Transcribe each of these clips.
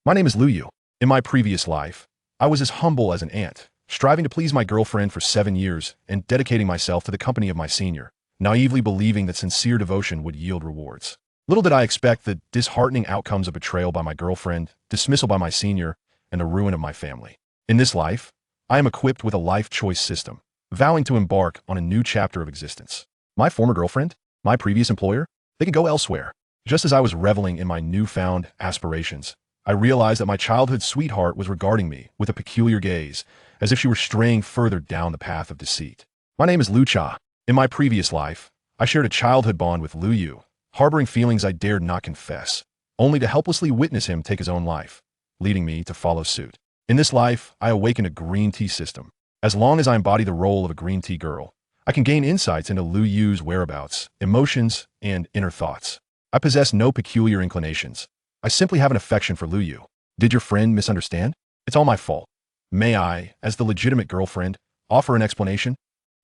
My name is Luyu. In my previous life, I was as humble as an ant, striving to please my girlfriend for 7 years and dedicating myself to the company of my senior, naively believing that sincere devotion would yield rewards. Little did I expect the disheartening outcomes of betrayal by my girlfriend, dismissal by my senior, and the ruin of my family. In this life, I am equipped with a life choice system, vowing to embark on a new chapter of existence. My former girlfriend, my previous employer, they could go elsewhere. Just as I was reveling in my newfound aspirations, I realized that my childhood sweetheart was regarding me with a peculiar gaze, as if she were straying further down the path of deceit. My name is Lu Cha. In my previous life, I shared a childhood bond with Lu Yu, harboring feelings I dared not confess, only to helplessly witness him take his own life, leading me to follow suit. In this life, I awakened a green tea system. As long as I embody the role of a green tea girl, I can gain insights into Lu Yu's whereabouts, emotions, and inner thoughts. I possess no peculiar inclinations. I simply have an affection for Lu Yu. Did your friend misunderstand? It's all my fault. May I, as the legitimate girlfriend, offer an explanation?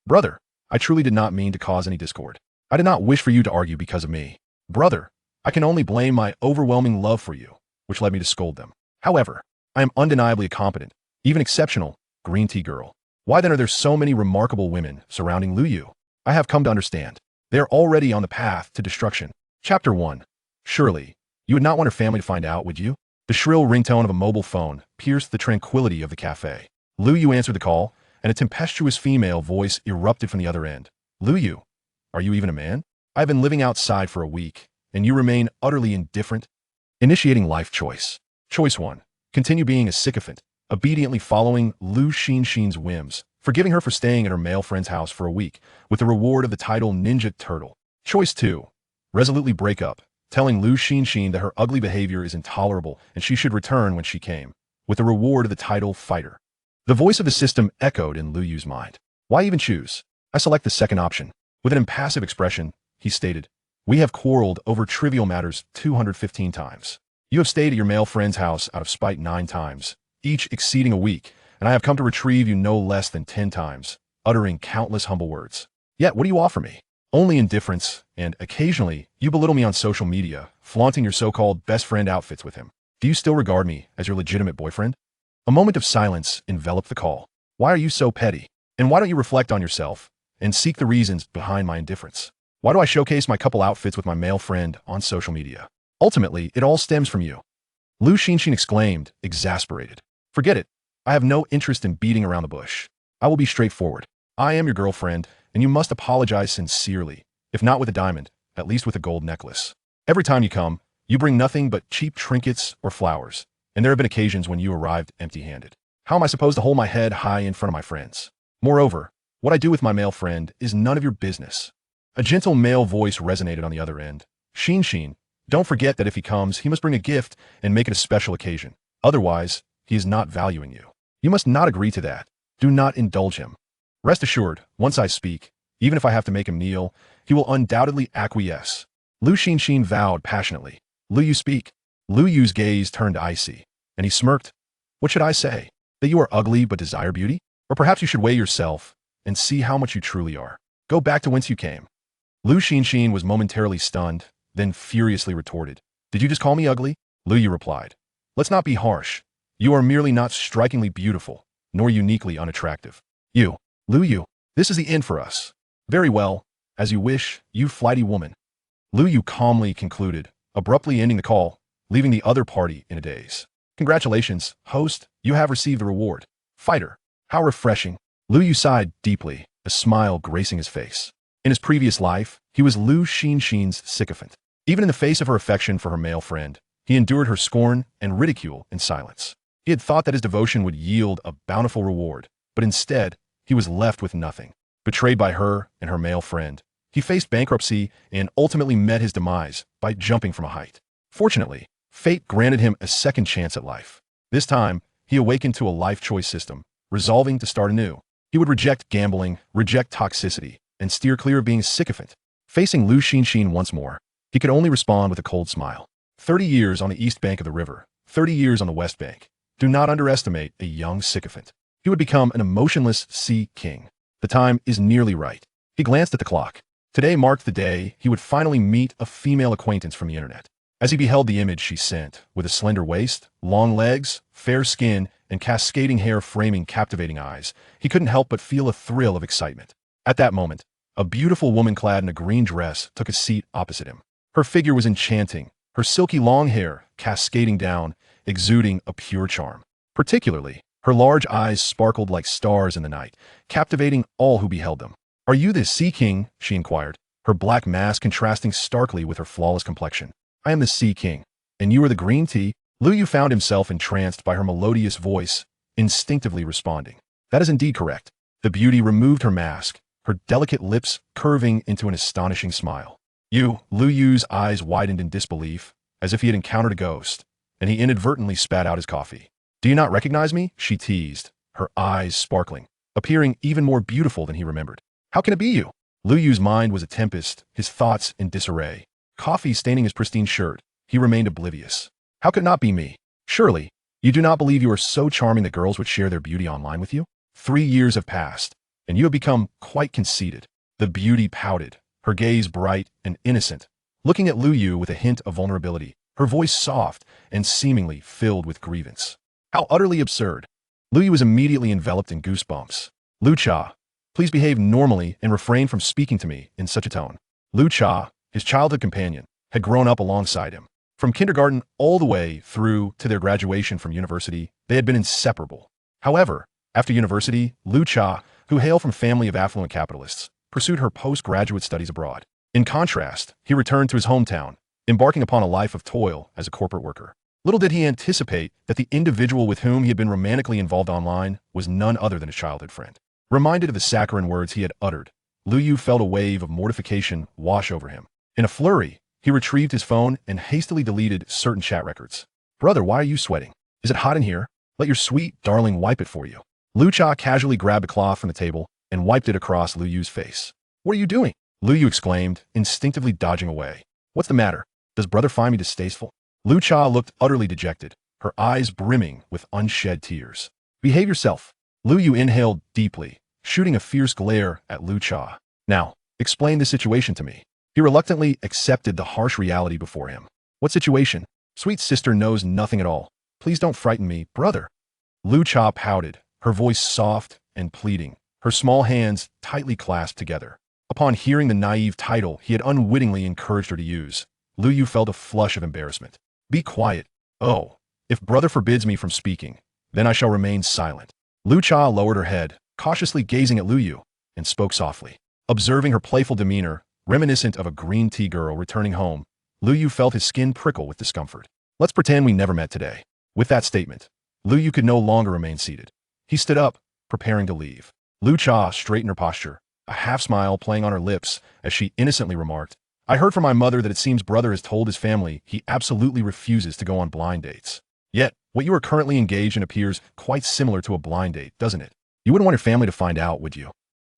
Brother, I truly did not mean to cause any discord. I did not wish for you to argue because of me. Brother, I can only blame my overwhelming love for you, which led me to scold them. However, I am undeniably a competent, even exceptional, green tea girl. Why then are there so many remarkable women surrounding Lu Yu? I have come to understand. They are already on the path to destruction. Chapter 1. Surely, you would not want her family to find out, would you? The shrill ringtone of a mobile phone pierced the tranquility of the cafe. Lu Yu answered the call, and a tempestuous female voice erupted from the other end. Lu Yu, are you even a man? I've been living outside for a week, and you remain utterly indifferent? Initiating life choice. Choice 1. Continue being a sycophant, obediently following Lu Xinshin's whims, forgiving her for staying at her male friend's house for a week, with the reward of the title Ninja Turtle. Choice 2. Resolutely break up, telling Lu Xinshin that her ugly behavior is intolerable and she should return when she came, with the reward of the title Fighter. The voice of the system echoed in Lu Yu's mind. Why even choose? I select the second option. With an impassive expression, he stated, we have quarreled over trivial matters 215 times. You have stayed at your male friend's house out of spite 9 times, each exceeding a week, and I have come to retrieve you no less than 10 times, uttering countless humble words. Yet what do you offer me? Only indifference, and occasionally you belittle me on social media, flaunting your so-called best friend outfits with him. Do you still regard me as your legitimate boyfriend? A moment of silence enveloped the call. Why are you so petty? And why don't you reflect on yourself and seek the reasons behind my indifference? Why do I showcase my couple outfits with my male friend on social media? Ultimately, it all stems from you. Lu Xinshin exclaimed, exasperated. Forget it. I have no interest in beating around the bush. I will be straightforward. I am your girlfriend, and you must apologize sincerely, if not with a diamond, at least with a gold necklace. Every time you come, you bring nothing but cheap trinkets or flowers, and there have been occasions when you arrived empty-handed. How am I supposed to hold my head high in front of my friends? Moreover, what I do with my male friend is none of your business. A gentle male voice resonated on the other end. Xinshin, don't forget that if he comes, he must bring a gift and make it a special occasion. Otherwise, he is not valuing you. You must not agree to that. Do not indulge him. Rest assured, once I speak, even if I have to make him kneel, he will undoubtedly acquiesce. Lu Xinshin vowed passionately. Lu Yu speak. Lu Yu's gaze turned icy, and he smirked. What should I say? That you are ugly but desire beauty? Or perhaps you should weigh yourself and see how much you truly are. Go back to whence you came. Lu Xinshin was momentarily stunned, then furiously retorted. Did you just call me ugly? Lu Yu replied. Let's not be harsh. You are merely not strikingly beautiful, nor uniquely unattractive. You, Lu Yu, this is the end for us. Very well, as you wish, you flighty woman. Lu Yu calmly concluded, abruptly ending the call, leaving the other party in a daze. Congratulations, host, you have received the reward. Fighter, how refreshing. Lu Yu sighed deeply, a smile gracing his face. In his previous life, he was Lu Xinshin's sycophant. Even in the face of her affection for her male friend, he endured her scorn and ridicule in silence. He had thought that his devotion would yield a bountiful reward, but instead, he was left with nothing. Betrayed by her and her male friend, he faced bankruptcy and ultimately met his demise by jumping from a height. Fortunately, fate granted him a second chance at life. This time, he awakened to a life choice system, resolving to start anew. He would reject gambling, reject toxicity, and steer clear of being a sycophant. Facing Lu Xinshin once more, he could only respond with a cold smile. 30 years on the east bank of the river, 30 years on the west bank. Do not underestimate a young sycophant. He would become an emotionless sea king. The time is nearly right. He glanced at the clock. Today marked the day he would finally meet a female acquaintance from the internet. As he beheld the image she sent, with a slender waist, long legs, fair skin, and cascading hair framing captivating eyes, he couldn't help but feel a thrill of excitement. At that moment, a beautiful woman clad in a green dress took a seat opposite him. Her figure was enchanting, her silky long hair cascading down, exuding a pure charm. Particularly, her large eyes sparkled like stars in the night, captivating all who beheld them. "Are you the Sea King?" she inquired, her black mask contrasting starkly with her flawless complexion. "I am the Sea King, and you are the green tea?" Lu Yu found himself entranced by her melodious voice, instinctively responding. "That is indeed correct." The beauty removed her mask, her delicate lips curving into an astonishing smile. Lu Yu's eyes widened in disbelief, as if he had encountered a ghost, and he inadvertently spat out his coffee. "Do you not recognize me?" she teased, her eyes sparkling, appearing even more beautiful than he remembered. "How can it be you?" Lu Yu's mind was a tempest, his thoughts in disarray. Coffee staining his pristine shirt, he remained oblivious. "How could it not be me? Surely, you do not believe you are so charming that girls would share their beauty online with you? 3 years have passed, and you have become quite conceited." The beauty pouted, her gaze bright and innocent, looking at Lu Yu with a hint of vulnerability, her voice soft and seemingly filled with grievance. How utterly absurd. Lu Yu was immediately enveloped in goosebumps. "Lu Cha, please behave normally and refrain from speaking to me in such a tone." Lu Cha, his childhood companion, had grown up alongside him. From kindergarten all the way through to their graduation from university, they had been inseparable. However, after university, Lu Cha, who hailed from a family of affluent capitalists, pursued her postgraduate studies abroad. In contrast, he returned to his hometown, embarking upon a life of toil as a corporate worker. Little did he anticipate that the individual with whom he had been romantically involved online was none other than his childhood friend. Reminded of the saccharine words he had uttered, Lu Yu felt a wave of mortification wash over him. In a flurry, he retrieved his phone and hastily deleted certain chat records. "Brother, why are you sweating? Is it hot in here? Let your sweet darling wipe it for you." Lu Cha casually grabbed a cloth from the table and wiped it across Lu Yu's face. "What are you doing?" Lu Yu exclaimed, instinctively dodging away. "What's the matter? Does brother find me distasteful?" Lu Cha looked utterly dejected, her eyes brimming with unshed tears. "Behave yourself." Lu Yu inhaled deeply, shooting a fierce glare at Lu Cha. "Now, explain the situation to me." He reluctantly accepted the harsh reality before him. "What situation? Sweet sister knows nothing at all. Please don't frighten me, brother." Lu Cha pouted, her voice soft and pleading, her small hands tightly clasped together. Upon hearing the naive title he had unwittingly encouraged her to use, Lu Yu felt a flush of embarrassment. "Be quiet. Oh, if brother forbids me from speaking, then I shall remain silent." Lu Cha lowered her head, cautiously gazing at Lu Yu, and spoke softly. Observing her playful demeanor, reminiscent of a green tea girl returning home, Lu Yu felt his skin prickle with discomfort. "Let's pretend we never met today." With that statement, Lu Yu could no longer remain seated. He stood up, preparing to leave. Lu Cha straightened her posture, a half-smile playing on her lips as she innocently remarked, "I heard from my mother that it seems brother has told his family he absolutely refuses to go on blind dates. Yet, what you are currently engaged in appears quite similar to a blind date, doesn't it? You wouldn't want your family to find out, would you?"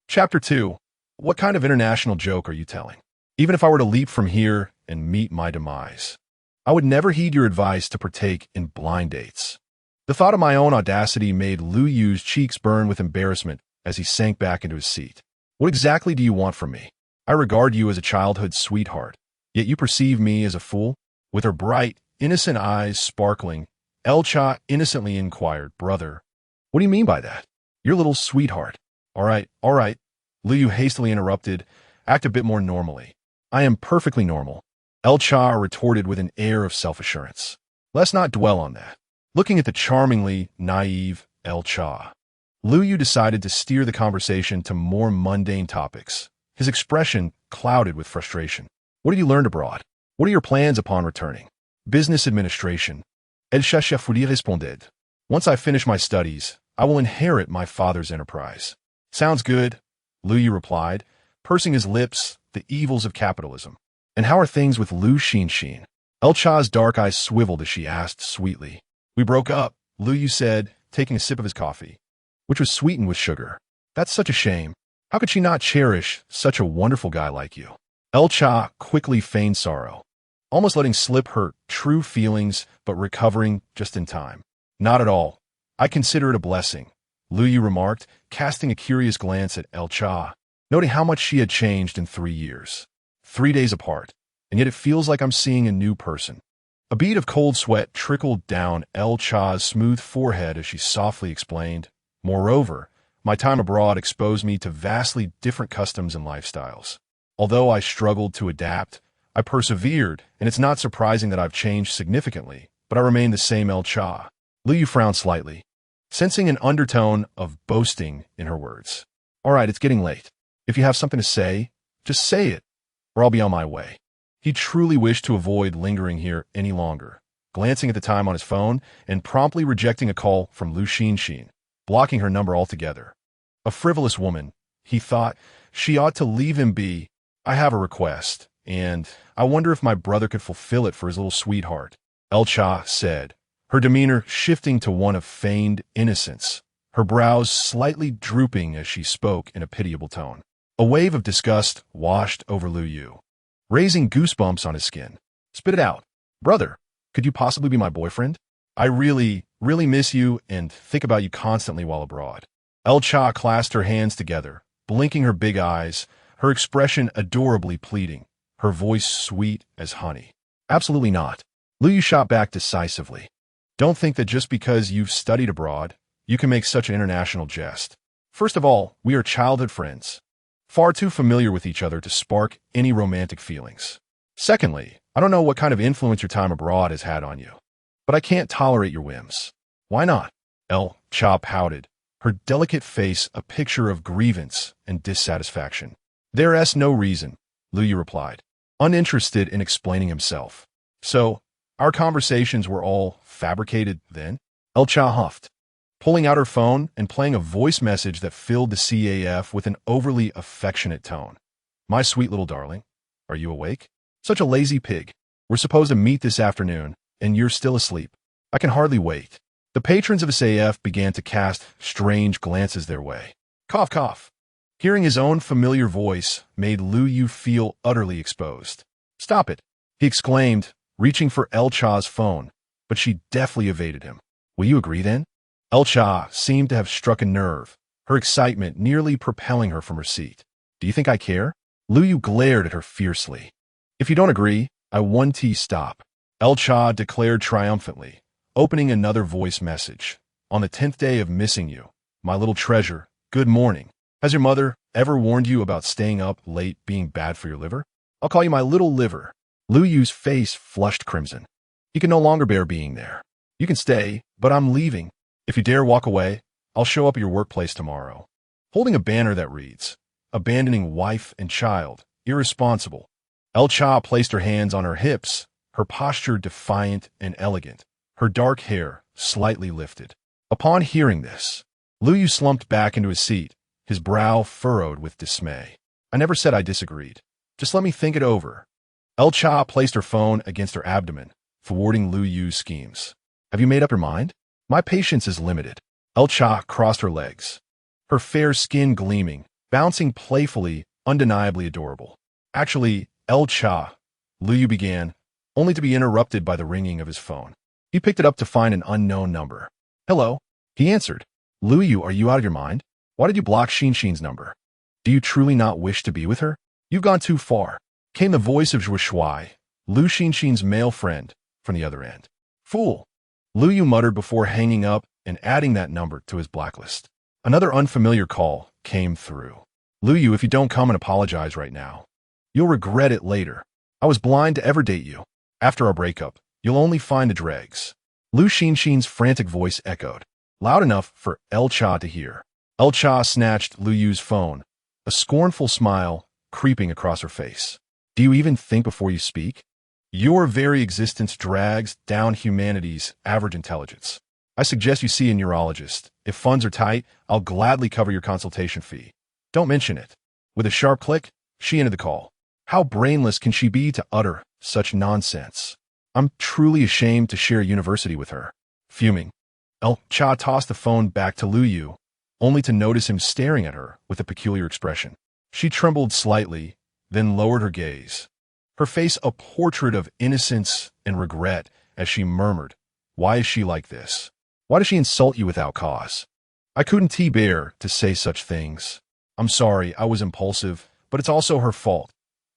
Chapter 2. What kind of international joke are you telling? Even if I were to leap from here and meet my demise, I would never heed your advice to partake in blind dates. The thought of my own audacity made Lu Yu's cheeks burn with embarrassment as he sank back into his seat. "What exactly do you want from me? I regard you as a childhood sweetheart, yet you perceive me as a fool?" With her bright, innocent eyes sparkling, El Cha innocently inquired, "Brother, what do you mean by that? Your little sweetheart." All right, Lu Yu hastily interrupted, "Act a bit more normally." "I am perfectly normal," El Cha retorted with an air of self-assurance. "Let's not dwell on that." Looking at the charmingly naive El Cha, Lu Yu decided to steer the conversation to more mundane topics, his expression clouded with frustration. "What have you learned abroad? What are your plans upon returning?" "Business administration." El chef responded. "Once I finish my studies, I will inherit my father's enterprise." "Sounds good," Lu Yu replied, pursing his lips, the evils of capitalism. "And how are things with Lu Xin? El Cha's dark eyes swiveled as she asked sweetly. "We broke up," Lu Yu said, taking a sip of his coffee, which was sweetened with sugar. "That's such a shame. How could she not cherish such a wonderful guy like you?" El Cha quickly feigned sorrow, almost letting slip her true feelings but recovering just in time. "Not at all. I consider it a blessing," Lu Yu remarked, casting a curious glance at El Cha, noting how much she had changed in 3 years. 3 days apart, and yet it feels like I'm seeing a new person. A bead of cold sweat trickled down El Cha's smooth forehead as she softly explained, "Moreover, my time abroad exposed me to vastly different customs and lifestyles. Although I struggled to adapt, I persevered, and it's not surprising that I've changed significantly, but I remain the same El Cha." Lu Yu frowned slightly, sensing an undertone of boasting in her words. "All right, it's getting late. If you have something to say, just say it, or I'll be on my way." He truly wished to avoid lingering here any longer, glancing at the time on his phone and promptly rejecting a call from Lu Xinxin, blocking her number altogether. A frivolous woman, he thought. She ought to leave him be. "I have a request, and I wonder if my brother could fulfill it for his little sweetheart," El Cha said, her demeanor shifting to one of feigned innocence, her brows slightly drooping as she spoke in a pitiable tone. A wave of disgust washed over Lu Yu, raising goosebumps on his skin. "Spit it out. Brother, could you possibly be my boyfriend? I really miss you and think about you constantly while abroad." El Cha clasped her hands together, blinking her big eyes, her expression adorably pleading, her voice sweet as honey. "Absolutely not." Lu Yu shot back decisively. "Don't think that just because you've studied abroad, you can make such an international jest. First of all, we are childhood friends, far too familiar with each other to spark any romantic feelings. Secondly, I don't know what kind of influence your time abroad has had on you, but I can't tolerate your whims." "Why not?" El Cha pouted, her delicate face a picture of grievance and dissatisfaction. "There's no reason," Lu Yu replied, uninterested in explaining himself. "So, our conversations were all fabricated then?" El Cha huffed, pulling out her phone and playing a voice message that filled the CAF with an overly affectionate tone. "My sweet little darling, are you awake? Such a lazy pig. We're supposed to meet this afternoon, and you're still asleep. I can hardly wait." The patrons of SAF began to cast strange glances their way. Cough, cough. Hearing his own familiar voice made Lu Yu feel utterly exposed. "Stop it," he exclaimed, reaching for El Cha's phone, but she deftly evaded him. "Will you agree then?" El Cha seemed to have struck a nerve, her excitement nearly propelling her from her seat. "Do you think I care?" Lu Yu glared at her fiercely. "If you don't agree, I want to stop," El Cha declared triumphantly, opening another voice message. "On the 10th day of missing you, my little treasure, good morning. Has your mother ever warned you about staying up late being bad for your liver? I'll call you my little liver." Lu Yu's face flushed crimson. He could no longer bear being there. "You can stay, but I'm leaving. If you dare walk away, I'll show up at your workplace tomorrow." Holding a banner that reads, "Abandoning wife and child, irresponsible," El Cha placed her hands on her hips, her posture defiant and elegant, her dark hair slightly lifted. Upon hearing this, Lu Yu slumped back into his seat, his brow furrowed with dismay. "I never said I disagreed. Just let me think it over." El Cha placed her phone against her abdomen, thwarting Lu Yu's schemes. "Have you made up your mind?" "My patience is limited." El Cha crossed her legs, her fair skin gleaming, bouncing playfully, undeniably adorable. "Actually, El Cha," Lu Yu began, only to be interrupted by the ringing of his phone. He picked it up to find an unknown number. "Hello," he answered. "Lu Yu, are you out of your mind? Why did you block Xinxin's number? Do you truly not wish to be with her? You've gone too far," came the voice of Zhuo Shuai, Lu Xinxin's male friend, from the other end. "Fool," Lu Yu muttered before hanging up and adding that number to his blacklist. Another unfamiliar call came through. "Lu Yu, if you don't come and apologize right now, you'll regret it later. I was blind to ever date you. After our breakup, you'll only find the dregs." Lu Xinxin's frantic voice echoed, loud enough for El Cha to hear. El Cha snatched Lu Yu's phone, a scornful smile creeping across her face. "Do you even think before you speak? Your very existence drags down humanity's average intelligence. I suggest you see a neurologist. If funds are tight, I'll gladly cover your consultation fee. Don't mention it." With a sharp click, she ended the call. How brainless can she be to utter such nonsense? I'm truly ashamed to share a university with her. Fuming, El Cha tossed the phone back to Lu Yu, only to notice him staring at her with a peculiar expression. She trembled slightly, then lowered her gaze, her face a portrait of innocence and regret as she murmured, "Why is she like this? Why does she insult you without cause? I couldn't bear to say such things. I'm sorry, I was impulsive, but it's also her fault.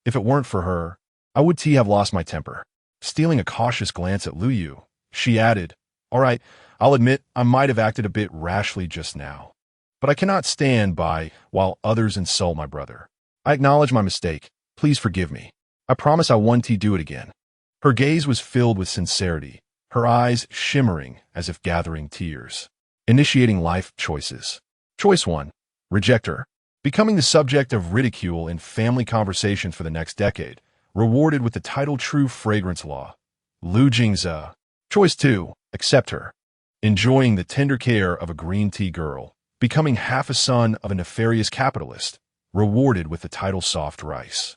If it weren't for her, I would have lost my temper." Stealing a cautious glance at Lu Yu, she added, "All right, I'll admit I might have acted a bit rashly just now. But I cannot stand by while others insult my brother. I acknowledge my mistake. Please forgive me. I promise I won't do it again." Her gaze was filled with sincerity, her eyes shimmering as if gathering tears. Initiating life choices. Choice 1. Reject her. Becoming the subject of ridicule in family conversations for the next decade, rewarded with the title True Fragrance Law. Lu Jingze. Choice 2. Accept her. Enjoying the tender care of a green tea girl, becoming half a son of a nefarious capitalist, rewarded with the title Soft Rice.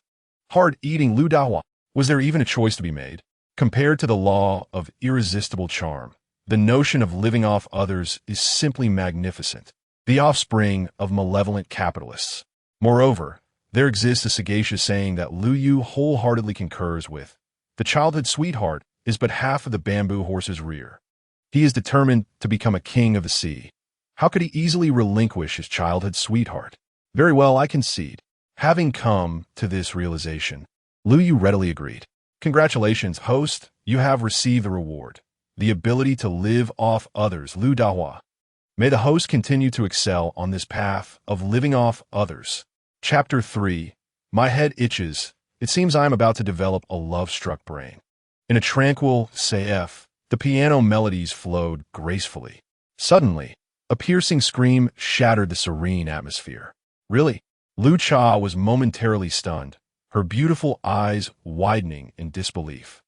Hard-eating Lu Dahua. Was there even a choice to be made? Compared to the law of irresistible charm, the notion of living off others is simply magnificent, the offspring of malevolent capitalists. Moreover, there exists a sagacious saying that Lu Yu wholeheartedly concurs with. The childhood sweetheart is but half of the bamboo horse's rear. He is determined to become a king of the sea. How could he easily relinquish his childhood sweetheart? Very well, I concede. Having come to this realization, Lu Yu readily agreed. Congratulations, host. You have received the reward. The ability to live off others, Lu Dahua. May the host continue to excel on this path of living off others. Chapter 3. My head itches. It seems I am about to develop a love-struck brain. In a tranquil CF, the piano melodies flowed gracefully. Suddenly, a piercing scream shattered the serene atmosphere. Really? Lu Cha was momentarily stunned, her beautiful eyes widening in disbelief.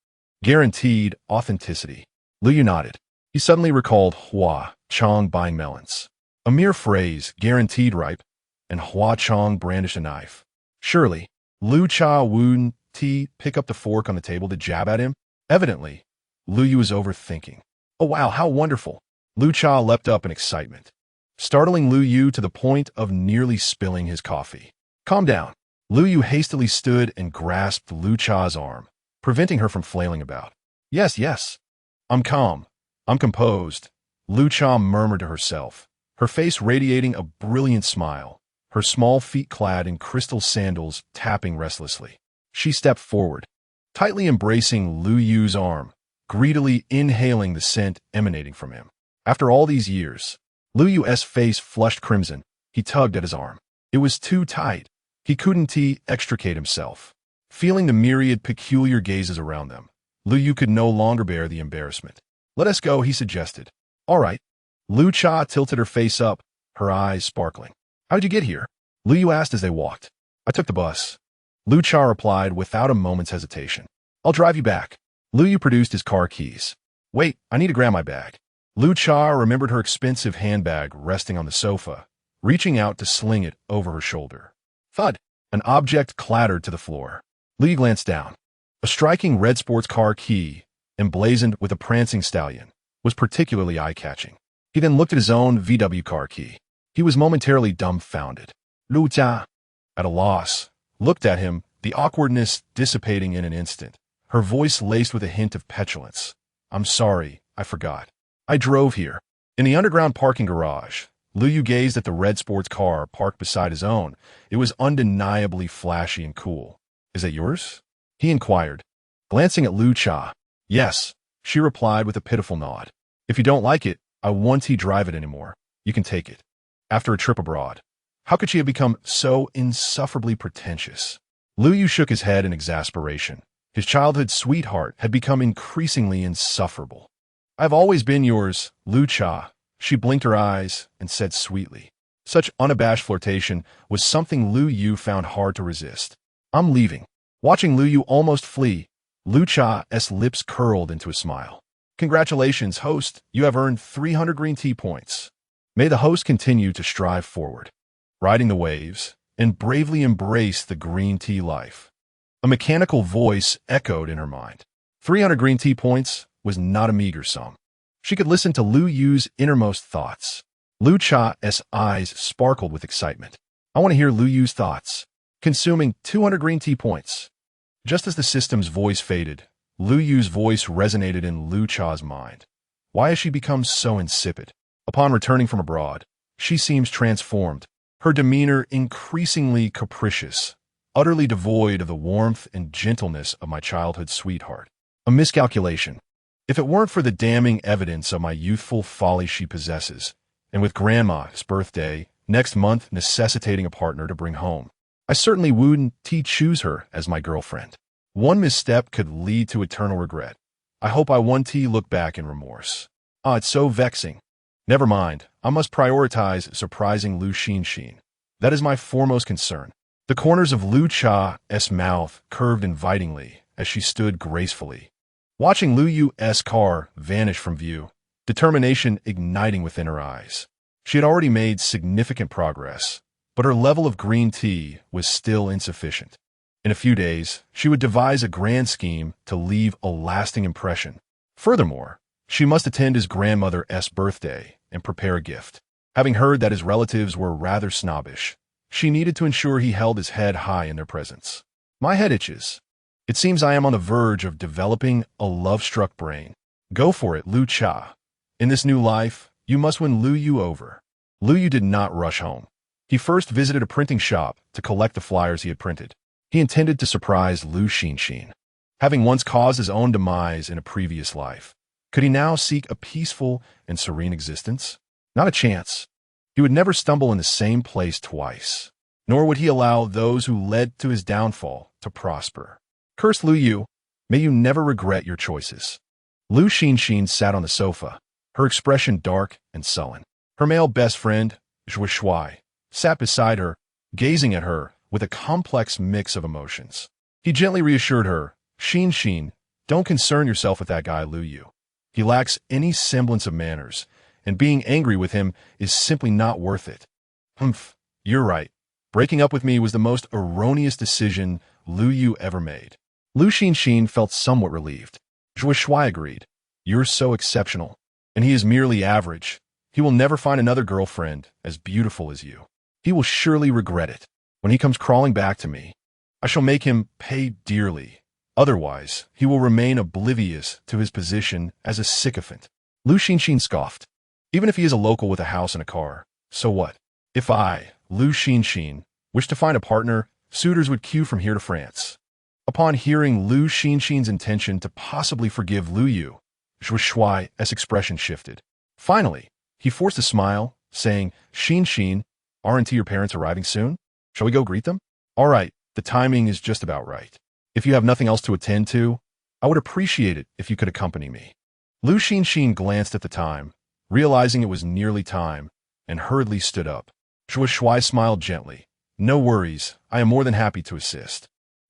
Guaranteed authenticity. Lu Yu nodded. He suddenly recalled Hua Chong buying melons. A mere phrase, guaranteed ripe, and Hua Chong brandished a knife. Surely, Lu Cha wouldn't pick up the fork on the table to jab at him? Evidently, Lu Yu was overthinking. Oh wow, how wonderful! Lu Cha leapt up in excitement, startling Lu Yu to the point of nearly spilling his coffee. Calm down. Lu Yu hastily stood and grasped Lu Cha's arm, preventing her from flailing about. Yes. I'm calm. I'm composed, Lu Cha murmured to herself, her face radiating a brilliant smile, her small feet clad in crystal sandals tapping restlessly. She stepped forward, tightly embracing Lu Yu's arm, greedily inhaling the scent emanating from him. After all these years, Lu Yu's face flushed crimson. He tugged at his arm. It was too tight. He couldn't extricate himself. Feeling the myriad peculiar gazes around them, Lu Yu could no longer bear the embarrassment. Let us go, he suggested. All right. Lu Cha tilted her face up, her eyes sparkling. How did you get here? Lu Yu asked as they walked. I took the bus. Lu Cha replied without a moment's hesitation. I'll drive you back. Lu Yu produced his car keys. Wait, I need to grab my bag. Lu Cha remembered her expensive handbag resting on the sofa, reaching out to sling it over her shoulder. Thud! An object clattered to the floor. Lu Yu glanced down. A striking red sports car key, emblazoned with a prancing stallion, was particularly eye-catching. He then looked at his own VW car key. He was momentarily dumbfounded. Lu Cha, at a loss, looked at him, the awkwardness dissipating in an instant, her voice laced with a hint of petulance. I'm sorry, I forgot. I drove here. In the underground parking garage, Lu Yu gazed at the red sports car parked beside his own. It was undeniably flashy and cool. Is that yours? He inquired, glancing at Lu Cha. Yes, she replied with a pitiful nod. If you don't like it, I won't drive it anymore. You can take it. After a trip abroad. How could she have become so insufferably pretentious? Lu Yu shook his head in exasperation. His childhood sweetheart had become increasingly insufferable. I've always been yours, Lu Cha. She blinked her eyes and said sweetly. Such unabashed flirtation was something Lu Yu found hard to resist. I'm leaving. Watching Lu Yu almost flee, Lu Cha's lips curled into a smile. Congratulations, host. You have earned 300 green tea points. May the host continue to strive forward, riding the waves, and bravely embrace the green tea life. A mechanical voice echoed in her mind. 300 green tea points was not a meager sum. She could listen to Lu Yu's innermost thoughts. Lu Cha's eyes sparkled with excitement. I want to hear Lu Yu's thoughts. Consuming 200 green tea points. Just as the system's voice faded, Lu Yu's voice resonated in Lu Cha's mind. Why has she become so insipid? Upon returning from abroad, she seems transformed, her demeanor increasingly capricious, utterly devoid of the warmth and gentleness of my childhood sweetheart. A miscalculation. If it weren't for the damning evidence of my youthful folly she possesses, and with Grandma's birthday next month necessitating a partner to bring home, I certainly wouldn't choose her as my girlfriend. One misstep could lead to eternal regret. I hope I won't look back in remorse. Ah, it's so vexing. Never mind, I must prioritize surprising Lu Xinxin. That is my foremost concern. The corners of Lu Cha's mouth curved invitingly as she stood gracefully, watching Lu Yu's car vanish from view, determination igniting within her eyes. She had already made significant progress, but her level of green tea was still insufficient. In a few days, she would devise a grand scheme to leave a lasting impression. Furthermore, she must attend his grandmother's birthday and prepare a gift. Having heard that his relatives were rather snobbish, she needed to ensure he held his head high in their presence. My head itches. It seems I am on the verge of developing a love-struck brain. Go for it, Lu Cha. In this new life, you must win Lu Yu over. Lu Yu did not rush home. He first visited a printing shop to collect the flyers he had printed. He intended to surprise Lu Xinxin. Having once caused his own demise in a previous life, could he now seek a peaceful and serene existence? Not a chance. He would never stumble in the same place twice, nor would he allow those who led to his downfall to prosper. Curse Lu Yu, may you never regret your choices. Lu Xinxin sat on the sofa, her expression dark and sullen. Her male best friend, Zhuo Shuai, sat beside her, gazing at her with a complex mix of emotions. He gently reassured her, Xinxin, don't concern yourself with that guy Lu Yu. He lacks any semblance of manners, and being angry with him is simply not worth it. Humph, you're right. Breaking up with me was the most erroneous decision Lu Yu ever made. Lu Xinxin felt somewhat relieved. Zhuo Shuai agreed. You're so exceptional, and he is merely average. He will never find another girlfriend as beautiful as you. He will surely regret it. When he comes crawling back to me, I shall make him pay dearly. Otherwise, he will remain oblivious to his position as a sycophant. Lu Xinxin scoffed. Even if he is a local with a house and a car, so what? If I, Lu Xinxin, wish to find a partner, suitors would queue from here to France. Upon hearing Lu Xinxin's intention to possibly forgive Lu Yu, Zhuo Shuai's expression shifted. Finally, he forced a smile, saying, Xinxin, aren't your parents arriving soon? Shall we go greet them? All right, the timing is just about right. If you have nothing else to attend to, I would appreciate it if you could accompany me. Lu Xinxin glanced at the time, realizing it was nearly time, and hurriedly stood up. Zhuo Shuai smiled gently. No worries, I am more than happy to assist.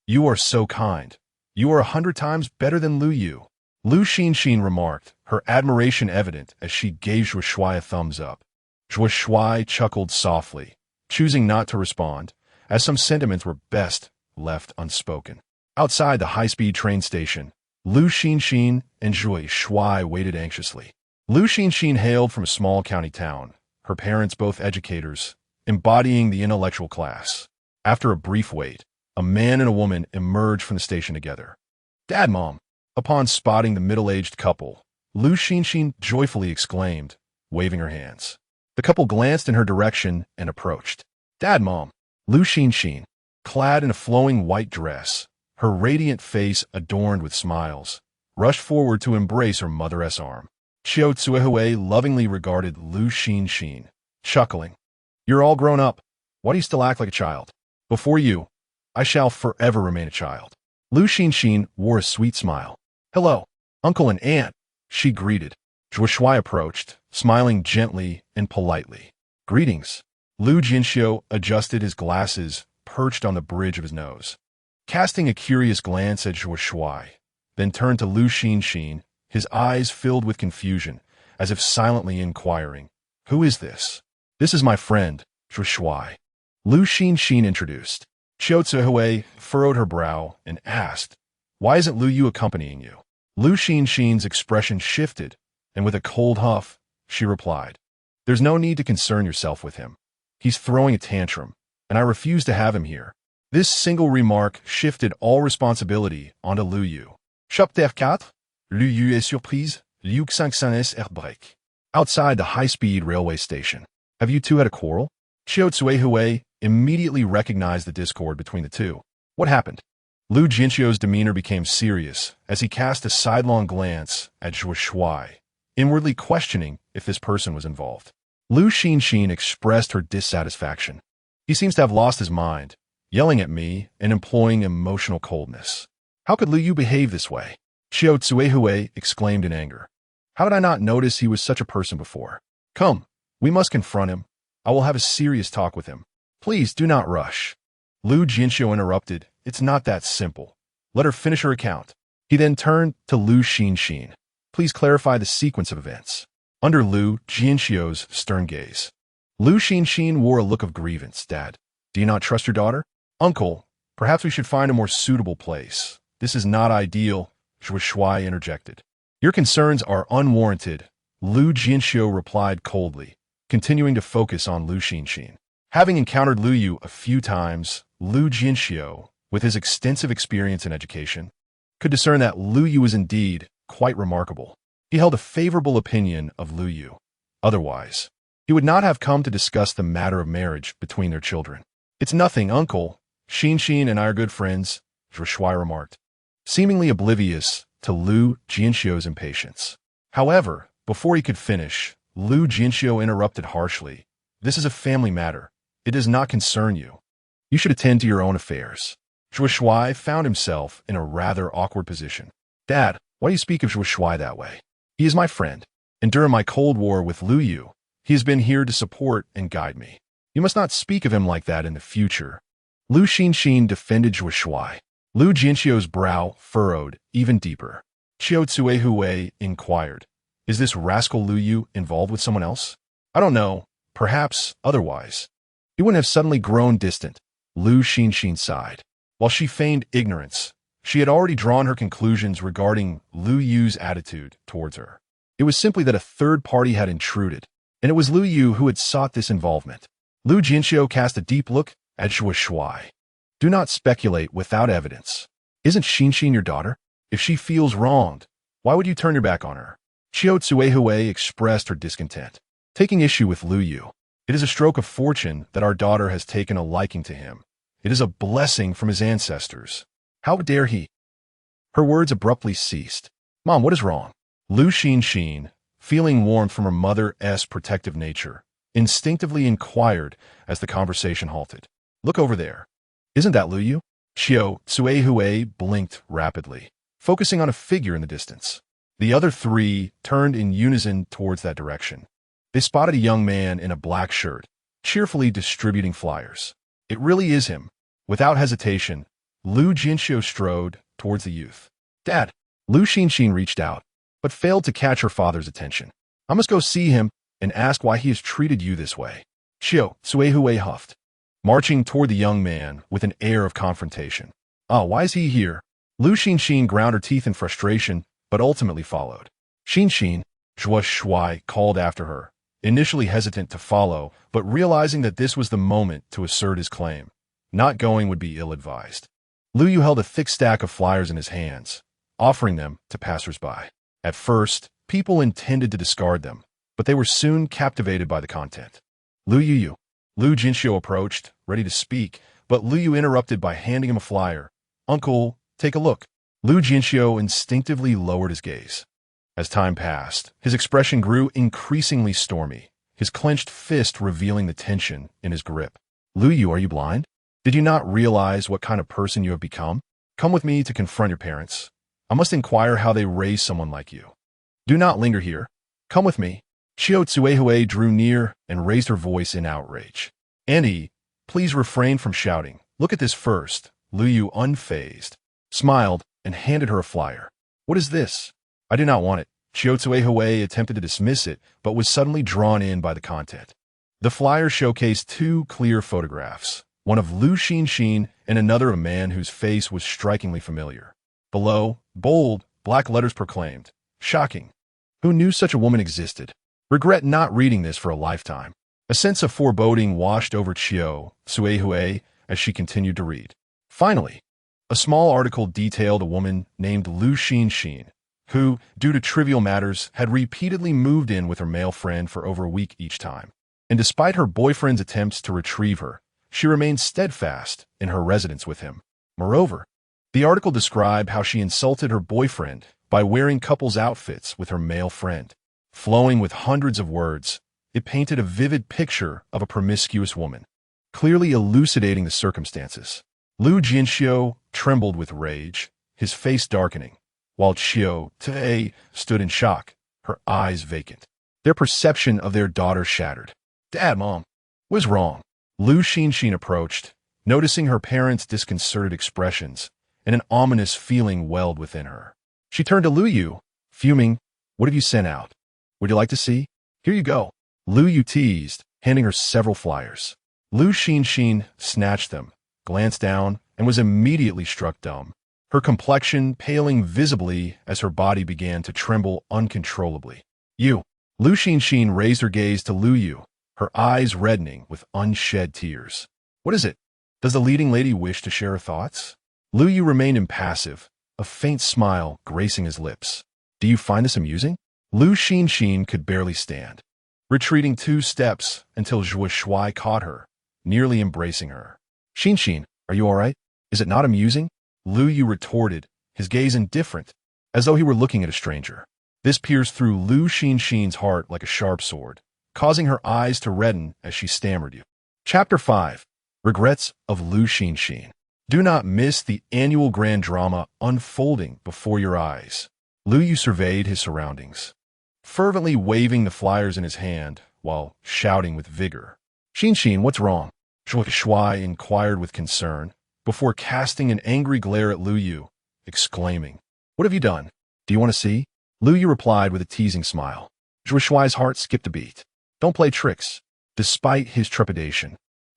You are so kind. You are 100 times better than Lu Yu. Lu Xinxin remarked, her admiration evident as she gave Zhuo Shuai a thumbs up. Zhuo Shuai chuckled softly, choosing not to respond, as some sentiments were best left unspoken. Outside the high-speed train station, Lu Xinxin and Zhuo Shuai waited anxiously. Lu Xinxin hailed from a small county town, her parents both educators, embodying the intellectual class. After a brief wait, a man and a woman emerged from the station together. Dad, Mom. Upon spotting the middle-aged couple, Lu Xinxin joyfully exclaimed, waving her hands. The couple glanced in her direction and approached. Dad, Mom. Lu Xinxin, clad in a flowing white dress, her radiant face adorned with smiles, rushed forward to embrace her mother's arm. Xiao Tsuehui lovingly regarded Lu Xinxin, chuckling. You're all grown up. Why do you still act like a child? Before you, I shall forever remain a child. Lu Xinxin wore a sweet smile. Hello, uncle and aunt, she greeted. Zhuo Shuai approached, smiling gently and politely. Greetings. Lu Jinxiu adjusted his glasses, perched on the bridge of his nose. Casting a curious glance at Zhuo Shuai, then turned to Lu Xinxin, his eyes filled with confusion, as if silently inquiring, Who is this? This is my friend, Zhuo Shuai. Lu Xinxin introduced. Xiao Tsuehui furrowed her brow and asked, Why isn't Lu Yu accompanying you? Lu Xinxin's expression shifted, and with a cold huff, she replied, There's no need to concern yourself with him. He's throwing a tantrum, and I refuse to have him here. This single remark shifted all responsibility onto Lu Yu. Chapitre 4. Lu Yu est surprise, Liu 500 Rebirth. Outside the high-speed railway station. Have you two had a quarrel? Xiao Tsuehui immediately recognized the discord between the two. What happened? Lu Jinxiu's demeanor became serious as he cast a sidelong glance at Zhuo Shuai, inwardly questioning if this person was involved. Lu Xinxin expressed her dissatisfaction. He seems to have lost his mind, yelling at me and employing emotional coldness. How could Lu Yu behave this way? Xiao Cuihui exclaimed in anger. How did I not notice he was such a person before? Come, we must confront him. I will have a serious talk with him. Please do not rush. Lu Jinxiu interrupted. It's not that simple. Let her finish her account. He then turned to Lu Xinxin. Please clarify the sequence of events. Under Lu Jinxiu's stern gaze, Lu Xinxin wore a look of grievance. Dad, do you not trust your daughter? Uncle, perhaps we should find a more suitable place. This is not ideal, Zhuo Shuai interjected. Your concerns are unwarranted, Lu Jinxiu replied coldly, continuing to focus on Lu Xinxin. Having encountered Lu Yu a few times, Lu Jinxiu, with his extensive experience in education, could discern that Lu Yu was indeed quite remarkable. He held a favorable opinion of Lu Yu. Otherwise, he would not have come to discuss the matter of marriage between their children. It's nothing, Uncle. Xinxin and I are good friends, Zhuo Shuai remarked, seemingly oblivious to Lu Jinxiu's impatience. However, before he could finish, Lu Jinxiu interrupted harshly. This is a family matter. It does not concern you. You should attend to your own affairs. Zhuo Shuai found himself in a rather awkward position. Dad, why do you speak of Zhuo Shuai that way? He is my friend, and during my Cold War with Lu Yu, he has been here to support and guide me. You must not speak of him like that in the future. Lu Xinxin defended Zhuo Shuai. Lu Jinxiu's brow furrowed even deeper. Xiao Cuihui inquired, is this rascal Lu Yu involved with someone else? I don't know. Perhaps otherwise. He wouldn't have suddenly grown distant. Lu Xinxin sighed. While she feigned ignorance, she had already drawn her conclusions regarding Lu Yu's attitude towards her. It was simply that a third party had intruded, and it was Lu Yu who had sought this involvement. Lu Jinxiu cast a deep look at Zhuo Shuai. Do not speculate without evidence. Isn't Xinxin your daughter? If she feels wronged, why would you turn your back on her? Xiao Cuihui expressed her discontent, taking issue with Lu Yu. It is a stroke of fortune that our daughter has taken a liking to him. It is a blessing from his ancestors. How dare he? Her words abruptly ceased. Mom, what is wrong? Lu Xinxin, feeling warmth from her mother's protective nature, instinctively inquired as the conversation halted. Look over there. Isn't that Lu Yu? Xiao Cuihui blinked rapidly, focusing on a figure in the distance. The other three turned in unison towards that direction. They spotted a young man in a black shirt, cheerfully distributing flyers. It really is him. Without hesitation, Lu Jinxiu strode towards the youth. Dad, Lu Xinxin reached out, but failed to catch her father's attention. I must go see him and ask why he has treated you this way. Xiao Cuihui huffed, marching toward the young man with an air of confrontation. Why is he here? Lu Xinxin ground her teeth in frustration, but ultimately followed. Xinxin, Zhuo Shuai called after her, initially hesitant to follow, but realizing that this was the moment to assert his claim. Not going would be ill-advised. Lu Yu held a thick stack of flyers in his hands, offering them to passers-by. At first, people intended to discard them, but they were soon captivated by the content. Lu Jinxiu approached, ready to speak, but Lu Yu interrupted by handing him a flyer. Uncle, take a look. Lu Jinxiu instinctively lowered his gaze. As time passed, his expression grew increasingly stormy, his clenched fist revealing the tension in his grip. Lu Yu, are you blind? Did you not realize what kind of person you have become? Come with me to confront your parents. I must inquire how they raised someone like you. Do not linger here. Come with me. Xiao Cuihui drew near and raised her voice in outrage. Auntie, please refrain from shouting. Look at this first. Lu Yu, unfazed, smiled and handed her a flyer. What is this? I do not want it. Xiao Cuihui attempted to dismiss it, but was suddenly drawn in by the content. The flyer showcased two clear photographs, one of Lu Xinxin and another of a man whose face was strikingly familiar. Below, bold, black letters proclaimed, shocking. Who knew such a woman existed? Regret not reading this for a lifetime. A sense of foreboding washed over Xiao Cuihui as she continued to read. Finally, a small article detailed a woman named Lu Xinxin, who, due to trivial matters, had repeatedly moved in with her male friend for over a week each time. And despite her boyfriend's attempts to retrieve her, she remained steadfast in her residence with him. Moreover, The article described how she insulted her boyfriend by wearing couples' outfits with her male friend. Flowing with hundreds of words, it painted a vivid picture of a promiscuous woman, clearly elucidating the circumstances. Lu Jinxiu trembled with rage, his face darkening, while Qiu Tei stood in shock, her eyes vacant. Their perception of their daughter shattered. "Dad, Mom, what's wrong?" Lu Xinxin approached, noticing her parents' disconcerted expressions, and an ominous feeling welled within her. She turned to Lu Yu, fuming. "What have you sent out? Would you like to see? Here you go." Lu Yu teased, handing her several flyers. Lu Xinxin snatched them, glanced down, and was immediately struck dumb, her complexion paling visibly as her body began to tremble uncontrollably. "You." Lu Xinxin raised her gaze to Lu Yu, her eyes reddening with unshed tears. "What is it? Does the leading lady wish to share her thoughts?" Lu Yu remained impassive, a faint smile gracing his lips. "Do you find this amusing?" Lu Xinxin could barely stand, retreating 2 steps until Zhuo Shuai caught her, nearly embracing her. "Xinxin, are you all right? Is it not amusing?" Lu Yu retorted, his gaze indifferent, as though he were looking at a stranger. This pierced through Lu Xinxin's heart like a sharp sword, causing her eyes to redden as she stammered. Chapter 5. Regrets of Lu Xinxin. Do not miss the annual grand drama unfolding before your eyes. Lu Yu surveyed his surroundings, fervently waving the flyers in his hand while shouting with vigor. "Xinxin, what's wrong?" Zhuo Shuai inquired with concern, before casting an angry glare at Lu Yu, exclaiming, "What have you done? Do you want to see?" Lu Yu replied with a teasing smile. Zhuo Shuai's heart skipped a beat. "Don't play tricks." Despite his trepidation,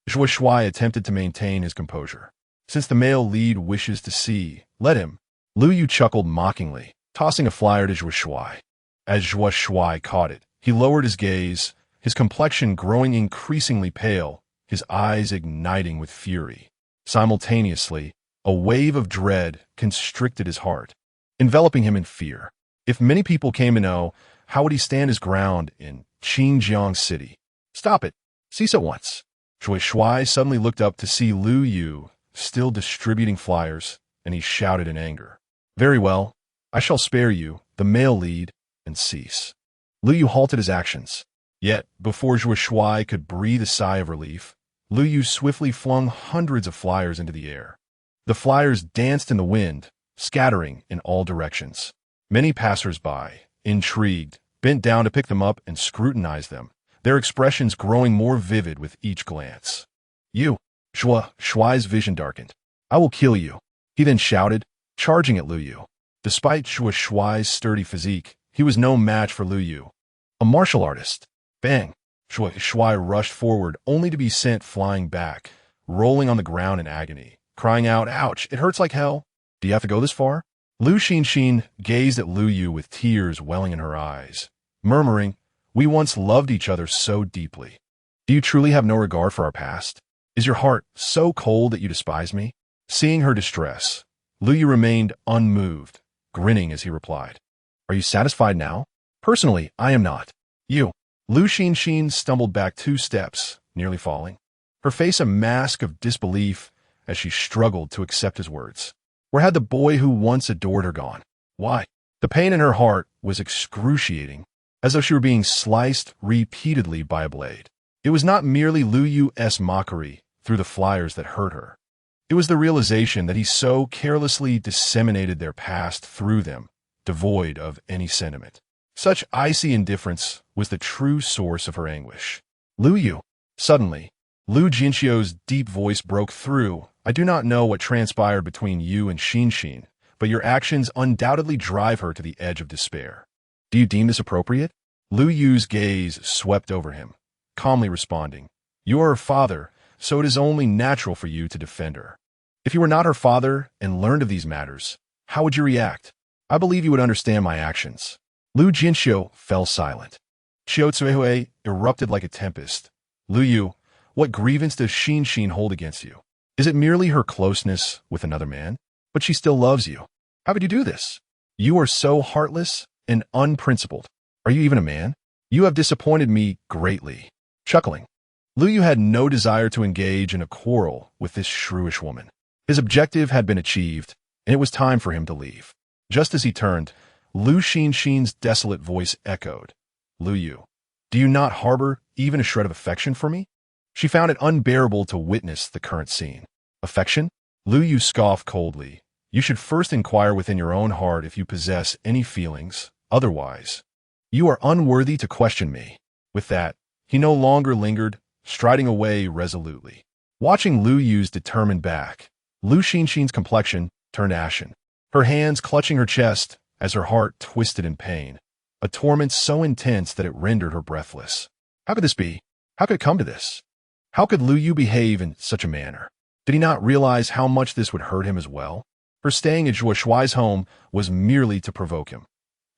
Zhuo Shuai attempted to maintain his composure. "Since the male lead wishes to see, let him." Lu Yu chuckled mockingly, tossing a flyer to Zhuo Shuai. As Zhuo Shuai caught it, he lowered his gaze, his complexion growing increasingly pale, his eyes igniting with fury. Simultaneously, a wave of dread constricted his heart, enveloping him in fear. If many people came to know, how would he stand his ground in Xinjiang City? "Stop it! Cease at once!" Zhuo Shuai suddenly looked up to see Lu Yu still distributing flyers, and he shouted in anger. "Very well, I shall spare you, the male lead, and cease." Lu Yu halted his actions. Yet, before Zhuo Shuai could breathe a sigh of relief, Lu Yu swiftly flung hundreds of flyers into the air. The flyers danced in the wind, scattering in all directions. Many passers-by, intrigued, bent down to pick them up and scrutinize them, their expressions growing more vivid with each glance. "You!" Zhuo Shuai's vision darkened. "I will kill you," he then shouted, charging at Lu Yu. Despite Zhuo Shuai's sturdy physique, he was no match for Lu Yu, a martial artist. Bang! Zhuo Shuai rushed forward, only to be sent flying back, rolling on the ground in agony, crying out, "Ouch, it hurts like hell." "Do you have to go this far?" Lu Xinxin gazed at Lu Yu with tears welling in her eyes, murmuring, "We once loved each other so deeply. Do you truly have no regard for our past? Is your heart so cold that you despise me?" Seeing her distress, Lu Yu remained unmoved, grinning as he replied, "Are you satisfied now? Personally, I am not." "You." Lu Xinxin stumbled back 2 steps, nearly falling, her face a mask of disbelief as she struggled to accept his words. Where had the boy who once adored her gone? Why? The pain in her heart was excruciating, as though she were being sliced repeatedly by a blade. It was not merely Lu Yu's mockery through the flyers that hurt her. It was the realization that he so carelessly disseminated their past through them, devoid of any sentiment. Such icy indifference was the true source of her anguish. "Lu Yu." Suddenly, Lu Jinxiu's deep voice broke through. "I do not know what transpired between you and Xinxin, but your actions undoubtedly drive her to the edge of despair. Do you deem this appropriate?" Lu Yu's gaze swept over him, calmly responding, "You are her father, so it is only natural for you to defend her. If you were not her father and learned of these matters, how would you react? I believe you would understand my actions." Lu Jinxiu fell silent. Qiu Zuihui erupted like a tempest. "Lu Yu, what grievance does Xinxin hold against you? Is it merely her closeness with another man? But she still loves you. How could you do this? You are so heartless and unprincipled. Are you even a man? You have disappointed me greatly." Chuckling, Lu Yu had no desire to engage in a quarrel with this shrewish woman. His objective had been achieved, and it was time for him to leave. Just as he turned, Lu Xinxin's desolate voice echoed. Lu Yu, do you not harbor even a shred of affection for me? She found it unbearable to witness the current scene. Affection? Lu Yu scoffed coldly. You should first inquire within your own heart if you possess any feelings. Otherwise, you are unworthy to question me. With that, he no longer lingered, striding away resolutely. Watching Lu Yu's determined back, Lu Xinxin's complexion turned ashen, her hands clutching her chest as her heart twisted in pain, a torment so intense that it rendered her breathless. How could this be? How could it come to this? How could Lu Yu behave in such a manner? Did he not realize how much this would hurt him as well? Her staying at Zhuo Shuai's home was merely to provoke him.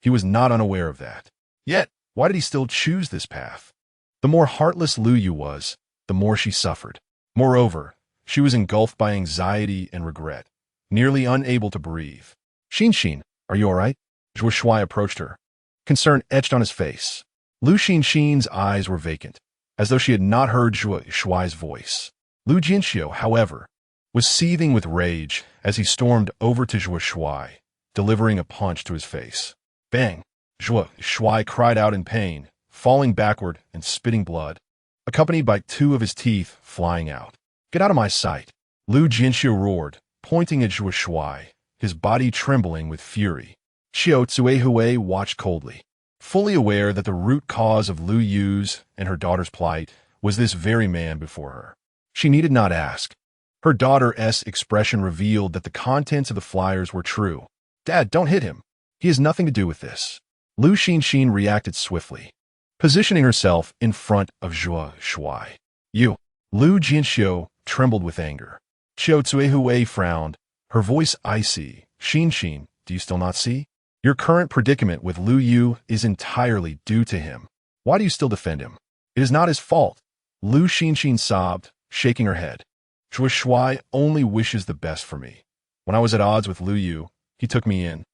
He was not unaware of that. Yet, why did he still choose this path? The more heartless Lu Yu was, the more she suffered. Moreover, she was engulfed by anxiety and regret, nearly unable to breathe. Xinxin, are you all right? Zhuo Shuai approached her. Concern etched on his face. Lu Xinxin's eyes were vacant, as though she had not heard Zhuo Shuai's voice. Lu Jinxiu, however, was seething with rage as he stormed over to Zhuo Shuai, delivering a punch to his face. Bang! Zhuo Shuai cried out in pain, falling backward and spitting blood, accompanied by two of his teeth flying out. Get out of my sight! Lu Jinxiu roared, pointing at Zhuo Shuai, his body trembling with fury. Xiao Cuihui watched coldly, fully aware that the root cause of Lu Yu's and her daughter's plight was this very man before her. She needed not ask. Her daughter's expression revealed that the contents of the flyers were true. Dad, don't hit him. He has nothing to do with this. Lu Xinxin reacted swiftly, positioning herself in front of Zhuo Shuai. You. Lu Jinxiu trembled with anger. Xiao Cuihui frowned, her voice icy. Xinxin, do you still not see? Your current predicament with Lu Yu is entirely due to him. Why do you still defend him? It is not his fault. Lu Xinxin sobbed, shaking her head. Zhuo Shuai only wishes the best for me. When I was at odds with Lu Yu, he took me in.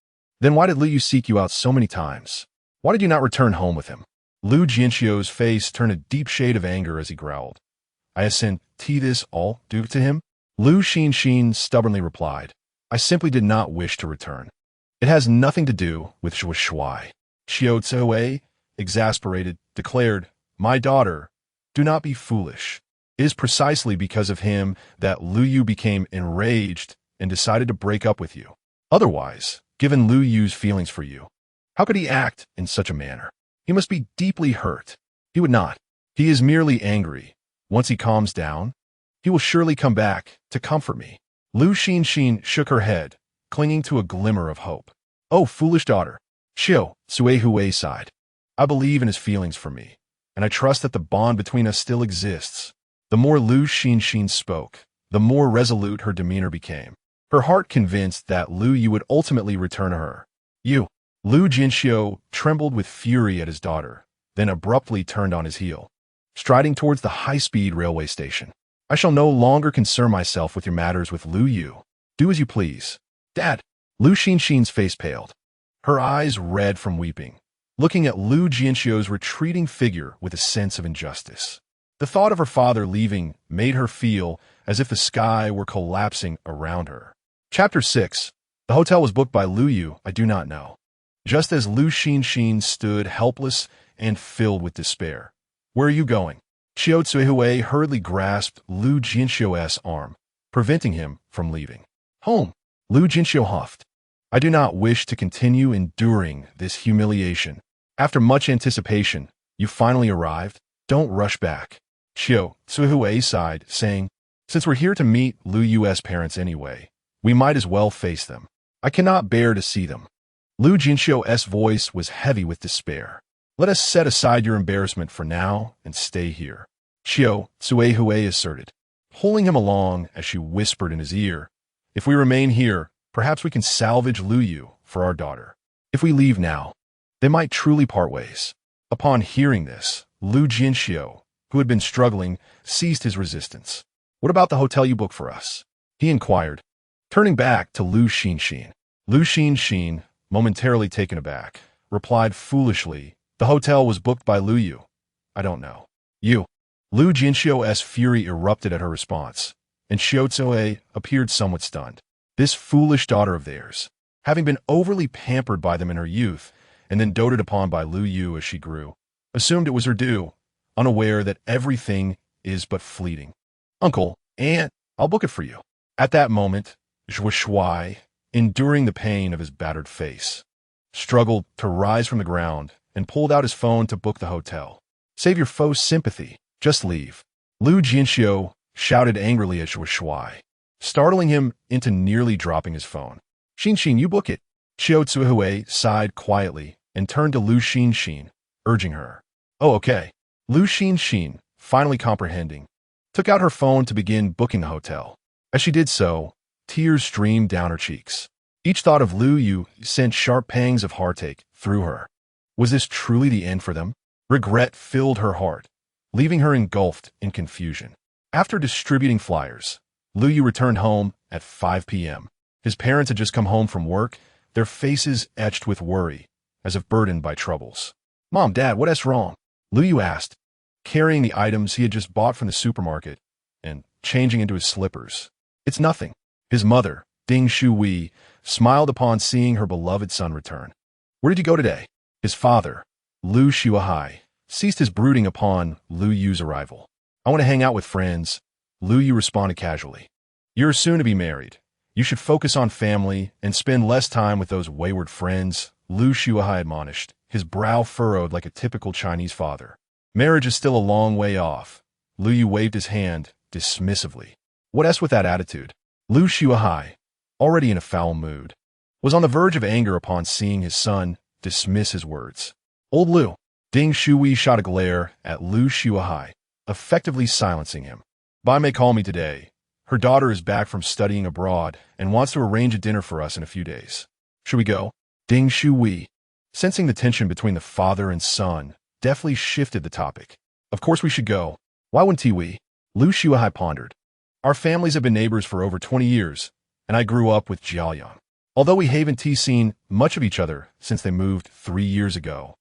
Then why did Lu Yu seek you out so many times? Why did you not return home with him? Lu Jinxiu's face turned a deep shade of anger as he growled. I assent this all due to him? Lu Xinxin stubbornly replied. I simply did not wish to return. It has nothing to do with Zhuo Shuai. Xiao Cuihui, exasperated, declared, My daughter, do not be foolish. It is precisely because of him that Lu Yu became enraged and decided to break up with you. Otherwise, given Lu Yu's feelings for you, how could he act in such a manner? He must be deeply hurt. He would not. He is merely angry. Once he calms down, he will surely come back to comfort me. Lu Xinxin shook her head, clinging to a glimmer of hope. Oh, foolish daughter. Xiao Cuihui sighed. I believe in his feelings for me, and I trust that the bond between us still exists. The more Lu Xinxin spoke, the more resolute her demeanor became, her heart convinced that Lu Yu would ultimately return to her. You. Lu Jinxiu trembled with fury at his daughter, then abruptly turned on his heel, striding towards the high-speed railway station. I shall no longer concern myself with your matters with Lu Yu. Do as you please. Dad. Lu Xinxin's face paled, her eyes red from weeping, looking at Lu Jinxiu's retreating figure with a sense of injustice. The thought of her father leaving made her feel as if the sky were collapsing around her. Chapter 6. The hotel was booked by Lu Yu, I do not know. Just as Lu Xinxin stood helpless and filled with despair. Where are you going? Xiao Cuihui hurriedly grasped Lu Jinxiu's arm, preventing him from leaving. Home. Lu Jinxiu huffed. I do not wish to continue enduring this humiliation. After much anticipation, you finally arrived. Don't rush back. Xiao Cuihui sighed, saying, Since we're here to meet Lu Yu's parents anyway, we might as well face them. I cannot bear to see them. Lu Jinxiu's voice was heavy with despair. Let us set aside your embarrassment for now and stay here. Xiao Cuihui asserted, pulling him along as she whispered in his ear, If we remain here, perhaps we can salvage Lu Yu for our daughter. If we leave now, they might truly part ways. Upon hearing this, Lu Jinxiu, who had been struggling, ceased his resistance. What about the hotel you booked for us? He inquired, turning back to Lu Xinxin. Lu Xinxin, momentarily taken aback, replied foolishly, The hotel was booked by Lu Yu. I don't know. You. Lu Jinxiu's fury erupted at her response, and Xiao Cuihui appeared somewhat stunned. This foolish daughter of theirs, having been overly pampered by them in her youth and then doted upon by Lu Yu as she grew, assumed it was her due, unaware that everything is but fleeting. Uncle, Aunt, I'll book it for you. At that moment, Zhuo Shuai, enduring the pain of his battered face, struggled to rise from the ground and pulled out his phone to book the hotel. Save your foe's sympathy. Just leave. Lu Jianxiu shouted angrily at Zhuo Shuai, startling him into nearly dropping his phone. Xin, you book it. Qiu Zuhui sighed quietly and turned to Lu Xin, urging her. Oh, okay. Lu Xin, finally comprehending, took out her phone to begin booking the hotel. As she did so, tears streamed down her cheeks. Each thought of Lu Yu sent sharp pangs of heartache through her. Was this truly the end for them? Regret filled her heart, leaving her engulfed in confusion. After distributing flyers, Lu Yu returned home at 5 p.m. His parents had just come home from work, their faces etched with worry, as if burdened by troubles. Mom, Dad, what's wrong? Lu Yu asked, carrying the items he had just bought from the supermarket and changing into his slippers. It's nothing. His mother, Ding Shuhui, smiled upon seeing her beloved son return. Where did you go today? His father, Lu Shuai, ceased his brooding upon Lu Yu's arrival. I want to hang out with friends, Lu Yu responded casually. You're soon to be married. You should focus on family and spend less time with those wayward friends, Lu Shuai admonished, his brow furrowed like a typical Chinese father. Marriage is still a long way off. Lu Yu waved his hand dismissively. What else with that attitude? Lu Shuai, already in a foul mood, was on the verge of anger upon seeing his son dismiss his words. Old Lu. Ding Shuhui shot a glare at Lu Shuai, effectively silencing him. Bai may call me today. Her daughter is back from studying abroad and wants to arrange a dinner for us in a few days. Should we go? Ding Shuhui, sensing the tension between the father and son, deftly shifted the topic. Of course we should go. Why wouldn't we? Lu Shuai pondered. Our families have been neighbors for over 20 years, and I grew up with Jiaoyang. Although we haven't seen much of each other since they moved 3 years ago,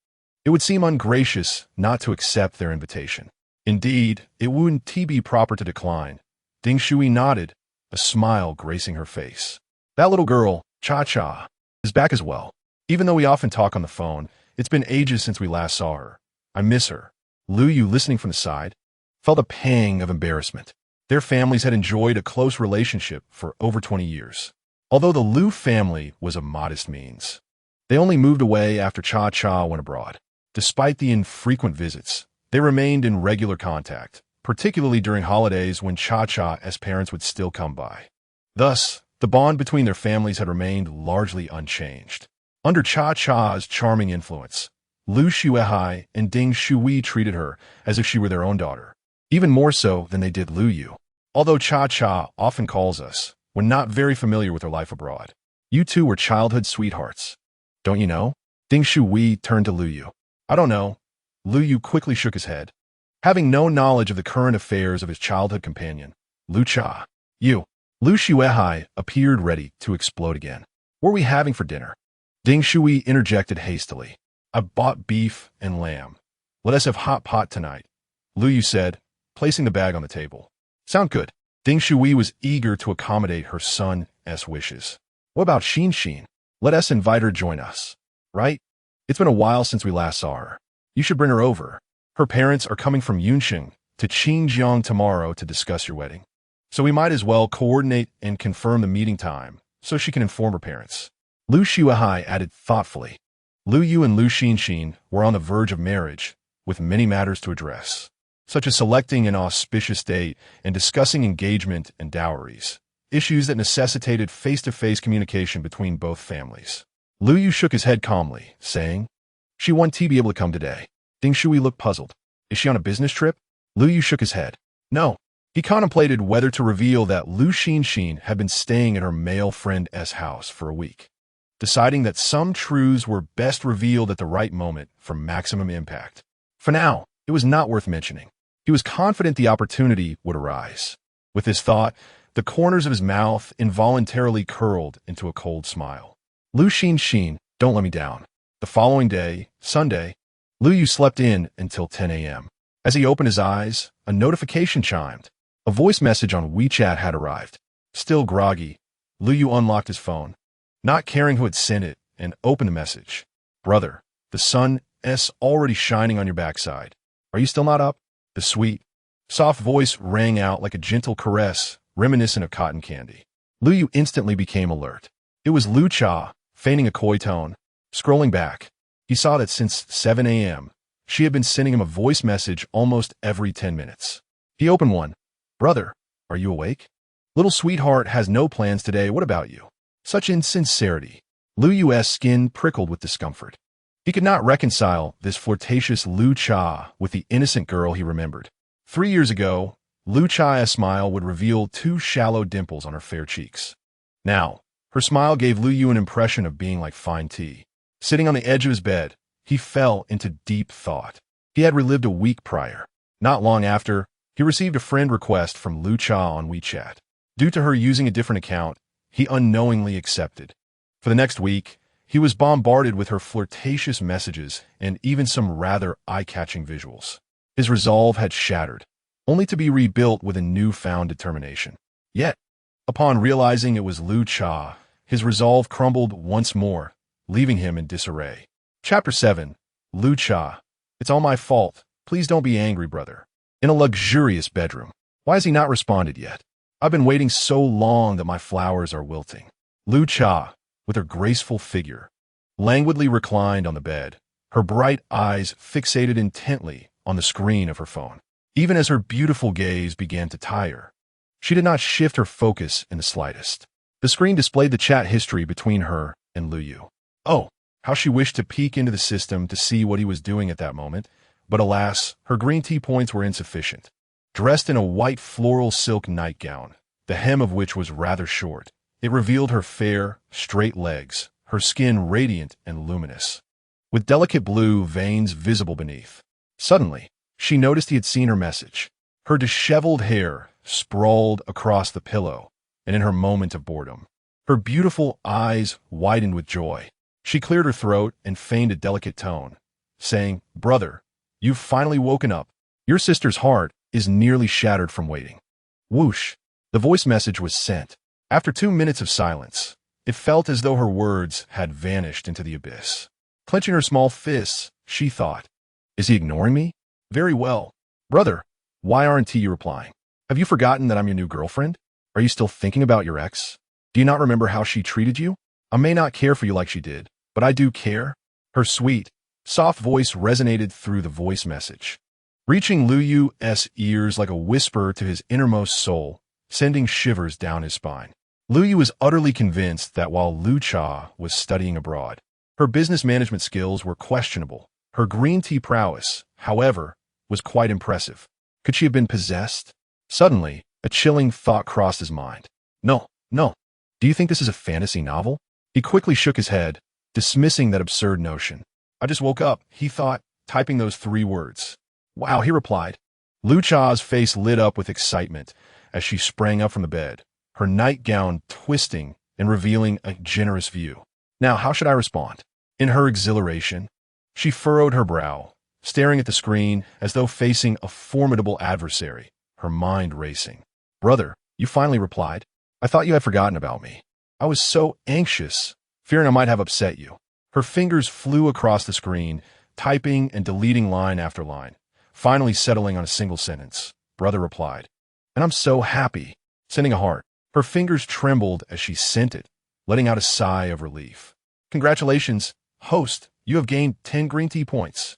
it would seem ungracious not to accept their invitation. Indeed, it wouldn't be proper to decline. Ding Shuhui nodded, a smile gracing her face. That little girl, Cha-Cha, is back as well. Even though we often talk on the phone, it's been ages since we last saw her. I miss her. Lu Yu, listening from the side, felt a pang of embarrassment. Their families had enjoyed a close relationship for over 20 years. Although the Lu family was of modest means, they only moved away after Cha-Cha went abroad. Despite the infrequent visits, they remained in regular contact, particularly during holidays when Cha-Cha's parents would still come by. Thus, the bond between their families had remained largely unchanged. Under Cha-Cha's charming influence, Lu Shuai and Ding Shuhui treated her as if she were their own daughter, even more so than they did Lu Yu. Although Cha-Cha often calls us, when not very familiar with her life abroad, you two were childhood sweethearts. Don't you know? Ding Shuhui turned to Lu Yu. I don't know. Lu Yu quickly shook his head, having no knowledge of the current affairs of his childhood companion, Lu Cha. You. Lu Shuai appeared ready to explode again. What are we having for dinner? Ding Shuhui interjected hastily. I bought beef and lamb. Let us have hot pot tonight, Lu Yu said, placing the bag on the table. Sound good. Ding Shuhui was eager to accommodate her son's wishes. What about Xin? Let us invite her to join us. Right? It's been a while since we last saw her. You should bring her over. Her parents are coming from Yunsheng to Xinjiang tomorrow to discuss your wedding. So we might as well coordinate and confirm the meeting time so she can inform her parents. Lu Shuai added thoughtfully. Lu Yu and Lu Xin were on the verge of marriage, with many matters to address, such as selecting an auspicious date and discussing engagement and dowries, issues that necessitated face-to-face communication between both families. Lu Yu shook his head calmly, saying, She wants to be able to come today. Ding Shuhui looked puzzled. Is she on a business trip? Lu Yu shook his head. No. He contemplated whether to reveal that Lu Xin had been staying at her male friend's house for a week, deciding that some truths were best revealed at the right moment for maximum impact. For now, it was not worth mentioning. He was confident the opportunity would arise. With this thought, the corners of his mouth involuntarily curled into a cold smile. Lu Xin, don't let me down. The following day, Sunday, Lu Yu slept in until 10 a.m. As he opened his eyes, a notification chimed. A voice message on WeChat had arrived. Still groggy, Lu Yu unlocked his phone, not caring who had sent it, and opened the message. Brother, the sun's already shining on your backside. Are you still not up? The sweet, soft voice rang out like a gentle caress, reminiscent of cotton candy. Lu Yu instantly became alert. It was Lu Cha, feigning a coy tone. Scrolling back, he saw that since 7 a.m., she had been sending him a voice message almost every 10 minutes. He opened one. Brother, are you awake? Little sweetheart has no plans today. What about you? Such insincerity. Lu Yu's skin prickled with discomfort. He could not reconcile this flirtatious Lu Cha with the innocent girl he remembered. 3 years ago, Lu Cha's smile would reveal 2 shallow dimples on her fair cheeks. Now, her smile gave Lu Yu an impression of being like fine tea. Sitting on the edge of his bed, he fell into deep thought. He had relived a week prior. Not long after, he received a friend request from Lu Cha on WeChat. Due to her using a different account, he unknowingly accepted. For the next week, he was bombarded with her flirtatious messages and even some rather eye-catching visuals. His resolve had shattered, only to be rebuilt with a newfound determination. Yet, upon realizing it was Lu Cha, his resolve crumbled once more, leaving him in disarray. Chapter 7. Lu Cha. It's all my fault. Please don't be angry, brother. In a luxurious bedroom. Why has he not responded yet? I've been waiting so long that my flowers are wilting. Lu Cha, with her graceful figure, languidly reclined on the bed, her bright eyes fixated intently on the screen of her phone. Even as her beautiful gaze began to tire, she did not shift her focus in the slightest. The screen displayed the chat history between her and Lu Yu. Oh, how she wished to peek into the system to see what he was doing at that moment, but alas, her green tea points were insufficient. Dressed in a white floral silk nightgown, the hem of which was rather short, it revealed her fair, straight legs, her skin radiant and luminous, with delicate blue veins visible beneath. Suddenly, she noticed he had seen her message. Her disheveled hair sprawled across the pillow, and in her moment of boredom, her beautiful eyes widened with joy. She cleared her throat and feigned a delicate tone, saying, Brother, you've finally woken up. Your sister's heart is nearly shattered from waiting. Whoosh! The voice message was sent. After 2 minutes of silence, it felt as though her words had vanished into the abyss. Clenching her small fists, she thought, Is he ignoring me? Very well. Brother, why aren't you replying? Have you forgotten that I'm your new girlfriend? Are you still thinking about your ex? Do you not remember how she treated you? I may not care for you like she did, but I do care. Her sweet, soft voice resonated through the voice message, reaching Lu Yu's ears like a whisper to his innermost soul, sending shivers down his spine. Lu Yu was utterly convinced that while Lu Cha was studying abroad, her business management skills were questionable. Her green tea prowess, however, was quite impressive. Could she have been possessed? Suddenly, a chilling thought crossed his mind. No. Do you think this is a fantasy novel? He quickly shook his head, dismissing that absurd notion. I just woke up, he thought, typing those 3 words. Wow, he replied. Lu Cha's face lit up with excitement as she sprang up from the bed, her nightgown twisting and revealing a generous view. Now, how should I respond? In her exhilaration, she furrowed her brow, staring at the screen as though facing a formidable adversary, her mind racing. Brother, you finally replied. I thought you had forgotten about me. I was so anxious, fearing I might have upset you. Her fingers flew across the screen, typing and deleting line after line, finally settling on a single sentence. Brother replied. And I'm so happy. Sending a heart. Her fingers trembled as she sent it, letting out a sigh of relief. Congratulations, host. You have gained 10 green tea points.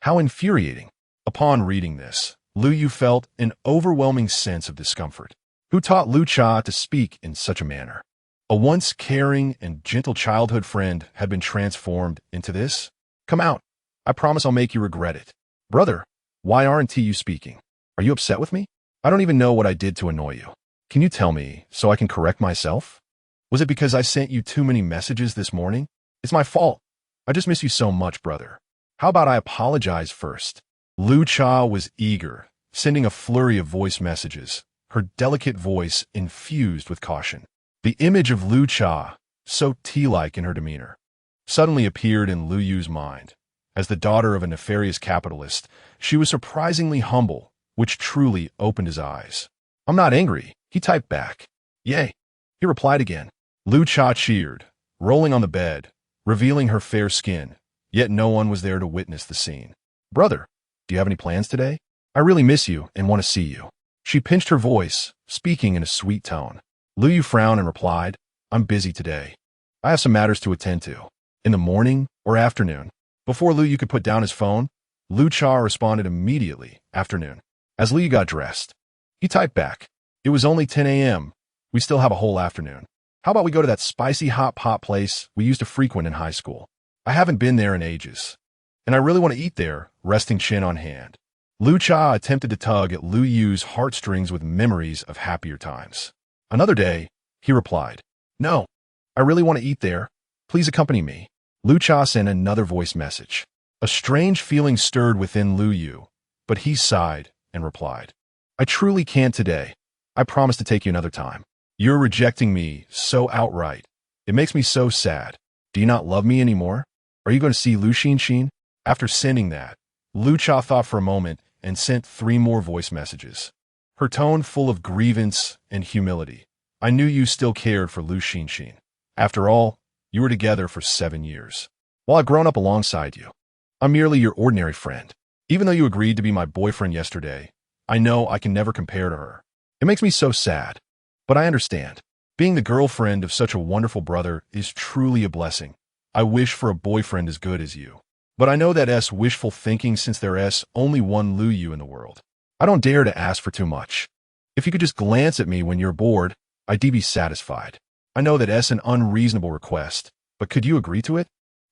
How infuriating. Upon reading this, Lu Yu felt an overwhelming sense of discomfort. Who taught Lu Cha to speak in such a manner? A once caring and gentle childhood friend had been transformed into this? Come out. I promise I'll make you regret it. Brother, why aren't you speaking? Are you upset with me? I don't even know what I did to annoy you. Can you tell me so I can correct myself? Was it because I sent you too many messages this morning? It's my fault. I just miss you so much, brother. How about I apologize first? Lu Cha was eager, sending a flurry of voice messages, her delicate voice infused with caution. The image of Lu Cha, so tea-like in her demeanor, suddenly appeared in Lu Yu's mind. As the daughter of a nefarious capitalist, she was surprisingly humble, which truly opened his eyes. I'm not angry, he typed back. Yay. He replied again. Lu Cha cheered, rolling on the bed, revealing her fair skin, yet no one was there to witness the scene. Brother, do you have any plans today? I really miss you and want to see you. She pinched her voice, speaking in a sweet tone. Lu Yu frowned and replied, I'm busy today. I have some matters to attend to. In the morning or afternoon? Before Lu Yu could put down his phone, Lu Cha responded immediately, afternoon. As Lu Yu got dressed, he typed back, it was only 10 a.m. We still have a whole afternoon. How about we go to that spicy hot pot place we used to frequent in high school? I haven't been there in ages, and I really want to eat there, resting chin on hand. Lu Cha attempted to tug at Lu Yu's heartstrings with memories of happier times. Another day, he replied, No, I really want to eat there. Please accompany me. Lu Cha sent another voice message. A strange feeling stirred within Lu Yu, but he sighed and replied, I truly can't today. I promise to take you another time. You're rejecting me so outright. It makes me so sad. Do you not love me anymore? Are you going to see Lu Xin? After sending that, Lu Cha thought for a moment and sent 3 more voice messages. Her tone full of grievance and humility. I knew you still cared for Lu Xin. After all, you were together for 7 years. While I've grown up alongside you, I'm merely your ordinary friend. Even though you agreed to be my boyfriend yesterday, I know I can never compare to her. It makes me so sad. But I understand. Being the girlfriend of such a wonderful brother is truly a blessing. I wish for a boyfriend as good as you. But I know that S wishful thinking since there's only one Lu Yu in the world. I don't dare to ask for too much. If you could just glance at me when you're bored, I'd be satisfied. I know that S an unreasonable request, but could you agree to it?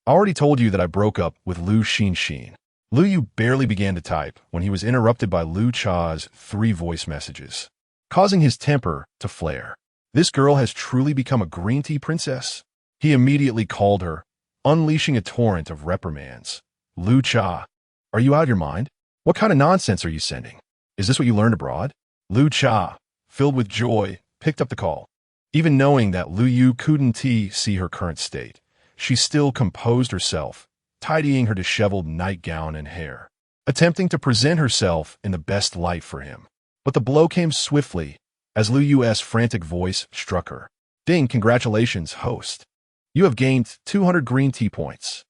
I already told you that I broke up with Lu Xin. Lu Yu barely began to type when he was interrupted by Lu Cha's 3 voice messages, causing his temper to flare. This girl has truly become a green tea princess. He immediately called her, unleashing a torrent of reprimands. Lu Cha, are you out of your mind? What kind of nonsense are you sending? Is this what you learned abroad? Lu Cha, filled with joy, picked up the call. Even knowing that Lu Yu couldn't see her current state, she still composed herself, tidying her disheveled nightgown and hair, attempting to present herself in the best light for him. But the blow came swiftly as Lu Yu's frantic voice struck her. Ding, congratulations, host. You have gained 200 green tea points.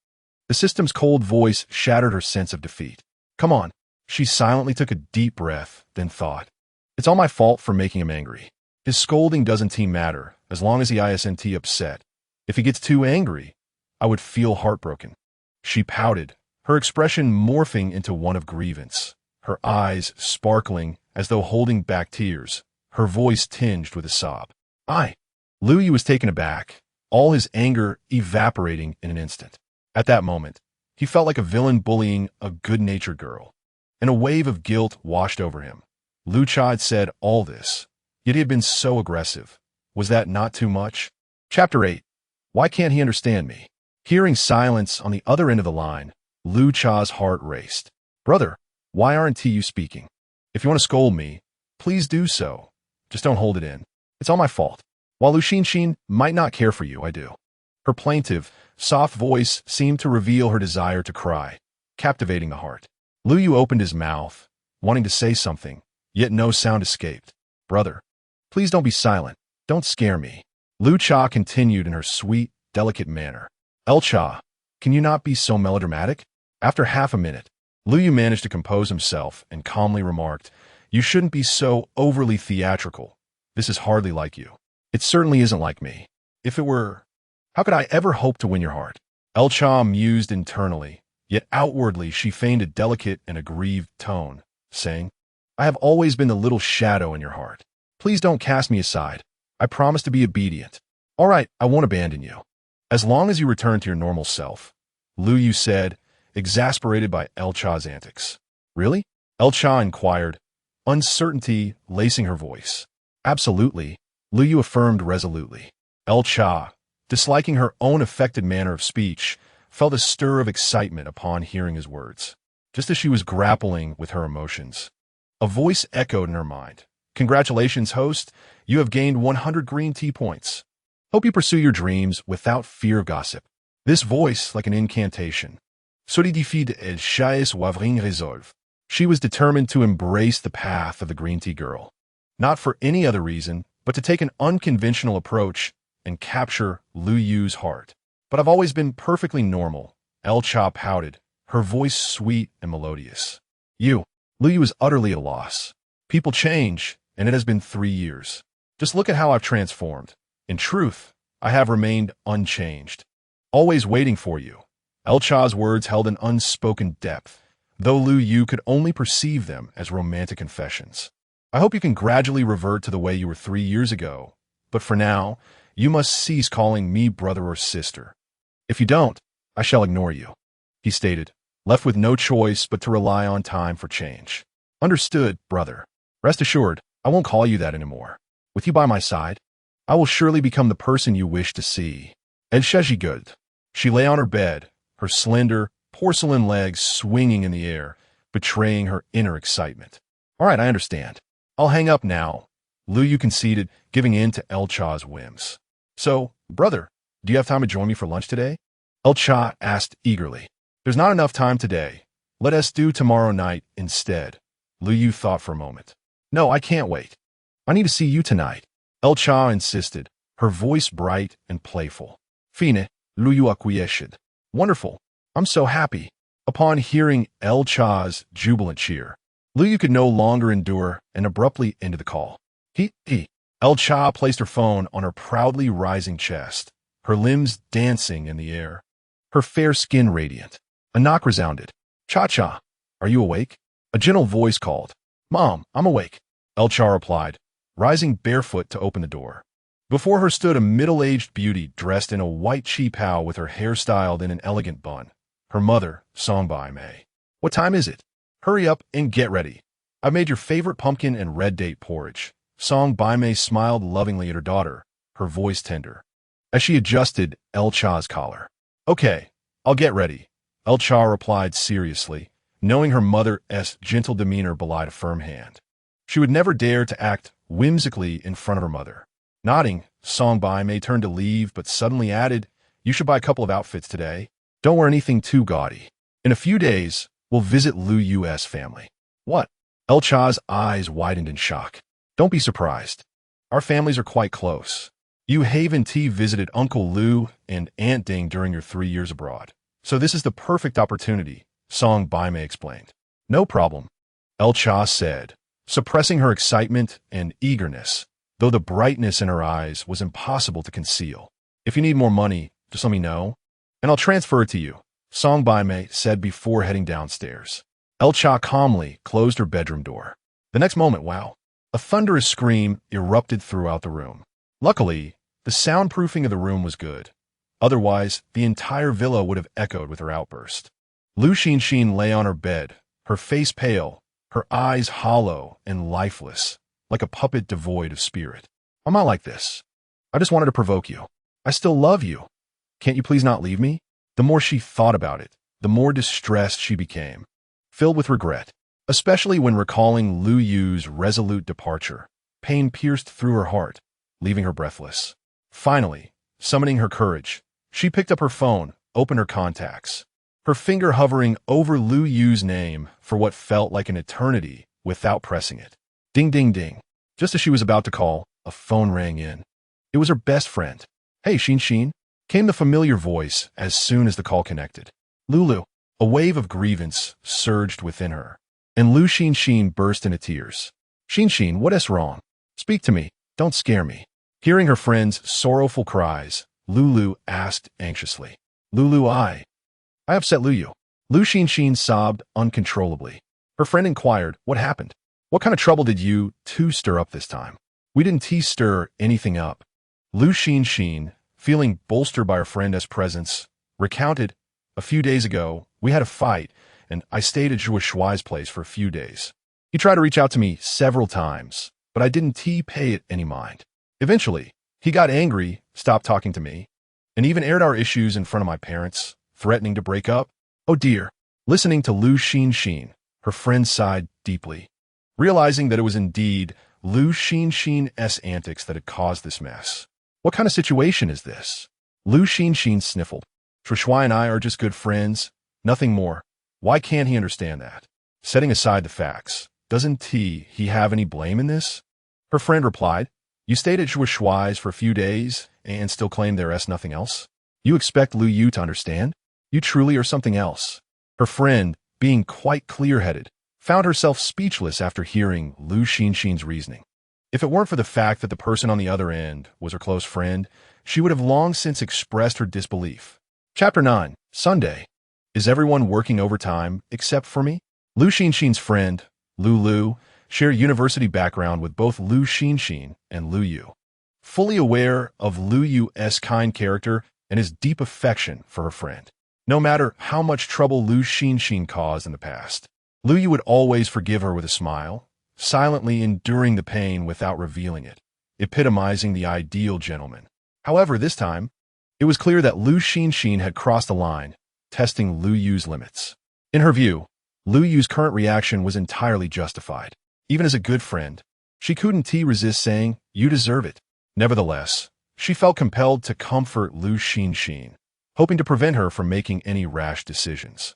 The system's cold voice shattered her sense of defeat. Come on. She silently took a deep breath, then thought, it's all my fault for making him angry. His scolding doesn't matter as long as he isn't upset. If he gets too angry, I would feel heartbroken. She pouted, her expression morphing into one of grievance, her eyes sparkling as though holding back tears, her voice tinged with a sob. Lu Yu was taken aback, all his anger evaporating in an instant. At that moment, he felt like a villain bullying a good-natured girl, and a wave of guilt washed over him. Lu Cha had said all this, yet he had been so aggressive. Was that not too much? Chapter 8. Why can't he understand me? Hearing silence on the other end of the line, Lu Cha's heart raced. Brother, why aren't you speaking? If you want to scold me, please do so. Just don't hold it in. It's all my fault. While Lu Xin might not care for you, I do. Her plaintive, soft voice seemed to reveal her desire to cry, captivating the heart. Lu Yu opened his mouth, wanting to say something, yet no sound escaped. Brother, please don't be silent. Don't scare me. Lu Cha continued in her sweet, delicate manner. El Cha, can you not be so melodramatic? After half a minute, Lu Yu managed to compose himself and calmly remarked, You shouldn't be so overly theatrical. This is hardly like you. It certainly isn't like me. If it were, how could I ever hope to win your heart? El Cha mused internally, yet outwardly she feigned a delicate and aggrieved tone, saying, I have always been the little shadow in your heart. Please don't cast me aside. I promise to be obedient. All right, I won't abandon you. As long as you return to your normal self, Lu Yu said, exasperated by El Cha's antics. Really? El Cha inquired, uncertainty lacing her voice. Absolutely, Lu Yu affirmed resolutely. El Cha, disliking her own affected manner of speech, felt a stir of excitement upon hearing his words. Just as she was grappling with her emotions, a voice echoed in her mind. Congratulations, host. You have gained 100 green tea points. Hope you pursue your dreams without fear of gossip. This voice, like an incantation, solidified el chais wavring resolve. She was determined to embrace the path of the green tea girl, not for any other reason but to take an unconventional approach and capture Lu Yu's heart. But I've always been perfectly normal, El-Cha pouted, her voice sweet and melodious. Lu Yu is utterly a loss. People change, and it has been 3 years. Just look at how I've transformed. In truth, I have remained unchanged. Always waiting for you. El-Cha's words held an unspoken depth, though Lu Yu could only perceive them as romantic confessions. I hope you can gradually revert to the way you were 3 years ago, but for now, you must cease calling me brother or sister. If you don't, I shall ignore you, he stated, left with no choice but to rely on time for change. Understood, brother. Rest assured, I won't call you that anymore. With you by my side, I will surely become the person you wish to see. El good. She lay on her bed, her slender, porcelain legs swinging in the air, betraying her inner excitement. All right, I understand. I'll hang up now, Lu Yu conceded, giving in to El-Cha's whims. So, brother, do you have time to join me for lunch today? El-Cha asked eagerly. There's not enough time today. Let us do tomorrow night instead. Lu Yu thought for a moment. No, I can't wait. I need to see you tonight, El-Cha insisted, her voice bright and playful. Fine, Lu Yu acquiesced. Wonderful. I'm so happy. Upon hearing El-Cha's jubilant cheer, Lu Yu could no longer endure and abruptly ended the call. El-Cha placed her phone on her proudly rising chest, her limbs dancing in the air, her fair skin radiant. A knock resounded. Cha-cha, are you awake? A gentle voice called. Mom, I'm awake, El-Cha replied, rising barefoot to open the door. Before her stood a middle-aged beauty dressed in a white chi-pao with her hair styled in an elegant bun. Her mother, Song Bai Mei. What time is it? Hurry up and get ready. I've made your favorite pumpkin and red date porridge. Song Bai Mei smiled lovingly at her daughter, her voice tender, as she adjusted El-Cha's collar. Okay, I'll get ready, El-Cha replied seriously, knowing her mother's gentle demeanor belied a firm hand. She would never dare to act whimsically in front of her mother. Nodding, Song Bai Mei turned to leave but suddenly added, You should buy a couple of outfits today. Don't wear anything too gaudy. In a few days, we'll visit Lu Yu's family. What? El-Cha's eyes widened in shock. Don't be surprised. Our families are quite close. You Haven T visited Uncle Lu and Aunt Ding during your 3 years abroad. So this is the perfect opportunity, Song Bai Mei explained. No problem, El-Cha said, suppressing her excitement and eagerness, though the brightness in her eyes was impossible to conceal. If you need more money, just let me know, and I'll transfer it to you, Song Bai Mei said before heading downstairs. El-Cha calmly closed her bedroom door. The next moment, a thunderous scream erupted throughout the room. Luckily, the soundproofing of the room was good. Otherwise, the entire villa would have echoed with her outburst. Lu Xinxin lay on her bed, her face pale, her eyes hollow and lifeless, like a puppet devoid of spirit. I'm not like this. I just wanted to provoke you. I still love you. Can't you please not leave me? The more she thought about it, the more distressed she became, filled with regret. Especially when recalling Lu Yu's resolute departure, pain pierced through her heart, leaving her breathless. Finally, summoning her courage, she picked up her phone, opened her contacts, her finger hovering over Lu Yu's name for what felt like an eternity without pressing it. Ding, ding, ding. Just as she was about to call, a phone rang in. It was her best friend. Hey, Xinxin, came the familiar voice as soon as the call connected. Lulu, a wave of grievance surged within her, and Lu Xinxin burst into tears. Xinxin, what is wrong? Speak to me, don't scare me. Hearing her friend's sorrowful cries, Lulu asked anxiously. Lulu, I upset Lu Yu. Lu Xinxin sobbed uncontrollably. Her friend inquired, what happened? What kind of trouble did you two stir up this time? We didn't stir anything up. Lu Xinxin, feeling bolstered by her friend's presence, recounted, a few days ago, we had a fight, and I stayed at Zhuo Shuai's place for a few days. He tried to reach out to me several times, but I didn't pay it any mind. Eventually, he got angry, stopped talking to me, and even aired our issues in front of my parents, threatening to break up. Oh dear. Listening to Lu Xinxin, her friend sighed deeply, realizing that it was indeed Lu Xinxin's antics that had caused this mess. What kind of situation is this? Lu Xinxin sniffled. Zhuo Shuai and I are just good friends, nothing more. Why can't he understand that? Setting aside the facts, doesn't he have any blame in this? Her friend replied, You stayed at Shuai's for a few days and still claim there is nothing else? You expect Lu Yu to understand? You truly are something else. Her friend, being quite clear-headed, found herself speechless after hearing Lu Xinxin's reasoning. If it weren't for the fact that the person on the other end was her close friend, she would have long since expressed her disbelief. Chapter 9, Sunday. Is everyone working overtime except for me? Lu Xinxin's friend, Lu, shared university background with both Lu Xinxin and Lu Yu. Fully aware of Lu Yu's kind character and his deep affection for her friend, no matter how much trouble Lu Xinxin caused in the past, Lu Yu would always forgive her with a smile, silently enduring the pain without revealing it, epitomizing the ideal gentleman. However, this time, it was clear that Lu Xinxin had crossed the line, testing Lu Yu's limits. In her view, Lu Yu's current reaction was entirely justified. Even as a good friend, she couldn't resist saying, "You deserve it." Nevertheless, she felt compelled to comfort Lu Xinxin, hoping to prevent her from making any rash decisions.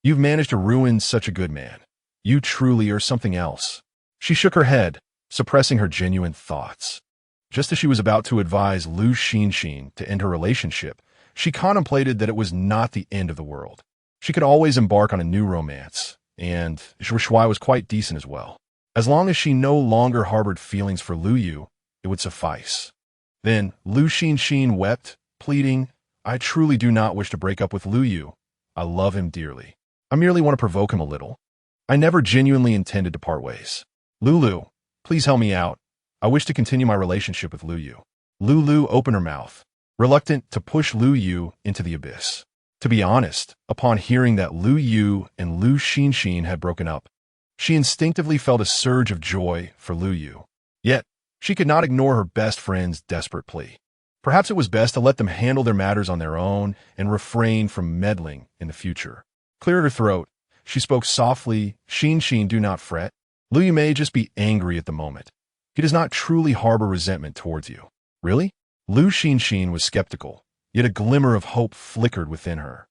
"You've managed to ruin such a good man. You truly are something else." She shook her head, suppressing her genuine thoughts. Just as she was about to advise Lu Xinxin to end her relationship, she contemplated that it was not the end of the world. She could always embark on a new romance, and Shuai was quite decent as well. As long as she no longer harbored feelings for Lu Yu, it would suffice. Then Lu Xinxin wept, pleading, "I truly do not wish to break up with Lu Yu. I love him dearly. I merely want to provoke him a little. I never genuinely intended to part ways. Lulu, please help me out. I wish to continue my relationship with Lu Yu." Lulu opened her mouth, reluctant to push Lu Yu into the abyss. To be honest, upon hearing that Lu Yu and Lu Xinxin had broken up, she instinctively felt a surge of joy for Lu Yu. Yet, she could not ignore her best friend's desperate plea. Perhaps it was best to let them handle their matters on their own and refrain from meddling in the future. Cleared her throat, she spoke softly, "Xinxin, do not fret. Lu Yu may just be angry at the moment. He does not truly harbor resentment towards you." "Really?" Lu Xinxin was skeptical, yet a glimmer of hope flickered within her.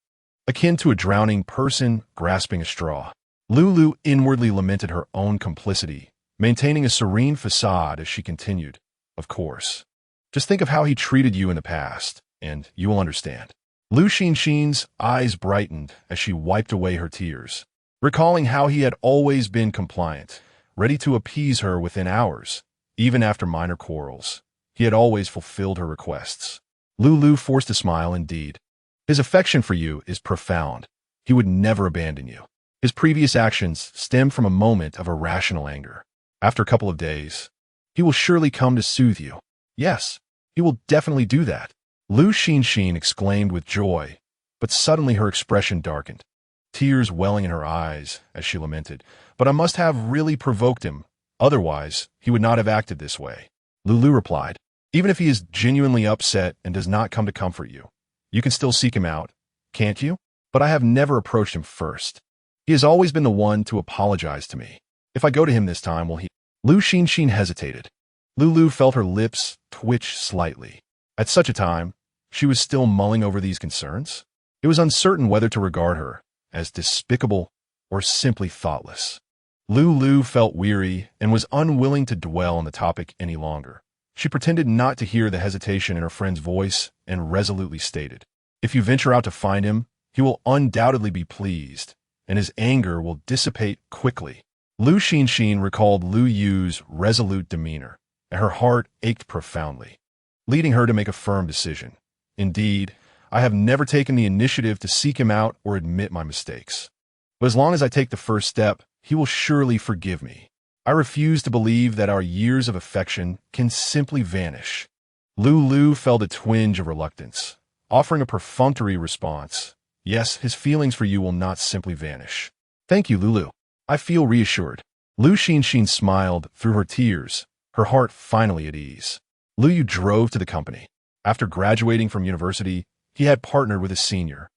Akin to a drowning person grasping a straw, Lulu inwardly lamented her own complicity, maintaining a serene facade as she continued, "Of course. Just think of how he treated you in the past, and you will understand." Lu Xinxin's eyes brightened as she wiped away her tears, recalling how he had always been compliant, ready to appease her within hours, even after minor quarrels. He had always fulfilled her requests. Lulu forced a smile. "Indeed. His affection for you is profound. He would never abandon you. His previous actions stemmed from a moment of irrational anger. After a couple of days, he will surely come to soothe you." "Yes, he will definitely do that," Lu Xinxin exclaimed with joy, but suddenly her expression darkened, tears welling in her eyes as she lamented, "But I must have really provoked him. Otherwise, he would not have acted this way." Lulu replied, "Even if he is genuinely upset and does not come to comfort you, you can still seek him out, can't you? But I have never approached him first. He has always been the one to apologize to me. If I go to him this time, will he—" Lu Xinxin hesitated. Lulu felt her lips twitch slightly. At such a time, she was still mulling over these concerns. It was uncertain whether to regard her as despicable or simply thoughtless. Lulu felt weary and was unwilling to dwell on the topic any longer. She pretended not to hear the hesitation in her friend's voice and resolutely stated, "If you venture out to find him, he will undoubtedly be pleased, and his anger will dissipate quickly." Lu Xinxin recalled Lu Yu's resolute demeanor, and her heart ached profoundly, leading her to make a firm decision. "Indeed, I have never taken the initiative to seek him out or admit my mistakes. But as long as I take the first step, he will surely forgive me. I refuse to believe that our years of affection can simply vanish." Lulu felt a twinge of reluctance, offering a perfunctory response. "Yes, his feelings for you will not simply vanish." "Thank you, Lulu. I feel reassured." Lu Xinxin smiled through her tears, her heart finally at ease. Lu Yu drove to the company. After graduating from university, he had partnered with a senior,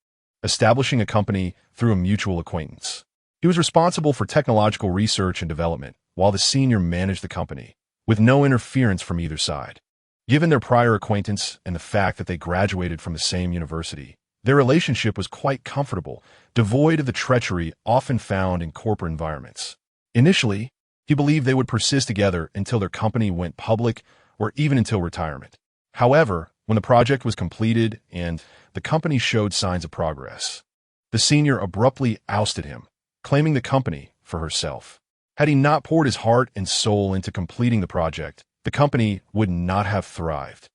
establishing a company through a mutual acquaintance. He was responsible for technological research and development, while the senior managed the company, with no interference from either side. Given their prior acquaintance and the fact that they graduated from the same university, their relationship was quite comfortable, devoid of the treachery often found in corporate environments. Initially, he believed they would persist together until their company went public or even until retirement. However, when the project was completed and the company showed signs of progress, the senior abruptly ousted him, claiming the company for herself. Had he not poured his heart and soul into completing the project, the company would not have thrived.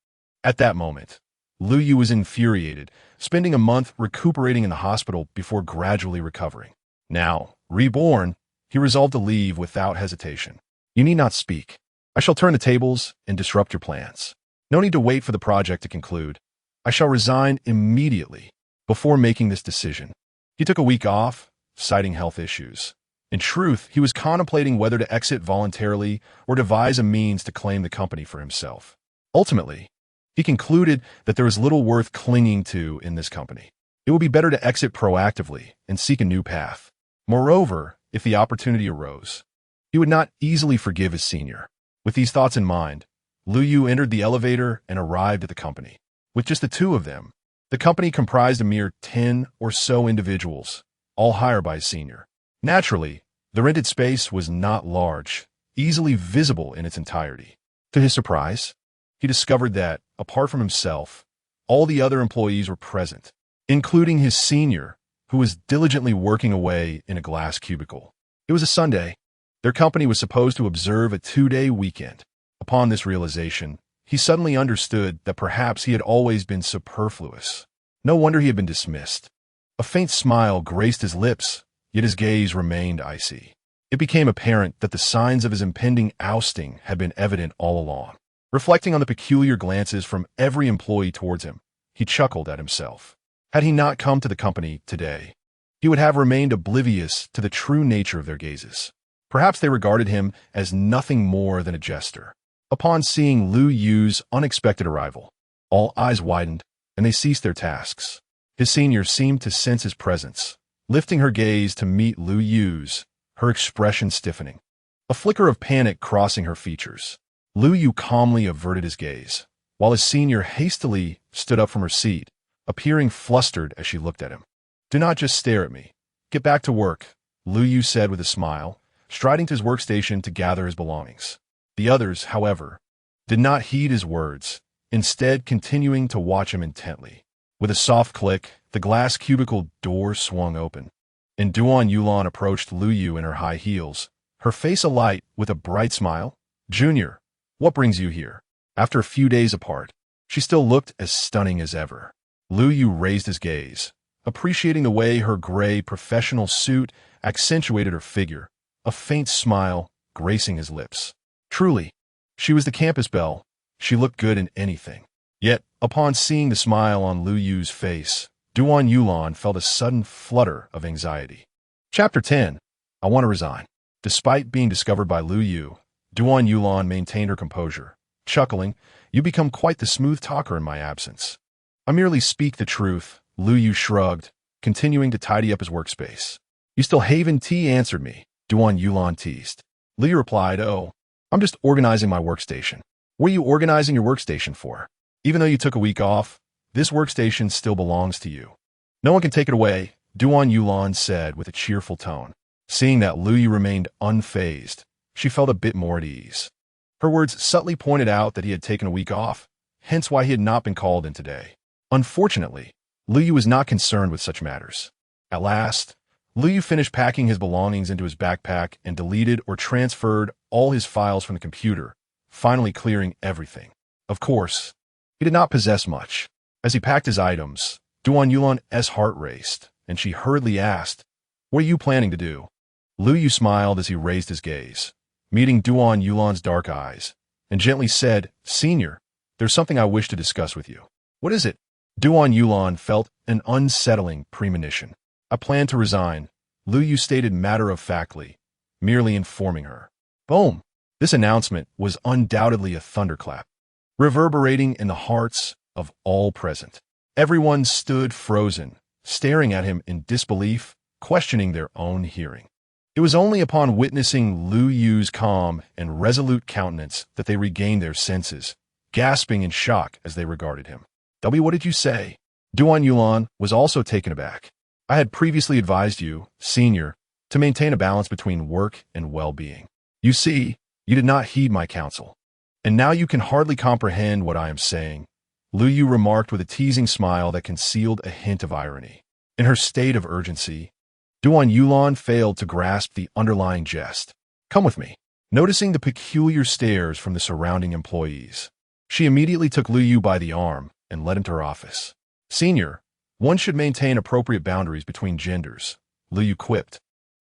At that moment, Lu Yu was infuriated, spending a month recuperating in the hospital before gradually recovering. Now, reborn, he resolved to leave without hesitation. You need not speak. I shall turn the tables and disrupt your plans. No need to wait for the project to conclude. I shall resign immediately before making this decision. He took a week off, citing health issues. In truth, he was contemplating whether to exit voluntarily or devise a means to claim the company for himself. Ultimately, he concluded that there was little worth clinging to in this company. It would be better to exit proactively and seek a new path. Moreover, if the opportunity arose, he would not easily forgive his senior. With these thoughts in mind, Lu Yu entered the elevator and arrived at the company. With just the two of them, the company comprised a mere 10 or so individuals, all hired by his senior. Naturally, the rented space was not large, easily visible in its entirety. To his surprise, he discovered that, apart from himself, all the other employees were present, including his senior, who was diligently working away in a glass cubicle. It was a Sunday. Their company was supposed to observe a 2-day weekend. Upon this realization, he suddenly understood that perhaps he had always been superfluous. No wonder he had been dismissed. A faint smile graced his lips, yet his gaze remained icy. It became apparent that the signs of his impending ousting had been evident all along. Reflecting on the peculiar glances from every employee towards him, he chuckled at himself. Had he not come to the company today, he would have remained oblivious to the true nature of their gazes. Perhaps they regarded him as nothing more than a jester. Upon seeing Lu Yu's unexpected arrival, all eyes widened, and they ceased their tasks. His senior seemed to sense his presence, lifting her gaze to meet Lu Yu's, her expression stiffening. A flicker of panic crossing her features. Lu Yu calmly averted his gaze, while his senior hastily stood up from her seat, appearing flustered as she looked at him. Do not just stare at me. Get back to work, Lu Yu said with a smile, striding to his workstation to gather his belongings. The others, however, did not heed his words, instead continuing to watch him intently. With a soft click, the glass cubicle door swung open, and Duan Yulan approached Lu Yu in her high heels, her face alight with a bright smile. Junior, what brings you here? After a few days apart, she still looked as stunning as ever. Lu Yu raised his gaze, appreciating the way her gray professional suit accentuated her figure, a faint smile gracing his lips. Truly, she was the campus belle. She looked good in anything. Yet, upon seeing the smile on Lu Yu's face, Duan Yulan felt a sudden flutter of anxiety. Chapter 10. I want to resign. Despite being discovered by Lu Yu, Duan Yulan maintained her composure, chuckling, You become quite the smooth talker in my absence. I merely speak the truth, Lu Yu shrugged, continuing to tidy up his workspace. You still haven't answered me, Duan Yulan teased. Lu Yu replied, Oh, I'm just organizing my workstation. What are you organizing your workstation for? Even though you took a week off, this workstation still belongs to you. No one can take it away, Duan Yulan said with a cheerful tone. Seeing that Lu Yu remained unfazed, she felt a bit more at ease. Her words subtly pointed out that he had taken a week off, hence why he had not been called in today. Unfortunately, Lu Yu was not concerned with such matters. At last, Lu Yu finished packing his belongings into his backpack and deleted or transferred all his files from the computer, finally clearing everything. Of course, he did not possess much. As he packed his items, Duan Yulan's heart raced, and she hurriedly asked, What are you planning to do? Lu Yu smiled as he raised his gaze, meeting Duan Yulan's dark eyes, and gently said, Senior, there's something I wish to discuss with you. What is it? Duan Yulan felt an unsettling premonition. I plan to resign, Lu Yu stated matter-of-factly, merely informing her. Boom! This announcement was undoubtedly a thunderclap, reverberating in the hearts of all present. Everyone stood frozen, staring at him in disbelief, questioning their own hearing. It was only upon witnessing Lu Yu's calm and resolute countenance that they regained their senses, gasping in shock as they regarded him. What did you say? Duan Yulan was also taken aback. I had previously advised you, Senior, to maintain a balance between work and well-being. You see, you did not heed my counsel. And now you can hardly comprehend what I am saying, Lu Yu remarked with a teasing smile that concealed a hint of irony. In her state of urgency, Duan Yulan failed to grasp the underlying jest. Come with me. Noticing the peculiar stares from the surrounding employees, she immediately took Lu Yu by the arm and led him to her office. Senior, one should maintain appropriate boundaries between genders, Lu Yu quipped,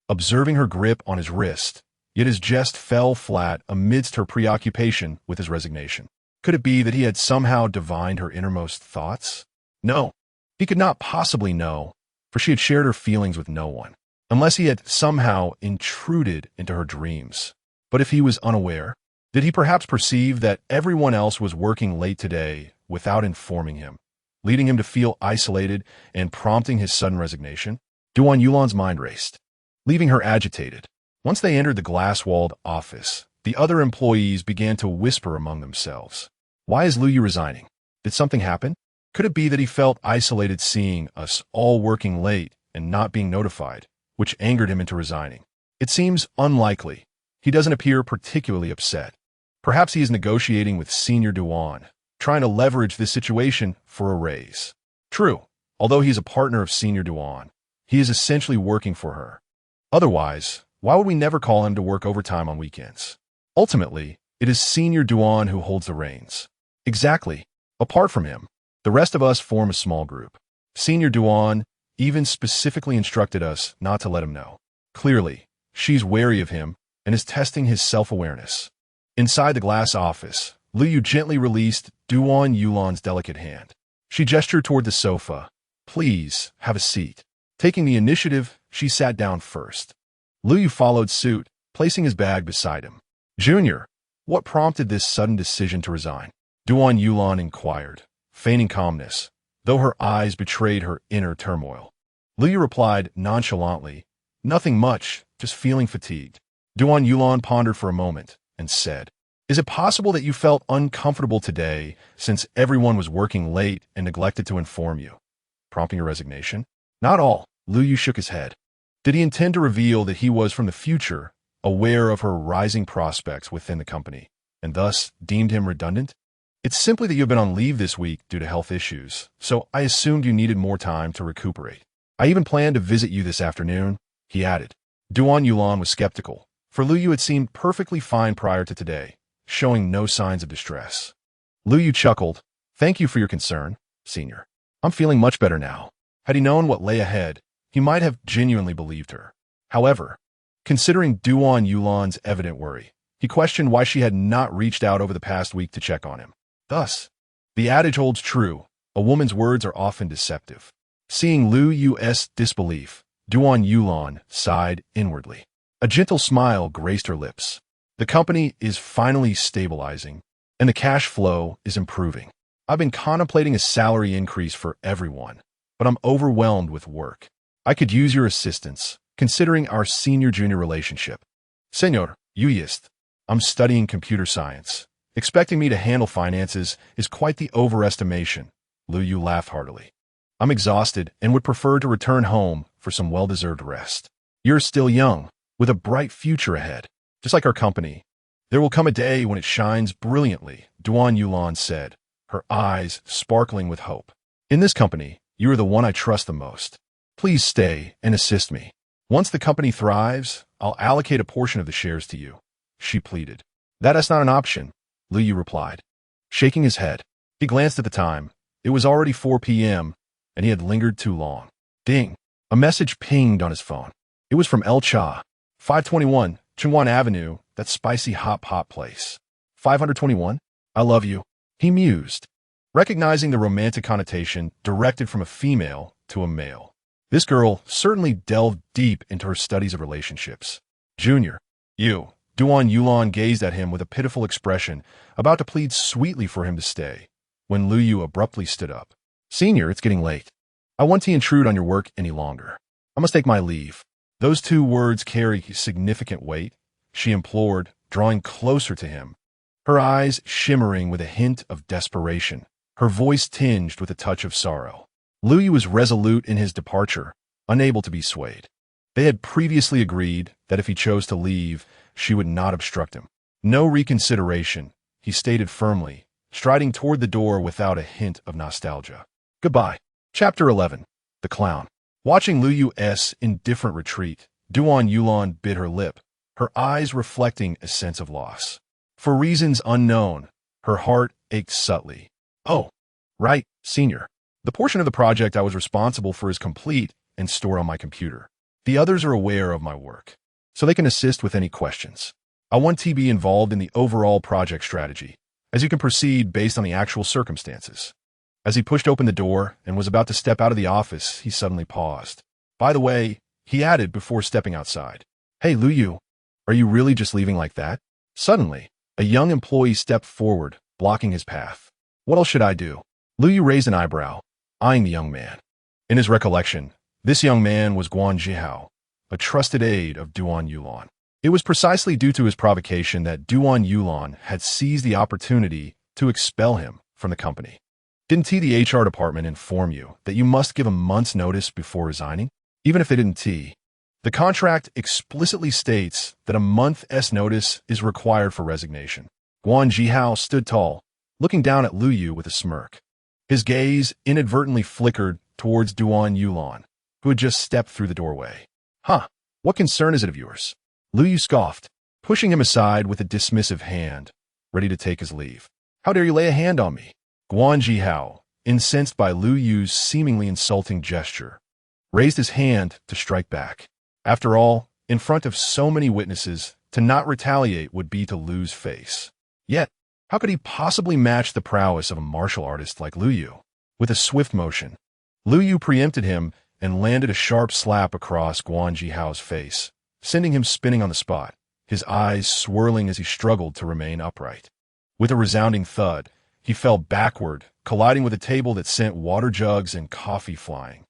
observing her grip on his wrist, yet his jest fell flat amidst her preoccupation with his resignation. Could it be that he had somehow divined her innermost thoughts? No, he could not possibly know, for she had shared her feelings with no one, unless he had somehow intruded into her dreams. But if he was unaware, did he perhaps perceive that everyone else was working late today without informing him, leading him to feel isolated and prompting his sudden resignation? Duan Yulan's mind raced, leaving her agitated. Once they entered the glass-walled office, the other employees began to whisper among themselves. Why is Lu Yu resigning? Did something happen? Could it be that he felt isolated seeing us all working late and not being notified, which angered him into resigning? It seems unlikely. He doesn't appear particularly upset. Perhaps he is negotiating with Senior Duan, trying to leverage this situation for a raise. True, although he is a partner of Senior Duan, he is essentially working for her. Otherwise, why would we never call him to work overtime on weekends? Ultimately, it is Senior Duan who holds the reins. Exactly. Apart from him, the rest of us form a small group. Senior Duan even specifically instructed us not to let him know. Clearly, she's wary of him and is testing his self-awareness. Inside the glass office, Lu Yu gently released Duan Yulan's delicate hand. She gestured toward the sofa. Please, have a seat. Taking the initiative, she sat down first. Lu Yu followed suit, placing his bag beside him. Junior, what prompted this sudden decision to resign? Duan Yulan inquired, feigning calmness, though her eyes betrayed her inner turmoil. Lu Yu replied nonchalantly, nothing much, just feeling fatigued. Duan Yulan pondered for a moment and said, Is it possible that you felt uncomfortable today since everyone was working late and neglected to inform you? Prompting a resignation? Not all. Lu Yu shook his head. Did he intend to reveal that he was from the future, aware of her rising prospects within the company, and thus deemed him redundant? It's simply that you have been on leave this week due to health issues, so I assumed you needed more time to recuperate. I even planned to visit you this afternoon, he added. Duan Yulan was skeptical, for Lu Yu had seemed perfectly fine prior to today, showing no signs of distress. Lu Yu chuckled. Thank you for your concern, Senior. I'm feeling much better now. Had he known what lay ahead, he might have genuinely believed her. However, considering Duan Yulan's evident worry, he questioned why she had not reached out over the past week to check on him. Thus, the adage holds true, a woman's words are often deceptive. Seeing Lu Yu's disbelief, Duan Yulan sighed inwardly. A gentle smile graced her lips. The company is finally stabilizing, and the cash flow is improving. I've been contemplating a salary increase for everyone, but I'm overwhelmed with work. I could use your assistance, considering our senior-junior relationship. Senor, Yuyist, I'm studying computer science. Expecting me to handle finances is quite the overestimation, Lu Yu laughed heartily. I'm exhausted and would prefer to return home for some well-deserved rest. You're still young, with a bright future ahead, just like our company. There will come a day when it shines brilliantly, Duan Yulan said, her eyes sparkling with hope. In this company, you are the one I trust the most. Please stay and assist me. Once the company thrives, I'll allocate a portion of the shares to you, she pleaded. That is not an option, Lu Yu replied, shaking his head. He glanced at the time. It was already 4 p.m., and he had lingered too long. Ding! A message pinged on his phone. It was from El Cha, 521, Chungwan Avenue, that spicy hot pot place. 521? I love you, he mused, recognizing the romantic connotation directed from a female to a male. This girl certainly delved deep into her studies of relationships. Junior, you. Duan Yulan gazed at him with a pitiful expression, about to plead sweetly for him to stay, when Lu Yu abruptly stood up. Senior, it's getting late. I want to intrude on your work any longer. I must take my leave. Those two words carry significant weight, she implored, drawing closer to him, her eyes shimmering with a hint of desperation, her voice tinged with a touch of sorrow. Lu Yu was resolute in his departure, unable to be swayed. They had previously agreed that if he chose to leave, she would not obstruct him. No reconsideration, he stated firmly, striding toward the door without a hint of nostalgia. Goodbye. Chapter 11. The Clown. Watching Lu Yu's indifferent retreat, Duan Yulan bit her lip, her eyes reflecting a sense of loss. For reasons unknown, her heart ached subtly. Oh, right, Senior. The portion of the project I was responsible for is complete and stored on my computer. The others are aware of my work, so they can assist with any questions. I want to be involved in the overall project strategy, as you can proceed based on the actual circumstances. As he pushed open the door and was about to step out of the office, he suddenly paused. By the way, he added before stepping outside, "Hey, Lu Yu, are you really just leaving like that?" Suddenly, a young employee stepped forward, blocking his path. What else should I do? Lu Yu raised an eyebrow, eyeing the young man. In his recollection, this young man was Guan Zhihao, a trusted aide of Duan Yulan. It was precisely due to his provocation that Duan Yulan had seized the opportunity to expel him from the company. Didn't the HR department inform you that you must give a month's notice before resigning? Even if they didn't, the contract explicitly states that a month's notice is required for resignation. Guan Zhihao stood tall, looking down at Lu Yu with a smirk. His gaze inadvertently flickered towards Duan Yulan, who had just stepped through the doorway. Huh, what concern is it of yours? Lu Yu scoffed, pushing him aside with a dismissive hand, ready to take his leave. How dare you lay a hand on me? Guan Zhihao, incensed by Lu Yu's seemingly insulting gesture, raised his hand to strike back. After all, in front of so many witnesses, to not retaliate would be to lose face. Yet, how could he possibly match the prowess of a martial artist like Lu Yu? With a swift motion, Lu Yu preempted him and landed a sharp slap across Guan Zhihao's face, sending him spinning on the spot, his eyes swirling as he struggled to remain upright. With a resounding thud, he fell backward, colliding with a table that sent water jugs and coffee flying,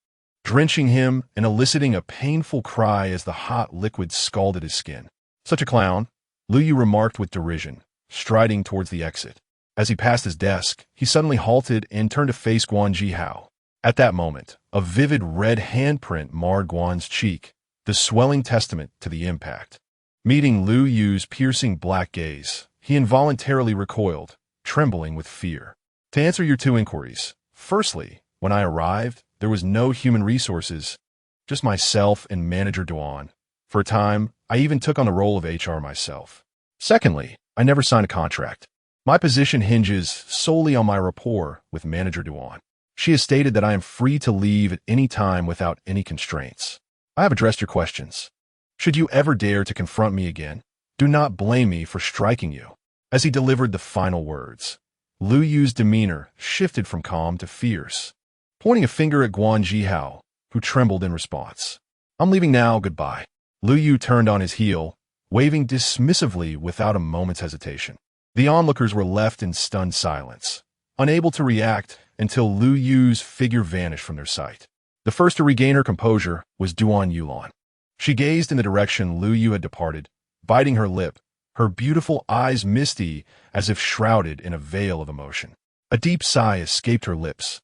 drenching him and eliciting a painful cry as the hot liquid scalded his skin. Such a clown, Lu Yu remarked with derision, striding towards the exit. As he passed his desk, he suddenly halted and turned to face Guan Zhihao. At that moment, a vivid red handprint marred Guan's cheek, the swelling testament to the impact. Meeting Lu Yu's piercing black gaze, he involuntarily recoiled, trembling with fear. To answer your two inquiries, firstly, when I arrived, there was no human resources, just myself and manager Duan. For a time, I even took on the role of HR myself. Secondly, I never signed a contract. My position hinges solely on my rapport with manager Duan. She has stated that I am free to leave at any time without any constraints. I have addressed your questions. Should you ever dare to confront me again, do not blame me for striking you. As he delivered the final words, Lu Yu's demeanor shifted from calm to fierce, pointing a finger at Guan Zhihao, who trembled in response. I'm leaving now, goodbye. Lu Yu turned on his heel, waving dismissively without a moment's hesitation. The onlookers were left in stunned silence, unable to react until Lu Yu's figure vanished from their sight. The first to regain her composure was Duan Yulan. She gazed in the direction Lu Yu had departed, biting her lip, her beautiful eyes misty as if shrouded in a veil of emotion. A deep sigh escaped her lips,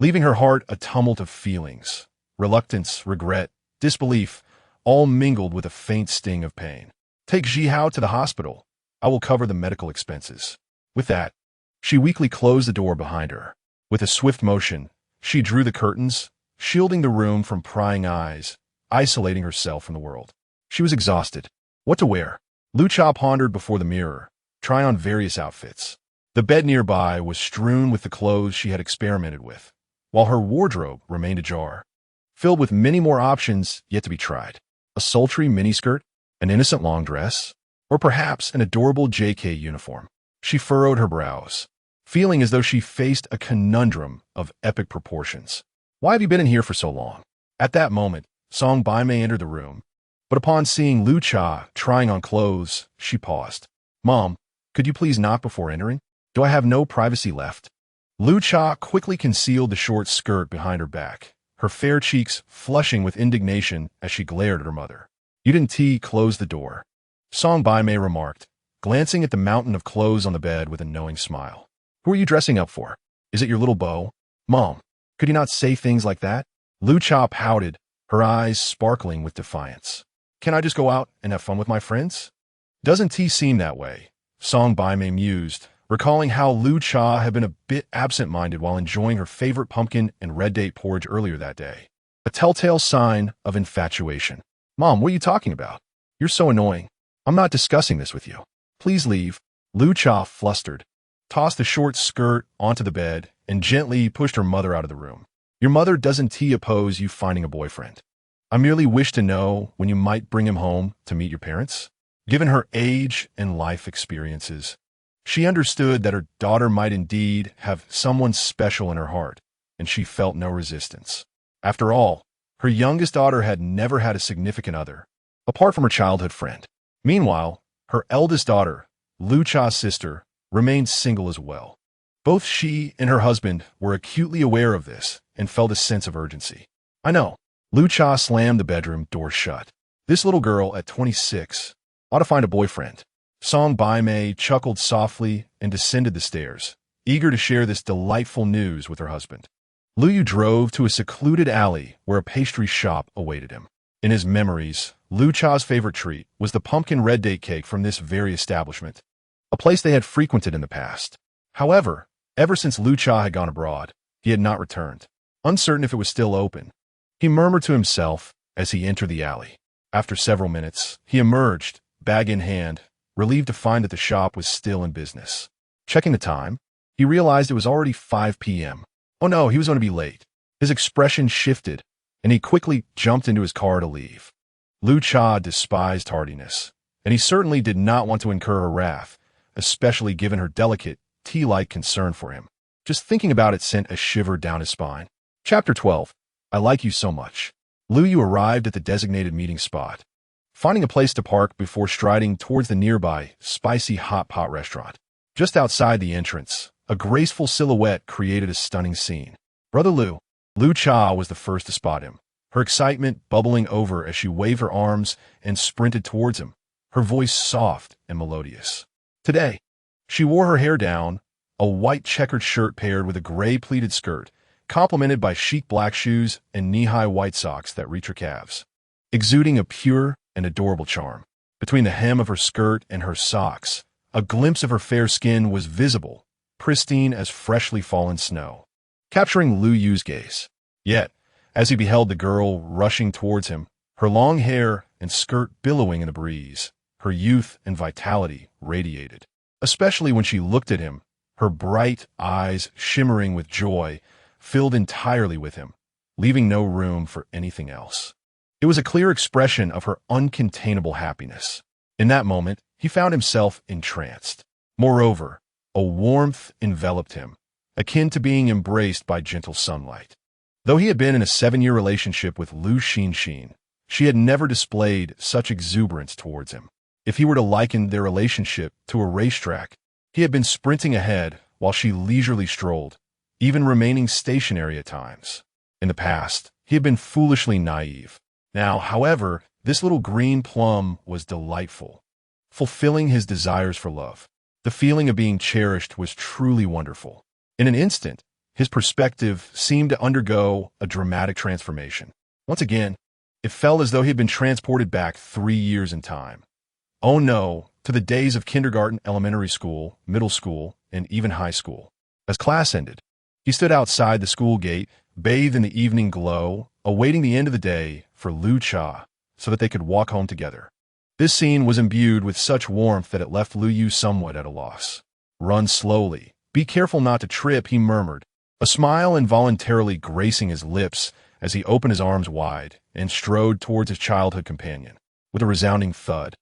leaving her heart a tumult of feelings, reluctance, regret, disbelief, all mingled with a faint sting of pain. Take Zhihao to the hospital. I will cover the medical expenses. With that, she weakly closed the door behind her. With a swift motion, she drew the curtains, shielding the room from prying eyes, isolating herself from the world. She was exhausted. What to wear? Lu Cha pondered before the mirror, trying on various outfits. The bed nearby was strewn with the clothes she had experimented with, while her wardrobe remained ajar, filled with many more options yet to be tried. A sultry miniskirt, an innocent long dress, or perhaps an adorable JK uniform. She furrowed her brows, feeling as though she faced a conundrum of epic proportions. Why have you been in here for so long? At that moment, Song Baimei entered the room, but upon seeing Lu Cha trying on clothes, she paused. Mom, could you please knock before entering? Do I have no privacy left? Lu Cha quickly concealed the short skirt behind her back, her fair cheeks flushing with indignation as she glared at her mother. You didn't close the door, Song Baimei remarked, glancing at the mountain of clothes on the bed with a knowing smile. Who are you dressing up for? Is it your little beau? Mom, could you not say things like that? Lu Cha pouted, her eyes sparkling with defiance. Can I just go out and have fun with my friends? Doesn't seem that way, Song Baimei mused, recalling how Lu Cha had been a bit absent-minded while enjoying her favorite pumpkin and red date porridge earlier that day. A telltale sign of infatuation. Mom, what are you talking about? You're so annoying. I'm not discussing this with you. Please leave. Lu Cha, flustered, tossed the short skirt onto the bed and gently pushed her mother out of the room. Your mother doesn't oppose you finding a boyfriend. I merely wish to know when you might bring him home to meet your parents. Given her age and life experiences, she understood that her daughter might indeed have someone special in her heart, and she felt no resistance. After all, her youngest daughter had never had a significant other, apart from her childhood friend. Meanwhile, her eldest daughter, Lu Cha's sister, remained single as well. Both she and her husband were acutely aware of this and felt a sense of urgency. I know. Lu Cha slammed the bedroom door shut. This little girl at 26 ought to find a boyfriend. Song Bai Mei chuckled softly and descended the stairs, eager to share this delightful news with her husband. Lu Yu drove to a secluded alley where a pastry shop awaited him. In his memories, Lu Cha's favorite treat was the pumpkin red date cake from this very establishment, a place they had frequented in the past. However, ever since Lu Cha had gone abroad, he had not returned, uncertain if it was still open. He murmured to himself as he entered the alley. After several minutes, he emerged, bag in hand, relieved to find that the shop was still in business. Checking the time, he realized it was already 5 p.m. Oh no, he was going to be late. His expression shifted, and he quickly jumped into his car to leave. Lu Cha despised tardiness, and he certainly did not want to incur her wrath, especially given her delicate, tea-like concern for him. Just thinking about it sent a shiver down his spine. Chapter 12. I like you so much. Lu Yu arrived at the designated meeting spot, finding a place to park before striding towards the nearby spicy hot pot restaurant. Just outside the entrance, a graceful silhouette created a stunning scene. Brother Lu Cha was the first to spot him, her excitement bubbling over as she waved her arms and sprinted towards him, her voice soft and melodious. Today, she wore her hair down, a white checkered shirt paired with a gray pleated skirt, complemented by chic black shoes and knee-high white socks that reach her calves, exuding a pure and adorable charm. Between the hem of her skirt and her socks, a glimpse of her fair skin was visible, pristine as freshly fallen snow, capturing Lu Yu's gaze. Yet, as he beheld the girl rushing towards him, her long hair and skirt billowing in the breeze, her youth and vitality radiated, especially when she looked at him, her bright eyes shimmering with joy, filled entirely with him, leaving no room for anything else. It was a clear expression of her uncontainable happiness. In that moment, he found himself entranced. Moreover, a warmth enveloped him, akin to being embraced by gentle sunlight. Though he had been in a 7-year relationship with Lu Xin, she had never displayed such exuberance towards him. If he were to liken their relationship to a racetrack, he had been sprinting ahead while she leisurely strolled, even remaining stationary at times. In the past, he had been foolishly naive. Now, however, this little green plum was delightful, fulfilling his desires for love. The feeling of being cherished was truly wonderful. In an instant, his perspective seemed to undergo a dramatic transformation. Once again, it felt as though he had been transported back 3 years in time. Oh no, to the days of kindergarten, elementary school, middle school, and even high school. As class ended, he stood outside the school gate, bathed in the evening glow, awaiting the end of the day for Lu Cha so that they could walk home together. This scene was imbued with such warmth that it left Lu Yu somewhat at a loss. Run slowly. Be careful not to trip, he murmured, a smile involuntarily gracing his lips as he opened his arms wide and strode towards his childhood companion. With a resounding thud,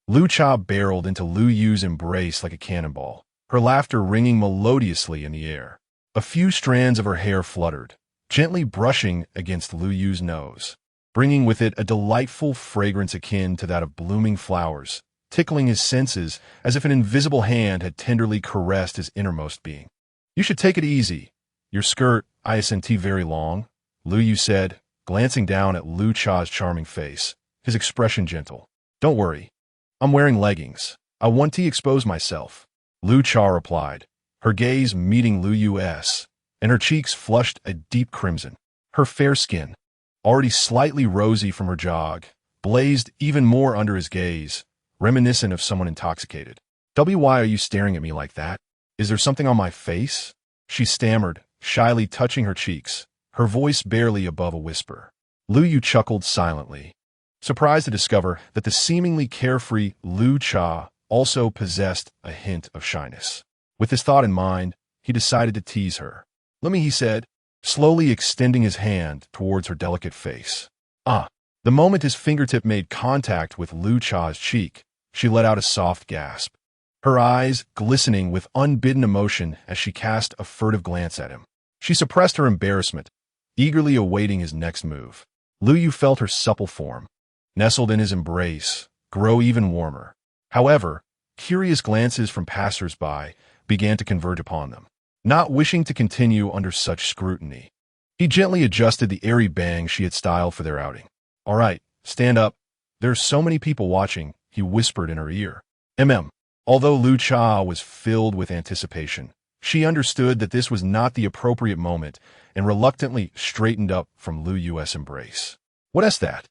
Lu Cha barreled into Lu Yu's embrace like a cannonball, her laughter ringing melodiously in the air. A few strands of her hair fluttered, gently brushing against Lu Yu's nose, bringing with it a delightful fragrance akin to that of blooming flowers, tickling his senses as if an invisible hand had tenderly caressed his innermost being. You should take it easy. Your skirt isn't very long, Lu Yu said, glancing down at Lu Cha's charming face, his expression gentle. Don't worry. I'm wearing leggings. I want to expose myself. Lu Cha replied, her gaze meeting Lu Yu's, and her cheeks flushed a deep crimson. Her fair skin, already slightly rosy from her jog, blazed even more under his gaze, reminiscent of someone intoxicated. Why are you staring at me like that? Is there something on my face? She stammered, shyly touching her cheeks, her voice barely above a whisper. Lu Yu chuckled silently, surprised to discover that the seemingly carefree Lu Cha also possessed a hint of shyness. With this thought in mind, he decided to tease her. Let me, he said, slowly extending his hand towards her delicate face. Ah! The moment his fingertip made contact with Lu Cha's cheek, she let out a soft gasp, her eyes glistening with unbidden emotion as she cast a furtive glance at him. She suppressed her embarrassment, eagerly awaiting his next move. Lu Yu felt her supple form, nestled in his embrace, grow even warmer. However, curious glances from passers-by began to converge upon them. Not wishing to continue under such scrutiny, he gently adjusted the airy bang she had styled for their outing. All right, stand up. There's so many people watching, he whispered in her ear. Although Lu Cha was filled with anticipation, she understood that this was not the appropriate moment and reluctantly straightened up from Lu Yu's embrace. What is that?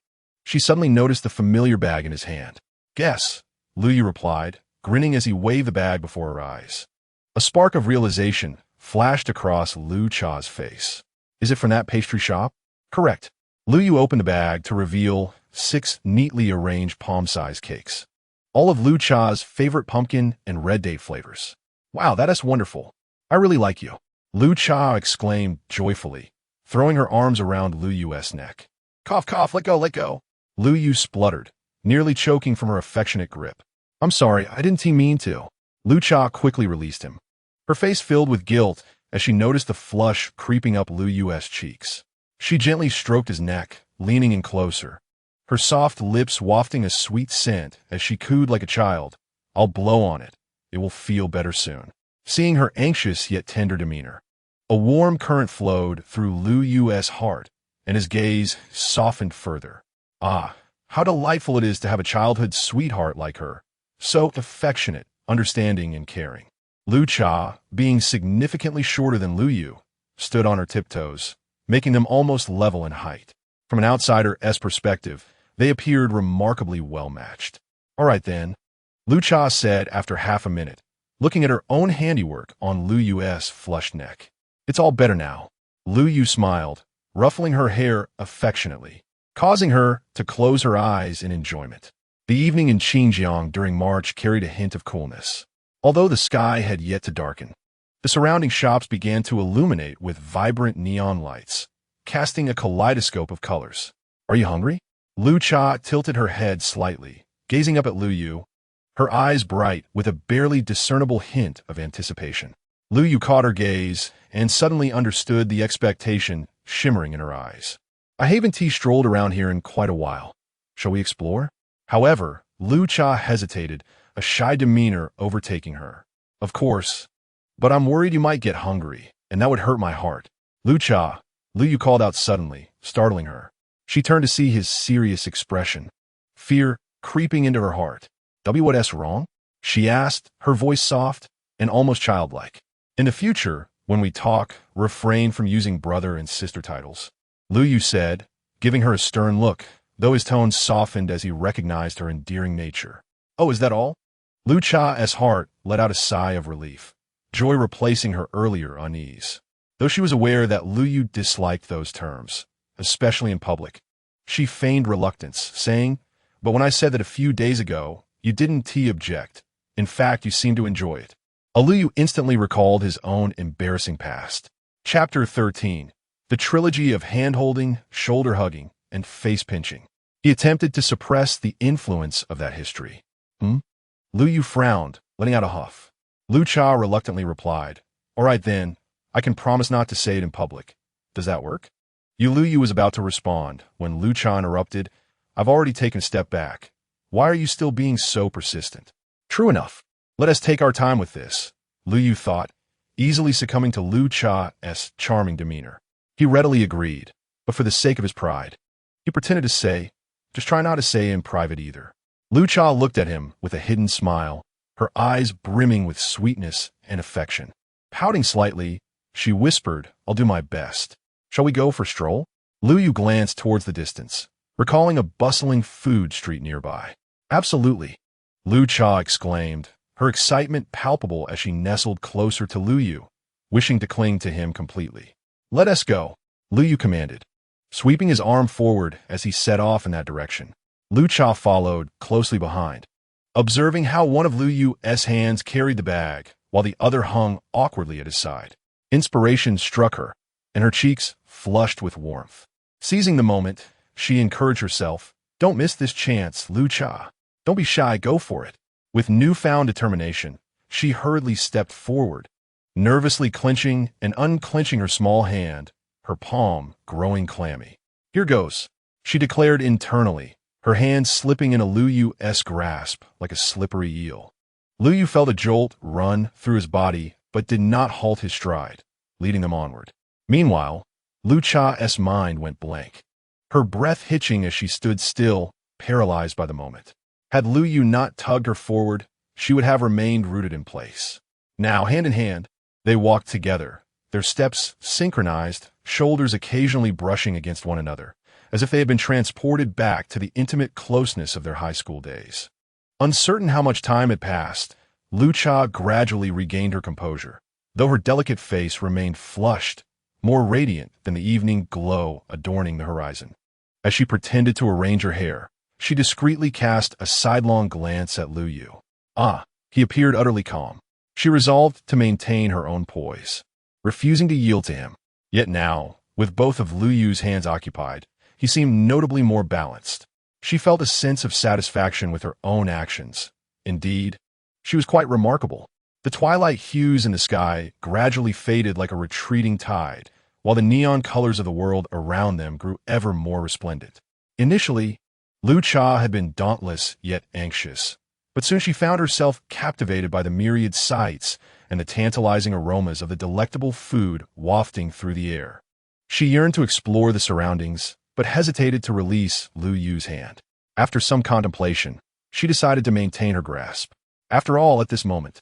She suddenly noticed the familiar bag in his hand. Guess, Lu Yu replied, grinning as he waved the bag before her eyes. A spark of realization flashed across Lu Cha's face. Is it from that pastry shop? Correct. Lu Yu opened the bag to reveal 6 neatly arranged palm-sized cakes, all of Lu Cha's favorite pumpkin and red date flavors. Wow, that is wonderful. I really like you, Lu Cha exclaimed joyfully, throwing her arms around Lu Yu's neck. Cough, cough, let go, let go. Lu Yu spluttered, nearly choking from her affectionate grip. I'm sorry, I didn't mean to. Lu Cha quickly released him, her face filled with guilt as she noticed the flush creeping up Lu Yu's cheeks. She gently stroked his neck, leaning in closer, her soft lips wafting a sweet scent as she cooed like a child. I'll blow on it. It will feel better soon. Seeing her anxious yet tender demeanor, a warm current flowed through Lu Yu's heart, and his gaze softened further. Ah, how delightful it is to have a childhood sweetheart like her, so affectionate, understanding, and caring. Lu Cha, being significantly shorter than Lu Yu, stood on her tiptoes, making them almost level in height. From an outsider's perspective, they appeared remarkably well-matched. All right then, Lu Cha said after half a minute, looking at her own handiwork on Lu Yu's flushed neck. It's all better now. Lu Yu smiled, ruffling her hair affectionately, causing her to close her eyes in enjoyment. The evening in Xinjiang during March carried a hint of coolness. Although the sky had yet to darken, the surrounding shops began to illuminate with vibrant neon lights, casting a kaleidoscope of colors. Are you hungry? Lu Cha tilted her head slightly, gazing up at Lu Yu, her eyes bright with a barely discernible hint of anticipation. Lu Yu caught her gaze and suddenly understood the expectation shimmering in her eyes. I haven't strolled around here in quite a while. Shall we explore? However, Lu Cha hesitated, a shy demeanor overtaking her. Of course, but I'm worried you might get hungry, and that would hurt my heart. Lu Cha, Lu Yu called out suddenly, startling her. She turned to see his serious expression, fear creeping into her heart. What's wrong? She asked, her voice soft and almost childlike. In the future, when we talk, refrain from using brother and sister titles, Lu Yu said, giving her a stern look, though his tone softened as he recognized her endearing nature. Oh, is that all? Lu Cha's heart let out a sigh of relief, joy replacing her earlier unease. Though she was aware that Lu Yu disliked those terms, especially in public, she feigned reluctance, saying, but when I said that a few days ago, you didn't object. In fact, you seemed to enjoy it. Lu Yu instantly recalled his own embarrassing past. Chapter 13. The trilogy of hand-holding, shoulder-hugging, and face-pinching. He attempted to suppress the influence of that history. Lu Yu frowned, letting out a huff. Lu Cha reluctantly replied, all right then, I can promise not to say it in public. Does that work? Lu Yu was about to respond when Lu Cha interrupted, I've already taken a step back. Why are you still being so persistent? True enough. Let us take our time with this, Lu Yu thought, easily succumbing to Lu Cha's charming demeanor. He readily agreed, but for the sake of his pride, he pretended to say, just try not to say in private either. Lu Cha looked at him with a hidden smile, her eyes brimming with sweetness and affection. Pouting slightly, she whispered, I'll do my best. Shall we go for a stroll? Lu Yu glanced towards the distance, recalling a bustling food street nearby. Absolutely, Lu Cha exclaimed, her excitement palpable as she nestled closer to Lu Yu, wishing to cling to him completely. "Let us go," Lu Yu commanded, sweeping his arm forward as he set off in that direction. Lu Cha followed closely behind, observing how one of Lu Yu's hands carried the bag while the other hung awkwardly at his side. Inspiration struck her, and her cheeks flushed with warmth. Seizing the moment, she encouraged herself, "Don't miss this chance, Lu Cha. Don't be shy, go for it." With newfound determination, she hurriedly stepped forward, nervously clenching and unclenching her small hand, her palm growing clammy. "Here goes," she declared internally, her hand slipping in a Lu Yu's grasp like a slippery eel. Lu Yu felt a jolt run through his body but did not halt his stride, leading them onward. Meanwhile, Lu Cha's mind went blank, her breath hitching as she stood still, paralyzed by the moment. Had Lu Yu not tugged her forward, she would have remained rooted in place. Now, hand in hand, they walked together, their steps synchronized, shoulders occasionally brushing against one another, as if they had been transported back to the intimate closeness of their high school days. Uncertain how much time had passed, Lu Cha gradually regained her composure, though her delicate face remained flushed, more radiant than the evening glow adorning the horizon. As she pretended to arrange her hair, she discreetly cast a sidelong glance at Lu Yu. He appeared utterly calm. She resolved to maintain her own poise, refusing to yield to him. Yet now, with both of Lu Yu's hands occupied, he seemed notably more balanced. She felt a sense of satisfaction with her own actions. Indeed, she was quite remarkable. The twilight hues in the sky gradually faded like a retreating tide, while the neon colors of the world around them grew ever more resplendent. Initially, Lu Cha had been dauntless yet anxious, but soon she found herself captivated by the myriad sights and the tantalizing aromas of the delectable food wafting through the air. She yearned to explore the surroundings, but hesitated to release Lu Yu's hand. After some contemplation, she decided to maintain her grasp. After all, at this moment,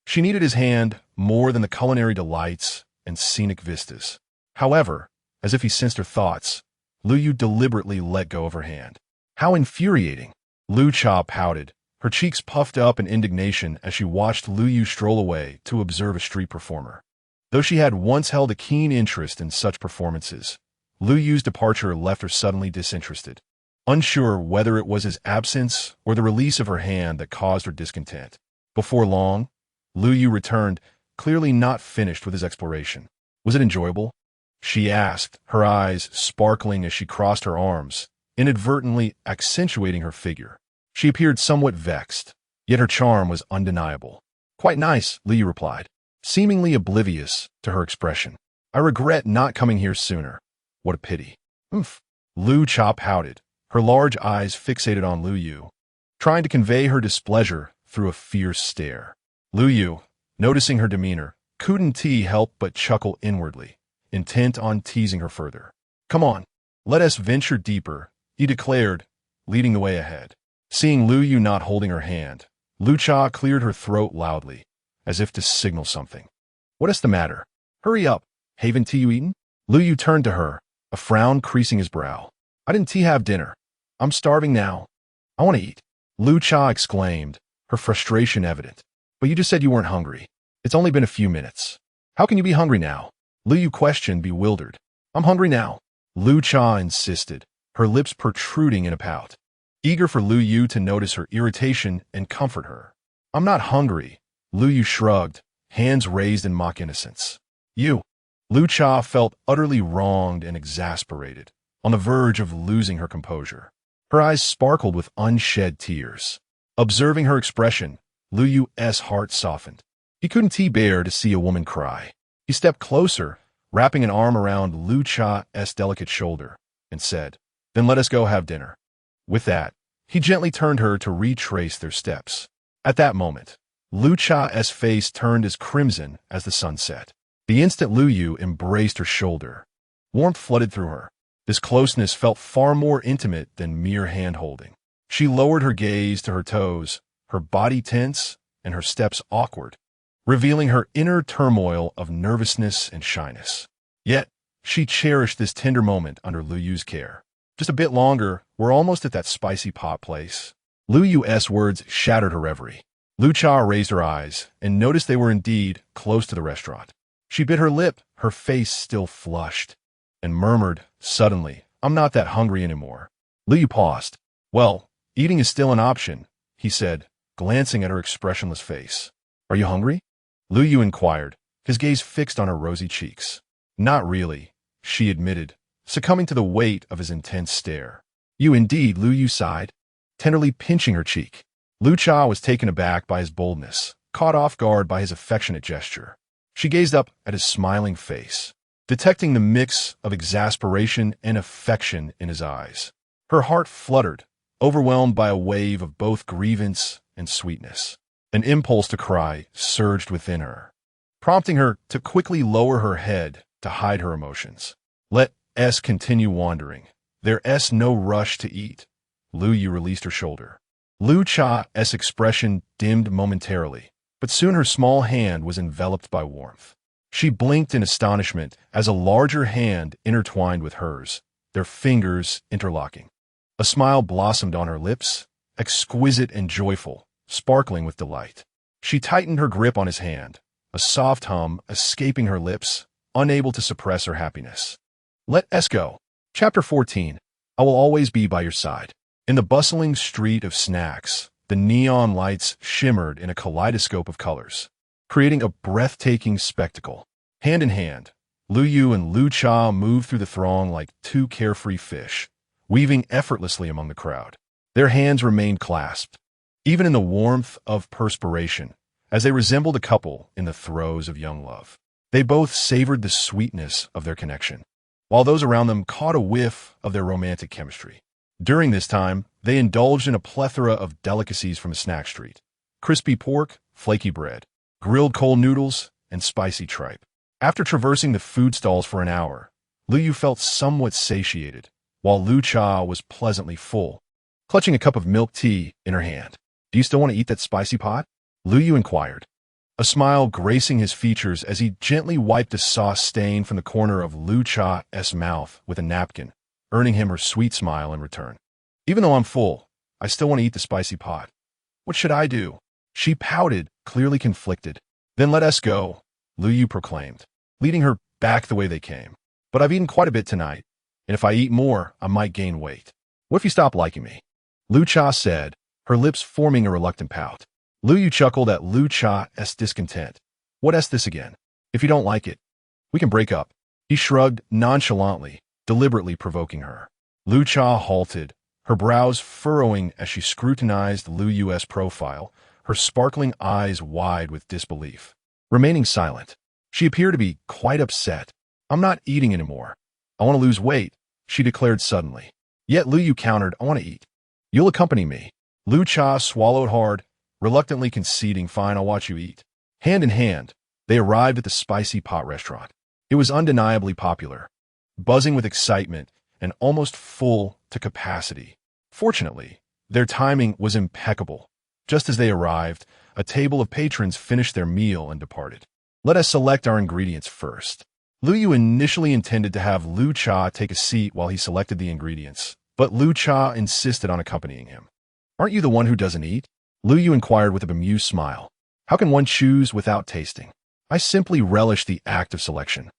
she needed his hand more than the culinary delights and scenic vistas. However, as if he sensed her thoughts, Lu Yu deliberately let go of her hand. How infuriating! Lu Cha pouted, her cheeks puffed up in indignation as she watched Lu Yu stroll away to observe a street performer. Though she had once held a keen interest in such performances, Lu Yu's departure left her suddenly disinterested, unsure whether it was his absence or the release of her hand that caused her discontent. Before long, Lu Yu returned, clearly not finished with his exploration. "Was it enjoyable?" she asked, her eyes sparkling as she crossed her arms, inadvertently accentuating her figure. She appeared somewhat vexed, yet her charm was undeniable. "Quite nice," Lu Yu replied, seemingly oblivious to her expression. "I regret not coming here sooner. What a pity." "Oomph." Lu Cha pouted, her large eyes fixated on Lu Yu, trying to convey her displeasure through a fierce stare. Lu Yu, noticing her demeanor, couldn't help but chuckle inwardly, intent on teasing her further. "Come on, let us venture deeper," he declared, leading the way ahead. Seeing Lu Yu not holding her hand, Lu Cha cleared her throat loudly, as if to signal something. "What is the matter? Hurry up. Haven't you eaten?" Lu Yu turned to her, a frown creasing his brow. "I didn't have dinner. I'm starving now. I want to eat." Lu Cha exclaimed, her frustration evident. "But you just said you weren't hungry. It's only been a few minutes. How can you be hungry now?" Lu Yu questioned, bewildered. "I'm hungry now," Lu Cha insisted, her lips protruding in a pout, eager for Lu Yu to notice her irritation and comfort her. "I'm not hungry," Lu Yu shrugged, hands raised in mock innocence. "You." Lu Cha felt utterly wronged and exasperated, on the verge of losing her composure. Her eyes sparkled with unshed tears. Observing her expression, Lu Yu's heart softened. He couldn't bear to see a woman cry. He stepped closer, wrapping an arm around Lu Cha's delicate shoulder, and said, "Then let us go have dinner." With that, he gently turned her to retrace their steps. At that moment, Lu Cha's face turned as crimson as the sun set. The instant Lu Yu embraced her shoulder, warmth flooded through her. This closeness felt far more intimate than mere hand-holding. She lowered her gaze to her toes, her body tense and her steps awkward, revealing her inner turmoil of nervousness and shyness. Yet, she cherished this tender moment under Lu Yu's care. "Just a bit longer, we're almost at that spicy pot place." Lu Yu's words shattered her reverie. Lu Cha raised her eyes and noticed they were indeed close to the restaurant. She bit her lip, her face still flushed, and murmured, suddenly, "I'm not that hungry anymore." Lu Yu paused. "Well, eating is still an option," he said, glancing at her expressionless face. "Are you hungry?" Lu Yu inquired, his gaze fixed on her rosy cheeks. "Not really," she admitted, succumbing to the weight of his intense stare. "You indeed," Lu Yu sighed, tenderly pinching her cheek. Lu Cha was taken aback by his boldness, caught off guard by his affectionate gesture. She gazed up at his smiling face, detecting the mix of exasperation and affection in his eyes. Her heart fluttered, overwhelmed by a wave of both grievance and sweetness. An impulse to cry surged within her, prompting her to quickly lower her head to hide her emotions. Let us continue wandering. There's no rush to eat. Lu Yu released her shoulder. Lu Cha's expression dimmed momentarily, but soon her small hand was enveloped by warmth. She blinked in astonishment as a larger hand intertwined with hers, their fingers interlocking. A smile blossomed on her lips, exquisite and joyful, sparkling with delight. She tightened her grip on his hand, a soft hum escaping her lips, unable to suppress her happiness. Let us go. Chapter 14. I will always be by your side. In the bustling street of snacks, the neon lights shimmered in a kaleidoscope of colors, creating a breathtaking spectacle. Hand in hand, Lu Yu and Lu Cha moved through the throng like two carefree fish, weaving effortlessly among the crowd. Their hands remained clasped, even in the warmth of perspiration, as they resembled a couple in the throes of young love. They both savored the sweetness of their connection, while those around them caught a whiff of their romantic chemistry. During this time, they indulged in a plethora of delicacies from a snack street: crispy pork, flaky bread, grilled cold noodles, and spicy tripe. After traversing the food stalls for an hour, Lu Yu felt somewhat satiated, while Lu Cha was pleasantly full, clutching a cup of milk tea in her hand. "Do you still want to eat that spicy pot?" Lu Yu inquired, a smile gracing his features as he gently wiped a sauce stain from the corner of Lu Cha's mouth with a napkin, earning him her sweet smile in return. "Even though I'm full, I still want to eat the spicy pot. What should I do?" She pouted, clearly conflicted. "Then let us go," Lu Yu proclaimed, leading her back the way they came. "But I've eaten quite a bit tonight, and if I eat more, I might gain weight. What if you stop liking me?" Lu Cha said, her lips forming a reluctant pout. Lu Yu chuckled at Lu Cha's discontent. "What's this again? If you don't like it, we can break up." He shrugged nonchalantly, deliberately provoking her. Lu Cha halted, her brows furrowing as she scrutinized Lu Yu's profile, her sparkling eyes wide with disbelief. Remaining silent, she appeared to be quite upset. "I'm not eating anymore. I want to lose weight," she declared suddenly. Yet Lu Yu countered, "I want to eat. You'll accompany me." Lu Cha swallowed hard, reluctantly conceding, "Fine, I'll watch you eat." Hand in hand, they arrived at the spicy pot restaurant. It was undeniably popular, buzzing with excitement and almost full to capacity. Fortunately, their timing was impeccable. Just as they arrived, a table of patrons finished their meal and departed. "Let us select our ingredients first." Lu Yu initially intended to have Lu Cha take a seat while he selected the ingredients, but Lu Cha insisted on accompanying him. "Aren't you the one who doesn't eat?" Lu Yu inquired with a bemused smile. "How can one choose without tasting? I simply relish the act of selection."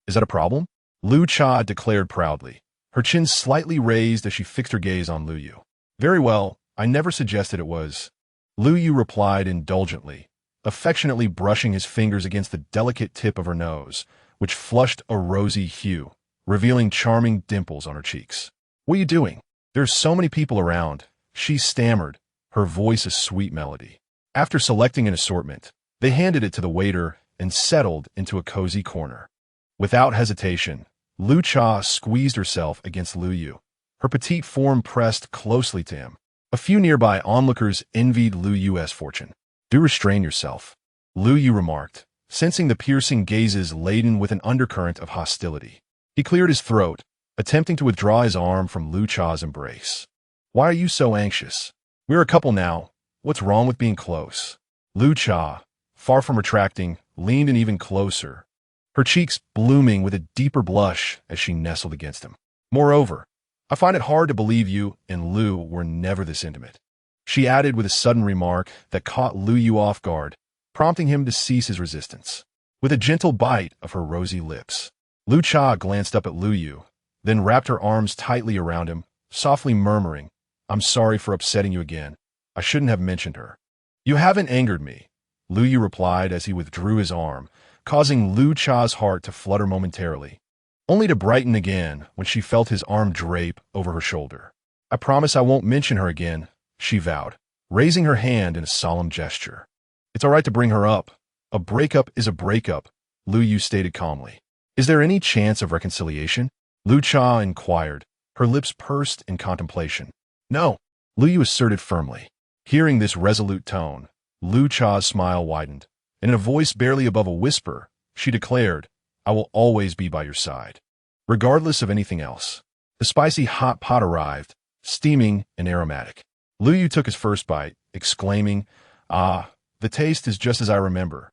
"Is that a problem?" Lu Cha declared proudly, her chin slightly raised as she fixed her gaze on Lu Yu. "Very well, I never suggested it was." Lu Yu replied indulgently, affectionately brushing his fingers against the delicate tip of her nose, which flushed a rosy hue, revealing charming dimples on her cheeks. "What are you doing? There's so many people around," she stammered, her voice a sweet melody. After selecting an assortment, they handed it to the waiter and settled into a cozy corner. Without hesitation, Lu Cha squeezed herself against Lu Yu, her petite form pressed closely to him. A few nearby onlookers envied Lu Yu's fortune. "Do restrain yourself," Lu Yu remarked, sensing the piercing gazes laden with an undercurrent of hostility. He cleared his throat, attempting to withdraw his arm from Lu Cha's embrace. "Why are you so anxious? We're a couple now. What's wrong with being close?" Lu Cha, far from retracting, leaned in even closer, her cheeks blooming with a deeper blush as she nestled against him. "Moreover, I find it hard to believe you and Lu were never this intimate." she added with a sudden remark that caught Lu Yu off guard, prompting him to cease his resistance. With a gentle bite of her rosy lips, Lu Cha glanced up at Lu Yu, then wrapped her arms tightly around him, softly murmuring, "I'm sorry for upsetting you again. I shouldn't have mentioned her." "You haven't angered me," Lu Yu replied as he withdrew his arm, causing Lu Cha's heart to flutter momentarily, only to brighten again when she felt his arm drape over her shoulder. "I promise I won't mention her again," she vowed, raising her hand in a solemn gesture. "It's all right to bring her up. A breakup is a breakup," Lu Yu stated calmly. "Is there any chance of reconciliation?" Lu Cha inquired, her lips pursed in contemplation. "No," Lu Yu asserted firmly. Hearing this resolute tone, Lu Cha's smile widened, and in a voice barely above a whisper, she declared, "I will always be by your side, regardless of anything else." The spicy hot pot arrived, steaming and aromatic. Lu Yu took his first bite, exclaiming, "Ah, the taste is just as I remember.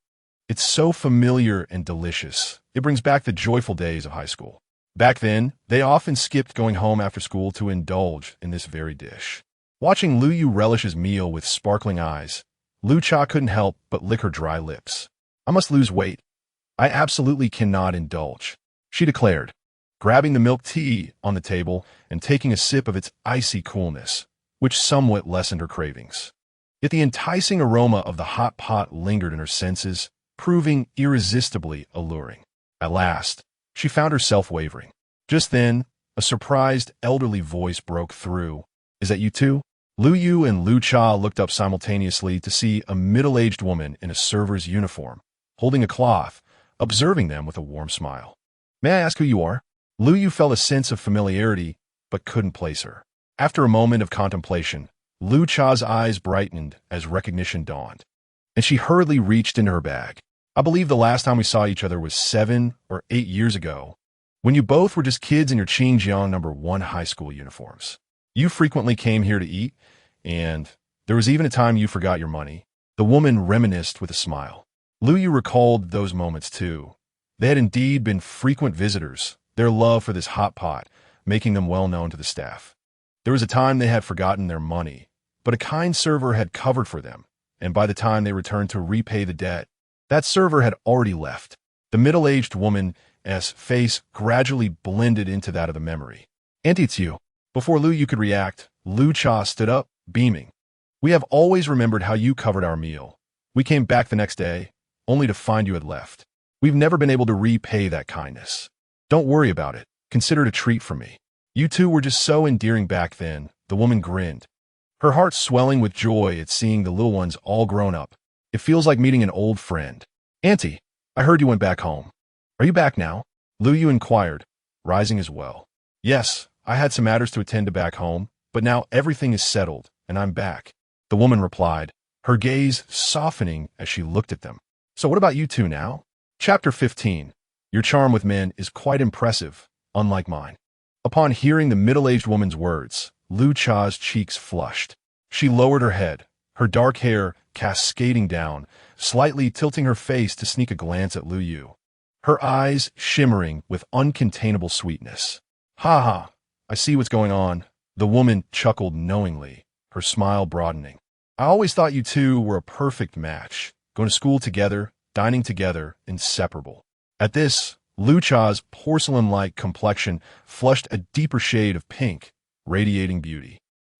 It's so familiar and delicious. It brings back the joyful days of high school. Back then, they often skipped going home after school to indulge in this very dish." Watching Lu Yu relish his meal with sparkling eyes, Lu Cha couldn't help but lick her dry lips. "I must lose weight. I absolutely cannot indulge," she declared, grabbing the milk tea on the table and taking a sip of its icy coolness, which somewhat lessened her cravings. Yet the enticing aroma of the hot pot lingered in her senses, proving irresistibly alluring. At last, she found herself wavering. Just then, a surprised elderly voice broke through. "Is that you two?" Lu Yu and Lu Cha looked up simultaneously to see a middle-aged woman in a server's uniform, holding a cloth, observing them with a warm smile. "May I ask who you are?" Lu Yu felt a sense of familiarity, but couldn't place her. After a moment of contemplation, Lu Cha's eyes brightened as recognition dawned, and she hurriedly reached into her bag. "I believe the last time we saw each other was 7 or 8 years ago, when you both were just kids in your Qingjiang #1 high school uniforms. You frequently came here to eat, and there was even a time you forgot your money." The woman reminisced with a smile. Lu Yu recalled those moments too. They had indeed been frequent visitors, their love for this hot pot making them well known to the staff. There was a time they had forgotten their money, but a kind server had covered for them, and by the time they returned to repay the debt, that server had already left. The middle-aged woman's face gradually blended into that of the memory. "Auntie, it's you." Before Lu Yu could react, Lu Cha stood up, beaming. "We have always remembered how you covered our meal. We came back the next day, only to find you had left. We've never been able to repay that kindness. Don't worry about it. Consider it a treat from me. You two were just so endearing back then." The woman grinned, her heart swelling with joy at seeing the little ones all grown up. "It feels like meeting an old friend." "Auntie, I heard you went back home. Are you back now?" Lu Yu inquired, rising as well. "Yes, I had some matters to attend to back home, but now everything is settled, and I'm back," the woman replied, her gaze softening as she looked at them. "So what about you two now?" Chapter 15. Your charm with men is quite impressive, unlike mine. Upon hearing the middle-aged woman's words, Lu Cha's cheeks flushed. She lowered her head, her dark hair cascading down, slightly tilting her face to sneak a glance at Lu Yu, her eyes shimmering with uncontainable sweetness. "Ha ha, I see what's going on," the woman chuckled knowingly, her smile broadening. "I always thought you two were a perfect match, going to school together, dining together, inseparable." At this, Lu Cha's porcelain-like complexion flushed a deeper shade of pink, radiating beauty.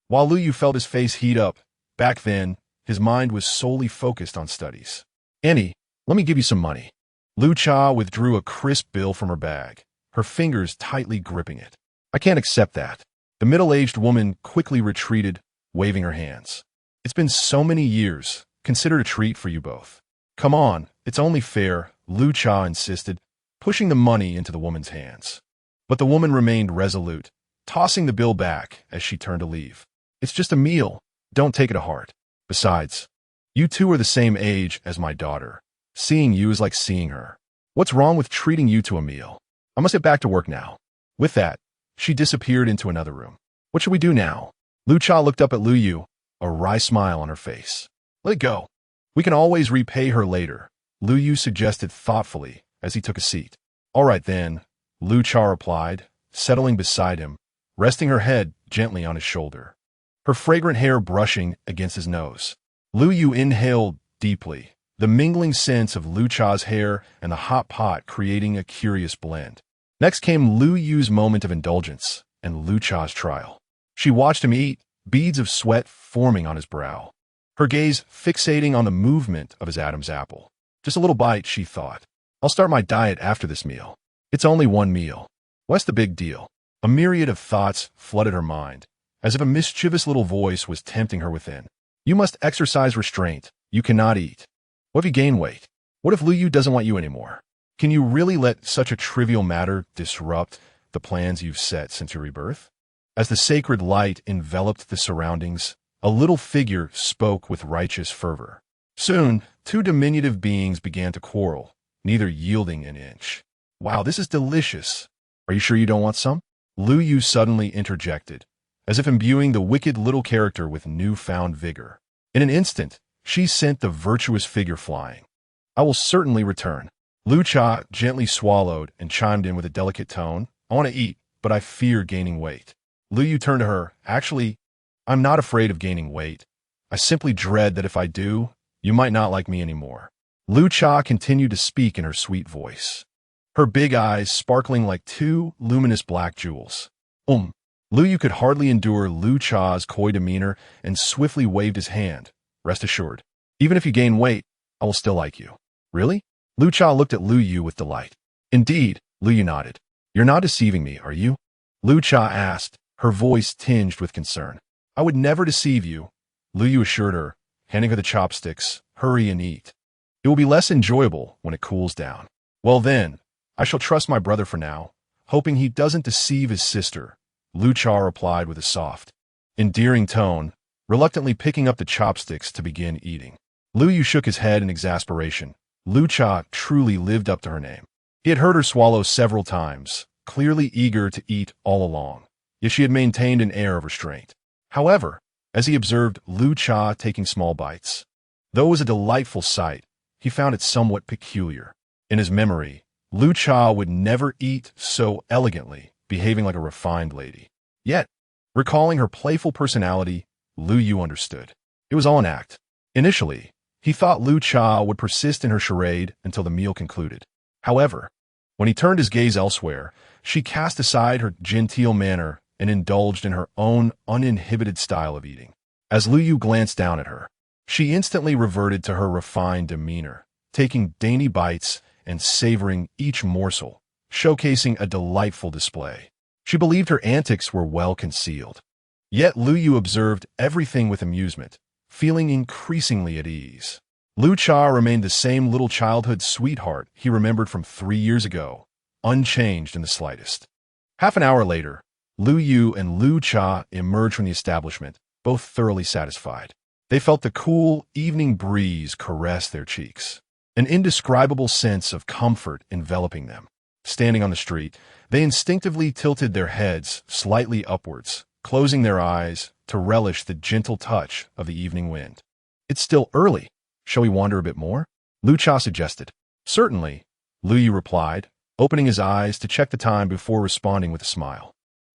While Lu Yu felt his face heat up, back then, his mind was solely focused on studies. "Annie, let me give you some money." Lu Cha withdrew a crisp bill from her bag, her fingers tightly gripping it. "I can't accept that." The middle-aged woman quickly retreated, waving her hands. "It's been so many years. Consider it a treat for you both." "Come on, it's only fair," Lu Cha insisted, pushing the money into the woman's hands. But the woman remained resolute, tossing the bill back as she turned to leave. "It's just a meal. Don't take it to heart. Besides, you two are the same age as my daughter. Seeing you is like seeing her. What's wrong with treating you to a meal? I must get back to work now." With that, she disappeared into another room. "What should we do now?" Lu Cha looked up at Lu Yu, a wry smile on her face. "Let it go. We can always repay her later," Lu Yu suggested thoughtfully as he took a seat. "All right then," Lu Cha replied, settling beside him, resting her head gently on his shoulder. her fragrant hair brushing against his nose. Lu Yu inhaled deeply, the mingling scents of Lu Cha's hair and the hot pot creating a curious blend. Next came Lu Yu's moment of indulgence and Lu Cha's trial. She watched him eat, beads of sweat forming on his brow, her gaze fixating on the movement of his Adam's apple. Just a little bite, she thought. I'll start my diet after this meal. It's only one meal. What's the big deal? A myriad of thoughts flooded her mind, as if a mischievous little voice was tempting her within. You must exercise restraint. You cannot eat. What if you gain weight? What if Lu Yu doesn't want you anymore? Can you really let such a trivial matter disrupt the plans you've set since your rebirth? As the sacred light enveloped the surroundings, a little figure spoke with righteous fervor. Soon, two diminutive beings began to quarrel, neither yielding an inch. Wow, this is delicious. Are you sure you don't want some? Lu Yu suddenly interjected, as if imbuing the wicked little character with newfound vigor. In an instant, she sent the virtuous figure flying. I will certainly return. Lu Cha gently swallowed and chimed in with a delicate tone. I want to eat, but I fear gaining weight. Lu Yu turned to her. Actually, I'm not afraid of gaining weight. I simply dread that if I do, you might not like me anymore. Lu Cha continued to speak in her sweet voice, her big eyes sparkling like two luminous black jewels. Lu Yu could hardly endure Lu Cha's coy demeanor and swiftly waved his hand. Rest assured, even if you gain weight, I will still like you. Really? Lu Cha looked at Lu Yu with delight. Indeed, Lu Yu nodded. You're not deceiving me, are you? Lu Cha asked, her voice tinged with concern. I would never deceive you, Lu Yu assured her, handing her the chopsticks. Hurry and eat. It will be less enjoyable when it cools down. Well then, I shall trust my brother for now, hoping he doesn't deceive his sister, Lu Cha replied with a soft, endearing tone, reluctantly picking up the chopsticks to begin eating. Lu Yu shook his head in exasperation. Lu Cha truly lived up to her name. He had heard her swallow several times, clearly eager to eat all along, yet she had maintained an air of restraint. However, as he observed Lu Cha taking small bites, though it was a delightful sight, he found it somewhat peculiar. In his memory, Lu Cha would never eat so elegantly, behaving like a refined lady. Yet, recalling her playful personality, Lu Yu understood. It was all an act. Initially, he thought Lu Cha would persist in her charade until the meal concluded. However, when he turned his gaze elsewhere, she cast aside her genteel manner and indulged in her own uninhibited style of eating. As Lu Yu glanced down at her, she instantly reverted to her refined demeanor, taking dainty bites and savoring each morsel, showcasing a delightful display. She believed her antics were well concealed. Yet Lu Yu observed everything with amusement, feeling increasingly at ease. Lu Cha remained the same little childhood sweetheart he remembered from 3 years ago, unchanged in the slightest. Half an hour later, Lu Yu and Lu Cha emerged from the establishment, both thoroughly satisfied. They felt the cool evening breeze caress their cheeks, an indescribable sense of comfort enveloping them. Standing on the street, they instinctively tilted their heads slightly upwards, closing their eyes to relish the gentle touch of the evening wind. It's still early. Shall we wander a bit more? Lu Cha suggested. Certainly, Lu Yu replied, opening his eyes to check the time before responding with a smile.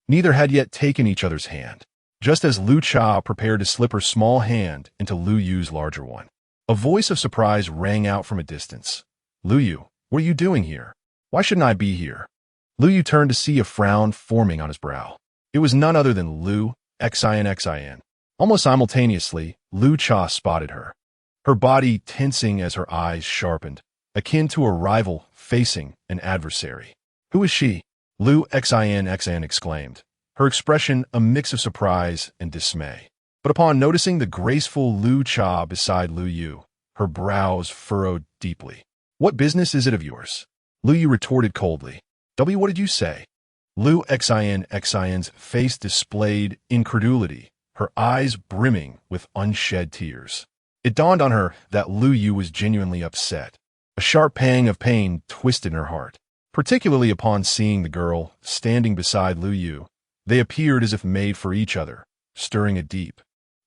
Neither had yet taken each other's hand, just as Lu Cha prepared to slip her small hand into Lu Yu's larger one. A voice of surprise rang out from a distance. Lu Yu, what are you doing here? Why shouldn't I be here? Lu Yu turned to see a frown forming on his brow. It was none other than Lu Xin. Almost simultaneously, Lu Cha spotted her, her body tensing as her eyes sharpened, akin to a rival facing an adversary. Who is she? Lu Xin exclaimed, her expression a mix of surprise and dismay. But upon noticing the graceful Lu Cha beside Lu Yu, her brows furrowed deeply. What business is it of yours? Lu Yu retorted coldly. What did you say? Lu Xin's face displayed incredulity, her eyes brimming with unshed tears. It dawned on her that Lu Yu was genuinely upset. A sharp pang of pain twisted in her heart, particularly upon seeing the girl standing beside Lu Yu. They appeared as if made for each other, stirring a deep,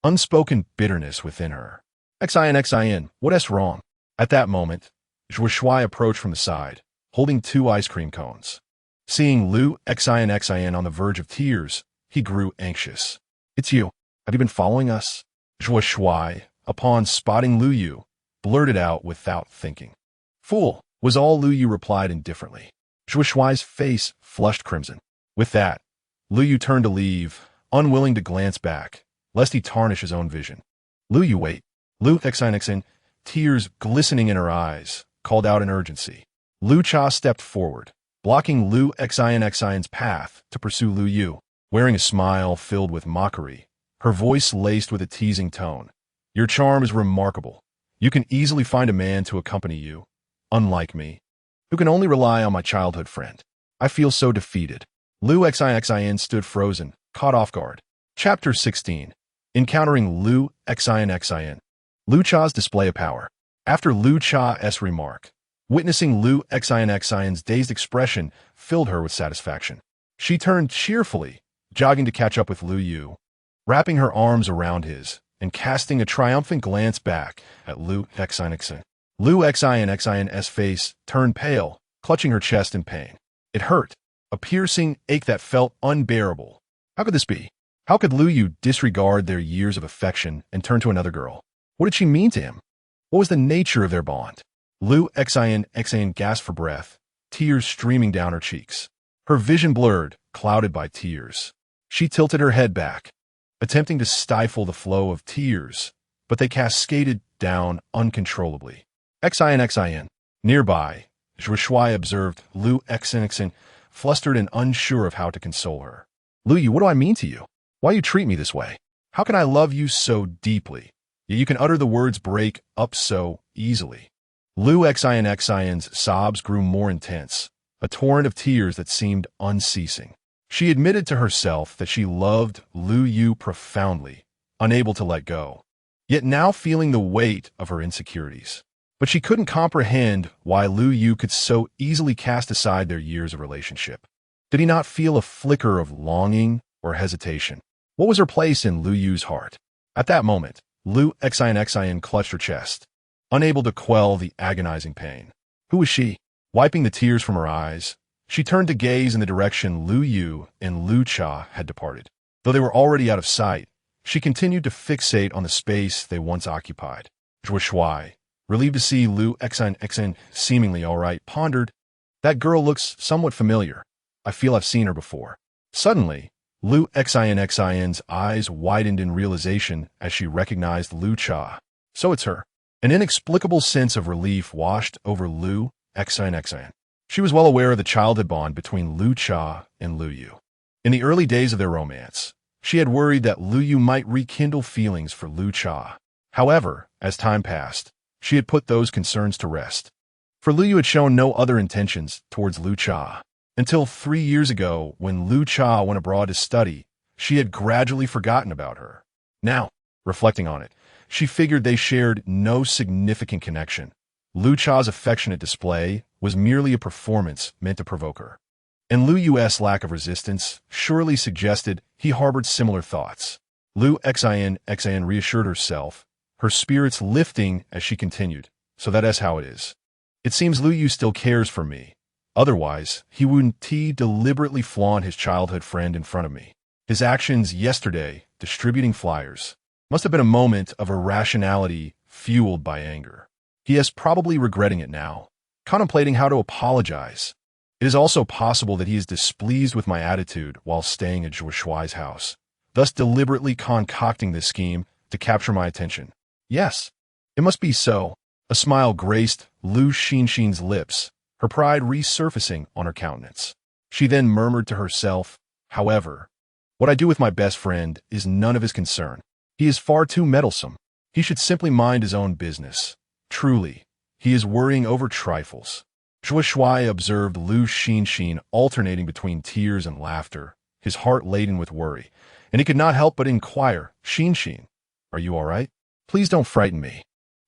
unspoken bitterness within her. Xin, what's wrong? At that moment, Zhuo Shuai approached from the side, holding 2 ice cream cones. Seeing Lu Xin on the verge of tears, he grew anxious. It's you. Have you been following us? Zhuo Shuai, upon spotting Lu Yu, blurted out without thinking. Fool, was all Lu Yu replied indifferently. Zhuo Shuai's face flushed crimson. With that, Lu Yu turned to leave, unwilling to glance back, lest he tarnish his own vision. Lu Yu, wait. Lu Xinxin, tears glistening in her eyes, called out in urgency. Lu Cha stepped forward, blocking Lu Xinxin's path to pursue Lu Yu, wearing a smile filled with mockery, her voice laced with a teasing tone. Your charm is remarkable. You can easily find a man to accompany you, unlike me, who can only rely on my childhood friend. I feel so defeated. Lu Xinxin stood frozen, caught off guard. Chapter 16. Encountering Lu Xinxin. Lu Cha's display of power. After Lu Cha's remark, witnessing Lu Xinxin's dazed expression filled her with satisfaction. She turned cheerfully, jogging to catch up with Lu Yu, wrapping her arms around his and casting a triumphant glance back at Lu Xinxin. Lu Xinxin's face turned pale, clutching her chest in pain. It hurt, a piercing ache that felt unbearable. How could this be? How could Lu Yu disregard their years of affection and turn to another girl? What did she mean to him? What was the nature of their bond? Lu Xinxin gasped for breath, tears streaming down her cheeks. Her vision blurred, clouded by tears. She tilted her head back, attempting to stifle the flow of tears, but they cascaded down uncontrollably. Xinxin. Nearby, Zhuo Shuai observed Lu Xinxin, flustered and unsure of how to console her. Lu Yu, what do I mean to you? Why you treat me this way? How can I love you so deeply, yet you can utter the words break up so easily? Lu Xinxin's sobs grew more intense, a torrent of tears that seemed unceasing. She admitted to herself that she loved Lu Yu profoundly, unable to let go, yet now feeling the weight of her insecurities. But she couldn't comprehend why Lu Yu could so easily cast aside their years of relationship. Did he not feel a flicker of longing or hesitation? What was her place in Lu Yu's heart? At that moment, Lu Xinxin clutched her chest, unable to quell the agonizing pain. Who was she? Wiping the tears from her eyes, she turned to gaze in the direction Lu Yu and Lu Cha had departed. Though they were already out of sight, she continued to fixate on the space they once occupied. Zhuo Shuai, relieved to see Lu Xinxin seemingly all right, pondered, that girl looks somewhat familiar. I feel I've seen her before. Suddenly, Lu Xinxin's eyes widened in realization as she recognized Lu Cha. So it's her. An inexplicable sense of relief washed over Lu Xinxin. She was well aware of the childhood bond between Lu Cha and Lu Yu. In the early days of their romance, she had worried that Lu Yu might rekindle feelings for Lu Cha. However, as time passed, she had put those concerns to rest. For Lu Yu had shown no other intentions towards Lu Cha. Until 3 years ago, when Lu Cha went abroad to study, she had gradually forgotten about her. Now, reflecting on it, she figured they shared no significant connection. Lu Cha's affectionate display was merely a performance meant to provoke her. And Lu Yu's lack of resistance surely suggested he harbored similar thoughts. Lu Xinxin reassured herself, her spirits lifting as she continued. So that is how it is. It seems Lu Yu still cares for me. Otherwise, he wouldn't deliberately flaunt his childhood friend in front of me. His actions yesterday, distributing flyers, must have been a moment of irrationality fueled by anger. He is probably regretting it now, contemplating how to apologize. It is also possible that he is displeased with my attitude while staying at Zhuo Shuai's house, thus deliberately concocting this scheme to capture my attention. Yes, it must be so. A smile graced Lu Xinxin's lips, her pride resurfacing on her countenance. She then murmured to herself, however, what I do with my best friend is none of his concern. He is far too meddlesome. He should simply mind his own business. Truly, he is worrying over trifles. Zhuo Shuai observed Lu Xinxin alternating between tears and laughter, his heart laden with worry, and he could not help but inquire, Xinxin, are you all right? Please don't frighten me.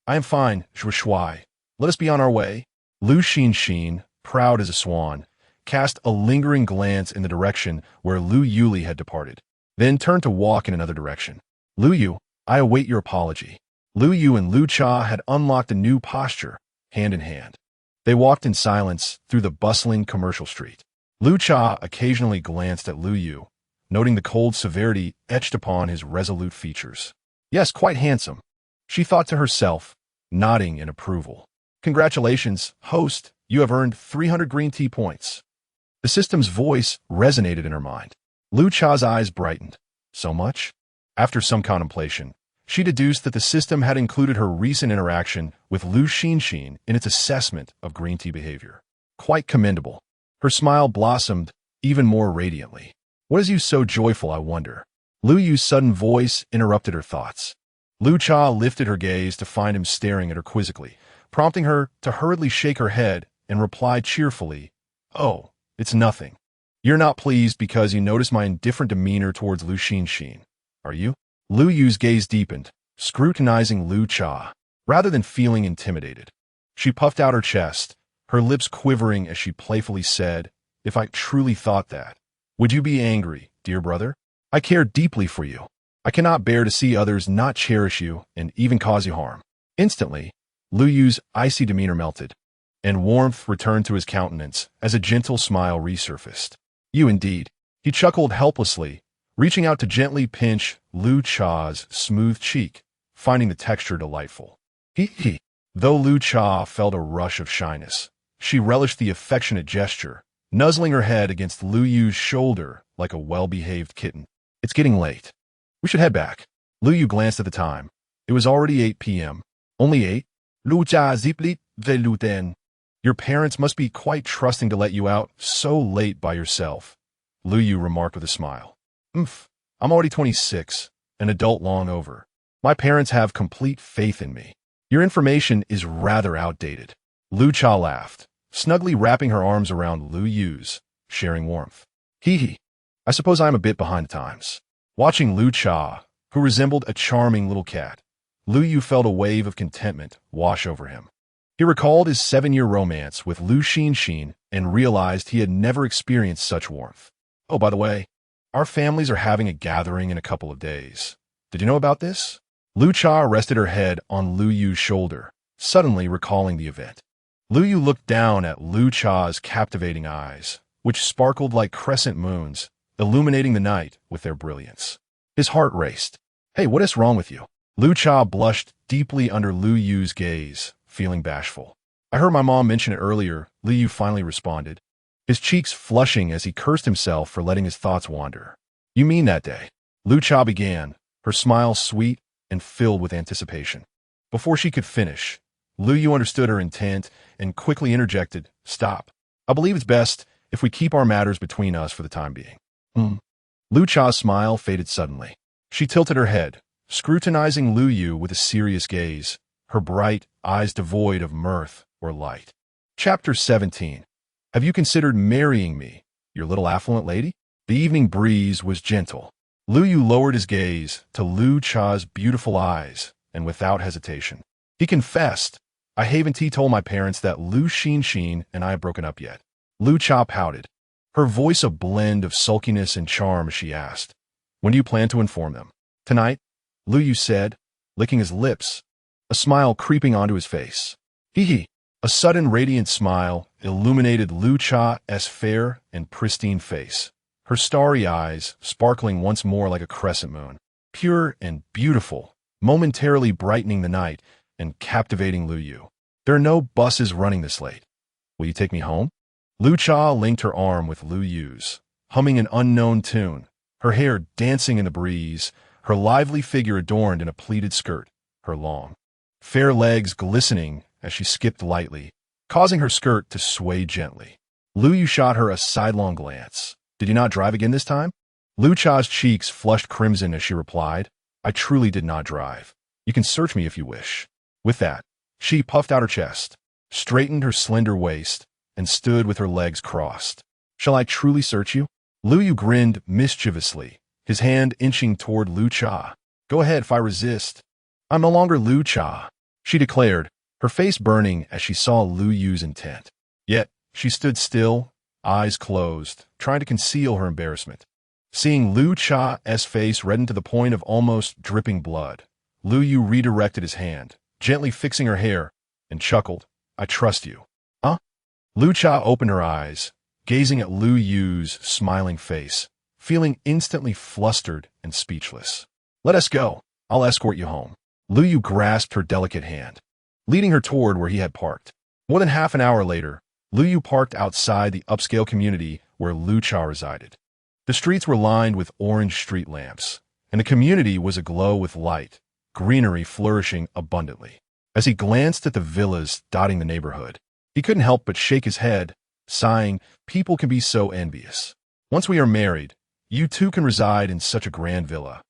I am fine, Zhuo Shuai. Let us be on our way. Lu Xinxin, proud as a swan, cast a lingering glance in the direction where Lu Yuli had departed, then turned to walk in another direction. Lu Yu, I await your apology. Lu Yu and Lu Cha had unlocked a new posture, hand in hand. They walked in silence through the bustling commercial street. Lu Cha occasionally glanced at Lu Yu, noting the cold severity etched upon his resolute features. Yes, quite handsome, she thought to herself, nodding in approval. Congratulations, host, you have earned 300 green tea points. The system's voice resonated in her mind. Lu Cha's eyes brightened. So much? After some contemplation, she deduced that the system had included her recent interaction with Lu Xinxin in its assessment of green tea behavior. Quite commendable. Her smile blossomed even more radiantly. What is you so joyful, I wonder? Lu Yu's sudden voice interrupted her thoughts. Lu Cha lifted her gaze to find him staring at her quizzically, prompting her to hurriedly shake her head and reply cheerfully, "Oh, it's nothing. You're not pleased because you notice my indifferent demeanor towards Lu Xinxin, are you?" Lu Yu's gaze deepened, scrutinizing Lu Cha, rather than feeling intimidated. She puffed out her chest, her lips quivering as she playfully said, "If I truly thought that, would you be angry, dear brother? I care deeply for you. I cannot bear to see others not cherish you and even cause you harm." Instantly, Lu Yu's icy demeanor melted, and warmth returned to his countenance as a gentle smile resurfaced. "You indeed." He chuckled helplessly, reaching out to gently pinch Lu Cha's smooth cheek, finding the texture delightful. He. Though Lu Cha felt a rush of shyness, she relished the affectionate gesture, nuzzling her head against Lu Yu's shoulder like a well-behaved kitten. "It's getting late. We should head back." Lu Yu glanced at the time. It was already 8 p.m. "Only 8? Lu Cha ziplit veluten. Your parents must be quite trusting to let you out so late by yourself," Lu Yu remarked with a smile. I'm already 26, an adult long over. My parents have complete faith in me. Your information is rather outdated." Lu Cha laughed, snugly wrapping her arms around Lu Yu's, sharing warmth. Hee. I suppose I am a bit behind the times. Watching Lu Cha, who resembled a charming little cat, Lu Yu felt a wave of contentment wash over him. He recalled his 7-year romance with Lu Xinxin and realized he had never experienced such warmth. "Oh, by the way, our families are having a gathering in a couple of days. Did you know about this?" Lu Cha rested her head on Lu Yu's shoulder, suddenly recalling the event. Lu Yu looked down at Lu Cha's captivating eyes, which sparkled like crescent moons, illuminating the night with their brilliance. His heart raced. "Hey, what is wrong with you?" Lu Cha blushed deeply under Lu Yu's gaze, feeling bashful. "I heard my mom mention it earlier," Lu Yu finally responded, his cheeks flushing as he cursed himself for letting his thoughts wander. "You mean that day?" Lu Cha began, her smile sweet and filled with anticipation. Before she could finish, Lu Yu understood her intent and quickly interjected, "Stop. I believe it's best if we keep our matters between us for the time being." Lu Cha's smile faded suddenly. She tilted her head, scrutinizing Lu Yu with a serious gaze, her bright eyes devoid of mirth or light. Chapter 17. Have you considered marrying me, your little affluent lady? The evening breeze was gentle. Lu Yu lowered his gaze to Lu Cha's beautiful eyes, and without hesitation, he confessed, "I haven't told my parents that Lu Xinxin and I have broken up yet." Lu Cha pouted, her voice a blend of sulkiness and charm as she asked, "When do you plan to inform them?" "Tonight," Lu Yu said, licking his lips, a smile creeping onto his face. Hee. A sudden radiant smile illuminated Lu Cha's fair and pristine face, her starry eyes sparkling once more like a crescent moon, pure and beautiful, momentarily brightening the night and captivating Lu Yu. "There are no buses running this late. Will you take me home?" Lu Cha linked her arm with Lu Yu's, humming an unknown tune, her hair dancing in the breeze, her lively figure adorned in a pleated skirt, her long, fair legs glistening as she skipped lightly, causing her skirt to sway gently. Lu Yu shot her a sidelong glance. "Did you not drive again this time?" Lu Cha's cheeks flushed crimson as she replied, "I truly did not drive. You can search me if you wish." With that, she puffed out her chest, straightened her slender waist, and stood with her legs crossed. "Shall I truly search you?" Lu Yu grinned mischievously, his hand inching toward Lu Cha. "Go ahead if I resist. I'm no longer Lu Cha," she declared, her face burning as she saw Lu Yu's intent. Yet, she stood still, eyes closed, trying to conceal her embarrassment. Seeing Lu Cha's face redden to the point of almost dripping blood, Lu Yu redirected his hand, gently fixing her hair, and chuckled, "I trust you." "Huh?" Lu Cha opened her eyes, gazing at Lu Yu's smiling face, feeling instantly flustered and speechless. "Let us go. I'll escort you home." Lu Yu grasped her delicate hand, leading her toward where he had parked. More than half an hour later, Lu Yu parked outside the upscale community where Lu Cha resided. The streets were lined with orange street lamps, and the community was aglow with light, greenery flourishing abundantly. As he glanced at the villas dotting the neighborhood, he couldn't help but shake his head, sighing, "People can be so envious. Once we are married, you too can reside in such a grand villa."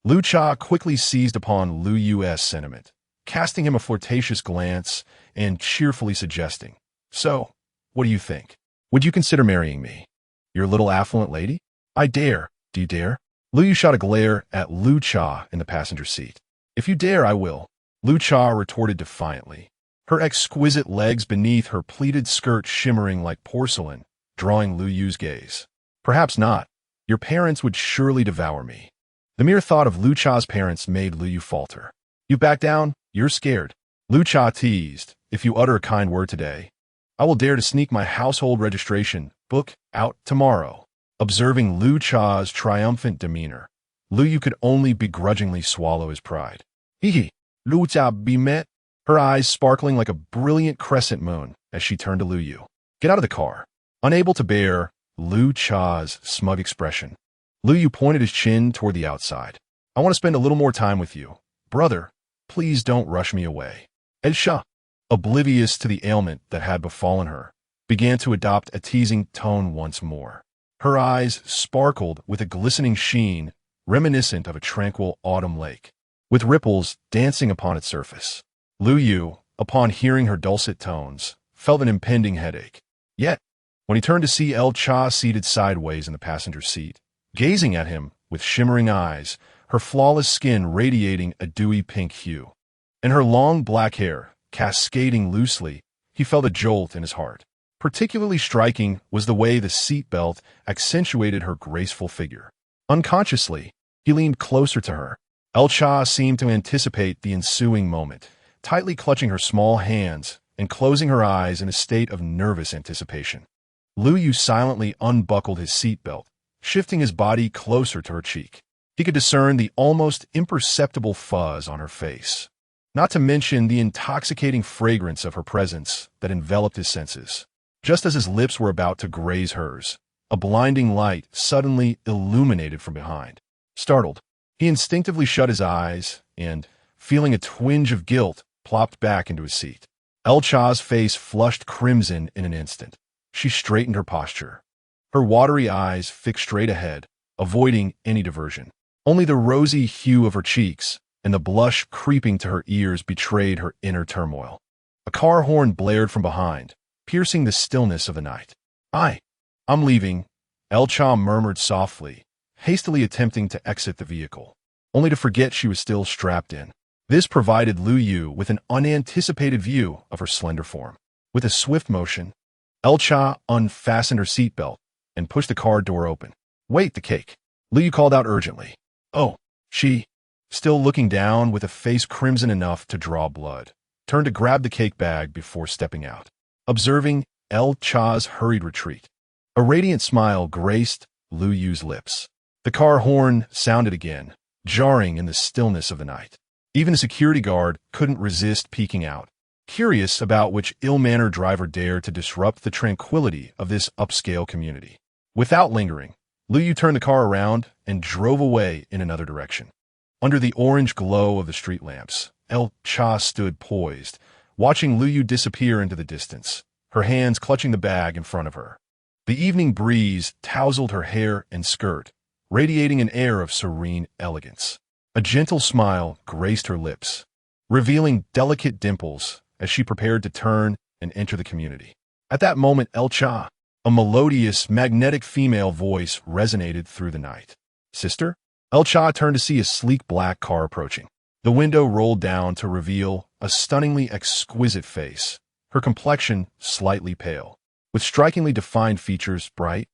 Lu Cha quickly seized upon Lu Yu's sentiment, casting him a flirtatious glance and cheerfully suggesting, "So, what do you think? Would you consider marrying me? Your little affluent lady? I dare. Do you dare?" Lu Yu shot a glare at Lu Cha in the passenger seat. "If you dare, I will," Lu Cha retorted defiantly, her exquisite legs beneath her pleated skirt shimmering like porcelain, drawing Lu Yu's gaze. "Perhaps not. Your parents would surely devour me." The mere thought of Lu Cha's parents made Lu Yu falter. "You back down? You're scared." Lu Cha teased, "If you utter a kind word today, I will dare to sneak my household registration book out tomorrow." Observing Lu Cha's triumphant demeanor, Lu Yu could only begrudgingly swallow his pride. "Hee, Lu Cha be met," her eyes sparkling like a brilliant crescent moon as she turned to Lu Yu. "Get out of the car." Unable to bear Lu Cha's smug expression, Lu Yu pointed his chin toward the outside. "I want to spend a little more time with you. Brother, please don't rush me away." Elsha, oblivious to the ailment that had befallen her, began to adopt a teasing tone once more. Her eyes sparkled with a glistening sheen reminiscent of a tranquil autumn lake, with ripples dancing upon its surface. Lu Yu, upon hearing her dulcet tones, felt an impending headache. Yet, when he turned to see El Cha seated sideways in the passenger seat, gazing at him with shimmering eyes, her flawless skin radiating a dewy pink hue, and her long black hair cascading loosely, he felt a jolt in his heart. Particularly striking was the way the seatbelt accentuated her graceful figure. Unconsciously, he leaned closer to her. El Cha seemed to anticipate the ensuing moment, tightly clutching her small hands and closing her eyes in a state of nervous anticipation. Lu Yu silently unbuckled his seatbelt, shifting his body closer to her cheek. He could discern the almost imperceptible fuzz on her face, not to mention the intoxicating fragrance of her presence that enveloped his senses. Just as his lips were about to graze hers, a blinding light suddenly illuminated from behind. Startled, he instinctively shut his eyes and, feeling a twinge of guilt, plopped back into his seat. El Cha's face flushed crimson in an instant. She straightened her posture, her watery eyes fixed straight ahead, avoiding any diversion. Only the rosy hue of her cheeks and the blush creeping to her ears betrayed her inner turmoil. A car horn blared from behind, piercing the stillness of the night. I'm leaving," El Cha murmured softly, hastily attempting to exit the vehicle, only to forget she was still strapped in. This provided Lu Yu with an unanticipated view of her slender form. With a swift motion, El Cha unfastened her seatbelt and pushed the car door open. "Wait, the cake," Lu Yu called out urgently. "Oh," she, still looking down with a face crimson enough to draw blood, turned to grab the cake bag before stepping out. Observing El Cha's hurried retreat, a radiant smile graced Lu Yu's lips. The car horn sounded again, jarring in the stillness of the night. Even a security guard couldn't resist peeking out, curious about which ill-mannered driver dared to disrupt the tranquility of this upscale community. Without lingering, Lu Yu turned the car around and drove away in another direction. Under the orange glow of the street lamps, El Cha stood poised, watching Lu Yu disappear into the distance, her hands clutching the bag in front of her. The evening breeze tousled her hair and skirt, radiating an air of serene elegance. A gentle smile graced her lips, revealing delicate dimples as she prepared to turn and enter the community. At that moment, El Cha, a melodious, magnetic female voice resonated through the night. "Sister?" El Cha turned to see a sleek black car approaching. The window rolled down to reveal a stunningly exquisite face, her complexion slightly pale. With strikingly defined features, bright,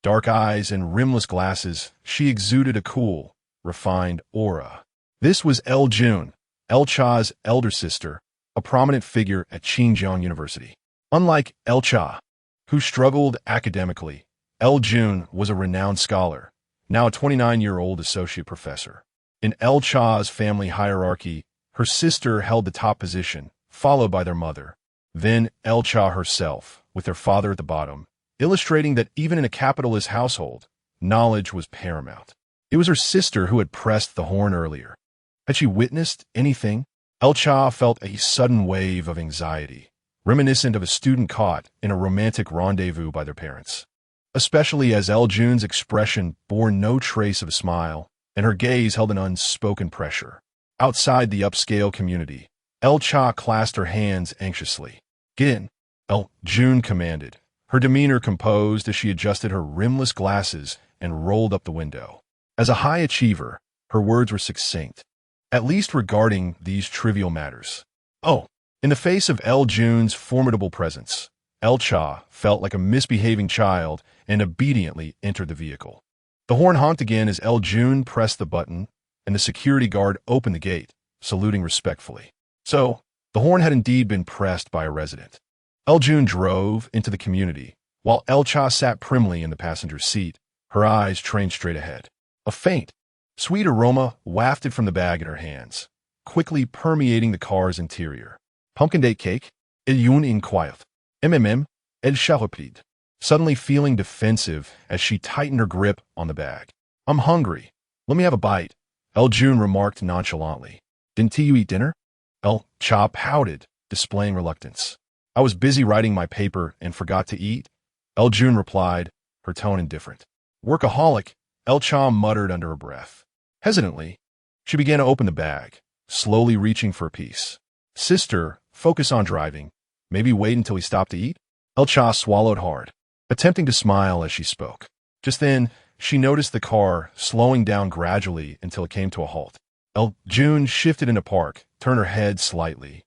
dark eyes, and rimless glasses, she exuded a cool, refined aura. This was El Jun, El Cha's elder sister, a prominent figure at Xinjiang University. Unlike El Cha, who struggled academically, El Jun was a renowned scholar, now a 29-year-old associate professor. In El Cha's family hierarchy, her sister held the top position, followed by their mother. Then El Cha herself, with their father at the bottom, illustrating that even in a capitalist household, knowledge was paramount. It was her sister who had pressed the horn earlier. Had she witnessed anything? El Cha felt a sudden wave of anxiety, reminiscent of a student caught in a romantic rendezvous by their parents. Especially as El Jun's expression bore no trace of a smile, and her gaze held an unspoken pressure. Outside the upscale community, El Cha clasped her hands anxiously. "Get in," El Jun commanded, her demeanor composed as she adjusted her rimless glasses and rolled up the window. As a high achiever, her words were succinct, at least regarding these trivial matters. Oh, in the face of El Jun's formidable presence, El Cha felt like a misbehaving child and obediently entered the vehicle. The horn honked again as El Jun pressed the button, and the security guard opened the gate, saluting respectfully. So, the horn had indeed been pressed by a resident. El Jun drove into the community, while El Cha sat primly in the passenger seat, her eyes trained straight ahead. A faint, sweet aroma wafted from the bag in her hands, quickly permeating the car's interior. "Pumpkin date cake?" El Jun inquired. El Cha replied, suddenly feeling defensive as she tightened her grip on the bag. "I'm hungry. Let me have a bite," El Jun remarked nonchalantly. "Didn't you eat dinner?" El Cha pouted, displaying reluctance. "I was busy writing my paper and forgot to eat," El Jun replied, her tone indifferent. "Workaholic," El Cha muttered under her breath. Hesitantly, she began to open the bag, slowly reaching for a piece. "Sister, focus on driving. Maybe wait until we stop to eat?" El Cha swallowed hard, attempting to smile as she spoke. Just then, she noticed the car slowing down gradually until it came to a halt. El Jun shifted into park, turned her head slightly,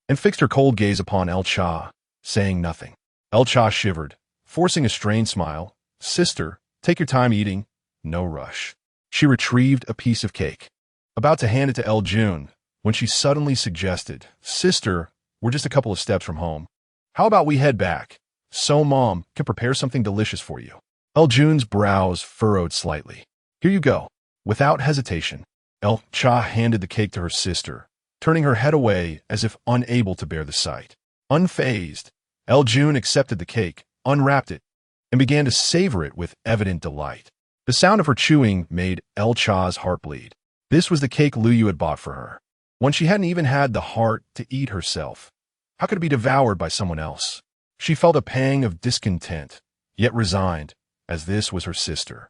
and fixed her cold gaze upon El Cha, saying nothing. El Cha shivered, forcing a strained smile. "Sister, take your time eating. No rush." She retrieved a piece of cake, about to hand it to El Jun, when she suddenly suggested, "Sister, we're just a couple of steps from home. How about we head back, so Mom can prepare something delicious for you?" El Jun's brows furrowed slightly. "Here you go." Without hesitation, El Cha handed the cake to her sister, turning her head away as if unable to bear the sight. Unfazed, El Jun accepted the cake, unwrapped it, and began to savor it with evident delight. The sound of her chewing made El Cha's heart bleed. This was the cake Luyu had bought for her, one she hadn't even had the heart to eat herself. How could it be devoured by someone else? She felt a pang of discontent, yet resigned, as this was her sister.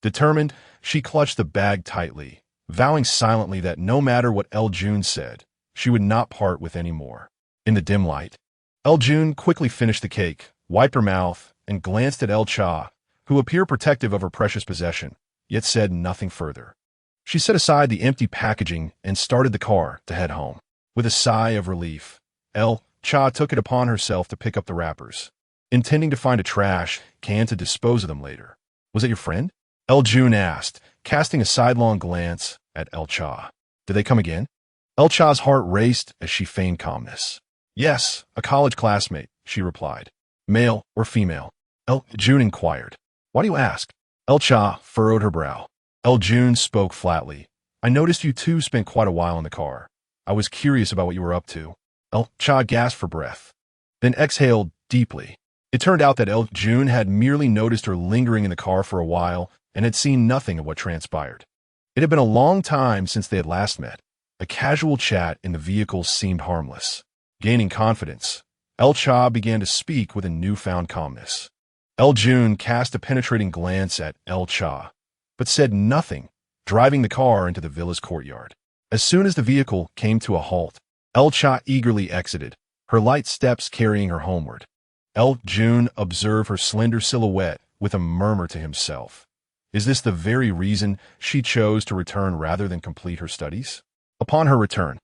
Determined, she clutched the bag tightly, vowing silently that no matter what El Jun said, she would not part with any more. In the dim light, El Jun quickly finished the cake, wiped her mouth, and glanced at El Cha, who appeared protective of her precious possession, yet said nothing further. She set aside the empty packaging and started the car to head home. With a sigh of relief, El Cha took it upon herself to pick up the wrappers, intending to find a trash can to dispose of them later. "Was it your friend?" El Jun asked, casting a sidelong glance at El Cha. "Did they come again?" El Cha's heart raced as she feigned calmness. "Yes, a college classmate," she replied. "Male or female?" El Jun inquired. "Why do you ask?" El Cha furrowed her brow. El Jun spoke flatly. "I noticed you two spent quite a while in the car. I was curious about what you were up to." El Cha gasped for breath, then exhaled deeply. It turned out that El Jun had merely noticed her lingering in the car for a while and had seen nothing of what transpired. It had been a long time since they had last met. A casual chat in the vehicle seemed harmless. Gaining confidence, El Cha began to speak with a newfound calmness. El Jun cast a penetrating glance at El Cha, but said nothing, driving the car into the villa's courtyard. As soon as the vehicle came to a halt, El Cha eagerly exited, her light steps carrying her homeward. El Jun observed her slender silhouette with a murmur to himself. Is this the very reason she chose to return rather than complete her studies? Upon her return,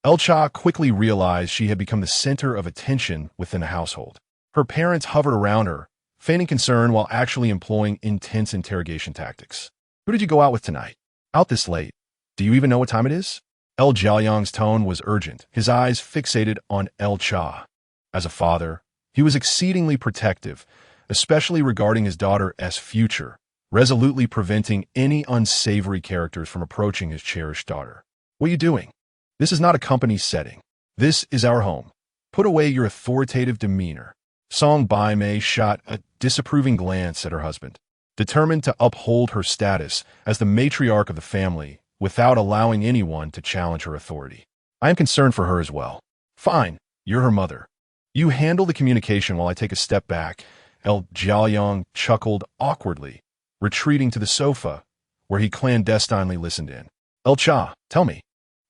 El Cha quickly realized she had become the center of attention within the household. Her parents hovered around her, feigning concern while actually employing intense interrogation tactics. "Who did you go out with tonight? Out this late? Do you even know what time it is?" El Jiaoyang's tone was urgent, his eyes fixated on El Cha. As a father, he was exceedingly protective, especially regarding his daughter's future, resolutely preventing any unsavory characters from approaching his cherished daughter. What are you doing? This is not a company setting. This is our home. Put away your authoritative demeanor. Song Bai-mei shot a disapproving glance at her husband, determined to uphold her status as the matriarch of the family without allowing anyone to challenge her authority. I am concerned for her as well. Fine, you're her mother. You handle the communication while I take a step back. El Jiaoyang chuckled awkwardly, retreating to the sofa, where he clandestinely listened in. El Cha, tell me,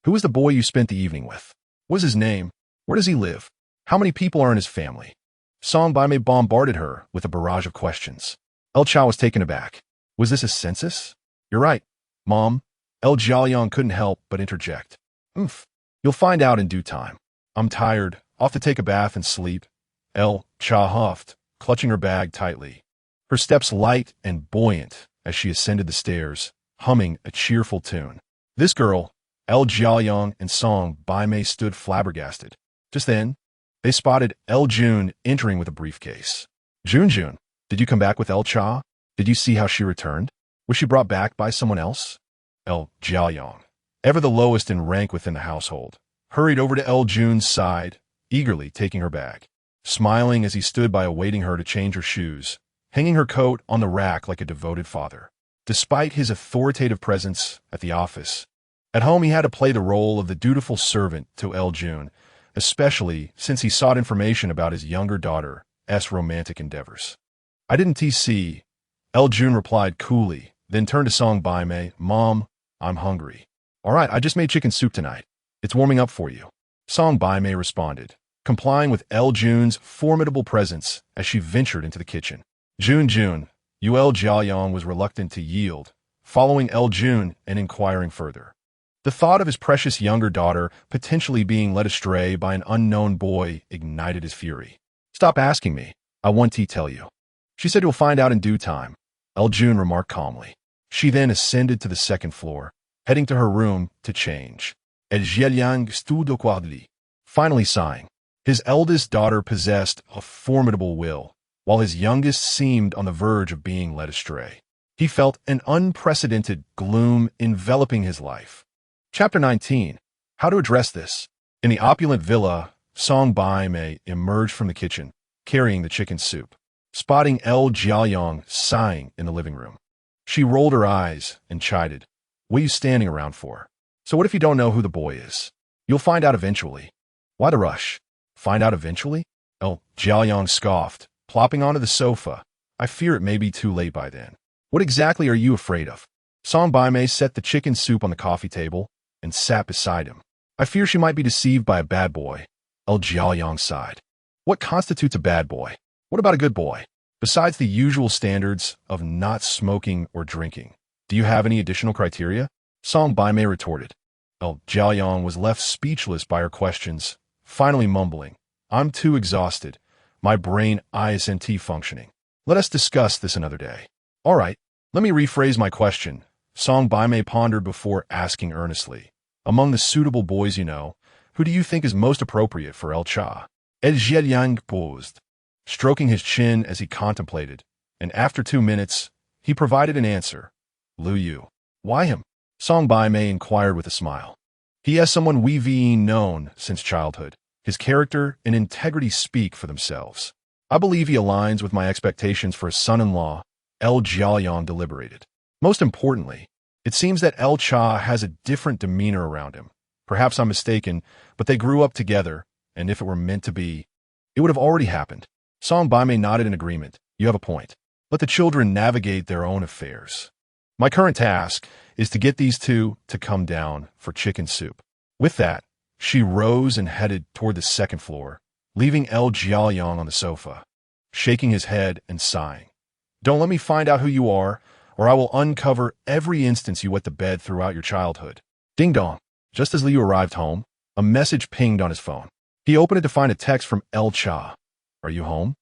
who is the boy you spent the evening with? What is his name? Where does he live? How many people are in his family? Song Bai-mei bombarded her with a barrage of questions. El Cha was taken aback. Was this a census? You're right, Mom. El Jiaoyang couldn't help but interject. Oof. You'll find out in due time. I'm tired, off to take a bath and sleep. El Cha huffed, clutching her bag tightly. Her steps light and buoyant as she ascended the stairs, humming a cheerful tune. This girl, El Jiaoyang and Song Bai-mei stood flabbergasted. Just then, they spotted El Jun entering with a briefcase. Jun, did you come back with El Cha? Did you see how she returned? Was she brought back by someone else? El Jiaoyang, ever the lowest in rank within the household, hurried over to El Jun's side, eagerly taking her bag, smiling as he stood by awaiting her to change her shoes, hanging her coat on the rack like a devoted father. Despite his authoritative presence at the office, at home he had to play the role of the dutiful servant to El Jun, especially since he sought information about his younger daughter's romantic endeavors. I didn't TC, El Jun replied coolly, then turned to Song Bai-mei. Mom, I'm hungry. All right, I just made chicken soup tonight. It's warming up for you. Song Bai-mei responded, complying with El Jun's formidable presence as she ventured into the kitchen. Jun, El Jiaoyang was reluctant to yield, following El Jun and inquiring further. The thought of his precious younger daughter potentially being led astray by an unknown boy ignited his fury. Stop asking me. I want to tell you. She said you'll find out in due time, El Jun remarked calmly. She then ascended to the second floor, heading to her room to change. El Jiaoyang stood quietly, finally sighing. His eldest daughter possessed a formidable will, while his youngest seemed on the verge of being led astray. He felt an unprecedented gloom enveloping his life. Chapter 19. How to address this. In the opulent villa, Song Bai-mei emerged from the kitchen, carrying the chicken soup, spotting El Jiaoyang sighing in the living room. She rolled her eyes and chided. What are you standing around for? So what if you don't know who the boy is? You'll find out eventually. Why the rush? Find out eventually? El Jiaoyang scoffed, plopping onto the sofa. I fear it may be too late by then. What exactly are you afraid of? Song Bai-mei set the chicken soup on the coffee table and sat beside him. I fear she might be deceived by a bad boy. El Jiaoyang sighed. What constitutes a bad boy? What about a good boy? Besides the usual standards of not smoking or drinking, do you have any additional criteria? Song Bai-mei retorted. El Jiaoyang was left speechless by her questions, finally mumbling, I'm too exhausted. My brain isn't functioning. Let us discuss this another day. All right, let me rephrase my question. Song Bai-mei pondered before asking earnestly. Among the suitable boys you know, who do you think is most appropriate for El Cha? El Jiaoyang paused, stroking his chin as he contemplated, and after 2 minutes, he provided an answer. Lu Yu. Why him? Song Bai-mei inquired with a smile. He has someone we've known since childhood. His character and integrity speak for themselves. I believe he aligns with my expectations for a son-in-law. El Jiaoyang deliberated. Most importantly, it seems that El Cha has a different demeanor around him. Perhaps I'm mistaken, but they grew up together, and if it were meant to be, it would have already happened. Song Bai-mei nodded in agreement. You have a point. Let the children navigate their own affairs. My current task is to get these two to come down for chicken soup. With that, she rose and headed toward the second floor, leaving El Jiaoyang on the sofa, shaking his head and sighing. Don't let me find out who you are, or I will uncover every instance you wet the bed throughout your childhood. Ding dong. Just as Liu arrived home, a message pinged on his phone. He opened it to find a text from El Cha. Are you home?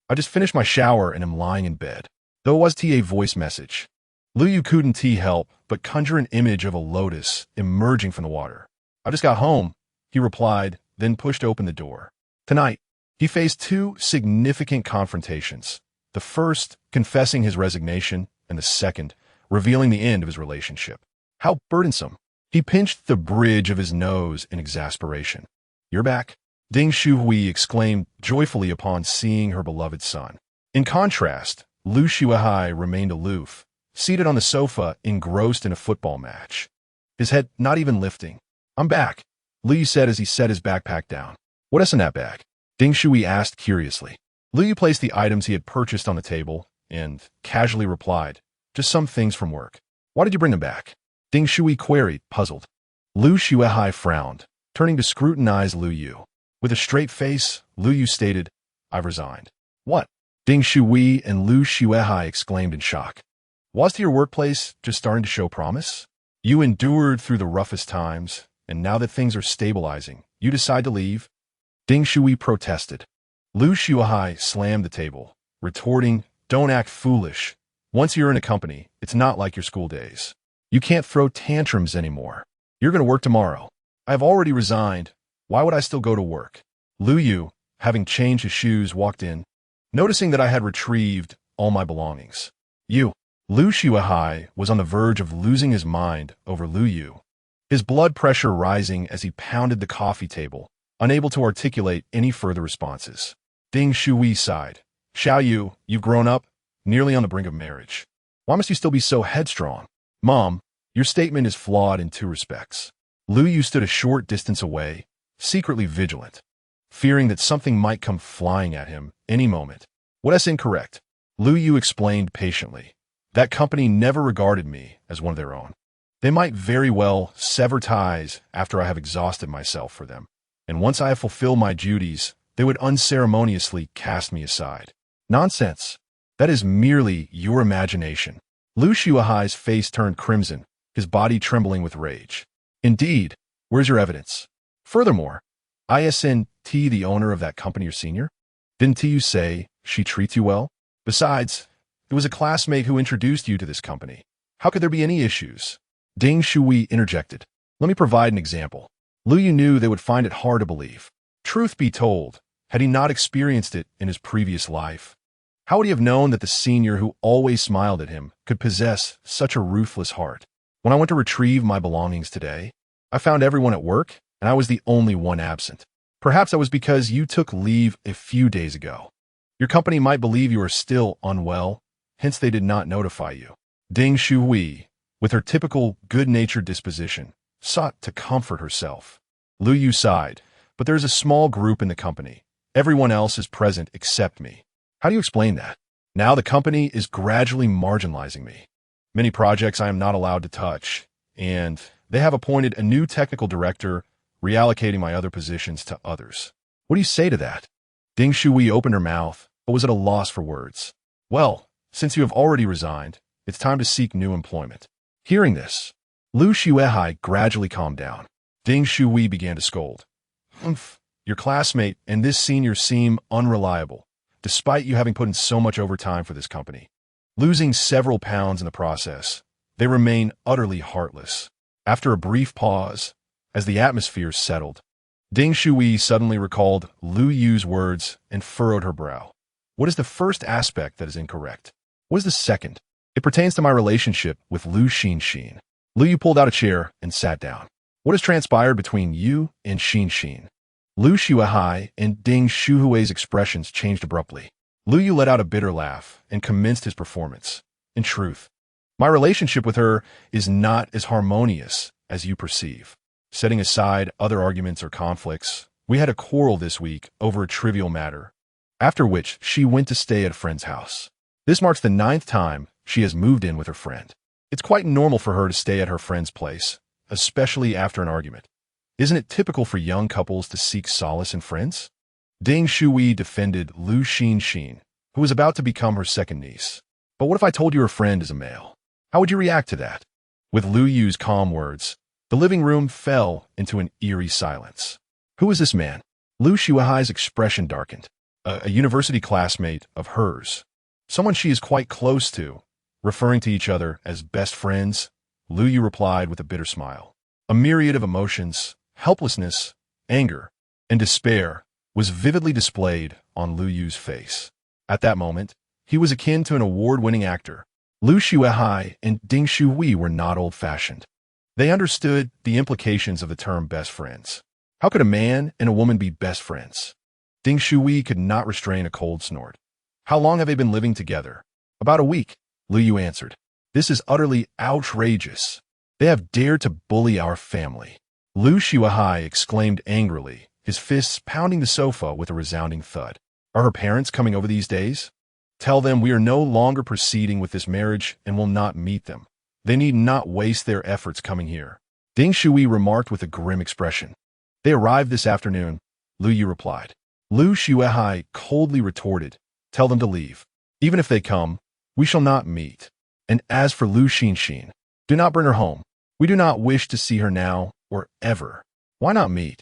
I just finished my shower and am lying in bed. Though it was a voice message. Liu Yu couldn't help but conjure an image of a lotus emerging from the water. I just got home, he replied, then pushed open the door. Tonight, he faced 2 significant confrontations. The first, confessing his resignation, and the second, revealing the end of his relationship. How burdensome. He pinched the bridge of his nose in exasperation. "You're back," Ding Shuhui exclaimed joyfully upon seeing her beloved son. In contrast, Lu Shuai remained aloof, seated on the sofa, engrossed in a football match, his head not even lifting. "I'm back," Liu said as he set his backpack down. "What is in that bag?" Ding Shui asked curiously. Liu placed the items he had purchased on the table and casually replied, "Just some things from work." "Why did you bring them back?" Ding Shui queried, puzzled. Lu Shuai frowned, turning to scrutinize Lu Yu. With a straight face, Lu Yu stated, "I've resigned." "What?" Ding Shui and Lu Shuai exclaimed in shock. "Was your workplace just starting to show promise? You endured through the roughest times, and now that things are stabilizing, you decide to leave?" Ding Shui protested. Lu Shuai slammed the table, retorting, "Don't act foolish. Once you're in a company, it's not like your school days. You can't throw tantrums anymore. You're going to work tomorrow. I've already resigned. Why would I still go to work?" Lu Yu, having changed his shoes, walked in, noticing that I had retrieved all my belongings. "You." Lu Shuai was on the verge of losing his mind over Lu Yu, his blood pressure rising as he pounded the coffee table, unable to articulate any further responses. Ding Shui sighed. "Xiao Yu, you've grown up, nearly on the brink of marriage. Why must you still be so headstrong?" "Mom, your statement is flawed in two respects." Lu Yu stood a short distance away, secretly vigilant, fearing that something might come flying at him any moment. "What is incorrect?" Lu Yu explained patiently. "That company never regarded me as one of their own. They might very well sever ties after I have exhausted myself for them, and once I have fulfilled my duties, they would unceremoniously cast me aside." "Nonsense. That is merely your imagination." Lu Shuai's face turned crimson, his body trembling with rage. "Indeed. Where's your evidence? Furthermore, isn't the owner of that company your senior? Didn't you say she treats you well? Besides, it was a classmate who introduced you to this company. How could there be any issues?" Ding Shui interjected. "Let me provide an example." Lu Yu knew they would find it hard to believe. Truth be told, had he not experienced it in his previous life, how would he have known that the senior who always smiled at him could possess such a ruthless heart? "When I went to retrieve my belongings today, I found everyone at work, and I was the only one absent. Perhaps that was because you took leave a few days ago. Your company might believe you are still unwell, hence they did not notify you." Ding Shui, with her typical good-natured disposition, sought to comfort herself. Lu Yu sighed, "But there is a small group in the company. Everyone else is present except me." "How do you explain that?" "Now the company is gradually marginalizing me. Many projects I am not allowed to touch, and they have appointed a new technical director, reallocating my other positions to others." "What do you say to that?" Ding Shui opened her mouth, but was at a loss for words. "Well, since you have already resigned, it's time to seek new employment." Hearing this, Lu Shuai gradually calmed down. Ding Shui began to scold. "Humph, your classmate and this senior seem unreliable, despite you having put in so much overtime for this company. Losing several pounds in the process, they remain utterly heartless." After a brief pause, as the atmosphere settled, Ding Shui suddenly recalled Lu Yu's words and furrowed her brow. "What is the first aspect that is incorrect? What is the second?" "It pertains to my relationship with Lu Xin. Lu Yu pulled out a chair and sat down. "What has transpired between you and Xin?" Lu Shuai and Ding Shuhui's expressions changed abruptly. Lu Yu let out a bitter laugh and commenced his performance. "In truth, my relationship with her is not as harmonious as you perceive. Setting aside other arguments or conflicts, we had a quarrel this week over a trivial matter, after which she went to stay at a friend's house. This marks the 9th time she has moved in with her friend. It's quite normal for her to stay at her friend's place, especially after an argument. Isn't it typical for young couples to seek solace in friends?" Ding Shui defended Lu Xin, who was about to become her second niece. "But what if I told you her friend is a male? How would you react to that?" With Lu Yu's calm words, the living room fell into an eerie silence. "Who is this man?" Lu Shuai's expression darkened. A university classmate of hers. Someone she is quite close to, referring to each other as best friends, Lu Yu replied with a bitter smile. A myriad of emotions, helplessness, anger, and despair was vividly displayed on Lu Yu's face. At that moment, he was akin to an award-winning actor, Lu Xuehai and Ding Shuhui were not old-fashioned. They understood the implications of the term best friends. How could a man and a woman be best friends? Ding Shuhui could not restrain a cold snort. How long have they been living together? About a week, Lu Yu answered. This is utterly outrageous. They have dared to bully our family. Lu Xuehai exclaimed angrily, his fists pounding the sofa with a resounding thud. Are her parents coming over these days? Tell them we are no longer proceeding with this marriage and will not meet them. They need not waste their efforts coming here. Ding Shui remarked with a grim expression. They arrived this afternoon, Lu Yu replied. Lu Xuehai coldly retorted, tell them to leave. Even if they come, we shall not meet. And as for Lu Xinxin, do not bring her home. We do not wish to see her now or ever. Why not meet?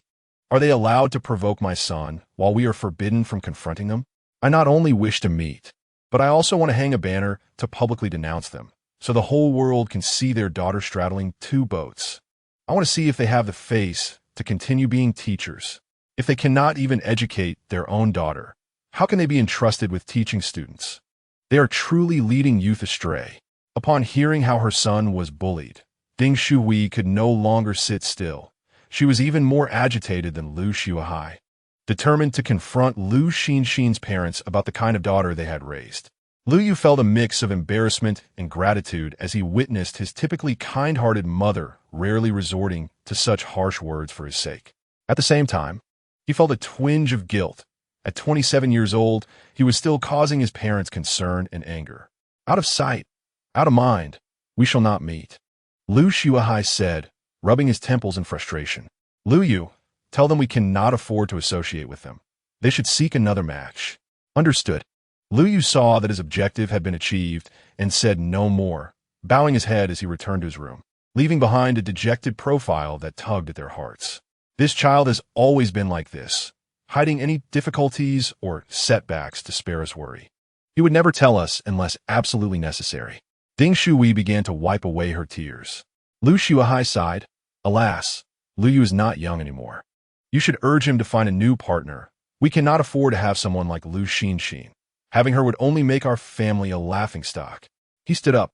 Are they allowed to provoke my son while we are forbidden from confronting them? I not only wish to meet, but I also want to hang a banner to publicly denounce them, so the whole world can see their daughter straddling two boats. I want to see if they have the face to continue being teachers. If they cannot even educate their own daughter, how can they be entrusted with teaching students? They are truly leading youth astray. Upon hearing how her son was bullied, Ding Shuhui could no longer sit still. She was even more agitated than Lu Xuehai, determined to confront Lu Xinxin's parents about the kind of daughter they had raised. Lu Yu felt a mix of embarrassment and gratitude as he witnessed his typically kind-hearted mother rarely resorting to such harsh words for his sake. At the same time, he felt a twinge of guilt. At 27 years old, he was still causing his parents concern and anger. Out of sight, out of mind, we shall not meet, Lu Xuehai said, rubbing his temples in frustration. Lu Yu, tell them we cannot afford to associate with them. They should seek another match. Understood. Lu Yu saw that his objective had been achieved and said no more, bowing his head as he returned to his room, leaving behind a dejected profile that tugged at their hearts. This child has always been like this, hiding any difficulties or setbacks to spare us worry. He would never tell us unless absolutely necessary. Ding Shui began to wipe away her tears. Lu Xuehai sighed. Alas, Lu Yu is not young anymore. You should urge him to find a new partner. We cannot afford to have someone like Lu Xinxin. Having her would only make our family a laughingstock. He stood up,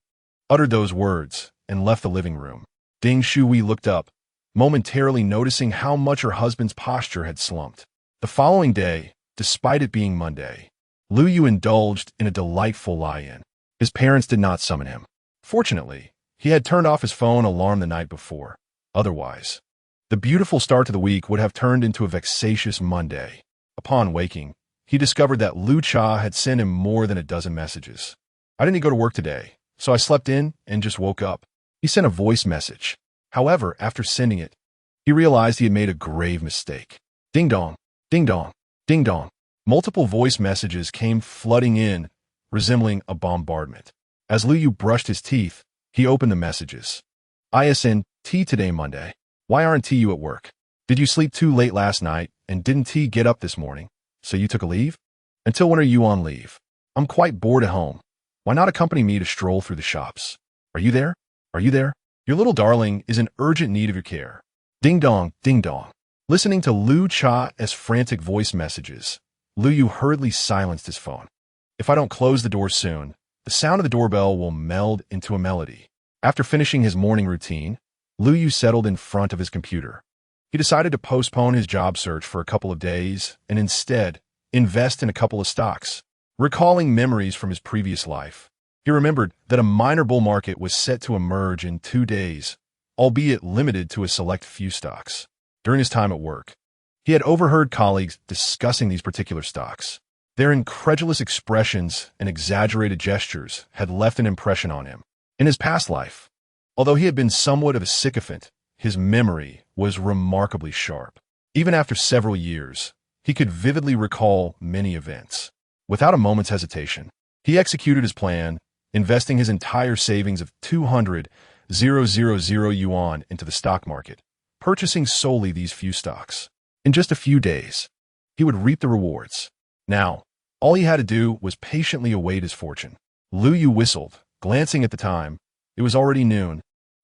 uttered those words, and left the living room. Ding Shui looked up, momentarily noticing how much her husband's posture had slumped. The following day, despite it being Monday, Lu Yu indulged in a delightful lie-in. His parents did not summon him. Fortunately, he had turned off his phone alarm the night before. Otherwise, the beautiful start to the week would have turned into a vexatious Monday. Upon waking, he discovered that Lu Cha had sent him more than a dozen messages. I didn't go to work today, so I slept in and just woke up. He sent a voice message. However, after sending it, he realized he had made a grave mistake. Ding dong, ding dong, ding dong. Multiple voice messages came flooding in, resembling a bombardment. As Lu Yu brushed his teeth, he opened the messages. ISN, T today Monday. Why aren't you at work? Did you sleep too late last night and didn't T get up this morning? So you took a leave? Until when are you on leave? I'm quite bored at home. Why not accompany me to stroll through the shops? Are you there? Are you there? Your little darling is in urgent need of your care. Ding dong, ding dong. Listening to Lu Cha's frantic voice messages, Lu Yu hurriedly silenced his phone. If I don't close the door soon, the sound of the doorbell will meld into a melody. After finishing his morning routine, Lu Yu settled in front of his computer. He decided to postpone his job search for a couple of days and instead invest in a couple of stocks. Recalling memories from his previous life, he remembered that a minor bull market was set to emerge in 2 days, albeit limited to a select few stocks. During his time at work, he had overheard colleagues discussing these particular stocks. Their incredulous expressions and exaggerated gestures had left an impression on him. In his past life, although he had been somewhat of a sycophant, his memory was remarkably sharp. Even after several years, he could vividly recall many events. Without a moment's hesitation, he executed his plan, investing his entire savings of 200,000 yuan into the stock market, purchasing solely these few stocks. In just a few days, he would reap the rewards. Now, all he had to do was patiently await his fortune. Lu Yu whistled, glancing at the time. It was already noon.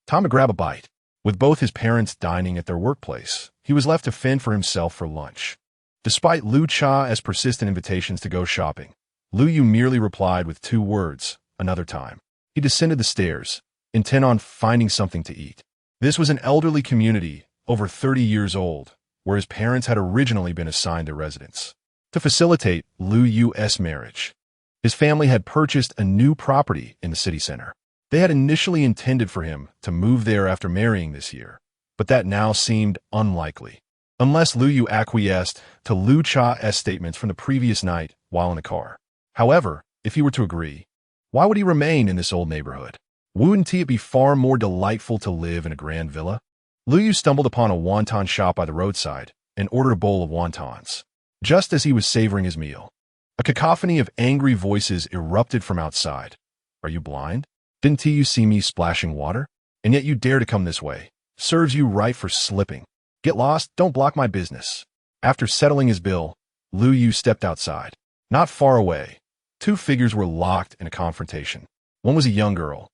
Time to grab a bite. With both his parents dining at their workplace, he was left to fend for himself for lunch. Despite Lu Cha's persistent invitations to go shopping, Lu Yu merely replied with 2 words, another time. He descended the stairs, intent on finding something to eat. This was an elderly community, over 30 years old, where his parents had originally been assigned their residence. To facilitate Lu Yu's marriage, his family had purchased a new property in the city center. They had initially intended for him to move there after marrying this year, but that now seemed unlikely, unless Lu Yu acquiesced to Lu Cha's statements from the previous night while in the car. However, if he were to agree, why would he remain in this old neighborhood? Wouldn't it be far more delightful to live in a grand villa? Lu Yu stumbled upon a wonton shop by the roadside and ordered a bowl of wontons. Just as he was savoring his meal, a cacophony of angry voices erupted from outside. Are you blind? Didn't you see me splashing water? And yet you dare to come this way. Serves you right for slipping. Get lost, don't block my business. After settling his bill, Lu Yu stepped outside. Not far away, two figures were locked in a confrontation. One was a young girl,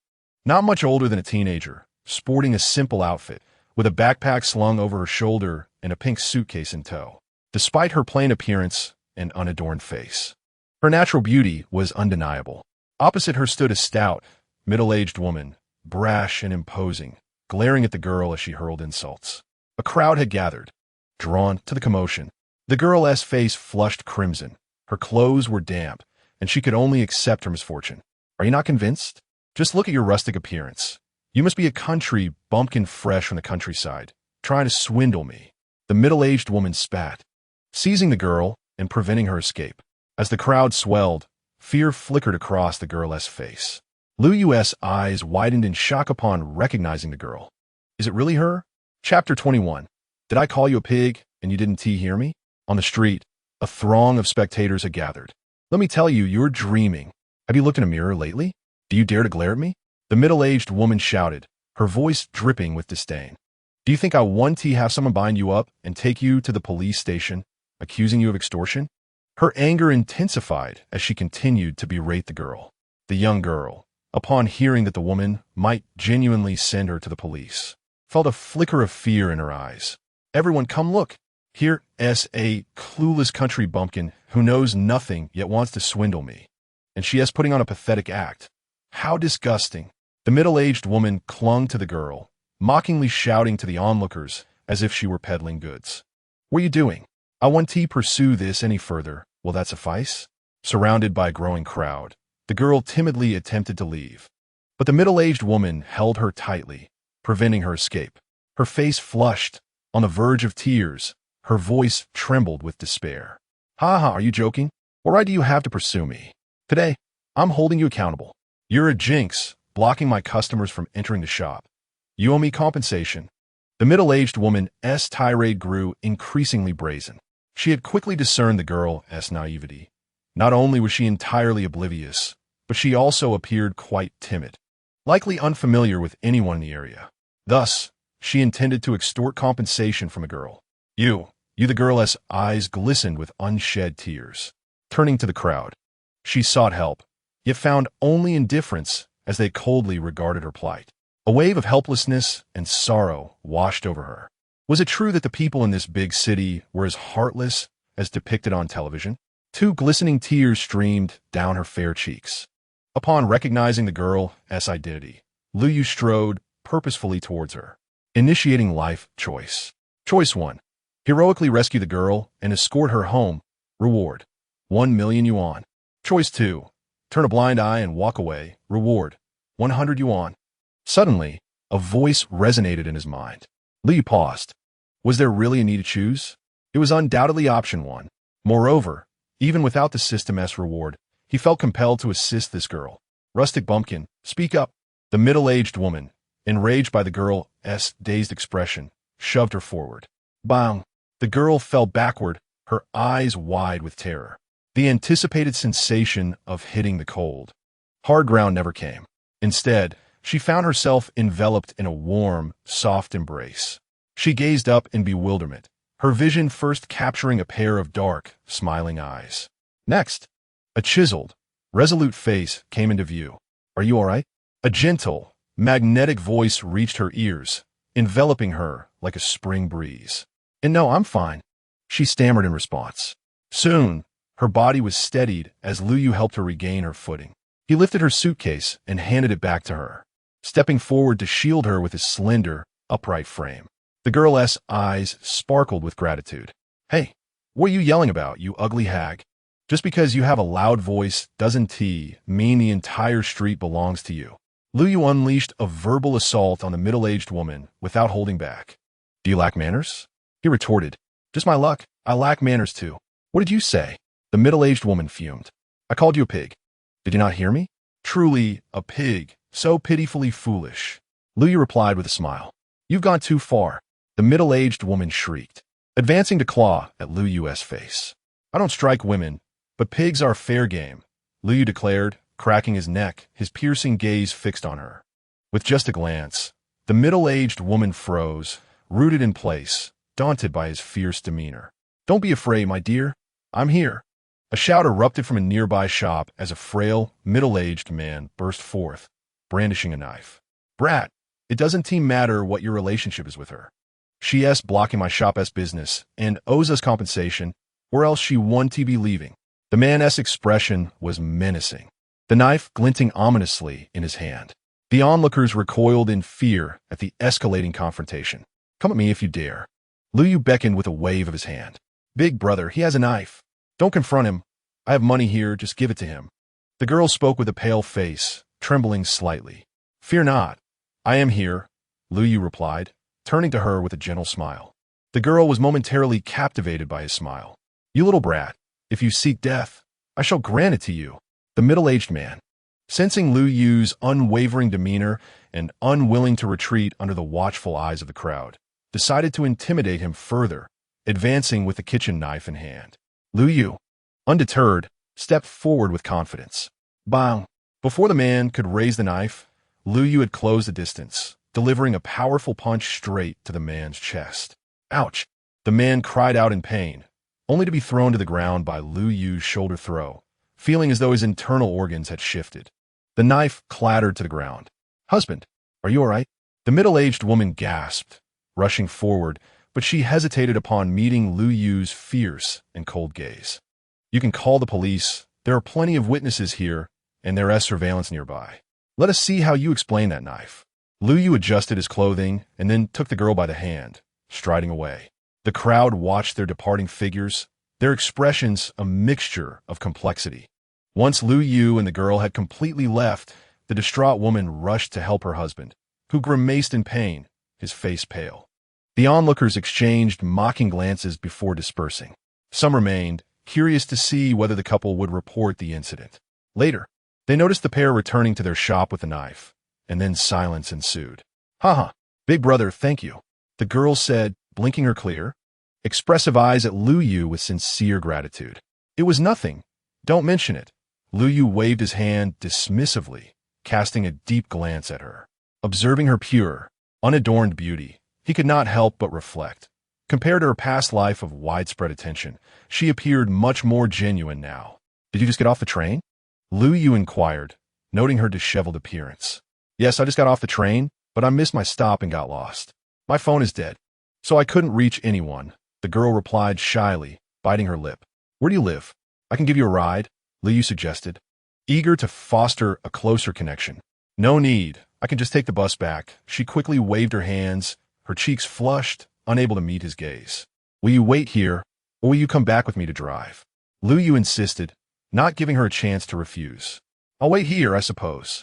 not much older than a teenager, sporting a simple outfit, with a backpack slung over her shoulder and a pink suitcase in tow. Despite her plain appearance and unadorned face, her natural beauty was undeniable. Opposite her stood a stout, middle-aged woman, brash and imposing, glaring at the girl as she hurled insults. A crowd had gathered, drawn to the commotion. The girl's face flushed crimson. Her clothes were damp, and she could only accept her misfortune. Are you not convinced? Just look at your rustic appearance. You must be a country bumpkin fresh from the countryside, trying to swindle me. The middle-aged woman spat, seizing the girl and preventing her escape. As the crowd swelled, fear flickered across the girl's face. Lu Yu's eyes widened in shock upon recognizing the girl. Is it really her? Chapter 21. Did I call you a pig and you didn't hear me? On the street, a throng of spectators had gathered. Let me tell you, you're dreaming. Have you looked in a mirror lately? Do you dare to glare at me? The middle-aged woman shouted, her voice dripping with disdain. Do you think I want to have someone bind you up and take you to the police station, accusing you of extortion? Her anger intensified as she continued to berate the girl. The young girl, upon hearing that the woman might genuinely send her to the police, felt a flicker of fear in her eyes. Everyone come look. Here's a clueless country bumpkin who knows nothing yet wants to swindle me. And she is putting on a pathetic act. How disgusting. The middle-aged woman clung to the girl, mockingly shouting to the onlookers as if she were peddling goods. What are you doing? I want to pursue this any further. Will that suffice? Surrounded by a growing crowd, the girl timidly attempted to leave. But the middle-aged woman held her tightly, preventing her escape. Her face flushed, on the verge of tears. Her voice trembled with despair. Ha ha, are you joking? What right do you have to pursue me? Today, I'm holding you accountable. You're a jinx, blocking my customers from entering the shop. You owe me compensation. The middle-aged woman's tirade grew increasingly brazen. She had quickly discerned the girl's naivety. Not only was she entirely oblivious, but she also appeared quite timid, likely unfamiliar with anyone in the area. Thus, she intended to extort compensation from a girl. You, the girl's eyes glistened with unshed tears. Turning to the crowd, she sought help, yet found only indifference as they coldly regarded her plight. A wave of helplessness and sorrow washed over her. Was it true that the people in this big city were as heartless as depicted on television? Two glistening tears streamed down her fair cheeks. Upon recognizing the girl's identity, Lu Yu strode purposefully towards her, initiating life choice. Choice 1. Heroically rescue the girl and escort her home. Reward: 1 million yuan. Choice 2. Turn a blind eye and walk away. Reward: 100 yuan. Suddenly, a voice resonated in his mind. Lu Yu paused. Was there really a need to choose? It was undoubtedly option 1. Moreover, even without the system's reward, he felt compelled to assist this girl. Rustic bumpkin, speak up. The middle-aged woman, enraged by the girl's dazed expression, shoved her forward. Bang! The girl fell backward, her eyes wide with terror. The anticipated sensation of hitting the cold, hard ground never came. Instead, she found herself enveloped in a warm, soft embrace. She gazed up in bewilderment, her vision first capturing a pair of dark, smiling eyes. Next, a chiseled, resolute face came into view. Are you all right? A gentle, magnetic voice reached her ears, enveloping her like a spring breeze. And no, I'm fine, she stammered in response. Soon, her body was steadied as Lu Yu helped her regain her footing. He lifted her suitcase and handed it back to her, stepping forward to shield her with his slender, upright frame. The girl's eyes sparkled with gratitude. "Hey, what are you yelling about, you ugly hag? Just because you have a loud voice doesn't mean the entire street belongs to you." Lu Yu unleashed a verbal assault on the middle-aged woman without holding back. "Do you lack manners?" He retorted. "Just my luck. I lack manners too." "What did you say?" The middle-aged woman fumed. "I called you a pig. Did you not hear me?" "Truly, a pig. So pitifully foolish." Lu Yu replied with a smile. "You've gone too far." The middle-aged woman shrieked, advancing to claw at Lu Yu's face. "I don't strike women, but pigs are fair game," Lu Yu declared, cracking his neck, his piercing gaze fixed on her. With just a glance, the middle-aged woman froze, rooted in place, daunted by his fierce demeanor. "Don't be afraid, my dear. I'm here." A shout erupted from a nearby shop as a frail, middle-aged man burst forth, brandishing a knife. "Brat, it doesn't matter what your relationship is with her. She's blocking my shop's business and owes us compensation, or else she won't be leaving." The man's expression was menacing, the knife glinting ominously in his hand. The onlookers recoiled in fear at the escalating confrontation. "Come at me if you dare." Lu Yu beckoned with a wave of his hand. "Big brother, he has a knife. Don't confront him. I have money here, just give it to him." The girl spoke with a pale face, trembling slightly. "Fear not. I am here," Lu Yu replied, turning to her with a gentle smile. The girl was momentarily captivated by his smile. "You little brat, if you seek death, I shall grant it to you." The middle-aged man, sensing Lu Yu's unwavering demeanor and unwilling to retreat under the watchful eyes of the crowd, decided to intimidate him further, advancing with the kitchen knife in hand. Lu Yu, undeterred, stepped forward with confidence. Bang! Before the man could raise the knife, Lu Yu had closed the distance, delivering a powerful punch straight to the man's chest. "Ouch!" The man cried out in pain, only to be thrown to the ground by Lu Yu's shoulder throw, feeling as though his internal organs had shifted. The knife clattered to the ground. "Husband, are you all right?" The middle-aged woman gasped, rushing forward, but she hesitated upon meeting Lu Yu's fierce and cold gaze. "You can call the police. There are plenty of witnesses here, and there is surveillance nearby. Let us see how you explain that knife." Lu Yu adjusted his clothing and then took the girl by the hand, striding away. The crowd watched their departing figures, their expressions a mixture of complexity. Once Lu Yu and the girl had completely left, the distraught woman rushed to help her husband, who grimaced in pain, his face pale. The onlookers exchanged mocking glances before dispersing. Some remained, curious to see whether the couple would report the incident. Later, they noticed the pair returning to their shop with a knife, and then silence ensued. "Haha, big brother, thank you," the girl said, blinking her clear, expressive eyes at Lu Yu with sincere gratitude. "It was nothing. Don't mention it." Lu Yu waved his hand dismissively, casting a deep glance at her. Observing her pure, unadorned beauty, he could not help but reflect. Compared to her past life of widespread attention, she appeared much more genuine now. "Did you just get off the train?" Lu Yu inquired, noting her disheveled appearance. "Yes, I just got off the train, but I missed my stop and got lost. My phone is dead, so I couldn't reach anyone," the girl replied shyly, biting her lip. "Where do you live? I can give you a ride," Lu Yu suggested, eager to foster a closer connection. "No need. I can just take the bus back." She quickly waved her hands, her cheeks flushed, unable to meet his gaze. "Will you wait here, or will you come back with me to drive?" Lu Yu insisted, not giving her a chance to refuse. "I'll wait here, I suppose."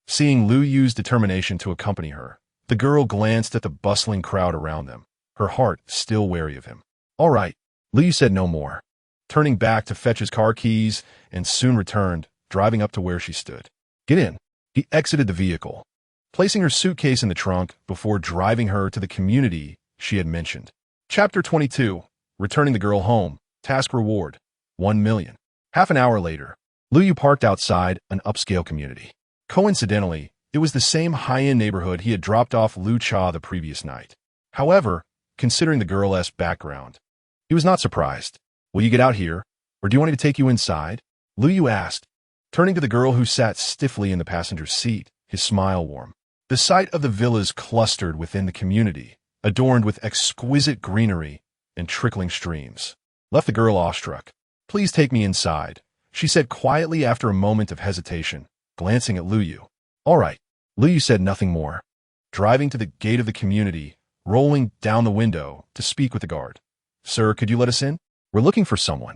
Seeing Lu Yu's determination to accompany her, the girl glanced at the bustling crowd around them, her heart still wary of him. "All right," Lu Yu said no more, turning back to fetch his car keys, and soon returned, driving up to where she stood. "Get in." He exited the vehicle, placing her suitcase in the trunk before driving her to the community she had mentioned. Chapter 22. Returning the girl home. Task reward, 1 million. Half an hour later, Lu Yu parked outside an upscale community. Coincidentally, it was the same high-end neighborhood he had dropped off Lu Cha the previous night. However, considering the girl's background, he was not surprised. "Will you get out here, or do you want me to take you inside?" Lu Yu asked, turning to the girl who sat stiffly in the passenger seat, his smile warm. The sight of the villas clustered within the community, adorned with exquisite greenery and trickling streams, left the girl awestruck. "Please take me inside," she said quietly after a moment of hesitation, glancing at Lu Yu. All right. Lu Yu said nothing more, driving to the gate of the community, rolling down the window to speak with the guard. Sir, could you let us in? We're looking for someone.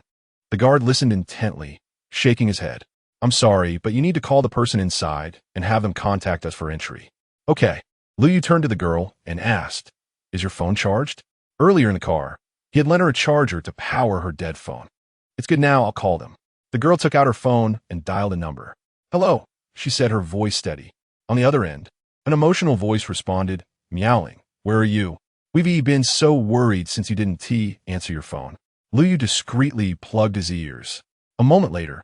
The guard listened intently, shaking his head. I'm sorry, but you need to call the person inside and have them contact us for entry. Okay. Lu Yu turned to the girl and asked, Is your phone charged? Earlier in the car, he had lent her a charger to power her dead phone. It's good now, I'll call them. The girl took out her phone and dialed a number. Hello, she said, her voice steady. On the other end, an emotional voice responded, meowing. Where are you? We've been so worried since you didn't answer your phone. Lu Yu discreetly plugged his ears. A moment later,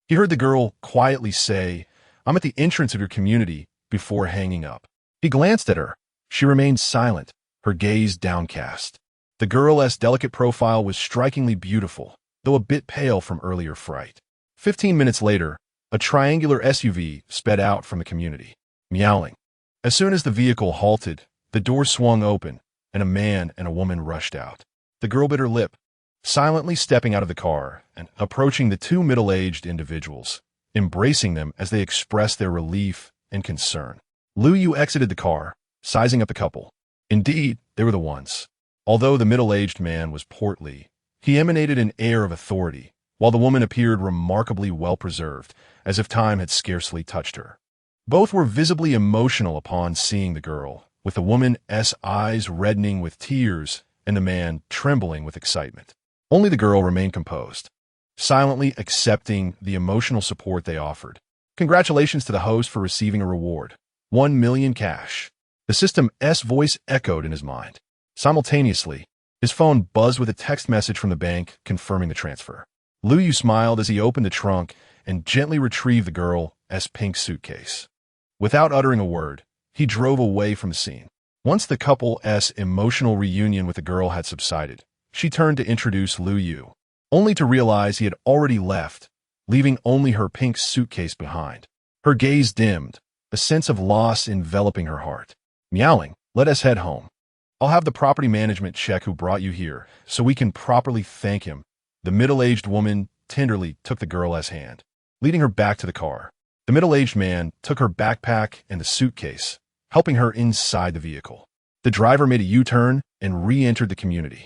he heard the girl quietly say, I'm at the entrance of your community, before hanging up. He glanced at her. She remained silent, her gaze downcast. The girl's delicate profile was strikingly beautiful, though a bit pale from earlier fright. 15 minutes later, a triangular SUV sped out from the community, meowing. As soon as the vehicle halted, the door swung open, and a man and a woman rushed out. The girl bit her lip, silently stepping out of the car and approaching the two middle-aged individuals, embracing them as they expressed their relief and concern. Lu Yu exited the car, sizing up the couple. Indeed, they were the ones. Although the middle-aged man was portly, he emanated an air of authority, while the woman appeared remarkably well-preserved, as if time had scarcely touched her. Both were visibly emotional upon seeing the girl, with the woman's eyes reddening with tears and the man trembling with excitement. Only the girl remained composed, silently accepting the emotional support they offered. Congratulations to the host for receiving a reward. 1 million cash. The system's voice echoed in his mind. Simultaneously, his phone buzzed with a text message from the bank confirming the transfer. Lu Yu smiled as he opened the trunk and gently retrieved the girl's pink suitcase. Without uttering a word, he drove away from the scene. Once the couple's emotional reunion with the girl had subsided, she turned to introduce Lu Yu, only to realize he had already left, leaving only her pink suitcase behind. Her gaze dimmed, a sense of loss enveloping her heart. Meowing, let us head home. I'll have the property management check who brought you here, so we can properly thank him. The middle-aged woman tenderly took the girl's hand, leading her back to the car. The middle-aged man took her backpack and the suitcase, helping her inside the vehicle. The driver made a U-turn and re-entered the community.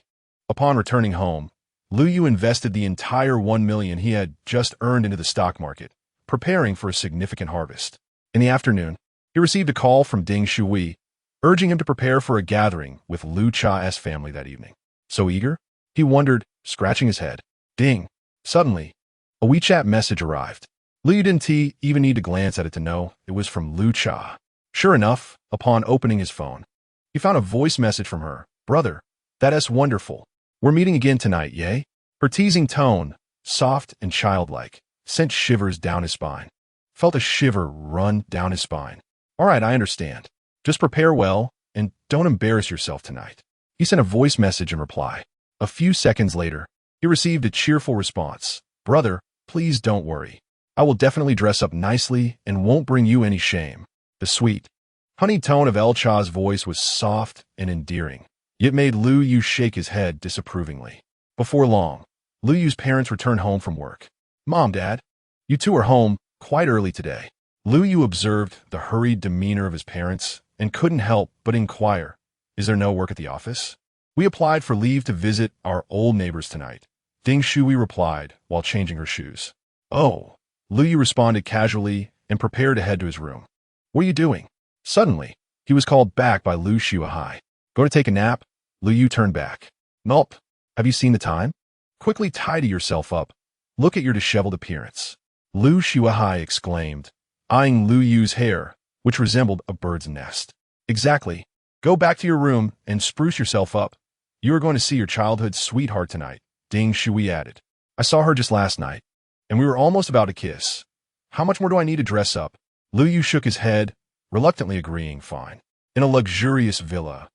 Upon returning home, Lu Yu invested the entire 1 million he had just earned into the stock market, preparing for a significant harvest. In the afternoon, he received a call from Ding Shui, urging him to prepare for a gathering with Lu Cha's family that evening. So eager? He wondered, scratching his head. Ding. Suddenly, a WeChat message arrived. Lu Yu didn't even need to glance at it to know it was from Lu Cha. Sure enough, upon opening his phone, he found a voice message from her. Brother, that's wonderful. We're meeting again tonight, yay? Her teasing tone, soft and childlike, sent shivers down his spine. Felt a shiver run down his spine. All right, I understand. Just prepare well, and don't embarrass yourself tonight. He sent a voice message in reply. A few seconds later, he received a cheerful response. Brother, please don't worry. I will definitely dress up nicely and won't bring you any shame. The sweet, honeyed tone of El Cha's voice was soft and endearing, yet made Lu Yu shake his head disapprovingly. Before long, Lu Yu's parents returned home from work. Mom, Dad, you two are home quite early today. Lu Yu observed the hurried demeanor of his parents and couldn't help but inquire, is there no work at the office? We applied for leave to visit our old neighbors tonight. Ding Shui replied while changing her shoes. Oh, Lu Yu responded casually and prepared to head to his room. What are you doing? Suddenly, he was called back by Lu Shuahai. Going to take a nap? Lu Yu turned back. Nope. Have you seen the time? Quickly tidy yourself up. Look at your disheveled appearance. Lu Shuahai exclaimed, eyeing Lu Yu's hair, which resembled a bird's nest. Exactly. Go back to your room and spruce yourself up. You are going to see your childhood sweetheart tonight, Ding Shui added. I saw her just last night, and we were almost about to kiss. How much more do I need to dress up? Lu Yu shook his head, reluctantly agreeing fine. In a luxurious villa,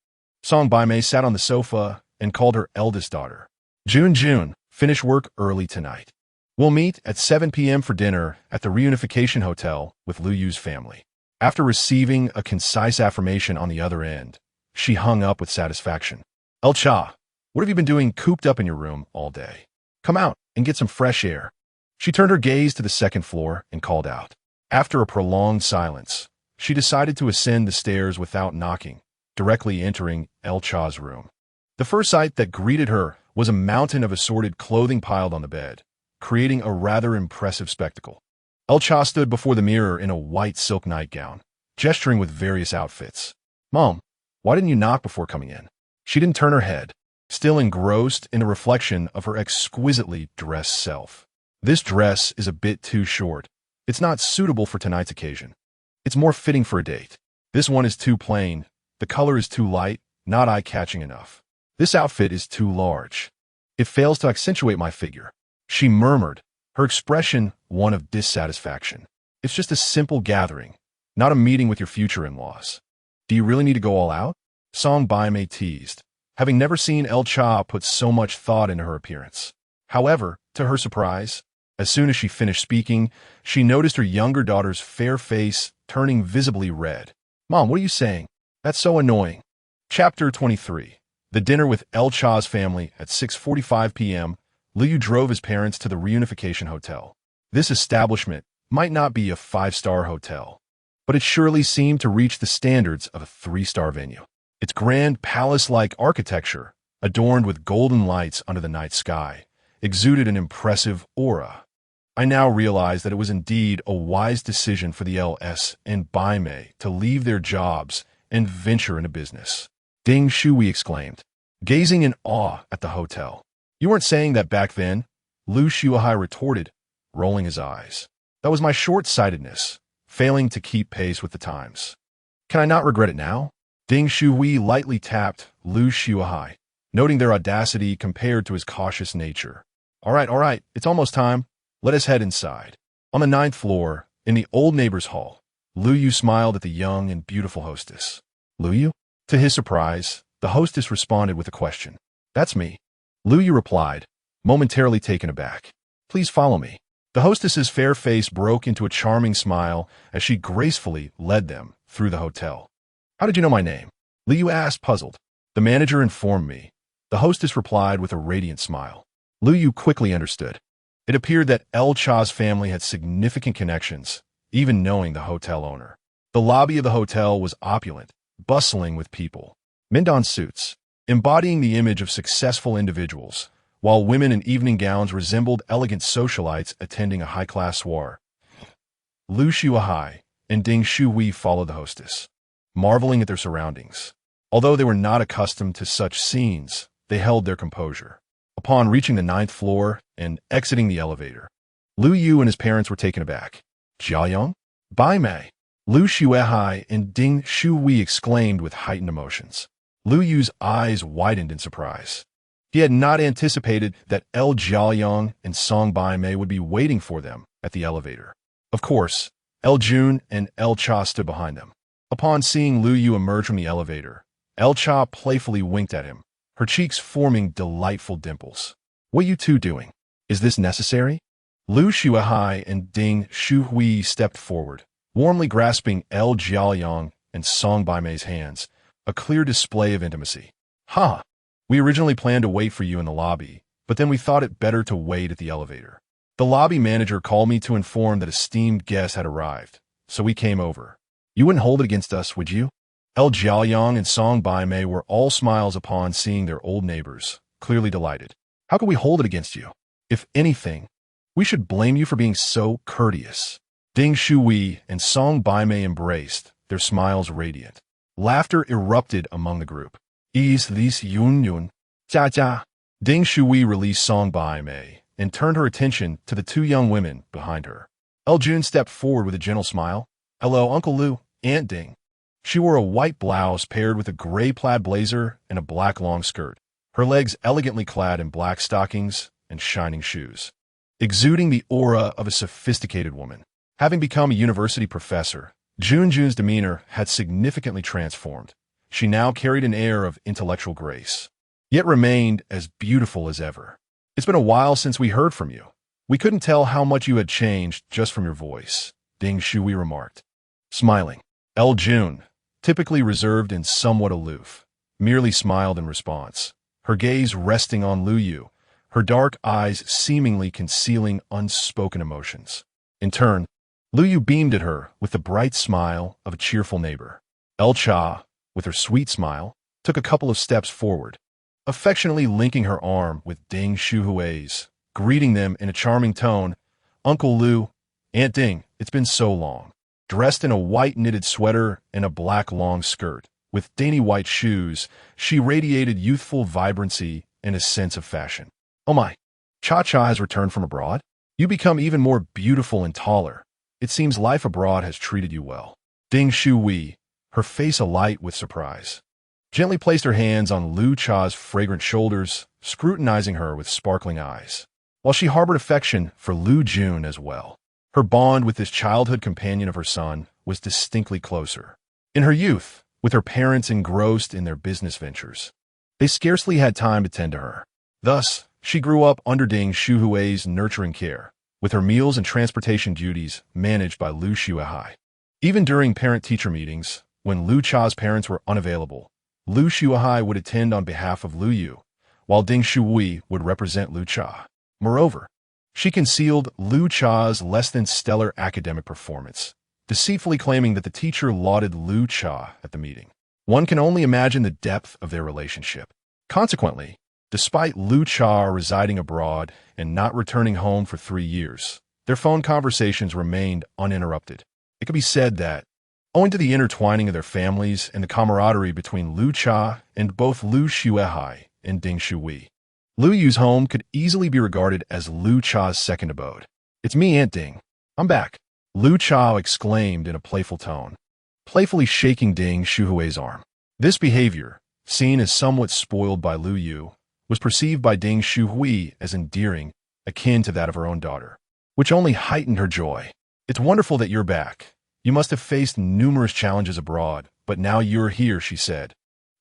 Song Baimei sat on the sofa and called her eldest daughter. June, finish work early tonight. We'll meet at 7 p.m. for dinner at the Reunification Hotel with Lu Yu's family. After receiving a concise affirmation on the other end, she hung up with satisfaction. El Cha, what have you been doing cooped up in your room all day? Come out and get some fresh air. She turned her gaze to the second floor and called out. After a prolonged silence, she decided to ascend the stairs without knocking, directly entering El Cha's room. The first sight that greeted her was a mountain of assorted clothing piled on the bed, creating a rather impressive spectacle. El Cha stood before the mirror in a white silk nightgown, gesturing with various outfits. "Mom, why didn't you knock before coming in?" She didn't turn her head, still engrossed in a reflection of her exquisitely dressed self. "This dress is a bit too short. It's not suitable for tonight's occasion. It's more fitting for a date. This one is too plain. The color is too light, not eye-catching enough. This outfit is too large. It fails to accentuate my figure," she murmured, her expression one of dissatisfaction. "It's just a simple gathering, not a meeting with your future in-laws." "Do you really need to go all out?" Song Bai-mei teased, having never seen El Cha put so much thought into her appearance. However, to her surprise, as soon as she finished speaking, she noticed her younger daughter's fair face turning visibly red. "Mom, what are you saying? That's so annoying." Chapter 23. The dinner with El Cha's family at 6:45 p.m., Liu drove his parents to the Reunification Hotel. This establishment might not be a 5-star hotel, but it surely seemed to reach the standards of a 3-star venue. Its grand palace-like architecture, adorned with golden lights under the night sky, exuded an impressive aura. I now realized that it was indeed a wise decision for the LS and Bai-mei to leave their jobs and venture into business. Ding Shui exclaimed, gazing in awe at the hotel. "You weren't saying that back then," Lu Shuahai retorted, rolling his eyes. "That was my short-sightedness, failing to keep pace with the times. Can I not regret it now?" Ding Shui lightly tapped Lu Shuahai, noting their audacity compared to his cautious nature. All right, it's almost time. Let us head inside." On the 9th floor, in the old neighbor's hall, Lu Yu smiled at the young and beautiful hostess. "Lu Yu?" To his surprise, the hostess responded with a question. "That's me," Lu Yu replied, momentarily taken aback. "Please follow me." The hostess's fair face broke into a charming smile as she gracefully led them through the hotel. "How did you know my name?" Lu Yu asked, puzzled. "The manager informed me," the hostess replied with a radiant smile. Lu Yu quickly understood. It appeared that El Cha's family had significant connections, even knowing the hotel owner. The lobby of the hotel was opulent, bustling with people. Men donned suits, embodying the image of successful individuals, while women in evening gowns resembled elegant socialites attending a high-class soiree. Lu Shuahai and Ding Shui followed the hostess, marveling at their surroundings. Although they were not accustomed to such scenes, they held their composure. Upon reaching the 9th floor and exiting the elevator, Lu Yu and his parents were taken aback. "Jiayong? Bai-mei?" Lu Shuahai and Ding Shui exclaimed with heightened emotions. Lu Yu's eyes widened in surprise. He had not anticipated that El Jiayong and Song Bai-mei would be waiting for them at the elevator. Of course, El Jun and El Cha stood behind them. Upon seeing Lu Yu emerge from the elevator, El Cha playfully winked at him, her cheeks forming delightful dimples. "What you two doing? Is this necessary?" Lu Shuahai and Ding Shui stepped forward, warmly grasping El Jiayong and Song Bai-mei's hands, a clear display of intimacy. "Ha! We originally planned to wait for you in the lobby, but then we thought it better to wait at the elevator. The lobby manager called me to inform that esteemed guests had arrived, so we came over. You wouldn't hold it against us, would you?" El Jiayong and Song Bai-mei were all smiles upon seeing their old neighbors, clearly delighted. "How could we hold it against you? If anything, we should blame you for being so courteous." Ding Shui and Song Bai-mei embraced, their smiles radiant. Laughter erupted among the group. "Is this Yun? Jia Jia?" Ding Shui released Song Bai-mei and turned her attention to the 2 young women behind her. El Jun stepped forward with a gentle smile. "Hello, Uncle Lu, Aunt Ding." She wore a white blouse paired with a gray plaid blazer and a black long skirt, her legs elegantly clad in black stockings and shining shoes, exuding the aura of a sophisticated woman. Having become a university professor, Jun's demeanor had significantly transformed. She now carried an air of intellectual grace, yet remained as beautiful as ever. "It's been a while since we heard from you. We couldn't tell how much you had changed just from your voice," Ding Shui remarked. Smiling, El Jun, typically reserved and somewhat aloof, merely smiled in response, her gaze resting on Lu Yu, her dark eyes seemingly concealing unspoken emotions. In turn, Lu Yu beamed at her with the bright smile of a cheerful neighbor. El Cha, with her sweet smile, took a couple of steps forward, affectionately linking her arm with Ding Shuhui's, greeting them in a charming tone. Uncle Lu, Aunt Ding, it's been so long. Dressed in a white knitted sweater and a black long skirt, with dainty white shoes, she radiated youthful vibrancy and a sense of fashion. Oh my, Cha-Cha has returned from abroad? You become even more beautiful and taller. It seems life abroad has treated you well. Ding Shui, her face alight with surprise, gently placed her hands on Lu Cha's fragrant shoulders, scrutinizing her with sparkling eyes. While she harbored affection for Lu Jun as well, her bond with this childhood companion of her son was distinctly closer. In her youth, with her parents engrossed in their business ventures, they scarcely had time to tend to her. Thus, she grew up under Ding Shuhui's nurturing care, with her meals and transportation duties managed by Lu Shuai. Even during parent-teacher meetings, when Lu Cha's parents were unavailable, Lu Shuai would attend on behalf of Lu Yu, while Ding Shui would represent Lu Cha. Moreover, she concealed Lu Cha's less-than-stellar academic performance, deceitfully claiming that the teacher lauded Lu Cha at the meeting. One can only imagine the depth of their relationship. Consequently, despite Lu Cha residing abroad and not returning home for 3 years, their phone conversations remained uninterrupted. It could be said that, owing to the intertwining of their families and the camaraderie between Lu Cha and both Lu Shuai and Ding Shui, Lu Yu's home could easily be regarded as Lu Cha's second abode. It's me, Aunt Ding. I'm back, Lu Cha exclaimed in a playful tone, playfully shaking Ding Shuhui's arm. This behavior, seen as somewhat spoiled by Lu Yu, was perceived by Ding Shuhui as endearing, akin to that of her own daughter, which only heightened her joy. It's wonderful that you're back. You must have faced numerous challenges abroad, but now you're here, she said,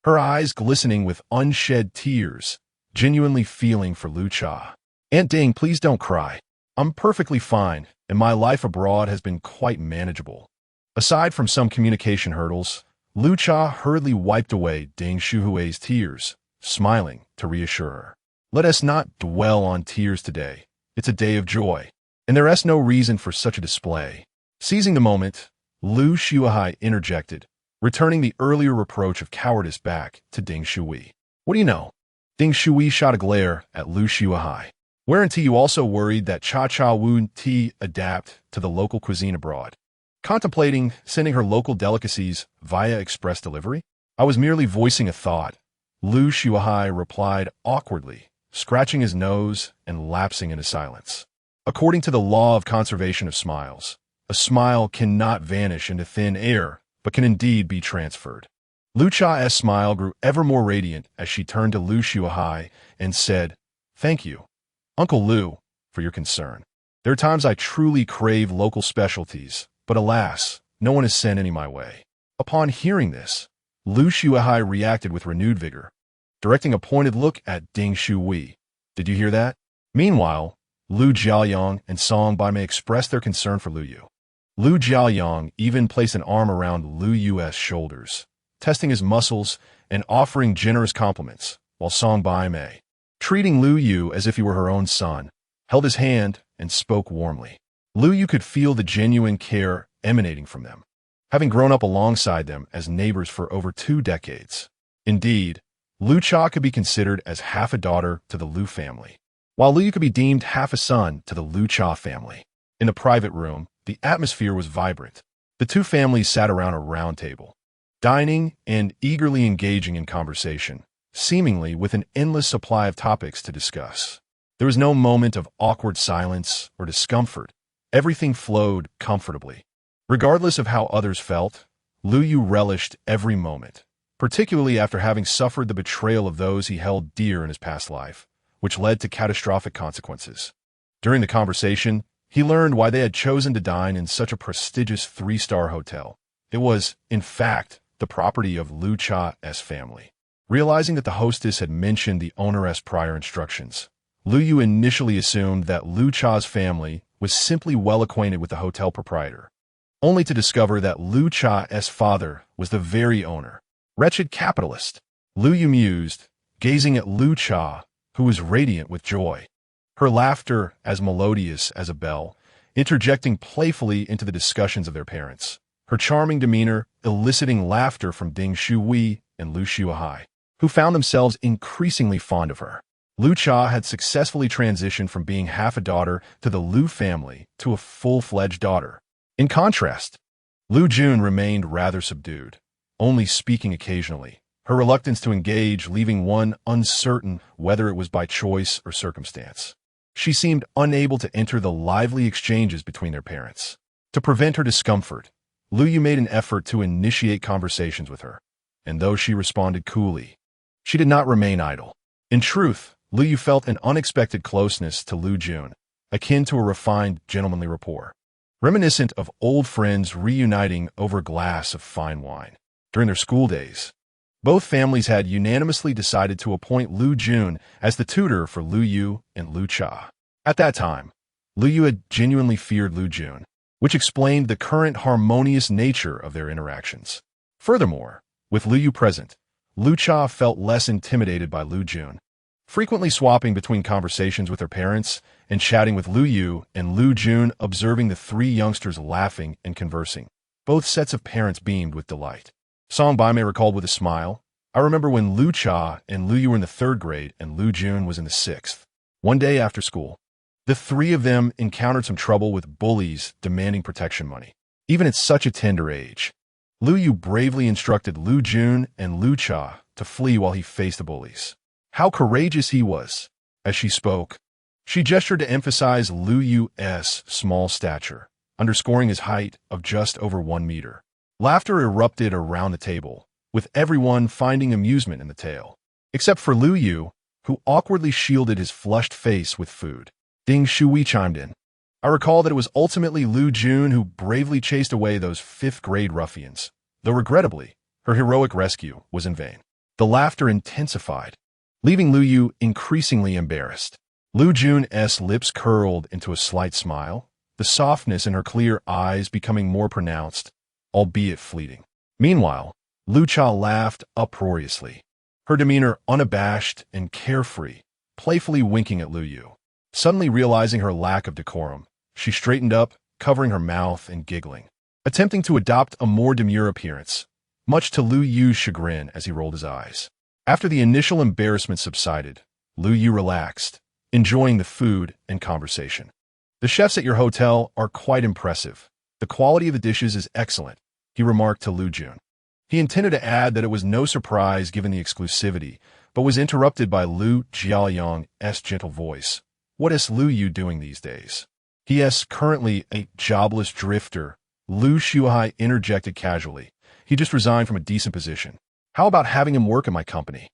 her eyes glistening with unshed tears, genuinely feeling for Lu Cha. Aunt Ding, please don't cry. I'm perfectly fine, and my life abroad has been quite manageable. Aside from some communication hurdles, Lu Cha hurriedly wiped away Ding Shuhui's tears, smiling to reassure her. Let us not dwell on tears today. It's a day of joy, and there is no reason for such a display. Seizing the moment, Lu Shuai interjected, returning the earlier reproach of cowardice back to Ding Shui. What do you know? Ding Shui shot a glare at Lu Shuai. Weren't you also worried that Cha-Cha wouldn't adapt to the local cuisine abroad? Contemplating sending her local delicacies via express delivery? I was merely voicing a thought, Lu Shuai replied awkwardly, scratching his nose and lapsing into silence. According to the law of conservation of smiles, a smile cannot vanish into thin air, but can indeed be transferred. Lu Cha's smile grew ever more radiant as she turned to Lu Shuai and said, Thank you, Uncle Lu, for your concern. There are times I truly crave local specialties, but alas, no one has sent any my way. Upon hearing this, Lu Shuai reacted with renewed vigor, directing a pointed look at Ding Shui. Did you hear that? Meanwhile, Lu Jiaoyang and Song Bai Mei expressed their concern for Lu Yu. Lu Jiaoyang even placed an arm around Lu Yu's shoulders, testing his muscles and offering generous compliments, while Song Bai Mei, treating Lu Yu as if he were her own son, held his hand and spoke warmly. Lu Yu could feel the genuine care emanating from them, having grown up alongside them as neighbors for over 2 decades. Indeed, Lu Cha could be considered as half a daughter to the Lu family, while Lu Yu could be deemed half a son to the Lu Cha family. In the private room, the atmosphere was vibrant. The two families sat around a round table, dining and eagerly engaging in conversation, seemingly with an endless supply of topics to discuss. There was no moment of awkward silence or discomfort. Everything flowed comfortably. Regardless of how others felt, Lu Yu relished every moment, particularly after having suffered the betrayal of those he held dear in his past life, which led to catastrophic consequences. During the conversation, he learned why they had chosen to dine in such a prestigious 3-star hotel. It was, in fact, the property of Lu Cha's family. Realizing that the hostess had mentioned the owner's prior instructions, Lu Yu initially assumed that Lu Cha's family was simply well acquainted with the hotel proprietor, only to discover that Lu Cha's father was the very owner. Wretched capitalist, Lu Yu mused, gazing at Lu Cha, who was radiant with joy, her laughter as melodious as a bell, interjecting playfully into the discussions of their parents. Her charming demeanor eliciting laughter from Ding Shuhui and Lu Shuai, who found themselves increasingly fond of her. Lu Cha had successfully transitioned from being half a daughter to the Lu family to a full-fledged daughter. In contrast, Lu Jun remained rather subdued, only speaking occasionally, her reluctance to engage leaving one uncertain whether it was by choice or circumstance. She seemed unable to enter the lively exchanges between their parents. To prevent her discomfort, Lu Yu made an effort to initiate conversations with her, and though she responded coolly, she did not remain idle. In truth, Lu Yu felt an unexpected closeness to Lu Jun, akin to a refined, gentlemanly rapport, reminiscent of old friends reuniting over a glass of fine wine. During their school days, both families had unanimously decided to appoint Lu Jun as the tutor for Lu Yu and Lu Cha. At that time, Lu Yu had genuinely feared Lu Jun, which explained the current harmonious nature of their interactions. Furthermore, with Lu Yu present, Lu Cha felt less intimidated by Lu Jun, frequently swapping between conversations with her parents and chatting with Lu Yu and Lu Jun, observing the three youngsters laughing and conversing. Both sets of parents beamed with delight. Song Bai Mei recalled with a smile, "I remember when Lu Cha and Lu Yu were in the 3rd grade and Lu Jun was in the 6th. One day after school, the three of them encountered some trouble with bullies demanding protection money. Even at such a tender age, Lu Yu bravely instructed Lu Jun and Lu Cha to flee while he faced the bullies. How courageous he was!" As she spoke, she gestured to emphasize Lu Yu's small stature, underscoring his height of just over 1 meter. Laughter erupted around the table, with everyone finding amusement in the tale, except for Lu Yu, who awkwardly shielded his flushed face with food. Ding Shuhui chimed in. "I recall that it was ultimately Lu Jun who bravely chased away those 5th-grade ruffians, though regrettably, her heroic rescue was in vain." The laughter intensified, leaving Lu Yu increasingly embarrassed. Lu Jun's lips curled into a slight smile, the softness in her clear eyes becoming more pronounced, albeit fleeting. Meanwhile, Lu Cha laughed uproariously, her demeanor unabashed and carefree, playfully winking at Lu Yu. Suddenly realizing her lack of decorum, she straightened up, covering her mouth and giggling, attempting to adopt a more demure appearance, much to Lu Yu's chagrin as he rolled his eyes. After the initial embarrassment subsided, Lu Yu relaxed, enjoying the food and conversation. "The chefs at your hotel are quite impressive. The quality of the dishes is excellent," he remarked to Lu Jun. He intended to add that it was no surprise given the exclusivity, but was interrupted by Lu Jiaoyang's gentle voice. "What is Lu Yu doing these days?" "He is currently a jobless drifter," Lu Shuai interjected casually. "He just resigned from a decent position. How about having him work in my company?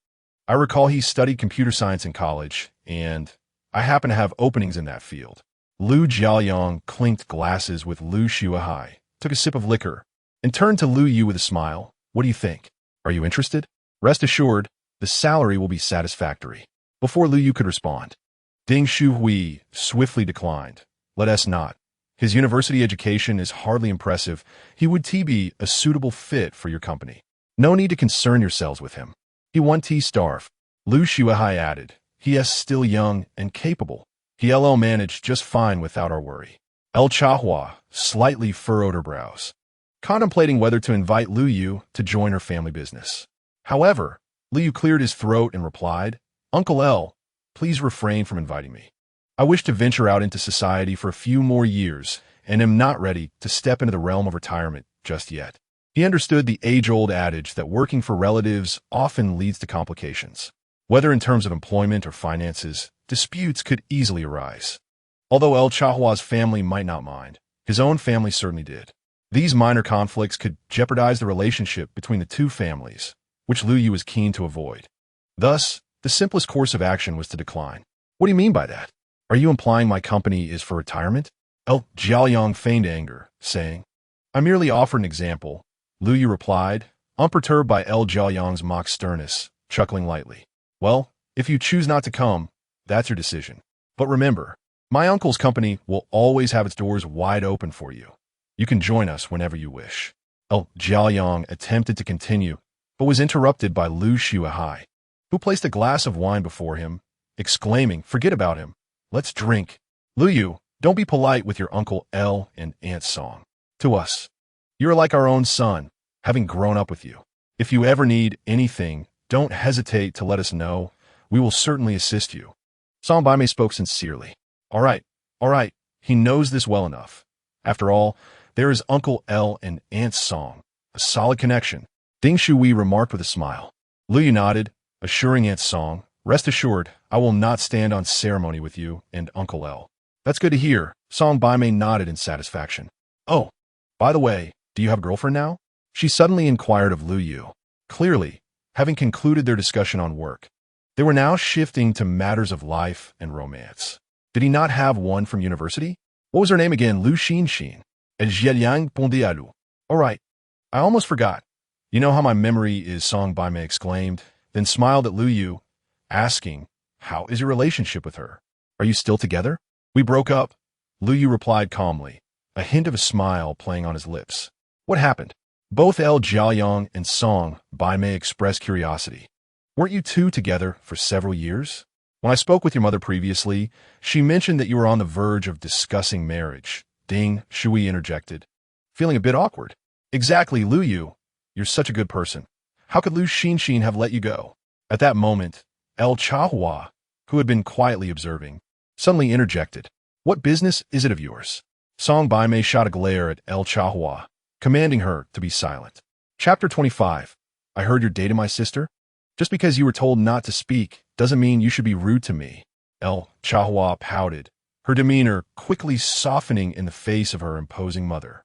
I recall he studied computer science in college, and I happen to have openings in that field." Lu Jiaoyang clinked glasses with Lu Shuai, took a sip of liquor, and turned to Lu Yu with a smile. "What do you think? Are you interested? Rest assured, the salary will be satisfactory." Before Lu Yu could respond, Ding Shuhui swiftly declined. "Let us not. His university education is hardly impressive. He would be a suitable fit for your company. No need to concern yourselves with him. He won't starve." Lu Shuai added, "He is still young and capable. He'll manage just fine without our worry." El Chahua slightly furrowed her brows, contemplating whether to invite Lu Yu to join her family business. However, Lu Yu cleared his throat and replied, "Uncle El, please refrain from inviting me. I wish to venture out into society for a few more years and am not ready to step into the realm of retirement just yet." He understood the age-old adage that working for relatives often leads to complications. Whether in terms of employment or finances, disputes could easily arise. Although El Chahua's family might not mind, his own family certainly did. These minor conflicts could jeopardize the relationship between the two families, which Lu Yu was keen to avoid. Thus, the simplest course of action was to decline. "What do you mean by that? Are you implying my company is for retirement?" El Jiaoyang feigned anger, saying, "I merely offered an example," Lu Yu replied, unperturbed by El Jiaoyang's mock sternness, chuckling lightly. "Well, if you choose not to come, that's your decision. But remember, my uncle's company will always have its doors wide open for you. You can join us whenever you wish." El Jiaoyang attempted to continue, but was interrupted by Lu Shuai, who placed a glass of wine before him, exclaiming, "Forget about him. Let's drink." Lu Yu, Don't be polite with your Uncle L and Aunt Song. To us, you're like our own son, having grown up with you. If you ever need anything, don't hesitate to let us know. We will certainly assist you. Song Baimei spoke sincerely. All right, he knows this well enough. After all, there is Uncle L and Aunt Song, a solid connection. Ding Shui remarked with a smile. Lu Yu nodded, assuring Aunt Song, rest assured, I will not stand on ceremony with you and Uncle L. That's good to hear. Song Baimei nodded in satisfaction. Oh, by the way, do you have a girlfriend now? She suddenly inquired of Lu Yu. Clearly, having concluded their discussion on work, they were now shifting to matters of life and romance. Did he not have one from university? What was her name again? Lu Xin. All right, I almost forgot. You know how my memory is, Song Baimei exclaimed, then smiled at Lu Yu, asking, how is your relationship with her? Are you still together? We broke up, Lu Yu replied calmly, a hint of a smile playing on his lips. What happened? Both L Jiaoyang and Song Baimei expressed curiosity. Weren't you two together for several years? When I spoke with your mother previously, she mentioned that you were on the verge of discussing marriage. Ding Shui interjected, feeling a bit awkward. Exactly, Lu Yu. You're such a good person. How could Lu Xin have let you go? At that moment, El Chahua, who had been quietly observing, suddenly interjected. What business is it of yours? Song Baimei shot a glare at El Chahua, commanding her to be silent. Chapter 25. I heard you're dating my sister? Just because you were told not to speak doesn't mean you should be rude to me. El Chahua pouted, her demeanor quickly softening in the face of her imposing mother.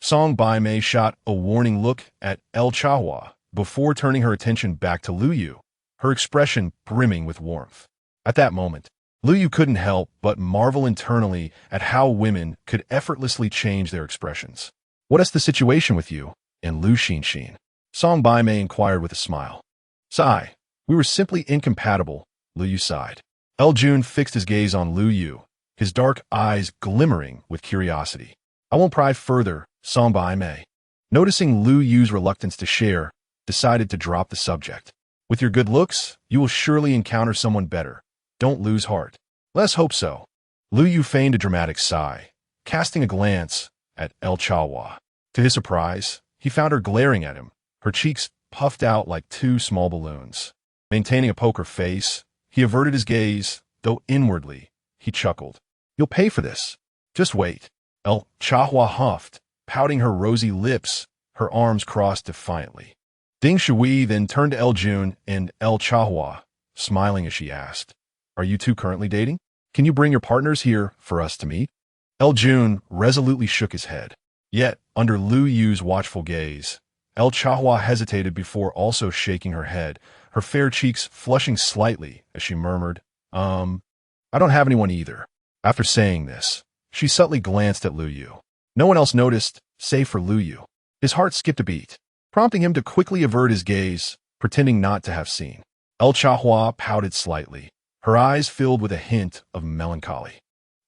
Song Baimei shot a warning look at El Chahua before turning her attention back to Lu Yu, her expression brimming with warmth. At that moment, Lu Yu couldn't help but marvel internally at how women could effortlessly change their expressions. What is the situation with you and Lu Xin? Song Baimei inquired with a smile. Sigh, we were simply incompatible, Lu Yu sighed. El Jun fixed his gaze on Lu Yu, his dark eyes glimmering with curiosity. I won't pry further, Song Baimei, noticing Lu Yu's reluctance to share, decided to drop the subject. With your good looks, you will surely encounter someone better. Don't lose heart. Let's hope so. Lu Yu feigned a dramatic sigh, casting a glance at El Chahua. To his surprise, he found her glaring at him, her cheeks puffed out like two small balloons. Maintaining a poker face, he averted his gaze, though inwardly, he chuckled. You'll pay for this. Just wait. El Chahua huffed, pouting her rosy lips, her arms crossed defiantly. Ding Shui then turned to El Jun and El Chahua, smiling as she asked, Are you two currently dating? Can you bring your partners here for us to meet? El Jun resolutely shook his head. Yet, under Lu Yu's watchful gaze, El Chahua hesitated before also shaking her head, her fair cheeks flushing slightly as she murmured, I don't have anyone either. After saying this, she subtly glanced at Lu Yu. No one else noticed, save for Lu Yu. His heart skipped a beat, prompting him to quickly avert his gaze, pretending not to have seen. El Chahua pouted slightly, her eyes filled with a hint of melancholy.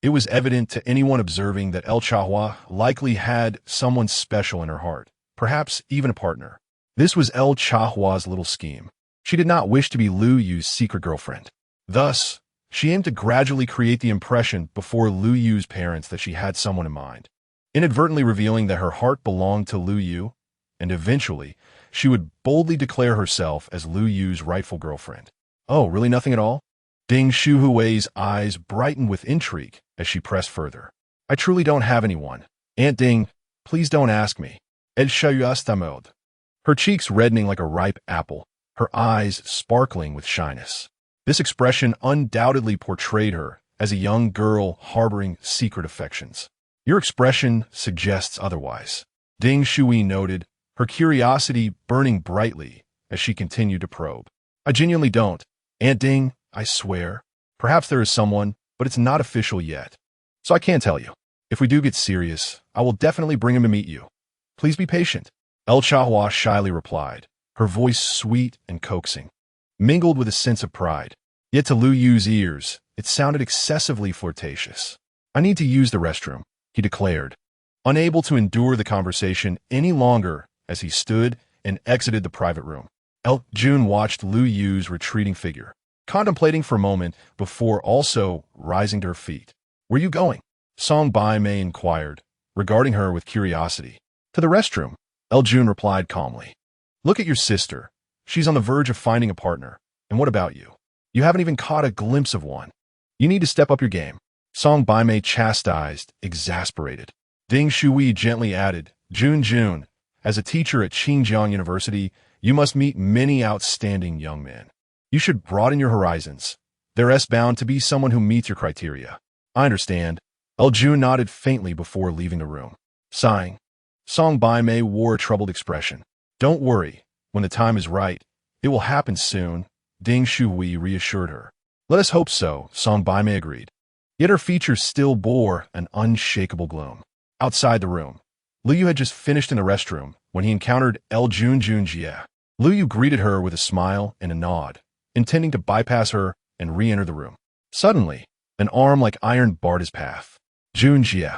It was evident to anyone observing that El Chahua likely had someone special in her heart, perhaps even a partner. This was El Chahua's little scheme. She did not wish to be Lu Yu's secret girlfriend. Thus, she aimed to gradually create the impression before Lu Yu's parents that she had someone in mind, inadvertently revealing that her heart belonged to Lu Yu, and eventually, she would boldly declare herself as Lu Yu's rightful girlfriend. Oh, really nothing at all? Ding Shuhui's eyes brightened with intrigue as she pressed further. I truly don't have anyone. Aunt Ding, please don't ask me. Elle Shayustamod. Her cheeks reddening like a ripe apple, her eyes sparkling with shyness. This expression undoubtedly portrayed her as a young girl harboring secret affections. Your expression suggests otherwise. Ding Shui noted, her curiosity burning brightly as she continued to probe. I genuinely don't. Aunt Ding, I swear. Perhaps there is someone, but it's not official yet. So I can't tell you. If we do get serious, I will definitely bring him to meet you. Please be patient. El Chahua shyly replied, her voice sweet and coaxing, mingled with a sense of pride. Yet to Lu Yu's ears, it sounded excessively flirtatious. I need to use the restroom, he declared, unable to endure the conversation any longer as he stood and exited the private room. El Jun watched Lu Yu's retreating figure, contemplating for a moment before also rising to her feet. Where are you going? Song Bai Mei inquired, regarding her with curiosity. To the restroom, El Jun replied calmly. Look at your sister. She's on the verge of finding a partner. And what about you? You haven't even caught a glimpse of one. You need to step up your game. Song Bai Mei chastised, exasperated. Ding Shui gently added, Jun, as a teacher at Qingjiang University, you must meet many outstanding young men. You should broaden your horizons. There's bound to be someone who meets your criteria. I understand. El Jun nodded faintly before leaving the room. Sighing, Song Bai Mei wore a troubled expression. Don't worry. When the time is right, it will happen soon, Ding Shui reassured her. Let us hope so, Song Bai Mei agreed. Yet her features still bore an unshakable gloom. Outside the room, Liu Yu had just finished in the restroom when he encountered El Jun Jie. Liu Yu greeted her with a smile and a nod, intending to bypass her and re-enter the room. Suddenly, an arm like iron barred his path. Jie,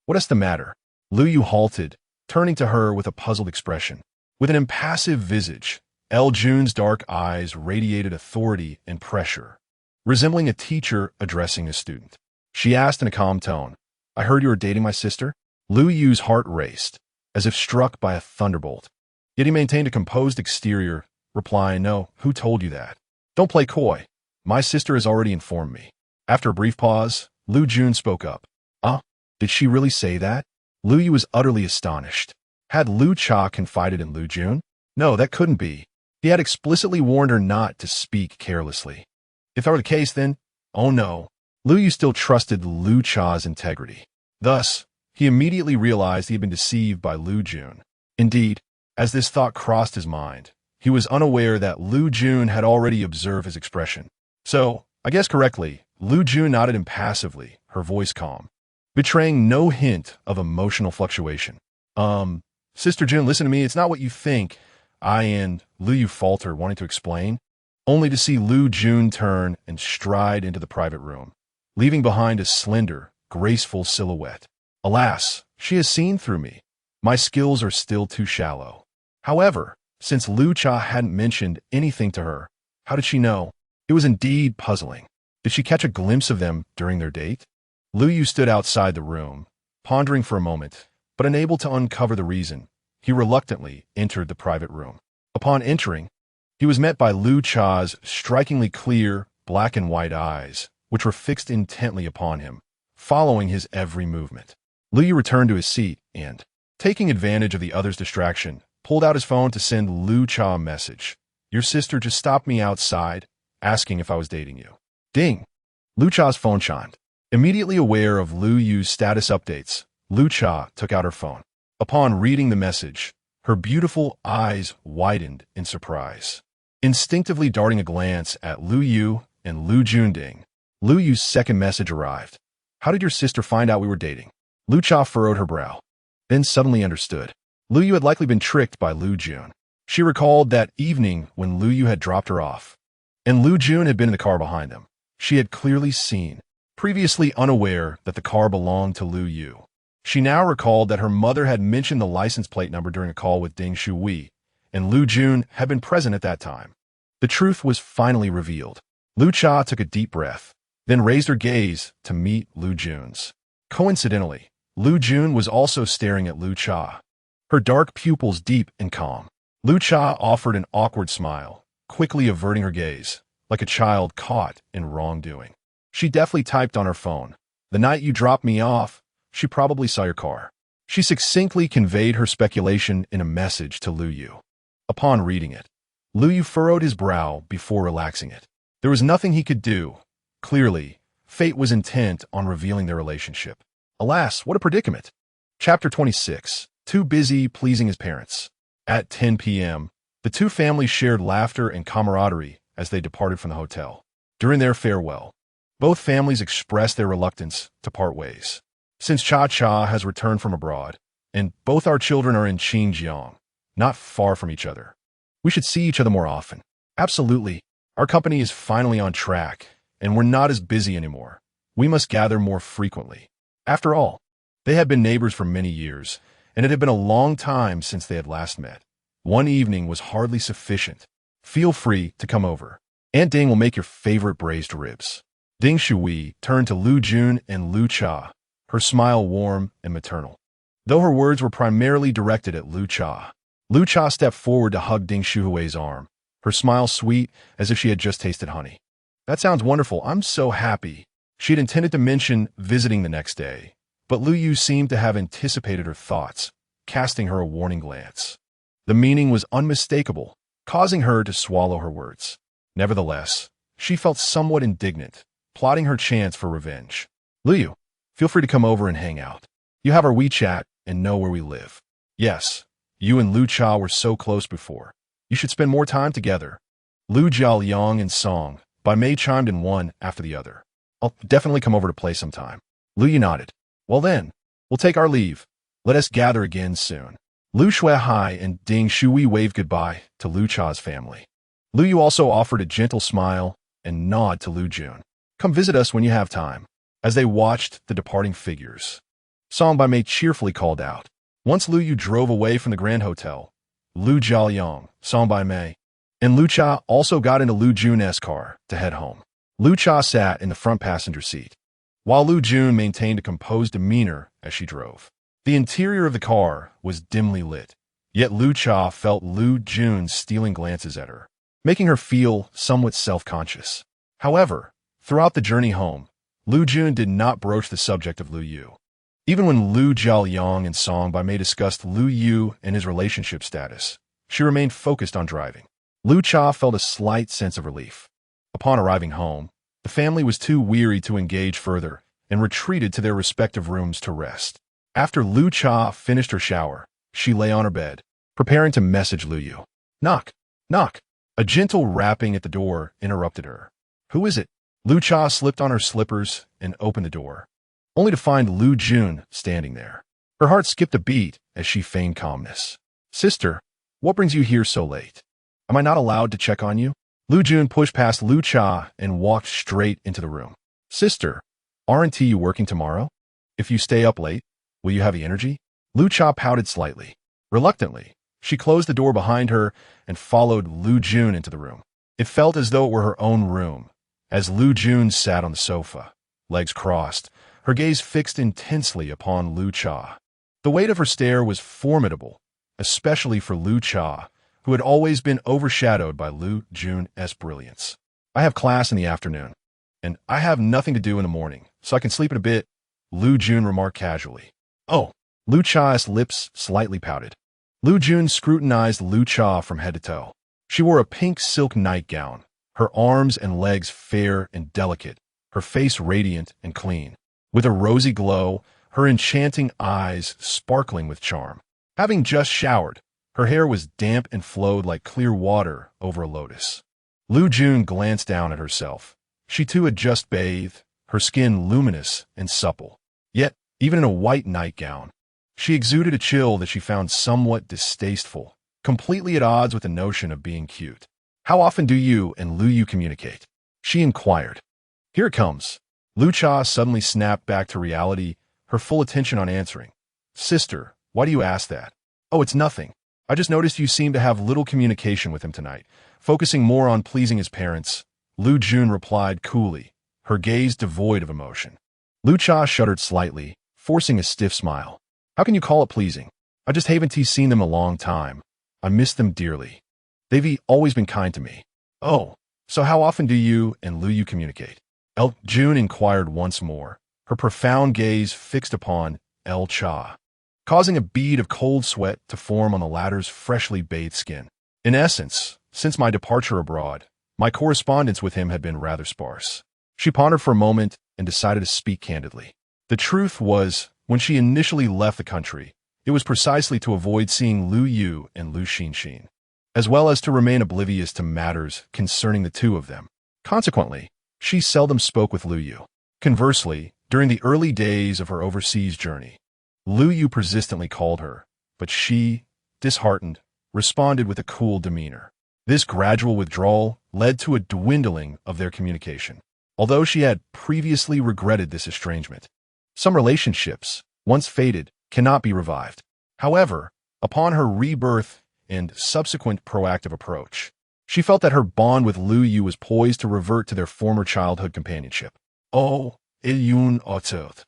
what is the matter? Liu Yu halted, turning to her with a puzzled expression. With an impassive visage, El Jun's dark eyes radiated authority and pressure, resembling a teacher addressing a student. She asked in a calm tone, I heard you were dating my sister? Liu Yu's heart raced, as if struck by a thunderbolt. Yet he maintained a composed exterior, replying, No, who told you that? Don't play coy. My sister has already informed me. After a brief pause, Liu Jun spoke up. Did she really say that? Liu Yu was utterly astonished. Had Liu Cha confided in Liu Jun? No, that couldn't be. He had explicitly warned her not to speak carelessly. If that were the case, then, oh no. Liu Yu still trusted Liu Cha's integrity. Thus, he immediately realized he had been deceived by Liu Jun. Indeed, as this thought crossed his mind, he was unaware that Liu Jun had already observed his expression. So, I guessed correctly, Liu Jun nodded impassively, her voice calm, betraying no hint of emotional fluctuation. Sister Jun, listen to me, it's not what you think. Liu Yu faltered, wanting to explain, only to see Liu Jun turn and stride into the private room, leaving behind a slender, graceful silhouette. Alas, she has seen through me. My skills are still too shallow. However, since Liu Cha hadn't mentioned anything to her, how did she know? It was indeed puzzling. Did she catch a glimpse of them during their date? Liu Yu stood outside the room, pondering for a moment, but unable to uncover the reason. He reluctantly entered the private room. Upon entering, he was met by Liu Cha's strikingly clear, black and white eyes, which were fixed intently upon him, following his every movement. Liu Yu returned to his seat and, taking advantage of the other's distraction, pulled out his phone to send Liu Cha a message. Your sister just stopped me outside, asking if I was dating you. Ding! Liu Cha's phone chimed. Immediately aware of Liu Yu's status updates, Liu Cha took out her phone. Upon reading the message, her beautiful eyes widened in surprise. Instinctively darting a glance at Liu Yu and Liu Junding, Liu Yu's second message arrived. How did your sister find out we were dating? Liu Cha furrowed her brow, then suddenly understood. Liu Yu had likely been tricked by Liu Jun. She recalled that evening when Liu Yu had dropped her off, and Liu Jun had been in the car behind them. She had clearly seen, previously unaware that the car belonged to Liu Yu. She now recalled that her mother had mentioned the license plate number during a call with Ding Shui, and Liu Jun had been present at that time. The truth was finally revealed. Liu Cha took a deep breath, then raised her gaze to meet Liu Jun's. Coincidentally, Liu Jun was also staring at Liu Cha, her dark pupils deep and calm. Liu Cha offered an awkward smile, quickly averting her gaze, like a child caught in wrongdoing. She deftly typed on her phone, The night you dropped me off, she probably saw your car. She succinctly conveyed her speculation in a message to Liu Yu. Upon reading it, Liu Yu furrowed his brow before relaxing it. There was nothing he could do. Clearly, fate was intent on revealing their relationship. Alas, what a predicament. Chapter 26. Too busy pleasing his parents. At 10 p.m., the two families shared laughter and camaraderie as they departed from the hotel. During their farewell, both families expressed their reluctance to part ways. Since Cha-Cha has returned from abroad, and both our children are in Xinjiang, not far from each other, we should see each other more often. Absolutely. Our company is finally on track, and we're not as busy anymore. We must gather more frequently. After all, they had been neighbors for many years, and it had been a long time since they had last met. One evening was hardly sufficient. Feel free to come over. Aunt Ding will make your favorite braised ribs. Ding Shui turned to Liu Jun and Liu Cha, her smile warm and maternal. Though her words were primarily directed at Lu Cha. Lu Cha stepped forward to hug Ding Shuhui's arm, her smile sweet as if she had just tasted honey. That sounds wonderful. I'm so happy. She had intended to mention visiting the next day, but Lu Yu seemed to have anticipated her thoughts, casting her a warning glance. The meaning was unmistakable, causing her to swallow her words. Nevertheless, she felt somewhat indignant, plotting her chance for revenge. Lu Yu, feel free to come over and hang out. You have our WeChat and know where we live. Yes, you and Lu Cha were so close before. You should spend more time together. Lu Jiaoliang and Song by Mei chimed in one after the other. I'll definitely come over to play sometime. Lu Yu nodded. Well then, we'll take our leave. Let us gather again soon. Lu Shuihai and Ding Shui waved goodbye to Lu Cha's family. Lu Yu also offered a gentle smile and nod to Lu Jun. Come visit us when you have time. As they watched the departing figures, Song Bai Mei cheerfully called out. Once Lu Yu drove away from the Grand Hotel, Lu Jiaoliang, Song Bai Mei, and Lu Cha also got into Lu Jun's car to head home. Lu Cha sat in the front passenger seat, while Lu Jun maintained a composed demeanor as she drove. The interior of the car was dimly lit, yet Lu Cha felt Lu Jun stealing glances at her, making her feel somewhat self-conscious. However, throughout the journey home, Lu Jun did not broach the subject of Lu Yu. Even when Lu Jiaoliang and Song Bai Mei discussed Lu Yu and his relationship status, she remained focused on driving. Lu Cha felt a slight sense of relief. Upon arriving home, the family was too weary to engage further and retreated to their respective rooms to rest. After Lu Cha finished her shower, she lay on her bed, preparing to message Lu Yu. Knock, knock. A gentle rapping at the door interrupted her. Who is it? Lu Cha slipped on her slippers and opened the door, only to find Lu Jun standing there. Her heart skipped a beat as she feigned calmness. Sister, what brings you here so late? Am I not allowed to check on you? Lu Jun pushed past Lu Cha and walked straight into the room. Sister, aren't you working tomorrow? If you stay up late, will you have the energy? Lu Cha pouted slightly. Reluctantly, she closed the door behind her and followed Lu Jun into the room. It felt as though it were her own room, as Lu Jun sat on the sofa, legs crossed, her gaze fixed intensely upon Lu Cha. The weight of her stare was formidable, especially for Lu Cha, who had always been overshadowed by Lu Jun's brilliance. I have class in the afternoon, and I have nothing to do in the morning, so I can sleep in a bit, Lu Jun remarked casually. Oh, Lu Cha's lips slightly pouted. Lu Jun scrutinized Lu Cha from head to toe. She wore a pink silk nightgown, her arms and legs fair and delicate, her face radiant and clean. With a rosy glow, her enchanting eyes sparkling with charm. Having just showered, her hair was damp and flowed like clear water over a lotus. Lu Jun glanced down at herself. She too had just bathed, her skin luminous and supple. Yet, even in a white nightgown, she exuded a chill that she found somewhat distasteful, completely at odds with the notion of being cute. How often do you and Lu Yu communicate? She inquired. Here it comes. Lu Cha suddenly snapped back to reality, her full attention on answering. Sister, why do you ask that? Oh, it's nothing. I just noticed you seem to have little communication with him tonight, focusing more on pleasing his parents. Lu Jun replied coolly, her gaze devoid of emotion. Lu Cha shuddered slightly, forcing a stiff smile. How can you call it pleasing? I just haven't seen them in a long time. I miss them dearly. They've always been kind to me. Oh, so how often do you and Lu Yu communicate? El Jun inquired once more, her profound gaze fixed upon El Cha, causing a bead of cold sweat to form on the latter's freshly bathed skin. In essence, since my departure abroad, my correspondence with him had been rather sparse. She pondered for a moment and decided to speak candidly. The truth was, when she initially left the country, it was precisely to avoid seeing Lu Yu and Lu Xinxin, as well as to remain oblivious to matters concerning the two of them. Consequently, she seldom spoke with Lu Yu. Conversely, during the early days of her overseas journey, Lu Yu persistently called her, but she, disheartened, responded with a cool demeanor. This gradual withdrawal led to a dwindling of their communication, although she had previously regretted this estrangement. Some relationships, once faded, cannot be revived. However, upon her rebirth and subsequent proactive approach, she felt that her bond with Lu Yu was poised to revert to their former childhood companionship. Oh, il yun autot.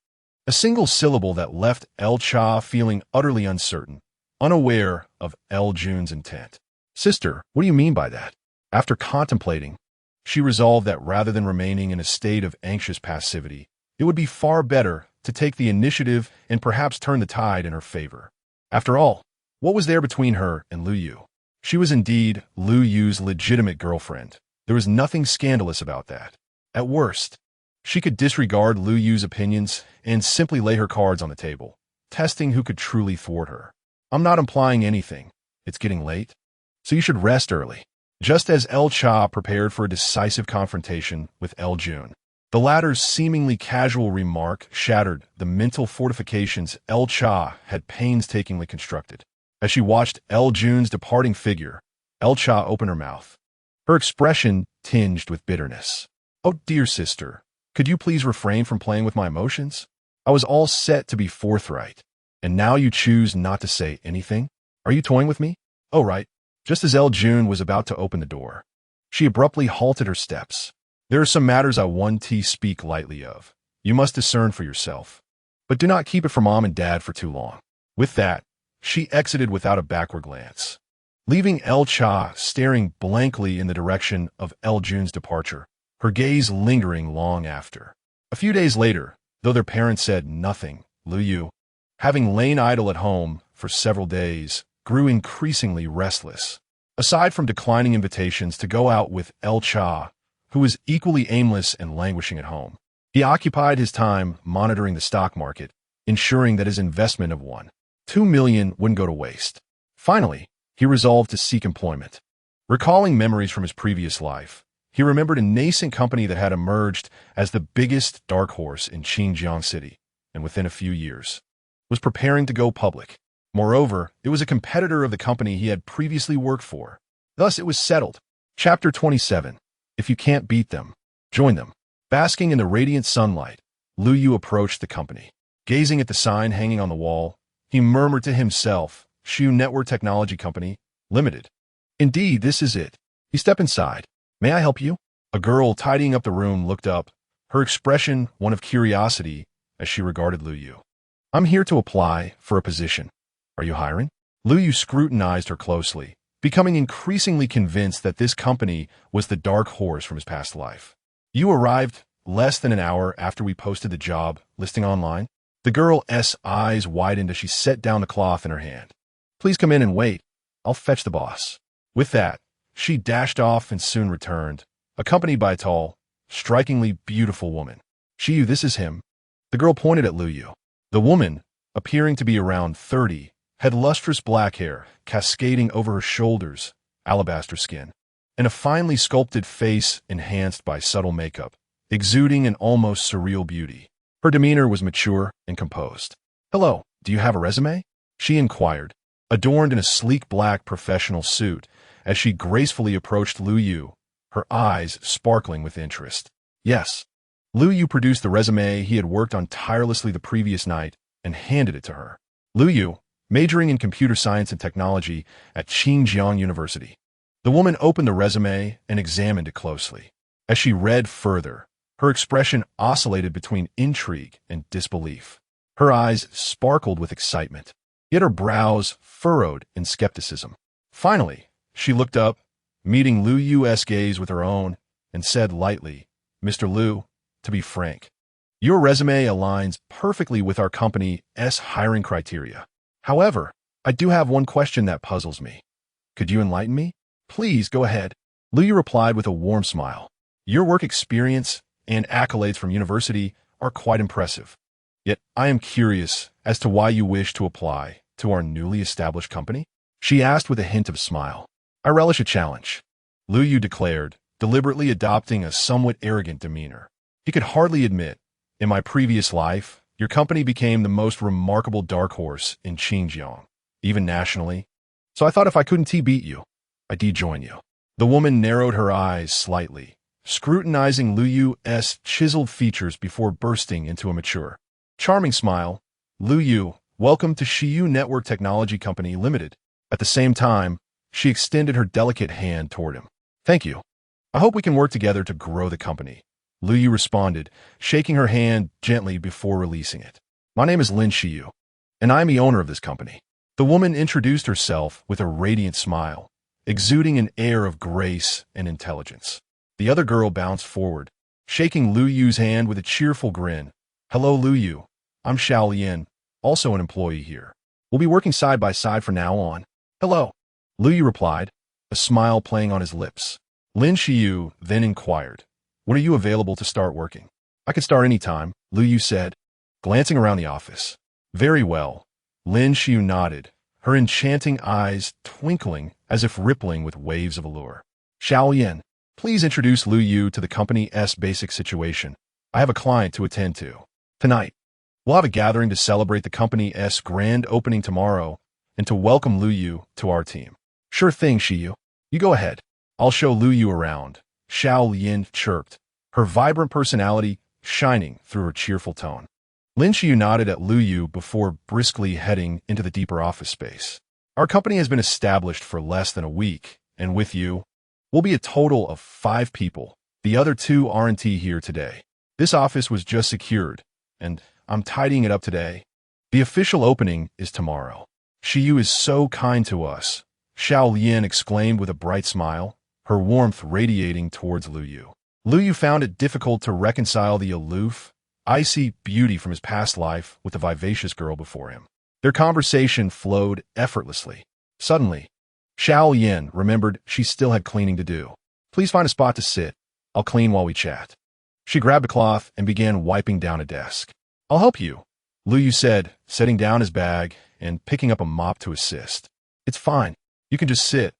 A single syllable that left El Cha feeling utterly uncertain, unaware of El Jun's intent. Sister, what do you mean by that? After contemplating, she resolved that rather than remaining in a state of anxious passivity, it would be far better to take the initiative and perhaps turn the tide in her favor. After all, what was there between her and Lu Yu? She was indeed Lu Yu's legitimate girlfriend. There was nothing scandalous about that. At worst, she could disregard Lu Yu's opinions and simply lay her cards on the table, testing who could truly thwart her. I'm not implying anything. It's getting late, so you should rest early. Just as El Cha prepared for a decisive confrontation with El Jun, the latter's seemingly casual remark shattered the mental fortifications El Cha had painstakingly constructed. As she watched El Jun's departing figure, El Cha opened her mouth, her expression tinged with bitterness. Oh, dear sister, could you please refrain from playing with my emotions? I was all set to be forthright, and now you choose not to say anything? Are you toying with me? Oh, right. Just as El Jun was about to open the door, she abruptly halted her steps. There are some matters I want to speak lightly of. You must discern for yourself, but do not keep it from Mom and Dad for too long. With that, she exited without a backward glance, leaving El Cha staring blankly in the direction of El Jun's departure, her gaze lingering long after. A few days later, though their parents said nothing, Lu Yu, having lain idle at home for several days, grew increasingly restless. Aside from declining invitations to go out with El Cha, who was equally aimless and languishing at home, he occupied his time monitoring the stock market, ensuring that his investment of $2 million wouldn't go to waste. Finally, he resolved to seek employment. Recalling memories from his previous life, he remembered a nascent company that had emerged as the biggest dark horse in Xinjiang City, and within a few years, was preparing to go public. Moreover, it was a competitor of the company he had previously worked for. Thus, it was settled. Chapter 27. If you can't beat them, join them. Basking in the radiant sunlight, Lu Yu approached the company. Gazing at the sign hanging on the wall, he murmured to himself, Shu Network Technology Company, Limited. Indeed, this is it. He stepped inside. May I help you? A girl tidying up the room looked up, her expression one of curiosity as she regarded Lu Yu. I'm here to apply for a position. Are you hiring? Lu Yu scrutinized her closely, becoming increasingly convinced that this company was the dark horse from his past life. You arrived less than an hour after we posted the job listing online. The girl's eyes widened as she set down the cloth in her hand. Please come in and wait. I'll fetch the boss. With that, she dashed off and soon returned, accompanied by a tall, strikingly beautiful woman. This is him. The girl pointed at Lu Yu. The woman, appearing to be around 30, had lustrous black hair cascading over her shoulders, alabaster skin, and a finely sculpted face enhanced by subtle makeup, exuding an almost surreal beauty. Her demeanor was mature and composed. Hello, do you have a resume? She inquired, adorned in a sleek black professional suit, as she gracefully approached Lu Yu, her eyes sparkling with interest. Yes. Lu Yu produced the resume he had worked on tirelessly the previous night and handed it to her. Lu Yu, majoring in computer science and technology at Xinjiang University. The woman opened the resume and examined it closely. As she read further, her expression oscillated between intrigue and disbelief. Her eyes sparkled with excitement, yet her brows furrowed in skepticism. Finally, she looked up, meeting Lu Yu's gaze with her own, and said lightly, Mr. Lu, to be frank, your resume aligns perfectly with our company's hiring criteria. However, I do have one question that puzzles me. Could you enlighten me? Please, go ahead. Lu Yu replied with a warm smile. Your work experience and accolades from university are quite impressive. Yet I am curious as to why you wish to apply to our newly established company? She asked with a hint of a smile. I relish a challenge, Lu Yu declared, deliberately adopting a somewhat arrogant demeanor. He could hardly admit, in my previous life, your company became the most remarkable dark horse in Xinjiang, even nationally. So I thought if I couldn't beat you, I'd join you. The woman narrowed her eyes slightly, scrutinizing Lu Yu's chiseled features before bursting into a mature, charming smile. Lu Yu, welcome to Shu Network Technology Company Limited. At the same time, she extended her delicate hand toward him. Thank you. I hope we can work together to grow the company. Lu Yu responded, shaking her hand gently before releasing it. My name is Lin Shiyu, and I am the owner of this company. The woman introduced herself with a radiant smile, exuding an air of grace and intelligence. The other girl bounced forward, shaking Lu Yu's hand with a cheerful grin. Hello, Lu Yu. I'm Xiao Lian, also an employee here. We'll be working side by side from now on. Hello, Lu Yu replied, a smile playing on his lips. Lin Shiyu then inquired, when are you available to start working? I can start any time, Lu Yu said, glancing around the office. Very well. Lin Shiyu nodded, her enchanting eyes twinkling as if rippling with waves of allure. Xiao Yan, please introduce Lu Yu to the company's basic situation. I have a client to attend to. Tonight, we'll have a gathering to celebrate the company's grand opening tomorrow and to welcome Lu Yu to our team. Sure thing, Shiyu. You go ahead. I'll show Lu Yu around, Xiao Lian chirped, her vibrant personality shining through her cheerful tone. Lin Shiyu nodded at Lu Yu before briskly heading into the deeper office space. Our company has been established for less than a week, and with you, we'll be a total of 5 people. The other 2 aren't here today. This office was just secured, and I'm tidying it up today. The official opening is tomorrow. Shiyu is so kind to us, Xiao Lian exclaimed with a bright smile, her warmth radiating towards Lu Yu. Lu Yu found it difficult to reconcile the aloof, icy beauty from his past life with the vivacious girl before him. Their conversation flowed effortlessly. Suddenly, Xiao Yan remembered she still had cleaning to do. Please find a spot to sit. I'll clean while we chat. She grabbed a cloth and began wiping down a desk. I'll help you, Lu Yu said, setting down his bag and picking up a mop to assist. It's fine. You can just sit.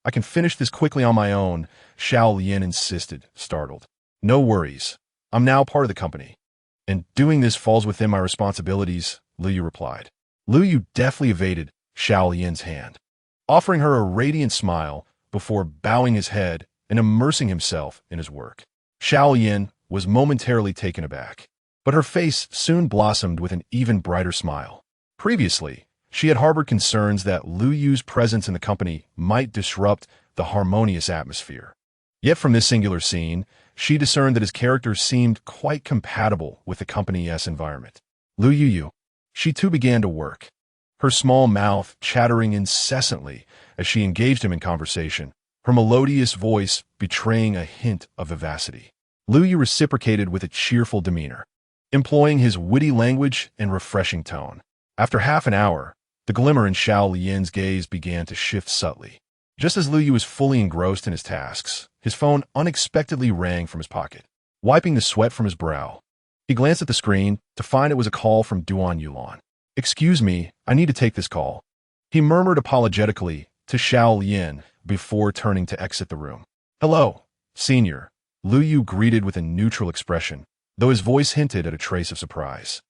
I can finish this quickly on my own, Xiao Lian insisted, startled. No worries. I'm now part of the company, and doing this falls within my responsibilities, Lu Yu replied. Lu Yu deftly evaded Xiao Lian's hand, offering her a radiant smile before bowing his head and immersing himself in his work. Xiao Lian was momentarily taken aback, but her face soon blossomed with an even brighter smile. Previously, she had harbored concerns that Lu Yu's presence in the company might disrupt the harmonious atmosphere. Yet from this singular scene, she discerned that his character seemed quite compatible with the company's environment. Lu Yu. She too began to work, her small mouth chattering incessantly as she engaged him in conversation, her melodious voice betraying a hint of vivacity. Lu Yu reciprocated with a cheerful demeanor, employing his witty language and refreshing tone. After half an hour, the glimmer in Xiao Lian's gaze began to shift subtly. Just as Lu Yu was fully engrossed in his tasks, his phone unexpectedly rang from his pocket. Wiping the sweat from his brow, he glanced at the screen to find it was a call from Duan Yulan. Excuse me, I need to take this call, he murmured apologetically to Xiao Lian before turning to exit the room. Hello, senior, Lu Yu greeted with a neutral expression, though his voice hinted at a trace of surprise,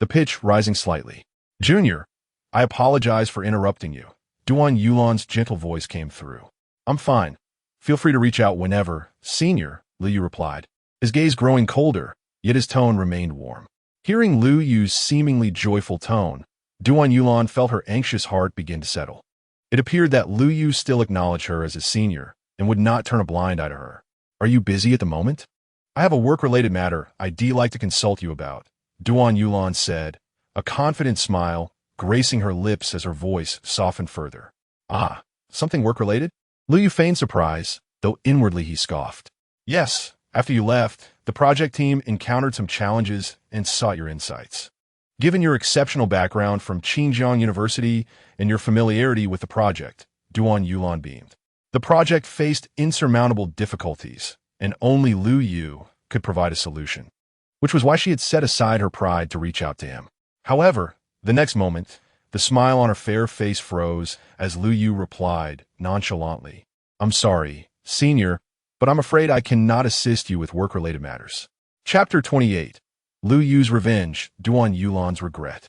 the pitch rising slightly. Junior, I apologize for interrupting you. Duan Yulan's gentle voice came through. I'm fine. Feel free to reach out whenever, senior, Lu Yu replied, his gaze growing colder, yet his tone remained warm. Hearing Lu Yu's seemingly joyful tone, Duan Yulan felt her anxious heart begin to settle. It appeared that Lu Yu still acknowledged her as his senior and would not turn a blind eye to her. Are you busy at the moment? I have a work-related matter I'd like to consult you about, Duan Yulan said, a confident smile gracing her lips as her voice softened further. Ah, something work-related? Lu Yu feigned surprise, though inwardly he scoffed. Yes, after you left, the project team encountered some challenges and sought your insights. Given your exceptional background from Xinjiang University and your familiarity with the project, Duan Yulan beamed. The project faced insurmountable difficulties, and only Lu Yu could provide a solution, which was why she had set aside her pride to reach out to him. However, the next moment, the smile on her fair face froze as Lu Yu replied nonchalantly, I'm sorry, senior, but I'm afraid I cannot assist you with work-related matters. Chapter 28. Lu Yu's Revenge, Duan Yulan's Regret.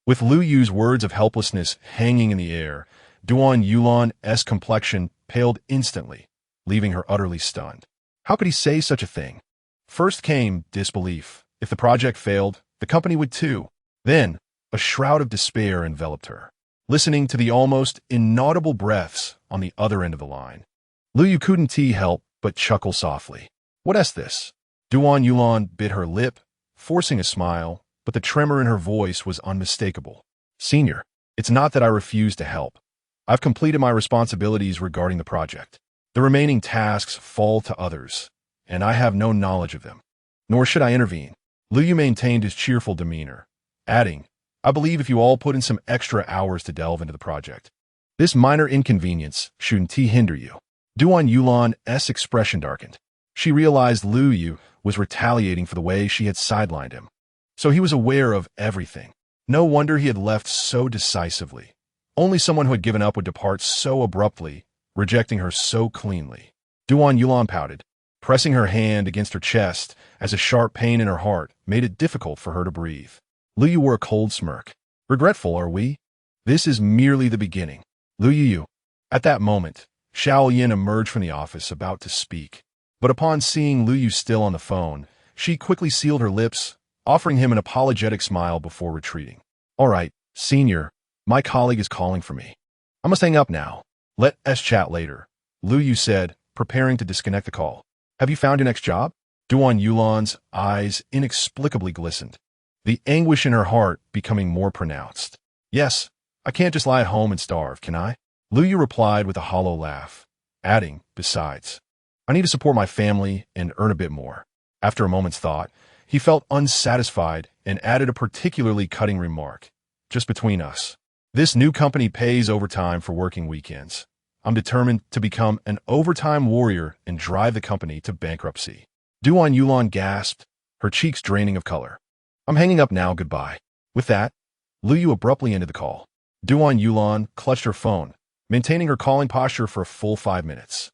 With Lu Yu's words of helplessness hanging in the air, Duan Yulan's complexion paled instantly, leaving her utterly stunned. How could he say such a thing? First came disbelief. If the project failed, the company would too. Then, a shroud of despair enveloped her. Listening to the almost inaudible breaths on the other end of the line, Lu Yu couldn't help but chuckle softly. What's this? Duan Yulan bit her lip, forcing a smile, but the tremor in her voice was unmistakable. Senior, it's not that I refuse to help. I've completed my responsibilities regarding the project. The remaining tasks fall to others, and I have no knowledge of them. Nor should I intervene. Liu Yu maintained his cheerful demeanor, adding, I believe if you all put in some extra hours to delve into the project, this minor inconvenience shouldn't hinder you. Duan Yulan's expression darkened. She realized Liu Yu was retaliating for the way she had sidelined him. So he was aware of everything. No wonder he had left so decisively. Only someone who had given up would depart so abruptly, rejecting her so cleanly. Duan Yulan pouted, pressing her hand against her chest as a sharp pain in her heart made it difficult for her to breathe. Liu Yu wore a cold smirk. Regretful, are we? This is merely the beginning. Liu Yu. At that moment, Xiao Yin emerged from the office about to speak. But upon seeing Liu Yu still on the phone, she quickly sealed her lips, offering him an apologetic smile before retreating. All right, senior, my colleague is calling for me. I must hang up now. Let's chat later, Liu Yu said, preparing to disconnect the call. Have you found your next job? Duan Yulan's eyes inexplicably glistened, the anguish in her heart becoming more pronounced. Yes, I can't just lie at home and starve, can I? Liu Yu replied with a hollow laugh, adding, besides, I need to support my family and earn a bit more. After a moment's thought, he felt unsatisfied and added a particularly cutting remark. Just between us. This new company pays overtime for working weekends. I'm determined to become an overtime warrior and drive the company to bankruptcy. Duan Yulan gasped, her cheeks draining of color. I'm hanging up now, goodbye. With that, Liu Yu abruptly ended the call. Duan Yulan clutched her phone, maintaining her calling posture for a full 5 minutes.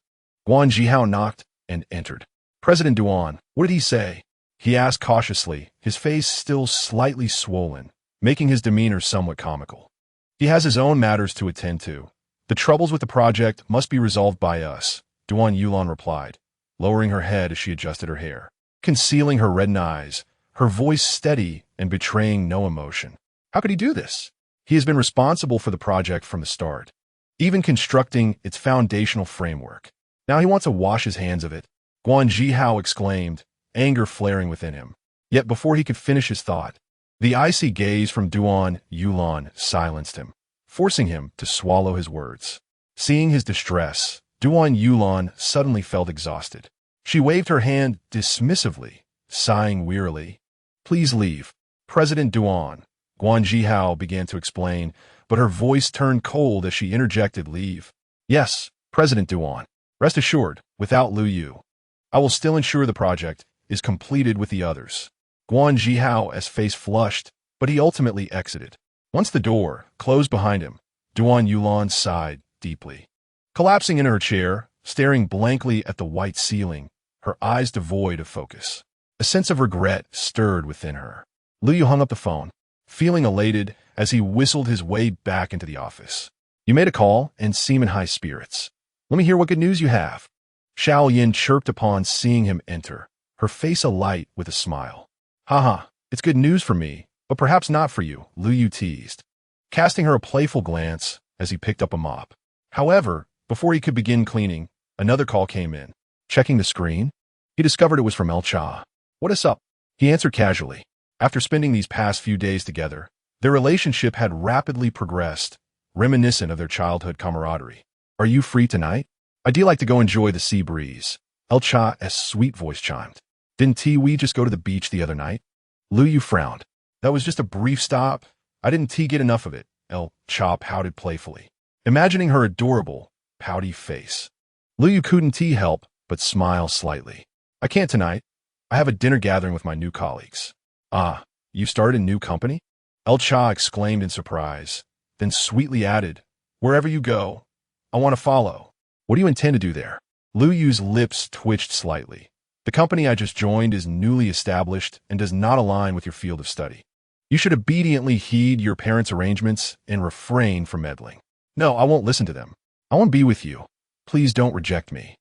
Guan Jihao knocked and entered. President Duan, what did he say? He asked cautiously, his face still slightly swollen, making his demeanor somewhat comical. He has his own matters to attend to. The troubles with the project must be resolved by us, Duan Yulan replied, lowering her head as she adjusted her hair, concealing her reddened eyes, her voice steady and betraying no emotion. How could he do this? He has been responsible for the project from the start, even constructing its foundational framework. Now he wants to wash his hands of it, Guan Jihao exclaimed, anger flaring within him. Yet before he could finish his thought, the icy gaze from Duan Yulan silenced him, forcing him to swallow his words. Seeing his distress, Duan Yulan suddenly felt exhausted. She waved her hand dismissively, sighing wearily. Please leave. President Duan, Guan Jihao began to explain, but her voice turned cold as she interjected leave. Yes, President Duan. Rest assured, without Liu Yu, I will still ensure the project is completed with the others. Guan Jihao's face flushed, but he ultimately exited. Once the door closed behind him, Duan Yulan sighed deeply. Collapsing into her chair, staring blankly at the white ceiling, her eyes devoid of focus. A sense of regret stirred within her. Liu Yu hung up the phone, feeling elated as he whistled his way back into the office. You made a call and seem in high spirits. Let me hear what good news you have. Xiao Yin chirped upon seeing him enter, her face alight with a smile. Haha, it's good news for me, but perhaps not for you, Liu Yu teased, casting her a playful glance as he picked up a mop. However, before he could begin cleaning, another call came in. Checking the screen, he discovered it was from El Cha. What is up? He answered casually. After spending these past few days together, their relationship had rapidly progressed, reminiscent of their childhood camaraderie. Are you free tonight? I'd like to go enjoy the sea breeze. El Cha's sweet voice chimed. Didn't we just go to the beach the other night? Liu Yu frowned. That was just a brief stop. I didn't get enough of it, El Cha pouted playfully, imagining her adorable, pouty face. Liu Yu couldn't help but smile slightly. I can't tonight. I have a dinner gathering with my new colleagues. Ah, you started a new company? El Cha exclaimed in surprise, then sweetly added, wherever you go, I want to follow. What do you intend to do there? Liu Yu's lips twitched slightly. The company I just joined is newly established and does not align with your field of study. You should obediently heed your parents' arrangements and refrain from meddling. No, I won't listen to them. I want to be with you. Please don't reject me,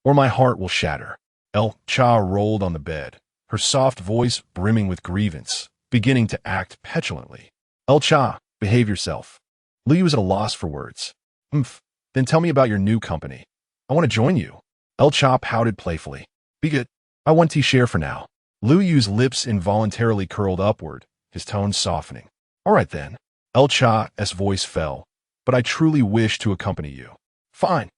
or my heart will shatter. El Cha rolled on the bed, her soft voice brimming with grievance, beginning to act petulantly. El Cha, behave yourself. Liu was at a loss for words. Then tell me about your new company. I want to join you. El Cha pouted playfully. Be good. I want to share for now. Liu Yu's lips involuntarily curled upward, his tone softening. All right then. El Cha's voice fell, but I truly wish to accompany you. Fine.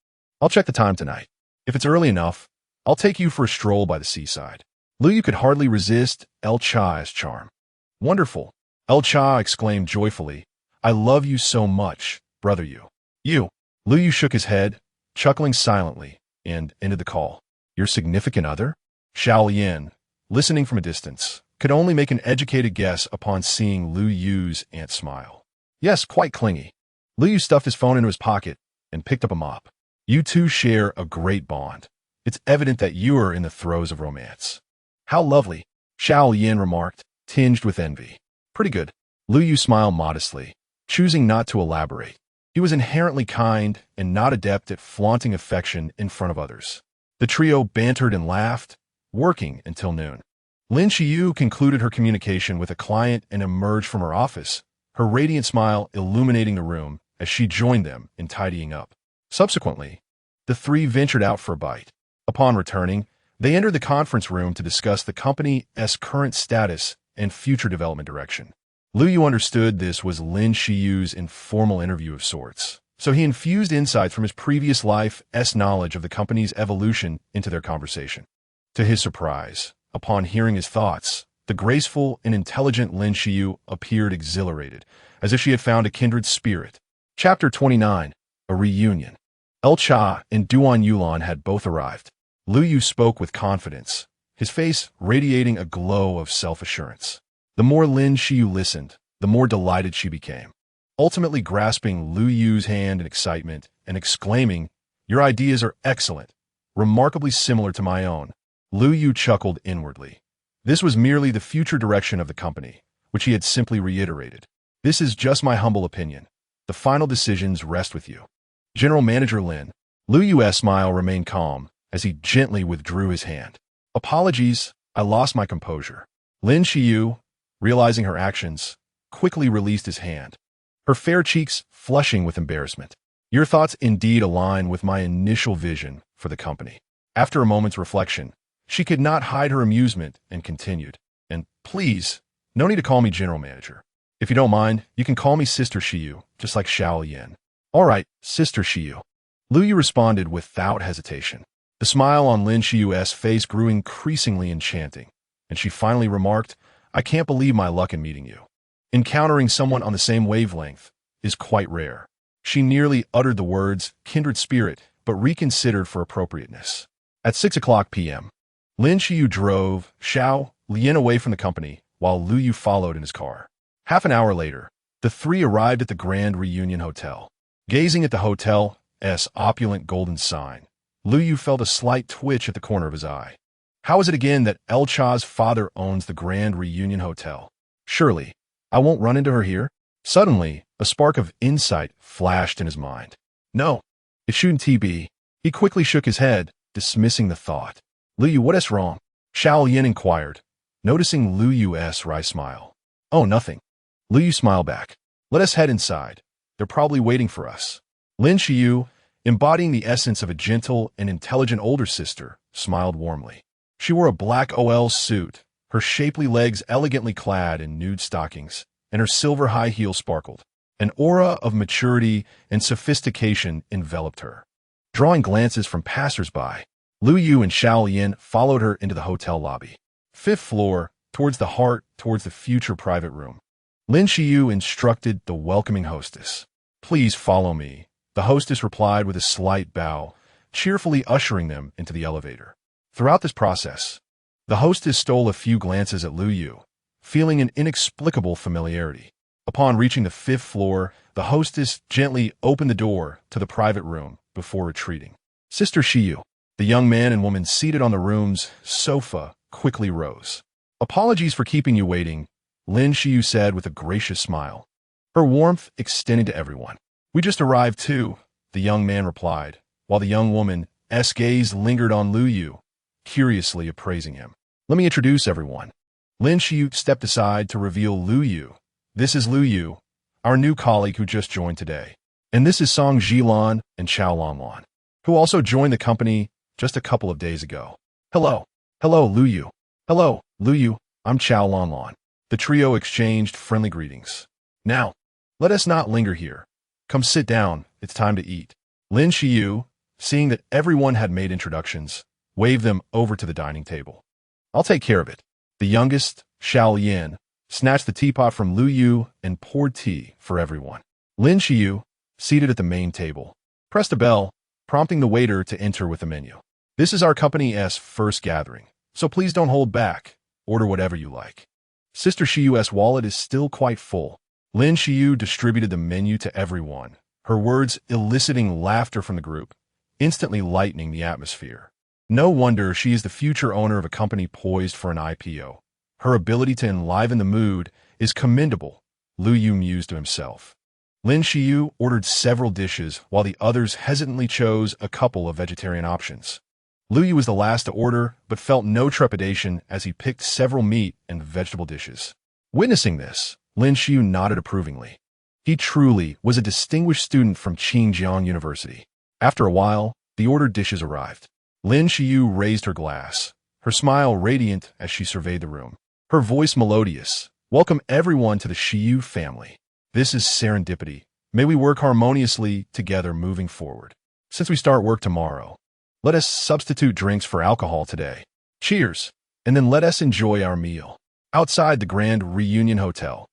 I'll check the time tonight. If it's early enough, I'll take you for a stroll by the seaside. Lu Yu could hardly resist El Cha's charm. Wonderful. El Cha exclaimed joyfully. I love you so much, brother Yu. You. Lu Yu shook his head, chuckling silently, and ended the call. Your significant other? Xiao Yin, listening from a distance, could only make an educated guess upon seeing Lu Yu's aunt smile. Yes, quite clingy. Lu Yu stuffed his phone into his pocket and picked up a mop. You two share a great bond. It's evident that you are in the throes of romance. How lovely, Xiao Yin remarked, tinged with envy. Pretty good. Lu Yu smiled modestly, choosing not to elaborate. He was inherently kind and not adept at flaunting affection in front of others. The trio bantered and laughed, working until noon. Lin Xiyu concluded her communication with a client and emerged from her office, her radiant smile illuminating the room as she joined them in tidying up. Subsequently, the three ventured out for a bite. Upon returning, they entered the conference room to discuss the company's current status and future development direction. Lu Yu understood this was Lin Shiyu's informal interview of sorts, so he infused insights from his previous life's knowledge of the company's evolution into their conversation. To his surprise, upon hearing his thoughts, the graceful and intelligent Lin Xiyu appeared exhilarated, as if she had found a kindred spirit. Chapter 29. A Reunion. El Cha and Duan Yulan had both arrived. Lu Yu spoke with confidence, his face radiating a glow of self-assurance. The more Lin Xiyu listened, the more delighted she became, ultimately grasping Lu Yu's hand in excitement and exclaiming, Your ideas are excellent, remarkably similar to my own. Lu Yu chuckled inwardly. This was merely the future direction of the company, which he had simply reiterated. This is just my humble opinion. The final decisions rest with you. General Manager Lin. Lu Yu's smile remained calm as he gently withdrew his hand. Apologies, I lost my composure. Lin Xiyu, realizing her actions, quickly released his hand, her fair cheeks flushing with embarrassment. Your thoughts indeed align with my initial vision for the company. After a moment's reflection, she could not hide her amusement and continued. And please, no need to call me General Manager. If you don't mind, you can call me Sister Xiyu, just like Xiao Yin. All right, Sister Xiyu. Lu Yu responded without hesitation. The smile on Lin Xiyu's face grew increasingly enchanting, and she finally remarked, I can't believe my luck in meeting you. Encountering someone on the same wavelength is quite rare. She nearly uttered the words, kindred spirit, but reconsidered for appropriateness. At 6:00 p.m., Lin Xiyu drove Xiao Lian away from the company, while Lu Yu followed in his car. Half an hour later, the three arrived at the Grand Reunion Hotel. Gazing at the hotel's opulent golden sign, Lu Yu felt a slight twitch at the corner of his eye. How is it again that El Cha's father owns the Grand Reunion Hotel? Surely, I won't run into her here? Suddenly, a spark of insight flashed in his mind. No, it shouldn't be. He quickly shook his head, dismissing the thought. Lu Yu, what is wrong? Xiao Yin inquired, noticing Lu Yu's wry smile. Oh, nothing. Lu Yu smiled back. Let us head inside. They're probably waiting for us. Lin Xiyu, embodying the essence of a gentle and intelligent older sister, smiled warmly. She wore a black OL suit, her shapely legs elegantly clad in nude stockings, and her silver high heel sparkled. An aura of maturity and sophistication enveloped her. Drawing glances from passers-by, Lu Yu and Xiao Yin followed her into the hotel lobby. 5th floor, towards the future private room. Lin Xiyu instructed the welcoming hostess. Please follow me, the hostess replied with a slight bow, cheerfully ushering them into the elevator. Throughout this process, the hostess stole a few glances at Lu Yu, feeling an inexplicable familiarity. Upon reaching the 5th floor, the hostess gently opened the door to the private room before retreating. Sister Xiyu, the young man and woman seated on the room's sofa, quickly rose. Apologies for keeping you waiting, Lin Xiyu said with a gracious smile. Her warmth extended to everyone. We just arrived too, the young man replied, while the young woman's gaze lingered on Lu Yu, curiously appraising him. Let me introduce everyone. Lin Xiyu stepped aside to reveal Lu Yu. This is Lu Yu, our new colleague who just joined today. And this is Song Jilan and Chao Lanlan, who also joined the company just a couple of days ago. Hello. Hello, Lu Yu. Hello, Lu Yu. I'm Chao Lanlan. The trio exchanged friendly greetings. Now, let us not linger here. Come sit down, it's time to eat. Lin Xiyu, seeing that everyone had made introductions, waved them over to the dining table. I'll take care of it. The youngest, Xiao Yin, snatched the teapot from Lu Yu and poured tea for everyone. Lin Xiyu, seated at the main table, pressed a bell, prompting the waiter to enter with the menu. This is our company's first gathering, so please don't hold back. Order whatever you like. Sister Shiyu's wallet is still quite full. Lin Xiyu distributed the menu to everyone, her words eliciting laughter from the group, instantly lightening the atmosphere. No wonder she is the future owner of a company poised for an IPO. Her ability to enliven the mood is commendable, Lu Yu mused to himself. Lin Xiyu ordered several dishes while the others hesitantly chose a couple of vegetarian options. Lu Yu was the last to order, but felt no trepidation as he picked several meat and vegetable dishes. Witnessing this, Lin Xiyu nodded approvingly. He truly was a distinguished student from Qingjiang University. After a while, the ordered dishes arrived. Lin Xiyu raised her glass, her smile radiant as she surveyed the room. Her voice melodious. Welcome everyone to the Xiyu family. This is serendipity. May we work harmoniously together moving forward. Since we start work tomorrow, let us substitute drinks for alcohol today. Cheers, and then let us enjoy our meal. Outside the Grand Reunion Hotel,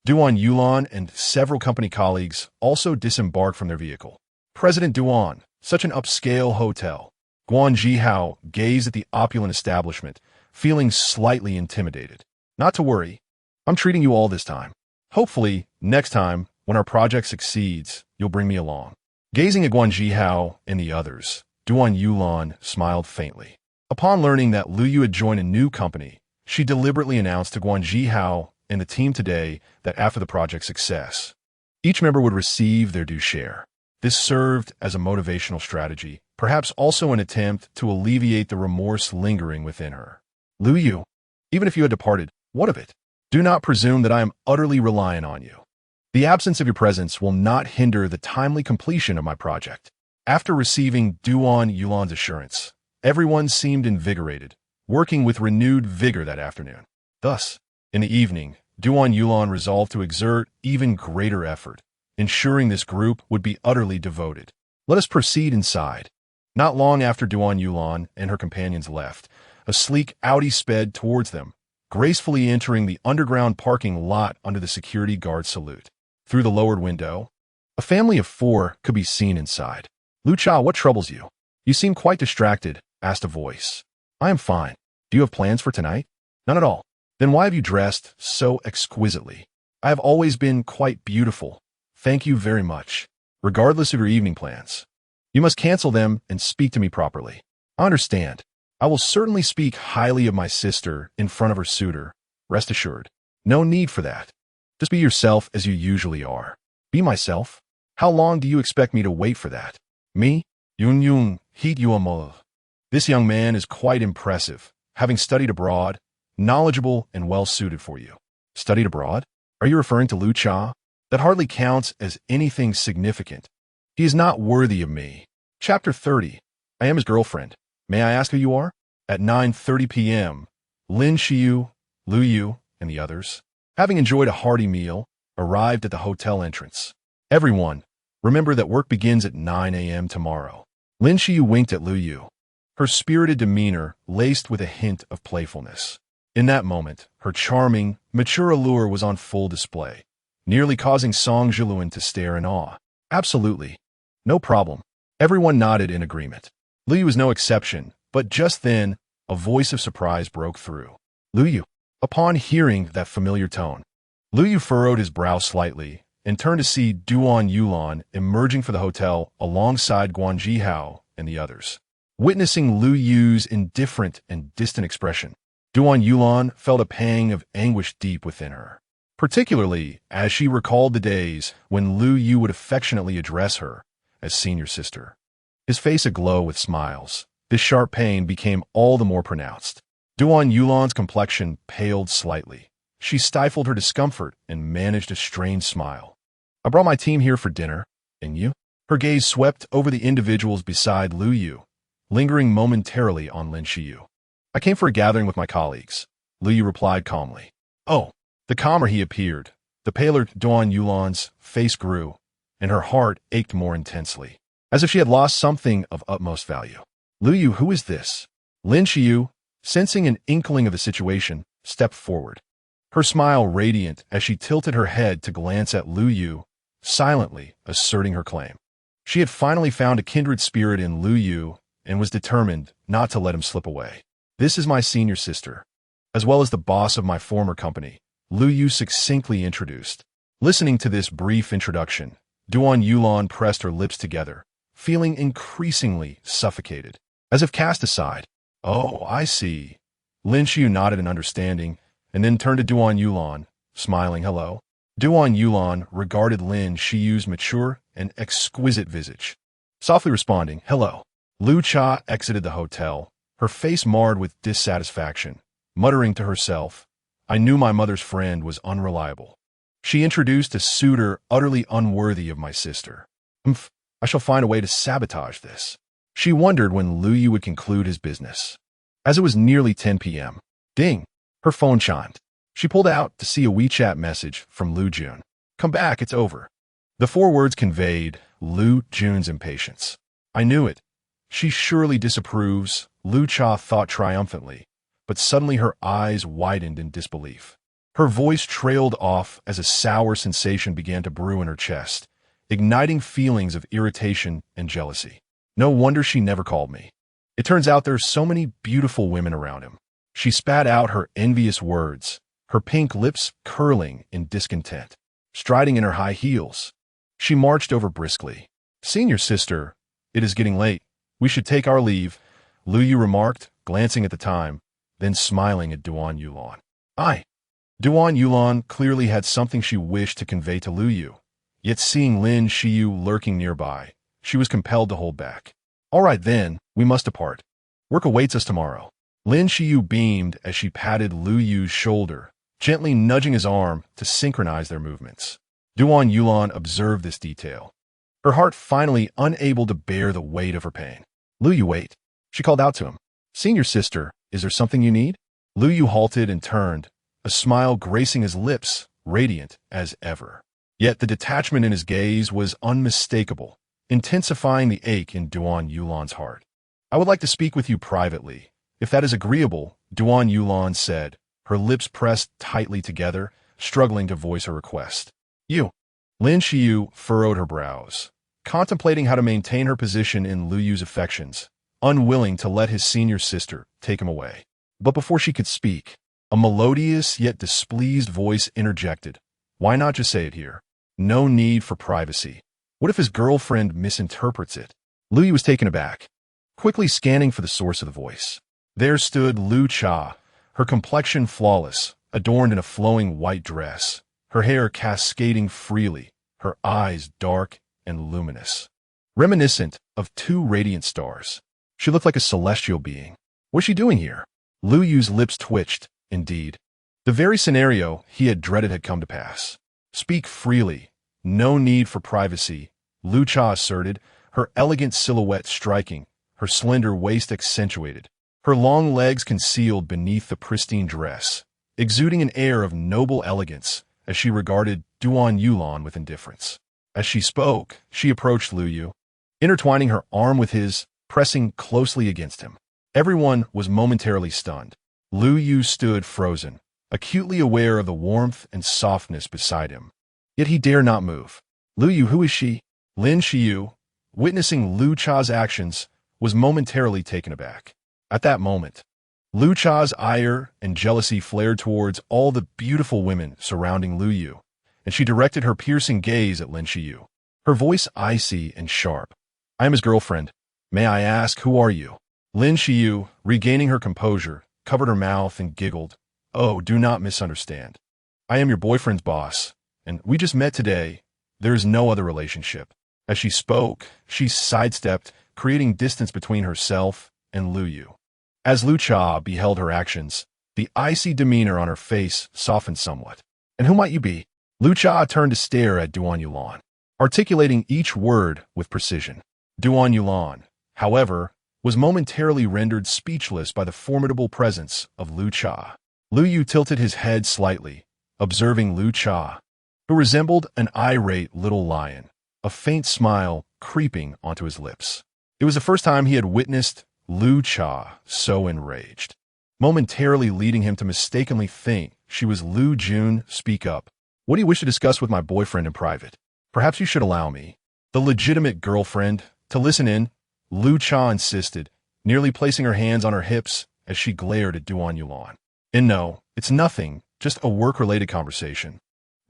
Duan Yulan and several company colleagues also disembarked from their vehicle. President Duan, such an upscale hotel. Guan Jihao gazed at the opulent establishment, feeling slightly intimidated. Not to worry, I'm treating you all this time. Hopefully, next time, when our project succeeds, you'll bring me along. Gazing at Guan Jihao and the others, Duan Yulan smiled faintly. Upon learning that Lu Yu had joined a new company, she deliberately announced to Guan Jihao and the team today that after the project's success, each member would receive their due share. This served as a motivational strategy, perhaps also an attempt to alleviate the remorse lingering within her. Lu Yu, even if you had departed, what of it? Do not presume that I am utterly reliant on you. The absence of your presence will not hinder the timely completion of my project. After receiving Duan Yulan's assurance, everyone seemed invigorated, working with renewed vigor that afternoon. Thus, in the evening, Duan Yulan resolved to exert even greater effort, ensuring this group would be utterly devoted. Let us proceed inside. Not long after Duan Yulan and her companions left, a sleek Audi sped towards them, gracefully entering the underground parking lot under the security guard salute. Through the lowered window, a family of 4 could be seen inside. Lu Cha, what troubles you? You seem quite distracted, asked a voice. I am fine. Do you have plans for tonight? None at all. Then why have you dressed so exquisitely? I have always been quite beautiful. Thank you very much. Regardless of your evening plans, you must cancel them and speak to me properly. I understand. I will certainly speak highly of my sister in front of her suitor. Rest assured. No need for that. Just be yourself as you usually are. Be myself? How long do you expect me to wait for that? Me? Yun Yun, Heat Yuamol. This young man is quite impressive, having studied abroad, knowledgeable and well-suited for you. Studied abroad? Are you referring to Lu Cha? That hardly counts as anything significant. He is not worthy of me. Chapter 30. I am his girlfriend. May I ask who you are? At 9:30 p.m., Lin Xiyu, Lu Yu, and the others, having enjoyed a hearty meal, arrived at the hotel entrance. Everyone, remember that work begins at 9 a.m. tomorrow. Lin Xiyu winked at Lu Yu, her spirited demeanor laced with a hint of playfulness. In that moment, her charming, mature allure was on full display, nearly causing Song Zhiluan to stare in awe. Absolutely. No problem. Everyone nodded in agreement. Lu Yu was no exception, but just then, a voice of surprise broke through. Lu Yu. Upon hearing that familiar tone, Lu Yu furrowed his brow slightly and turned to see Duan Yulan emerging from the hotel alongside Guan Jihao and the others. Witnessing Lu Yu's indifferent and distant expression, Duan Yulan felt a pang of anguish deep within her, particularly as she recalled the days when Lu Yu would affectionately address her as senior sister. His face aglow with smiles, this sharp pain became all the more pronounced. Duan Yulan's complexion paled slightly. She stifled her discomfort and managed a strained smile. I brought my team here for dinner, and you? Her gaze swept over the individuals beside Lu Yu, lingering momentarily on Lin Xiyu. I came for a gathering with my colleagues, Lu Yu replied calmly. Oh, The calmer he appeared, the paler Duan Yulan's face grew, and her heart ached more intensely, as if she had lost something of utmost value. Lu Yu, who is this? Lin Xiu, sensing an inkling of the situation, stepped forward, her smile radiant as she tilted her head to glance at Lu Yu, silently asserting her claim. She had finally found a kindred spirit in Lu Yu and was determined not to let him slip away. This is my senior sister, as well as the boss of my former company, Lu Yu succinctly introduced. Listening to this brief introduction, Duan Yulan pressed her lips together, feeling increasingly suffocated, as if cast aside. Oh, I see. Lin Xiu nodded in understanding, and then turned to Duan Yulan, smiling hello. Duan Yulan regarded Lin Xiu's mature and exquisite visage, softly responding, hello. Lu Cha exited the hotel, her face marred with dissatisfaction, muttering to herself, I knew my mother's friend was unreliable. She introduced a suitor utterly unworthy of my sister. I shall find a way to sabotage this. She wondered when Lu Yu would conclude his business. As it was nearly 10 p.m., ding, her phone chimed. She pulled out to see a WeChat message from Lu Jun. Come back, it's over. The 4 words conveyed Lu Jun's impatience. I knew it. She surely disapproves, Lu Cha thought triumphantly, but suddenly her eyes widened in disbelief. Her voice trailed off as a sour sensation began to brew in her chest, igniting feelings of irritation and jealousy. No wonder she never called me. It turns out there are so many beautiful women around him. She spat out her envious words, her pink lips curling in discontent. Striding in her high heels, she marched over briskly. Senior sister, it is getting late. We should take our leave, Lu Yu remarked, glancing at the time, then smiling at Duan Yulan. Duan Yulan clearly had something she wished to convey to Lu Yu, yet seeing Lin Xiu lurking nearby, she was compelled to hold back. All right then, we must depart. Work awaits us tomorrow. Lin Xiu beamed as she patted Lu Yu's shoulder, gently nudging his arm to synchronize their movements. Duan Yulan observed this detail, her heart finally unable to bear the weight of her pain. Lu Yu, wait. She called out to him. Senior sister, is there something you need? Lu Yu halted and turned, a smile gracing his lips, radiant as ever. Yet the detachment in his gaze was unmistakable, intensifying the ache in Duan Yulan's heart. I would like to speak with you privately. If that is agreeable, Duan Yulan said, her lips pressed tightly together, struggling to voice her request. You. Lin Xiu furrowed her brows, contemplating how to maintain her position in Lu Yu's affections, unwilling to let his senior sister take him away. But before she could speak, a melodious yet displeased voice interjected. Why not just say it here? No need for privacy. What if his girlfriend misinterprets it? Lu Yu was taken aback, quickly scanning for the source of the voice. There stood Lu Cha, her complexion flawless, adorned in a flowing white dress, her hair cascading freely, her eyes dark and luminous, reminiscent of 2 radiant stars. She looked like a celestial being. What's she doing here? Lu Yu's lips twitched, indeed. The very scenario he had dreaded had come to pass. Speak freely. No need for privacy, Lu Cha asserted, her elegant silhouette striking, her slender waist accentuated, her long legs concealed beneath the pristine dress, exuding an air of noble elegance as she regarded Duan Yulan with indifference. As she spoke, she approached Lu Yu, intertwining her arm with his, pressing closely against him. Everyone was momentarily stunned. Lu Yu stood frozen, acutely aware of the warmth and softness beside him. Yet he dare not move. Lu Yu, who is she? Lin Xiu, witnessing Lu Cha's actions, was momentarily taken aback. At that moment, Lu Cha's ire and jealousy flared towards all the beautiful women surrounding Lu Yu, and she directed her piercing gaze at Lin Xiu, her voice icy and sharp. I am his girlfriend. May I ask, who are you? Lin Xiu, regaining her composure, covered her mouth and giggled. Oh, do not misunderstand. I am your boyfriend's boss, and we just met today. There is no other relationship. As she spoke, she sidestepped, creating distance between herself and Lu Yu. As Lu Cha beheld her actions, the icy demeanor on her face softened somewhat. And who might you be? Lu Cha turned to stare at Duan Yulan, articulating each word with precision. Duan Yulan, however, was momentarily rendered speechless by the formidable presence of Lu Cha. Lu Yu tilted his head slightly, observing Lu Cha, who resembled an irate little lion, a faint smile creeping onto his lips. It was the first time he had witnessed Lu Cha so enraged, momentarily leading him to mistakenly think she was Lu Jun. Speak up. What do you wish to discuss with my boyfriend in private? Perhaps you should allow me, the legitimate girlfriend, to listen in, Lu Cha insisted, nearly placing her hands on her hips as she glared at Duan Yulan. And no, it's nothing, just a work-related conversation.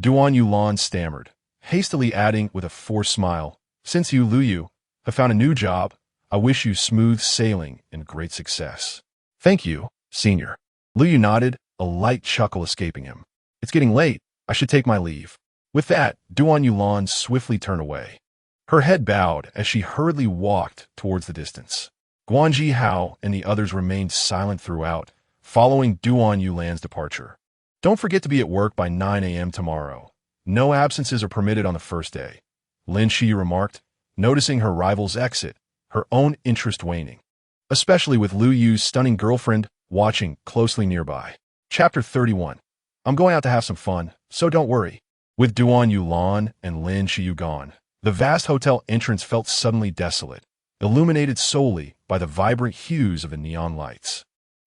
Duan Yulan stammered, hastily adding with a forced smile, since you, Lu Yu, have found a new job, I wish you smooth sailing and great success. Thank you, senior. Lu Yu nodded, a light chuckle escaping him. It's getting late. I should take my leave. With that, Duan Yulan swiftly turned away. Her head bowed as she hurriedly walked towards the distance. Guanji Hao and the others remained silent throughout, following Duan Yulan's departure. Don't forget to be at work by 9 a.m. tomorrow. No absences are permitted on the first day, Lin Shi remarked, noticing her rival's exit, her own interest waning, especially with Lu Yu's stunning girlfriend watching closely nearby. Chapter 31. I'm going out to have some fun, so don't worry. With Duan Yulan and Lin Shi gone, the vast hotel entrance felt suddenly desolate, illuminated solely by the vibrant hues of the neon lights.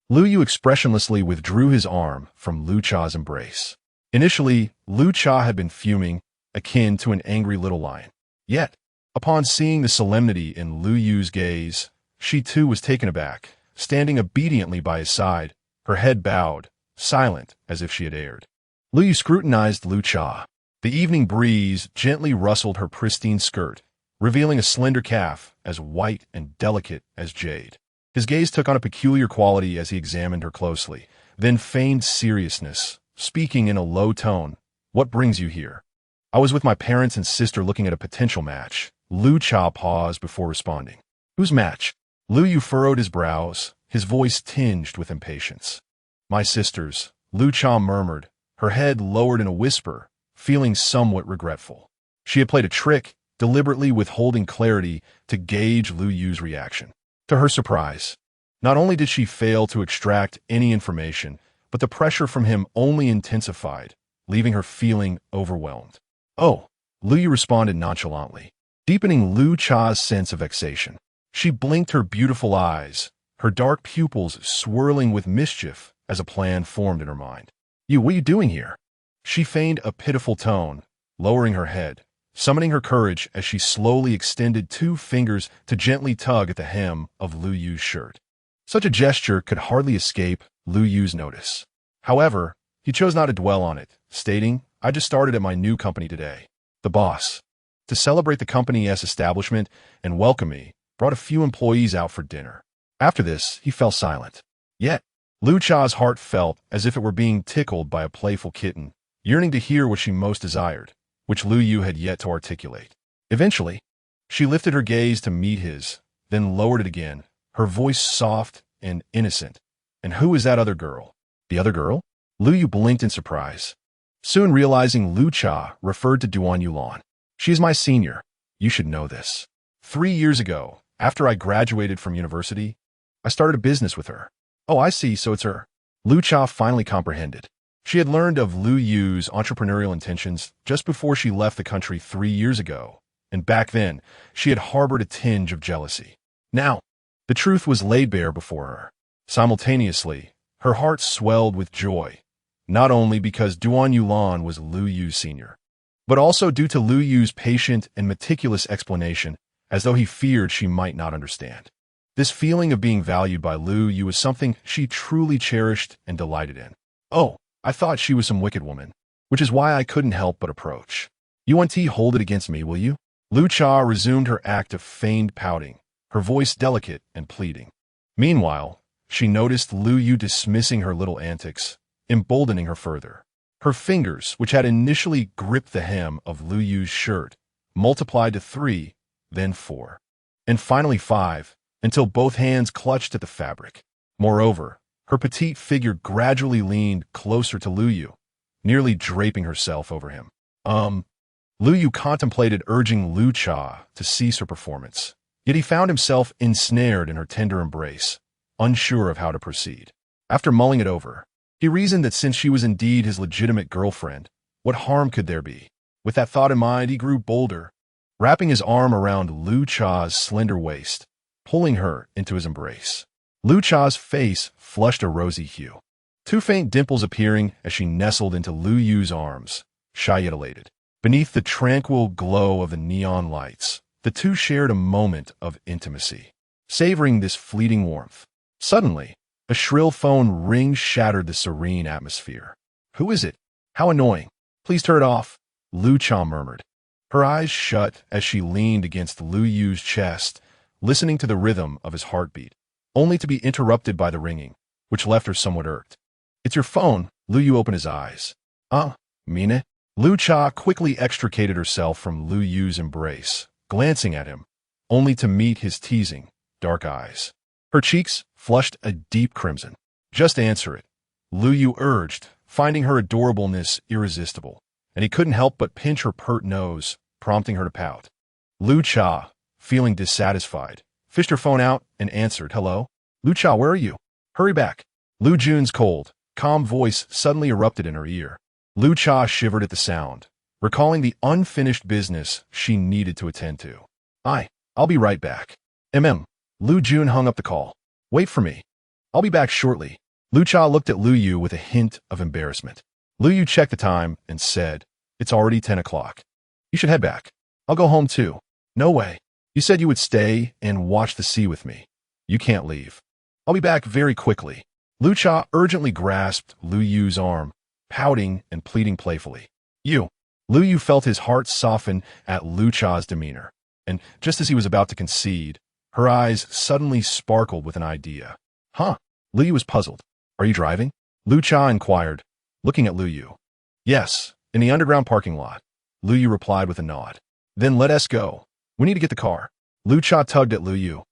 Lu Yu expressionlessly withdrew his arm from Lu Cha's embrace. Initially, Lu Cha had been fuming, akin to an angry little lion. Yet, upon seeing the solemnity in Lu Yu's gaze, she too was taken aback, standing obediently by his side, her head bowed, silent as if she had erred. Lu Yu scrutinized Lu Cha. The evening breeze gently rustled her pristine skirt, revealing a slender calf as white and delicate as jade. His gaze took on a peculiar quality as he examined her closely, then feigned seriousness, speaking in a low tone. What brings you here? I was with my parents and sister looking at a potential match. Lu Cha paused before responding. Whose match? Lu Yu furrowed his brows, his voice tinged with impatience. My sister's, Lu Cha murmured, her head lowered in a whisper, feeling somewhat regretful. She had played a trick, deliberately withholding clarity to gauge Lu Yu's reaction. To her surprise, not only did she fail to extract any information, but the pressure from him only intensified, leaving her feeling overwhelmed. Oh, Lu Yu responded nonchalantly, deepening Lu Cha's sense of vexation. She blinked her beautiful eyes, her dark pupils swirling with mischief as a plan formed in her mind. What are you doing here? She feigned a pitiful tone, lowering her head, summoning her courage as she slowly extended 2 fingers to gently tug at the hem of Lu Yu's shirt. Such a gesture could hardly escape Lu Yu's notice. However, he chose not to dwell on it, stating, I just started at my new company today. The boss, to celebrate the company's establishment and welcome me, brought a few employees out for dinner. After this, he fell silent. Yet, Lu Cha's heart felt as if it were being tickled by a playful kitten, yearning to hear what she most desired, which Lu Yu had yet to articulate. Eventually, she lifted her gaze to meet his, then lowered it again, her voice soft and innocent. And who is that other girl? The other girl? Lu Yu blinked in surprise, soon realizing Lu Cha referred to Duan Yulan. She is my senior. You should know this. 3 years ago, after I graduated from university, I started a business with her. Oh, I see, so it's her. Lu Cha finally comprehended. She had learned of Lu Yu's entrepreneurial intentions just before she left the country 3 years ago, and back then, she had harbored a tinge of jealousy. Now, the truth was laid bare before her. Simultaneously, her heart swelled with joy, not only because Duan Yulan was Lu Yu's senior, but also due to Lu Yu's patient and meticulous explanation, as though he feared she might not understand. This feeling of being valued by Lu Yu was something she truly cherished and delighted in. Oh, I thought she was some wicked woman, which is why I couldn't help but approach. Yuan hold it against me, will you? Lu Cha resumed her act of feigned pouting, her voice delicate and pleading. Meanwhile, she noticed Lu Yu dismissing her little antics, emboldening her further. Her fingers, which had initially gripped the hem of Lu Yu's shirt, multiplied to 3, then 4, and finally 5, until both hands clutched at the fabric. Moreover, her petite figure gradually leaned closer to Lu Yu, nearly draping herself over him. Lu Yu contemplated urging Lu Cha to cease her performance, yet he found himself ensnared in her tender embrace, unsure of how to proceed. After mulling it over, He reasoned that since she was indeed his legitimate girlfriend, what harm could there be? With that thought in mind, he grew bolder, wrapping his arm around Lu Cha's slender waist, pulling her into his embrace. Lu Cha's face flushed a rosy hue, two faint dimples appearing as she nestled into Lu Yu's arms, shy yet elated. Beneath the tranquil glow of the neon lights, the two shared a moment of intimacy, savoring this fleeting warmth. Suddenly, a shrill phone ring shattered the serene atmosphere. "Who is it? How annoying. Please turn it off," Lu Cha murmured. Her eyes shut as she leaned against Lu Yu's chest, listening to the rhythm of his heartbeat, only to be interrupted by the ringing, which left her somewhat irked. "It's your phone." Lu Yu opened his eyes. Mine? Lu Cha quickly extricated herself from Lu Yu's embrace, glancing at him, only to meet his teasing, dark eyes. Her cheeks flushed a deep crimson. "Just answer it," Lu Yu urged, finding her adorableness irresistible, and he couldn't help but pinch her pert nose, prompting her to pout. Lu Cha, feeling dissatisfied, fished her phone out and answered, "Hello? Lu Cha, where are you? Hurry back." Lu Jun's cold, calm voice suddenly erupted in her ear. Lu Cha shivered at the sound, recalling the unfinished business she needed to attend to. I'll be right back." Lu Jun hung up the call. "Wait for me. I'll be back shortly." Lu Cha looked at Lu Yu with a hint of embarrassment. Lu Yu checked the time and said, "It's already 10 o'clock. You should head back. I'll go home too." "No way. You said you would stay and watch the sea with me. You can't leave." "I'll be back very quickly." Lu Cha urgently grasped Lu Yu's arm, pouting and pleading playfully. "You." Lu Yu felt his heart soften at Lu Cha's demeanor, and just as he was about to concede, her eyes suddenly sparkled with an idea. Lu Yu was puzzled. "Are you driving?" Lu Cha inquired, looking at Lu Yu. "Yes, in the underground parking lot," Lu Yu replied with a nod. "Then let us go. We need to get the car." Lu Cha tugged at Lu Yu,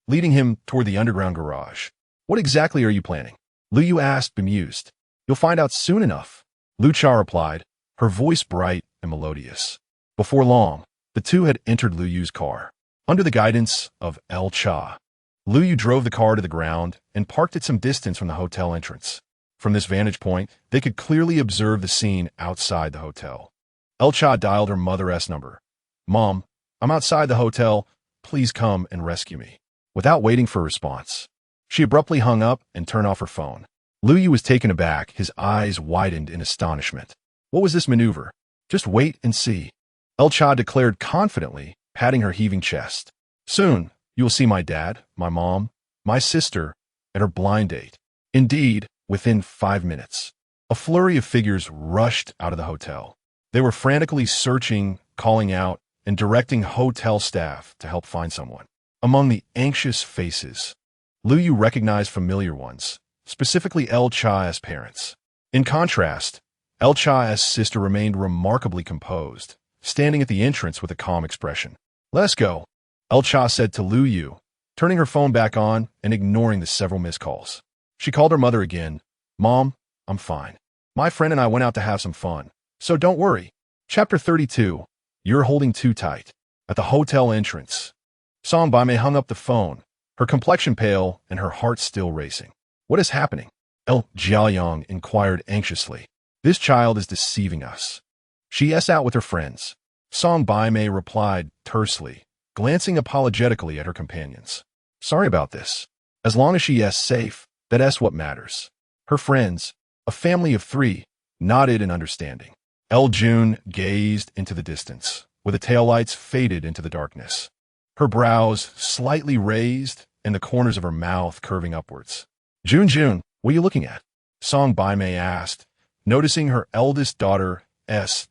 leading him toward the underground garage. "What exactly are you planning?" Lu Yu asked, bemused. "You'll find out soon enough," Lu Cha replied, her voice bright and melodious. Before long, the two had entered Lu Yu's car. Under the guidance of El Cha, Lu Yu drove the car to the ground and parked at some distance from the hotel entrance. From this vantage point, they could clearly observe the scene outside the hotel. El Cha dialed her mother's number. "Mom, I'm outside the hotel. Please come and rescue me." Without waiting for a response, she abruptly hung up and turned off her phone. Lu Yu was taken aback, his eyes widened in astonishment. What was this maneuver? "Just wait and see," El Cha declared confidently, patting her heaving chest. "Soon, you will see my dad, my mom, my sister, and her blind date." Indeed, within 5 minutes, a flurry of figures rushed out of the hotel. They were frantically searching, calling out, and directing hotel staff to help find someone. Among the anxious faces, Lu Yu recognized familiar ones, specifically El Cha's parents. In contrast, El Cha's sister remained remarkably composed, standing at the entrance with a calm expression. "Let us go," El Cha said to Lu Yu, turning her phone back on and ignoring the several missed calls. She called her mother again. "Mom, I'm fine. My friend and I went out to have some fun, so don't worry." Chapter 32. You're Holding Too Tight. At the hotel entrance, Song Baimei hung up the phone, her complexion pale and her heart still racing. "What is happening?" El Jiaoyang inquired anxiously. "This child is deceiving us. She is out with her friends," Song Baimei replied tersely, glancing apologetically at her companions. "Sorry about this. As long as she is safe, that's what matters." Her friends, a family of 3, nodded in understanding. El Jun gazed into the distance, where the taillights faded into the darkness. Her brows slightly raised and the corners of her mouth curving upwards. Jun, what are you looking at?" Song Baimei asked, noticing her eldest daughter's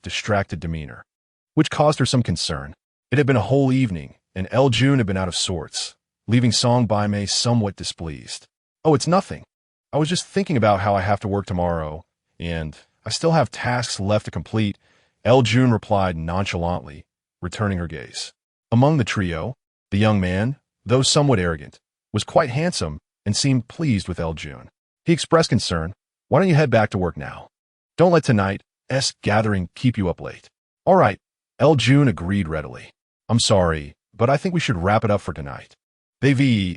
distracted demeanor, which caused her some concern. It had been a whole evening, and El Jun had been out of sorts, leaving Song Baimei somewhat displeased. "Oh, it's nothing. I was just thinking about how I have to work tomorrow, and I still have tasks left to complete," El Jun replied nonchalantly, returning her gaze. Among the trio, the young man, though somewhat arrogant, was quite handsome and seemed pleased with El Jun. He expressed concern. "Why don't you head back to work now? Don't let tonight's gathering keep you up late." "All right," El Jun agreed readily. "I'm sorry, but I think we should wrap it up for tonight." They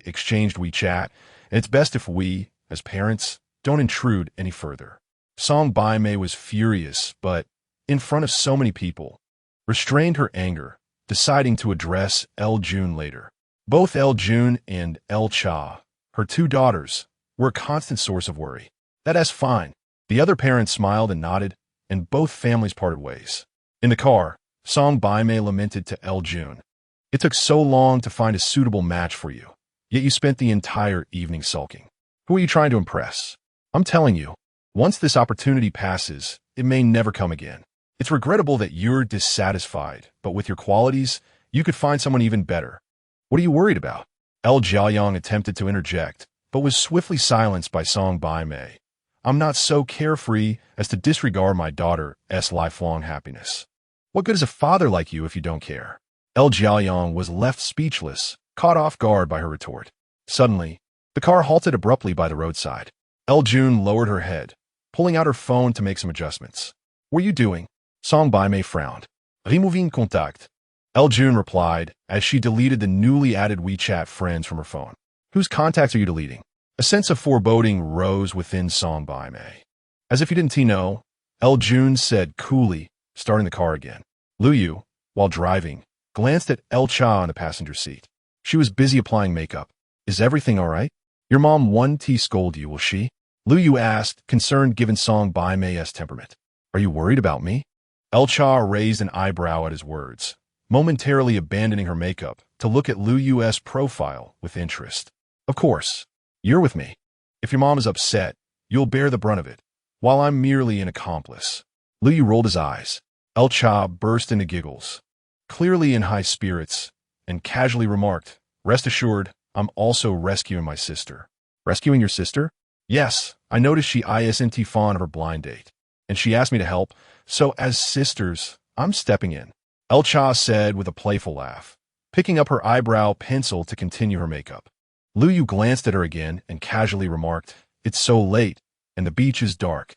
exchanged WeChat, and it's best if we, as parents, don't intrude any further. Song Bai Mei was furious, but, in front of so many people, restrained her anger, deciding to address El Jun later. Both El Jun and El Cha, her two daughters, were a constant source of worry. That's fine. The other parents smiled and nodded, and both families parted ways. In the car, Song Bai Mei lamented to El Jun. It took so long to find a suitable match for you, yet you spent the entire evening sulking. Who are you trying to impress? I'm telling you, once this opportunity passes, it may never come again. It's regrettable that you're dissatisfied, but with your qualities, you could find someone even better. What are you worried about? El Jiaoyang attempted to interject, but was swiftly silenced by Song Bai Mei. I'm not so carefree as to disregard my daughter's lifelong happiness. What good is a father like you if you don't care? El Jiaoyang was left speechless, caught off guard by her retort. Suddenly, the car halted abruptly by the roadside. El Jun lowered her head, pulling out her phone to make some adjustments. What are you doing? Song Bai Mei frowned. Removing contact. El Jun replied as she deleted the newly added WeChat friends from her phone. Whose contacts are you deleting? A sense of foreboding rose within Song Bai Mei. As if you didn't know, El Jun said coolly, starting the car again. Lu Yu, while driving, glanced at El Cha on the passenger seat. She was busy applying makeup. Is everything all right? Your mom won't scold you, will she? Lu Yu asked, concerned given Song Bai Mei's temperament. Are you worried about me? El Cha raised an eyebrow at his words, momentarily abandoning her makeup to look at Lu Yu's profile with interest. Of course. You're with me. If your mom is upset, you'll bear the brunt of it, while I'm merely an accomplice. Lu Yu rolled his eyes. El Cha burst into giggles, clearly in high spirits, and casually remarked, Rest assured, I'm also rescuing my sister. Rescuing your sister? Yes, I noticed she isn't fond of her blind date, and she asked me to help, so as sisters, I'm stepping in. El Cha said with a playful laugh, picking up her eyebrow pencil to continue her makeup. Lu Yu glanced at her again and casually remarked, It's so late, and the beach is dark.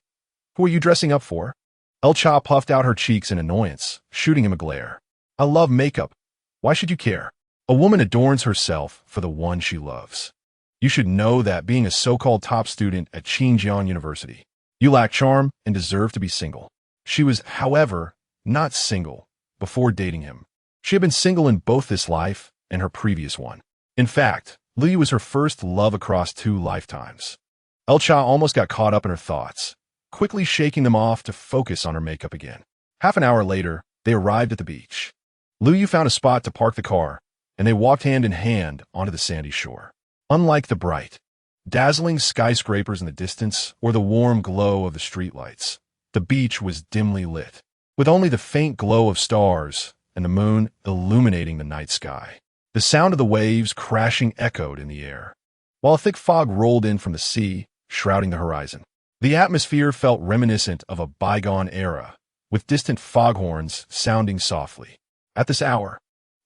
Who are you dressing up for? El Cha puffed out her cheeks in annoyance, shooting him a glare. I love makeup. Why should you care? A woman adorns herself for the one she loves. You should know that being a so-called top student at Xinjiang University, you lack charm and deserve to be single. She was, however, not single before dating him. She had been single in both this life and her previous one. In fact, Lu Yu was her first love across 2 lifetimes. El Cha almost got caught up in her thoughts, quickly shaking them off to focus on her makeup again. Half an hour later, they arrived at the beach. Lu Yu found a spot to park the car, and they walked hand in hand onto the sandy shore. Unlike the bright, dazzling skyscrapers in the distance or the warm glow of the streetlights, the beach was dimly lit, with only the faint glow of stars and the moon illuminating the night sky. The sound of the waves crashing echoed in the air, while a thick fog rolled in from the sea, shrouding the horizon. The atmosphere felt reminiscent of a bygone era, with distant foghorns sounding softly. At this hour,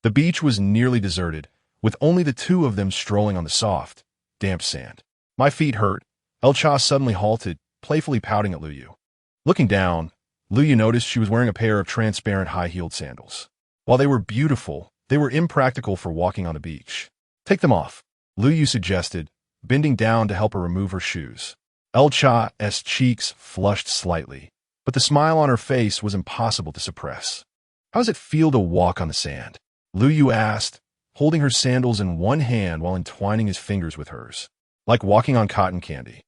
the beach was nearly deserted, with only the 2 of them strolling on the soft, damp sand. My feet hurt. El Cha suddenly halted, playfully pouting at Lu Yu. Looking down, Lu Yu noticed she was wearing a pair of transparent high-heeled sandals. While they were beautiful, they were impractical for walking on the beach. Take them off, Lu Yu suggested, bending down to help her remove her shoes. El Cha's cheeks flushed slightly, but the smile on her face was impossible to suppress. How does it feel to walk on the sand? Lu Yu asked, holding her sandals in one hand while entwining his fingers with hers. Like walking on cotton candy.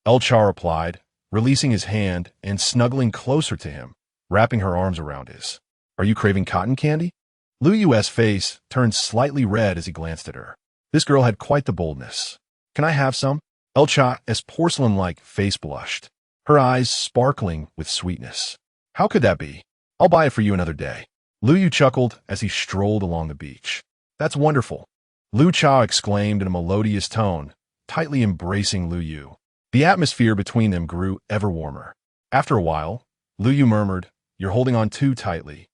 El Cha replied, releasing his hand and snuggling closer to him, wrapping her arms around his. Are you craving cotton candy? Lu Yu's face turned slightly red as he glanced at her. This girl had quite the boldness. Can I have some? El Cha's porcelain-like face blushed, her eyes sparkling with sweetness. How could that be? I'll buy it for you another day. Lu Yu chuckled as he strolled along the beach. That's wonderful, Lu Cha exclaimed in a melodious tone, tightly embracing Lu Yu. The atmosphere between them grew ever warmer. After a while, Lu Yu murmured, You're holding on too tightly.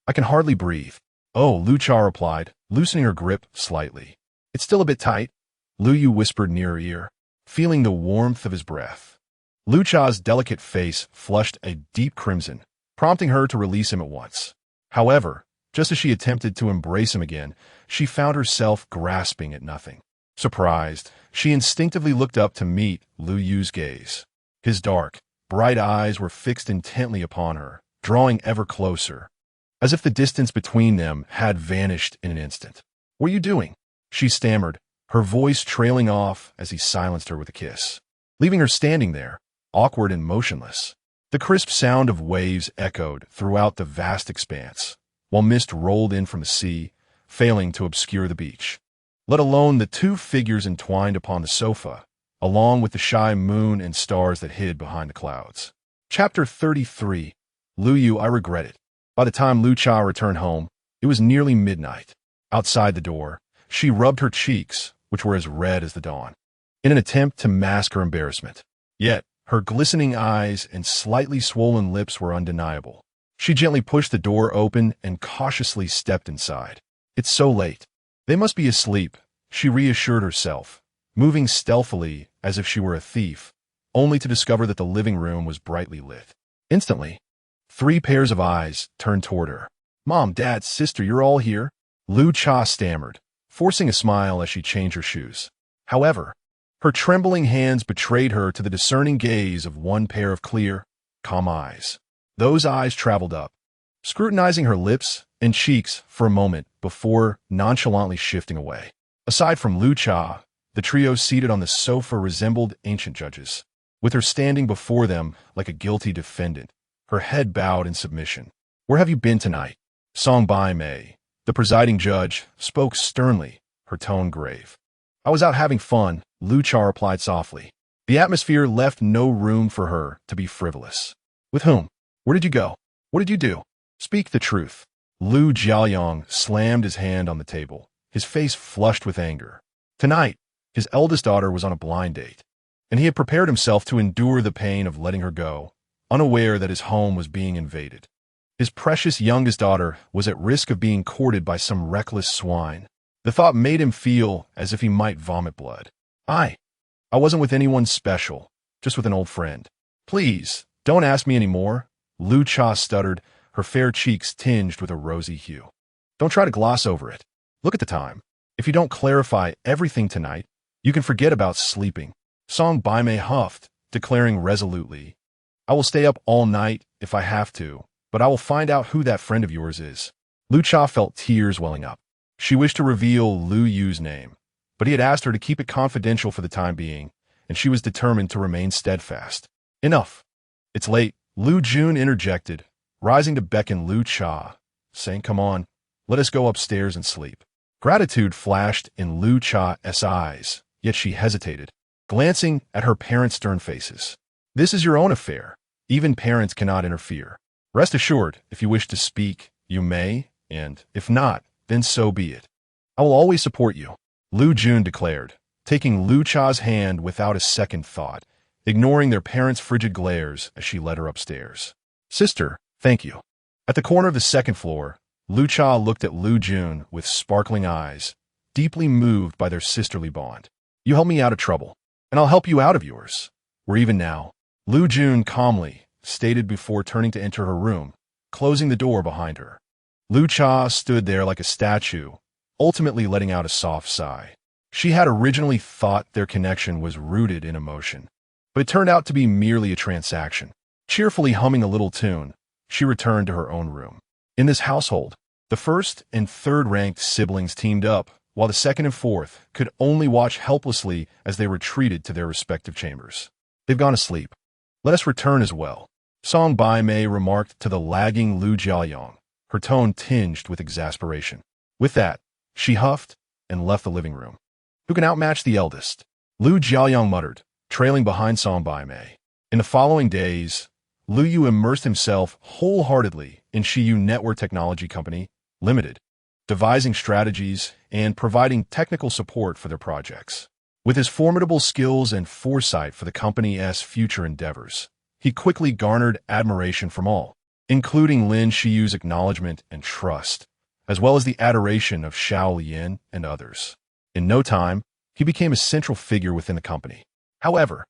I can hardly breathe. Oh, Lu Cha replied, loosening her grip slightly. It's still a bit tight, Lu Yu whispered near her ear, feeling the warmth of his breath. Lu Cha's delicate face flushed a deep crimson, prompting her to release him at once. However, just as she attempted to embrace him again, she found herself grasping at nothing. Surprised, she instinctively looked up to meet Lu Yu's gaze. His dark, bright eyes were fixed intently upon her, drawing ever closer, as if the distance between them had vanished in an instant. "What are you doing?" she stammered, her voice trailing off as he silenced her with a kiss, leaving her standing there, awkward and motionless. The crisp sound of waves echoed throughout the vast expanse, while mist rolled in from the sea, failing to obscure the beach, let alone the two figures entwined upon the sofa, along with the shy moon and stars that hid behind the clouds. Chapter 33. Lu Yu, I regret it. By the time Lu Cha returned home, it was nearly midnight. Outside the door, she rubbed her cheeks, which were as red as the dawn, in an attempt to mask her embarrassment. Yet, her glistening eyes and slightly swollen lips were undeniable. She gently pushed the door open and cautiously stepped inside. "It's so late. They must be asleep," she reassured herself, moving stealthily as if she were a thief, only to discover that the living room was brightly lit. Instantly, 3 pairs of eyes turned toward her. "Mom, Dad, sister, you're all here?" Lu Cha stammered, forcing a smile as she changed her shoes. However, her trembling hands betrayed her to the discerning gaze of one pair of clear, calm eyes. Those eyes traveled up, scrutinizing her lips and cheeks for a moment before nonchalantly shifting away. Aside from Lu Cha, the trio seated on the sofa resembled ancient judges, with her standing before them like a guilty defendant, her head bowed in submission. "Where have you been tonight?" Song Bai Mei, the presiding judge, spoke sternly, her tone grave. "I was out having fun," Lu Cha replied softly. The atmosphere left no room for her to be frivolous. "With whom? Where did you go? What did you do? Speak the truth." Lu Jiaoyong slammed his hand on the table, his face flushed with anger. Tonight, his eldest daughter was on a blind date, and he had prepared himself to endure the pain of letting her go, unaware that his home was being invaded. His precious youngest daughter was at risk of being courted by some reckless swine. The thought made him feel as if he might vomit blood. I wasn't with anyone special, just with an old friend." "Please, don't ask me any more," Lu Cha stuttered, her fair cheeks tinged with a rosy hue. "Don't try to gloss over it. Look at the time. If you don't clarify everything tonight, you can forget about sleeping." Song Bai Mei huffed, declaring resolutely, "I will stay up all night if I have to, but I will find out who that friend of yours is." Lu Cha felt tears welling up. She wished to reveal Lu Yu's name, but he had asked her to keep it confidential for the time being, and she was determined to remain steadfast. "Enough. It's late," Lu Jun interjected, rising to beckon Lu Cha, saying, "Come on, let us go upstairs and sleep." Gratitude flashed in Lu Cha's eyes, yet she hesitated, glancing at her parents' stern faces. "This is your own affair. Even parents cannot interfere. Rest assured, if you wish to speak, you may, and if not, then so be it. I will always support you," Lu Jun declared, taking Lu Cha's hand without a second thought, ignoring their parents' frigid glares as she led her upstairs. "Sister, thank you." At the corner of the second floor, Lu Cha looked at Lu Jun with sparkling eyes, deeply moved by their sisterly bond. "You helped me out of trouble, and I'll help you out of yours. We're even now," Lu Jun calmly stated before turning to enter her room, closing the door behind her. Lu Cha stood there like a statue, ultimately letting out a soft sigh. She had originally thought their connection was rooted in emotion, but it turned out to be merely a transaction. Cheerfully humming a little tune, she returned to her own room. In this household, the first and third-ranked siblings teamed up, while the second and fourth could only watch helplessly as they retreated to their respective chambers. "They've gone to sleep. Let us return as well," Song Bai Mei remarked to the lagging Lu Jiaoyong, her tone tinged with exasperation. With that, she huffed and left the living room. "Who can outmatch the eldest?" Lu Jiaoyong muttered, trailing behind Song Bai Mei. In the following days, Lu Yu immersed himself wholeheartedly in Shiyu Network Technology Company, Limited, devising strategies and providing technical support for their projects. With his formidable skills and foresight for the company's future endeavors, he quickly garnered admiration from all, including Lin Shiyu's acknowledgement and trust, as well as the adoration of Xiao Lian and others. In no time, he became a central figure within the company. However,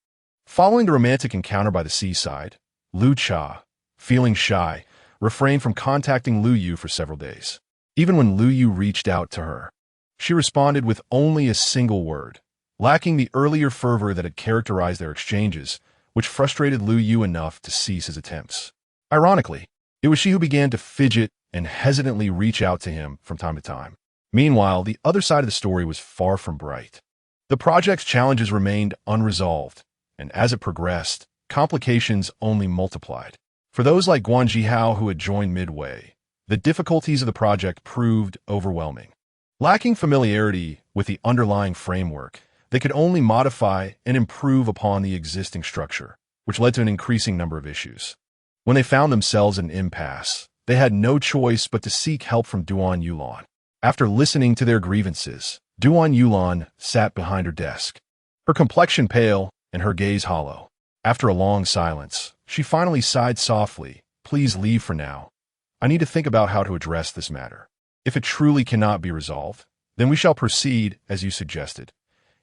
following the romantic encounter by the seaside, Lu Cha, feeling shy, refrained from contacting Lu Yu for several days. Even when Lu Yu reached out to her, she responded with only a single word, lacking the earlier fervor that had characterized their exchanges, which frustrated Lu Yu enough to cease his attempts. Ironically, it was she who began to fidget and hesitantly reach out to him from time to time. Meanwhile, the other side of the story was far from bright. The project's challenges remained unresolved, and as it progressed, complications only multiplied. For those like Guan Jihao who had joined midway, the difficulties of the project proved overwhelming. Lacking familiarity with the underlying framework, they could only modify and improve upon the existing structure, which led to an increasing number of issues. When they found themselves in an impasse, they had no choice but to seek help from Duan Yulan. After listening to their grievances, Duan Yulan sat behind her desk, her complexion pale and her gaze hollow. After a long silence, she finally sighed softly, "Please leave for now. I need to think about how to address this matter. If it truly cannot be resolved, then we shall proceed as you suggested,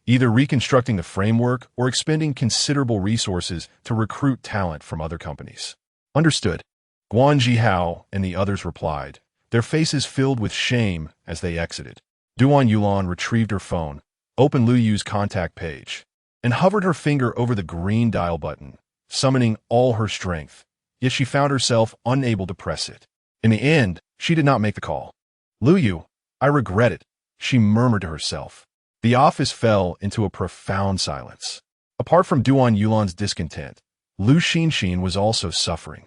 either reconstructing the framework or expending considerable resources to recruit talent from other companies." Understood. Guan Jihao and the others replied, their faces filled with shame as they exited. Duan Yulan retrieved her phone, opened Lu Yu's contact page, and hovered her finger over the green dial button, summoning all her strength, yet she found herself unable to press it. In the end, she did not make the call. "Lu Yu, I regret it," she murmured to herself. The office fell into a profound silence. Apart from Duan Yulan's discontent, Lu Xinxin was also suffering,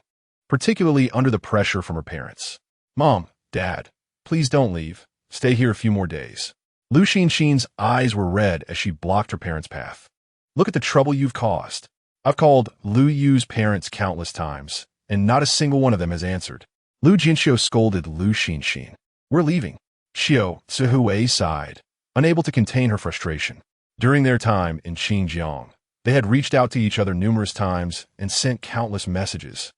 particularly under the pressure from her parents. "Mom, Dad, please don't leave. Stay here a few more days." Lu Xinxin's eyes were red as she blocked her parents' path. "Look at the trouble you've caused. I've called Lu Yu's parents countless times, and not a single one of them has answered." Lu Jinxiu scolded Lu Xinxin. "We're leaving." Xiao Sihui sighed, unable to contain her frustration. During their time in Xinjiang, they had reached out to each other numerous times and sent countless messages,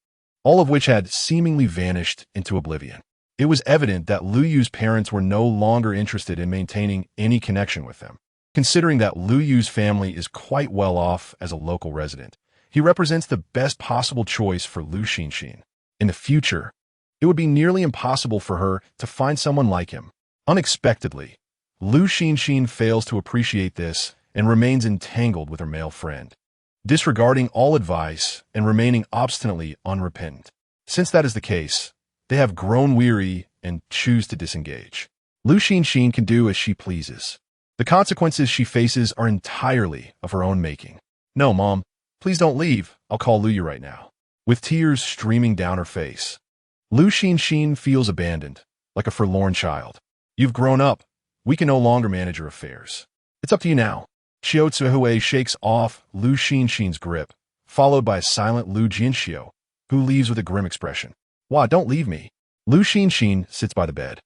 all of which had seemingly vanished into oblivion. It was evident that Lu Yu's parents were no longer interested in maintaining any connection with them. Considering that Lu Yu's family is quite well off as a local resident, he represents the best possible choice for Lu Xinxin. In the future, it would be nearly impossible for her to find someone like him. Unexpectedly, Lu Xinxin fails to appreciate this and remains entangled with her male friend, disregarding all advice and remaining obstinately unrepentant. Since that is the case, they have grown weary and choose to disengage. Lu Xinxin can do as she pleases. The consequences she faces are entirely of her own making. "No, Mom, please don't leave. I'll call Lu Yu right now." With tears streaming down her face, Lu Xinxin feels abandoned, like a forlorn child. "You've grown up. We can no longer manage your affairs. It's up to you now." Xiao Zihui shakes off Lu Xinxin's grip, followed by a silent Lu Jinxiu, who leaves with a grim expression. "Why, don't leave me." Lu Xinxin sits by the bed,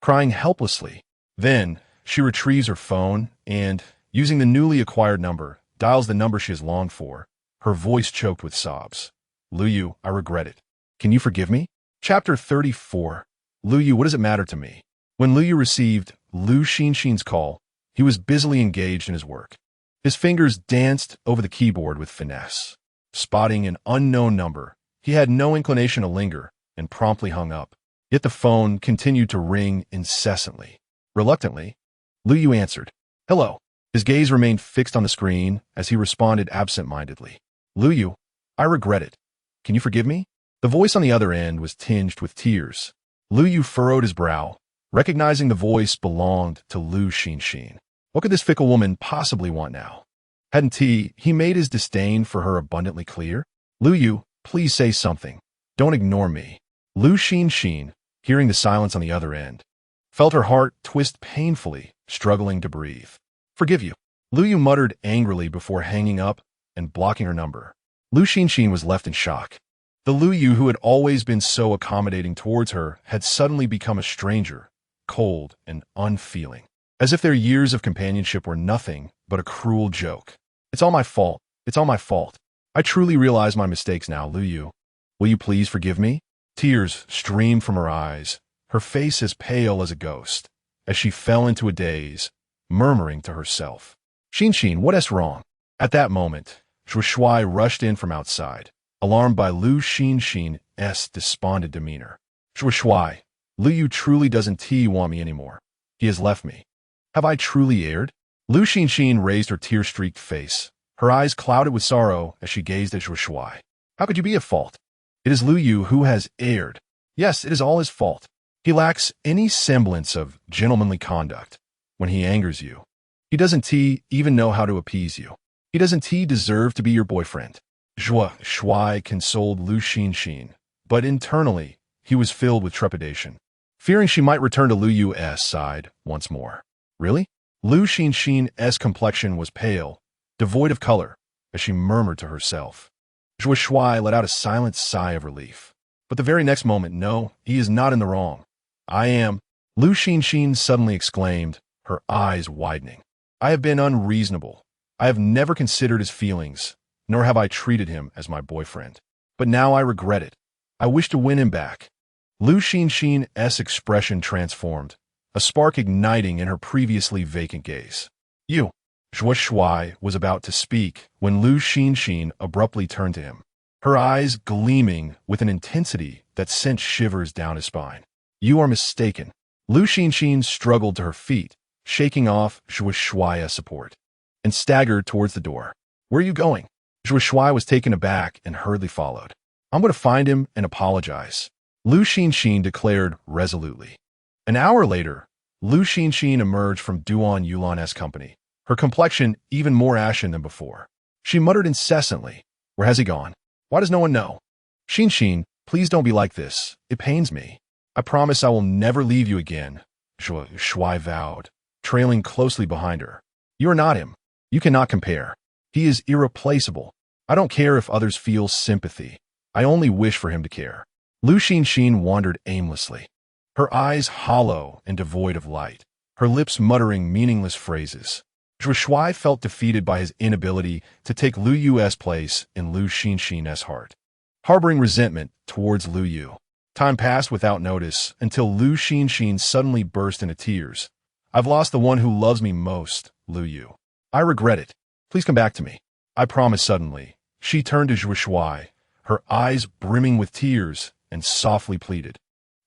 crying helplessly. Then, she retrieves her phone and, using the newly acquired number, dials the number she has longed for, her voice choked with sobs. "Lu Yu, I regret it. Can you forgive me?" Chapter 34. Lu Yu, what does it matter to me? When Lu Yu received Lu Xinxin's call, he was busily engaged in his work. His fingers danced over the keyboard with finesse. Spotting an unknown number, he had no inclination to linger and promptly hung up. Yet the phone continued to ring incessantly. Reluctantly, Lu Yu answered. "Hello." His gaze remained fixed on the screen as he responded absent-mindedly. "Lu Yu, I regret it. Can you forgive me?" The voice on the other end was tinged with tears. Lu Yu furrowed his brow, recognizing the voice belonged to Lu Xinxin. What could this fickle woman possibly want now? Hadn't he made his disdain for her abundantly clear? "Lu Yu, please say something. Don't ignore me." Lu Xinxin, hearing the silence on the other end, felt her heart twist painfully, struggling to breathe. "Forgive you," Lu Yu muttered angrily before hanging up and blocking her number. Lu Xinxin was left in shock. The Lu Yu who had always been so accommodating towards her had suddenly become a stranger, cold and unfeeling, as if their years of companionship were nothing but a cruel joke. "It's all my fault. It's all my fault. I truly realize my mistakes now, Lu Yu. Will you please forgive me?" Tears streamed from her eyes, her face as pale as a ghost, as she fell into a daze, murmuring to herself. "Xinxin, what is wrong?" At that moment, Shuai rushed in from outside, alarmed by Lu Xinxin's despondent demeanor. "Shuai, Lu Yu truly doesn't want me anymore. He has left me. Have I truly erred?" Lu Xinxin raised her tear-streaked face, Her eyes clouded with sorrow as she gazed at Shuai. How could you be at fault? It is Lu Yu who has erred. Yes, it is all his fault. He lacks any semblance of gentlemanly conduct. When he angers you, he doesn't even know how to appease you. He doesn't deserve to be your boyfriend. Shuai consoled Lu Xinxin, but internally, he was filled with trepidation, fearing she might return to Lu Yu's side once more. Really? Lu Xinxin's complexion was pale, devoid of color, as she murmured to herself. Shuai let out a silent sigh of relief. But the very next moment, no, he is not in the wrong. I am, Lu Xinxin suddenly exclaimed, her eyes widening. I have been unreasonable. I have never considered his feelings, nor have I treated him as my boyfriend. But now I regret it. I wish to win him back. Lu Xinxin's expression transformed, a spark igniting in her previously vacant gaze. You. Shuai was about to speak when Lu Xinxin abruptly turned to him, her eyes gleaming with an intensity that sent shivers down his spine. You are mistaken. Lu Xinxin struggled to her feet, shaking off Shuai's support, and staggered towards the door. Where are you going? Shuai was taken aback and hurriedly followed. I'm going to find him and apologize, Lu Xinxin declared resolutely. An hour later, Lu Xinxin emerged from Duan Yulan's company, her complexion even more ashen than before. She muttered incessantly, Where has he gone? Why does no one know? Xinxin, please don't be like this. It pains me. I promise I will never leave you again, Shuai vowed, trailing closely behind her. You are not him. You cannot compare. He is irreplaceable. I don't care if others feel sympathy. I only wish for him to care. Lu Xinxin wandered aimlessly, her eyes hollow and devoid of light, her lips muttering meaningless phrases. Shuai felt defeated by his inability to take Lu Yu's place in Lu Xinxin's heart, harboring resentment towards Lu Yu. Time passed without notice until Lu Xinxin suddenly burst into tears. I've lost the one who loves me most, Lu Yu. I regret it. Please come back to me. I promise suddenly. She turned to Shuai, her eyes brimming with tears, and softly pleaded.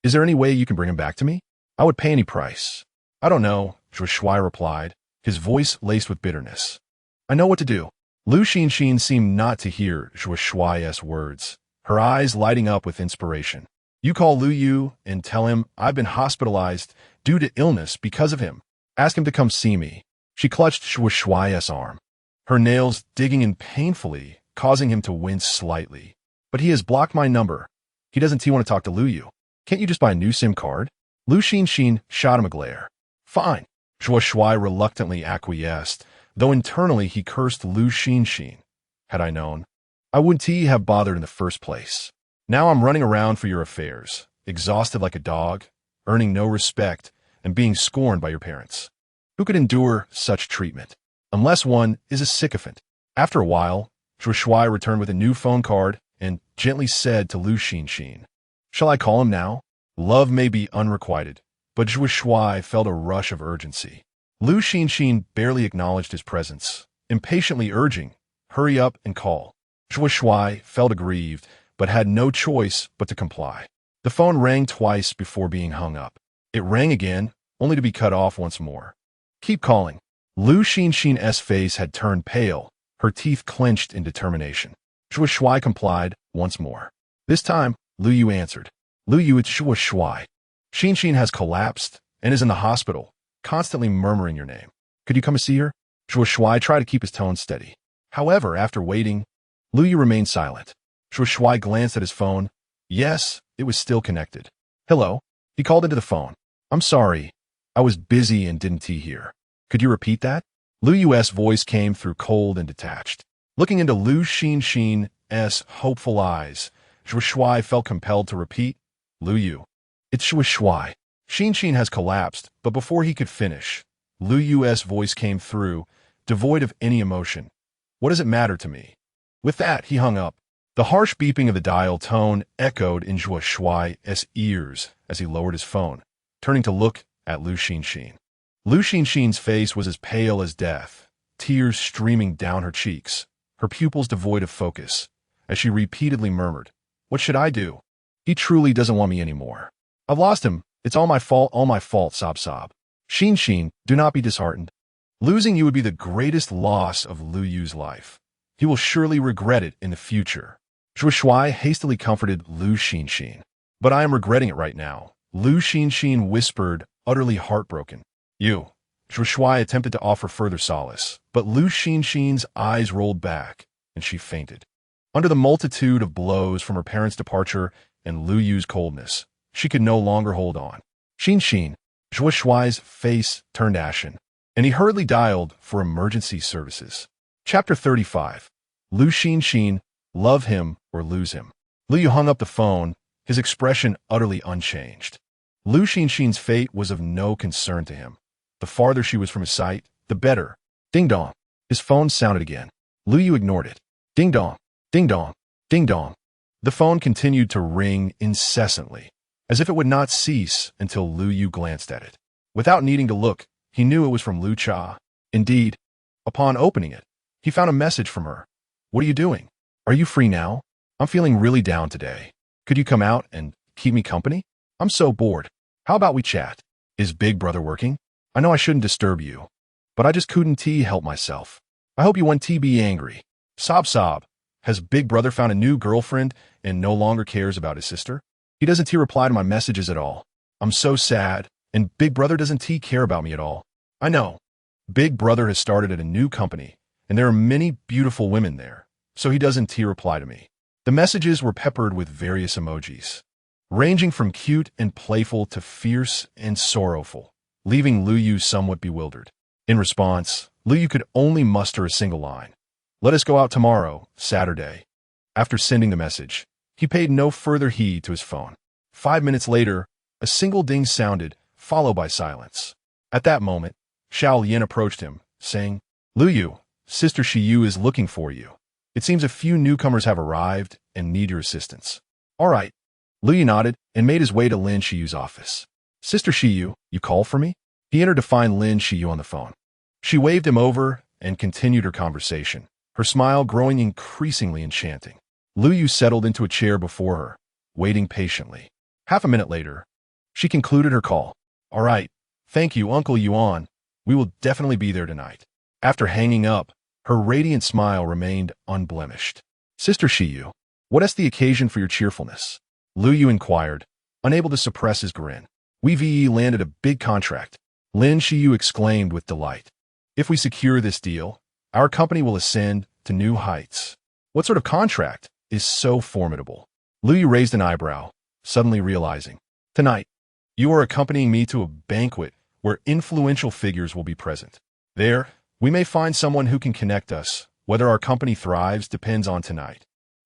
Is there any way you can bring him back to me? I would pay any price. I don't know, Shuai replied, his voice laced with bitterness. I know what to do. Lu Xinxin seemed not to hear Shuai's words, her eyes lighting up with inspiration. You call Lu Yu and tell him I've been hospitalized due to illness because of him. Ask him to come see me. She clutched Shuai's arm, her nails digging in painfully, causing him to wince slightly. But he has blocked my number. He doesn't want to talk to Lu Yu. Can't you just buy a new SIM card? Lu Xinxin shot him a glare. Fine. Shuai reluctantly acquiesced, though internally he cursed Lu Xinxin. Had I known, I wouldn't have bothered in the first place. Now I'm running around for your affairs, exhausted like a dog, earning no respect, and being scorned by your parents. Who could endure such treatment? Unless one is a sycophant. After a while, Shuai returned with a new phone card and gently said to Lu Xinxin, Shall I call him now? Love may be unrequited, but Shuai felt a rush of urgency. Lu Xinxin barely acknowledged his presence, impatiently urging, Hurry up and call. Shuai felt aggrieved, but had no choice but to comply. The phone rang twice before being hung up. It rang again, only to be cut off once more. Keep calling. Lu Xinxin's face had turned pale, her teeth clenched in determination. Shuai complied once more. This time, Lu Yu answered. Lu Yu, it's Shuai. Xinxin has collapsed and is in the hospital, constantly murmuring your name. Could you come and see her? Shuai tried to keep his tone steady. However, after waiting, Lu Yu remained silent. Shuai glanced at his phone. Yes, it was still connected. Hello? He called into the phone. I'm sorry. I was busy and didn't hear. Could you repeat that? Lu Yu's voice came through cold and detached. Looking into Lu Xinxin's hopeful eyes, Shuai felt compelled to repeat, Lu Yu. It's Shuai. Xinxin has collapsed, but before he could finish, Lu Yu's voice came through, devoid of any emotion. What does it matter to me? With that, he hung up. The harsh beeping of the dial tone echoed in Shuai's ears as he lowered his phone, turning to look at Lu Xinxin. Lu Xinxin's face was as pale as death, tears streaming down her cheeks, her pupils devoid of focus, as she repeatedly murmured, What should I do? He truly doesn't want me anymore. I've lost him. It's all my fault, sob sob. Xinxin, do not be disheartened. Losing you would be the greatest loss of Lu Yu's life. He will surely regret it in the future. Zhuo Shuai hastily comforted Lu Xinxin. But I am regretting it right now, Lu Xinxin whispered, utterly heartbroken. You. Zhuo Shuai attempted to offer further solace, but Lu Xinxin's eyes rolled back, and she fainted. Under the multitude of blows from her parents' departure and Lu Yu's coldness, she could no longer hold on. Xinxin. Zhuo Shuai's face turned ashen, and he hurriedly dialed for emergency services. Chapter 35. Lu Xinxin, love him or lose him. Lu Yu hung up the phone, his expression utterly unchanged. Lu Xinxin's fate was of no concern to him. The farther she was from his sight, the better. Ding dong. His phone sounded again. Lu Yu ignored it. Ding dong. Ding dong. Ding dong. The phone continued to ring incessantly, as if it would not cease until Lu Yu glanced at it. Without needing to look, he knew it was from Lu Cha. Indeed, upon opening it, he found a message from her. What are you doing? Are you free now? I'm feeling really down today. Could you come out and keep me company? I'm so bored. How about we chat? Is Big Brother working? I know I shouldn't disturb you, but I just couldn't help myself. I hope you won't be angry. Sob sob. Has Big Brother found a new girlfriend and no longer cares about his sister? He doesn't reply to my messages at all. I'm so sad, and Big Brother doesn't care about me at all. I know. Big Brother has started at a new company, and there are many beautiful women there, so he doesn't reply to me. The messages were peppered with various emojis, ranging from cute and playful to fierce and sorrowful, leaving Lu Yu somewhat bewildered. In response, Lu Yu could only muster a single line. Let us go out tomorrow, Saturday. After sending the message, he paid no further heed to his phone. 5 minutes later, a single ding sounded, followed by silence. At that moment, Xiao Yin approached him, saying, Lu Yu, Sister Shiyu is looking for you. It seems a few newcomers have arrived and need your assistance. All right. Lu Yu nodded and made his way to Lin Shiyu's office. Sister Shiyu, you called for me? He entered to find Lin Shiyu on the phone. She waved him over and continued her conversation, her smile growing increasingly enchanting. Lu Yu settled into a chair before her, waiting patiently. Half a minute later, she concluded her call. All right. Thank you, Uncle Yuan. We will definitely be there tonight. After hanging up, her radiant smile remained unblemished. Sister Shiyu, what is the occasion for your cheerfulness? Lu Yu inquired, unable to suppress his grin. We landed a big contract. Lin Shiyu exclaimed with delight. If we secure this deal, our company will ascend to new heights. What sort of contract is so formidable? Lu Yu raised an eyebrow, suddenly realizing. Tonight, you are accompanying me to a banquet where influential figures will be present. There, we may find someone who can connect us. Whether our company thrives depends on tonight.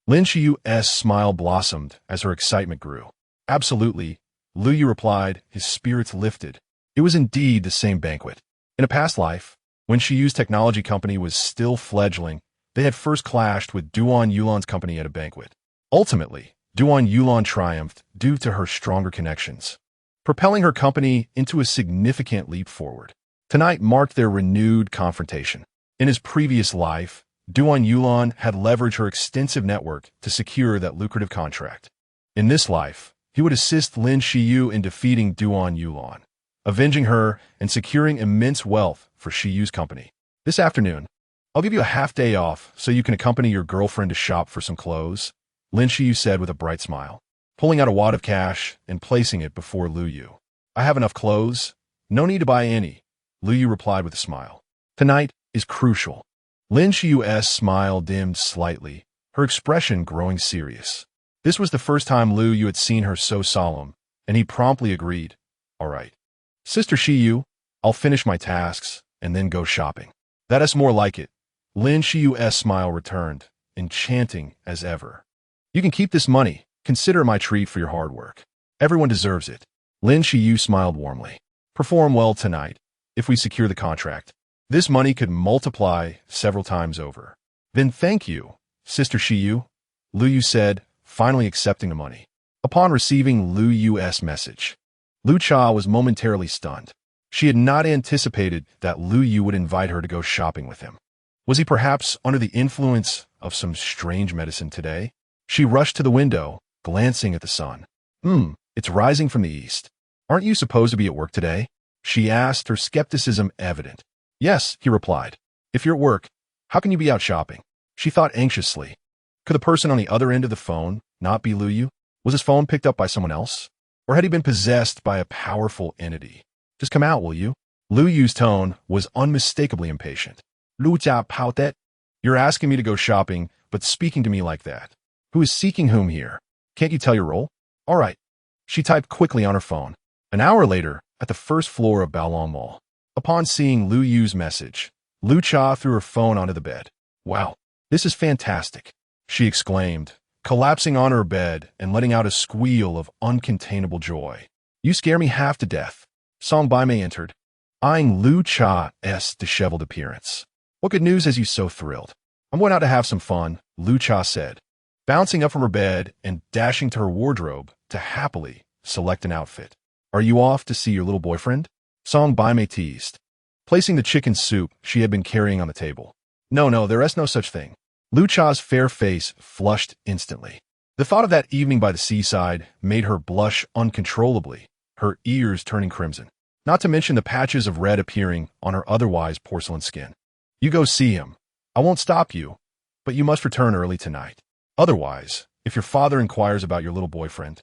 Lin Shiyu's smile blossomed as her excitement grew. Absolutely, Lu Yu replied, his spirits lifted. It was indeed the same banquet. In a past life, when Shiyu's technology company was still fledgling, they had first clashed with Duan Yulan's company at a banquet. Ultimately, Duan Yulan triumphed due to her stronger connections, propelling her company into a significant leap forward. Tonight marked their renewed confrontation. In his previous life, Duan Yulan had leveraged her extensive network to secure that lucrative contract. In this life, he would assist Lin Shiyu in defeating Duan Yulan, avenging her and securing immense wealth for Shiyu's company. This afternoon, I'll give you a half-day off so you can accompany your girlfriend to shop for some clothes, Lin Shiyu said with a bright smile, pulling out a wad of cash and placing it before Lu Yu. I have enough clothes. No need to buy any, Lu Yu replied with a smile. Tonight is crucial. Lin Shiyu's smile dimmed slightly, her expression growing serious. This was the first time Lu Yu had seen her so solemn, and he promptly agreed. All right. Sister Shiyu, I'll finish my tasks and then go shopping. That is more like it. Lin Shiyu's smile returned, enchanting as ever. You can keep this money. Consider it my treat for your hard work. Everyone deserves it. Lin Shiyu smiled warmly. Perform well tonight. If we secure the contract, this money could multiply several times over. Then thank you, Sister Shiyu, Lu Yu said, finally accepting the money. Upon receiving Lu Yu's message, Lu Cha was momentarily stunned. She had not anticipated that Lu Yu would invite her to go shopping with him. Was he perhaps under the influence of some strange medicine today? She rushed to the window, glancing at the sun. It's rising from the east. Aren't you supposed to be at work today? She asked, her skepticism evident. Yes, he replied. If you're at work, how can you be out shopping? She thought anxiously. Could the person on the other end of the phone not be Lu Yu? Was his phone picked up by someone else? Or had he been possessed by a powerful entity? Just come out, will you? Lu Yu's tone was unmistakably impatient. Lu Jia Pao Det? You're asking me to go shopping, but speaking to me like that. Who is seeking whom here? Can't you tell your role? All right. She typed quickly on her phone. An hour later, at the first floor of Baolong Mall. Upon seeing Lu Yu's message, Lu Cha threw her phone onto the bed. Wow, this is fantastic, she exclaimed, collapsing on her bed and letting out a squeal of uncontainable joy. You scare me half to death. Song Baimei entered, eyeing Lu Cha's disheveled appearance. What good news has you so thrilled? I'm going out to have some fun, Lu Cha said, bouncing up from her bed and dashing to her wardrobe to happily select an outfit. Are you off to see your little boyfriend? Song Baimei teased, placing the chicken soup she had been carrying on the table. No, there is no such thing. Lu Cha's fair face flushed instantly. The thought of that evening by the seaside made her blush uncontrollably, her ears turning crimson, not to mention the patches of red appearing on her otherwise porcelain skin. You go see him. I won't stop you, but you must return early tonight. Otherwise, if your father inquires about your little boyfriend,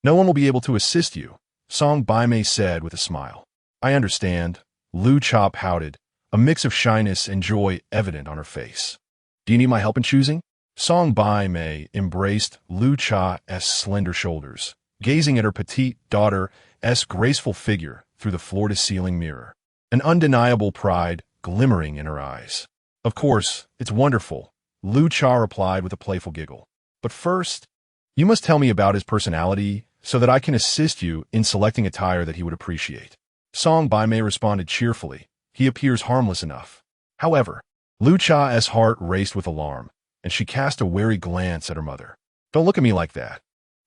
no one will be able to assist you, Song Baimei said with a smile. I understand, Lu Cha pouted, a mix of shyness and joy evident on her face. Do you need my help in choosing? Song Baimei embraced Lu Cha's slender shoulders, gazing at her petite daughter's graceful figure through the floor-to-ceiling mirror, an undeniable pride glimmering in her eyes. Of course, it's wonderful, Lu Cha replied with a playful giggle. But first, you must tell me about his personality so that I can assist you in selecting attire that he would appreciate. Song Baimei responded cheerfully. He appears harmless enough. However, Lu Cha's heart raced with alarm, and she cast a wary glance at her mother. Don't look at me like that.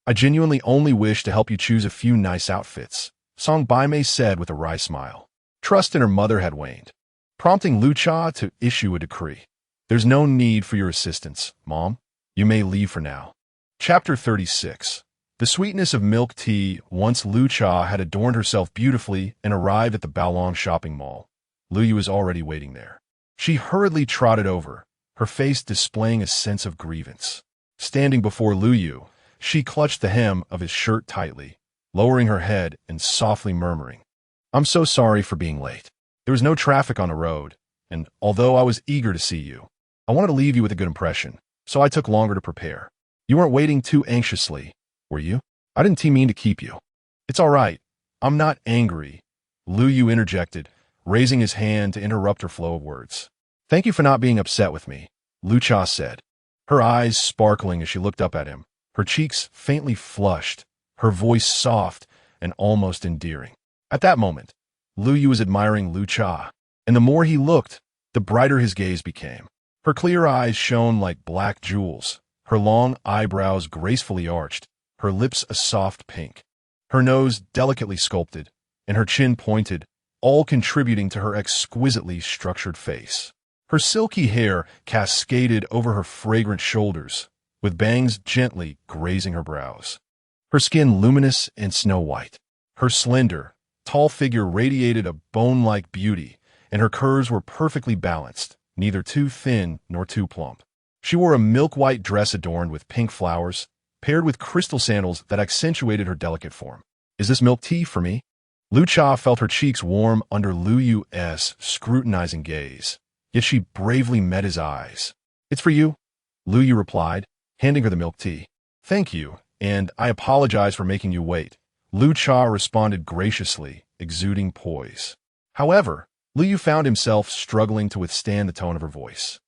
I genuinely only wish to help you choose a few nice outfits, Song Baimei said with a wry smile. Trust in her mother had waned, prompting Lu Cha to issue a decree. There's no need for your assistance, Mom. You may leave for now. Chapter 36. The sweetness of milk tea. Once Lu Cha had adorned herself beautifully and arrived at the Baolong shopping mall, Lu Yu was already waiting there. She hurriedly trotted over, her face displaying a sense of grievance. Standing before Lu Yu, she clutched the hem of his shirt tightly, lowering her head and softly murmuring, I'm so sorry for being late. There was no traffic on the road, and although I was eager to see you, I wanted to leave you with a good impression, so I took longer to prepare. You weren't waiting too anxiously, were you? I didn't mean to keep you. It's all right. I'm not angry, Lu Yu interjected, raising his hand to interrupt her flow of words. Thank you for not being upset with me, Lu Cha said, her eyes sparkling as she looked up at him, her cheeks faintly flushed, her voice soft and almost endearing. At that moment, Lu Yu was admiring Lu Cha, and the more he looked, the brighter his gaze became. Her clear eyes shone like black jewels, her long eyebrows gracefully arched, her lips a soft pink, her nose delicately sculpted, and her chin pointed, all contributing to her exquisitely structured face. Her silky hair cascaded over her fragrant shoulders, with bangs gently grazing her brows. Her skin luminous and snow-white. Her slender, tall figure radiated a bone-like beauty, and her curves were perfectly balanced, neither too thin nor too plump. She wore a milk-white dress adorned with pink flowers, paired with crystal sandals that accentuated her delicate form. Is this milk tea for me? Lu Cha felt her cheeks warm under Lu Yu's scrutinizing gaze, yet she bravely met his eyes. It's for you, Lu Yu replied, handing her the milk tea. Thank you, and I apologize for making you wait, Lu Cha responded graciously, exuding poise. However, Lu Yu found himself struggling to withstand the tone of her voice.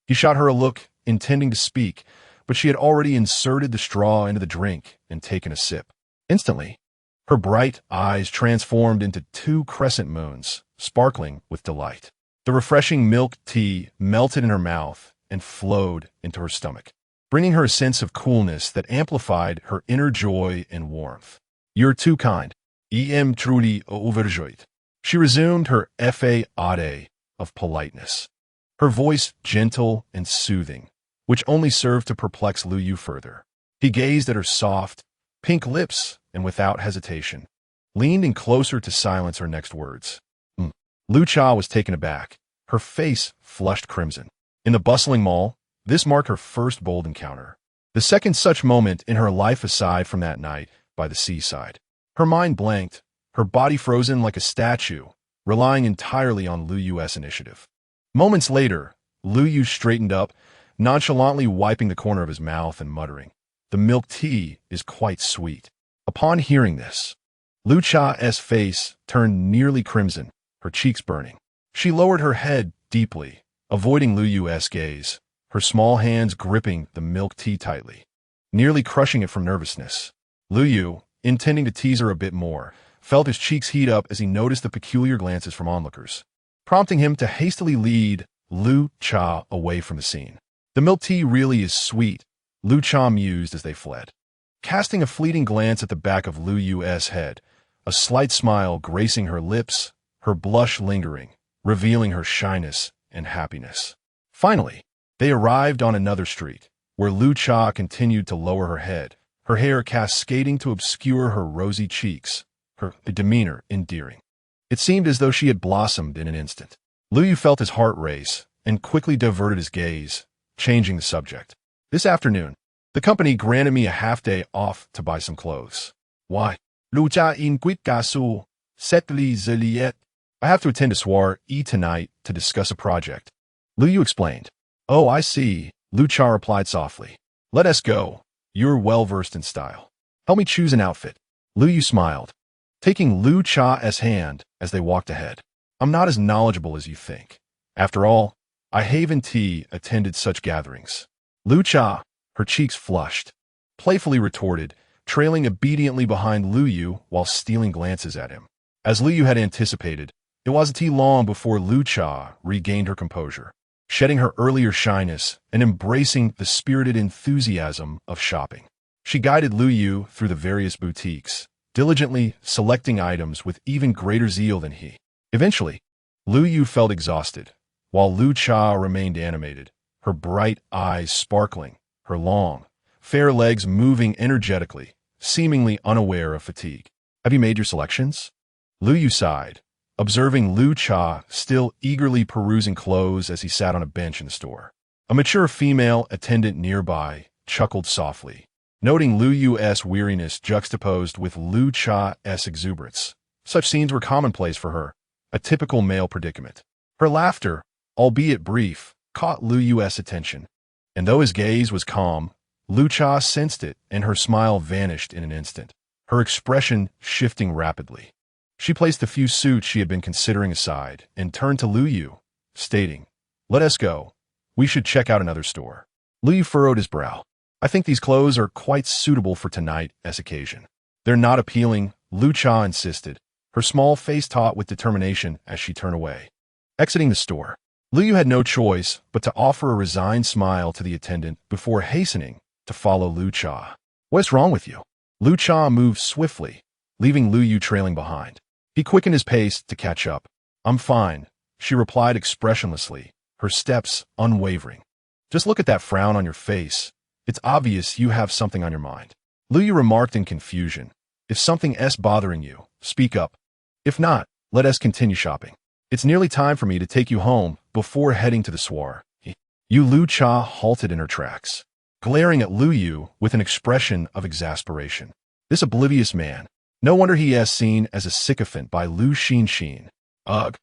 He shot her a look, intending to speak, but she had already inserted the straw into the drink and taken a sip. Instantly, her bright eyes transformed into two crescent moons, sparkling with delight. The refreshing milk tea melted in her mouth and flowed into her stomach, bringing her a sense of coolness that amplified her inner joy and warmth. You're too kind. Em truly overjoyed. She resumed her fade of politeness, her voice gentle and soothing, which only served to perplex Lu Yu further. He gazed at her soft, pink lips and without hesitation, leaned in closer to silence her next words. Lu Cha was taken aback, her face flushed crimson. In the bustling mall, This marked her first bold encounter. The second such moment in her life aside from that night by the seaside. Her mind blanked, her body frozen like a statue, relying entirely on Lu Yu's initiative. Moments later, Lu Yu straightened up, nonchalantly wiping the corner of his mouth and muttering, "The milk tea is quite sweet." Upon hearing this, Lu Cha's face turned nearly crimson, her cheeks burning. She lowered her head deeply, avoiding Lu Yu's gaze, her small hands gripping the milk tea tightly, nearly crushing it from nervousness. Lu Yu, intending to tease her a bit more, felt his cheeks heat up as he noticed the peculiar glances from onlookers, prompting him to hastily lead Lu Cha away from the scene. "The milk tea really is sweet," Lu Cha mused as they fled. Casting a fleeting glance at the back of Lu Yu's head, a slight smile gracing her lips, her blush lingering, revealing her shyness and happiness. Finally, they arrived on another street, where Lu Cha continued to lower her head, her hair cascading to obscure her rosy cheeks, her demeanor endearing. It seemed as though she had blossomed in an instant. Lu Yu felt his heart race and quickly diverted his gaze, changing the subject. "This afternoon, the company granted me a half-day off to buy some clothes." "Why?" "Lu Cha in quit gasu, setli zeliet." "I have to attend a soiree tonight to discuss a project," Lu Yu explained. "Oh, I see," Lu Cha replied softly. "Let us go. You're well-versed in style. Help me choose an outfit." Lu Yu smiled, taking Lu Cha's hand as they walked ahead. "I'm not as knowledgeable as you think. After all, I haven't attended such gatherings." Lu Cha, her cheeks flushed, playfully retorted, trailing obediently behind Lu Yu while stealing glances at him. As Lu Yu had anticipated, it wasn't long before Lu Cha regained her composure, shedding her earlier shyness and embracing the spirited enthusiasm of shopping. She guided Lu Yu through the various boutiques, diligently selecting items with even greater zeal than he. Eventually, Lu Yu felt exhausted, while Lu Cha remained animated, her bright eyes sparkling, her long, fair legs moving energetically, seemingly unaware of fatigue. "Have you made your selections?" Lu Yu sighed, observing Lu Cha still eagerly perusing clothes as he sat on a bench in the store. A mature female attendant nearby chuckled softly, noting Lu Yu's weariness juxtaposed with Lu Cha's exuberance. Such scenes were commonplace for her, a typical male predicament. Her laughter, albeit brief, caught Lu Yu's attention, and though his gaze was calm, Lu Cha sensed it and her smile vanished in an instant, her expression shifting rapidly. She placed the few suits she had been considering aside and turned to Lu Yu, stating, "Let us go. We should check out another store." Lu Yu furrowed his brow. "I think these clothes are quite suitable for tonight's occasion." "They're not appealing," Lu Cha insisted, her small face taut with determination as she turned away. Exiting the store, Lu Yu had no choice but to offer a resigned smile to the attendant before hastening to follow Lu Cha. "What's wrong with you?" Lu Cha moved swiftly, leaving Lu Yu trailing behind. He quickened his pace to catch up. "I'm fine," she replied expressionlessly, her steps unwavering. "Just look at that frown on your face. It's obvious you have something on your mind." Lu Yu remarked in confusion. "If something's bothering you, speak up. If not, let us continue shopping. It's nearly time for me to take you home before heading to the soiree." Lu Cha halted in her tracks, glaring at Lu Yu with an expression of exasperation. This oblivious man. No wonder he is seen as a sycophant by Lu Xinxin. Ugh.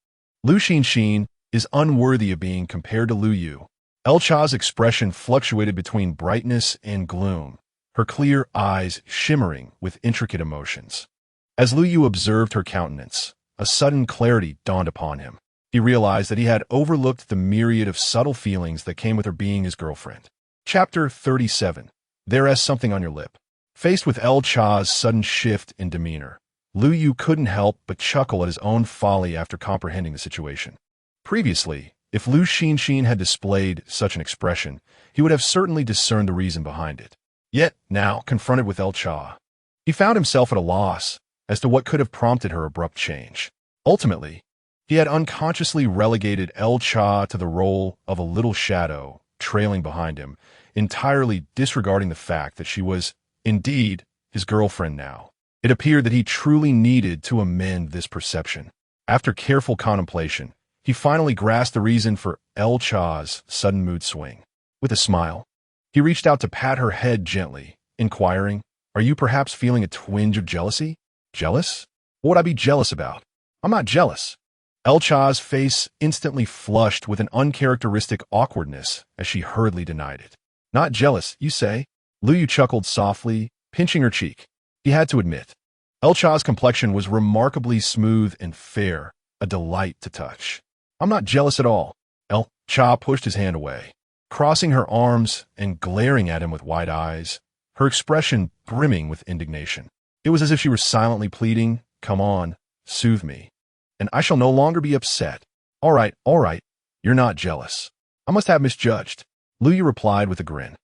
Lu Xinxin is unworthy of being compared to Lu Yu. El Cha's expression fluctuated between brightness and gloom, her clear eyes shimmering with intricate emotions. As Lu Yu observed her countenance, a sudden clarity dawned upon him. He realized that he had overlooked the myriad of subtle feelings that came with her being his girlfriend. Chapter 37. There is something on your lip. Faced with El Cha's sudden shift in demeanor, Lu Yu couldn't help but chuckle at his own folly after comprehending the situation. Previously, if Lu Xinxin had displayed such an expression, he would have certainly discerned the reason behind it. Yet, now, confronted with El Cha, he found himself at a loss as to what could have prompted her abrupt change. Ultimately, he had unconsciously relegated El Cha to the role of a little shadow trailing behind him, entirely disregarding the fact that she was, indeed, his girlfriend now. It appeared that he truly needed to amend this perception. After careful contemplation, he finally grasped the reason for El Cha's sudden mood swing. With a smile, he reached out to pat her head gently, inquiring, "Are you perhaps feeling a twinge of jealousy?" "Jealous? What would I be jealous about? I'm not jealous." El-Cha's face instantly flushed with an uncharacteristic awkwardness as she hurriedly denied it. "Not jealous, you say?" Lu Yu chuckled softly, pinching her cheek. He had to admit, El-Cha's complexion was remarkably smooth and fair, a delight to touch. "I'm not jealous at all." El-Cha pushed his hand away, crossing her arms and glaring at him with wide eyes, her expression brimming with indignation. It was as if she were silently pleading, "Come on, soothe me, and I shall no longer be upset." All right, you're not jealous. I must have misjudged." Lu Yu replied with a grin.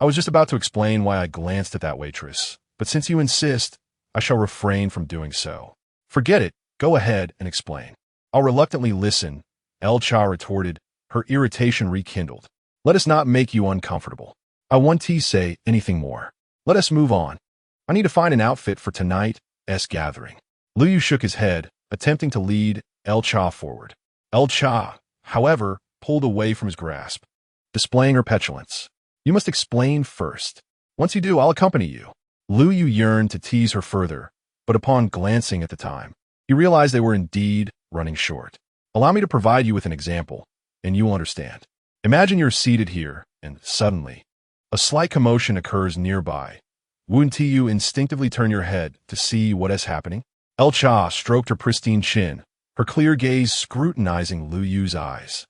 "I was just about to explain why I glanced at that waitress, but since you insist, I shall refrain from doing so." "Forget it. Go ahead and explain." "I'll reluctantly listen," El-Cha retorted, her irritation rekindled. "Let us not make you uncomfortable. I won't say anything more. Let us move on. I need to find an outfit for tonight's gathering." Lu Yu shook his head, attempting to lead El-Cha forward. El-Cha, however, pulled away from his grasp, displaying her petulance. "You must explain first. Once you do, I'll accompany you." Lu Yu yearned to tease her further, but upon glancing at the time, he realized they were indeed running short. "Allow me to provide you with an example, and you will understand. Imagine you're seated here, and suddenly, a slight commotion occurs nearby. Wouldn't you instinctively turn your head to see what is happening?" El-Cha stroked her pristine chin, her clear gaze scrutinizing Lu Yu's eyes.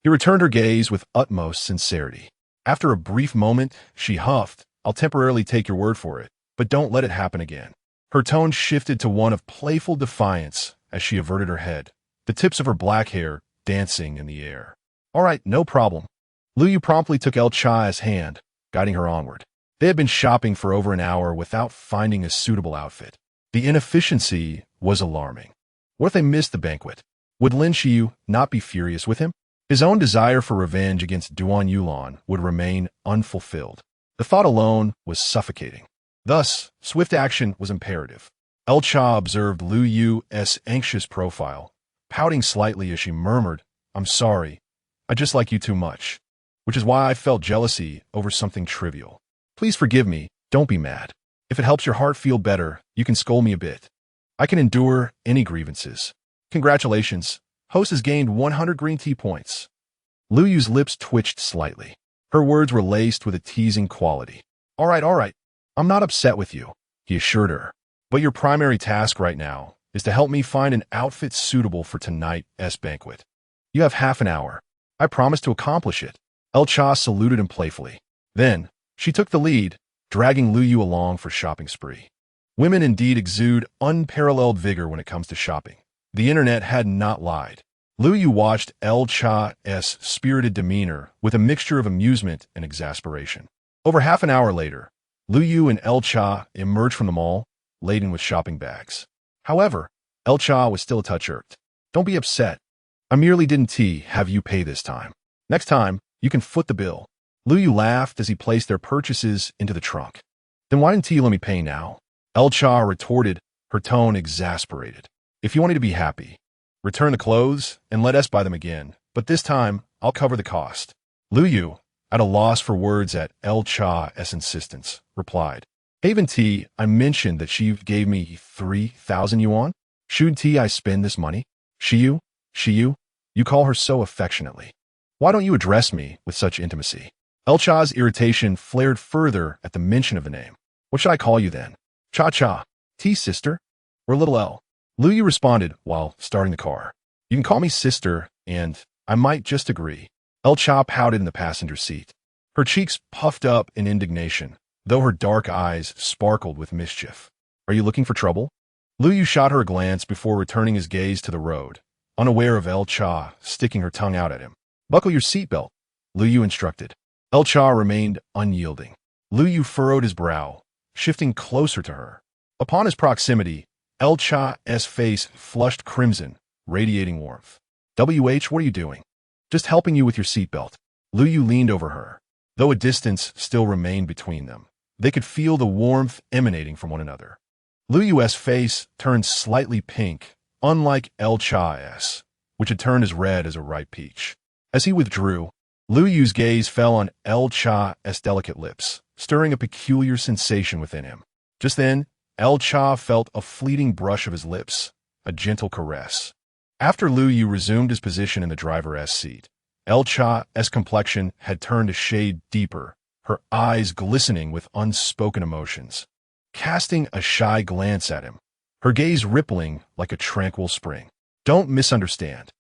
He returned her gaze with utmost sincerity. After a brief moment, she huffed, "I'll temporarily take your word for it, but don't let it happen again." Her tone shifted to one of playful defiance as she averted her head, the tips of her black hair dancing in the air. "All right, no problem." Lu Yu promptly took El-Cha's hand, guiding her onward. They had been shopping for over an hour without finding a suitable outfit. The inefficiency was alarming. What if they missed the banquet? Would Lin Xiu not be furious with him? His own desire for revenge against Duan Yulan would remain unfulfilled. The thought alone was suffocating. Thus, swift action was imperative. El-Cha observed Lu Yu's anxious profile, pouting slightly as she murmured, "I'm sorry, I just like you too much, which is why I felt jealousy over something trivial. Please forgive me, don't be mad. If it helps your heart feel better, you can scold me a bit. I can endure any grievances. Congratulations, host has gained 100 green tea points." Lu Yu's lips twitched slightly. Her words were laced with a teasing quality. All right, I'm not upset with you," he assured her. "But your primary task right now is to help me find an outfit suitable for tonight's banquet. You have half an hour. I promise to accomplish it." El-Cha saluted him playfully. Then, she took the lead, dragging Lu Yu along for shopping spree. Women indeed exude unparalleled vigor when it comes to shopping. The internet had not lied. Lu Yu watched El-Cha's spirited demeanor with a mixture of amusement and exasperation. Over half an hour later, Lu Yu and El-Cha emerged from the mall, laden with shopping bags. However, El-Cha was still a touch irked. "Don't be upset. I merely didn't have you pay this time. Next time, you can foot the bill." Lu Yu laughed as he placed their purchases into the trunk. "Then why didn't you let me pay now?" El-Cha retorted, her tone exasperated. "If you want me to be happy, return the clothes and let us buy them again, but this time, I'll cover the cost." Lu Yu, at a loss for words at El-Cha's insistence, replied, "Haven't I mentioned that she gave me 3,000 yuan? Shouldn't I spend this money? Xiu, you call her so affectionately. Why don't you address me with such intimacy?" El-Cha's irritation flared further at the mention of the name. "What should I call you then? Cha-Cha, sister, or little L?" Lu Yu responded while starting the car. "You can call me sister, and I might just agree." El-Cha pouted in the passenger seat. Her cheeks puffed up in indignation, though her dark eyes sparkled with mischief. "Are you looking for trouble?" Lu Yu shot her a glance before returning his gaze to the road, unaware of El-Cha sticking her tongue out at him. "Buckle your seatbelt," Lu Yu instructed. El-Cha remained unyielding. Lu Yu furrowed his brow, shifting closer to her. Upon his proximity, El-Cha's face flushed crimson, radiating warmth. What are you doing?" "Just helping you with your seatbelt." Lu Yu leaned over her. Though a distance still remained between them, they could feel the warmth emanating from one another. Lu Yu's face turned slightly pink, unlike El-Cha's, which had turned as red as a ripe peach. As he withdrew, Lu Yu's gaze fell on El Cha's delicate lips, stirring a peculiar sensation within him. Just then, El Cha felt a fleeting brush of his lips, a gentle caress. After Lu Yu resumed his position in the driver's seat, El Cha's complexion had turned a shade deeper, her eyes glistening with unspoken emotions. Casting a shy glance at him, her gaze rippling like a tranquil spring. Don't misunderstand.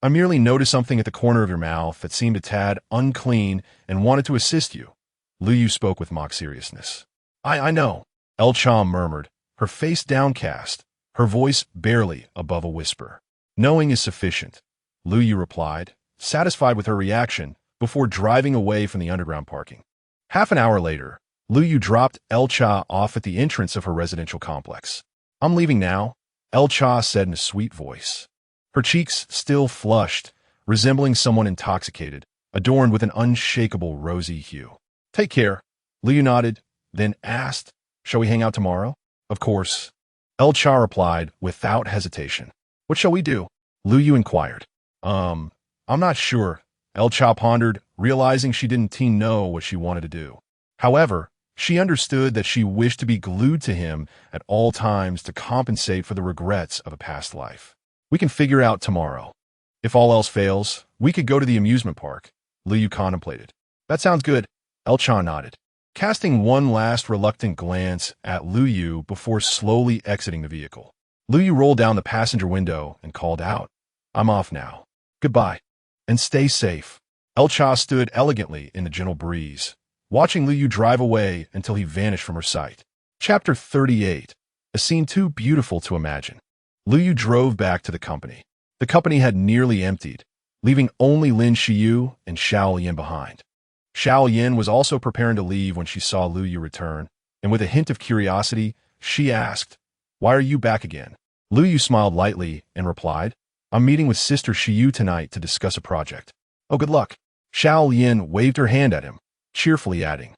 I merely noticed something at the corner of your mouth that seemed a tad unclean and wanted to assist you. Lu Yu spoke with mock seriousness. I know, El Cha murmured, her face downcast, her voice barely above a whisper. Knowing is sufficient, Lu Yu replied, satisfied with her reaction, before driving away from the underground parking. Half an hour later, Lu Yu dropped El Cha off at the entrance of her residential complex. I'm leaving now, El Cha said in a sweet voice. Her cheeks still flushed, resembling someone intoxicated, adorned with an unshakable rosy hue. Take care, Lu Yu nodded, then asked, shall we hang out tomorrow? Of course. El Cha replied without hesitation. What shall we do? Lu Yu inquired. I'm not sure, El Cha pondered, realizing she didn't know what she wanted to do. However, she understood that she wished to be glued to him at all times to compensate for the regrets of a past life. We can figure out tomorrow. If all else fails, we could go to the amusement park, Lu Yu contemplated. That sounds good, El Cha nodded, casting one last reluctant glance at Lu Yu before slowly exiting the vehicle. Lu Yu rolled down the passenger window and called out, I'm off now. Goodbye. And stay safe. El Cha stood elegantly in the gentle breeze, watching Lu Yu drive away until he vanished from her sight. Chapter 38. A scene too beautiful to imagine. Lu Yu drove back to the company. The company had nearly emptied, leaving only Lin Shiyu and Xiao Yin behind. Xiao Yin was also preparing to leave when she saw Lu Yu return, and with a hint of curiosity, she asked, Why are you back again? Lu Yu smiled lightly and replied, I'm meeting with Sister Shiyu tonight to discuss a project. Oh, good luck. Xiao Yin waved her hand at him, cheerfully adding,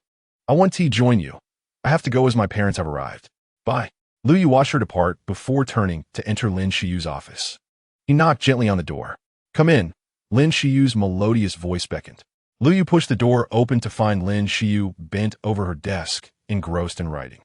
I want to join you. I have to go as my parents have arrived. Bye. Lu Yu watched her depart before turning to enter Lin Shiyu's office. He knocked gently on the door. Come in, Lin Shiyu's melodious voice beckoned. Lu Yu pushed the door open to find Lin Shiyu bent over her desk, engrossed in writing.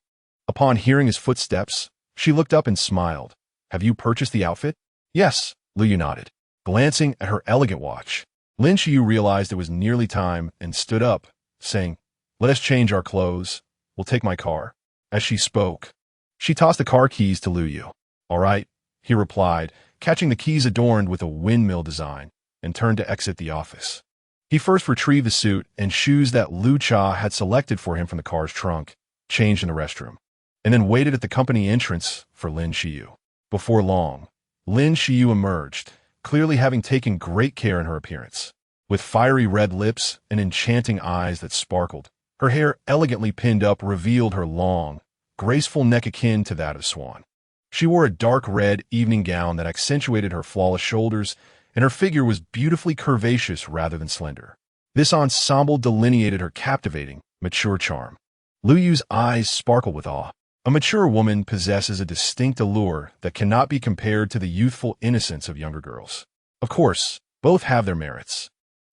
Upon hearing his footsteps, she looked up and smiled. Have you purchased the outfit? Yes, Lu Yu nodded. Glancing at her elegant watch, Lin Shiyu realized it was nearly time and stood up, saying, Let us change our clothes. We'll take my car. As she spoke, she tossed the car keys to Lu Yu. All right, he replied, catching the keys adorned with a windmill design, and turned to exit the office. He first retrieved the suit and shoes that Lu Cha had selected for him from the car's trunk, changed in the restroom, and then waited at the company entrance for Lin Shiyu. Before long, Lin Shiyu emerged, clearly having taken great care in her appearance. With fiery red lips and enchanting eyes that sparkled, her hair elegantly pinned up revealed her long, graceful neck akin to that of swan. She wore a dark red evening gown that accentuated her flawless shoulders, and her figure was beautifully curvaceous rather than slender. This ensemble delineated her captivating, mature charm. Lu Yu's eyes sparkled with awe. A mature woman possesses a distinct allure that cannot be compared to the youthful innocence of younger girls. Of course, both have their merits,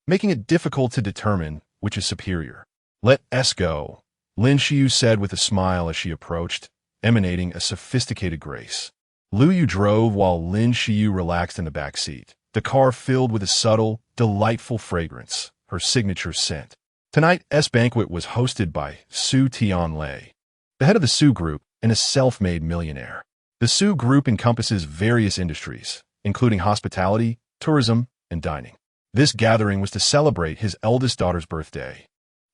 making it difficult to determine which is superior. Let us go, Lin Shiyu said with a smile as she approached, emanating a sophisticated grace. Lu Yu drove while Lin Shiyu relaxed in the back seat, the car filled with a subtle, delightful fragrance, her signature scent. Tonight's banquet was hosted by Su Tianlei, the head of the Su Group and a self-made millionaire. The Su Group encompasses various industries, including hospitality, tourism, and dining. This gathering was to celebrate his eldest daughter's birthday,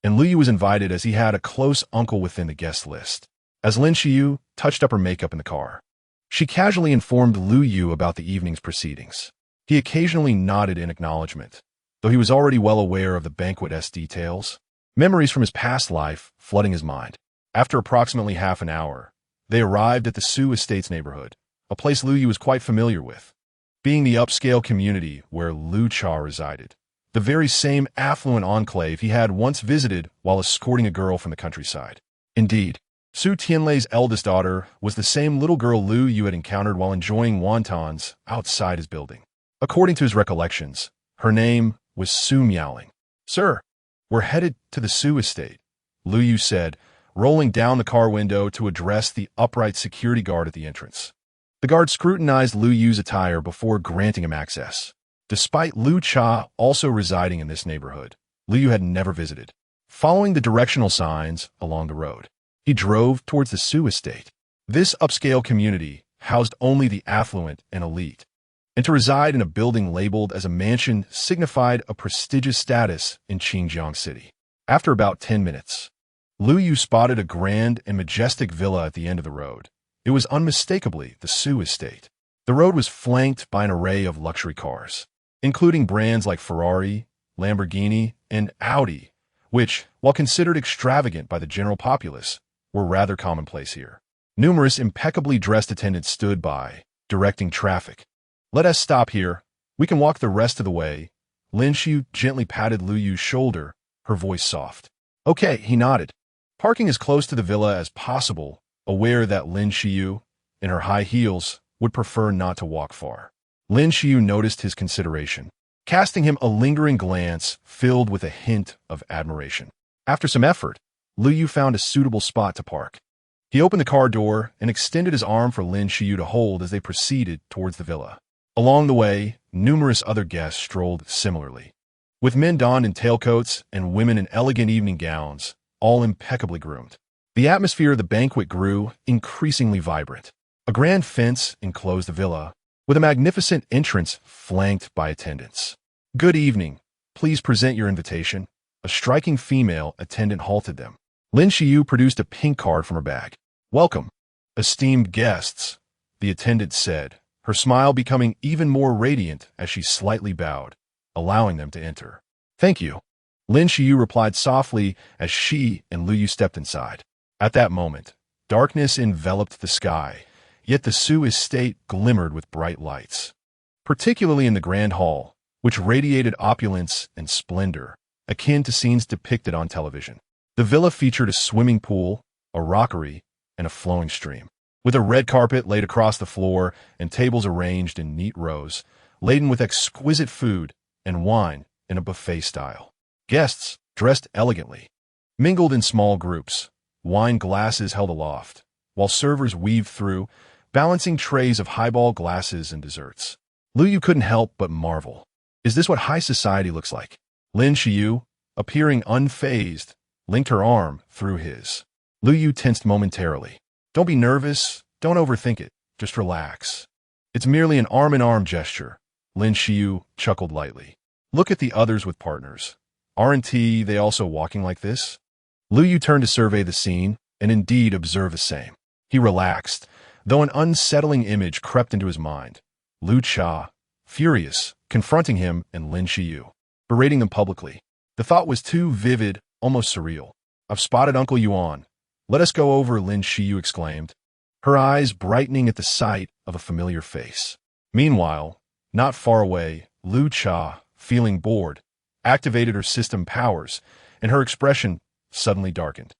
and Lu Yu was invited as he had a close uncle within the guest list. As Lin Shiyu touched up her makeup in the car, she casually informed Lu Yu about the evening's proceedings. He occasionally nodded in acknowledgement, though he was already well aware of the banquet's details, memories from his past life flooding his mind. After approximately half an hour, they arrived at the Su Estates neighborhood, a place Lu Yu was quite familiar with, being the upscale community where Lu Cha resided, the very same affluent enclave he had once visited while escorting a girl from the countryside. Indeed, Su Tianlei's eldest daughter was the same little girl Lu Yu had encountered while enjoying wontons outside his building. According to his recollections, her name was Su Miaoling. Sir, we're headed to the Sioux estate, Lu Yu said, rolling down the car window to address the upright security guard at the entrance. The guard scrutinized Lu Yu's attire before granting him access. Despite Lu Cha also residing in this neighborhood, Lu Yu had never visited. Following the directional signs along the road, he drove towards the Sioux estate. This upscale community housed only the affluent and elite, and to reside in a building labeled as a mansion signified a prestigious status in Xinjiang City. After about 10 minutes, Lu Yu spotted a grand and majestic villa at the end of the road. It was unmistakably the Sioux estate. The road was flanked by an array of luxury cars, including brands like Ferrari, Lamborghini, and Audi, which, while considered extravagant by the general populace, were rather commonplace here. Numerous impeccably dressed attendants stood by, directing traffic. "Let us stop here. We can walk the rest of the way." Lin Xiu gently patted Lu Yu's shoulder, her voice soft. "Okay," he nodded, parking as close to the villa as possible, aware that Lin Xiu, in her high heels, would prefer not to walk far. Lin Xiu noticed his consideration, casting him a lingering glance filled with a hint of admiration. After some effort, Lu Yu found a suitable spot to park. He opened the car door and extended his arm for Lin Xiu to hold as they proceeded towards the villa. Along the way, numerous other guests strolled similarly, with men donned in tailcoats and women in elegant evening gowns, all impeccably groomed. The atmosphere of the banquet grew increasingly vibrant. A grand fence enclosed the villa, with a magnificent entrance flanked by attendants. "Good evening. Please present your invitation." A striking female attendant halted them. Lin Xiu produced a pink card from her bag. "Welcome, esteemed guests," the attendant said, her smile becoming even more radiant as she slightly bowed, allowing them to enter. "Thank you," Lin Xiu replied softly as she and Lu Yu stepped inside. At that moment, darkness enveloped the sky, yet the Sioux estate glimmered with bright lights, particularly in the grand hall, which radiated opulence and splendor, akin to scenes depicted on television. The villa featured a swimming pool, a rockery, and a flowing stream, with a red carpet laid across the floor and tables arranged in neat rows, laden with exquisite food and wine in a buffet style. Guests, dressed elegantly, mingled in small groups, wine glasses held aloft, while servers weaved through, balancing trays of highball glasses and desserts. Lu Yu couldn't help but marvel. Is this what high society looks like? Lin Xiu, appearing unfazed, linked her arm through his. Lu Yu tensed momentarily. "Don't be nervous. Don't overthink it. Just relax. It's merely an arm-in-arm gesture." Lin Xiu chuckled lightly. "Look at the others with partners. Aren't they also walking like this?" Lu Yu turned to survey the scene, and indeed observed the same. He relaxed, though an unsettling image crept into his mind. Lu Cha, furious, confronting him and Lin Xiu, berating them publicly. The thought was too vivid, almost surreal. "I've spotted Uncle Yuan. Let us go over," Lin Xiu exclaimed, her eyes brightening at the sight of a familiar face. Meanwhile, not far away, Lu Cha, feeling bored, activated her system powers, and her expression suddenly darkened.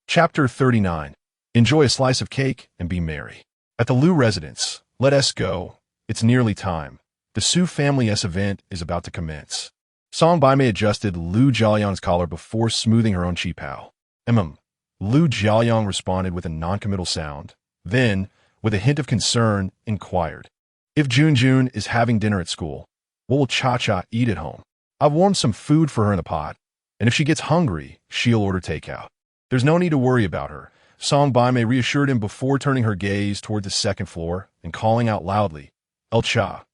Chapter 39. Enjoy a slice of cake and be merry. At the Lu residence, let us go. It's nearly time. The Su Family S event is about to commence. Song Baimei adjusted Lu Jiaoyang's collar before smoothing her own qipao. Lu Jiaoyang responded with a noncommittal sound, then, with a hint of concern, inquired, "If Junjun is having dinner at school, what will Cha-Cha eat at home? I've warmed some food for her in the pot, and if she gets hungry, she'll order takeout." "There's no need to worry about her," Song Baimei reassured him before turning her gaze toward the second floor and calling out loudly, "El Cha,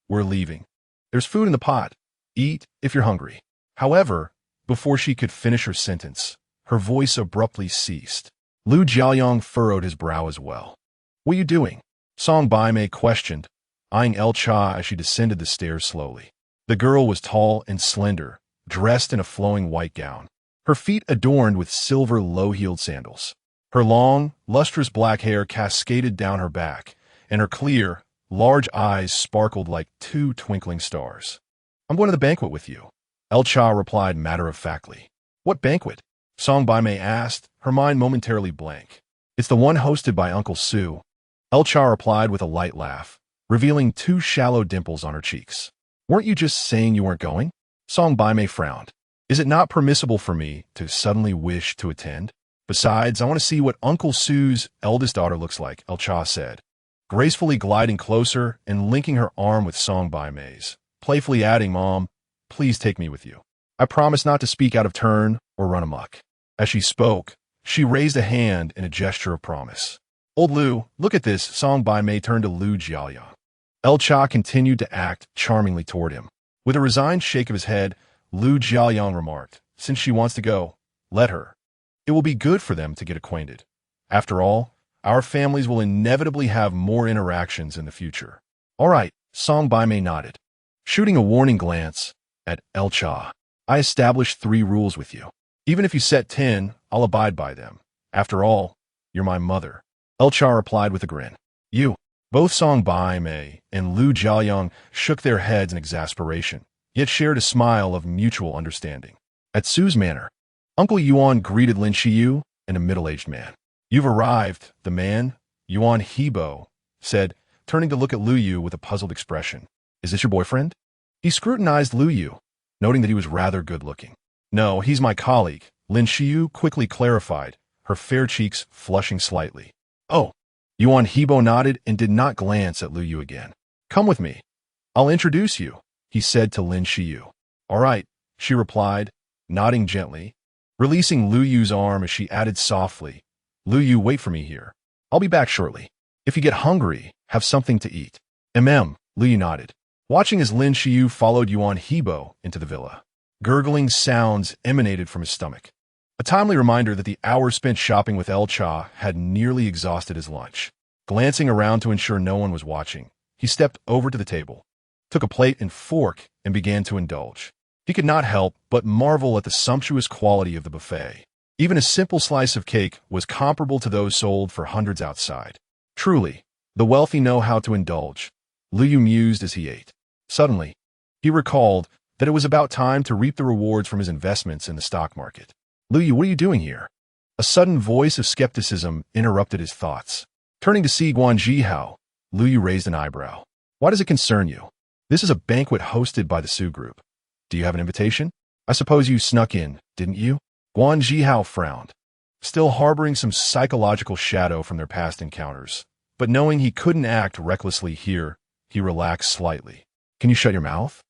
we're leaving. There's food in the pot. Eat if you're hungry." However, before she could finish her sentence, her voice abruptly ceased. Lu Jiaoyang furrowed his brow as well. "What are you doing?" Song Baimei questioned, eyeing El Cha as she descended the stairs slowly. The girl was tall and slender, dressed in a flowing white gown, her feet adorned with silver low-heeled sandals. Her long, lustrous black hair cascaded down her back, and her clear, large eyes sparkled like two twinkling stars. "I'm going to the banquet with you," El Cha replied matter-of-factly. "What banquet?" Song Baimei asked, her mind momentarily blank. "It's the one hosted by Uncle Su," El Cha replied with a light laugh, revealing two shallow dimples on her cheeks. "Weren't you just saying you weren't going?" Song Baimei frowned. Is it not permissible for me to suddenly wish to attend? Besides, I want to see what Uncle Sue's eldest daughter looks like, El-Cha said, gracefully gliding closer and linking her arm with Song Bai Mei's, playfully adding, Mom, please take me with you. I promise not to speak out of turn or run amok. As she spoke, she raised a hand in a gesture of promise. Old Lu, look at this, Song Bai Mei turned to Lu Jiaoyang. El-Cha continued to act charmingly toward him. With a resigned shake of his head, Lu Jiaoyang remarked, since she wants to go, let her. It will be good for them to get acquainted. After all, our families will inevitably have more interactions in the future. All right, Song Bai Mei nodded. Shooting a warning glance at El-Cha, I established 3 rules with you. Even if you set 10, I'll abide by them. After all, you're my mother. El-Cha replied with a grin. You. Both Song Bai Mei and Lu Jiaoyang shook their heads in exasperation, yet shared a smile of mutual understanding. At Sue's manor, Uncle Yuan greeted Lin Shiyu and a middle-aged man. You've arrived, the man, Yuan Hebo, said, turning to look at Lu Yu with a puzzled expression. Is this your boyfriend? He scrutinized Lu Yu, noting that he was rather good-looking. No, he's my colleague, Lin Shiyu quickly clarified, her fair cheeks flushing slightly. Oh. Yuan Hebo nodded and did not glance at Lu Yu again. Come with me. I'll introduce you, he said to Lin Shiyu. All right, she replied, nodding gently, releasing Lu Yu's arm as she added softly, Lu Yu, wait for me here. I'll be back shortly. If you get hungry, have something to eat. Lu Yu nodded, watching as Lin Shiyu followed Yuan Hebo into the villa. Gurgling sounds emanated from his stomach. A timely reminder that the hours spent shopping with El-Cha had nearly exhausted his lunch. Glancing around to ensure no one was watching, he stepped over to the table, took a plate and fork, and began to indulge. He could not help but marvel at the sumptuous quality of the buffet. Even a simple slice of cake was comparable to those sold for hundreds outside. Truly, the wealthy know how to indulge, Lu Yu mused as he ate. Suddenly, he recalled that it was about time to reap the rewards from his investments in the stock market. Lu Yu, what are you doing here? A sudden voice of skepticism interrupted his thoughts. Turning to see Guan Zhihao, Lu Yu raised an eyebrow. Why does it concern you? This is a banquet hosted by the Su Group. Do you have an invitation? I suppose you snuck in, didn't you? Guan Zhihao frowned, still harboring some psychological shadow from their past encounters. But knowing he couldn't act recklessly here, he relaxed slightly. Can you shut your mouth?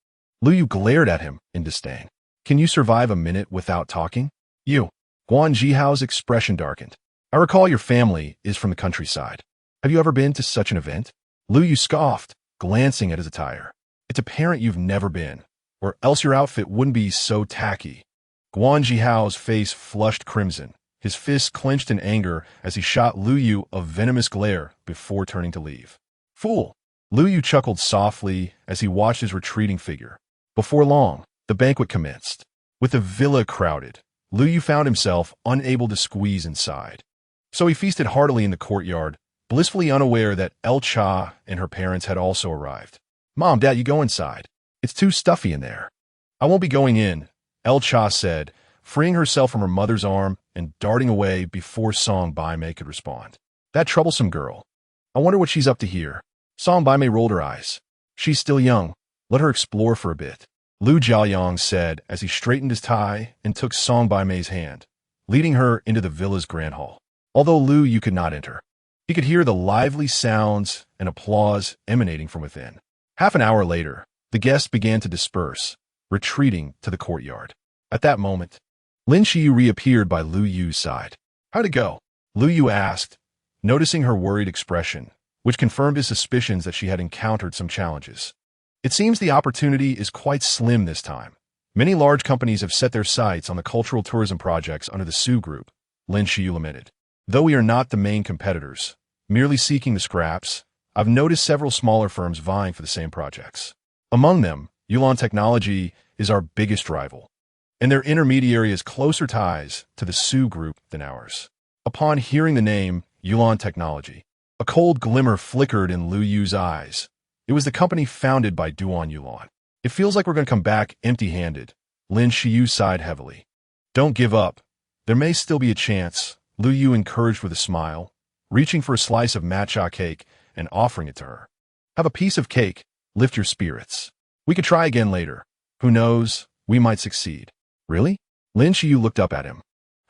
Lu Yu glared at him in disdain. Can you survive a minute without talking? You. Guan Zhihao's expression darkened. I recall your family is from the countryside. Have you ever been to such an event? Lu Yu scoffed, glancing at his attire. It's apparent you've never been, or else your outfit wouldn't be so tacky. Guan Zhihao's face flushed crimson, his fists clenched in anger as he shot Lu Yu a venomous glare before turning to leave. Fool! Lu Yu chuckled softly as he watched his retreating figure. Before long, the banquet commenced. With the villa crowded, Lu Yu found himself unable to squeeze inside. So he feasted heartily in the courtyard, blissfully unaware that El-Cha and her parents had also arrived. Mom, Dad, you go inside. It's too stuffy in there. I won't be going in, El-Cha said, freeing herself from her mother's arm and darting away before Song Bai Mei could respond. That troublesome girl. I wonder what she's up to here. Song Bai Mei rolled her eyes. She's still young. Let her explore for a bit, Lu Jiaoyang said as he straightened his tie and took Song Bai Mei's hand, leading her into the villa's grand hall. Although Lu Yu could not enter, he could hear the lively sounds and applause emanating from within. Half an hour later, the guests began to disperse, retreating to the courtyard. At that moment, Lin Shiyu reappeared by Lu Yu's side. How'd it go? Lu Yu asked, noticing her worried expression, which confirmed his suspicions that she had encountered some challenges. It seems the opportunity is quite slim this time. Many large companies have set their sights on the cultural tourism projects under the Su Group, Lin Shiyu lamented. Though we are not the main competitors, merely seeking the scraps, I've noticed several smaller firms vying for the same projects. Among them, Yulon Technology is our biggest rival, and their intermediary has closer ties to the Su Group than ours. Upon hearing the name Yulon Technology, a cold glimmer flickered in Lu Yu's eyes. It was the company founded by Duan Yulon. It feels like we're going to come back empty-handed. Lin Shiyu sighed heavily. Don't give up. There may still be a chance, Lu Yu encouraged with a smile, reaching for a slice of matcha cake and offering it to her. Have a piece of cake, lift your spirits. We could try again later. Who knows, we might succeed. Really? Lin Xiyu looked up at him,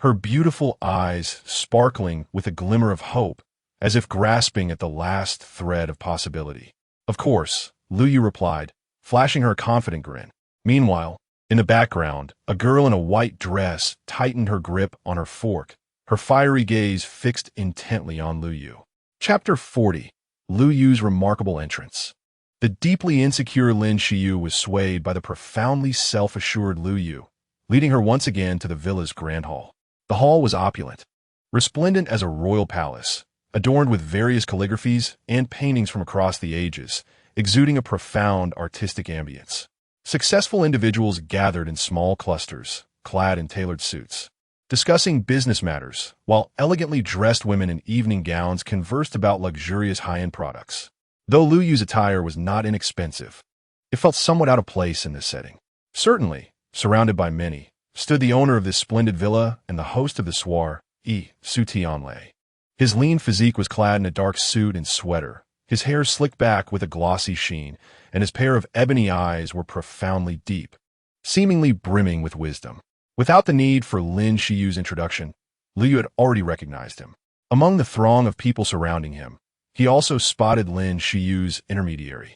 her beautiful eyes sparkling with a glimmer of hope, as if grasping at the last thread of possibility. Of course, Lu Yu replied, flashing her a confident grin. Meanwhile, in the background, a girl in a white dress tightened her grip on her fork, her fiery gaze fixed intently on Lu Yu. Chapter 40. Lu Yu's remarkable entrance. The deeply insecure Lin Xiyu was swayed by the profoundly self-assured Lu Yu, leading her once again to the villa's grand hall. The hall was opulent, resplendent as a royal palace, adorned with various calligraphies and paintings from across the ages, exuding a profound artistic ambience. Successful individuals gathered in small clusters, clad in tailored suits, discussing business matters, while elegantly dressed women in evening gowns conversed about luxurious high-end products. Though Lu Yu's attire was not inexpensive, it felt somewhat out of place in this setting. Certainly, surrounded by many, stood the owner of this splendid villa and the host of the soirée, Su Tianlei. His lean physique was clad in a dark suit and sweater, his hair slicked back with a glossy sheen, and his pair of ebony eyes were profoundly deep, seemingly brimming with wisdom. Without the need for Lin Xiyu's introduction, Lu Yu had already recognized him. Among the throng of people surrounding him, he also spotted Lin Xiyu's intermediary,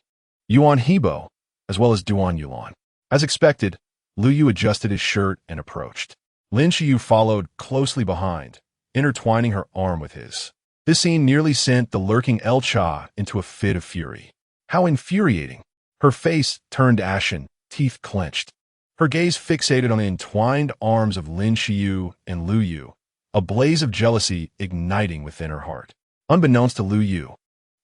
Yuan Hebo, as well as Duan Yulan. As expected, Lu Yu adjusted his shirt and approached. Lin Xiyu followed closely behind, intertwining her arm with his. This scene nearly sent the lurking El Cha into a fit of fury. How infuriating! Her face turned ashen, teeth clenched. Her gaze fixated on the entwined arms of Lin Xiyu and Lu Yu, a blaze of jealousy igniting within her heart. Unbeknownst to Lu Yu,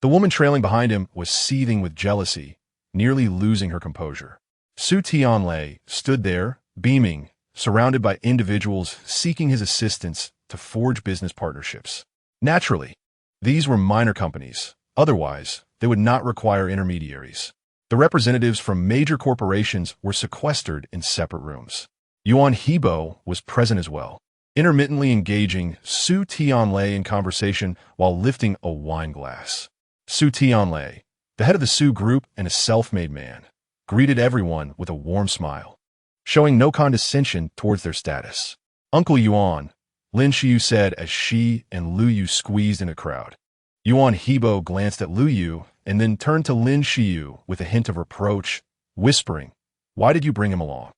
the woman trailing behind him was seething with jealousy, nearly losing her composure. Su Tianlei stood there, beaming, surrounded by individuals seeking his assistance to forge business partnerships. Naturally, these were minor companies. Otherwise, they would not require intermediaries. The representatives from major corporations were sequestered in separate rooms. Yuan Hebo was present as well, intermittently engaging Su Tianlei in conversation while lifting a wine glass. Su Tianlei, the head of the Su group and a self-made man, greeted everyone with a warm smile, showing no condescension towards their status. Uncle Yuan, Lin Xiyu said as she and Lu Yu squeezed in a crowd. Yuan Hebo glanced at Lu Yu and then turned to Lin Xiyu with a hint of reproach, whispering, "Why did you bring him along?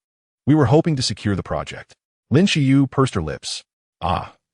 We were hoping to secure the project." Lin Xiyu pursed her lips.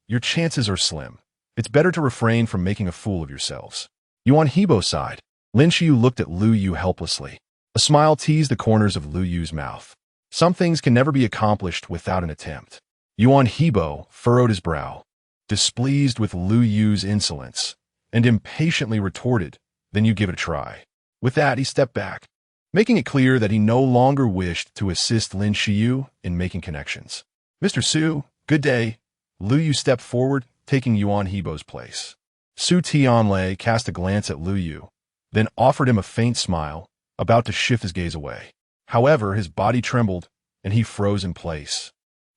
Your chances are slim. It's better to refrain from making a fool of yourselves." Yuan Hebo sighed. Lin Xiyu looked at Lu Yu helplessly. A smile teased the corners of Lu Yu's mouth. Some things can never be accomplished without an attempt. Yuan Hebo furrowed his brow, displeased with Lu Yu's insolence, and impatiently retorted, "Then you give it a try." With that, he stepped back, making it clear that he no longer wished to assist Lin Xiyu in making connections. "Mr. Su, good day." Lu Yu stepped forward, taking Yuan Hebo's place. Su Tianlei cast a glance at Lu Yu, then offered him a faint smile, about to shift his gaze away. However, his body trembled, and he froze in place.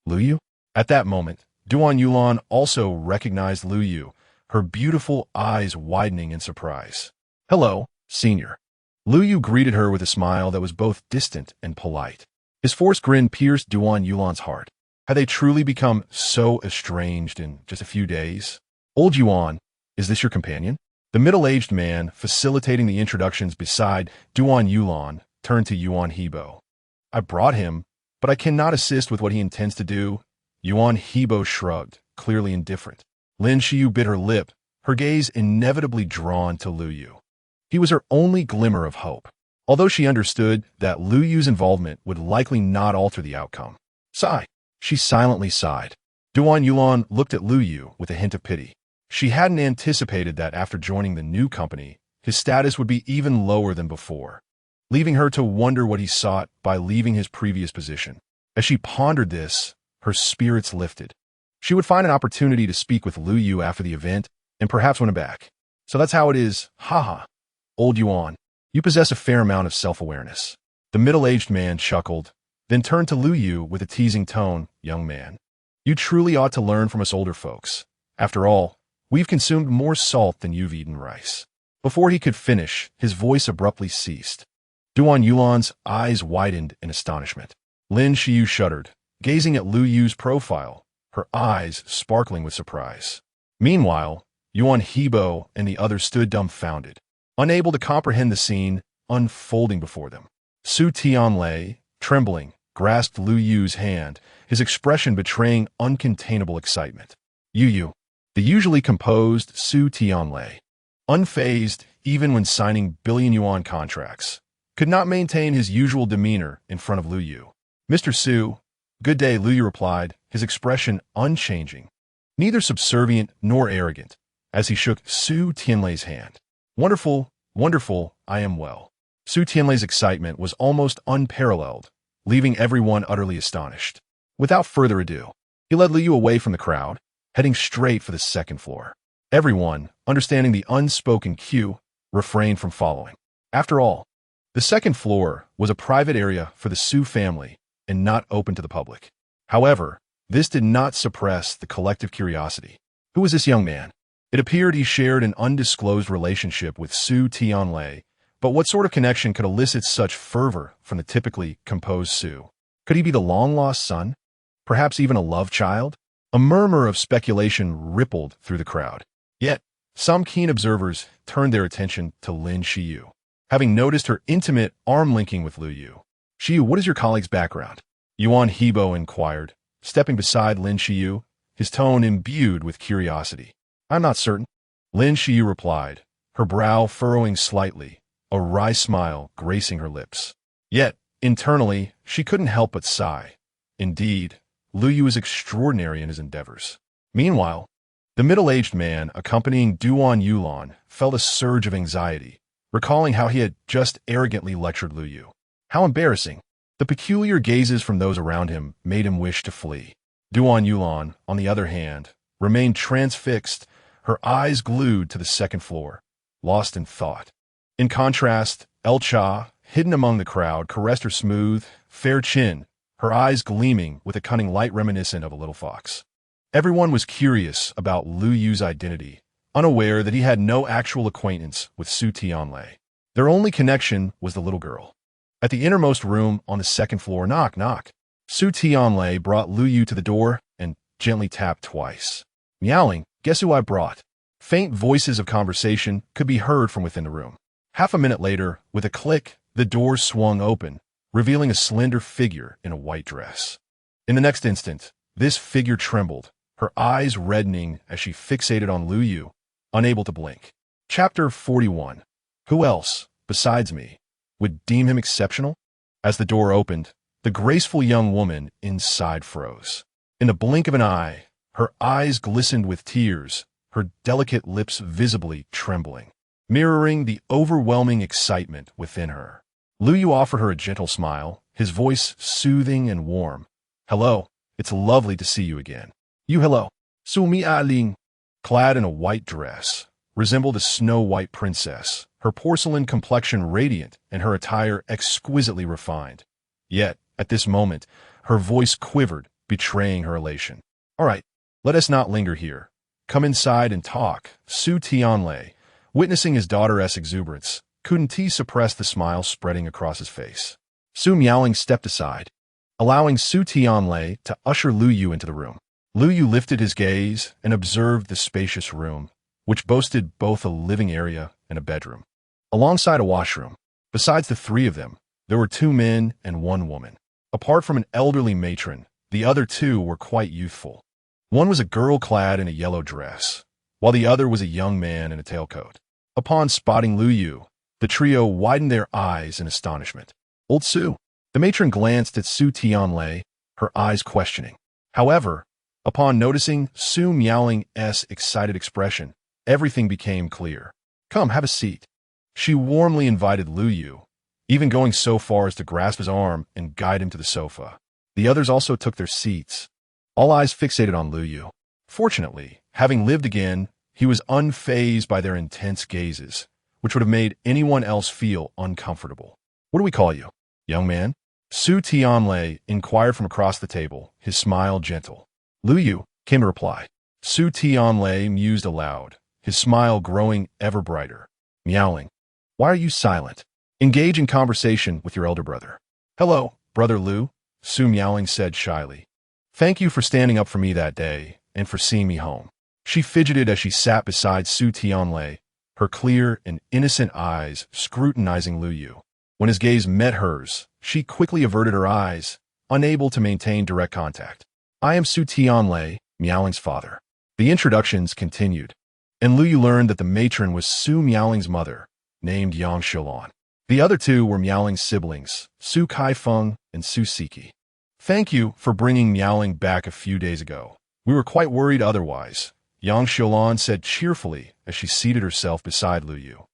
Lu Yu? At that moment, Duan Yulan also recognized Lu Yu, her beautiful eyes widening in surprise. "Hello, senior." Lu Yu greeted her with a smile that was both distant and polite. His forced grin pierced Duan Yulan's heart. Had they truly become so estranged in just a few days? "Old Yuan, is this your companion?" The middle-aged man, facilitating the introductions beside Duan Yulan, turned to Yuan Hebo. "I brought him, but I cannot assist with what he intends to do." Yuan Hebo shrugged, clearly indifferent. Lin Xiyu bit her lip, her gaze inevitably drawn to Lu Yu. He was her only glimmer of hope, although she understood that Lu Yu's involvement would likely not alter the outcome. Sigh. She silently sighed. Duan Yulan looked at Lu Yu with a hint of pity. She hadn't anticipated that after joining the new company, his status would be even lower than before, leaving her to wonder what he sought by leaving his previous position. As she pondered this, her spirits lifted. She would find an opportunity to speak with Lu Yu after the event, and perhaps win him back. "So that's how it is, haha. Old Yuan, you possess a fair amount of self-awareness." The middle-aged man chuckled, then turned to Lu Yu with a teasing tone. "Young man, you truly ought to learn from us older folks. After all, we've consumed more salt than you've eaten rice." Before he could finish, his voice abruptly ceased. Duan Yulan's eyes widened in astonishment. Lin Xiyu shuddered, gazing at Lu Yu's profile, her eyes sparkling with surprise. Meanwhile, Yuan Hebo and the others stood dumbfounded, unable to comprehend the scene unfolding before them. Su Tianlei, trembling, grasped Lu Yu's hand, his expression betraying uncontainable excitement. Yu, the usually composed Su Tianlei, unfazed even when signing billion-yuan contracts, could not maintain his usual demeanor in front of Lu Yu. "Mr. Su, good day," Lu Yu replied, his expression unchanging, neither subservient nor arrogant, as he shook Su Tianlei's hand. "Wonderful, wonderful, I am well." Su Tianlei's excitement was almost unparalleled, leaving everyone utterly astonished. Without further ado, he led Lu Yu away from the crowd, heading straight for the second floor. Everyone, understanding the unspoken cue, refrained from following. After all, the second floor was a private area for the Su family and not open to the public. However, this did not suppress the collective curiosity. Who was this young man? It appeared he shared an undisclosed relationship with Su Tianlei, but what sort of connection could elicit such fervor from the typically composed Su? Could he be the long-lost son? Perhaps even a love child? A murmur of speculation rippled through the crowd. Yet, some keen observers turned their attention to Lin Shiyu, having noticed her intimate arm-linking with Lu Yu. "Shiyu, what is your colleague's background?" Yuan Hebo inquired, stepping beside Lin Shiyu, his tone imbued with curiosity. "I'm not certain," Lin Shiyu replied, her brow furrowing slightly, a wry smile gracing her lips. Yet, internally, she couldn't help but sigh. Indeed, Lu Yu is extraordinary in his endeavors. Meanwhile, the middle-aged man accompanying Duan Yulan felt a surge of anxiety, recalling how he had just arrogantly lectured Lu Yu. How embarrassing! The peculiar gazes from those around him made him wish to flee. Duan Yulan, on the other hand, remained transfixed, her eyes glued to the second floor, lost in thought. In contrast, El Cha, hidden among the crowd, caressed her smooth, fair chin, her eyes gleaming with a cunning light reminiscent of a little fox. Everyone was curious about Lu Yu's identity, unaware that he had no actual acquaintance with Su Tianlei. Their only connection was the little girl. At the innermost room on the second floor, knock, knock. Su Tianlei brought Lu Yu to the door and gently tapped twice. Meowing, "Guess who I brought?" Faint voices of conversation could be heard from within the room. Half a minute later, with a click, the door swung open, revealing a slender figure in a white dress. In the next instant, this figure trembled, her eyes reddening as she fixated on Lu Yu, unable to blink. Chapter 41. Who else, besides me, would deem him exceptional? As the door opened, the graceful young woman inside froze. In the blink of an eye, her eyes glistened with tears, her delicate lips visibly trembling, mirroring the overwhelming excitement within her. Lu Yu offered her a gentle smile, his voice soothing and warm. "Hello, it's lovely to see you again." "You hello." Su Mi A Ling, clad in a white dress, resembled a snow-white princess, her porcelain complexion radiant and her attire exquisitely refined. Yet, at this moment, her voice quivered, betraying her elation. "All right, let us not linger here. Come inside and talk." Su Tianlei, witnessing his daughter's exuberance, couldn't he suppress the smile spreading across his face. Su Miaoling stepped aside, allowing Su Tianlei to usher Lu Yu into the room. Lu Yu lifted his gaze and observed the spacious room, which boasted both a living area and a bedroom, alongside a washroom. Besides the three of them, there were 2 men and 1 woman. Apart from an elderly matron, the other 2 were quite youthful. One was a girl clad in a yellow dress, while the other was a young man in a tailcoat. Upon spotting Lu Yu, the trio widened their eyes in astonishment. "Old Su." The matron glanced at Su Tianlei, her eyes questioning. However, upon noticing Su Miaoling's excited expression, everything became clear. "Come, have a seat." She warmly invited Lu Yu, even going so far as to grasp his arm and guide him to the sofa. The others also took their seats, all eyes fixated on Lu Yu. Fortunately, having lived again, he was unfazed by their intense gazes, which would have made anyone else feel uncomfortable. "What do we call you, young man?" Su Tianlei inquired from across the table, his smile gentle. "Lu Yu," came the reply. Su Tianlei mused aloud, his smile growing ever brighter. Meowing, "Why are you silent? Engage in conversation with your elder brother." "Hello, Brother Lu," Su Miaoling said shyly. Thank you for standing up for me that day and for seeing me home. She fidgeted as she sat beside Su Tianlei, her clear and innocent eyes scrutinizing Lu Yu. When his gaze met hers, she quickly averted her eyes, unable to maintain direct contact. I am Su Tianlei, Miaoling's father. The introductions continued, and Lu Yu learned that the matron was Su Miaoling's mother, named Yang Xiaolan. The other two were Miaoling's siblings, Su Kaifeng and Su Siki. Thank you for bringing Miaoling back a few days ago. We were quite worried otherwise, Yang Xiaolan said cheerfully as she seated herself beside Lu Yu.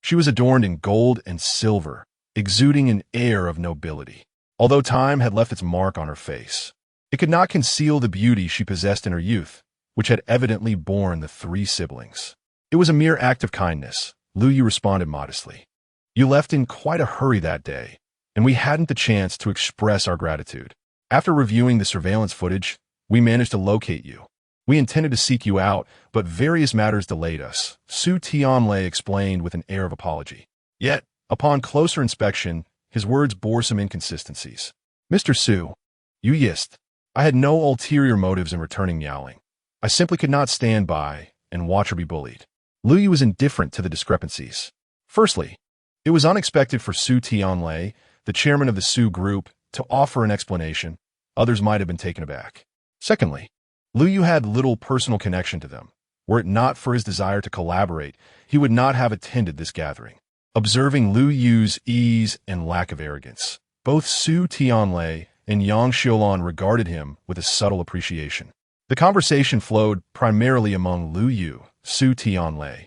She was adorned in gold and silver, exuding an air of nobility. Although time had left its mark on her face, it could not conceal the beauty she possessed in her youth, which had evidently borne the three siblings. It was a mere act of kindness, Lu Yu responded modestly. You left in quite a hurry that day, and we hadn't the chance to express our gratitude. After reviewing the surveillance footage, we managed to locate you. We intended to seek you out, but various matters delayed us, Su Tianlei explained with an air of apology. Yet, upon closer inspection, his words bore some inconsistencies. Mr. Su, you yist. I had no ulterior motives in returning Miaoling. I simply could not stand by and watch her be bullied. Lu Yu was indifferent to the discrepancies. Firstly, it was unexpected for Su Tianlei, the chairman of the Su group, to offer an explanation. Others might have been taken aback. Secondly, Lu Yu had little personal connection to them. Were it not for his desire to collaborate, he would not have attended this gathering. Observing Lu Yu's ease and lack of arrogance, both Su Tianlei and Yang Xiaolan regarded him with a subtle appreciation. The conversation flowed primarily among Lu Yu, Su Tianlei,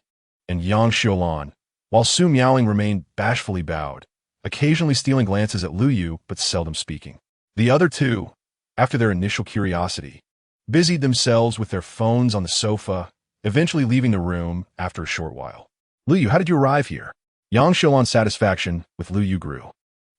and Yang Xiaolan, while Su Miaoling remained bashfully bowed, occasionally stealing glances at Lu Yu but seldom speaking. The other two, after their initial curiosity, busied themselves with their phones on the sofa, eventually leaving the room after a short while. Lu Yu, how did you arrive here? Yang Xiaolan's satisfaction with Lu Yu grew.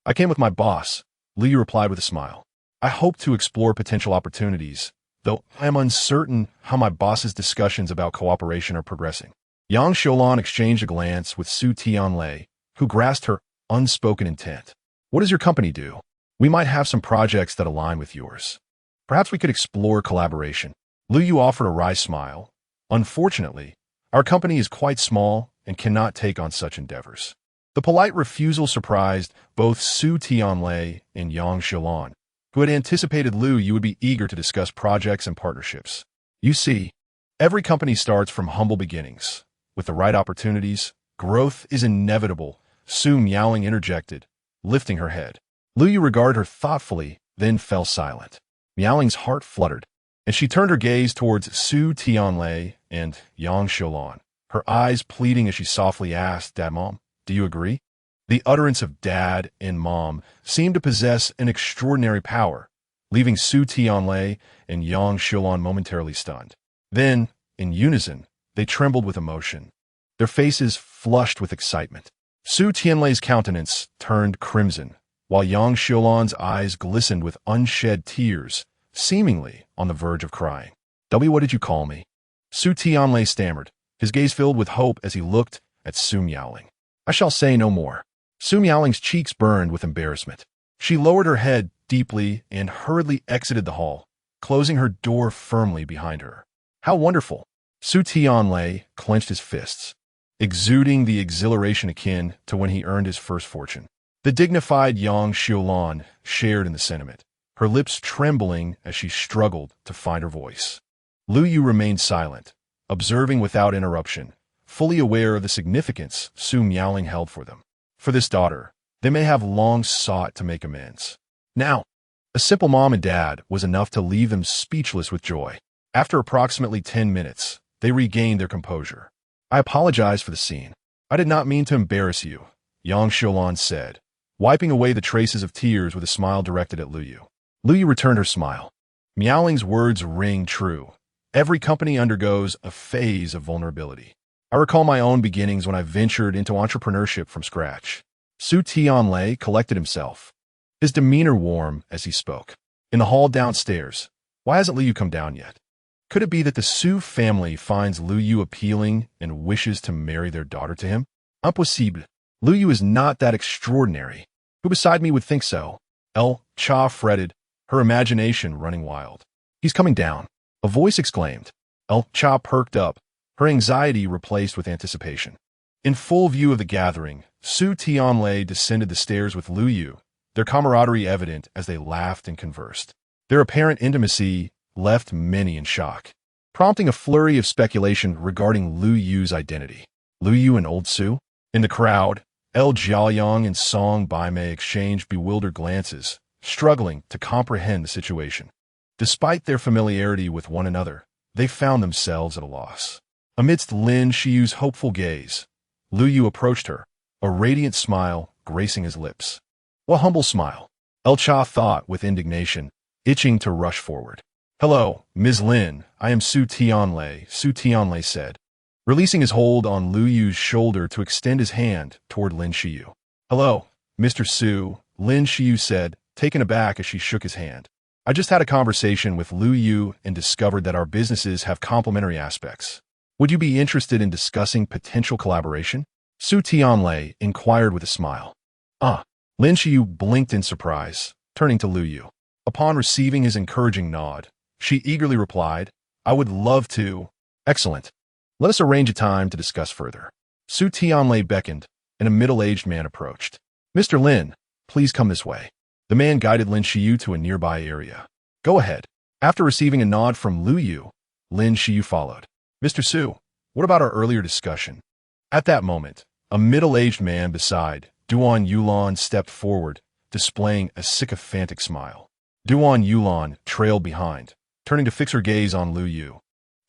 I came with my boss, Lu Yu replied with a smile. I hope to explore potential opportunities, though I am uncertain how my boss's discussions about cooperation are progressing. Yang Xiaolan exchanged a glance with Su Tianlei, who grasped her unspoken intent. What does your company do? We might have some projects that align with yours. Perhaps we could explore collaboration. Lu Yu offered a wry smile. Unfortunately, our company is quite small and cannot take on such endeavors. The polite refusal surprised both Su Tianlei and Yang Xiaolan, who had anticipated Lu Yu would be eager to discuss projects and partnerships. You see, every company starts from humble beginnings. With the right opportunities, growth is inevitable, Su Miaoling interjected, lifting her head. Lu Yu regarded her thoughtfully, then fell silent. Miaoling's heart fluttered, and she turned her gaze towards Su Tianlei and Yang Xiaolan, her eyes pleading as she softly asked, Dad, Mom, do you agree? The utterance of Dad and Mom seemed to possess an extraordinary power, leaving Su Tianlei and Yang Xiaolan momentarily stunned. Then, in unison, they trembled with emotion, their faces flushed with excitement. Su Tianlei's countenance turned crimson, while Yang Xiaolan's eyes glistened with unshed tears, seemingly on the verge of crying. What did you call me? Su Tianlei stammered, his gaze filled with hope as he looked at Su Miaoling. I shall say no more. Su Miaoling's cheeks burned with embarrassment. She lowered her head deeply and hurriedly exited the hall, closing her door firmly behind her. How wonderful! Su Tianlei clenched his fists, exuding the exhilaration akin to when he earned his first fortune. The dignified Yang Xiaolan shared in the sentiment, her lips trembling as she struggled to find her voice. Lu Yu remained silent, observing without interruption, fully aware of the significance Su Miaoling held for them. For this daughter, they may have long sought to make amends. Now, a simple mom and dad was enough to leave them speechless with joy. After approximately 10 minutes, they regained their composure. I apologize for the scene. I did not mean to embarrass you, Yang Xiaolan said, wiping away the traces of tears with a smile directed at Lu Yu. Lu Yu returned her smile. Miaoling's words ring true. Every company undergoes a phase of vulnerability. I recall my own beginnings when I ventured into entrepreneurship from scratch. Su Tianlei collected himself, his demeanor warm as he spoke. In the hall downstairs, why hasn't Lu Yu come down yet? Could it be that the Su family finds Lu Yu appealing and wishes to marry their daughter to him? Impossible. Lu Yu is not that extraordinary. Who beside me would think so? El Cha fretted, her imagination running wild. He's coming down, a voice exclaimed. El-Cha perked up, her anxiety replaced with anticipation. In full view of the gathering, Su Tianlei descended the stairs with Lu Yu, their camaraderie evident as they laughed and conversed. Their apparent intimacy left many in shock, prompting a flurry of speculation regarding Lu Yu's identity. Lu Yu and old Su? In the crowd, El Jiaoyang and Song Baimei exchanged bewildered glances, struggling to comprehend the situation. Despite their familiarity with one another, they found themselves at a loss. Amidst Lin Shiyu's hopeful gaze, Lu Yu approached her, a radiant smile gracing his lips. What humble smile, El-Cha thought with indignation, itching to rush forward. Hello, Ms. Lin, I am Su Tianlei, Su Tianlei said, releasing his hold on Lu Yu's shoulder to extend his hand toward Lin Shiyu. Hello, Mr. Su, Lin Shiyu said, taken aback as she shook his hand. I just had a conversation with Lu Yu and discovered that our businesses have complementary aspects. Would you be interested in discussing potential collaboration? Su Tianlei inquired with a smile. Lin Shiyu blinked in surprise, turning to Lu Yu. Upon receiving his encouraging nod, she eagerly replied, I would love to. Excellent. Let us arrange a time to discuss further. Su Tianlei beckoned, and a middle-aged man approached. Mr. Lin, please come this way. The man guided Lin Shiyu to a nearby area. Go ahead. After receiving a nod from Lu Yu, Lin Shiyu followed. Mr. Su, what about our earlier discussion? At that moment, a middle-aged man beside Duan Yulan stepped forward, displaying a sycophantic smile. Duan Yulan trailed behind, turning to fix her gaze on Lu Yu,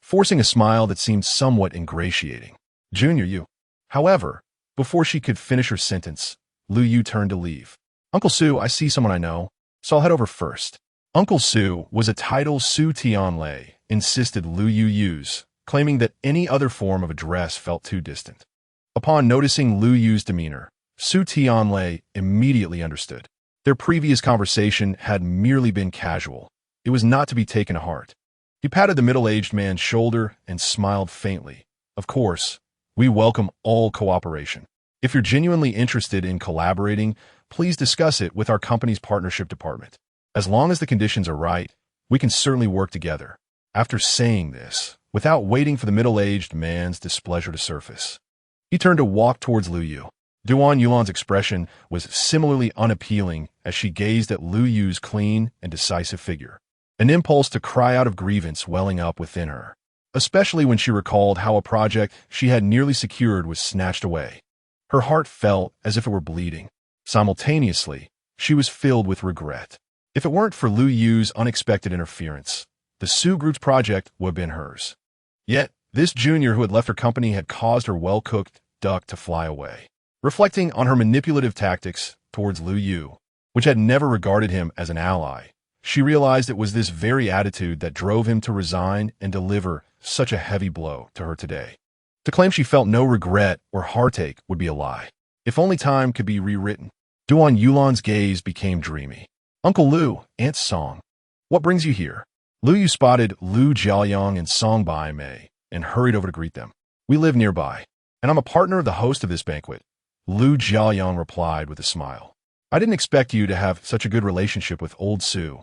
forcing a smile that seemed somewhat ingratiating. Junior Yu. However, before she could finish her sentence, Lu Yu turned to leave. Uncle Su, I see someone I know, so I'll head over first. Uncle Su was a title Su Tianlei insisted Lu Yu use, claiming that any other form of address felt too distant. Upon noticing Lu Yu's demeanor, Su Tianlei immediately understood. Their previous conversation had merely been casual. It was not to be taken to heart. He patted the middle-aged man's shoulder and smiled faintly. Of course, we welcome all cooperation. If you're genuinely interested in collaborating, please discuss it with our company's partnership department. As long as the conditions are right, we can certainly work together. After saying this, without waiting for the middle-aged man's displeasure to surface, he turned to walk towards Lu Yu. Duan Yulan's expression was similarly unappealing as she gazed at Lu Yu's clean and decisive figure, an impulse to cry out of grievance welling up within her, especially when she recalled how a project she had nearly secured was snatched away. Her heart felt as if it were bleeding. Simultaneously, she was filled with regret. If it weren't for Lu Yu's unexpected interference, the Su Group's project would have been hers. Yet, this junior who had left her company had caused her well-cooked duck to fly away. Reflecting on her manipulative tactics towards Lu Yu, which had never regarded him as an ally, she realized it was this very attitude that drove him to resign and deliver such a heavy blow to her today. To claim she felt no regret or heartache would be a lie. If only time could be rewritten. Duan Yulan's gaze became dreamy. Uncle Lu, Aunt Song, what brings you here? Lu Yu spotted Lu Jiaoyang and Song Baimei and hurried over to greet them. We live nearby, and I'm a partner of the host of this banquet. Lu Jiaoyang replied with a smile. I didn't expect you to have such a good relationship with old Su.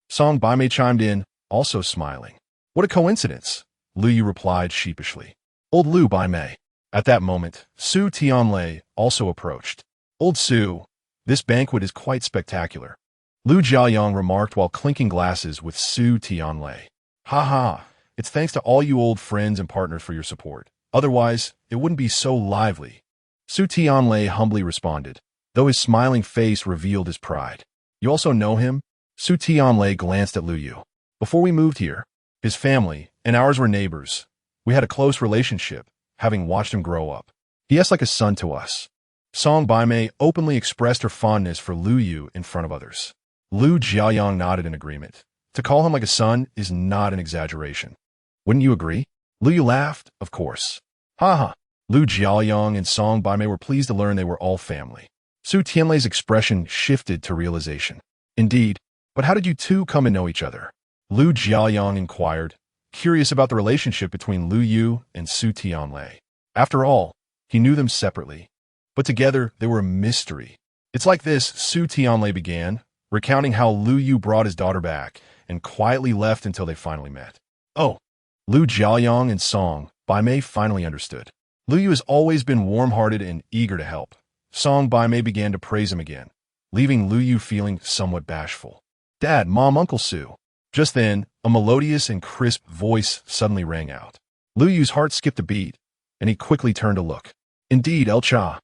Song Baimei chimed in, also smiling. What a coincidence, Lu Yu replied sheepishly. Old Lu Baimei. At that moment, Su Tianlei also approached. Old Su, this banquet is quite spectacular, Lu Jiaoyang remarked while clinking glasses with Su Tianlei. Ha ha, it's thanks to all you old friends and partners for your support. Otherwise, it wouldn't be so lively. Su Tianlei humbly responded, though his smiling face revealed his pride. You also know him? Su Tianlei glanced at Lu Yu. Before we moved here, his family and ours were neighbors. We had a close relationship, having watched him grow up. He is like a son to us. Song Baimei openly expressed her fondness for Lu Yu in front of others. Lu Jiaoyang nodded in agreement. To call him like a son is not an exaggeration. Wouldn't you agree? Lu Yu laughed, of course. Ha ha. Lu Jiaoyang and Song Baimei were pleased to learn they were all family. Su Tianlei's expression shifted to realization. Indeed, but how did you two come to know each other? Lu Jiaoyang inquired, curious about the relationship between Lu Yu and Su Tianlei. After all, he knew them separately, but together they were a mystery. It's like this, Su Tianlei began, recounting how Lu Yu brought his daughter back and quietly left until they finally met. Oh, Lu Jiaoyang and Song Baimei finally understood. Lu Yu has always been warm-hearted and eager to help. Song Baimei began to praise him again, leaving Lu Yu feeling somewhat bashful. Dad, Mom, Uncle Sue. Just then, a melodious and crisp voice suddenly rang out. Lu Yu's heart skipped a beat, and he quickly turned to look. Indeed, El Cha,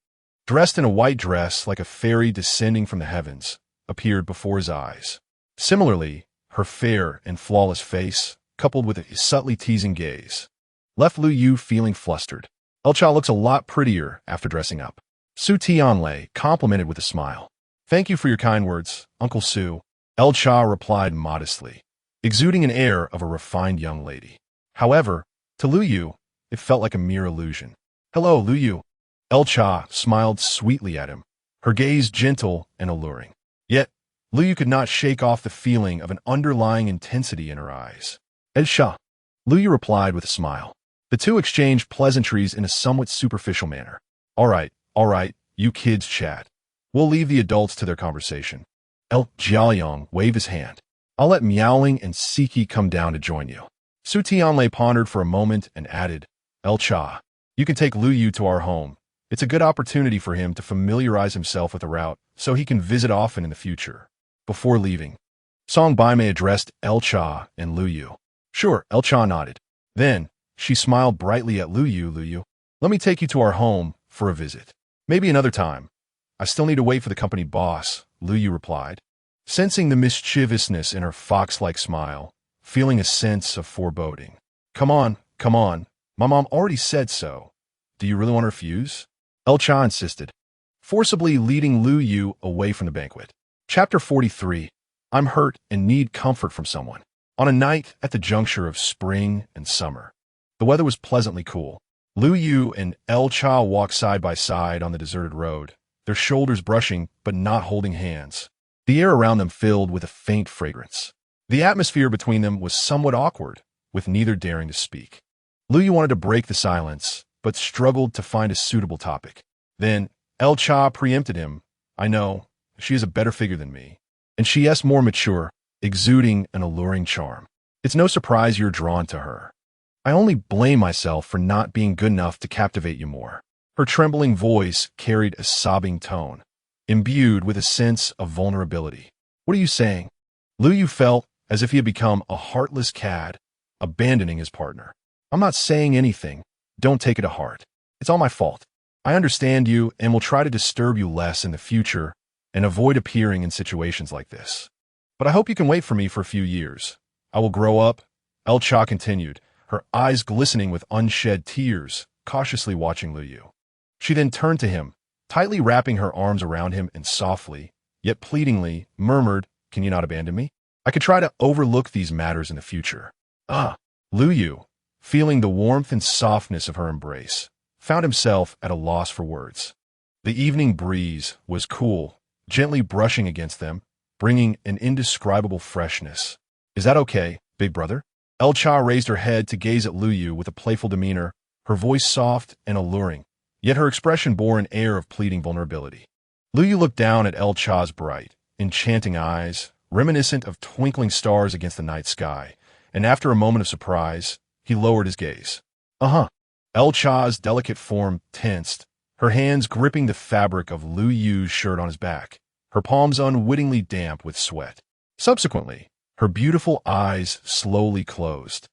dressed in a white dress like a fairy descending from the heavens, appeared before his eyes. Similarly, her fair and flawless face, coupled with a subtly teasing gaze, left Lu Yu feeling flustered. El Cha looks a lot prettier after dressing up. Su Tianlei complimented with a smile. Thank you for your kind words, Uncle Su, El Cha replied modestly, exuding an air of a refined young lady. However, to Lu Yu, it felt like a mere illusion. Hello, Lu Yu. El Cha smiled sweetly at him, her gaze gentle and alluring. Yet, Lu Yu could not shake off the feeling of an underlying intensity in her eyes. El Cha, Lu Yu replied with a smile. The two exchanged pleasantries in a somewhat superficial manner. All right, you kids chat. We'll leave the adults to their conversation. El Jiaoyang waved his hand. I'll let Miaoling and Siki come down to join you. Su Tianlei pondered for a moment and added, El Cha, you can take Lu Yu to our home. It's a good opportunity for him to familiarize himself with the route so he can visit often in the future. Before leaving, Song Baimei addressed El Cha and Lu Yu. Sure, El Cha nodded. Then, she smiled brightly at Lu Yu, let me take you to our home for a visit. Maybe another time. I still need to wait for the company boss, Lu Yu replied, sensing the mischievousness in her fox-like smile, feeling a sense of foreboding. Come on, my mom already said so. Do you really want to refuse? El Cha insisted, forcibly leading Lu Yu away from the banquet. Chapter 43. I'm hurt and need comfort from someone. On a night at the juncture of spring and summer, the weather was pleasantly cool. Lu Yu and El Cha walked side by side on the deserted road, their shoulders brushing but not holding hands. The air around them filled with a faint fragrance. The atmosphere between them was somewhat awkward, with neither daring to speak. Lu Yu wanted to break the silence, but struggled to find a suitable topic. Then, El Cha preempted him. I know, she is a better figure than me, and she is more mature, exuding an alluring charm. It's no surprise you're drawn to her. I only blame myself for not being good enough to captivate you more. Her trembling voice carried a sobbing tone, imbued with a sense of vulnerability. What are you saying? Lu Yu felt as if he had become a heartless cad, abandoning his partner. I'm not saying anything. Don't take it to heart. It's all my fault. I understand you and will try to disturb you less in the future and avoid appearing in situations like this. But I hope you can wait for me for a few years. I will grow up, El Cha continued, her eyes glistening with unshed tears, cautiously watching Lu Yu. She then turned to him, tightly wrapping her arms around him and softly, yet pleadingly, murmured, Can you not abandon me? I could try to overlook these matters in the future. Lu Yu, feeling the warmth and softness of her embrace, found himself at a loss for words. The evening breeze was cool, gently brushing against them, bringing an indescribable freshness. Is that okay, big brother? El Cha raised her head to gaze at Lu Yu with a playful demeanor, her voice soft and alluring, yet her expression bore an air of pleading vulnerability. Lu Yu looked down at El Cha's bright, enchanting eyes, reminiscent of twinkling stars against the night sky, and after a moment of surprise, he lowered his gaze. El Cha's delicate form tensed, her hands gripping the fabric of Lu Yu's shirt on his back, her palms unwittingly damp with sweat. Subsequently, her beautiful eyes slowly closed,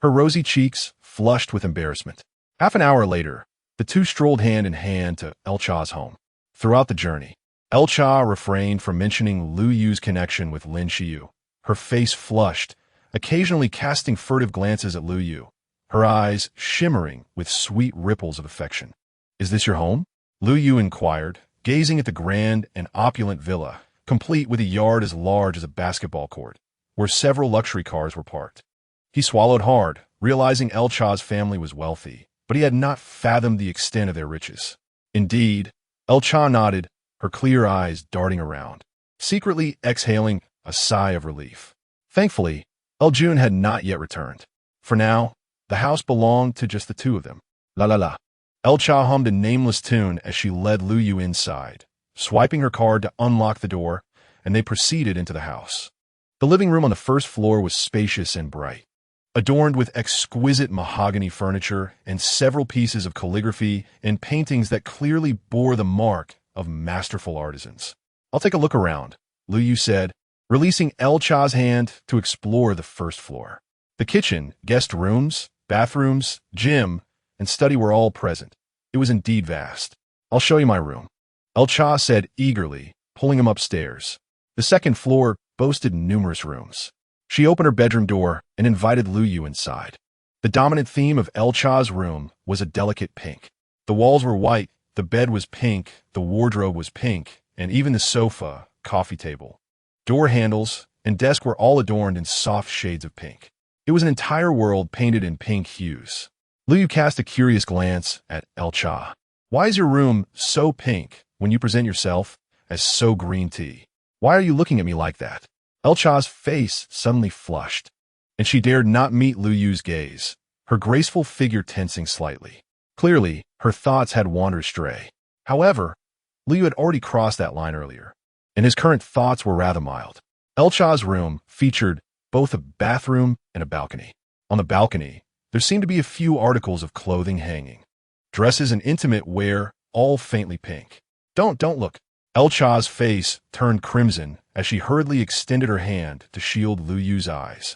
her rosy cheeks flushed with embarrassment. Half an hour later, the two strolled hand in hand to El Cha's home. Throughout the journey, El Cha refrained from mentioning Lu Yu's connection with Lin Xiyu, her face flushed, occasionally casting furtive glances at Lu Yu, her eyes shimmering with sweet ripples of affection. Is this your home? Lu Yu inquired, gazing at the grand and opulent villa, complete with a yard as large as a basketball court, where several luxury cars were parked. He swallowed hard, realizing El Cha's family was wealthy, but he had not fathomed the extent of their riches. Indeed, El Cha nodded, her clear eyes darting around, secretly exhaling a sigh of relief. Thankfully, El Jun had not yet returned. For now, the house belonged to just the two of them. La la la. El Cha hummed a nameless tune as she led Lu Yu inside, swiping her card to unlock the door, and they proceeded into the house. The living room on the first floor was spacious and bright, adorned with exquisite mahogany furniture and several pieces of calligraphy and paintings that clearly bore the mark of masterful artisans. "I'll take a look around," Lu Yu said, releasing El Cha's hand to explore the first floor. The kitchen, guest rooms, bathrooms, gym, and study were all present. It was indeed vast. "I'll show you my room," El Cha said eagerly, pulling him upstairs. The second floor boasted numerous rooms. She opened her bedroom door and invited Lu Yu inside. The dominant theme of El Cha's room was a delicate pink. The walls were white, the bed was pink, the wardrobe was pink, and even the sofa, coffee table, door handles, and desk were all adorned in soft shades of pink. It was an entire world painted in pink hues. Lu Yu cast a curious glance at El Cha. "Why is your room so pink when you present yourself as so green tea? Why are you looking at me like that?" El Cha's face suddenly flushed, and she dared not meet Lu Yu's gaze, her graceful figure tensing slightly. Clearly, her thoughts had wandered astray. However, Lu Yu had already crossed that line earlier, and his current thoughts were rather mild. El Cha's room featured both a bathroom and a balcony. On the balcony, there seemed to be a few articles of clothing hanging. Dresses and intimate wear, all faintly pink. Don't look." El Cha's face turned crimson as she hurriedly extended her hand to shield Lu Yu's eyes,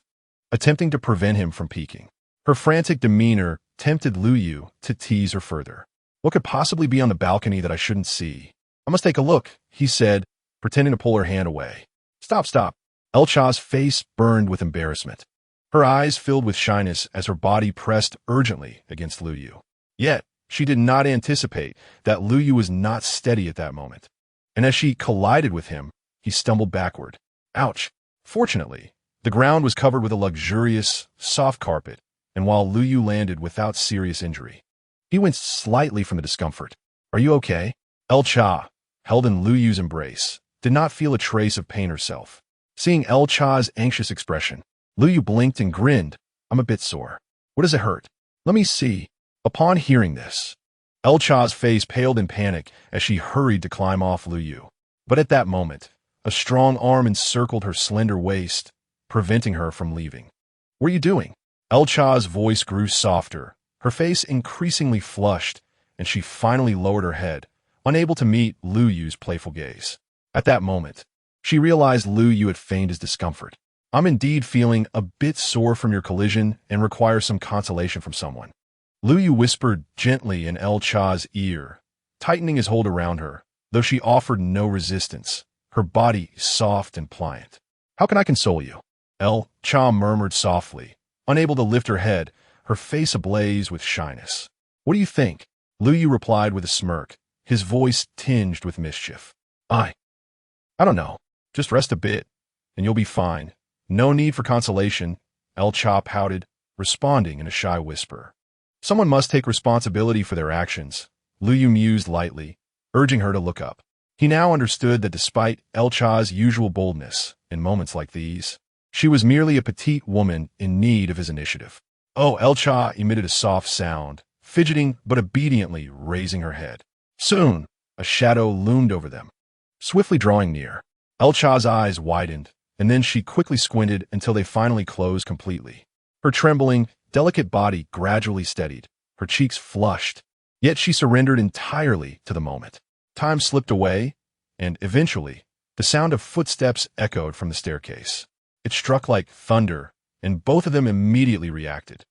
attempting to prevent him from peeking. Her frantic demeanor tempted Lu Yu to tease her further. "What could possibly be on the balcony that I shouldn't see? I must take a look," he said, pretending to pull her hand away. Stop. El Cha's face burned with embarrassment. Her eyes filled with shyness as her body pressed urgently against Lu Yu. Yet, she did not anticipate that Lu Yu was not steady at that moment. And as she collided with him, he stumbled backward. Ouch! Fortunately, the ground was covered with a luxurious, soft carpet, and while Lu Yu landed without serious injury, he winced slightly from the discomfort. "Are you okay?" El Cha, held in Lu Yu's embrace, did not feel a trace of pain herself. Seeing El Cha's anxious expression, Lu Yu blinked and grinned. "I'm a bit sore. What does it hurt? Let me see." Upon hearing this, El Cha's face paled in panic as she hurried to climb off Lu Yu. But at that moment, a strong arm encircled her slender waist, preventing her from leaving. "What are you doing?" El Cha's voice grew softer, her face increasingly flushed, and she finally lowered her head, unable to meet Lu Yu's playful gaze. At that moment, she realized Lu Yu had feigned his discomfort. "I'm indeed feeling a bit sore from your collision and require some consolation from someone," Lu Yu whispered gently in El Cha's ear, tightening his hold around her, though she offered no resistance, her body soft and pliant. "How can I console you?" El Cha murmured softly, unable to lift her head, her face ablaze with shyness. "What do you think?" Lu Yu replied with a smirk, his voice tinged with mischief. I don't know. Just rest a bit, and you'll be fine. No need for consolation," El Cha pouted, responding in a shy whisper. "Someone must take responsibility for their actions," Lu Yu mused lightly, urging her to look up. He now understood that despite El Cha's usual boldness in moments like these, she was merely a petite woman in need of his initiative. "Oh," El Cha emitted a soft sound, fidgeting but obediently raising her head. Soon, a shadow loomed over them, swiftly drawing near. El Cha's eyes widened, and then she quickly squinted until they finally closed completely. Her trembling, delicate body gradually steadied, her cheeks flushed, yet she surrendered entirely to the moment. Time slipped away, and eventually, the sound of footsteps echoed from the staircase. It struck like thunder, and both of them immediately reacted.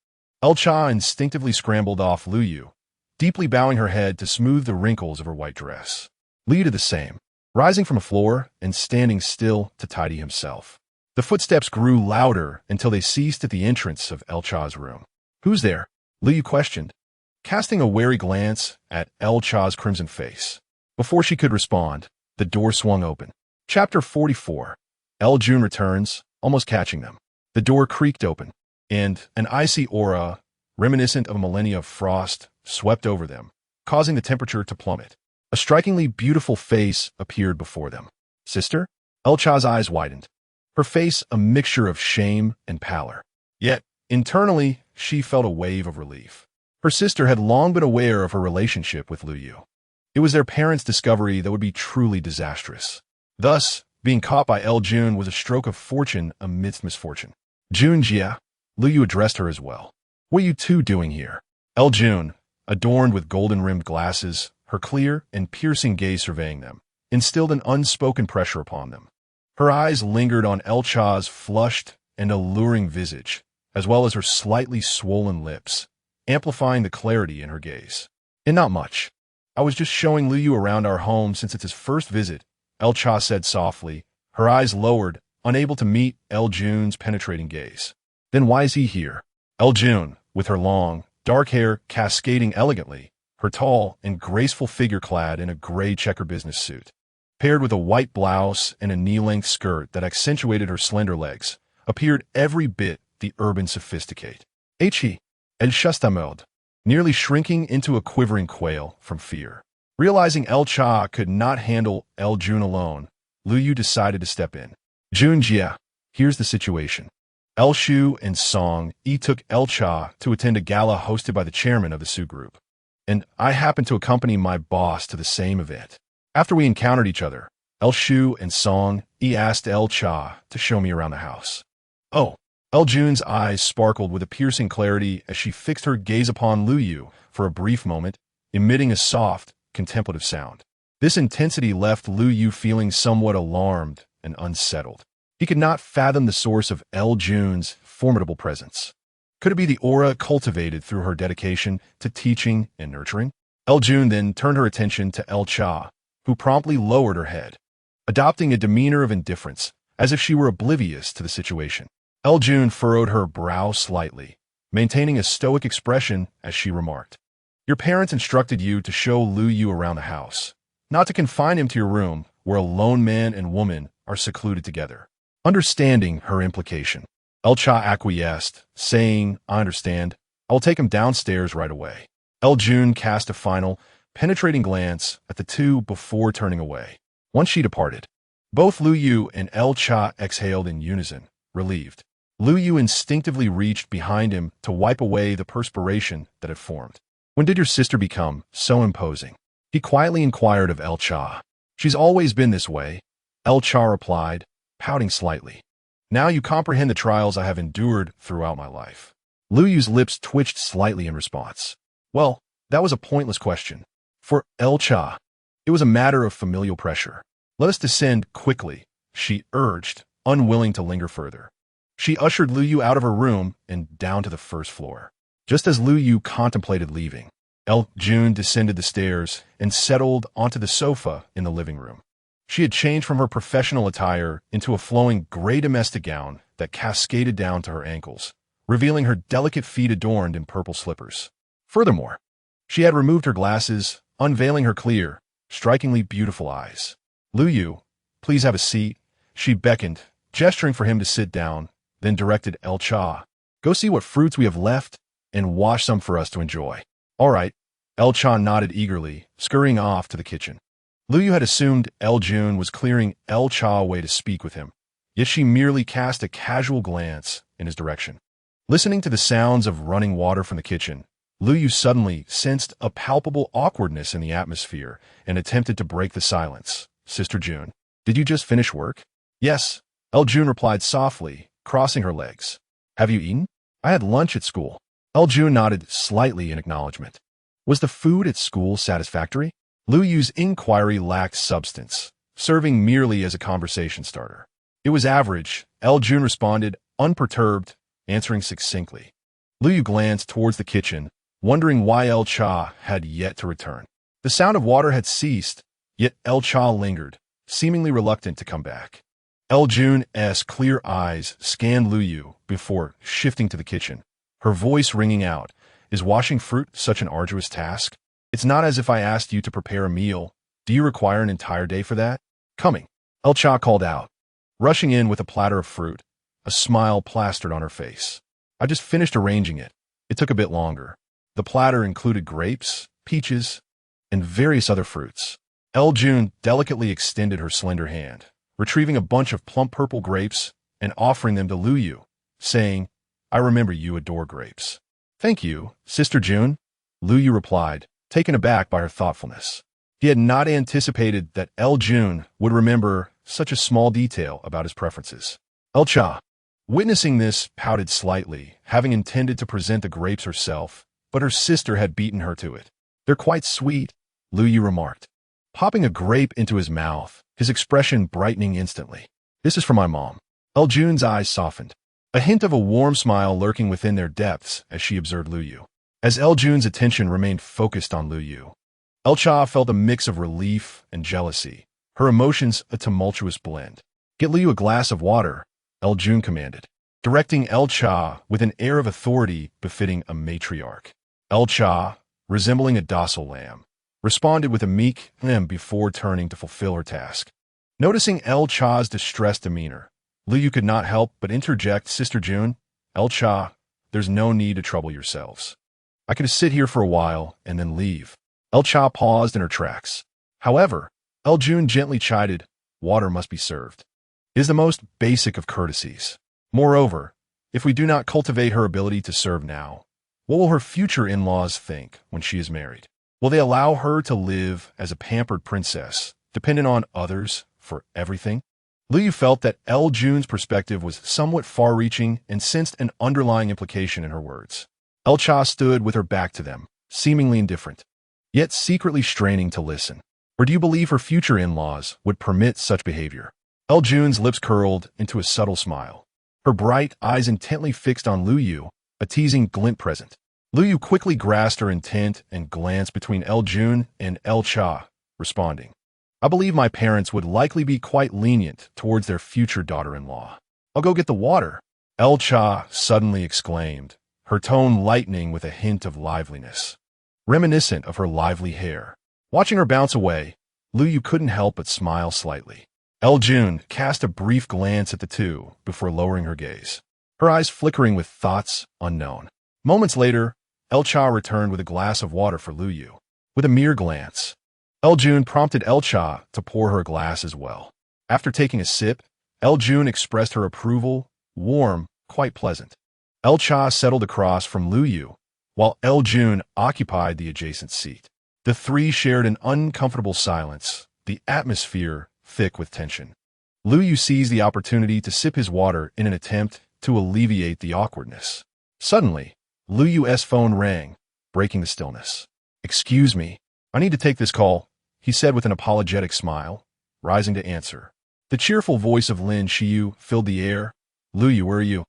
El Cha instinctively scrambled off Lu Yu, deeply bowing her head to smooth the wrinkles of her white dress. Lu Yu did the same, rising from the floor and standing still to tidy himself. The footsteps grew louder until they ceased at the entrance of El Cha's room. "Who's there?" Lu Yu questioned, casting a wary glance at El Cha's crimson face. Before she could respond, the door swung open. Chapter 44. El Jun returns, almost catching them. The door creaked open, and an icy aura, reminiscent of a millennia of frost, swept over them, causing the temperature to plummet. A strikingly beautiful face appeared before them. "Sister?" El Cha's eyes widened, her face a mixture of shame and pallor. Yet, internally, she felt a wave of relief. Her sister had long been aware of her relationship with Lu Yu. It was their parents' discovery that would be truly disastrous. Thus, Being caught by El Jun was a stroke of fortune amidst misfortune. Jun Jia, Lu Yu addressed her as well. What are you two doing here? El Jun, adorned with golden-rimmed glasses, her clear and piercing gaze surveying them, instilled an unspoken pressure upon them. Her eyes lingered on El Cha's flushed and alluring visage, as well as her slightly swollen lips, amplifying the clarity in her gaze. And not much. I was just showing Lu Yu around our home since it's his first visit, El Cha said softly, her eyes lowered, unable to meet El Jun's penetrating gaze. Then why is he here? El Jun, with her long, dark hair cascading elegantly, her tall and graceful figure clad in a gray checker business suit, paired with a white blouse and a knee-length skirt that accentuated her slender legs, appeared every bit the urban sophisticate. He, El Shastameld, nearly shrinking into a quivering quail from fear. Realizing El Cha could not handle El Jun alone, Lu Yu decided to step in. Jun Jia, here's the situation. El Shu and Song Yi took El Cha to attend a gala hosted by the chairman of the Su group, and I happened to accompany my boss to the same event. After we encountered each other, El Shu and Song Yi asked El Cha to show me around the house. Oh, El Jun's eyes sparkled with a piercing clarity as she fixed her gaze upon Lu Yu for a brief moment, emitting a soft, contemplative sound. This intensity left Lu Yu feeling somewhat alarmed and unsettled. He could not fathom the source of El Jun's formidable presence. Could it be the aura cultivated through her dedication to teaching and nurturing? El Jun then turned her attention to El Cha, who promptly lowered her head, adopting a demeanor of indifference, as if she were oblivious to the situation. El Jun furrowed her brow slightly, maintaining a stoic expression as she remarked, Your parents instructed you to show Lu Yu around the house, not to confine him to your room where a lone man and woman are secluded together. Understanding her implication, El Cha acquiesced, saying, I understand. I'll take him downstairs right away. El Jun cast a final, penetrating glance at the two before turning away. Once she departed, both Lu Yu and El Cha exhaled in unison, relieved. Lu Yu instinctively reached behind him to wipe away the perspiration that had formed. When did your sister become so imposing? He quietly inquired of El Cha. She's always been this way, El Cha replied, pouting slightly. Now you comprehend the trials I have endured throughout my life. Lu Yu's lips twitched slightly in response. Well, that was a pointless question. For El Cha, it was a matter of familial pressure. Let us descend quickly, she urged, unwilling to linger further. She ushered Lu Yu out of her room and down to the first floor. Just as Lu Yu contemplated leaving, El Jun descended the stairs and settled onto the sofa in the living room. She had changed from her professional attire into a flowing gray domestic gown that cascaded down to her ankles, revealing her delicate feet adorned in purple slippers. Furthermore, she had removed her glasses, unveiling her clear, strikingly beautiful eyes. Lu Yu, please have a seat, she beckoned, gesturing for him to sit down, then directed El Cha, go see what fruits we have left and wash some for us to enjoy. All right, El Cha nodded eagerly, scurrying off to the kitchen. Lu Yu had assumed El Jun was clearing El Cha away to speak with him, yet she merely cast a casual glance in his direction. Listening to the sounds of running water from the kitchen, Lu Yu suddenly sensed a palpable awkwardness in the atmosphere and attempted to break the silence. Sister Jun, did you just finish work? Yes, El Jun replied softly, crossing her legs. Have you eaten? I had lunch at school. El Jun nodded slightly in acknowledgement. Was the food at school satisfactory? Lu Yu's inquiry lacked substance, serving merely as a conversation starter. It was average, El Jun responded, unperturbed, answering succinctly. Lu Yu glanced towards the kitchen, wondering why El Cha had yet to return. The sound of water had ceased, yet El Cha lingered, seemingly reluctant to come back. El Jun's clear eyes scanned Lu Yu before shifting to the kitchen, her voice ringing out, Is washing fruit such an arduous task? It's not as if I asked you to prepare a meal. Do you require an entire day for that? Coming, El Cha called out, rushing in with a platter of fruit, a smile plastered on her face. I just finished arranging it. It took a bit longer. The platter included grapes, peaches, and various other fruits. El Jun delicately extended her slender hand, retrieving a bunch of plump purple grapes and offering them to Lu Yu, saying, I remember you adore grapes. Thank you, Sister Jun, Lu Yu replied, taken aback by her thoughtfulness. He had not anticipated that El Jun would remember such a small detail about his preferences. El Cha, witnessing this, pouted slightly, having intended to present the grapes herself, but her sister had beaten her to it. "They're quite sweet," Lu Yu remarked, popping a grape into his mouth, his expression brightening instantly. "This is for my mom." El Jun's eyes softened, a hint of a warm smile lurking within their depths as she observed Lu Yu. As El Jun's attention remained focused on Lu Yu, El Cha felt a mix of relief and jealousy, her emotions a tumultuous blend. "Get Lu Yu a glass of water," El Jun commanded, directing El Cha with an air of authority befitting a matriarch. El Cha, resembling a docile lamb, responded with a meek before turning to fulfill her task. Noticing El Cha's distressed demeanor, Lu Yu could not help but interject, "Sister Jun, El Cha, there's no need to trouble yourselves. I could sit here for a while and then leave." El Cha paused in her tracks. However, El Jun gently chided, "Water must be served. It is the most basic of courtesies. Moreover, if we do not cultivate her ability to serve now, what will her future in-laws think when she is married? Will they allow her to live as a pampered princess, dependent on others for everything?" Lu Yu felt that El Jun's perspective was somewhat far-reaching and sensed an underlying implication in her words. El Cha stood with her back to them, seemingly indifferent, yet secretly straining to listen. Or do you believe her future in-laws would permit such behavior? El Jun's lips curled into a subtle smile, her bright eyes intently fixed on Lu Yu, a teasing glint present. Lu Yu quickly grasped her intent and glanced between El Jun and El Cha, responding, "I believe my parents would likely be quite lenient towards their future daughter-in-law. I'll go get the water," El Cha suddenly exclaimed, her tone lightening with a hint of liveliness, reminiscent of her lively hair. Watching her bounce away, Lu Yu couldn't help but smile slightly. El Jun cast a brief glance at the two before lowering her gaze, her eyes flickering with thoughts unknown. Moments later, El Cha returned with a glass of water for Lu Yu. With a mere glance, El Jun prompted El Cha to pour her a glass as well. After taking a sip, El Jun expressed her approval, warm, quite pleasant. El Cha settled across from Lu Yu, while El Jun occupied the adjacent seat. The three shared an uncomfortable silence, the atmosphere thick with tension. Lu Yu seized the opportunity to sip his water in an attempt to alleviate the awkwardness. Suddenly, Lu Yu's phone rang, breaking the stillness. "Excuse me, I need to take this call," he said with an apologetic smile, rising to answer. The cheerful voice of Lin Shiyu filled the air. "Lu Yu, where are you?"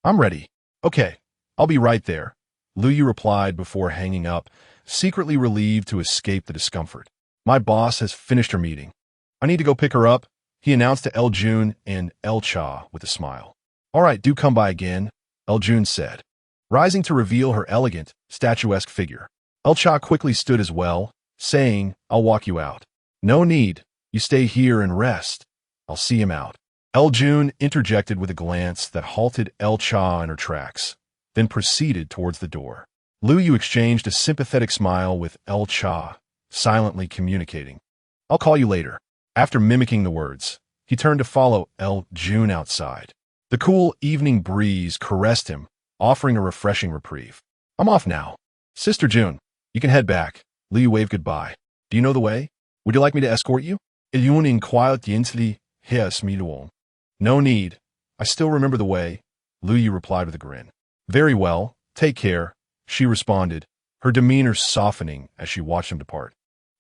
"I'm ready." "Okay, I'll be right there," Lu Yu replied before hanging up, secretly relieved to escape the discomfort. "My boss has finished her meeting. I need to go pick her up," he announced to El Jun and El Cha with a smile. "All right, do come by again," El Jun said, rising to reveal her elegant, statuesque figure. El Cha quickly stood as well, saying, "I'll walk you out." "No need. You stay here and rest. I'll see him out." El Jun interjected with a glance that halted El Cha in her tracks, then proceeded towards the door. Lu Yu exchanged a sympathetic smile with El Cha, silently communicating, "I'll call you later." After mimicking the words, he turned to follow El Jun outside. The cool evening breeze caressed him, offering a refreshing reprieve. "I'm off now. Sister Jun, you can head back." Lu Yu waved goodbye. "Do you know the way? Would you like me to escort you?" "Il inquietly hiss me to. "No need. I still remember the way," Lu Yu replied with a grin. "Very well. Take care," she responded, her demeanor softening as she watched him depart.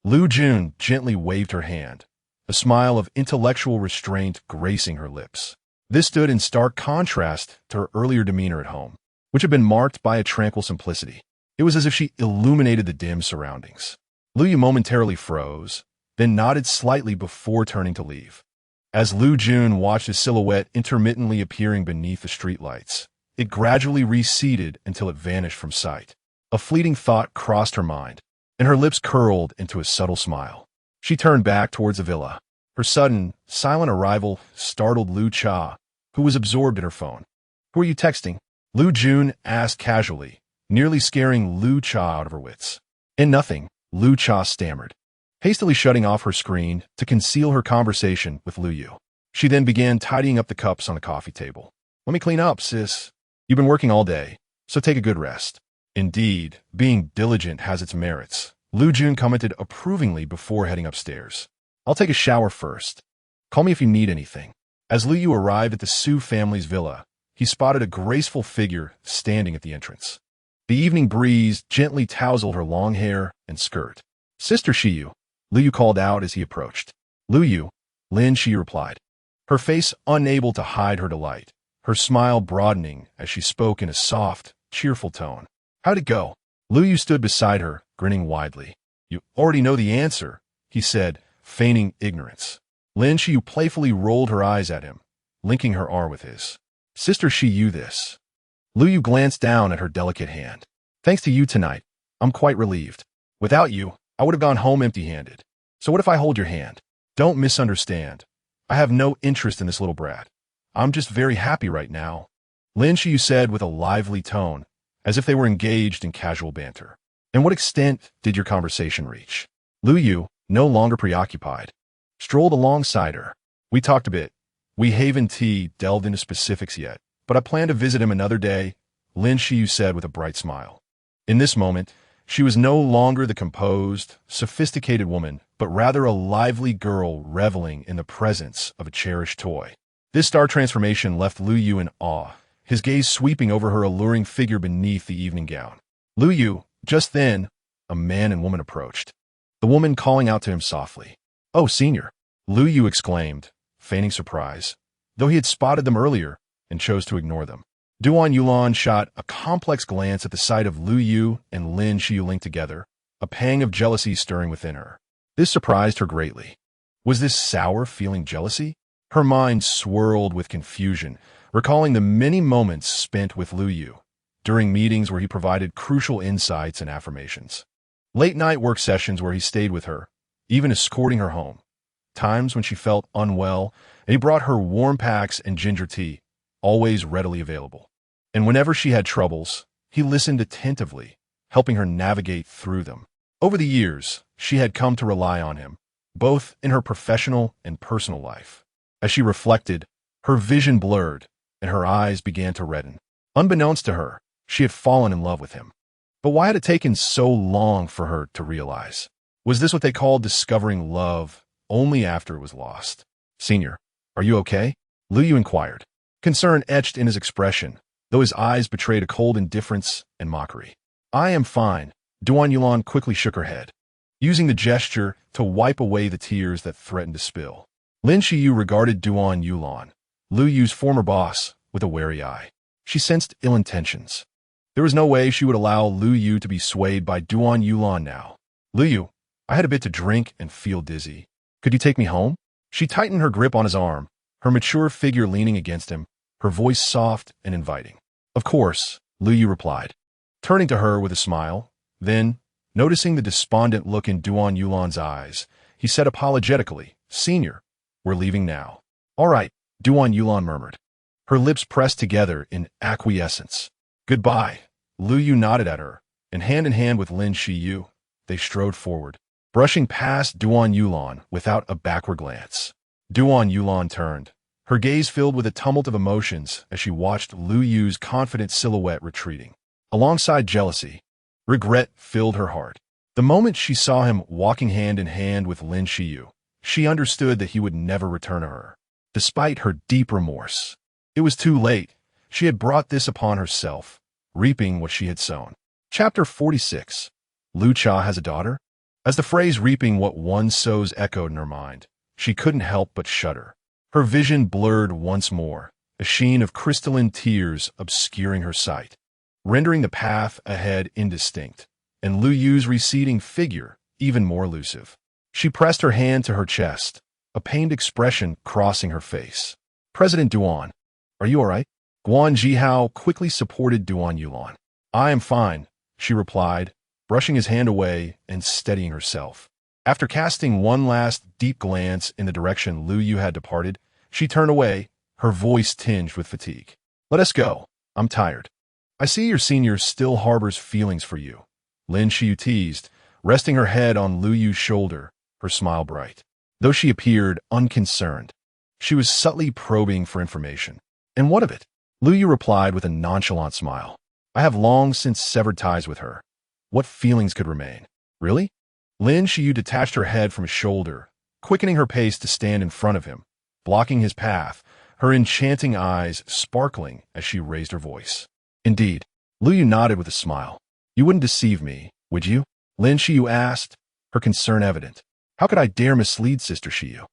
Lu Jun gently waved her hand, a smile of intellectual restraint gracing her lips. This stood in stark contrast to her earlier demeanor at home, which had been marked by a tranquil simplicity. It was as if she illuminated the dim surroundings. Lu Yu momentarily froze, then nodded slightly before turning to leave. As Lu Jun watched his silhouette intermittently appearing beneath the streetlights, it gradually receded until it vanished from sight. A fleeting thought crossed her mind, and her lips curled into a subtle smile. She turned back towards the villa. Her sudden, silent arrival startled Lu Cha, who was absorbed in her phone. "Who are you texting?" Lu Jun asked casually, nearly scaring Lu Cha out of her wits. "And nothing," Lu Cha stammered, hastily shutting off her screen to conceal her conversation with Lu Yu. She then began tidying up the cups on the coffee table. "Let me clean up, sis. You've been working all day, so take a good rest." Indeed, being diligent has its merits, Lu Jun commented approvingly before heading upstairs. I'll take a shower first. Call me if you need anything. As Lu Yu arrived at the Su family's villa, he spotted a graceful figure standing at the entrance. The evening breeze gently tousled her long hair and skirt. Sister Shiyu, Lu Yu called out as he approached. Lu Yu, Lin Shi replied, her face unable to hide her delight, her smile broadening as she spoke in a soft, cheerful tone. How'd it go? Lu Yu stood beside her, grinning widely. You already know the answer, he said, feigning ignorance. Lin Shi playfully rolled her eyes at him, linking her arm with his. Sister Shiyu this. Lu Yu glanced down at her delicate hand. Thanks to you tonight, I'm quite relieved. Without you, I would have gone home empty-handed. So what if I hold your hand? Don't misunderstand. I have no interest in this little brat. I'm just very happy right now. Lin Shi said with a lively tone, as if they were engaged in casual banter. And what extent did your conversation reach? Lu Yu, no longer preoccupied, strolled alongside her. We talked a bit. We haven't delved into specifics yet, but I plan to visit him another day, Lin Shi said with a bright smile. In this moment, she was no longer the composed, sophisticated woman, but rather a lively girl reveling in the presence of a cherished toy. This star transformation left Lu Yu in awe, his gaze sweeping over her alluring figure beneath the evening gown. Lu Yu, just then, a man and woman approached, the woman calling out to him softly. Oh, senior, Lu Yu exclaimed, feigning surprise, though he had spotted them earlier and chose to ignore them. Duan Yulan shot a complex glance at the sight of Lu Yu and Lin Xiu linked together, a pang of jealousy stirring within her. This surprised her greatly. Was this sour feeling jealousy? Her mind swirled with confusion, recalling the many moments spent with Lu Yu, during meetings where he provided crucial insights and affirmations. Late-night work sessions where he stayed with her, even escorting her home. Times when she felt unwell, and he brought her warm packs and ginger tea, always readily available. And whenever she had troubles, he listened attentively, helping her navigate through them. Over the years, she had come to rely on him, both in her professional and personal life. As she reflected, her vision blurred, and her eyes began to redden. Unbeknownst to her, she had fallen in love with him. But why had it taken so long for her to realize? Was this what they called discovering love only after it was lost? Senior, are you okay? Lu Yu inquired. Concern etched in his expression, though his eyes betrayed a cold indifference and mockery. I am fine, Duan Yulan quickly shook her head, using the gesture to wipe away the tears that threatened to spill. Lin Shiyu regarded Duan Yulan, Lu Yu's former boss, with a wary eye. She sensed ill intentions. There was no way she would allow Lu Yu to be swayed by Duan Yulan now. Lu Yu, I had a bit to drink and feel dizzy. Could you take me home? She tightened her grip on his arm, her mature figure leaning against him, her voice soft and inviting. Of course, Lu Yu replied, turning to her with a smile. Then, noticing the despondent look in Duan Yulan's eyes, he said apologetically, Senior, we're leaving now. All right, Duan Yulan murmured. Her lips pressed together in acquiescence. Goodbye. Lu Yu nodded at her, and hand in hand with Lin Shiyu, they strode forward, brushing past Duan Yulan without a backward glance. Duan Yulan turned, her gaze filled with a tumult of emotions as she watched Lu Yu's confident silhouette retreating. Alongside jealousy, regret filled her heart. The moment she saw him walking hand in hand with Lin Shiyu, she understood that he would never return to her. Despite her deep remorse, it was too late. She had brought this upon herself, reaping what she had sown. Chapter 46. Lu Cha has a daughter? As the phrase reaping what one sows echoed in her mind, she couldn't help but shudder. Her vision blurred once more, a sheen of crystalline tears obscuring her sight, rendering the path ahead indistinct, and Lu Yu's receding figure even more elusive. She pressed her hand to her chest, a pained expression crossing her face. President Duan, are you all right? Guan Jihao quickly supported Duan Yulan. I am fine, she replied, brushing his hand away and steadying herself. After casting one last deep glance in the direction Lu Yu had departed, she turned away, her voice tinged with fatigue. Let us go. I'm tired. I see your senior still harbors feelings for you. Lin Shiyu teased, resting her head on Lu Yu's shoulder, her smile bright. Though she appeared unconcerned, she was subtly probing for information. And what of it? Lu Yu replied with a nonchalant smile. I have long since severed ties with her. What feelings could remain? Really? Lin Xiu detached her head from his shoulder, quickening her pace to stand in front of him, blocking his path, her enchanting eyes sparkling as she raised her voice. Indeed. Lu Yu nodded with a smile. You wouldn't deceive me, would you? Lin Xiu asked, her concern evident. How could I dare mislead Sister Xiu?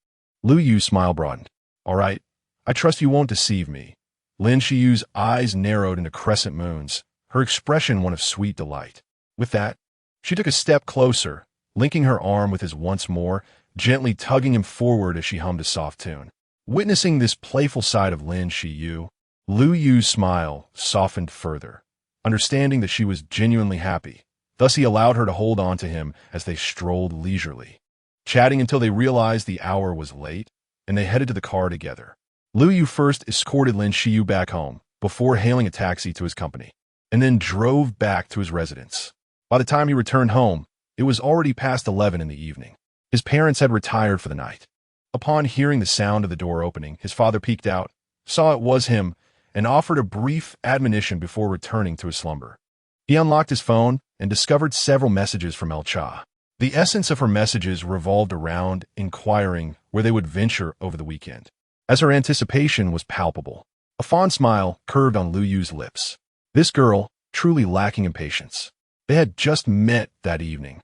Lu Yu's smile broadened. All right, I trust you won't deceive me. Lin Xiu's eyes narrowed into crescent moons, her expression one of sweet delight. With that, she took a step closer, linking her arm with his once more, gently tugging him forward as she hummed a soft tune. Witnessing this playful side of Lin Xiu, Lu Yu's smile softened further, understanding that she was genuinely happy. Thus he allowed her to hold on to him as they strolled leisurely, chatting until they realized the hour was late, and they headed to the car together. Lu Yu first escorted Lin Xiu back home, before hailing a taxi to his company, and then drove back to his residence. By the time he returned home, it was already past 11 in the evening. His parents had retired for the night. Upon hearing the sound of the door opening, his father peeked out, saw it was him, and offered a brief admonition before returning to his slumber. He unlocked his phone and discovered several messages from El Cha. The essence of her messages revolved around inquiring where they would venture over the weekend. As her anticipation was palpable, a fond smile curved on Lu Yu's lips. This girl, truly lacking in patience. They had just met that evening,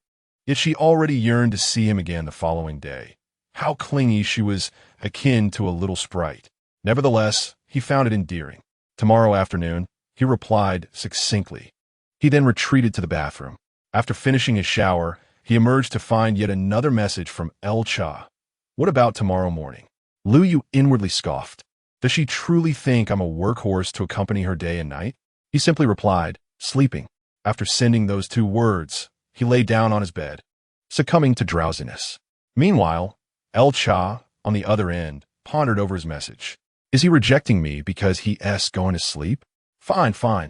yet she already yearned to see him again the following day. How clingy she was, akin to a little sprite. Nevertheless, he found it endearing. Tomorrow afternoon, he replied succinctly. He then retreated to the bathroom. After finishing his shower, he emerged to find yet another message from El Cha. What about tomorrow morning? Lu Yu inwardly scoffed. Does she truly think I'm a workhorse to accompany her day and night? He simply replied, sleeping. After sending those two words, he lay down on his bed, succumbing to drowsiness. Meanwhile, El Cha, on the other end, pondered over his message. Is he rejecting me because he's going to sleep? Fine, fine.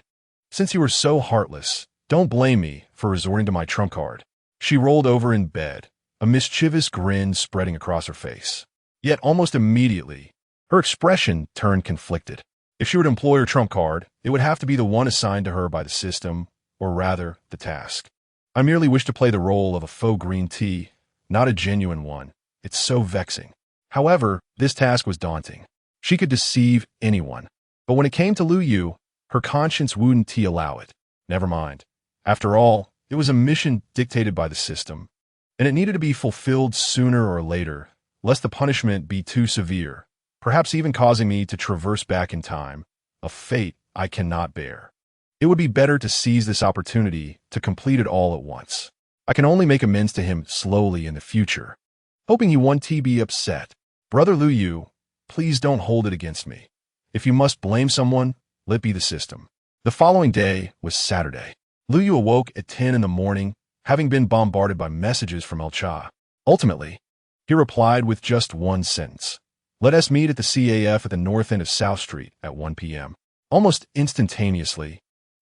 Since you were so heartless, don't blame me for resorting to my trump card. She rolled over in bed, a mischievous grin spreading across her face. Yet almost immediately, her expression turned conflicted. If she were to employ her trump card, it would have to be the one assigned to her by the system, or rather, the task. I merely wish to play the role of a faux green tea, not a genuine one. It's so vexing. However, this task was daunting. She could deceive anyone. But when it came to Lu Yu, her conscience wouldn't allow it. Never mind. After all, it was a mission dictated by the system, and it needed to be fulfilled sooner or later, lest the punishment be too severe, perhaps even causing me to traverse back in time, a fate I cannot bear. It would be better to seize this opportunity to complete it all at once. I can only make amends to him slowly in the future. Hoping he won't be upset. Brother Lu Yu, please don't hold it against me. If you must blame someone, let be the system. The following day was Saturday. Lu Yu awoke at 10 in the morning, having been bombarded by messages from El Cha. Ultimately, he replied with just one sentence. Let us meet at the CAF at the north end of South Street at 1 p.m. Almost instantaneously,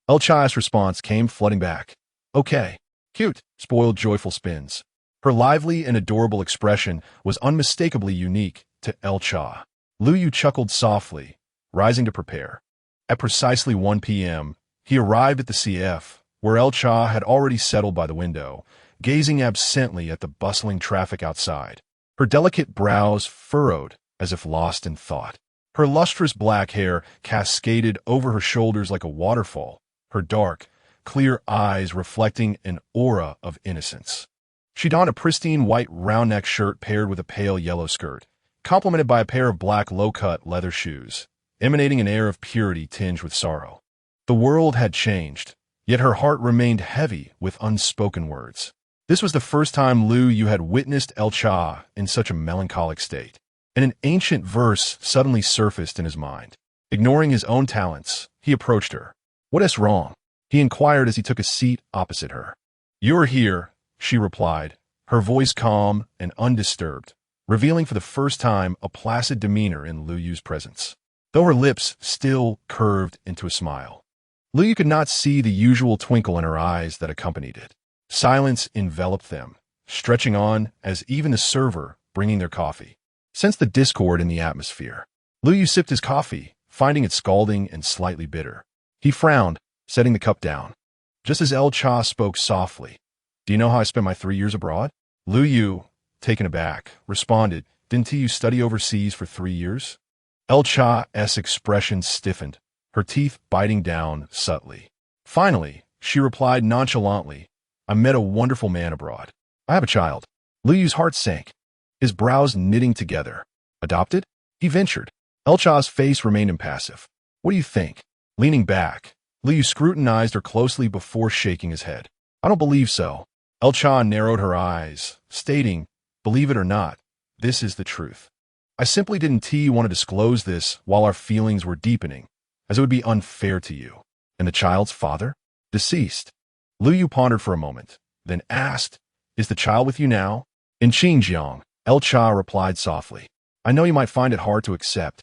El Cha's response came flooding back. Okay. Cute, spoiled, joyful spins. Her lively and adorable expression was unmistakably unique to El Cha. Lu Yu chuckled softly, rising to prepare. At precisely 1 p.m., he arrived at the CF, where El Cha had already settled by the window, gazing absently at the bustling traffic outside. Her delicate brows furrowed as if lost in thought. Her lustrous black hair cascaded over her shoulders like a waterfall, her dark, clear eyes reflecting an aura of innocence. She donned a pristine white round-neck shirt paired with a pale yellow skirt, complemented by a pair of black low-cut leather shoes, emanating an air of purity tinged with sorrow. The world had changed, yet her heart remained heavy with unspoken words. This was the first time Lu Yu had witnessed El Cha in such a melancholic state, and an ancient verse suddenly surfaced in his mind. Ignoring his own talents, he approached her. What is wrong? He inquired as he took a seat opposite her. You're here, she replied, her voice calm and undisturbed, revealing for the first time a placid demeanor in Lu Yu's presence, though her lips still curved into a smile. Lu Yu could not see the usual twinkle in her eyes that accompanied it. Silence enveloped them, stretching on as even the server, bringing their coffee, sensed the discord in the atmosphere. Lu Yu sipped his coffee, finding it scalding and slightly bitter. He frowned, setting the cup down. Just as El Cha spoke softly, Do you know how I spent my 3 years abroad? Lu Yu, taken aback, responded, "Didn't you study overseas for 3 years?" El Cha's expression stiffened, her teeth biting down subtly. Finally, she replied nonchalantly, "I met a wonderful man abroad. I have a child." Lu Yu's heart sank, his brows knitting together. "Adopted?" he ventured. El Cha's face remained impassive. "What do you think?" Leaning back, Lu Yu scrutinized her closely before shaking his head. "I don't believe so." El Cha narrowed her eyes, stating, "Believe it or not, this is the truth. I simply didn't want to disclose this while our feelings were deepening, as it would be unfair to you." "And the child's father?" "Deceased." Lu Yu pondered for a moment, then asked, "Is the child with you now?" "In Xinjiang," El Cha replied softly. "I know you might find it hard to accept,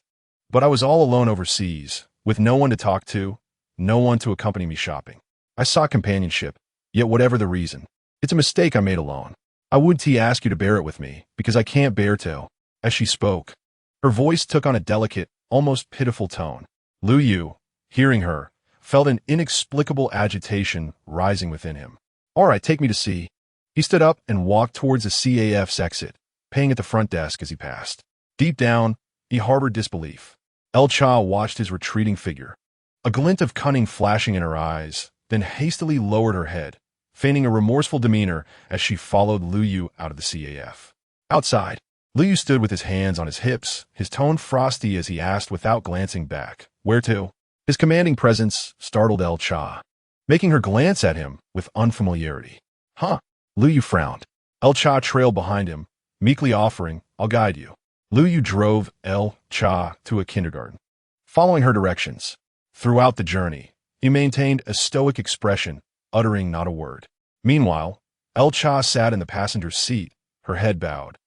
but I was all alone overseas, with no one to talk to, no one to accompany me shopping. I sought companionship, yet whatever the reason, it's a mistake I made alone. I would ask you to bear it with me, because I can't bear to." As she spoke, her voice took on a delicate, almost pitiful tone. Lu Yu, hearing her, felt an inexplicable agitation rising within him. "All right, take me to see." He stood up and walked towards the CAF's exit, paying at the front desk as he passed. Deep down, he harbored disbelief. El Cha watched his retreating figure, a glint of cunning flashing in her eyes, then hastily lowered her head, feigning a remorseful demeanor as she followed Lu Yu out of the CAF. Outside, Lu Yu stood with his hands on his hips, his tone frosty as he asked without glancing back, "Where to?" His commanding presence startled El Cha, making her glance at him with unfamiliarity. "Huh?" Lu Yu frowned. El Cha trailed behind him, meekly offering, "I'll guide you." Lu Yu drove El Cha to a kindergarten, following her directions. Throughout the journey, he maintained a stoic expression, uttering not a word. Meanwhile, El Cha sat in the passenger's seat, her head bowed,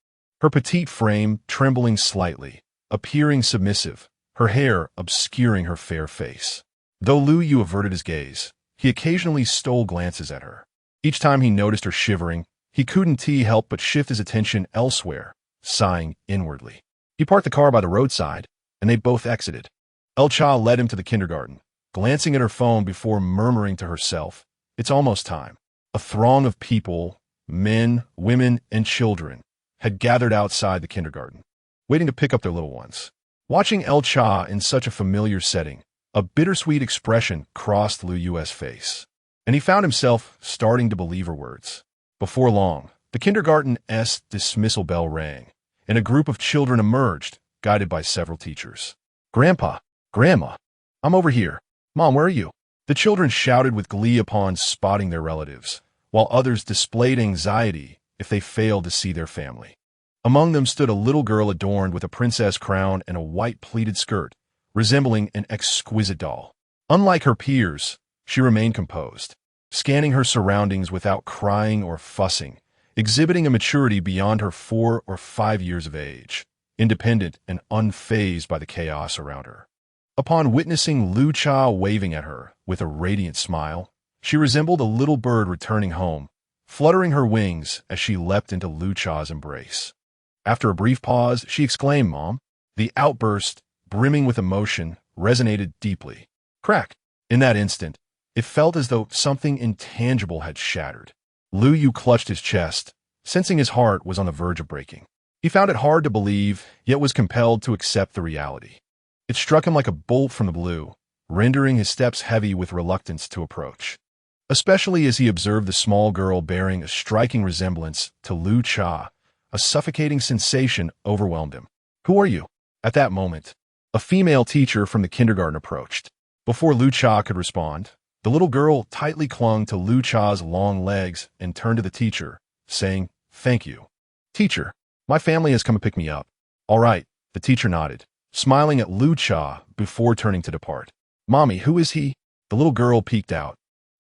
her petite frame trembling slightly, appearing submissive, her hair obscuring her fair face. Though Lu Yu averted his gaze, he occasionally stole glances at her. Each time he noticed her shivering, he couldn't help but shift his attention elsewhere, sighing inwardly. He parked the car by the roadside, and they both exited. El Cha led him to the kindergarten, glancing at her phone before murmuring to herself, "It's almost time." A throng of people, men, women, and children, had gathered outside the kindergarten, waiting to pick up their little ones. Watching El Cha in such a familiar setting, a bittersweet expression crossed Lu Yu's face, and he found himself starting to believe her words. Before long, the kindergarten's dismissal bell rang, and a group of children emerged, guided by several teachers. "Grandpa, Grandma, I'm over here. Mom, where are you?" The children shouted with glee upon spotting their relatives, while others displayed anxiety if they failed to see their family. Among them stood a little girl adorned with a princess crown and a white pleated skirt, resembling an exquisite doll. Unlike her peers, she remained composed, scanning her surroundings without crying or fussing, exhibiting a maturity beyond her 4 or 5 years of age, independent and unfazed by the chaos around her. Upon witnessing Lu Cha waving at her with a radiant smile, she resembled a little bird returning home, fluttering her wings as she leapt into Lu Cha's embrace. After a brief pause, she exclaimed, "Mom." The outburst, brimming with emotion, resonated deeply. Crack! In that instant, it felt as though something intangible had shattered. Lu Yu clutched his chest, sensing his heart was on the verge of breaking. He found it hard to believe, yet was compelled to accept the reality. It struck him like a bolt from the blue, rendering his steps heavy with reluctance to approach, especially as he observed the small girl bearing a striking resemblance to Lu Cha. A suffocating sensation overwhelmed him. "Who are you?" At that moment, a female teacher from the kindergarten approached. Before Lu Cha could respond, the little girl tightly clung to Lu Cha's long legs and turned to the teacher, saying, "Thank you. Teacher, my family has come to pick me up." "All right," the teacher nodded, smiling at Lu Cha before turning to depart. "Mommy, who is he?" The little girl peeked out,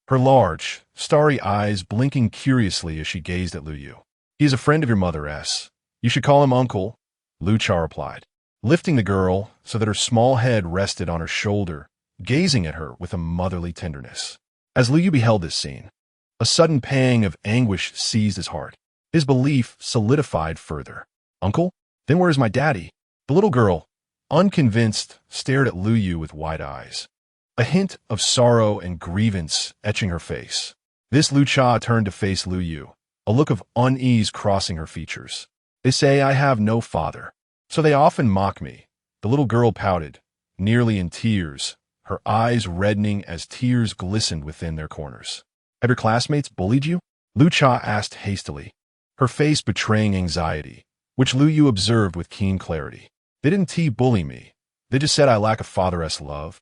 her large, starry eyes blinking curiously as she gazed at Lu Yu. "He is a friend of your mother's. You should call him Uncle," Lu Cha replied, lifting the girl so that her small head rested on her shoulder, gazing at her with a motherly tenderness. As Lu Yu beheld this scene, a sudden pang of anguish seized his heart. His belief solidified further. "Uncle? Then where is my daddy?" The little girl, unconvinced, stared at Lu Yu with wide eyes, a hint of sorrow and grievance etching her face. This Lu Cha turned to face Lu Yu, a look of unease crossing her features. They say I have no father, so they often mock me. The little girl pouted, nearly in tears, her eyes reddening as tears glistened within their corners. Have your classmates bullied you? Lu Cha asked hastily, her face betraying anxiety, which Lu Yu observed with keen clarity. They didn't bully me. They just said I lack a father's love,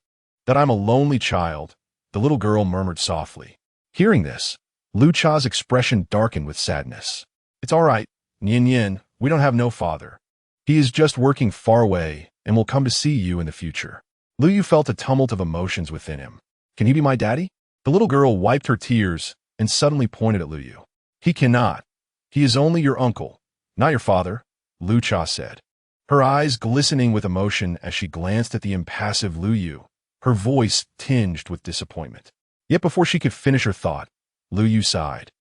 that I'm a lonely child, the little girl murmured softly. Hearing this, Lu Cha's expression darkened with sadness. It's all right, Nian Yin, we don't have no father. He is just working far away and will come to see you in the future. Lu Yu felt a tumult of emotions within him. Can he be my daddy? The little girl wiped her tears and suddenly pointed at Lu Yu. He cannot. He is only your uncle, not your father, Lu Cha said, her eyes glistening with emotion as she glanced at the impassive Lu Yu, her voice tinged with disappointment. Yet before she could finish her thought, Lu Yu sighed,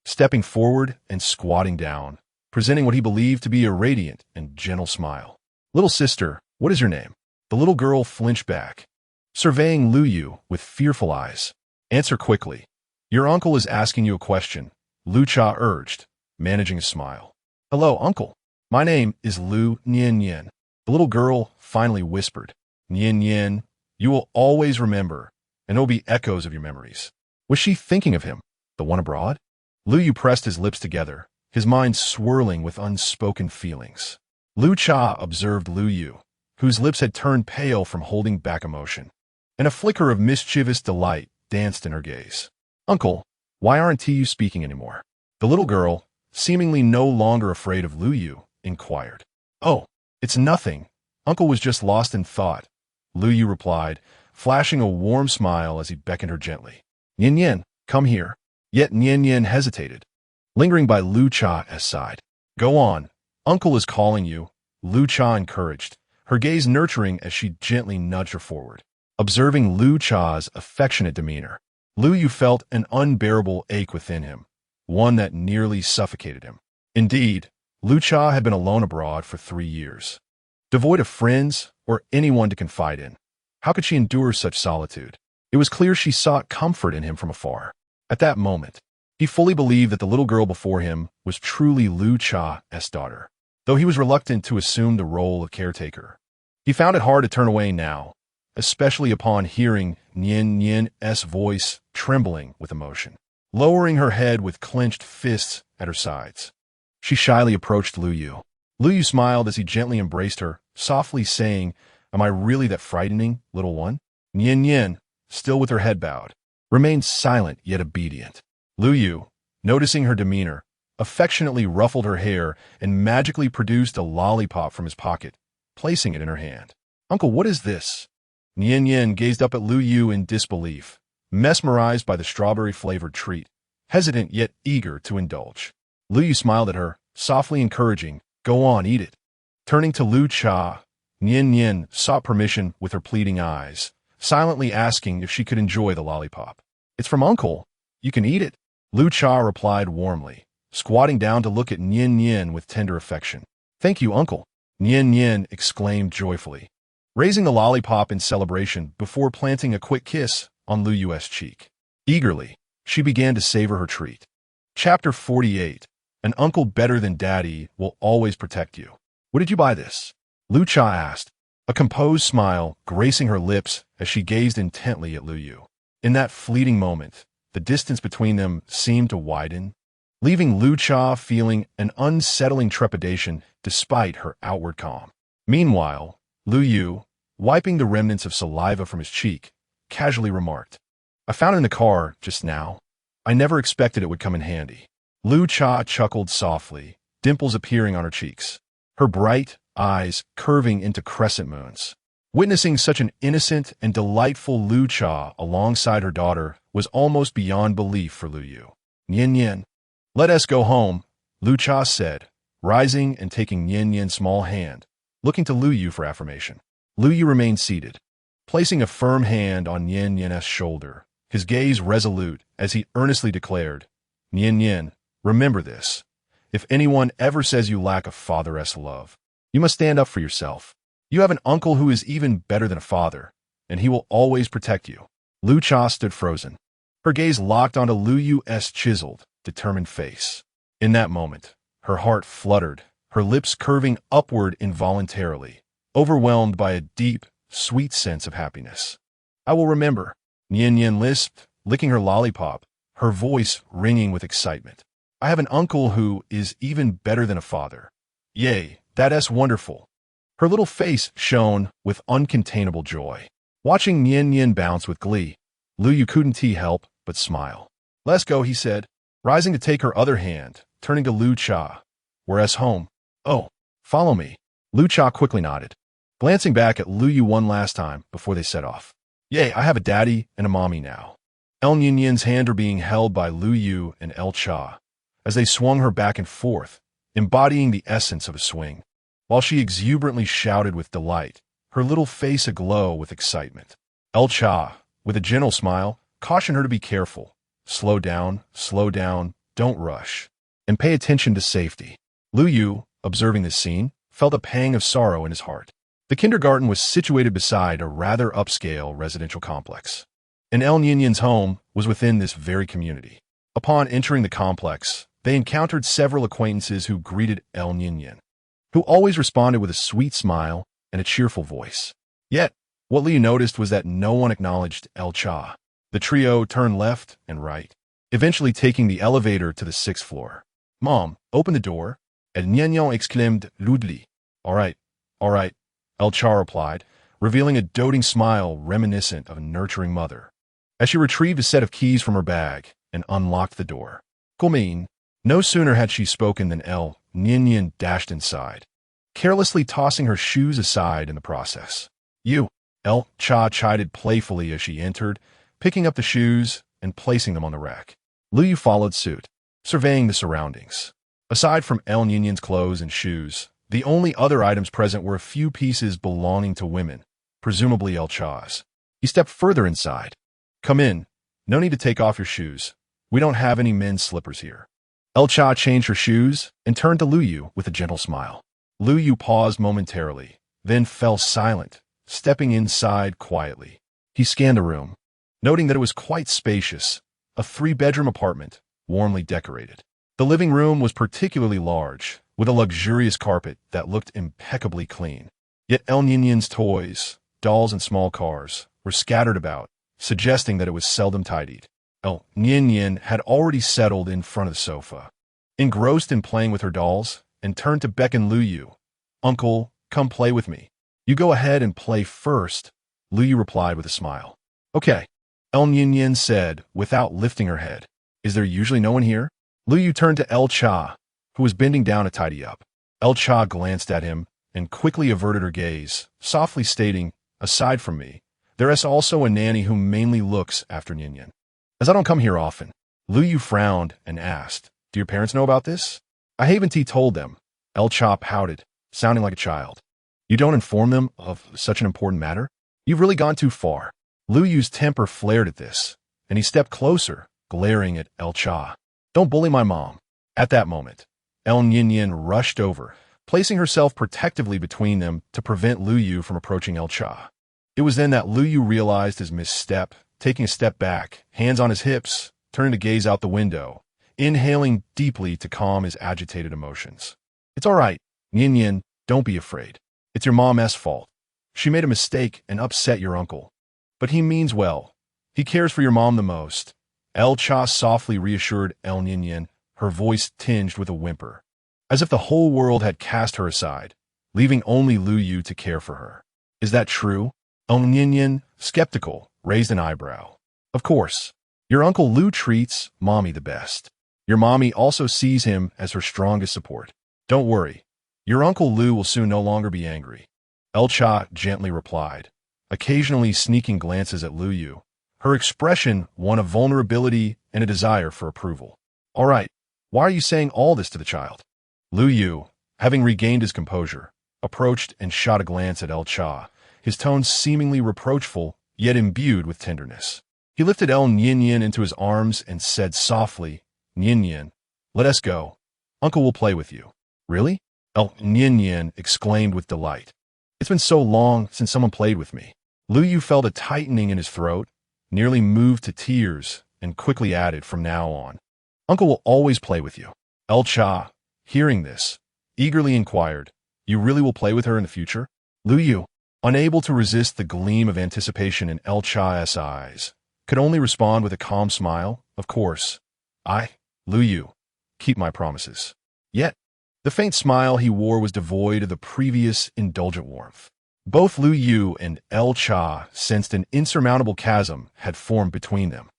stepping forward and squatting down, presenting what he believed to be a radiant and gentle smile. Little sister, what is your name? The little girl flinched back, surveying Lu Yu with fearful eyes. Answer quickly. Your uncle is asking you a question, Lu Cha urged, managing a smile. Hello, uncle. My name is Lu Nian Yin. The little girl finally whispered. Nian Yin, you will always remember, and there will be echoes of your memories. Was she thinking of him, the one abroad? Lu Yu pressed his lips together, his mind swirling with unspoken feelings. Lu Cha observed Lu Yu, whose lips had turned pale from holding back emotion, and a flicker of mischievous delight danced in her gaze. Uncle, why aren't you speaking anymore? The little girl, seemingly no longer afraid of Lu Yu, inquired. Oh, it's nothing. Uncle was just lost in thought, Lu Yu replied, flashing a warm smile as he beckoned her gently. Nian Yin, come here. Yet Nian Yin hesitated, lingering by Lu Cha's side. Go on. Uncle is calling you, Lu Cha encouraged, her gaze nurturing as she gently nudged her forward. Observing Lu Cha's affectionate demeanor, Lu Yu felt an unbearable ache within him, one that nearly suffocated him. Indeed, Lu Cha had been alone abroad for 3 years, devoid of friends or anyone to confide in. How could she endure such solitude? It was clear she sought comfort in him from afar. At that moment, he fully believed that the little girl before him was truly Lu Cha's daughter, though he was reluctant to assume the role of caretaker. He found it hard to turn away now, especially upon hearing Nian Yin's voice trembling with emotion. Lowering her head with clenched fists at her sides, she shyly approached Lu Yu. Lu Yu smiled as he gently embraced her, softly saying, Am I really that frightening, little one? Nian Yin, still with her head bowed, remained silent yet obedient. Lu Yu, noticing her demeanor, affectionately ruffled her hair and magically produced a lollipop from his pocket, placing it in her hand. Uncle, what is this? Nian Yin gazed up at Lu Yu in disbelief, mesmerized by the strawberry-flavored treat, hesitant yet eager to indulge. Lu Yu smiled at her, softly encouraging, Go on, eat it. Turning to Lu Cha, Nian Yin sought permission with her pleading eyes, silently asking if she could enjoy the lollipop. It's from Uncle. You can eat it. Lu Cha replied warmly, squatting down to look at Nian Yin with tender affection. Thank you, Uncle, Nian Yin exclaimed joyfully, raising the lollipop in celebration before planting a quick kiss on Lu Yu's cheek. Eagerly, she began to savor her treat. Chapter 48. An uncle better than daddy will always protect you. Where did you buy this? Lu Cha asked, a composed smile gracing her lips as she gazed intently at Lu Yu. In that fleeting moment, the distance between them seemed to widen, leaving Lu Cha feeling an unsettling trepidation despite her outward calm. Meanwhile, Lu Yu, wiping the remnants of saliva from his cheek, casually remarked, I found it in the car just now. I never expected it would come in handy. Lu Cha chuckled softly, dimples appearing on her cheeks, her bright eyes curving into crescent moons. Witnessing such an innocent and delightful Lu Cha alongside her daughter was almost beyond belief for Lu Yu. Nian Yin, let us go home, Lu Cha said, rising and taking Nian Yin's small hand, looking to Lu Yu for affirmation. Lu Yu remained seated, placing a firm hand on Nian Yin's shoulder, his gaze resolute as he earnestly declared, Nian Yin, remember this. If anyone ever says you lack a father's love, you must stand up for yourself. You have an uncle who is even better than a father, and he will always protect you. Lu Cha stood frozen, her gaze locked onto Lu Yu's chiseled, determined face. In that moment, her heart fluttered, her lips curving upward involuntarily, overwhelmed by a deep, sweet sense of happiness. I will remember, Nian Nian lisped, licking her lollipop, her voice ringing with excitement. I have an uncle who is even better than a father. Yay, that's wonderful. Her little face shone with uncontainable joy. Watching Nian Nian bounce with glee, Lu Yu couldn't help but smile. Let's go, he said, rising to take her other hand, turning to Lu Cha. We're us home. Oh, follow me. Lu Cha quickly nodded, glancing back at Lu Yu one last time before they set off. Yay, I have a daddy and a mommy now. El Nian Nian's hand are being held by Lu Yu and El Cha as they swung her back and forth, embodying the essence of a swing, while she exuberantly shouted with delight, her little face aglow with excitement. El Cha, with a gentle smile, cautioned her to be careful. Slow down, don't rush, and pay attention to safety. Lu Yu, observing this scene, felt a pang of sorrow in his heart. The kindergarten was situated beside a rather upscale residential complex, and El Nian Nian's home was within this very community. Upon entering the complex, they encountered several acquaintances who greeted El Nian Nian, who always responded with a sweet smile and a cheerful voice. Yet, what Liu noticed was that no one acknowledged El Cha. The trio turned left and right, eventually taking the elevator to the 6th floor. Mom, open the door, El Nian Nian exclaimed rudely. All right, El Cha replied, revealing a doting smile reminiscent of a nurturing mother, as she retrieved a set of keys from her bag and unlocked the door. Gulmin, no sooner had she spoken than El Nian Nian dashed inside, carelessly tossing her shoes aside in the process. You, El Cha chided playfully as she entered, picking up the shoes and placing them on the rack. Lu Yu followed suit, surveying the surroundings. Aside from El Nian Nian's clothes and shoes, the only other items present were a few pieces belonging to women, presumably El Cha's. He stepped further inside. Come in. No need to take off your shoes. We don't have any men's slippers here. El Cha changed her shoes and turned to Lu Yu with a gentle smile. Lu Yu paused momentarily, then fell silent, stepping inside quietly. He scanned the room, noting that it was quite spacious, a 3-bedroom apartment, warmly decorated. The living room was particularly large, with a luxurious carpet that looked impeccably clean. Yet El Nian Nian's toys, dolls and small cars, were scattered about, suggesting that it was seldom tidied. El Nian Nian had already settled in front of the sofa, engrossed in playing with her dolls, and turned to beckon Lu Yu. Uncle, come play with me. You go ahead and play first, Lu Yu replied with a smile. Okay, El Nian Nian said without lifting her head. Is there usually no one here? Lu Yu turned to El Cha, who was bending down to tidy up. El Cha glanced at him and quickly averted her gaze, softly stating, aside from me, there is also a nanny who mainly looks after Nian Nian. As I don't come here often, Lu Yu frowned and asked, do your parents know about this? I haven't told them. El Cha pouted, sounding like a child. You don't inform them of such an important matter? You've really gone too far. Lu Yu's temper flared at this, and he stepped closer, glaring at El Cha. Don't bully my mom. At that moment, El Nian Nian rushed over, placing herself protectively between them to prevent Lu Yu from approaching El Cha. It was then that Lu Yu realized his misstep, taking a step back, hands on his hips, turning to gaze out the window, inhaling deeply to calm his agitated emotions. It's all right, Nian Nian, don't be afraid. It's your mom's fault. She made a mistake and upset your uncle. But he means well. He cares for your mom the most. El Cha softly reassured El Nian Nian, her voice tinged with a whimper, as if the whole world had cast her aside, leaving only Lu Yu to care for her. Is that true? El Nian Nian, skeptical, raised an eyebrow. Of course. Your Uncle Lu treats Mommy the best. Your mommy also sees him as her strongest support. Don't worry. Your Uncle Lu will soon no longer be angry. El Cha gently replied, occasionally sneaking glances at Lu Yu, her expression one of vulnerability and a desire for approval. All right, why are you saying all this to the child? Lu Yu, having regained his composure, approached and shot a glance at El Cha, his tone seemingly reproachful, yet imbued with tenderness. He lifted El Nian Nian into his arms and said softly, Nian Nian, let us go. Uncle will play with you. Really? El Nian Nian exclaimed with delight. It's been so long since someone played with me. Lu Yu felt a tightening in his throat, nearly moved to tears, and quickly added from now on. Uncle will always play with you. El Cha, hearing this, eagerly inquired, "You really will play with her in the future?" Lu Yu, unable to resist the gleam of anticipation in El Cha's eyes, could only respond with a calm smile, "Of course. I, Lu Yu, keep my promises." Yet, the faint smile he wore was devoid of the previous indulgent warmth. Both Lu Yu and El Cha sensed an insurmountable chasm had formed between them.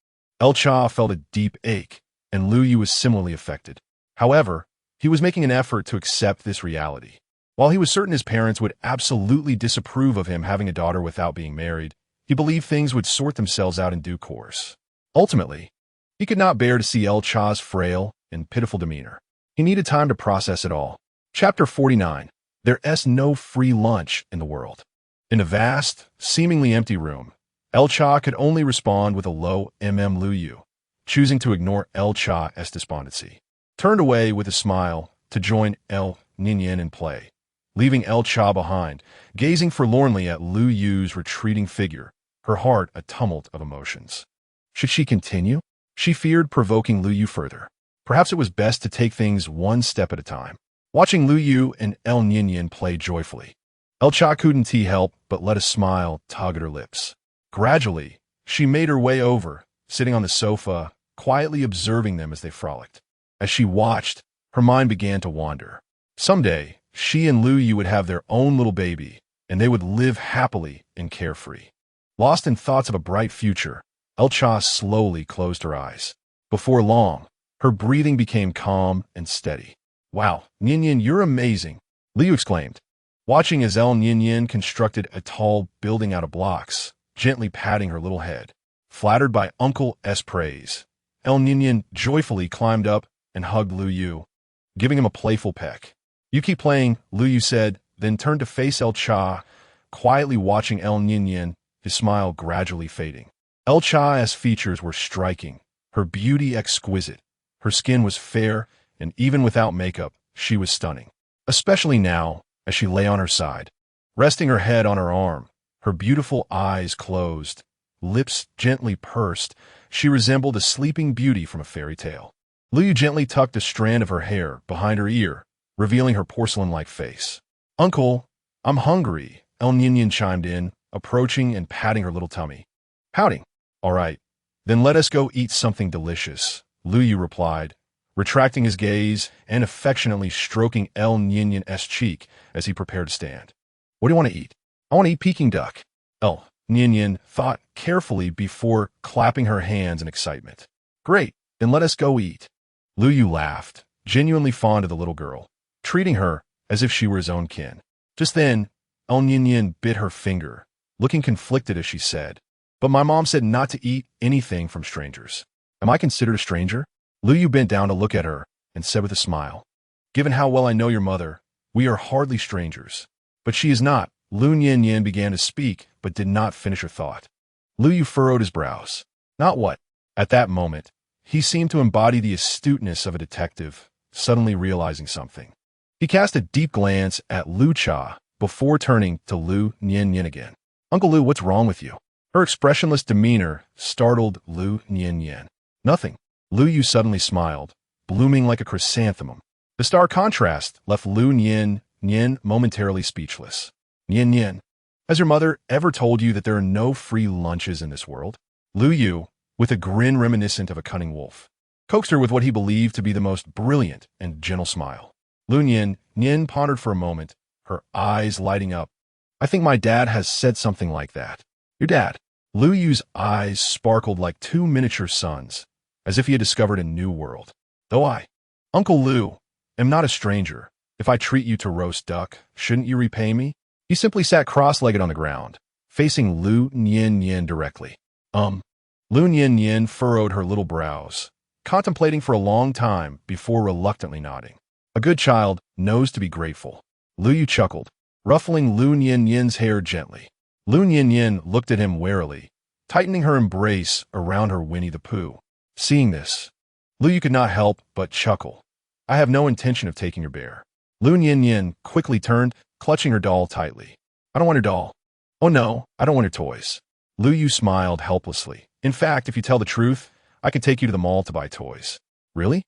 El Cha felt a deep ache, and Lu Yu was similarly affected. However, he was making an effort to accept this reality. While he was certain his parents would absolutely disapprove of him having a daughter without being married, he believed things would sort themselves out in due course. Ultimately, he could not bear to see El Cha's frail and pitiful demeanor. He needed time to process it all. Chapter 49. There's no free lunch in the world. In a vast, seemingly empty room, El Cha could only respond with a low Lu Yu, choosing to ignore El Cha's despondency. Turned away with a smile to join El Ninian in play, leaving El Cha behind, gazing forlornly at Lu Yu's retreating figure, her heart a tumult of emotions. Should she continue? She feared provoking Lu Yu further. Perhaps it was best to take things one step at a time. Watching Lu Yu and El Ninian play joyfully, El Cha couldn't help but let a smile tug at her lips. Gradually, she made her way over, sitting on the sofa, quietly observing them as they frolicked. As she watched, her mind began to wander. Someday, she and Lu Yu would have their own little baby, and they would live happily and carefree. Lost in thoughts of a bright future, El Cha slowly closed her eyes. Before long, her breathing became calm and steady. "Wow, Ninian, you're amazing," Lu Yu exclaimed, watching as El Ninian constructed a tall building out of blocks, gently patting her little head. Flattered by Uncle's praise, El Ninian joyfully climbed up and hugged Lu Yu, giving him a playful peck. "You keep playing," Lu Yu said, then turned to face El Cha, quietly watching El Ninian, his smile gradually fading. El Cha's features were striking, her beauty exquisite. Her skin was fair, and even without makeup, she was stunning. Especially now, as she lay on her side, resting her head on her arm, her beautiful eyes closed, lips gently pursed, she resembled a sleeping beauty from a fairy tale. Lu Yu gently tucked a strand of her hair behind her ear, revealing her porcelain-like face. "Uncle, I'm hungry," El Ninian chimed in, approaching and patting her little tummy. "Pouting. All right, then let us go eat something delicious," Lu Yu replied, retracting his gaze and affectionately stroking El Ninian's cheek as he prepared to stand. "What do you want to eat?" "I want to eat Peking duck." El Ninian thought carefully before clapping her hands in excitement. "Great, then let us go eat." Lu Yu laughed, genuinely fond of the little girl, treating her as if she were his own kin. Just then, El Ninian bit her finger, looking conflicted as she said, "But my mom said not to eat anything from strangers. Am I considered a stranger?" Lu Yu bent down to look at her and said with a smile, "Given how well I know your mother, we are hardly strangers." "But she is not." Lu Ninian began to speak, but did not finish her thought. Lu Yu furrowed his brows. "Not what?" At that moment, he seemed to embody the astuteness of a detective, suddenly realizing something. He cast a deep glance at Lu Cha before turning to Lu Ninian again. "Uncle Lu, what's wrong with you?" Her expressionless demeanor startled Lu Ninian. "Nothing." Lu Yu suddenly smiled, blooming like a chrysanthemum. The stark contrast left Lu Ninian momentarily speechless. "Ninian, has your mother ever told you that there are no free lunches in this world?" Lu Yu, with a grin reminiscent of a cunning wolf, coaxed her with what he believed to be the most brilliant and gentle smile. Lu Ninian pondered for a moment, her eyes lighting up. "I think my dad has said something like that." "Your dad?" Lu Yu's eyes sparkled like two miniature suns, as if he had discovered a new world. "Though I, Uncle Lu, am not a stranger. If I treat you to roast duck, shouldn't you repay me?" He simply sat cross-legged on the ground, facing Lu Ninian directly. Lu Ninian furrowed her little brows, contemplating for a long time before reluctantly nodding. "A good child knows to be grateful." Lu Yu chuckled, ruffling Lu Ninian's hair gently. Lu Ninian looked at him warily, tightening her embrace around her Winnie the Pooh. Seeing this, Lu Yu could not help but chuckle. "I have no intention of taking your bear." Lu Ninian quickly turned, clutching her doll tightly. "I don't want your doll." "Oh no, I don't want your toys." Lu Yu smiled helplessly. "In fact, if you tell the truth, I could take you to the mall to buy toys." "Really?"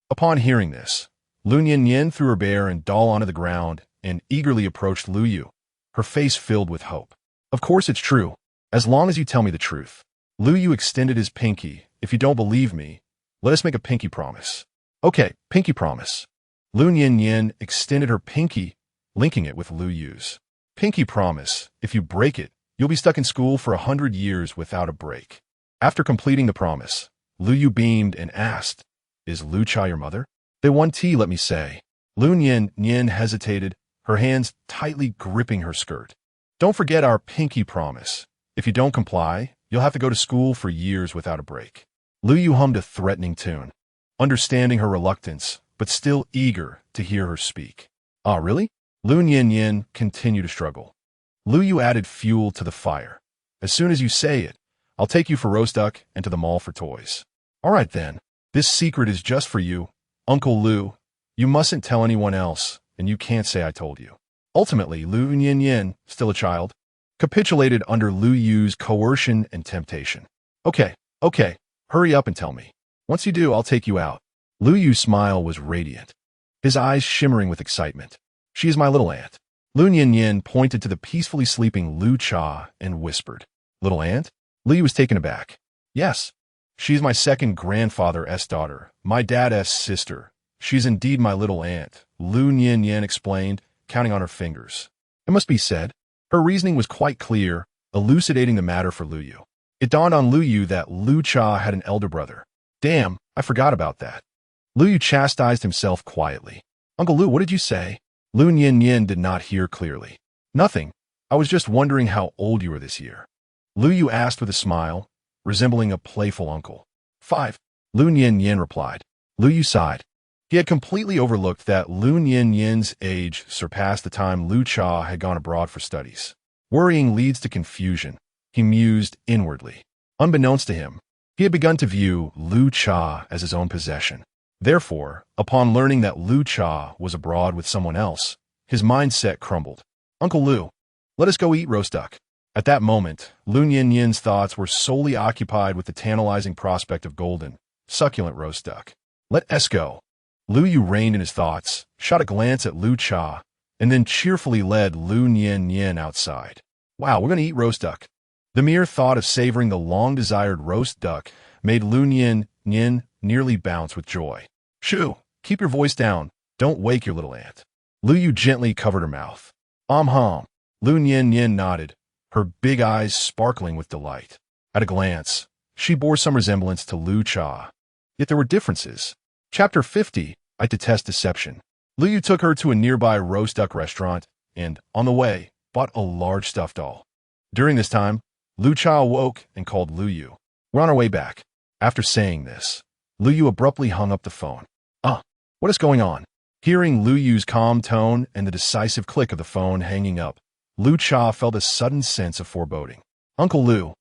Upon hearing this, Lu Yin threw her bear and doll onto the ground and eagerly approached Lu Yu, her face filled with hope. Of course it's true, as long as you tell me the truth. Lu Yu extended his pinky. If you don't believe me, let us make a pinky promise. Okay, pinky promise. Lu Yin extended her pinky, linking it with Lu Yu's. Pinky promise, if you break it, you'll be stuck in school for 100 years without a break. After completing the promise, Lu Yu beamed and asked, Is Lu Cha your mother? They want tea, let me say. Lu Yin hesitated, her hands tightly gripping her skirt. Don't forget our pinky promise. If you don't comply, you'll have to go to school for years without a break. Lu Yu hummed a threatening tune, understanding her reluctance, but still eager to hear her speak. Ah, really? Lu Yin continued to struggle. Lu Yu added fuel to the fire. As soon as you say it, I'll take you for roast duck and to the mall for toys. All right then. This secret is just for you, Uncle Lu. You mustn't tell anyone else, and you can't say I told you. Ultimately, Lu Yin, still a child, capitulated under Lu Yu's coercion and temptation. Okay, hurry up and tell me. Once you do, I'll take you out. Lu Yu's smile was radiant, his eyes shimmering with excitement. She is my little aunt. Lu Yin pointed to the peacefully sleeping Lu Cha and whispered, Little aunt? Lu Yu was taken aback. Yes, she's my second grandfather's daughter, my dad's sister. She's indeed my little aunt, Lu Yin explained, counting on her fingers. It must be said, her reasoning was quite clear, elucidating the matter for Lu Yu. It dawned on Lu Yu that Lu Cha had an elder brother. Damn, I forgot about that. Lu Yu chastised himself quietly. Uncle Lu, what did you say? Lu Yin did not hear clearly. Nothing. I was just wondering how old you were this year. Lu Yu asked with a smile, resembling a playful uncle. 5. Lu Yin replied. Lu Yu sighed. He had completely overlooked that Lu Yin's age surpassed the time Lu Cha had gone abroad for studies. Worrying leads to confusion, he mused inwardly. Unbeknownst to him, he had begun to view Lu Cha as his own possession. Therefore, upon learning that Lu Cha was abroad with someone else, his mindset crumbled. Uncle Lu, let us go eat roast duck. At that moment, Lu Yin's thoughts were solely occupied with the tantalizing prospect of golden, succulent roast duck. Let us go. Lu Yu reined in his thoughts, shot a glance at Lu Cha, and then cheerfully led Lu Yin outside. Wow, we're going to eat roast duck. The mere thought of savoring the long-desired roast duck made Lu Yin nearly bounce with joy. Shoo, keep your voice down. Don't wake your little aunt. Lu Yu gently covered her mouth. Hum. Lu Yin nodded, her big eyes sparkling with delight. At a glance, she bore some resemblance to Lu Cha. Yet there were differences. Chapter 50, I Detest Deception. Lu Yu took her to a nearby roast duck restaurant and, on the way, bought a large stuffed doll. During this time, Lu Cha awoke and called Lu Yu. We're on our way back. After saying this, Lu Yu abruptly hung up the phone. What is going on? Hearing Lu Yu's calm tone and the decisive click of the phone hanging up, Lu Cha felt a sudden sense of foreboding. Uncle Lu,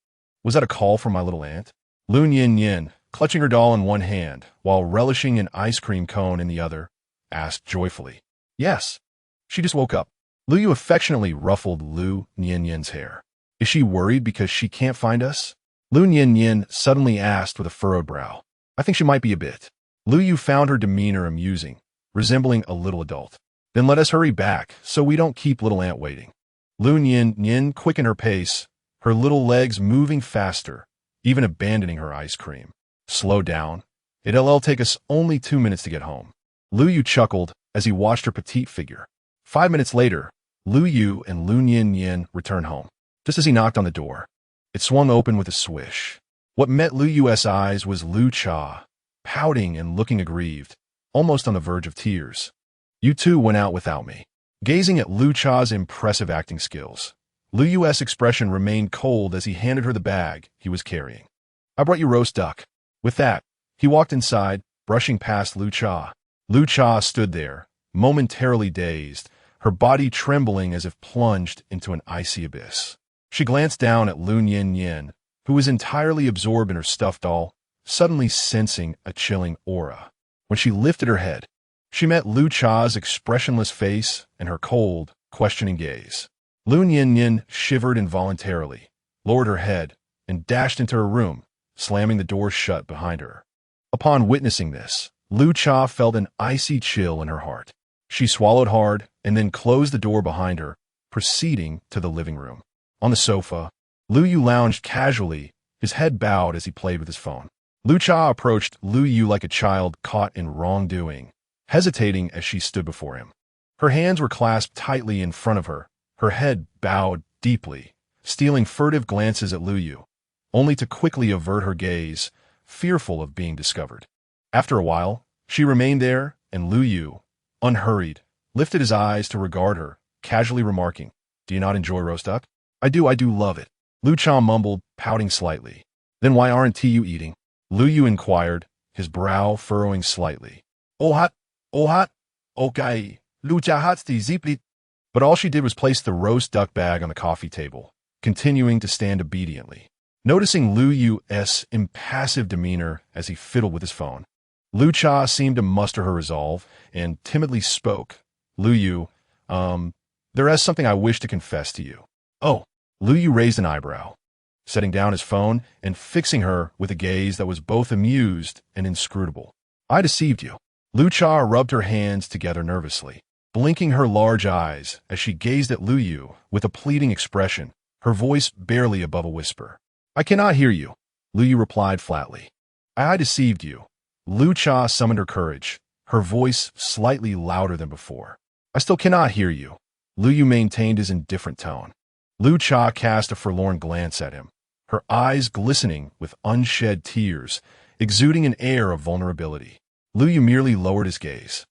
was that a call from my little aunt? Lu Yin, clutching her doll in one hand while relishing an ice cream cone in the other, asked joyfully. Yes. She just woke up. Lu Yu affectionately ruffled Lu Yin's hair. Is she worried because she can't find us? Lu Yin suddenly asked with a furrowed brow. I think she might be a bit. Lu Yu found her demeanor amusing, resembling a little adult. Then let us hurry back so we don't keep little aunt waiting. Lu Yin quickened her pace, her little legs moving faster, even abandoning her ice cream. Slow down. It'll take us only 2 minutes to get home. Lu Yu chuckled as he watched her petite figure. 5 minutes later, Lu Yu and Lu Yin returned home. Just as he knocked on the door, it swung open with a swish. What met Lu Yu's eyes was Lu Cha, pouting and looking aggrieved, almost on the verge of tears. You two went out without me. Gazing at Lu Cha's impressive acting skills, Lu Yu's expression remained cold as he handed her the bag he was carrying. I brought you roast duck. With that, he walked inside, brushing past Lu Cha. Lu Cha stood there, momentarily dazed, her body trembling as if plunged into an icy abyss. She glanced down at Lu Yin, who was entirely absorbed in her stuffed doll, suddenly sensing a chilling aura. When she lifted her head, she met Lu Cha's expressionless face and her cold, questioning gaze. Lu Yin shivered involuntarily, lowered her head, and dashed into her room, slamming the door shut behind her. Upon witnessing this, Lu Cha felt an icy chill in her heart. She swallowed hard and then closed the door behind her, proceeding to the living room. On the sofa, Lu Yu lounged casually, his head bowed as he played with his phone. Lu Cha approached Lu Yu like a child caught in wrongdoing, hesitating as she stood before him. Her hands were clasped tightly in front of her, her head bowed deeply, stealing furtive glances at Lu Yu, only to quickly avert her gaze, fearful of being discovered. After a while, she remained there, and Lu Yu, unhurried, lifted his eyes to regard her, casually remarking, "Do you not enjoy roast duck?" I do love it." Lu Cha mumbled, pouting slightly. "Then why aren't you eating?" Lu Yu inquired, his brow furrowing slightly. Oh hot, okay, Lu Cha hat's die Ziepli." But all she did was place the roast duck bag on the coffee table, continuing to stand obediently. Noticing Lu Yu's impassive demeanor as he fiddled with his phone, Lu Cha seemed to muster her resolve and timidly spoke. "Lu Yu, there is something I wish to confess to you." "Oh." Lu Yu raised an eyebrow, setting down his phone and fixing her with a gaze that was both amused and inscrutable. "I deceived you." Lu Cha rubbed her hands together nervously, blinking her large eyes as she gazed at Lu Yu with a pleading expression, her voice barely above a whisper. "I cannot hear you," Lu Yu replied flatly. I deceived you." Lu Cha summoned her courage, her voice slightly louder than before. "I still cannot hear you." Lu Yu maintained his indifferent tone. Lu Cha cast a forlorn glance at him, her eyes glistening with unshed tears, exuding an air of vulnerability. Lu Yu merely lowered his gaze,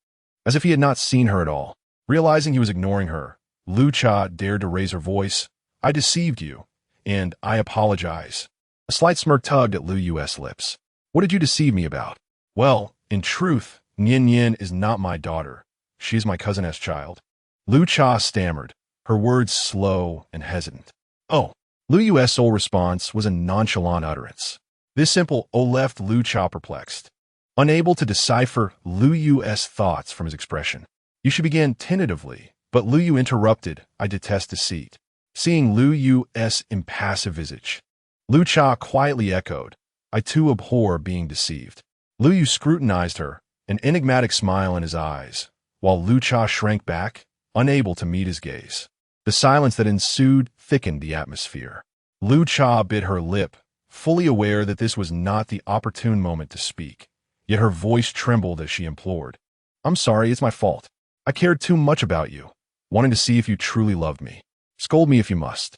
as if he had not seen her at all. Realizing he was ignoring her, Lu Cha dared to raise her voice. "I deceived you, and I apologize." A slight smirk tugged at Lu Yu's lips. "What did you deceive me about?" "Well, in truth, Nian Nian is not my daughter. She is my cousin's child." Lu Cha stammered, her words slow and hesitant. "Oh." Lu Yu's sole response was a nonchalant utterance. This simple "oh" left Lu Cha perplexed, unable to decipher Lu Yu's thoughts from his expression. She began tentatively, but Lu Yu interrupted. "I detest deceit." Seeing Lu Yu's impassive visage, Lu Cha quietly echoed, "I too abhor being deceived." Lu Yu scrutinized her, an enigmatic smile in his eyes, while Lu Cha shrank back, unable to meet his gaze. The silence that ensued thickened the atmosphere. Lu Cha bit her lip, fully aware that this was not the opportune moment to speak, yet her voice trembled as she implored. "I'm sorry, it's my fault. I cared too much about you, wanting to see if you truly loved me. Scold me if you must.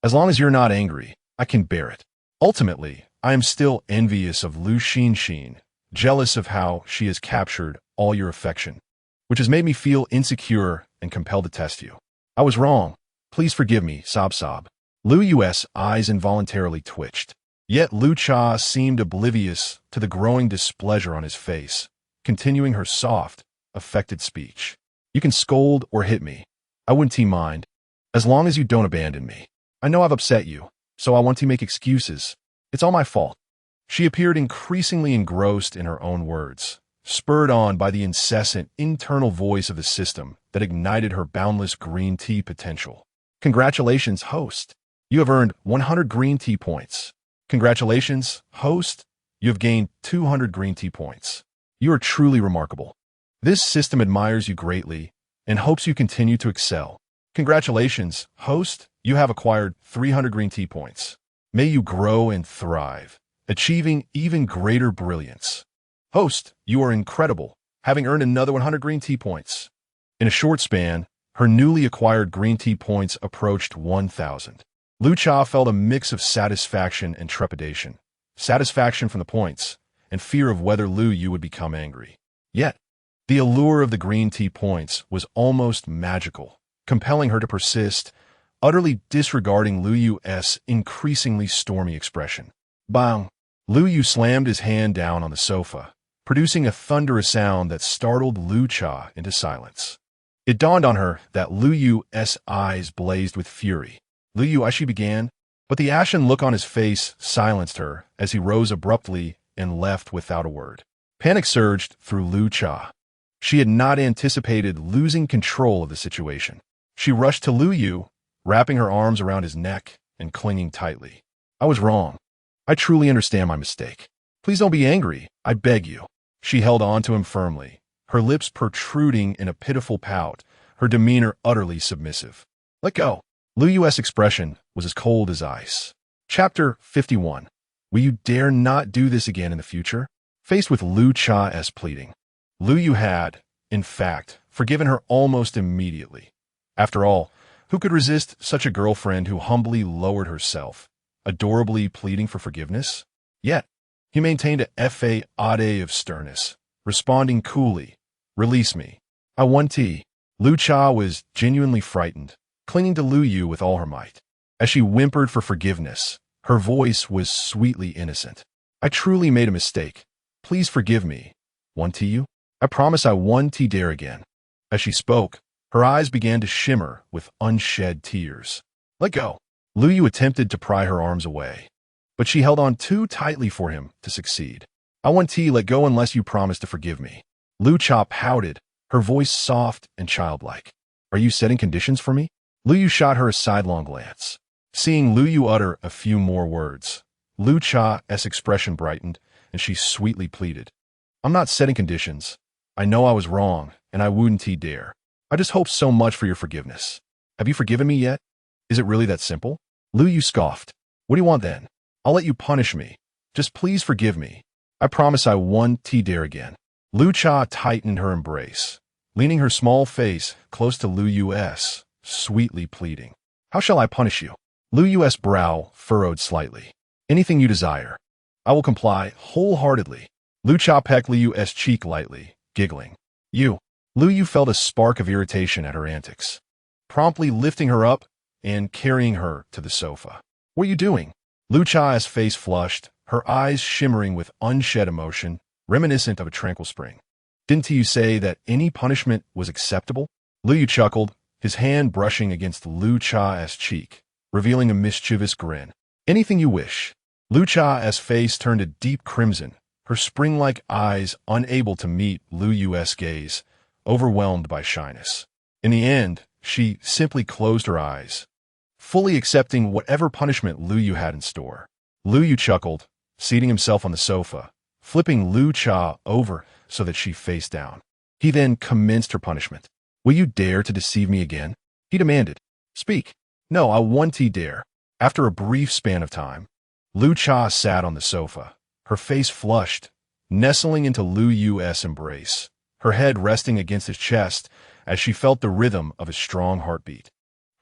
As long as you're not angry, I can bear it. Ultimately, I am still envious of Lu Xin, jealous of how she has captured all your affection, which has made me feel insecure and compelled to test you. I was wrong. Please forgive me, sob. Lu Yu's eyes involuntarily twitched. Yet Lu Cha seemed oblivious to the growing displeasure on his face, continuing her soft, affected speech. "You can scold or hit me. I wouldn't mind, as long as you don't abandon me. I know I've upset you, so I want to make excuses. It's all my fault." She appeared increasingly engrossed in her own words, spurred on by the incessant internal voice of the system that ignited her boundless green tea potential. "Congratulations, host. You have earned 100 green tea points. Congratulations, host. You have gained 200 green tea points. You are truly remarkable. This system admires you greatly and hopes you continue to excel. Congratulations, host. You have acquired 300 green tea points. May you grow and thrive, achieving even greater brilliance. Host, you are incredible, having earned another 100 green tea points." In a short span, her newly acquired green tea points approached 1,000. Lu Cha felt a mix of satisfaction and trepidation. Satisfaction from the points, and fear of whether Lu Yu would become angry. Yet, the allure of the green tea points was almost magical, compelling her to persist, utterly disregarding Lu Yu's increasingly stormy expression. Bang! Lu Yu slammed his hand down on the sofa, producing a thunderous sound that startled Lu Cha into silence. It dawned on her that Lu Yu's eyes blazed with fury. "Lu Yu," she began, but the ashen look on his face silenced her as he rose abruptly and left without a word. Panic surged through Lu Cha. She had not anticipated losing control of the situation. She rushed to Lu Yu, wrapping her arms around his neck and clinging tightly. "I was wrong. I truly understand my mistake. Please don't be angry, I beg you." She held on to him firmly, her lips protruding in a pitiful pout, her demeanor utterly submissive. Let go. Lu Yu's expression was as cold as ice. Chapter 51. Will you dare not do this again in the future? Faced with Lu Cha's pleading, Lu Yu had, in fact, forgiven her almost immediately. After all, who could resist such a girlfriend who humbly lowered herself, adorably pleading for forgiveness? Yet, he maintained a facade of sternness, responding coolly, "Release me. I want tea." Lu Cha was genuinely frightened, clinging to Lu Yu with all her might. As she whimpered for forgiveness, her voice was sweetly innocent. "I truly made a mistake. Please forgive me. Want tea? I promise I won't dare again." As she spoke, her eyes began to shimmer with unshed tears. "Let go." Lu Yu attempted to pry her arms away, but she held on too tightly for him to succeed. "I want tea, let go unless you promise to forgive me." Lu Cha pouted, her voice soft and childlike. "Are you setting conditions for me?" Lu Yu shot her a sidelong glance. Seeing Lu Yu utter a few more words, Lu Cha's expression brightened, and she sweetly pleaded, "I'm not setting conditions. I know I was wrong, and I wouldn't dare. I just hope so much for your forgiveness. Have you forgiven me yet? Is it really that simple?" Lu Yu scoffed. "What do you want then? I'll let you punish me. Just please forgive me. I promise I won't dare again." Lu Cha tightened her embrace, leaning her small face close to Lu Yu's, sweetly pleading. "How shall I punish you?" Lu Yu's brow furrowed slightly. "Anything you desire. I will comply wholeheartedly." Lu Cha pecked Lu Yu's cheek lightly, giggling. "You." Lu Yu felt a spark of irritation at her antics, promptly lifting her up and carrying her to the sofa. "What are you doing?" Lu Cha's face flushed, her eyes shimmering with unshed emotion, reminiscent of a tranquil spring. "Didn't you say that any punishment was acceptable?" Lu Yu chuckled, his hand brushing against Lu Cha's cheek, revealing a mischievous grin. "Anything you wish." Lu Cha's face turned a deep crimson, her spring-like eyes unable to meet Lu Yu's gaze, overwhelmed by shyness. In the end, she simply closed her eyes, fully accepting whatever punishment Lu Yu had in store. Lu Yu chuckled, seating himself on the sofa, flipping Lu Cha over so that she faced down. He then commenced her punishment. "Will you dare to deceive me again?" he demanded. "Speak." "No, I won't dare." After a brief span of time, Lu Cha sat on the sofa, her face flushed, nestling into Lu Yu's embrace, her head resting against his chest as she felt the rhythm of his strong heartbeat,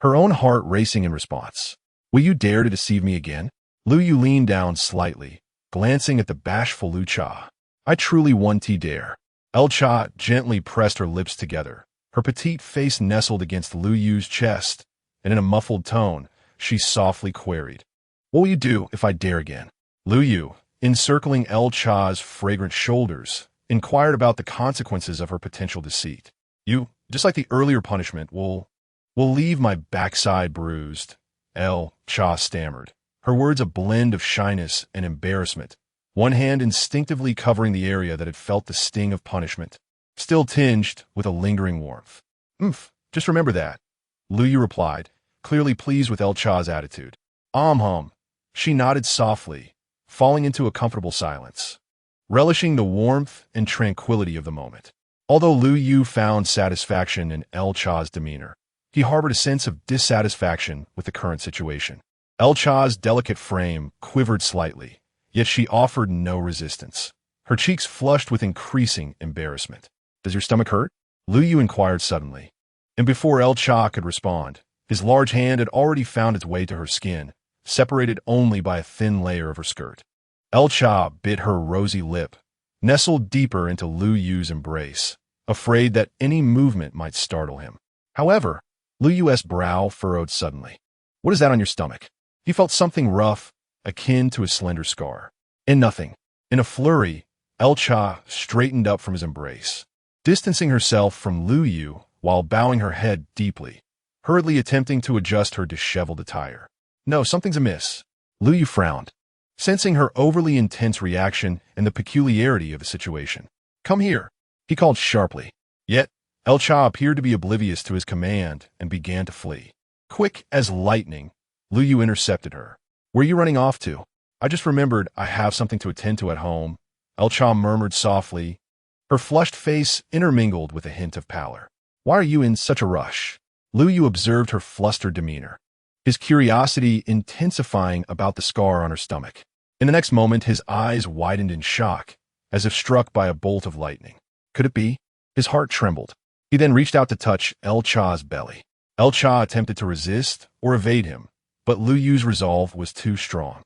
her own heart racing in response. "Will you dare to deceive me again?" Lu Yu leaned down slightly, glancing at the bashful Lu Cha. "I truly won't dare." El Cha gently pressed her lips together, her petite face nestled against Lu Yu's chest, and in a muffled tone, she softly queried, "What will you do if I dare again?" Lu Yu, encircling El Cha's fragrant shoulders, inquired about the consequences of her potential deceit. "You, just like the earlier punishment, will leave my backside bruised," El Cha stammered, her words a blend of shyness and embarrassment, one hand instinctively covering the area that had felt the sting of punishment, still tinged with a lingering warmth. Just remember that," Lu Yu replied, clearly pleased with El Cha's attitude. Hum. She nodded softly, falling into a comfortable silence, relishing the warmth and tranquility of the moment. Although Lu Yu found satisfaction in El Cha's demeanor, he harbored a sense of dissatisfaction with the current situation. El Cha's delicate frame quivered slightly, yet she offered no resistance. Her cheeks flushed with increasing embarrassment. "Does your stomach hurt?" Lu Yu inquired suddenly. And before El Cha could respond, his large hand had already found its way to her skin, separated only by a thin layer of her skirt. El Cha bit her rosy lip, nestled deeper into Lu Yu's embrace, afraid that any movement might startle him. However, Lu Yu's brow furrowed suddenly. "What is that on your stomach?" He felt something rough, akin to a slender scar. And nothing. In a flurry, El Cha straightened up from his embrace, distancing herself from Lu Yu while bowing her head deeply, hurriedly attempting to adjust her disheveled attire. "No, something's amiss." Lu Yu frowned, sensing her overly intense reaction and the peculiarity of the situation. "Come here," he called sharply. Yet, El Cha appeared to be oblivious to his command and began to flee. Quick as lightning, Lu Yu intercepted her. "Where are you running off to?" "I just remembered I have something to attend to at home," El Cha murmured softly, her flushed face intermingled with a hint of pallor. "Why are you in such a rush?" Lu Yu observed her flustered demeanor, his curiosity intensifying about the scar on her stomach. In the next moment, his eyes widened in shock, as if struck by a bolt of lightning. Could it be? His heart trembled. He then reached out to touch El Cha's belly. El Cha attempted to resist or evade him, but Lu Yu's resolve was too strong.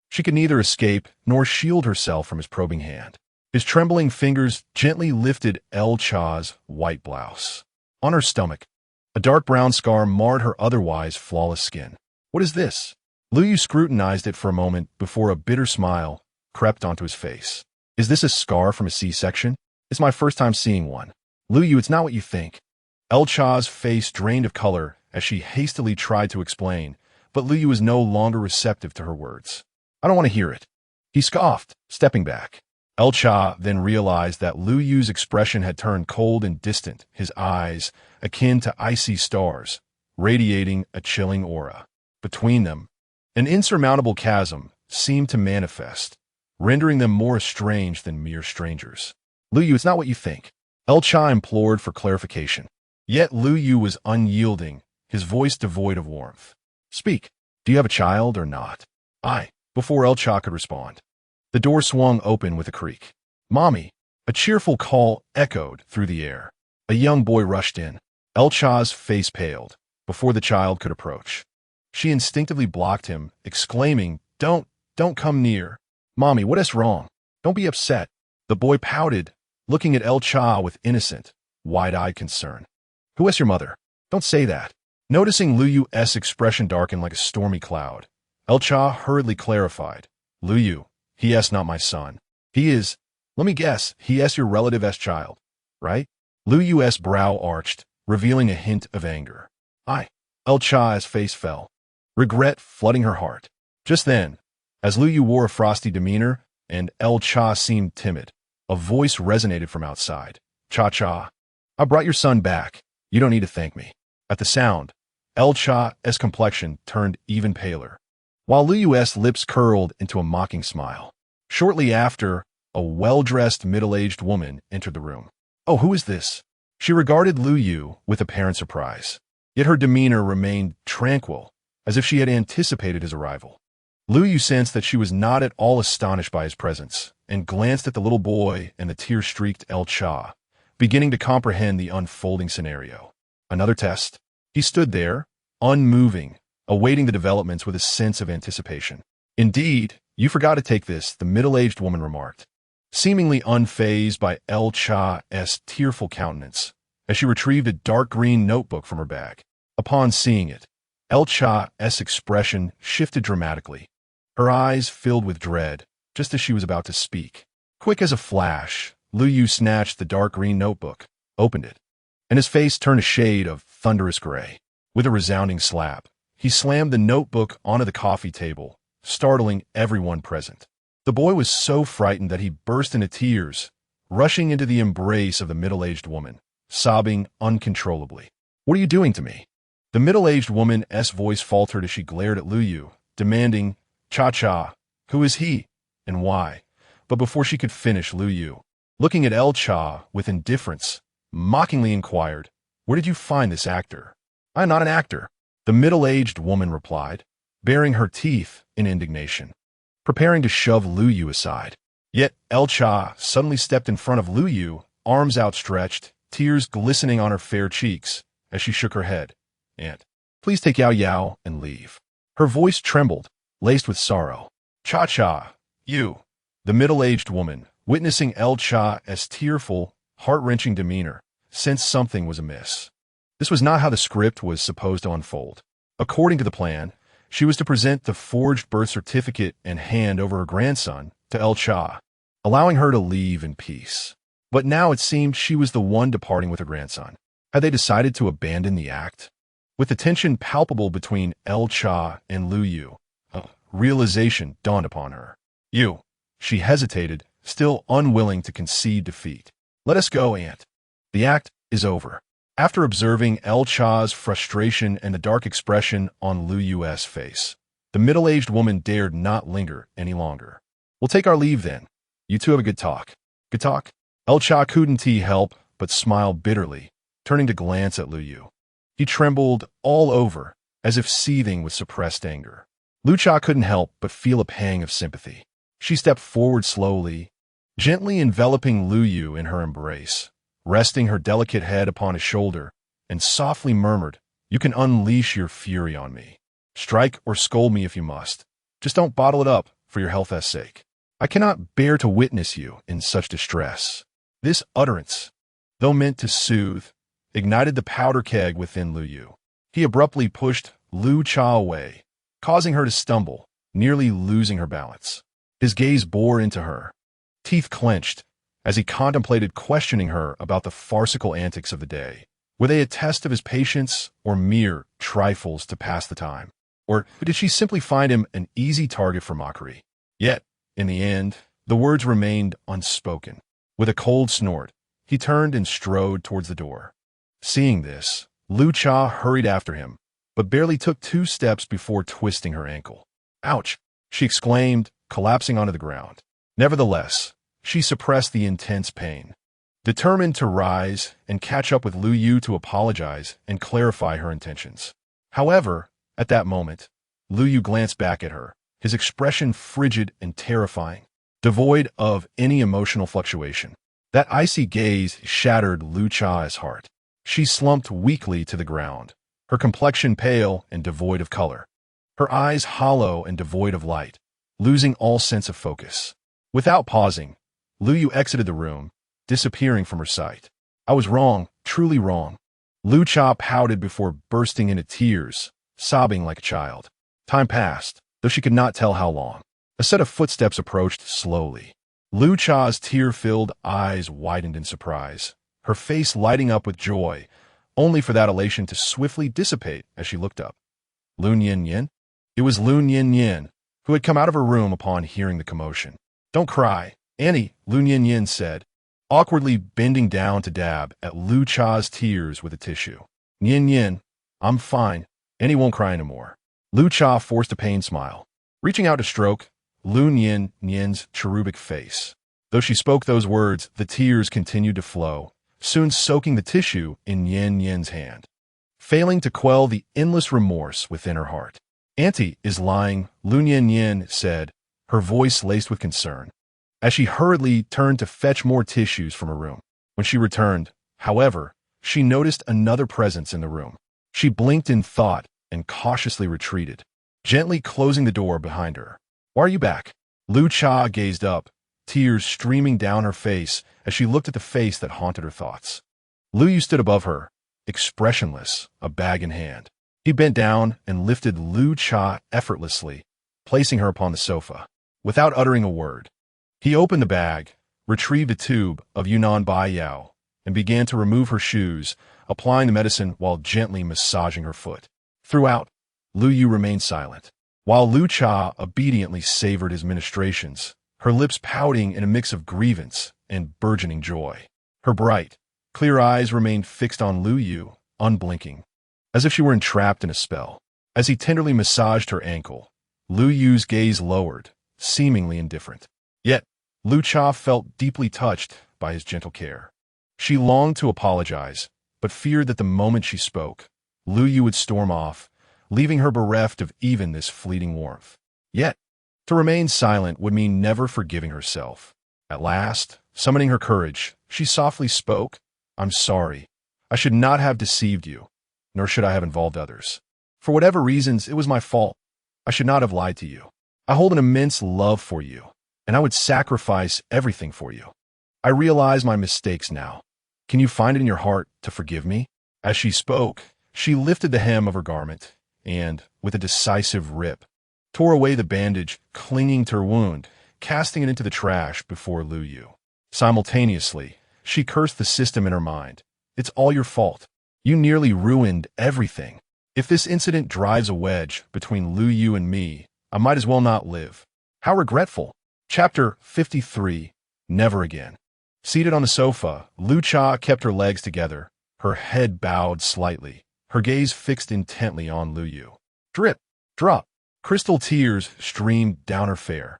She could neither escape nor shield herself from his probing hand. His trembling fingers gently lifted El Cha's white blouse. On her stomach, a dark brown scar marred her otherwise flawless skin. "What is this?" Lu Yu scrutinized it for a moment before a bitter smile crept onto his face. "Is this a scar from a C-section? It's my first time seeing one." "Lu Yu, it's not what you think." El Cha's face drained of color as she hastily tried to explain, but Lu Yu was no longer receptive to her words. "I don't want to hear it." He scoffed, stepping back. El Cha then realized that Lu Yu's expression had turned cold and distant, his eyes akin to icy stars, radiating a chilling aura. Between them, an insurmountable chasm seemed to manifest, rendering them more estranged than mere strangers. "Lu Yu, it's not what you think." El Cha implored for clarification. Yet Lu Yu was unyielding, his voice devoid of warmth. "Speak. Do you have a child or not?" Before El Cha could respond, the door swung open with a creak. "Mommy!" A cheerful call echoed through the air. A young boy rushed in. El Cha's face paled before the child could approach. She instinctively blocked him, exclaiming, Don't come near. Mommy, what is wrong? Don't be upset." The boy pouted, looking at El Cha with innocent, wide-eyed concern. "Who is your mother?" "Don't say that." Noticing Lu Yu's expression darken like a stormy cloud, El Cha hurriedly clarified. "Lu Yu, he is not my son. He is, let me guess, he is your relative's child, right?" Lu Yu's brow arched, revealing a hint of anger. El Cha's face fell, regret flooding her heart. Just then, as Lu Yu wore a frosty demeanor and El Cha seemed timid, a voice resonated from outside. "Cha-cha, I brought your son back. You don't need to thank me." At the sound, El Cha's complexion turned even paler, while Lu Yu's lips curled into a mocking smile. Shortly after, a well-dressed middle-aged woman entered the room. "Oh, who is this?" She regarded Lu Yu with apparent surprise, yet her demeanor remained tranquil, as if she had anticipated his arrival. Lu Yu sensed that she was not at all astonished by his presence, and glanced at the little boy and the tear-streaked El Cha, beginning to comprehend the unfolding scenario. Another test. He stood there, unmoving, awaiting the developments with a sense of anticipation. "Indeed, you forgot to take this," the middle-aged woman remarked, seemingly unfazed by El Cha's tearful countenance, as she retrieved a dark green notebook from her bag. Upon seeing it, El Cha's expression shifted dramatically. Her eyes filled with dread, just as she was about to speak. Quick as a flash, Lu Yu snatched the dark green notebook, opened it, and his face turned a shade of thunderous gray. With a resounding slap, he slammed the notebook onto the coffee table, startling everyone present. The boy was so frightened that he burst into tears, rushing into the embrace of the middle-aged woman, sobbing uncontrollably. "What are you doing to me?" The middle-aged woman's voice faltered as she glared at Lu Yu, demanding, "Cha-cha, who is he, and why?" But before she could finish, Lu Yu, looking at El Cha with indifference, mockingly inquired, "Where did you find this actor?" "I am not an actor," the middle-aged woman replied, baring her teeth in indignation, preparing to shove Lu Yu aside. Yet El Cha suddenly stepped in front of Lu Yu, arms outstretched, tears glistening on her fair cheeks, as she shook her head. "Aunt, please take Yao Yao and leave." Her voice trembled, laced with sorrow. "Cha-cha, you." The middle-aged woman, witnessing El Cha's tearful, heart-wrenching demeanor, sensed something was amiss. This was not how the script was supposed to unfold. According to the plan, she was to present the forged birth certificate and hand over her grandson to El Cha, allowing her to leave in peace. But now it seemed she was the one departing with her grandson. Had they decided to abandon the act? With the tension palpable between El Cha and Lu Yu, a realization dawned upon her. She hesitated, still unwilling to concede defeat. "Let us go, Aunt. The act is over." After observing El Cha's frustration and the dark expression on Lu Yu's face, the middle-aged woman dared not linger any longer. "We'll take our leave then. You two have a good talk." "Good talk?" Cha couldn't help but smile bitterly, turning to glance at Lu Yu. He trembled all over, as if seething with suppressed anger. Cha couldn't help but feel a pang of sympathy. She stepped forward slowly, gently enveloping Lu Yu in her embrace, resting her delicate head upon his shoulder, and softly murmured, "You can unleash your fury on me. Strike or scold me if you must. Just don't bottle it up for your health's sake. I cannot bear to witness you in such distress." This utterance, though meant to soothe, ignited the powder keg within Lu Yu. He abruptly pushed Lu Cha away, causing her to stumble, nearly losing her balance. His gaze bore into her, teeth clenched, as he contemplated questioning her about the farcical antics of the day. Were they a test of his patience or mere trifles to pass the time? Or did she simply find him an easy target for mockery? Yet, in the end, the words remained unspoken. With a cold snort, he turned and strode towards the door. Seeing this, Lu Cha hurried after him, but barely took 2 steps before twisting her ankle. "Ouch!" she exclaimed, collapsing onto the ground. Nevertheless, she suppressed the intense pain, determined to rise and catch up with Lu Yu to apologize and clarify her intentions. However, at that moment, Lu Yu glanced back at her, his expression frigid and terrifying, devoid of any emotional fluctuation. That icy gaze shattered Lu Cha's heart. She slumped weakly to the ground, her complexion pale and devoid of color, her eyes hollow and devoid of light, losing all sense of focus. Without pausing, Lu Yu exited the room, disappearing from her sight. "I was wrong, truly wrong." Lu Cha pouted before bursting into tears, sobbing like a child. Time passed, though she could not tell how long. A set of footsteps approached slowly. Lu Cha's tear-filled eyes widened in surprise, her face lighting up with joy, only for that elation to swiftly dissipate as she looked up. Lu Yin. It was Lu Yin, who had come out of her room upon hearing the commotion. "Don't cry, Annie," Lu Yin said, awkwardly bending down to dab at Lu Cha's tears with a tissue. "Yin, I'm fine. Annie won't cry anymore." Lu Cha forced a pained smile, reaching out to stroke Lu Yin's cherubic face. Though she spoke those words, the tears continued to flow, soon soaking the tissue in Yin's hand, failing to quell the endless remorse within her heart. "Auntie is lying," Lu Yin said, her voice laced with concern, as she hurriedly turned to fetch more tissues from her room. When she returned, however, she noticed another presence in the room. She blinked in thought and cautiously retreated, gently closing the door behind her. "Why are you back?" Lu Cha gazed up, tears streaming down her face as she looked at the face that haunted her thoughts. Lu Yu stood above her, expressionless, a bag in hand. He bent down and lifted Lu Cha effortlessly, placing her upon the sofa. Without uttering a word, he opened the bag, retrieved a tube of Yunnan Bai Yao, and began to remove her shoes, applying the medicine while gently massaging her foot. Throughout, Lu Yu remained silent, while Lu Cha obediently savored his ministrations, her lips pouting in a mix of grievance and burgeoning joy. Her bright, clear eyes remained fixed on Lu Yu, unblinking, as if she were entrapped in a spell. As he tenderly massaged her ankle, Lu Yu's gaze lowered, seemingly indifferent. Yet, Lu Cha felt deeply touched by his gentle care. She longed to apologize, but feared that the moment she spoke, Lu Yu would storm off, leaving her bereft of even this fleeting warmth. Yet, to remain silent would mean never forgiving herself. At last, summoning her courage, she softly spoke, "I'm sorry. I should not have deceived you, nor should I have involved others. For whatever reasons, it was my fault. I should not have lied to you. I hold an immense love for you, and I would sacrifice everything for you. I realize my mistakes now. Can you find it in your heart to forgive me?" As she spoke, she lifted the hem of her garment and, with a decisive rip, tore away the bandage clinging to her wound, casting it into the trash before Lu Yu. Simultaneously, she cursed the system in her mind. "It's all your fault. You nearly ruined everything. If this incident drives a wedge between Lu Yu and me, I might as well not live. How regretful." Chapter 53. Never Again. Seated on the sofa, Lu Cha kept her legs together, her head bowed slightly, her gaze fixed intently on Lu Yu. Drip, drop, crystal tears streamed down her fair,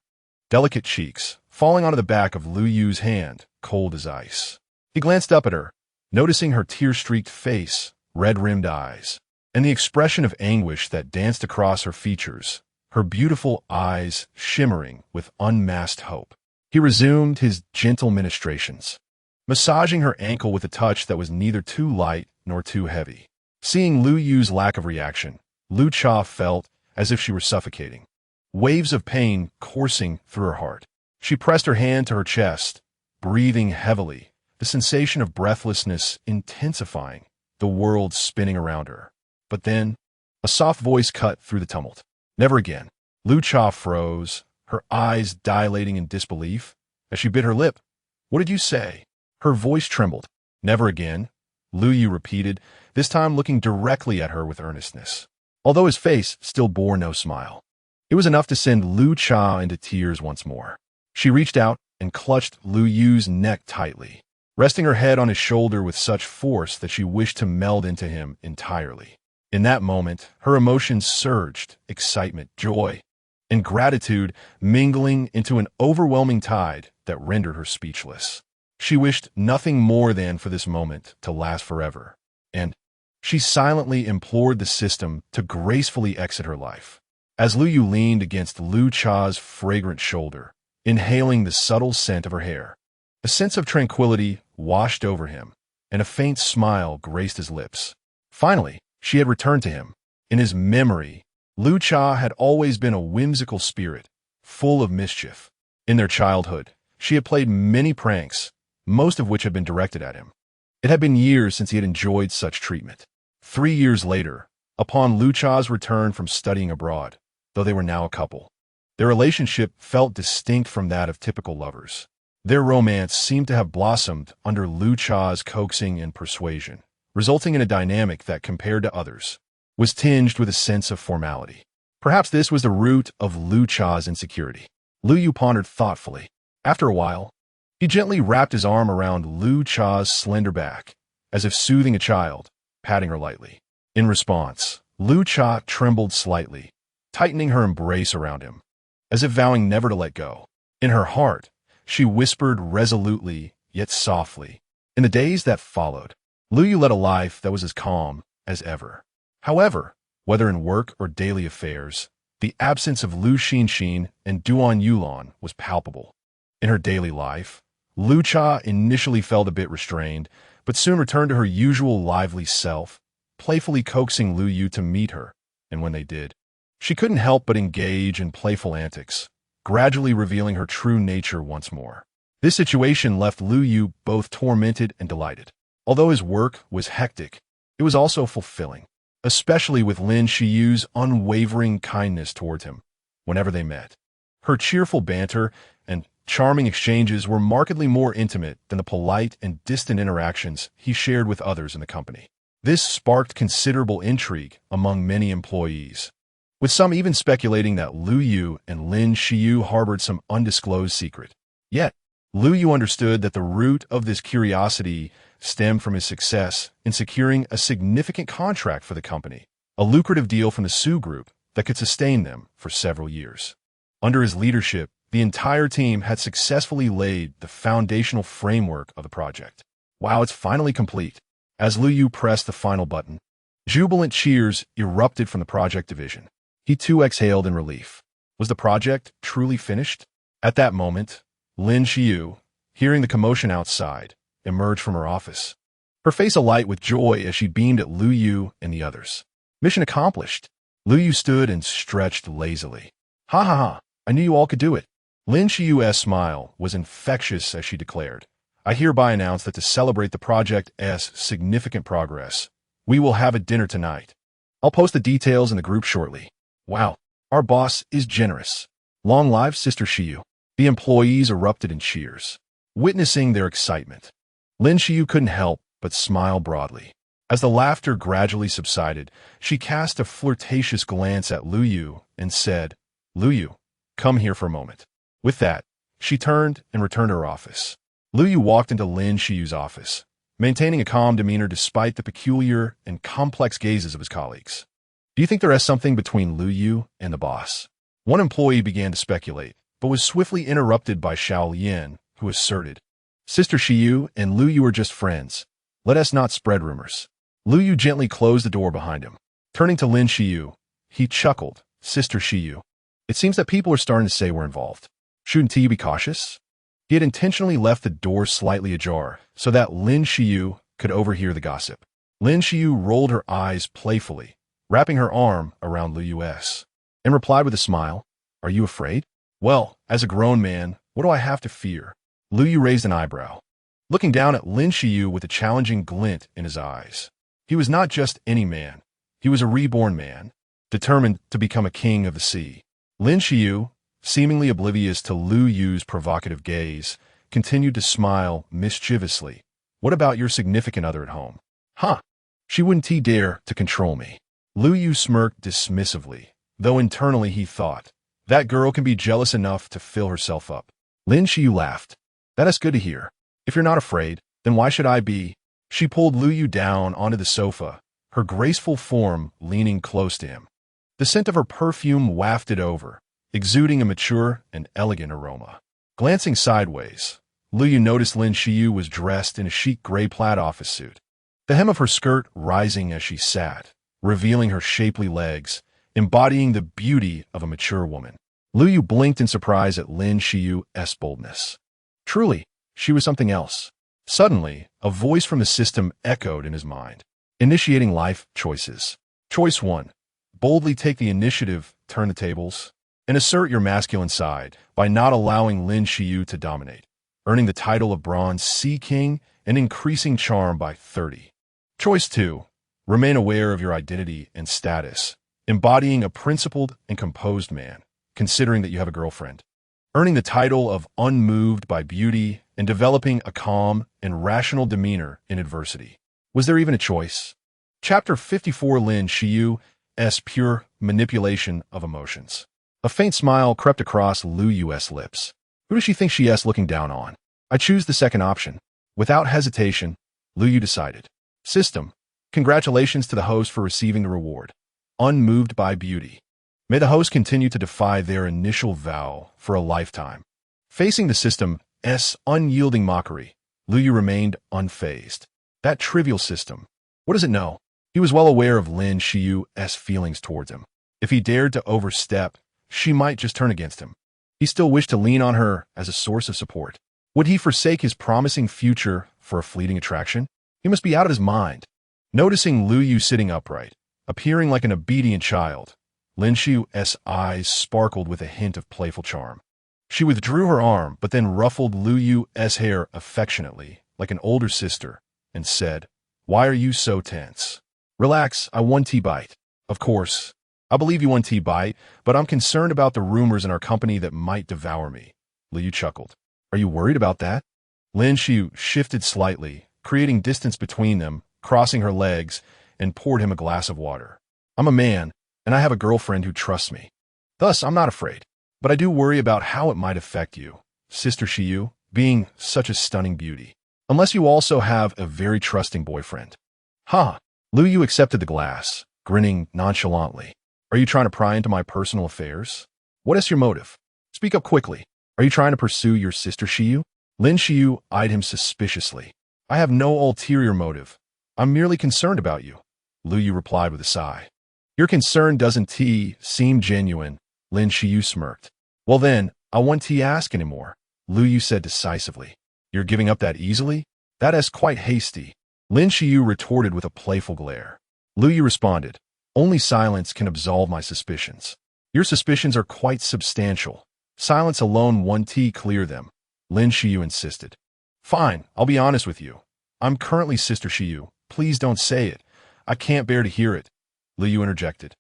delicate cheeks, falling onto the back of Lu Yu's hand, cold as ice. He glanced up at her, noticing her tear-streaked face, red-rimmed eyes, and the expression of anguish that danced across her features, her beautiful eyes shimmering with unmasked hope. He resumed his gentle ministrations, massaging her ankle with a touch that was neither too light nor too heavy. Seeing Lu Yu's lack of reaction, Lu Cha felt as if she were suffocating, waves of pain coursing through her heart. She pressed her hand to her chest, breathing heavily, the sensation of breathlessness intensifying, the world spinning around her. But then, a soft voice cut through the tumult. Never again. Lu Cha froze, her eyes dilating in disbelief. As she bit her lip, "What did you say?" Her voice trembled. "Never again," Lu Yu repeated, this time looking directly at her with earnestness, although his face still bore no smile. It was enough to send Lu Cha into tears once more. She reached out and clutched Lu Yu's neck tightly, resting her head on his shoulder with such force that she wished to meld into him entirely. In that moment, her emotions surged, excitement, joy, and gratitude mingling into an overwhelming tide that rendered her speechless. She wished nothing more than for this moment to last forever, and she silently implored the system to gracefully exit her life. As Lu Yu leaned against Lu Cha's fragrant shoulder, inhaling the subtle scent of her hair, a sense of tranquility washed over him, and a faint smile graced his lips. Finally, she had returned to him. In his memory, Lu Cha had always been a whimsical spirit, full of mischief. In their childhood, she had played many pranks, most of which had been directed at him. It had been years since he had enjoyed such treatment. 3 years later, upon Lu Cha's return from studying abroad, though they were now a couple, their relationship felt distinct from that of typical lovers. Their romance seemed to have blossomed under Lu Cha's coaxing and persuasion, resulting in a dynamic that, compared to others, was tinged with a sense of formality. Perhaps this was the root of Lu Cha's insecurity. Lu Yu pondered thoughtfully. After a while, he gently wrapped his arm around Lu Cha's slender back, as if soothing a child, patting her lightly. In response, Lu Cha trembled slightly, tightening her embrace around him, as if vowing never to let go. In her heart, she whispered resolutely, yet softly. In the days that followed, Lu Yu led a life that was as calm as ever. However, whether in work or daily affairs, the absence of Lu Xinxin and Duan Yulan was palpable. In her daily life, Lu Cha initially felt a bit restrained, but soon returned to her usual lively self, playfully coaxing Lu Yu to meet her, and when they did, she couldn't help but engage in playful antics, gradually revealing her true nature once more. This situation left Lu Yu both tormented and delighted. Although his work was hectic, it was also fulfilling, especially with Lin Shiyu's unwavering kindness towards him whenever they met. Her cheerful banter and charming exchanges were markedly more intimate than the polite and distant interactions he shared with others in the company. This sparked considerable intrigue among many employees, with some even speculating that Lu Yu and Lin Shiyu harbored some undisclosed secret. Yet, Lu Yu understood that the root of this curiosity stemmed from his success in securing a significant contract for the company, a lucrative deal from the Su Group that could sustain them for several years. Under his leadership, the entire team had successfully laid the foundational framework of the project. Wow, it's finally complete. As Lu Yu pressed the final button, jubilant cheers erupted from the project division. He too exhaled in relief. Was the project truly finished? At that moment, Lin Shiyu, hearing the commotion outside, emerged from her office, her face alight with joy as she beamed at Lu Yu and the others. Mission accomplished. Lu Yu stood and stretched lazily. Ha ha ha, I knew you all could do it. Lin Shiyu's smile was infectious as she declared, I hereby announce that to celebrate the project's significant progress, we will have a dinner tonight. I'll post the details in the group shortly. Wow, our boss is generous. Long live Sister Shiyu. The employees erupted in cheers, witnessing their excitement. Lin Shiyu couldn't help but smile broadly. As the laughter gradually subsided, she cast a flirtatious glance at Lu Yu and said, Lu Yu, come here for a moment. With that, she turned and returned to her office. Lu Yu walked into Lin Shiyu's office, maintaining a calm demeanor despite the peculiar and complex gazes of his colleagues. Do you think there is something between Lu Yu and the boss? One employee began to speculate, but was swiftly interrupted by Xiao Lian, who asserted, Sister Shiyu and Lu Yu are just friends. Let us not spread rumors. Lu Yu gently closed the door behind him. Turning to Lin Shiyu, he chuckled. Sister Shiyu, it seems that people are starting to say we're involved. Shouldn't you be cautious? He had intentionally left the door slightly ajar so that Lin Shiyu could overhear the gossip. Lin Shiyu rolled her eyes playfully, wrapping her arm around Lu Yu's, and replied with a smile, Are you afraid? Well, as a grown man, what do I have to fear? Lu Yu raised an eyebrow, looking down at Lin Shiyu with a challenging glint in his eyes. He was not just any man. He was a reborn man, determined to become a king of the sea. Lin Shiyu, seemingly oblivious to Lu Yu's provocative gaze, continued to smile mischievously. What about your significant other at home? Huh? She wouldn't dare to control me. Lu Yu smirked dismissively, though internally he thought, that girl can be jealous enough to fill herself up. Lin Shiyu laughed. That is good to hear. If you're not afraid, then why should I be? She pulled Lu Yu down onto the sofa, her graceful form leaning close to him. The scent of her perfume wafted over, exuding a mature and elegant aroma. Glancing sideways, Lu Yu noticed Lin Shiyu was dressed in a chic gray plaid office suit, the hem of her skirt rising as she sat, revealing her shapely legs, embodying the beauty of a mature woman. Lu Yu blinked in surprise at Lin Shiyu's boldness. Truly, she was something else. Suddenly, a voice from the system echoed in his mind, initiating life choices. Choice 1. Boldly take the initiative, turn the tables, and assert your masculine side by not allowing Lin Shiyu to dominate, earning the title of Bronze Sea King and increasing charm by 30. Choice 2. Remain aware of your identity and status, embodying a principled and composed man, considering that you have a girlfriend, earning the title of Unmoved by Beauty and developing a calm and rational demeanor in adversity. Was there even a choice? Chapter 54 Lin Shiyu's pure manipulation of emotions. A faint smile crept across Lu Yu's lips. Who does she think she is looking down on? I choose the second option. Without hesitation, Lu Yu decided. System, congratulations to the host for receiving the reward. Unmoved by beauty. May the host continue to defy their initial vow for a lifetime. Facing the system's unyielding mockery, Lu Yu remained unfazed. That trivial system. What does it know? He was well aware of Lin Shiyu's feelings towards him. If he dared to overstep, she might just turn against him. He still wished to lean on her as a source of support. Would he forsake his promising future for a fleeting attraction? He must be out of his mind. Noticing Lu Yu sitting upright, appearing like an obedient child, Lin Shiyu's eyes sparkled with a hint of playful charm. She withdrew her arm, but then ruffled Lu Yu's hair affectionately, like an older sister, and said, Why are you so tense? Relax, I won T-Bite. Of course. I believe you won T-Bite, but I'm concerned about the rumors in our company that might devour me. Lu Yu chuckled. Are you worried about that? Lin Shiyu shifted slightly, creating distance between them, crossing her legs, and poured him a glass of water. I'm a man, and I have a girlfriend who trusts me. Thus, I'm not afraid. But I do worry about how it might affect you, Sister Shiyu, being such a stunning beauty. Unless you also have a very trusting boyfriend. Ha! Lu Yu accepted the glass, grinning nonchalantly. Are you trying to pry into my personal affairs? What is your motive? Speak up quickly. Are you trying to pursue your Sister Shiyu? Lin Shiyu eyed him suspiciously. I have no ulterior motive. I'm merely concerned about you, Lu Yu replied with a sigh. Your concern doesn't seem genuine, Lin Shiyu smirked. Well then, I won't ask anymore, Lu Yu said decisively. You're giving up that easily? That is quite hasty. Lin Shiyu retorted with a playful glare. Lu Yu responded, Only silence can absolve my suspicions. Your suspicions are quite substantial. Silence alone won't clear them, Lin Shiyu insisted. Fine, I'll be honest with you. I'm currently Sister Shiyu. Please don't say it. I can't bear to hear it, Lu Yu interjected.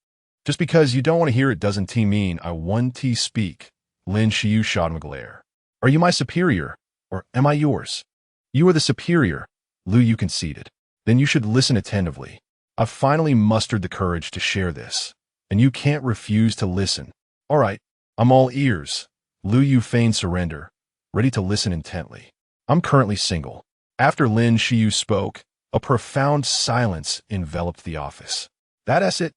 Just because you don't want to hear it doesn't mean I want to speak, Lin Shiyu shot him a glare. Are you my superior, or am I yours? You are the superior, Lu Yu conceded. Then you should listen attentively. I've finally mustered the courage to share this, and you can't refuse to listen. All right, I'm all ears, Lu Yu feigned surrender, ready to listen intently. I'm currently single. After Lin Shiyu spoke, a profound silence enveloped the office. That is it?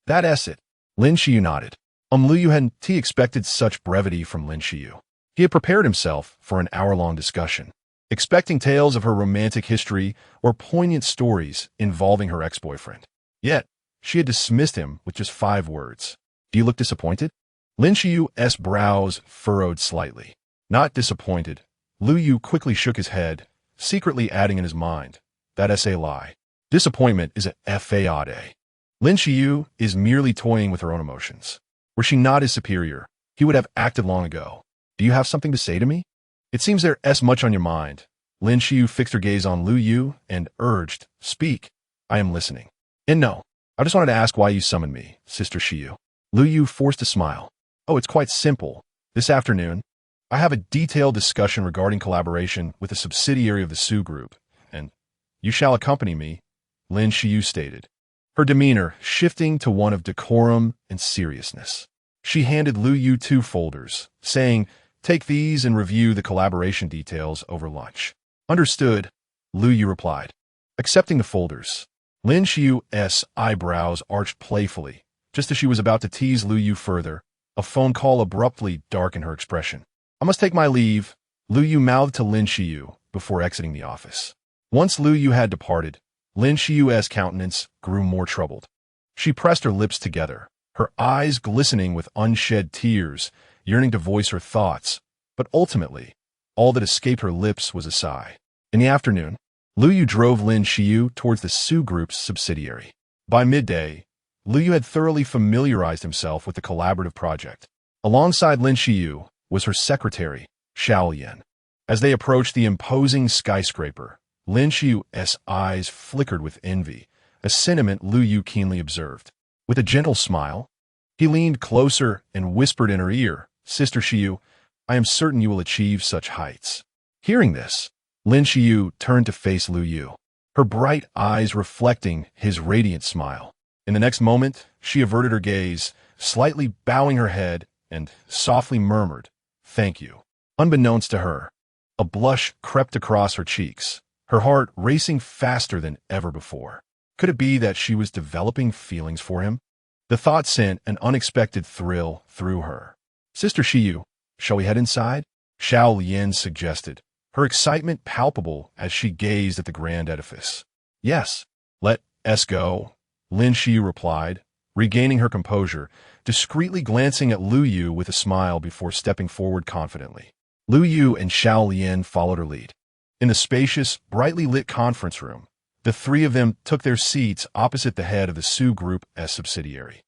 That is it. Lin Shiyu nodded. Lu Yu hadn't expected such brevity from Lin Shiyu. He had prepared himself for an hour-long discussion. expecting tales of her romantic history or poignant stories involving her ex-boyfriend. Yet, she had dismissed him with just 5 words. Do you look disappointed? Lin Shiyu's brows furrowed slightly. Not disappointed. Lu Yu quickly shook his head, secretly adding in his mind, that's a lie. Disappointment is a fade. Lin Shiyu is merely toying with her own emotions. Were she not his superior, he would have acted long ago. Do you have something to say to me? It seems there's much on your mind. Lin Shiyu fixed her gaze on Lu Yu and urged, speak. I am listening. And no, I just wanted to ask why you summoned me, Sister Shiyu. Lu Yu forced a smile. Oh, it's quite simple. This afternoon, I have a detailed discussion regarding collaboration with a subsidiary of the Su Group, and you shall accompany me, Lin Shiyu stated, her demeanor shifting to one of decorum and seriousness. She handed Lu Yu 2 folders, saying, take these and review the collaboration details over lunch. Understood, Lu Yu replied. Accepting the folders, Lin Shiyu's eyebrows arched playfully. Just as she was about to tease Lu Yu further, a phone call abruptly darkened her expression. I must take my leave, Lu Yu mouthed to Lin Shiyu before exiting the office. Once Lu Yu had departed, Lin Shiyu's countenance grew more troubled. She pressed her lips together, her eyes glistening with unshed tears, yearning to voice her thoughts, but ultimately, all that escaped her lips was a sigh. In the afternoon, Lu Yu drove Lin Shiyu towards the Su Group's subsidiary. By midday, Lu Yu had thoroughly familiarized himself with the collaborative project. Alongside Lin Shiyu was her secretary, Xiao Yan. As they approached the imposing skyscraper, Lin Shiyu's eyes flickered with envy, a sentiment Lu Yu keenly observed. With a gentle smile, he leaned closer and whispered in her ear, Sister Shiyu, I am certain you will achieve such heights. Hearing this, Lin Shiyu turned to face Lu Yu, her bright eyes reflecting his radiant smile. In the next moment, she averted her gaze, slightly bowing her head, and softly murmured, thank you. Unbeknownst to her, a blush crept across her cheeks, her heart racing faster than ever before. Could it be that she was developing feelings for him? The thought sent an unexpected thrill through her. Sister Shiyu, shall we head inside? Xiao Yan suggested, her excitement palpable as she gazed at the grand edifice. Yes, let's go, Lin Shiyu replied, regaining her composure, discreetly glancing at Lu Yu with a smile before stepping forward confidently. Lu Yu and Xiao Yan followed her lead. In the spacious, brightly lit conference room, the 3 of them took their seats opposite the head of the Su Group as subsidiary.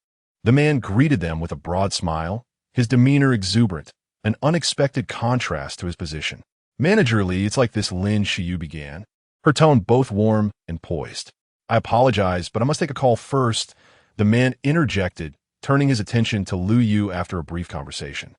The man greeted them with a broad smile, his demeanor exuberant, an unexpected contrast to his position. Managerly, it's like this, Lin Shiyu began, her tone both warm and poised. I apologize, but I must take a call first, the man interjected, turning his attention to Lu Yu after a brief conversation.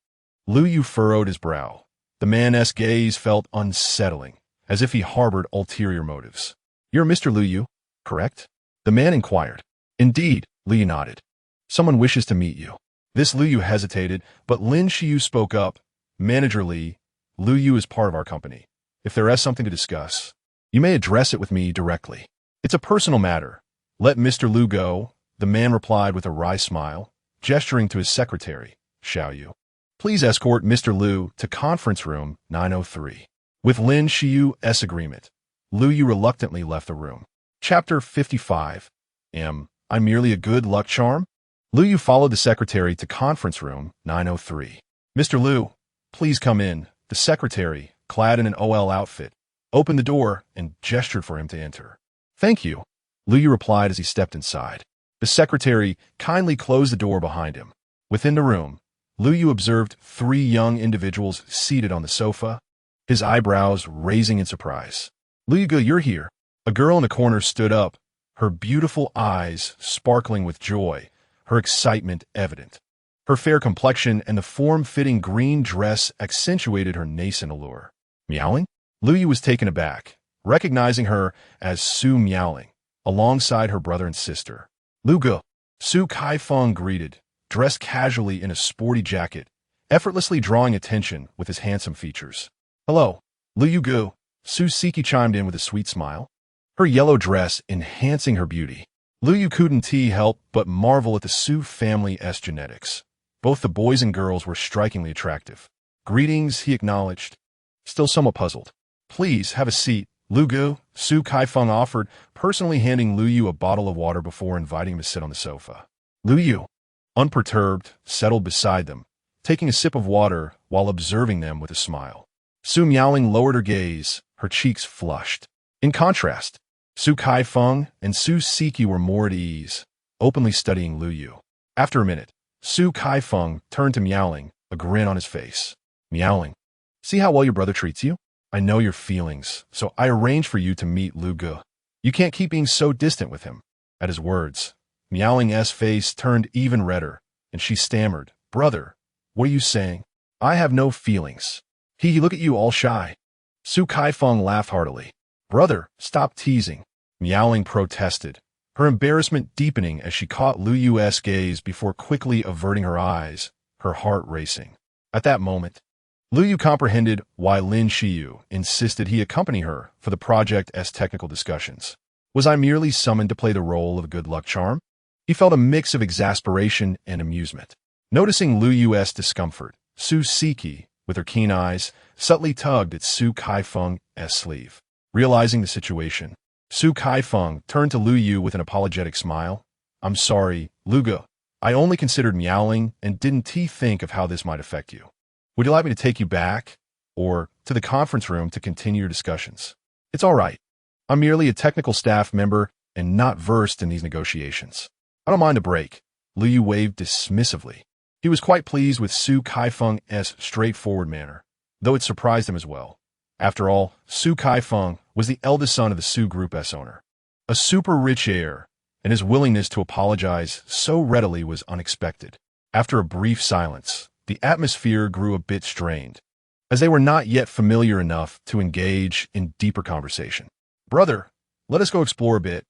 Lu Yu furrowed his brow. The man's gaze felt unsettling, as if he harbored ulterior motives. You're Mr. Lu Yu, correct? The man inquired. Indeed, Lu Yu nodded. Someone wishes to meet you. This Lu Yu hesitated, but Lin Shiyu spoke up. Manager Li, Lu Yu is part of our company. If there is something to discuss, you may address it with me directly. It's a personal matter. Let Mr. Lu go, the man replied with a wry smile, gesturing to his secretary, Xiao Yu. Please escort Mr. Lu to conference room 903. With Lin Shiyu's agreement, Lu Yu reluctantly left the room. Chapter 55. Am I merely a good luck charm? Lu Yu followed the secretary to conference room 903. Mr. Lu, please come in. The secretary, clad in an OL outfit, opened the door and gestured for him to enter. Thank you, Lu Yu replied as he stepped inside. The secretary kindly closed the door behind him. Within the room, Lu Yu observed 3 young individuals seated on the sofa, his eyebrows raising in surprise. Lu Yu, you're here. A girl in the corner stood up, her beautiful eyes sparkling with joy, her excitement evident. Her fair complexion and the form-fitting green dress accentuated her nascent allure. Meowing? Lu Yu was taken aback, recognizing her as Su Miaoling, alongside her brother and sister. Lu Ge, Su Kaifeng greeted, dressed casually in a sporty jacket, effortlessly drawing attention with his handsome features. Hello, Lu Yu Ge, Su Siki chimed in with a sweet smile, her yellow dress enhancing her beauty. Lu Yu couldn't help but marvel at the Su family's genetics. Both the boys and girls were strikingly attractive. Greetings, he acknowledged, still somewhat puzzled. Please, have a seat. Lu Gu, Su Kaifeng offered, personally handing Lu Yu a bottle of water before inviting him to sit on the sofa. Lu Yu, unperturbed, settled beside them, taking a sip of water while observing them with a smile. Su Miaoling lowered her gaze, her cheeks flushed. In contrast, Su Kaifeng and Su Siki were more at ease, openly studying Lu Yu. After a minute, Su Kaifeng turned to Miaoling, a grin on his face. Miaoling, see how well your brother treats you? I know your feelings, so I arranged for you to meet Lu Gu. You can't keep being so distant with him. At his words, Miaoling's face turned even redder, and she stammered, Brother, what are you saying? I have no feelings. He look at you all shy. Su Kaifeng laughed heartily. Brother, stop teasing. Miaoling protested, her embarrassment deepening as she caught Lu Yu's gaze before quickly averting her eyes, her heart racing. At that moment, Lu Yu comprehended why Lin Shiyu insisted he accompany her for the project's technical discussions. Was I merely summoned to play the role of a good luck charm? He felt a mix of exasperation and amusement. Noticing Lu Yu's discomfort, Su Siki, with her keen eyes, subtly tugged at Su Kaifeng's sleeve. Realizing the situation, Su Kaifeng turned to Lu Yu with an apologetic smile. I'm sorry, Lu Gu. I only considered Miaoling and didn't think of how this might affect you. Would you like me to take you back, or to the conference room to continue your discussions? It's all right. I'm merely a technical staff member and not versed in these negotiations. I don't mind a break. Lu Yu waved dismissively. He was quite pleased with Su Kaifeng's straightforward manner, though it surprised him as well. After all, Su Kaifeng was the eldest son of the Su Group's owner, a super rich heir, and his willingness to apologize so readily was unexpected. After a brief silence, the atmosphere grew a bit strained, as they were not yet familiar enough to engage in deeper conversation. Brother, let us go explore a bit.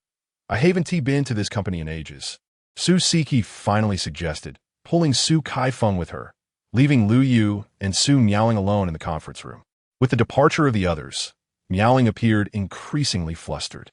I haven't been to this company in ages. Su Siki finally suggested, pulling Su Kaifeng with her, leaving Lu Yu and Su Miaoling alone in the conference room. With the departure of the others, Miaoling appeared increasingly flustered.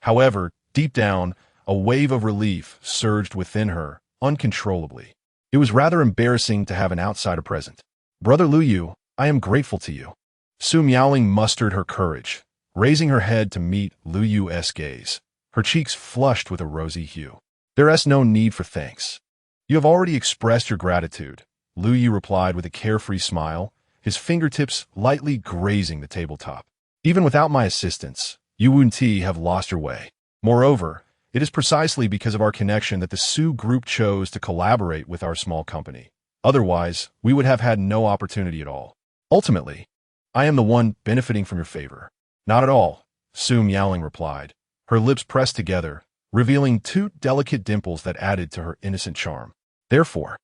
However, deep down, a wave of relief surged within her uncontrollably. It was rather embarrassing to have an outsider present. Brother Lu Yu, I am grateful to you. Su Miaoling mustered her courage, raising her head to meet Lu Yu's gaze, her cheeks flushed with a rosy hue. There is no need for thanks. You have already expressed your gratitude, Lu Yu replied with a carefree smile, his fingertips lightly grazing the tabletop. Even without my assistance, you and T have lost your way. Moreover, it is precisely because of our connection that the Su Group chose to collaborate with our small company. Otherwise, we would have had no opportunity at all. Ultimately, I am the one benefiting from your favor. Not at all, Su Miaoling replied, her lips pressed together, revealing two delicate dimples that added to her innocent charm. Therefore,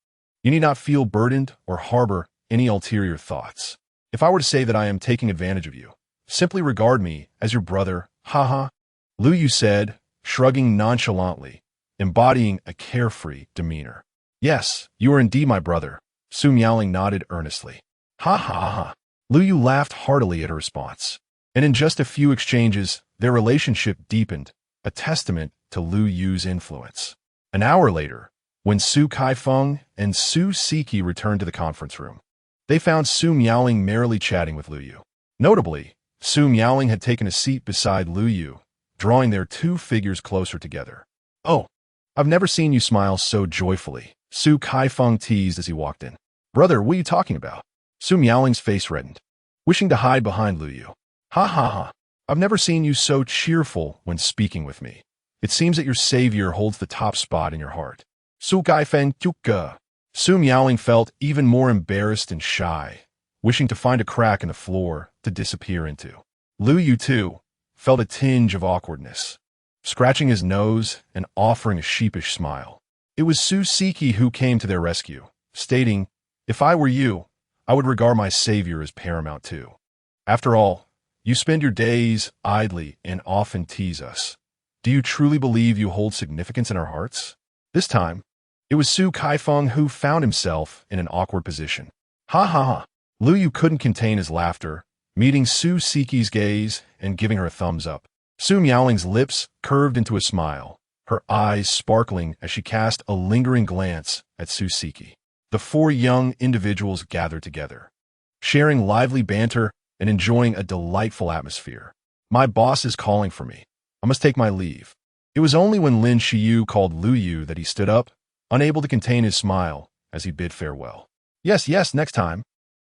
you need not feel burdened or harbor any ulterior thoughts. If I were to say that I am taking advantage of you, simply regard me as your brother, haha. Lu Yu said, shrugging nonchalantly, embodying a carefree demeanor. Yes, you are indeed my brother, Su Miaoling nodded earnestly. Ha ha ha. Lu Yu laughed heartily at her response, and in just a few exchanges, their relationship deepened, a testament to Lu Yu's influence. An hour later, when Su Kaifeng and Su Siki returned to the conference room, they found Su Miaoling merrily chatting with Lu Yu. Notably, Su Miaoling had taken a seat beside Lu Yu, drawing their two figures closer together. Oh, I've never seen you smile so joyfully, Su Kaifeng teased as he walked in. Brother, what are you talking about? Su Miaoling's face reddened, wishing to hide behind Lu Yu. Ha ha ha. I've never seen you so cheerful when speaking with me. It seems that your savior holds the top spot in your heart. Su Kaifeng Tuka. Su Miaoling felt even more embarrassed and shy, wishing to find a crack in the floor to disappear into. Lu Yu, too, felt a tinge of awkwardness, scratching his nose and offering a sheepish smile. It was Su Siki who came to their rescue, stating, If I were you, I would regard my savior as paramount too. After all, you spend your days idly and often tease us. Do you truly believe you hold significance in our hearts? This time, it was Su Kaifeng who found himself in an awkward position. Ha ha ha. Lu Yu couldn't contain his laughter, meeting Su Siki's gaze and giving her a thumbs up. Su Miaoling's lips curved into a smile, her eyes sparkling as she cast a lingering glance at Su Siki. The four young individuals gathered together, sharing lively banter and enjoying a delightful atmosphere. My boss is calling for me. I must take my leave. It was only when Lin Shiyu called Lu Yu that he stood up, unable to contain his smile as he bid farewell. Yes, yes, next time.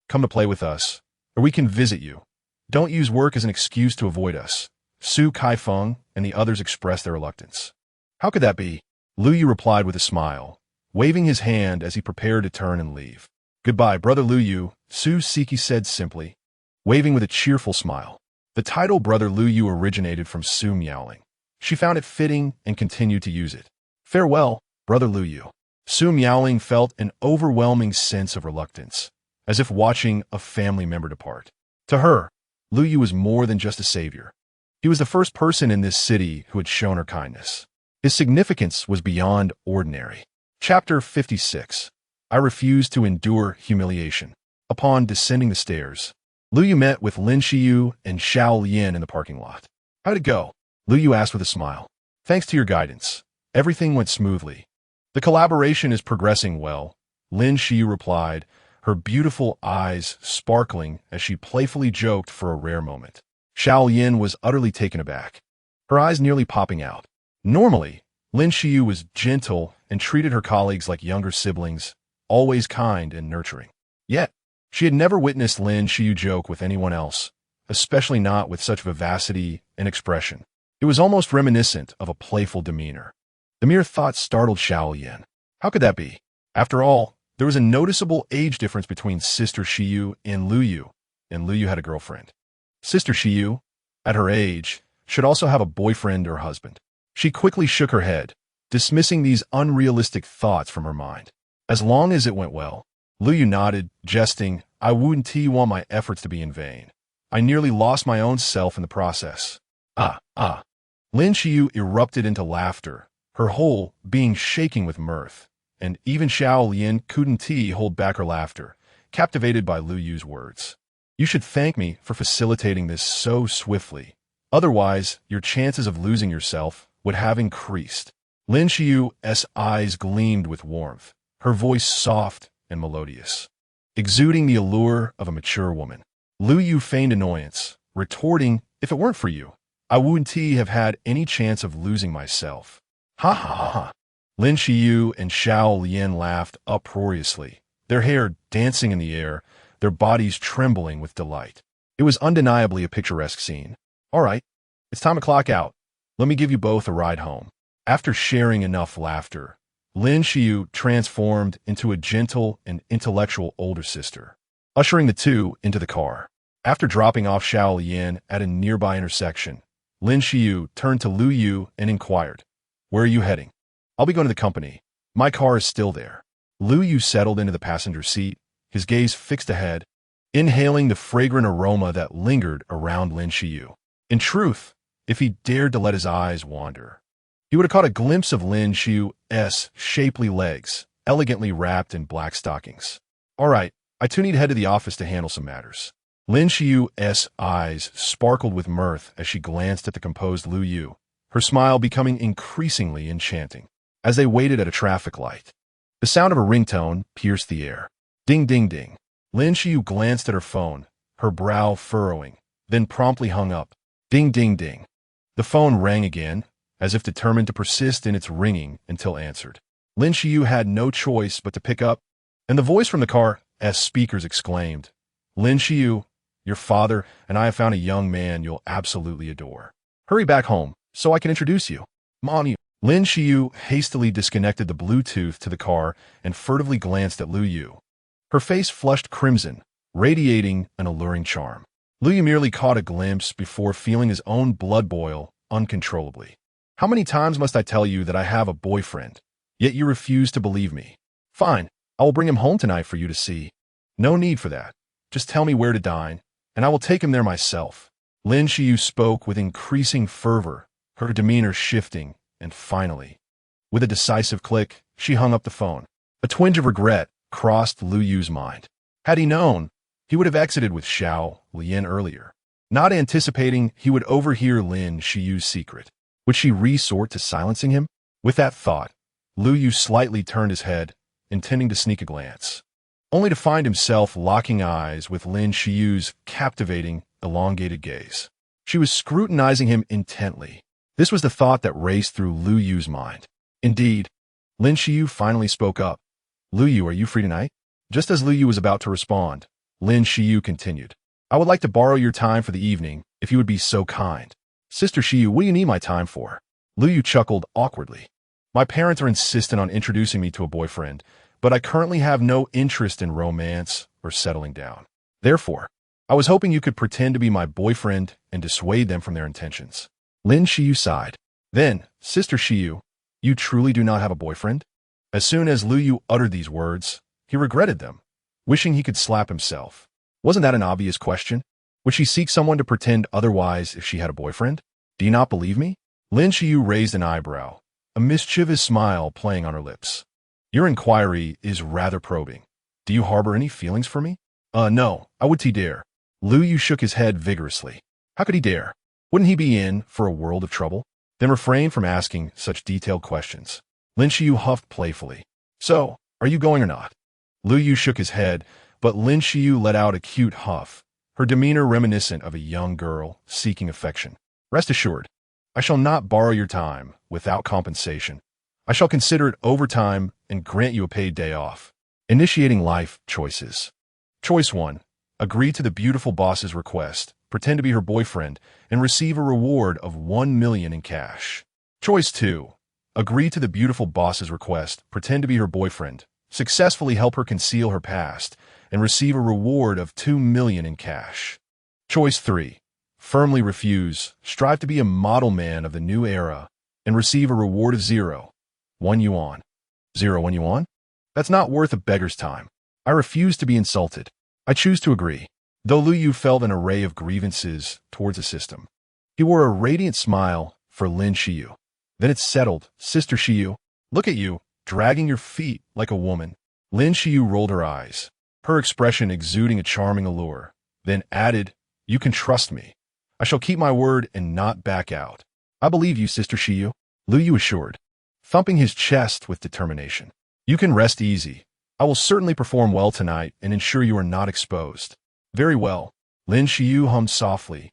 Come to play with us, or we can visit you. Don't use work as an excuse to avoid us. Su Kaifeng and the others expressed their reluctance. How could that be? Lu Yu replied with a smile, waving his hand as he prepared to turn and leave. Goodbye, brother Lu Yu, Su Siki said simply, waving with a cheerful smile. The title Brother Lu Yu originated from Su Miaoling. She found it fitting and continued to use it. Farewell, brother Lu Yu. Su Miaoling felt an overwhelming sense of reluctance, as if watching a family member depart. To her, Lu Yu was more than just a savior. He was the first person in this city who had shown her kindness. His significance was beyond ordinary. Chapter 56. I refuse to endure humiliation. Upon descending the stairs, Lu Yu met with Lin Shiyu and Xiao Lian in the parking lot. How'd it go? Lu Yu asked with a smile. Thanks to your guidance, everything went smoothly. The collaboration is progressing well, Lin Shiyu replied, her beautiful eyes sparkling as she playfully joked for a rare moment. Xiao Lian was utterly taken aback, her eyes nearly popping out. Normally, Lin Shiyu was gentle and treated her colleagues like younger siblings, always kind and nurturing. Yet, she had never witnessed Lin Shiyu joke with anyone else, especially not with such vivacity and expression. It was almost reminiscent of a playful demeanor. The mere thought startled Xiao Lian. How could that be? After all, there was a noticeable age difference between Sister Shiyu and Lu Yu had a girlfriend. Sister Shiyu, at her age, should also have a boyfriend or husband. She quickly shook her head, dismissing these unrealistic thoughts from her mind. As long as it went well, Lu Yu nodded, jesting, I wouldn't want my efforts to be in vain. I nearly lost my own self in the process. Lin Shiyu erupted into laughter, her whole being shaking with mirth, and even Xiao Lian couldn't hold back her laughter, captivated by Lu Yu's words. You should thank me for facilitating this so swiftly. Otherwise, your chances of losing yourself would have increased. Lin Shiyu's eyes gleamed with warmth, her voice soft and melodious, exuding the allure of a mature woman. Lu Yu feigned annoyance, retorting, if it weren't for you, I wouldn't have had any chance of losing myself. Ha ha ha ha. Lin Shiyu and Xiao Lian laughed uproariously, their hair dancing in the air, their bodies trembling with delight. It was undeniably a picturesque scene. All right, it's time to clock out. Let me give you both a ride home. After sharing enough laughter, Lin Shiyu transformed into a gentle and intellectual older sister, ushering the two into the car. After dropping off Xiao Lian at a nearby intersection, Lin Shiyu turned to Lu Yu and inquired, Where are you heading? I'll be going to the company. My car is still there. Lu Yu settled into the passenger seat, his gaze fixed ahead, inhaling the fragrant aroma that lingered around Lin Shiyu. In truth, if he dared to let his eyes wander, he would have caught a glimpse of Lin Shiyu's shapely legs, elegantly wrapped in black stockings. All right, I too need to head to the office to handle some matters. Lin Shiyu's eyes sparkled with mirth as she glanced at the composed Lu Yu, her smile becoming increasingly enchanting. As they waited at a traffic light, the sound of a ringtone pierced the air. Ding, ding, ding. Lin Shiyu glanced at her phone, her brow furrowing, then promptly hung up. Ding, ding, ding. The phone rang again, as if determined to persist in its ringing until answered. Lin Shiyu had no choice but to pick up, and the voice from the car's speakers exclaimed, Lin Shiyu, your father and I have found a young man you'll absolutely adore. Hurry back home, so I can introduce you. Mommy. Lin Shiyu hastily disconnected the Bluetooth to the car and furtively glanced at Lu Yu. Her face flushed crimson, radiating an alluring charm. Lu Yu merely caught a glimpse before feeling his own blood boil uncontrollably. How many times must I tell you that I have a boyfriend, yet you refuse to believe me? Fine, I will bring him home tonight for you to see. No need for that. Just tell me where to dine, and I will take him there myself. Lin Shiyu spoke with increasing fervor, her demeanor shifting, and finally, with a decisive click, she hung up the phone. A twinge of regret crossed Lu Yu's mind. Had he known, he would have exited with Xiao Lian earlier. Not anticipating he would overhear Lin Shiyu's secret, would she resort to silencing him? With that thought, Lu Yu slightly turned his head, intending to sneak a glance. only to find himself locking eyes with Lin Shiyu's captivating, elongated gaze. She was scrutinizing him intently. This was the thought that raced through Lu Yu's mind. Indeed, Lin Shiyu finally spoke up. Lu Yu, are you free tonight? Just as Lu Yu was about to respond, Lin Shiyu continued. I would like to borrow your time for the evening, if you would be so kind. Sister Shiyu, what do you need my time for? Lu Yu chuckled awkwardly. My parents are insistent on introducing me to a boyfriend, but I currently have no interest in romance or settling down. Therefore, I was hoping you could pretend to be my boyfriend and dissuade them from their intentions. Lin Shiyu sighed. Then, Sister Shiyu, you truly do not have a boyfriend? As soon as Lu Yu uttered these words, he regretted them, wishing he could slap himself. Wasn't that an obvious question? Would she seek someone to pretend otherwise if she had a boyfriend? Do you not believe me? Lin Shiyu raised an eyebrow, a mischievous smile playing on her lips. Your inquiry is rather probing. Do you harbor any feelings for me? No, I would he dare. Lu Yu shook his head vigorously. How could he dare? Wouldn't he be in for a world of trouble? Then refrain from asking such detailed questions. Lin Shiyu huffed playfully. So, are you going or not? Lu Yu shook his head, but Lin Shiyu let out a cute huff, her demeanor reminiscent of a young girl seeking affection. Rest assured, I shall not borrow your time without compensation. I shall consider it overtime and grant you a paid day off. Initiating life choices. Choice 1. Agree to the beautiful boss's request, pretend to be her boyfriend, and receive a reward of 1 million in cash. Choice 2. Agree to the beautiful boss's request, pretend to be her boyfriend, successfully help her conceal her past, and receive a reward of 2 million in cash. Choice 3. Firmly refuse, strive to be a model man of the new era, and receive a reward of 1 yuan. 1 yuan? That's not worth a beggar's time. I refuse to be insulted. I choose to agree. Though Lu Yu felt an array of grievances towards the system, he wore a radiant smile for Lin Shiyu. Then it's settled, Sister Shiyu. Look at you, dragging your feet like a woman. Lin Shiyu rolled her eyes, her expression exuding a charming allure, then added, You can trust me. I shall keep my word and not back out. I believe you, Sister Shiyu, Lu Yu assured, thumping his chest with determination. You can rest easy. I will certainly perform well tonight and ensure you are not exposed. Very well, Lin Shiyu hummed softly,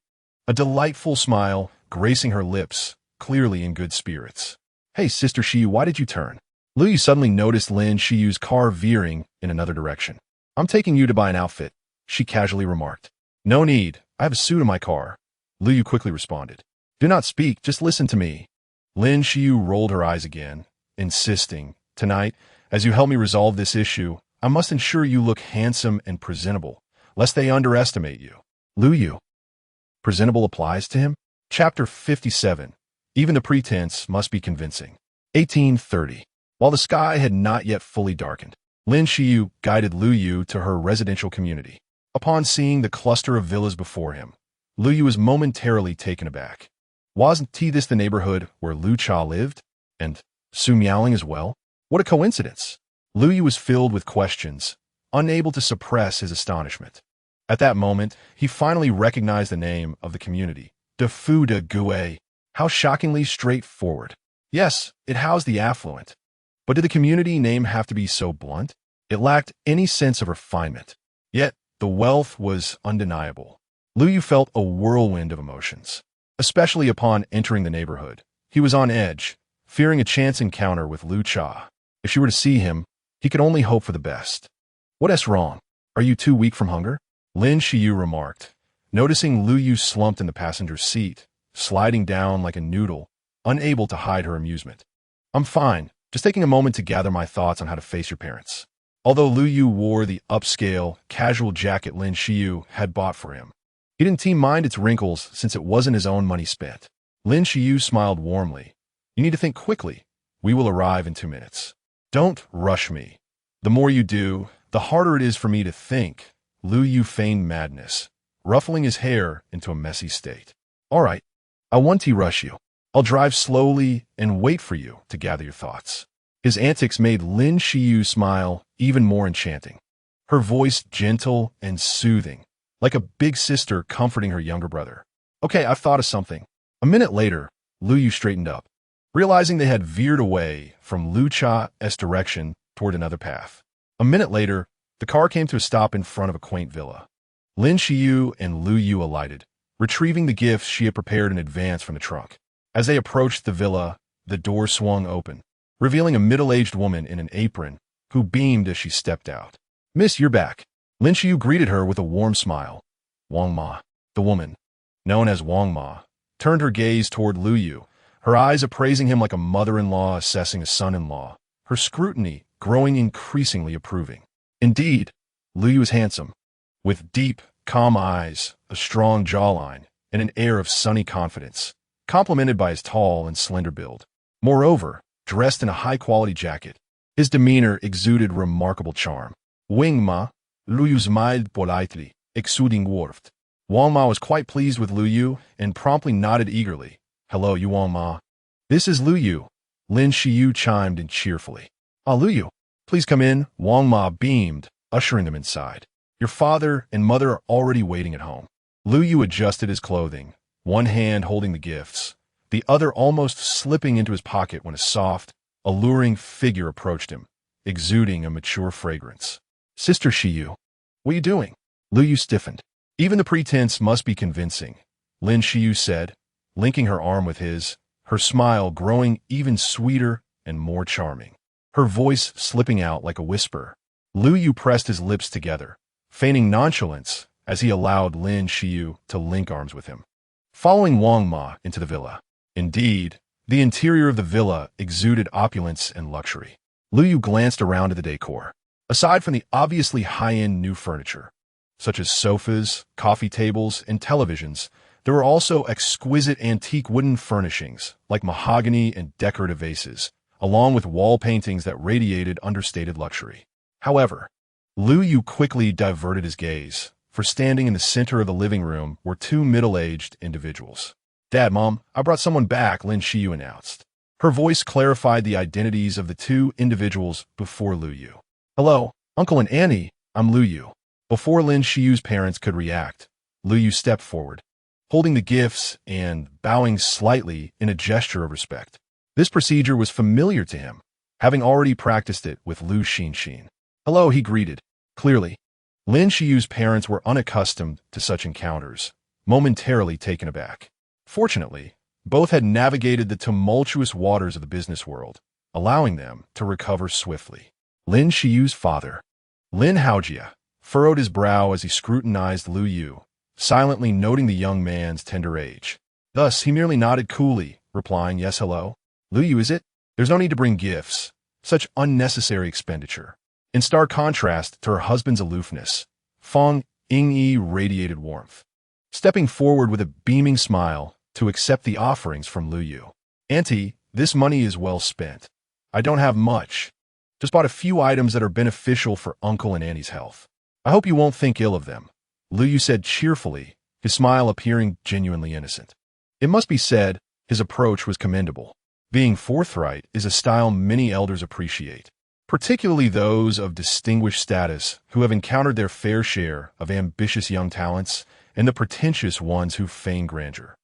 a delightful smile gracing her lips, clearly in good spirits. Hey, Sister Shiyu, why did you turn? Lu Yu suddenly noticed Lin Shiyu's car veering in another direction. I'm taking you to buy an outfit, she casually remarked. No need, I have a suit in my car, Lu Yu quickly responded. Do not speak, just listen to me. Lin Shiyu rolled her eyes again, insisting, Tonight, as you help me resolve this issue, I must ensure you look handsome and presentable, lest they underestimate you. Lu Yu. Presentable applies to him? Chapter 57. Even the pretense must be convincing. 1830. While the sky had not yet fully darkened, Lin Shiyu guided Lu Yu to her residential community. Upon seeing the cluster of villas before him, Lu Yu was momentarily taken aback. Wasn't this the neighborhood where Lu Cha lived? And Su Miaoling as well? What a coincidence! Lu Yu was filled with questions, unable to suppress his astonishment. At that moment, he finally recognized the name of the community, De Fu de Gue. How shockingly straightforward. Yes, it housed the affluent. But did the community name have to be so blunt? It lacked any sense of refinement. Yet, the wealth was undeniable. Lu Yu felt a whirlwind of emotions. Especially upon entering the neighborhood, he was on edge, fearing a chance encounter with Lu Cha. If she were to see him, he could only hope for the best. What's wrong? Are you too weak from hunger? Lin Shiyu remarked, noticing Lu Yu slumped in the passenger's seat, sliding down like a noodle, unable to hide her amusement. I'm fine, just taking a moment to gather my thoughts on how to face your parents. Although Lu Yu wore the upscale, casual jacket Lin Shiyu had bought for him, he didn't mind its wrinkles since it wasn't his own money spent. Lin Shiyu smiled warmly. You need to think quickly. We will arrive in 2 minutes. Don't rush me. The more you do, the harder it is for me to think. Lu Yu feigned madness, ruffling his hair into a messy state. All right, I won't rush you. I'll drive slowly and wait for you to gather your thoughts. His antics made Lin Shiyu smile even more enchanting, her voice gentle and soothing, like a big sister comforting her younger brother. Okay, I've thought of something. A minute later, Lu Yu straightened up, realizing they had veered away from Lu Cha's direction toward another path. A minute later, The car came to a stop in front of a quaint villa. Lin Xiyu and Lu Yu alighted, retrieving the gifts she had prepared in advance from the trunk. As they approached the villa, the door swung open, revealing a middle-aged woman in an apron who beamed as she stepped out. "Miss, you're back." Lin Xiyu greeted her with a warm smile. Wang Ma, the woman, known as Wang Ma, turned her gaze toward Lu Yu, her eyes appraising him like a mother-in-law assessing a son-in-law, her scrutiny growing increasingly approving. Indeed, Lu Yu is handsome, with deep, calm eyes, a strong jawline, and an air of sunny confidence, complemented by his tall and slender build. Moreover, dressed in a high-quality jacket, his demeanor exuded remarkable charm. Wang Ma, Lu Yu smiled politely, exuding warmth. Wang Ma was quite pleased with Lu Yu and promptly nodded eagerly. "Hello, you Wang Ma." "This is Lu Yu," Lin Xiyu chimed in cheerfully. "Ah, Lu Yu, please come in." Wang Ma beamed, ushering them inside. "Your father and mother are already waiting at home." Lu Yu adjusted his clothing, one hand holding the gifts, the other almost slipping into his pocket when a soft, alluring figure approached him, exuding a mature fragrance. "Sister Xiyu, what are you doing?" Lu Yu stiffened. "Even the pretense must be convincing," Lin Xiyu said, linking her arm with his, her smile growing even sweeter and more charming, her voice slipping out like a whisper. Lu Yu pressed his lips together, feigning nonchalance as he allowed Lin Xiyu to link arms with him, following Wang Ma into the villa. Indeed, the interior of the villa exuded opulence and luxury. Lu Yu glanced around at the decor. Aside from the obviously high-end new furniture, such as sofas, coffee tables, and televisions, there were also exquisite antique wooden furnishings like mahogany and decorative vases, along with wall paintings that radiated understated luxury. However, Lu Yu quickly diverted his gaze, for standing in the center of the living room were two middle-aged individuals. "Dad, Mom, I brought someone back," Lin Xiyu announced. Her voice clarified the identities of the two individuals before Lu Yu. "Hello, Uncle and Auntie, I'm Lu Yu." Before Lin Xiyu's parents could react, Lu Yu stepped forward, holding the gifts and bowing slightly in a gesture of respect. This procedure was familiar to him, having already practiced it with Lu Xinxin. "Hello," he greeted. Clearly, Lin Xiyu's parents were unaccustomed to such encounters, momentarily taken aback. Fortunately, both had navigated the tumultuous waters of the business world, allowing them to recover swiftly. Lin Xiyu's father, Lin Haojia, furrowed his brow as he scrutinized Lu Yu, silently noting the young man's tender age. Thus, he merely nodded coolly, replying, "Yes, hello. Lu Yu, is it? There's no need to bring gifts. Such unnecessary expenditure." In stark contrast to her husband's aloofness, Fang Yingyi radiated warmth, stepping forward with a beaming smile to accept the offerings from Lu Yu. "Auntie, this money is well spent. I don't have much. Just bought a few items that are beneficial for Uncle and Auntie's health. I hope you won't think ill of them," Lu Yu said cheerfully, his smile appearing genuinely innocent. It must be said, his approach was commendable. Being forthright is a style many elders appreciate, particularly those of distinguished status who have encountered their fair share of ambitious young talents and the pretentious ones who feign grandeur.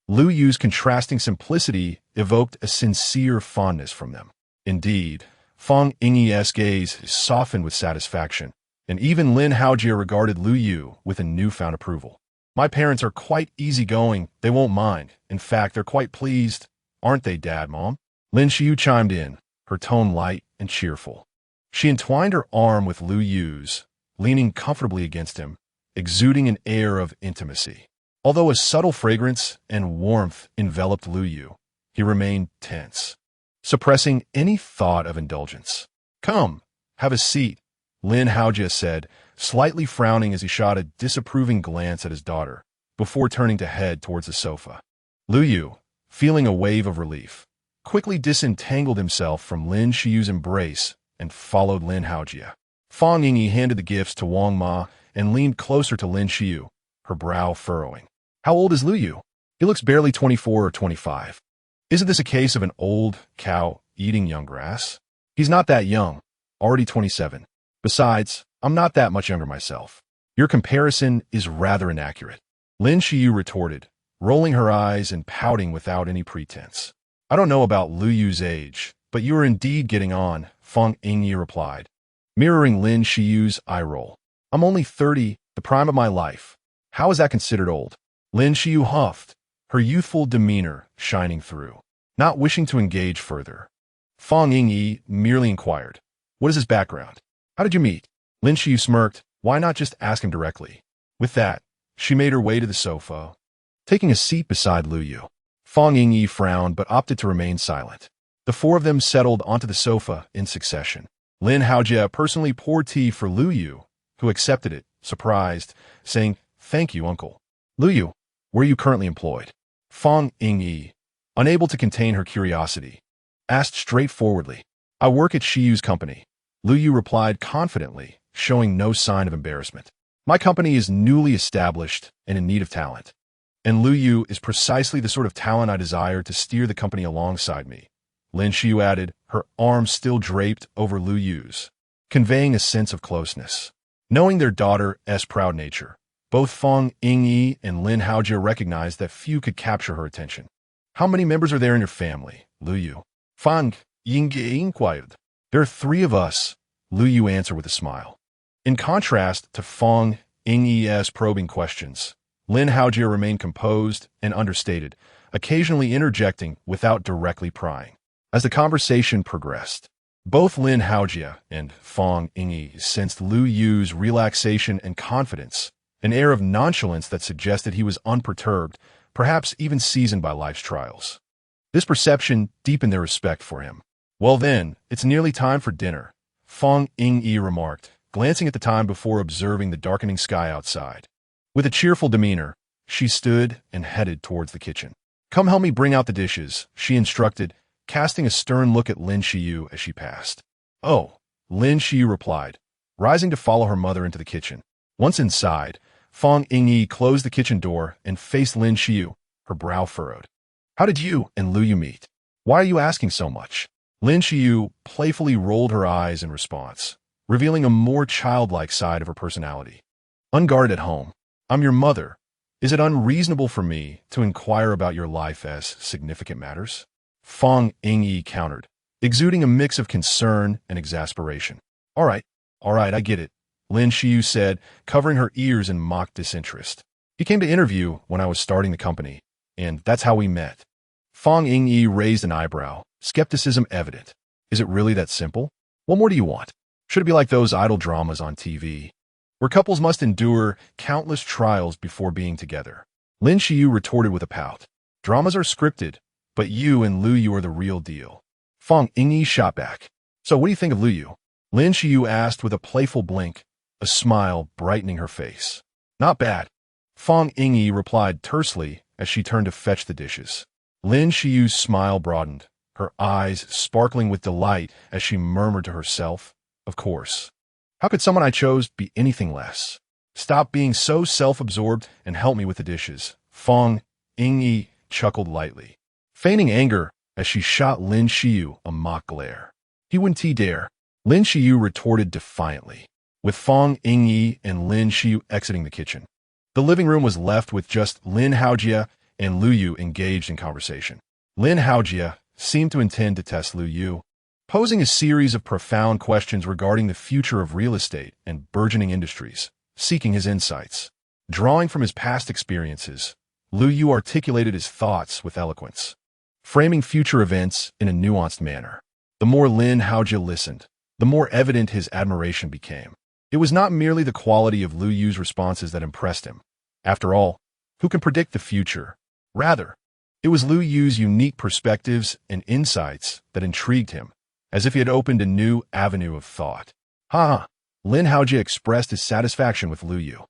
Lu Yu's contrasting simplicity evoked a sincere fondness from them. Indeed, Fang Yingyi's gaze softened with satisfaction, and even Lin Haojia regarded Lu Yu with a newfound approval. "My parents are quite easygoing, they won't mind. In fact, they're quite pleased. Aren't they, Dad, Mom?" Lin Xiyu chimed in, her tone light and cheerful. She entwined her arm with Lu Yu's, leaning comfortably against him, exuding an air of intimacy. Although a subtle fragrance and warmth enveloped Lu Yu, he remained tense, suppressing any thought of indulgence. "Come, have a seat," Lin Haojia said, slightly frowning as he shot a disapproving glance at his daughter, before turning to head towards the sofa. Lu Yu, feeling a wave of relief, quickly disentangled himself from Lin Xiyu's embrace and followed Lin Haojia. Fang Yingyi handed the gifts to Wang Ma and leaned closer to Lin Xiyu, her brow furrowing. "How old is Lu Yu? He looks barely 24 or 25. Isn't this a case of an old cow eating young grass? He's not that young, already 27. Besides, I'm not that much younger myself. Your comparison is rather inaccurate," Lin Xiyu retorted, rolling her eyes and pouting without any pretense. "I don't know about Lu Yu's age, but you are indeed getting on," Fang Yingyi replied, mirroring Lin Shiyu's eye roll. I'm only 30, the prime of my life. How is that considered old? Lin Shiyu huffed, her youthful demeanor shining through. Not wishing to engage further, Fang Yingyi merely inquired, "What is his background? How did you meet?" Lin Shiyu smirked, "Why not just ask him directly?" With that, she made her way to the sofa, taking a seat beside Lu Yu. Fang Yingyi frowned but opted to remain silent. The four of them settled onto the sofa in succession. Lin Haojie personally poured tea for Lu Yu, who accepted it, surprised, saying, "Thank you, uncle." "Lu Yu, where are you currently employed?" Fang Yingyi, unable to contain her curiosity, asked straightforwardly. "I work at Shiyu's company," Lu Yu replied confidently, showing no sign of embarrassment. "My company is newly established and in need of talent. And Lu Yu is precisely the sort of talent I desire to steer the company alongside me," Lin Shiyu added, her arms still draped over Lu Yu's, conveying a sense of closeness. Knowing their daughter's proud nature, both Fang Yingyi and Lin Haojie recognized that few could capture her attention. "How many members are there in your family, Lu Yu?" Fang Yingyi inquired. "There are 3 of us," Lu Yu answered with a smile. In contrast to Fang Yingyi's probing questions, Lin Haojie remained composed and understated, occasionally interjecting without directly prying. As the conversation progressed, both Lin Haojie and Fang Yingyi sensed Lu Yu's relaxation and confidence, an air of nonchalance that suggested he was unperturbed, perhaps even seasoned by life's trials. This perception deepened their respect for him. "Well then, it's nearly time for dinner," Fang Yingyi remarked, glancing at the time before observing the darkening sky outside. With a cheerful demeanor, she stood and headed towards the kitchen. "Come help me bring out the dishes," she instructed, casting a stern look at Lin Shiyu as she passed. "Oh," Lin Shiyu replied, rising to follow her mother into the kitchen. Once inside, Fang Yingyi closed the kitchen door and faced Lin Shiyu, her brow furrowed. "How did you and Lu Yu meet? Why are you asking so much?" Lin Shiyu playfully rolled her eyes in response, revealing a more childlike side of her personality. "Unguarded at home. I'm your mother. Is it unreasonable for me to inquire about your life as significant matters?" Fang Yingyi countered, exuding a mix of concern and exasperation. All right, I get it," Lin Shiyu said, covering her ears in mock disinterest. "You came to interview when I was starting the company, and that's how we met." Fang Yingyi raised an eyebrow, skepticism evident. "Is it really that simple? What more do you want? Should it be like those idol dramas on TV, where couples must endure countless trials before being together?" Lin Shiyu retorted with a pout. "Dramas are scripted, but you and Lu Yu are the real deal." Fang Yingyi shot back. "So what do you think of Lu Yu?" Lin Shiyu asked with a playful blink, a smile brightening her face. "Not bad," Fang Yingyi replied tersely as she turned to fetch the dishes. Lin Shiyu's smile broadened, her eyes sparkling with delight as she murmured to herself, "Of course. How could someone I chose be anything less? Stop being so self-absorbed and help me with the dishes." Fang Yingyi chuckled lightly, feigning anger as she shot Lin Shiyu a mock glare. "He wouldn't dare," Lin Shiyu retorted defiantly, with Fang Yingyi and Lin Shiyu exiting the kitchen. The living room was left with just Lin Haojie and Lu Yu engaged in conversation. Lin Haojie seemed to intend to test Lu Yu, posing a series of profound questions regarding the future of real estate and burgeoning industries, seeking his insights. Drawing from his past experiences, Lu Yu articulated his thoughts with eloquence, framing future events in a nuanced manner. The more Lin Haojie listened, the more evident his admiration became. It was not merely the quality of Lu Yu's responses that impressed him. After all, who can predict the future? Rather, it was Lu Yu's unique perspectives and insights that intrigued him, as if he had opened a new avenue of thought. Lin Haojie expressed his satisfaction with Lu Yu.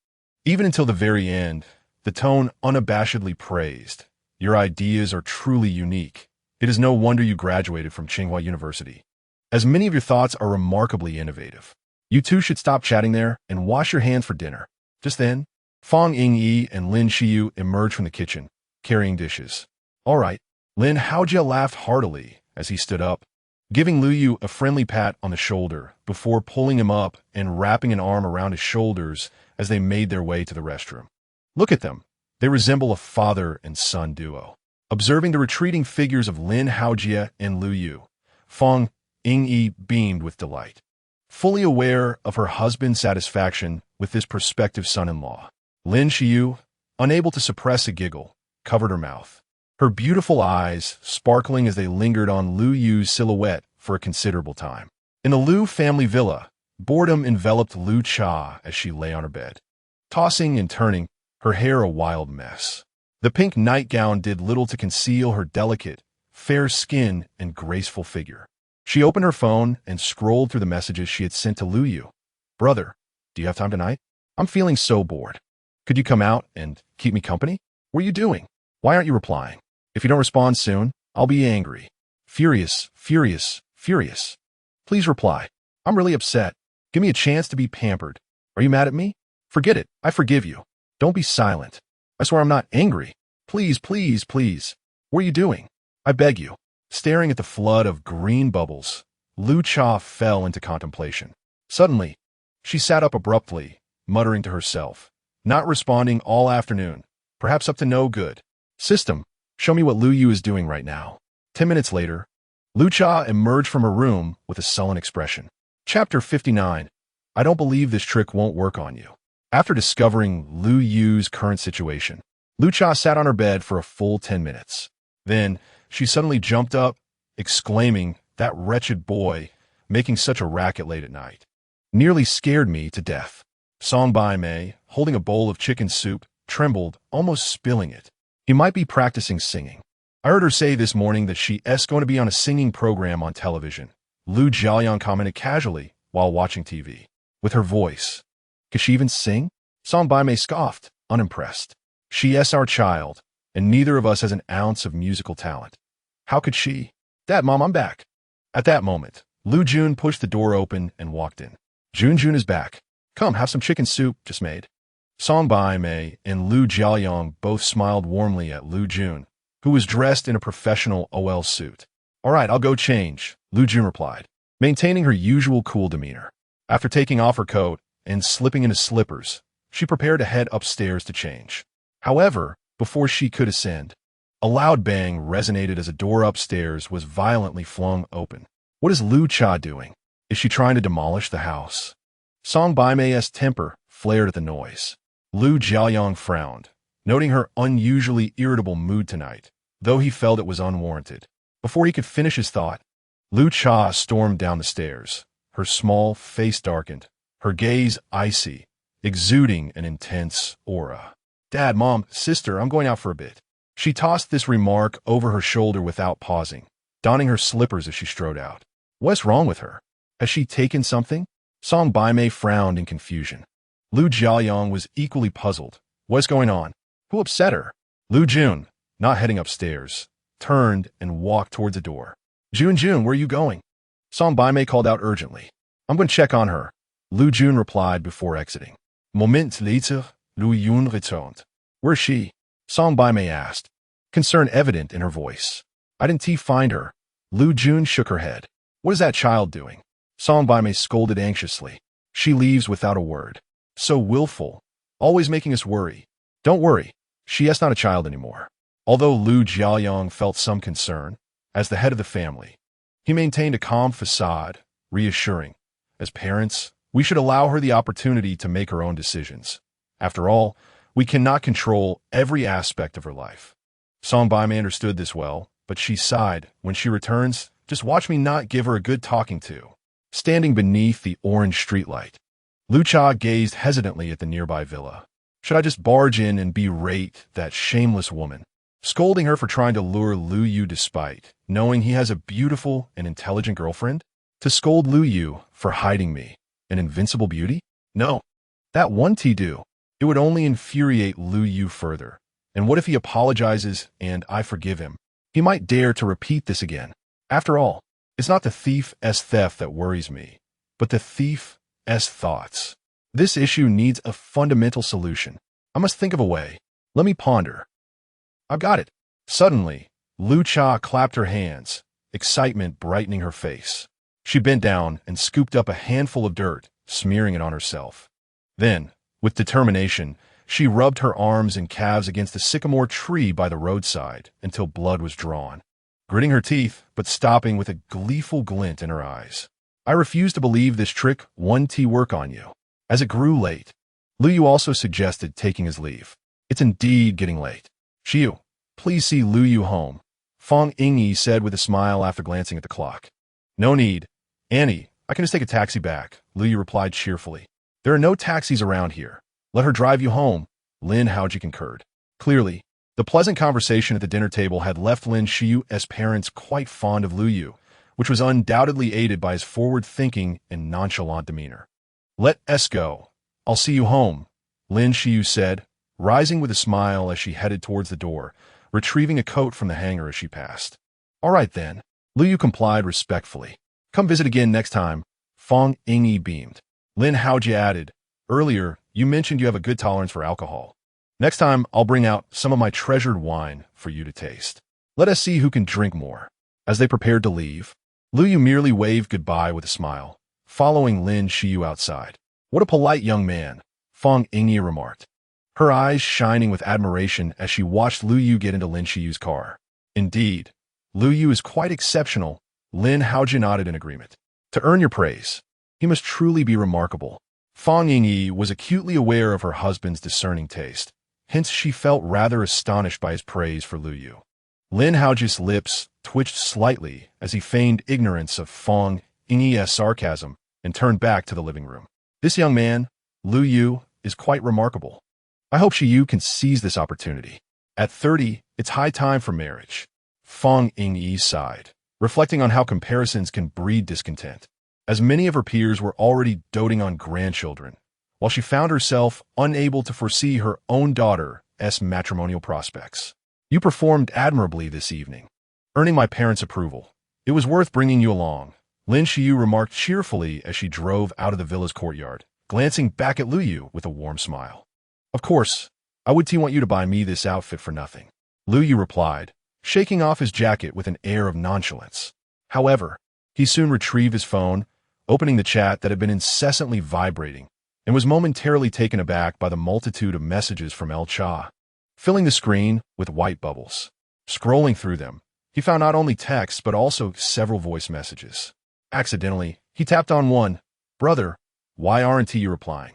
Even until the very end, the tone unabashedly praised. "Your ideas are truly unique. It is no wonder you graduated from Tsinghua University, as many of your thoughts are remarkably innovative. You two should stop chatting there and wash your hands for dinner." Just then, Fang Yingyi and Lin Shiyu emerged from the kitchen, carrying dishes. "All right," Lin Haojie laughed heartily as he stood up, giving Lu Yu a friendly pat on the shoulder before pulling him up and wrapping an arm around his shoulders as they made their way to the restroom. "Look at them. They resemble a father and son duo." Observing the retreating figures of Lin Haojie and Lu Yu, Fang Yingyi beamed with delight. fully aware of her husband's satisfaction with this prospective son-in-law. Lin Xiu, unable to suppress a giggle, covered her mouth. Her beautiful eyes sparkling as they lingered on Lu Yu's silhouette for a considerable time. In the Lu family villa, boredom enveloped Lu Cha as she lay on her bed, tossing and turning, her hair a wild mess. The pink nightgown did little to conceal her delicate, fair skin and graceful figure. She opened her phone and scrolled through the messages she had sent to Lu Yu. "Brother, do you have time tonight? I'm feeling so bored. Could you come out and keep me company? What are you doing? Why aren't you replying? If you don't respond soon, I'll be angry. Furious, furious, furious. Please reply. I'm really upset. Give me a chance to be pampered. Are you mad at me? Forget it. I forgive you. Don't be silent. I swear I'm not angry. Please, please, please. What are you doing? I beg you." Staring at the flood of green bubbles, Lu Cha fell into contemplation. Suddenly, she sat up abruptly, muttering to herself, not responding all afternoon, perhaps up to no good. "System, show me what Lu Yu is doing right now." 10 minutes later, Lu Cha emerged from her room with a sullen expression. Chapter 59. I don't believe this trick won't work on you. After discovering Lu Yu's current situation, Lu Cha sat on her bed for a full 10 minutes. Then, she suddenly jumped up, exclaiming, "That wretched boy, making such a racket late at night. Nearly scared me to death." Song Bai Mei, holding a bowl of chicken soup, trembled, almost spilling it. He might be practicing singing. I heard her say this morning that she's going to be on a singing program on television. Lu Jiaoyang commented casually while watching TV. With her voice. Could she even sing? Song Bai Mei scoffed, unimpressed. She's our child, and neither of us has an ounce of musical talent. How could she? Dad, Mom, I'm back. At that moment, Lu Jun pushed the door open and walked in. Jun is back. Come, have some chicken soup, just made. Song Bai Mei and Lu Jiaoyang both smiled warmly at Lu Jun, who was dressed in a professional OL suit. All right, I'll go change, Lu Jun replied, maintaining her usual cool demeanor. After taking off her coat and slipping into slippers, she prepared to head upstairs to change. However, before she could ascend, a loud bang resonated as a door upstairs was violently flung open. What is Lu Cha doing? Is she trying to demolish the house? Song Bai Mei's temper flared at the noise. Lu Jiaoyang frowned, noting her unusually irritable mood tonight, though he felt it was unwarranted. Before he could finish his thought, Lu Cha stormed down the stairs, her small face darkened, her gaze icy, exuding an intense aura. Dad, Mom, sister, I'm going out for a bit. She tossed this remark over her shoulder without pausing, donning her slippers as she strode out. What's wrong with her? Has she taken something? Song Bai Mei frowned in confusion. Lu Jiaoyang was equally puzzled. What's going on? Who upset her? Lu Jun, not heading upstairs, turned and walked towards the door. Jun, where are you going? Song Bai Mei called out urgently. I'm going to check on her. Lu Jun replied before exiting. Moment later, Lu Yun returned. Where's she? Song Bai Mei asked, concern evident in her voice. I didn't find her. Lu Jun shook her head. What is that child doing? Song Bai Mei scolded anxiously. She leaves without a word. So willful, always making us worry. Don't worry, she is not a child anymore. Although Lu Jiaoyang felt some concern, as the head of the family, he maintained a calm facade, reassuring. As parents, we should allow her the opportunity to make her own decisions. After all, we cannot control every aspect of her life. Song Bai Mei understood this well, but she sighed. When she returns, just watch me not give her a good talking to. Standing beneath the orange streetlight, Lu Cha gazed hesitantly at the nearby villa. Should I just barge in and berate that shameless woman, scolding her for trying to lure Lu Yu despite knowing he has a beautiful and intelligent girlfriend? To scold Lu Yu for hiding me, an invincible beauty? No. That won't do. It would only infuriate Lu Yu further. And what if he apologizes and I forgive him? He might dare to repeat this again. After all, it's not the thief's theft that worries me, but the thief's thoughts. This issue needs a fundamental solution. I must think of a way. Let me ponder. I've got it. Suddenly, Lu Cha clapped her hands, excitement brightening her face. She bent down and scooped up a handful of dirt, smearing it on herself. Then, with determination, she rubbed her arms and calves against the sycamore tree by the roadside until blood was drawn. Gritting her teeth, but stopping with a gleeful glint in her eyes. I refuse to believe this trick won't work on you. As it grew late, Lu Yu also suggested taking his leave. It's indeed getting late. Xiu, please see Lu Yu home, Fang Yingyi said with a smile after glancing at the clock. No need. Annie, I can just take a taxi back, Lu Yu replied cheerfully. There are no taxis around here. Let her drive you home, Lin Haoji concurred. Clearly, the pleasant conversation at the dinner table had left Lin Xiu's parents quite fond of Lu Yu, which was undoubtedly aided by his forward-thinking and nonchalant demeanor. Let us go. I'll see you home, Lin Xiu said, rising with a smile as she headed towards the door, retrieving a coat from the hanger as she passed. All right then, Lu Yu complied respectfully. Come visit again next time, Fang Yingyi beamed. Lin Haoji added, earlier, you mentioned you have a good tolerance for alcohol. Next time, I'll bring out some of my treasured wine for you to taste. Let us see who can drink more. As they prepared to leave, Lu Yu merely waved goodbye with a smile, following Lin Xiu outside. What a polite young man, Fang Yingyi remarked, her eyes shining with admiration as she watched Lu Yu get into Lin Xiu's car. Indeed, Lu Yu is quite exceptional, Lin Haoji nodded in agreement. To earn your praise, he must truly be remarkable. Fang Yingyi was acutely aware of her husband's discerning taste, hence she felt rather astonished by his praise for Lu Yu. Lin Haoji's lips twitched slightly as he feigned ignorance of Fang Yingyi's sarcasm and turned back to the living room. This young man, Lu Yu, is quite remarkable. I hope Xiu can seize this opportunity. At 30, it's high time for marriage. Fang Yingyi sighed, reflecting on how comparisons can breed discontent, as many of her peers were already doting on grandchildren, while she found herself unable to foresee her own daughter's matrimonial prospects. You performed admirably this evening, earning my parents' approval. It was worth bringing you along, Lin Xiu remarked cheerfully as she drove out of the villa's courtyard, glancing back at Lu Yu with a warm smile. Of course, I would want you to buy me this outfit for nothing, Lu Yu replied, shaking off his jacket with an air of nonchalance. However, he soon retrieved his phone, opening the chat that had been incessantly vibrating, and was momentarily taken aback by the multitude of messages from El Cha, filling the screen with white bubbles. Scrolling through them, he found not only texts but also several voice messages. Accidentally, he tapped on one. Brother, why aren't you replying?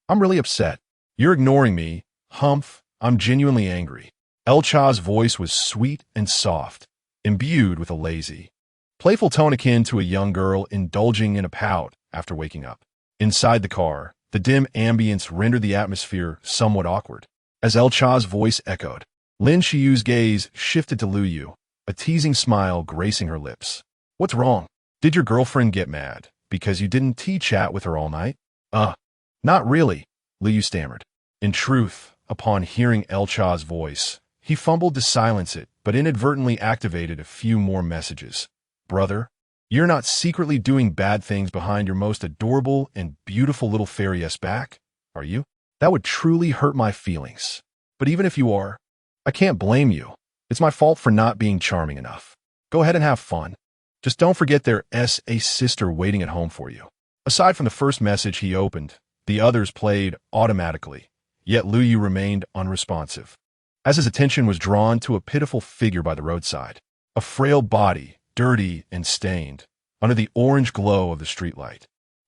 I'm really upset. You're ignoring me. Humph, I'm genuinely angry. El Cha's voice was sweet and soft, imbued with a lazy, playful tone akin to a young girl indulging in a pout after waking up. Inside the car, the dim ambience rendered the atmosphere somewhat awkward. As El Cha's voice echoed, Lin Xiu's gaze shifted to Lu Yu, a teasing smile gracing her lips. What's wrong? Did your girlfriend get mad because you didn't chat with her all night? Not really, Lu Yu stammered. In truth, upon hearing El Cha's voice, he fumbled to silence it, but inadvertently activated a few more messages. Brother, you're not secretly doing bad things behind your most adorable and beautiful little fairy's back, are you? That would truly hurt my feelings. But even if you are, I can't blame you. It's my fault for not being charming enough. Go ahead and have fun. Just don't forget there's a sister waiting at home for you. Aside from the first message he opened, the others played automatically, yet Lu Yu remained unresponsive, as his attention was drawn to a pitiful figure by the roadside, a frail body, dirty and stained, under the orange glow of the streetlight.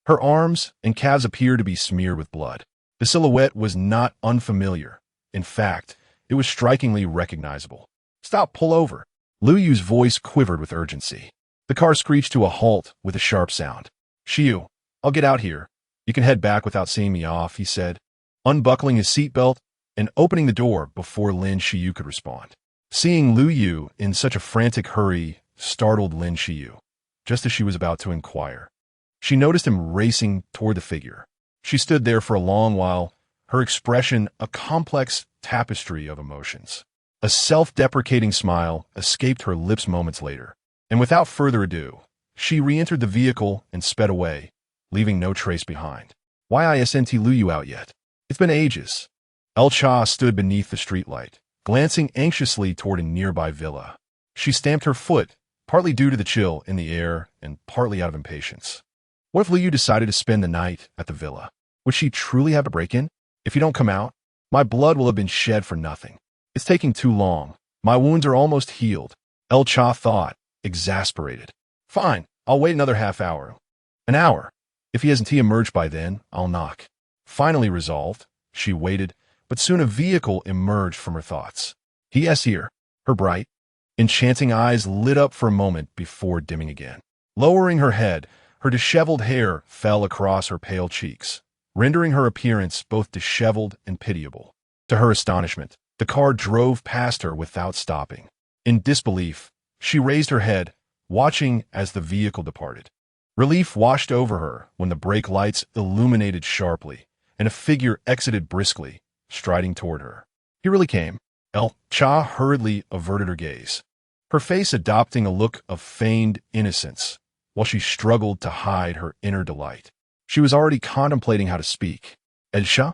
Her arms and calves appeared to be smeared with blood. The silhouette was not unfamiliar. In fact, it was strikingly recognizable. Stop, pull over. Lu Yu's voice quivered with urgency. The car screeched to a halt with a sharp sound. Xiu, I'll get out here. You can head back without seeing me off, he said, unbuckling his seatbelt and opening the door before Lin Xiu could respond. Seeing Lu Yu in such a frantic hurry startled Lin Xiu, just as she was about to inquire. She noticed him racing toward the figure. She stood there for a long while, her expression a complex tapestry of emotions. A self-deprecating smile escaped her lips moments later, and without further ado, she re-entered the vehicle and sped away, leaving no trace behind. Why isn't Lu Yu out yet? It's been ages. El Cha stood beneath the streetlight, glancing anxiously toward a nearby villa. She stamped her foot, partly due to the chill in the air and partly out of impatience. What if Lu Yu decided to spend the night at the villa? Would she truly have a break-in? If you don't come out, my blood will have been shed for nothing. It's taking too long. My wounds are almost healed, El Cha thought, exasperated. Fine, I'll wait another half hour. An hour. If he hasn't emerged by then, I'll knock. Finally resolved, she waited, but soon a vehicle emerged from her thoughts. He is here. Her bright, enchanting eyes lit up for a moment before dimming again. Lowering her head, her disheveled hair fell across her pale cheeks, rendering her appearance both disheveled and pitiable. To her astonishment, the car drove past her without stopping. In disbelief, she raised her head, watching as the vehicle departed. Relief washed over her when the brake lights illuminated sharply, and a figure exited briskly, striding toward her. He really came. El-Cha hurriedly averted her gaze, her face adopting a look of feigned innocence, while she struggled to hide her inner delight. She was already contemplating how to speak. El-Cha?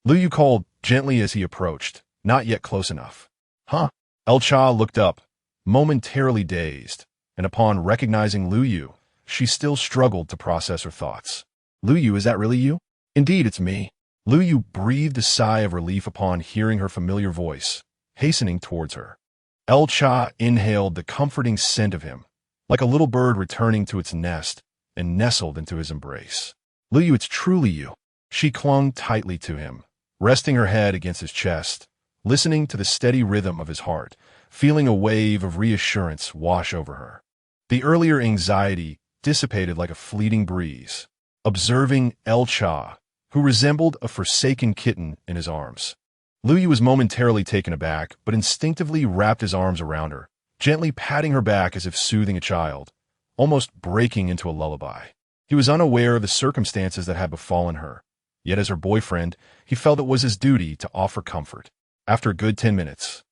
Lu Yu called gently as he approached, not yet close enough. Huh? El-Cha looked up, momentarily dazed, and upon recognizing Lu Yu, she still struggled to process her thoughts. Lu Yu, is that really you? Indeed, it's me. Lu Yu breathed a sigh of relief upon hearing her familiar voice, hastening towards her. El-Cha inhaled the comforting scent of him, like a little bird returning to its nest, and nestled into his embrace. Lu Yu, it's truly you. She clung tightly to him, resting her head against his chest, listening to the steady rhythm of his heart, feeling a wave of reassurance wash over her. The earlier anxiety dissipated like a fleeting breeze, observing El-Cha, who resembled a forsaken kitten in his arms. Lu Yu was momentarily taken aback, but instinctively wrapped his arms around her, gently patting her back as if soothing a child, almost breaking into a lullaby. He was unaware of the circumstances that had befallen her, yet as her boyfriend, he felt it was his duty to offer comfort. After a good 10 minutes,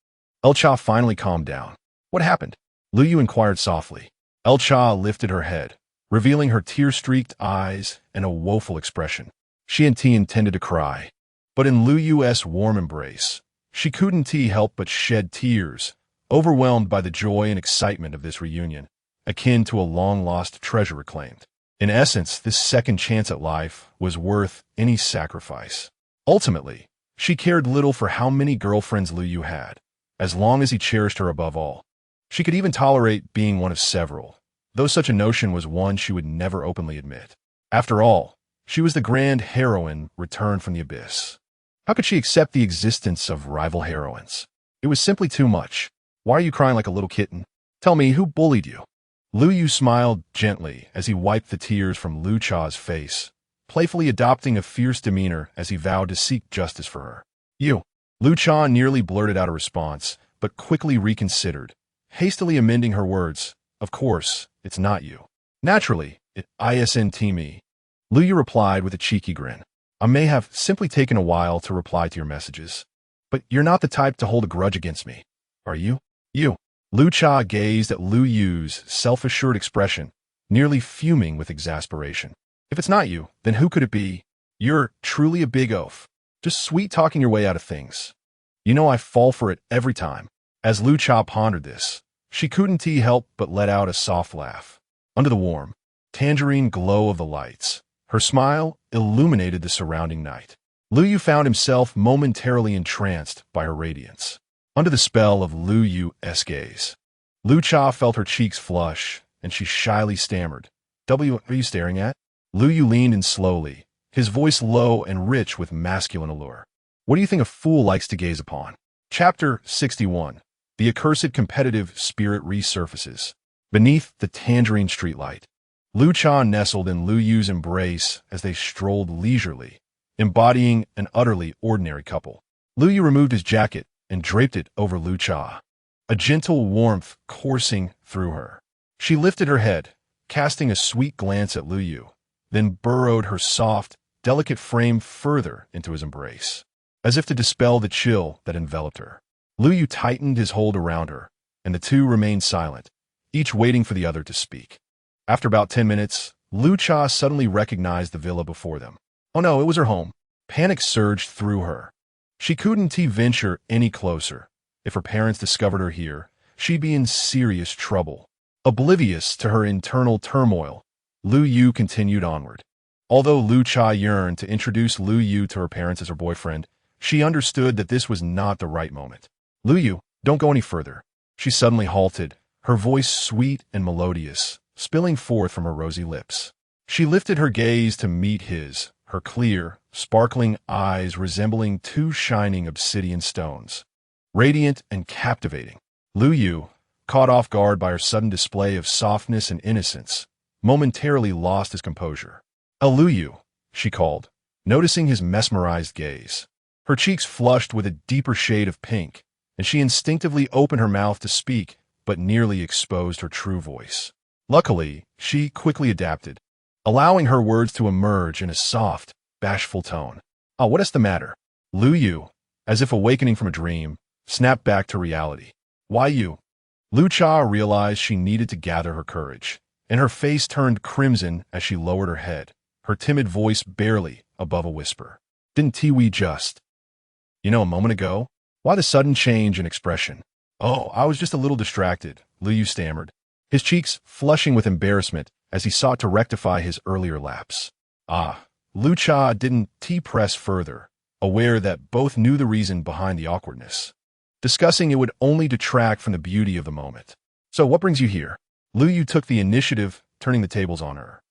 El-Cha finally calmed down. What happened? Lu Yu inquired softly. El-Cha lifted her head, revealing her tear-streaked eyes and a woeful expression. She intended to cry, but in Lu Yu's warm embrace, she couldn't help but shed tears, overwhelmed by the joy and excitement of this reunion, akin to a long-lost treasure reclaimed. In essence, this second chance at life was worth any sacrifice. Ultimately, she cared little for how many girlfriends Lu Yu had, as long as he cherished her above all. She could even tolerate being one of several, though such a notion was one she would never openly admit. After all, she was the grand heroine returned from the abyss. How could she accept the existence of rival heroines? It was simply too much. Why are you crying like a little kitten? Tell me, who bullied you? Lu Yu smiled gently as he wiped the tears from Lu Cha's face, playfully adopting a fierce demeanor as he vowed to seek justice for her. You. Lu Cha nearly blurted out a response, but quickly reconsidered, hastily amending her words. Of course, it's not you. Naturally, it isn't me. Lu Yu replied with a cheeky grin. I may have simply taken a while to reply to your messages, but you're not the type to hold a grudge against me, are you? You. Lu Cha gazed at Lu Yu's self-assured expression, nearly fuming with exasperation. If it's not you, then who could it be? You're truly a big oaf, just sweet-talking your way out of things. You know I fall for it every time. As Lu Cha pondered this, she couldn't help but let out a soft laugh. Under the warm, tangerine glow of the lights, her smile illuminated the surrounding night. Lu Yu found himself momentarily entranced by her radiance. Under the spell of Lu Yu's gaze, Lu Cha felt her cheeks flush, and she shyly stammered. What are you staring at? Lu Yu leaned in slowly, his voice low and rich with masculine allure. What do you think a fool likes to gaze upon? Chapter 61. The accursed competitive spirit resurfaces. Beneath the tangerine streetlight, Lu Cha nestled in Lu Yu's embrace as they strolled leisurely, embodying an utterly ordinary couple. Lu Yu removed his jacket and draped it over Lu Cha, a gentle warmth coursing through her. She lifted her head, casting a sweet glance at Lu Yu, then burrowed her soft, delicate frame further into his embrace, as if to dispel the chill that enveloped her. Lu Yu tightened his hold around her, and the two remained silent, each waiting for the other to speak. After about 10 minutes, Lu Cha suddenly recognized the villa before them. Oh no, it was her home. Panic surged through her. She couldn't venture any closer. If her parents discovered her here, she'd be in serious trouble. Oblivious to her internal turmoil, Lu Yu continued onward. Although Lu Cha yearned to introduce Lu Yu to her parents as her boyfriend, she understood that this was not the right moment. Lu Yu, don't go any further. She suddenly halted, her voice sweet and melodious, spilling forth from her rosy lips. She lifted her gaze to meet his, her clear, sparkling eyes resembling two shining obsidian stones. Radiant and captivating. Lu Yu, caught off guard by her sudden display of softness and innocence, momentarily lost his composure. Lu Yu, she called, noticing his mesmerized gaze. Her cheeks flushed with a deeper shade of pink, and she instinctively opened her mouth to speak, but nearly exposed her true voice. Luckily, she quickly adapted, allowing her words to emerge in a soft, bashful tone. "Oh, what is the matter?" Lu Yu, as if awakening from a dream, snapped back to reality. "Why you?" Lu Cha realized she needed to gather her courage, and her face turned crimson as she lowered her head, her timid voice barely above a whisper. "Didn't Tiwi just, a moment ago? Why the sudden change in expression?" "Oh, I was just a little distracted," Lu Yu stammered, his cheeks flushing with embarrassment as he sought to rectify his earlier lapse. Lu Cha didn't press further, aware that both knew the reason behind the awkwardness. Discussing it would only detract from the beauty of the moment. "So what brings you here?" Lu Yu took the initiative, turning the tables on her.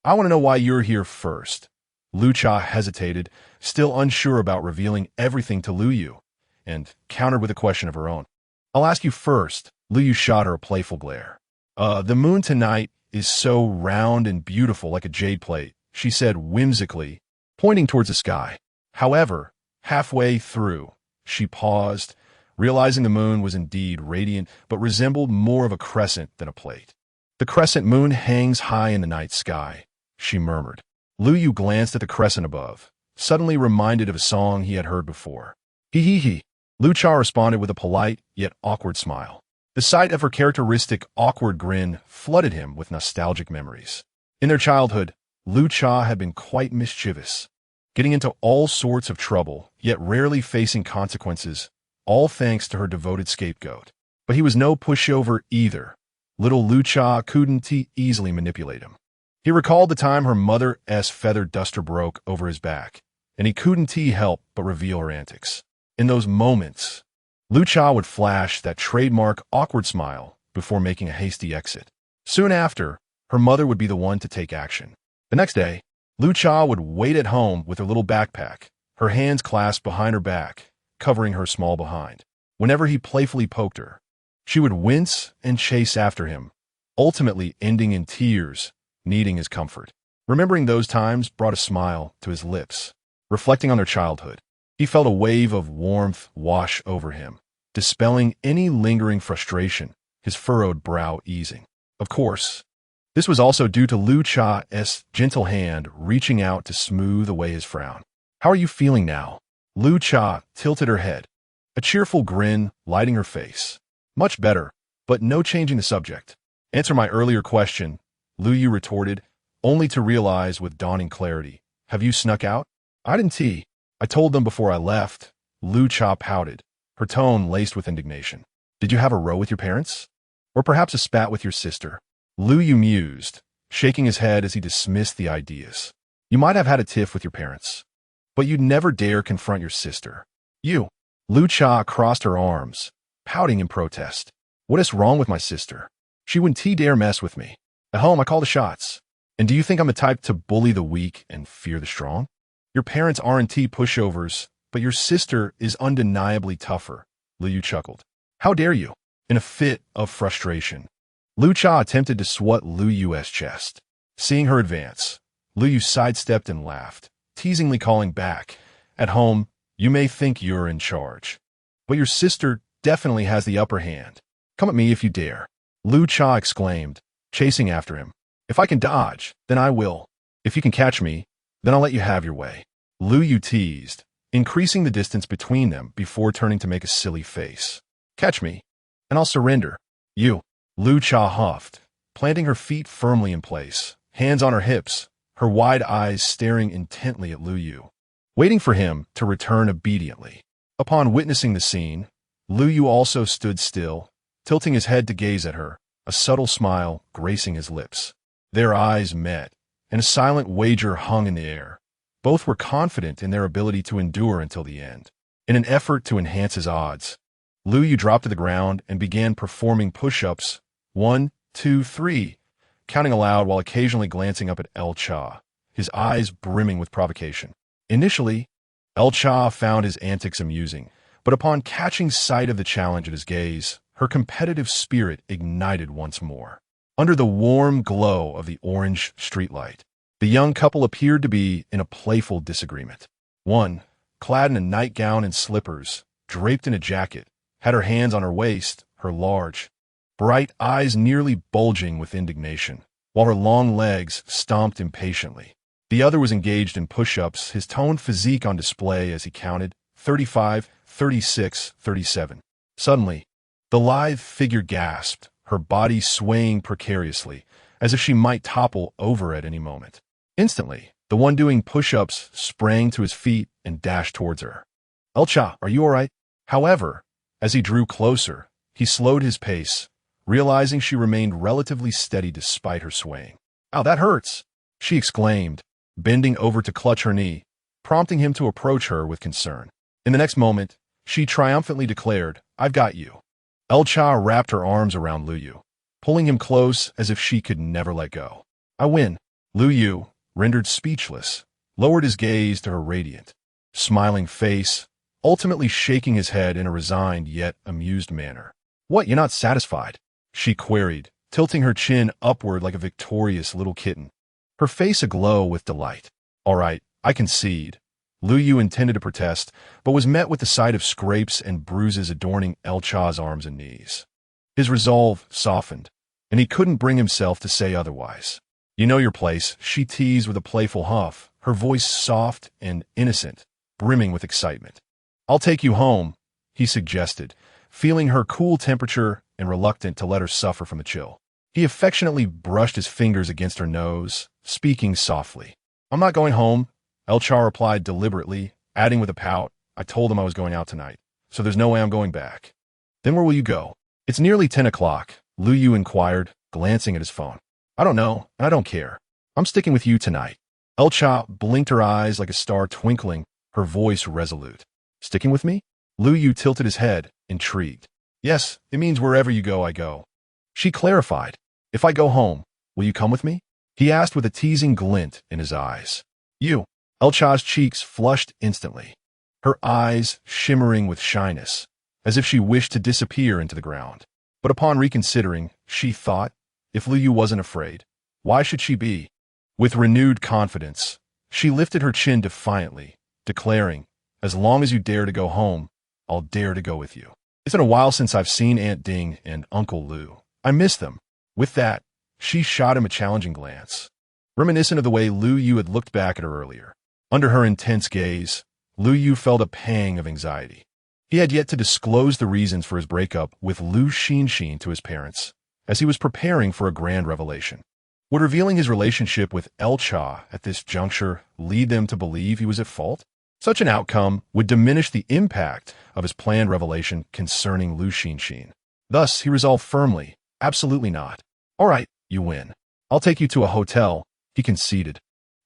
"I want to know why you're here first." Lu Cha hesitated, still unsure about revealing everything to Lu Yu, and countered with a question of her own. "I'll ask you first." Lu Yu shot her a playful glare. The moon tonight is so round and beautiful like a jade plate," she said whimsically, pointing towards the sky. However, halfway through, she paused, realizing the moon was indeed radiant but resembled more of a crescent than a plate. "The crescent moon hangs high in the night sky," she murmured. Lu Yu glanced at the crescent above, suddenly reminded of a song he had heard before. "Hee. Lu Cha responded with a polite yet awkward smile. The sight of her characteristic awkward grin flooded him with nostalgic memories. In their childhood, Lu Cha had been quite mischievous, getting into all sorts of trouble, yet rarely facing consequences, all thanks to her devoted scapegoat. But he was no pushover either. Little Lu Cha couldn't easily manipulate him. He recalled the time her mother's feather duster broke over his back, and he couldn't help but reveal her antics. In those moments, Lu Cha would flash that trademark awkward smile before making a hasty exit. Soon after, her mother would be the one to take action. The next day, Lu Cha would wait at home with her little backpack, her hands clasped behind her back, covering her small behind. Whenever he playfully poked her, she would wince and chase after him, ultimately ending in tears, needing his comfort. Remembering those times brought a smile to his lips. Reflecting on their childhood, he felt a wave of warmth wash over him, dispelling any lingering frustration, his furrowed brow easing. Of course, this was also due to Lu Cha's gentle hand reaching out to smooth away his frown. "How are you feeling now?" Lu Cha tilted her head, a cheerful grin lighting her face. "Much better, but no changing the subject." "Answer my earlier question," Lu Yu retorted, only to realize with dawning clarity. "Have you snuck out?" "I didn't. I told them before I left." Lu Cha pouted, her tone laced with indignation. "Did you have a row with your parents? Or perhaps a spat with your sister?" Lu Yu mused, shaking his head as he dismissed the ideas. "You might have had a tiff with your parents, but you'd never dare confront your sister." "You." Lu Cha crossed her arms, pouting in protest. "What is wrong with my sister? She wouldn't dare mess with me. At home, I call the shots. And do you think I'm the type to bully the weak and fear the strong? Your parents aren't pushovers, but your sister is undeniably tougher." Lu Yu chuckled. "How dare you?" In a fit of frustration, Lu Cha attempted to swat Lu Yu's chest. Seeing her advance, Lu Yu sidestepped and laughed, teasingly calling back, "At home, you may think you're in charge, but your sister definitely has the upper hand. Come at me if you dare." Lu Cha exclaimed, chasing after him. "If I can dodge, then I will. If you can catch me, then I'll let you have your way." Lu Yu teased, increasing the distance between them before turning to make a silly face. "Catch me, and I'll surrender." "You." Lu Cha huffed, planting her feet firmly in place, hands on her hips, her wide eyes staring intently at Lu Yu, waiting for him to return obediently. Upon witnessing the scene, Lu Yu also stood still, tilting his head to gaze at her, a subtle smile gracing his lips. Their eyes met, and a silent wager hung in the air. Both were confident in their ability to endure until the end. In an effort to enhance his odds, Lu Yu dropped to the ground and began performing push-ups. 1, 2, 3. counting aloud while occasionally glancing up at El Cha, his eyes brimming with provocation. Initially, El Cha found his antics amusing, but upon catching sight of the challenge at his gaze, her competitive spirit ignited once more. Under the warm glow of the orange streetlight, the young couple appeared to be in a playful disagreement. One, clad in a nightgown and slippers, draped in a jacket, had her hands on her waist, her large, bright eyes nearly bulging with indignation, while her long legs stomped impatiently. The other was engaged in push-ups, his toned physique on display as he counted 35, 36, 37. Suddenly, the lithe figure gasped, her body swaying precariously, as if she might topple over at any moment. Instantly, the one doing push-ups sprang to his feet and dashed towards her. El Cha, are you all right? However, as he drew closer, he slowed his pace, realizing she remained relatively steady despite her swaying. Ow, that hurts, she exclaimed, bending over to clutch her knee, prompting him to approach her with concern. In the next moment, she triumphantly declared, I've got you. El Cha wrapped her arms around Lu Yu, pulling him close as if she could never let go. I win. Lu Yu, rendered speechless, lowered his gaze to her radiant, smiling face, ultimately shaking his head in a resigned yet amused manner. What, you're not satisfied? She queried, tilting her chin upward like a victorious little kitten, her face aglow with delight. All right, I concede. Lu Yu intended to protest, but was met with the sight of scrapes and bruises adorning El Cha's arms and knees. His resolve softened, and he couldn't bring himself to say otherwise. You know your place, she teased with a playful huff, her voice soft and innocent, brimming with excitement. I'll take you home, he suggested, feeling her cool temperature and reluctant to let her suffer from the chill. He affectionately brushed his fingers against her nose, speaking softly. I'm not going home, El Cha replied deliberately, adding with a pout, I told him I was going out tonight, so there's no way I'm going back. Then where will you go? It's nearly 10 o'clock, Lu Yu inquired, glancing at his phone. I don't know, and I don't care. I'm sticking with you tonight. El Cha blinked her eyes like a star twinkling, her voice resolute. Sticking with me? Lu Yu tilted his head, intrigued. Yes, it means wherever you go, I go. She clarified. If I go home, will you come with me? He asked with a teasing glint in his eyes. You. El Cha's cheeks flushed instantly, her eyes shimmering with shyness, as if she wished to disappear into the ground. But upon reconsidering, she thought, if Lu Yu wasn't afraid, why should she be? With renewed confidence, she lifted her chin defiantly, declaring, as long as you dare to go home, I'll dare to go with you. It's been a while since I've seen Aunt Ding and Uncle Lu. I miss them. With that, she shot him a challenging glance, reminiscent of the way Lu Yu had looked back at her earlier. Under her intense gaze, Lu Yu felt a pang of anxiety. He had yet to disclose the reasons for his breakup with Lu Xinxin to his parents, as he was preparing for a grand revelation. Would revealing his relationship with El Cha at this juncture lead them to believe he was at fault? Such an outcome would diminish the impact of his planned revelation concerning Lu Xinxin. Thus, he resolved firmly, absolutely not. All right, you win. I'll take you to a hotel, he conceded,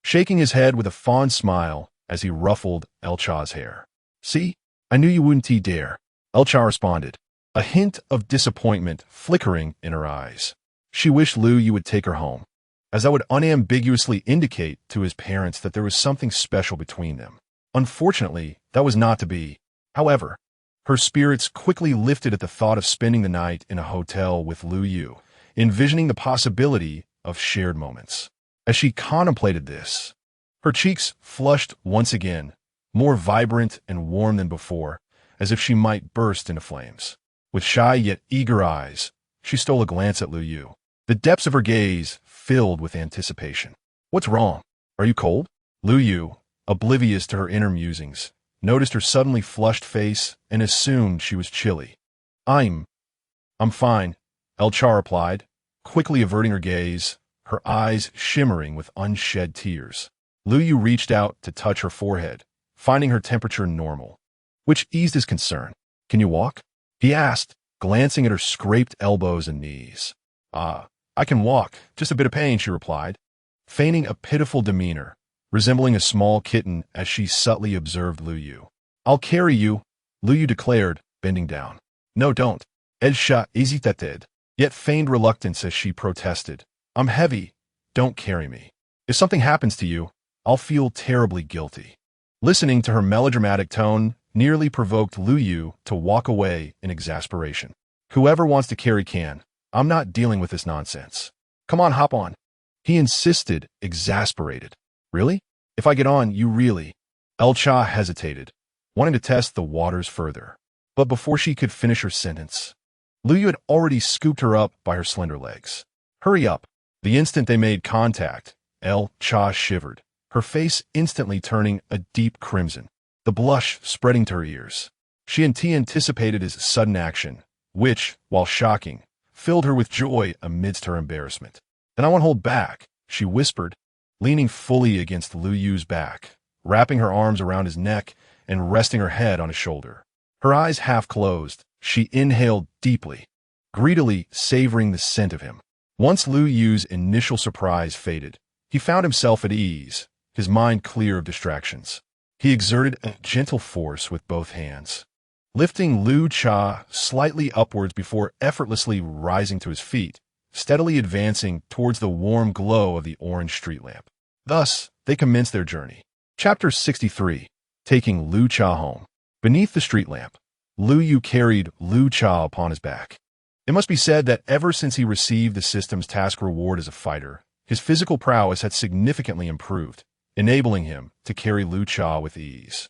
shaking his head with a fond smile as he ruffled El Cha's hair. See, I knew you wouldn't dare, El Cha responded, a hint of disappointment flickering in her eyes. She wished Lu Yu would take her home, as that would unambiguously indicate to his parents that there was something special between them. Unfortunately, that was not to be. However, her spirits quickly lifted at the thought of spending the night in a hotel with Lu Yu, envisioning the possibility of shared moments. As she contemplated this, her cheeks flushed once again, more vibrant and warm than before, as if she might burst into flames. With shy yet eager eyes, she stole a glance at Lu Yu, the depths of her gaze filled with anticipation. What's wrong? Are you cold? Lu Yu, oblivious to her inner musings, noticed her suddenly flushed face and assumed she was chilly. I'm fine, El Cha replied, quickly averting her gaze, her eyes shimmering with unshed tears. Lu Yu reached out to touch her forehead, finding her temperature normal, which eased his concern. Can you walk? He asked, glancing at her scraped elbows and knees. I can walk, just a bit of pain, she replied, feigning a pitiful demeanor, resembling a small kitten as she subtly observed Lu Yu. I'll carry you, Lu Yu declared, bending down. No, don't. El Cha hesitated, yet feigned reluctance as she protested. I'm heavy. Don't carry me. If something happens to you, I'll feel terribly guilty. Listening to her melodramatic tone nearly provoked Lu Yu to walk away in exasperation. Whoever wants to carry can. I'm not dealing with this nonsense. Come on, hop on. He insisted, exasperated. Really? If I get on, you really? El Cha hesitated, wanting to test the waters further. But before she could finish her sentence, Lu Yu had already scooped her up by her slender legs. Hurry up. The instant they made contact, El Cha shivered, her face instantly turning a deep crimson, the blush spreading to her ears. She anticipated his sudden action, which, while shocking, filled her with joy amidst her embarrassment. Then I won't hold back, she whispered, leaning fully against Lu Yu's back, wrapping her arms around his neck and resting her head on his shoulder. Her eyes half closed, she inhaled deeply, greedily savoring the scent of him. Once Lu Yu's initial surprise faded, he found himself at ease, his mind clear of distractions. He exerted a gentle force with both hands, lifting Lu Cha slightly upwards before effortlessly rising to his feet, steadily advancing towards the warm glow of the orange street lamp. Thus, they commenced their journey. Chapter 63. Taking Lu Cha home. Beneath the street lamp, Lu Yu carried Lu Cha upon his back. It must be said that ever since he received the system's task reward as a fighter, his physical prowess had significantly improved, enabling him to carry Lu Cha with ease.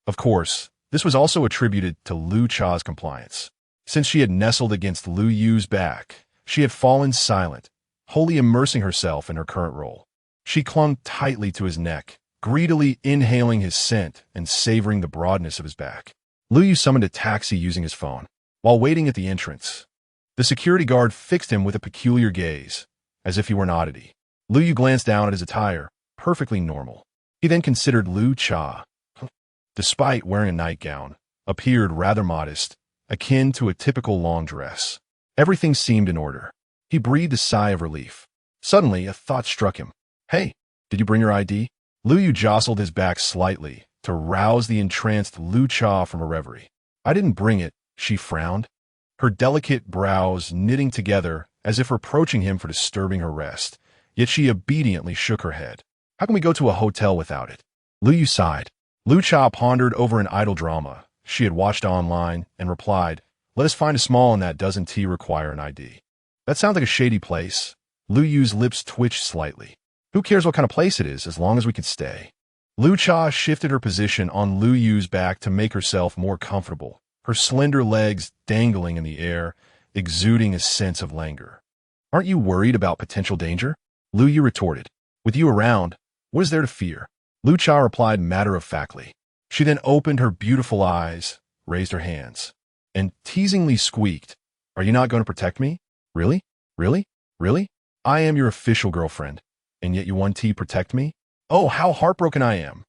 Of course, this was also attributed to Lu Cha's compliance. Since she had nestled against Lu Yu's back, she had fallen silent, wholly immersing herself in her current role. She clung tightly to his neck, greedily inhaling his scent and savoring the broadness of his back. Lu Yu summoned a taxi using his phone. While waiting at the entrance, the security guard fixed him with a peculiar gaze, as if he were an oddity. Lu Yu glanced down at his attire, perfectly normal. He then considered Lu Cha. Despite wearing a nightgown, appeared rather modest, akin to a typical long dress. Everything seemed in order. He breathed a sigh of relief. Suddenly, a thought struck him. Hey, did you bring your ID? Lu Yu jostled his back slightly to rouse the entranced Lu Cha from her reverie. I didn't bring it, she frowned, her delicate brows knitting together as if reproaching him for disturbing her rest. Yet she obediently shook her head. How can we go to a hotel without it? Lu Yu sighed. Lu Cha pondered over an idle drama she had watched online and replied, let us find a small inn that doesn't require an ID. That sounds like a shady place. Lu Yu's lips twitched slightly. Who cares what kind of place it is as long as we can stay? Lu Cha shifted her position on Lu Yu's back to make herself more comfortable, her slender legs dangling in the air, exuding a sense of languor. Aren't you worried about potential danger? Lu Yu retorted. With you around, what is there to fear? Lu Cha replied matter-of-factly. She then opened her beautiful eyes, raised her hands, and teasingly squeaked, are you not going to protect me? Really? Really? Really? I am your official girlfriend, and yet you want to protect me? Oh, how heartbroken I am.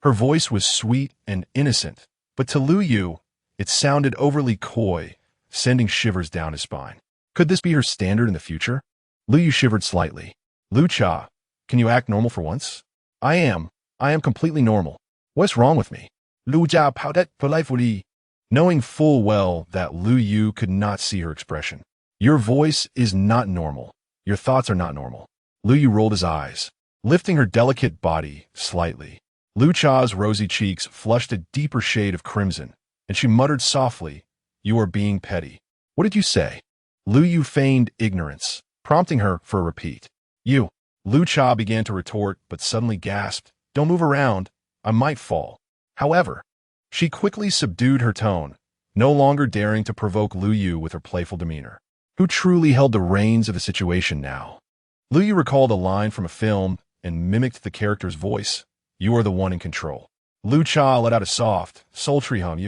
Her voice was sweet and innocent, but to Lu Yu, it sounded overly coy, sending shivers down his spine. Could this be her standard in the future? Lu Yu shivered slightly. Lu Cha, can you act normal for once? I am completely normal. What's wrong with me? Lu Cha pouted politely, knowing full well that Lu Yu could not see her expression. Your voice is not normal. Your thoughts are not normal. Lu Yu rolled his eyes, lifting her delicate body slightly. Lu Cha's rosy cheeks flushed a deeper shade of crimson, and she muttered softly, you are being petty. What did you say? Lu Yu feigned ignorance, prompting her for a repeat. You. Lu Cha began to retort, but suddenly gasped, don't move around, I might fall. However, she quickly subdued her tone, no longer daring to provoke Lu Yu with her playful demeanor. Who truly held the reins of the situation now? Lu Yu recalled a line from a film and mimicked the character's voice. You are the one in control. Lu Cha let out a soft, sultry hum.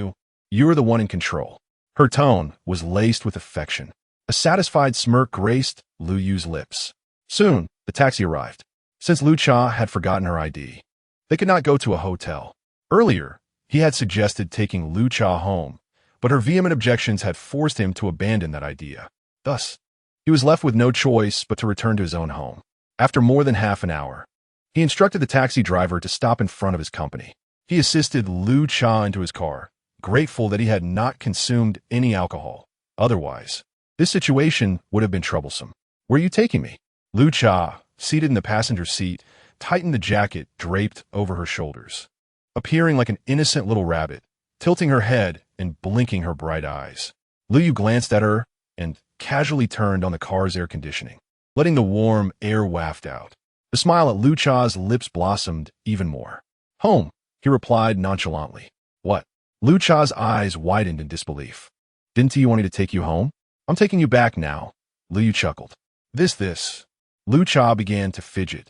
You are the one in control. Her tone was laced with affection. A satisfied smirk graced Lu Yu's lips. Soon, the taxi arrived. Since Lu Cha had forgotten her ID, they could not go to a hotel. Earlier, he had suggested taking Lu Cha home, but her vehement objections had forced him to abandon that idea. Thus, he was left with no choice but to return to his own home. After more than half an hour, he instructed the taxi driver to stop in front of his company. He assisted Lu Cha into his car, grateful that he had not consumed any alcohol. Otherwise, this situation would have been troublesome. Where are you taking me? Lu Cha, seated in the passenger seat, tightened the jacket draped over her shoulders, appearing like an innocent little rabbit, tilting her head and blinking her bright eyes. Lu Yu glanced at her and casually turned on the car's air conditioning, letting the warm air waft out. The smile at Lu Cha's lips blossomed even more. Home, he replied nonchalantly. What? Lu Cha's eyes widened in disbelief. Didn't he want me to take you home? I'm taking you back now. Lu Yu chuckled. This. Lu Cha began to fidget,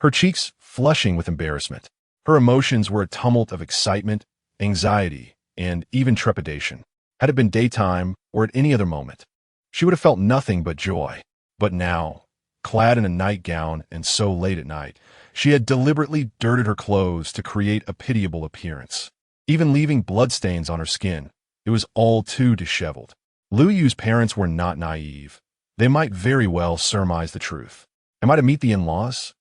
her cheeks flushing with embarrassment. Her emotions were a tumult of excitement, anxiety, and even trepidation. Had it been daytime or at any other moment, she would have felt nothing but joy. But now, clad in a nightgown and so late at night, she had deliberately dirted her clothes to create a pitiable appearance. Even leaving bloodstains on her skin, it was all too disheveled. Lu Yu's parents were not naive. They might very well surmise the truth. Am I to meet the in-laws?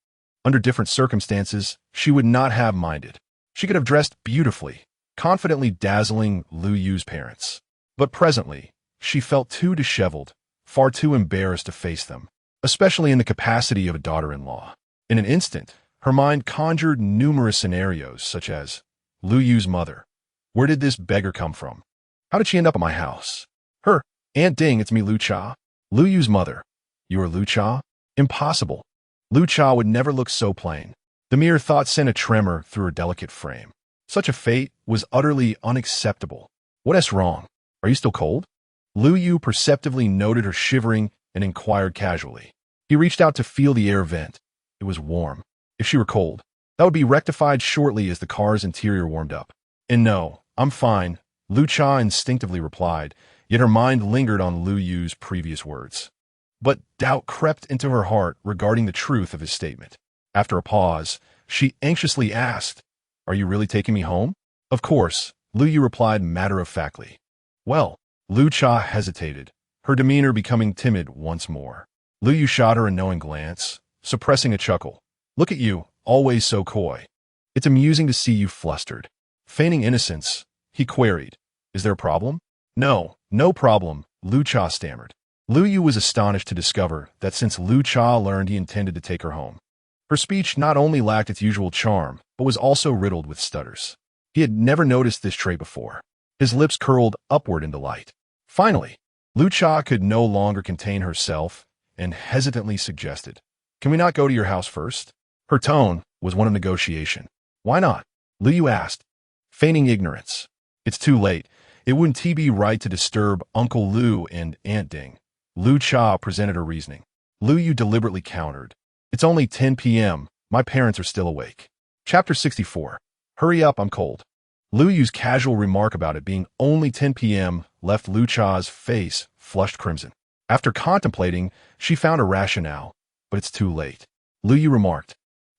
Under different circumstances, she would not have minded. She could have dressed beautifully, confidently dazzling Lu Yu's parents. But presently, she felt too disheveled, far too embarrassed to face them, especially in the capacity of a daughter-in-law. In an instant, her mind conjured numerous scenarios, such as, Lu Yu's mother. Where did this beggar come from? How did she end up at my house? Her. Aunt Ding, it's me, Lu Cha. Lu Yu's mother. You are Lu Cha? Impossible. Lu Cha would never look so plain. The mere thought sent a tremor through her delicate frame. Such a fate was utterly unacceptable. What is wrong? Are you still cold? Lu Yu perceptively noted her shivering and inquired casually. He reached out to feel the air vent. It was warm. If she were cold, that would be rectified shortly as the car's interior warmed up. And no, I'm fine, Lu Cha instinctively replied, yet her mind lingered on Lu Yu's previous words. But doubt crept into her heart regarding the truth of his statement. After a pause, she anxiously asked, Are you really taking me home? Of course, Lu Yu replied matter-of-factly. Well, Lu Cha hesitated, her demeanor becoming timid once more. Lu Yu shot her a knowing glance, suppressing a chuckle. Look at you, always so coy. It's amusing to see you flustered. Feigning innocence, he queried, Is there a problem? No problem, Lu Cha stammered. Lu Yu was astonished to discover that since Lu Cha learned he intended to take her home, her speech not only lacked its usual charm, but was also riddled with stutters. He had never noticed this trait before. His lips curled upward in delight. Finally, Lu Cha could no longer contain herself and hesitantly suggested, Can we not go to your house first? Her tone was one of negotiation. Why not? Lu Yu asked, feigning ignorance. It's too late. It wouldn't be right to disturb Uncle Lu and Aunt Ding. Lu Cha presented her reasoning. Lu Yu deliberately countered. It's only 10 p.m. My parents are still awake. Chapter 64. Hurry up, I'm cold. Lu Yu's casual remark about it being only 10 p.m. left Lu Cha's face flushed crimson. After contemplating, she found a rationale. But it's too late. Lu Yu remarked.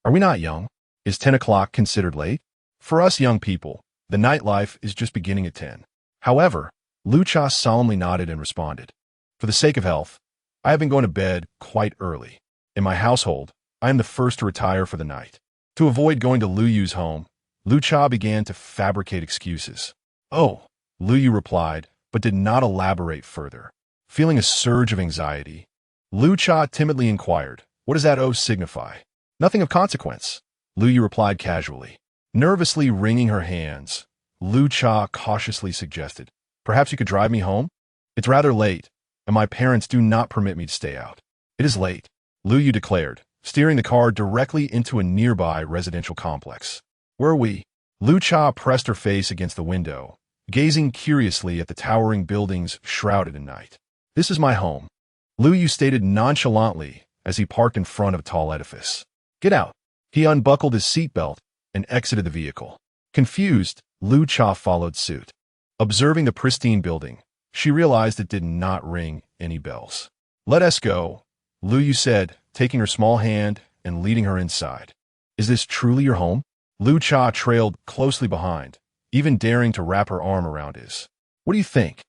Are we not young? Is 10 o'clock considered late? For us young people, the nightlife is just beginning at 10. However, Lu Cha solemnly nodded and responded. For the sake of health, I have been going to bed quite early. In my household, I am the first to retire for the night. To avoid going to Lu Yu's home, Lu Cha began to fabricate excuses. Oh, Lu Yu replied, but did not elaborate further. Feeling a surge of anxiety, Lu Cha timidly inquired, What does that O signify? Nothing of consequence, Lu Yu replied casually. Nervously wringing her hands, Lu Cha cautiously suggested, Perhaps you could drive me home? It's rather late, and my parents do not permit me to stay out. It is late, Lu Yu declared, steering the car directly into a nearby residential complex. Where are we? Lu Cha pressed her face against the window, gazing curiously at the towering buildings shrouded in night. This is my home, Lu Yu stated nonchalantly as he parked in front of a tall edifice. Get out. He unbuckled his seatbelt and exited the vehicle. Confused, Lu Cha followed suit. Observing the pristine building, she realized it did not ring any bells. Let us go, Lu Yu said, taking her small hand and leading her inside. Is this truly your home? Lu Cha trailed closely behind, even daring to wrap her arm around his. What do you think?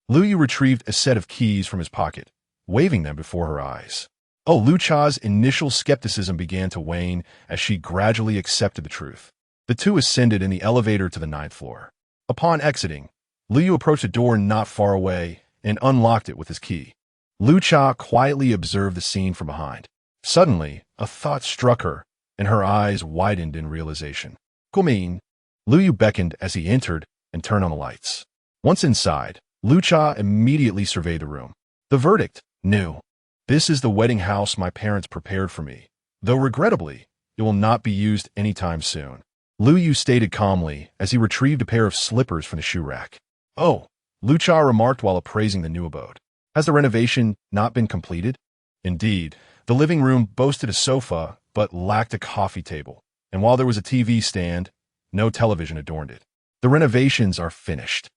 Lu Yu retrieved a set of keys from his pocket, waving them before her eyes. Oh, Lu Cha's initial skepticism began to wane as she gradually accepted the truth. The two ascended in the elevator to the 9th floor. Upon exiting, Lu Yu approached a door not far away and unlocked it with his key. Lu Cha quietly observed the scene from behind. Suddenly, a thought struck her, and her eyes widened in realization. Come in. Lu Yu beckoned as he entered and turned on the lights. Once inside, Lu Cha immediately surveyed the room. The verdict: new. This is the wedding house my parents prepared for me, though regrettably, it will not be used anytime soon. Lu Yu stated calmly as he retrieved a pair of slippers from the shoe rack. Oh, Lu Cha remarked while appraising the new abode. Has the renovation not been completed? Indeed, the living room boasted a sofa but lacked a coffee table, and while there was a TV stand, no television adorned it. The renovations are finished.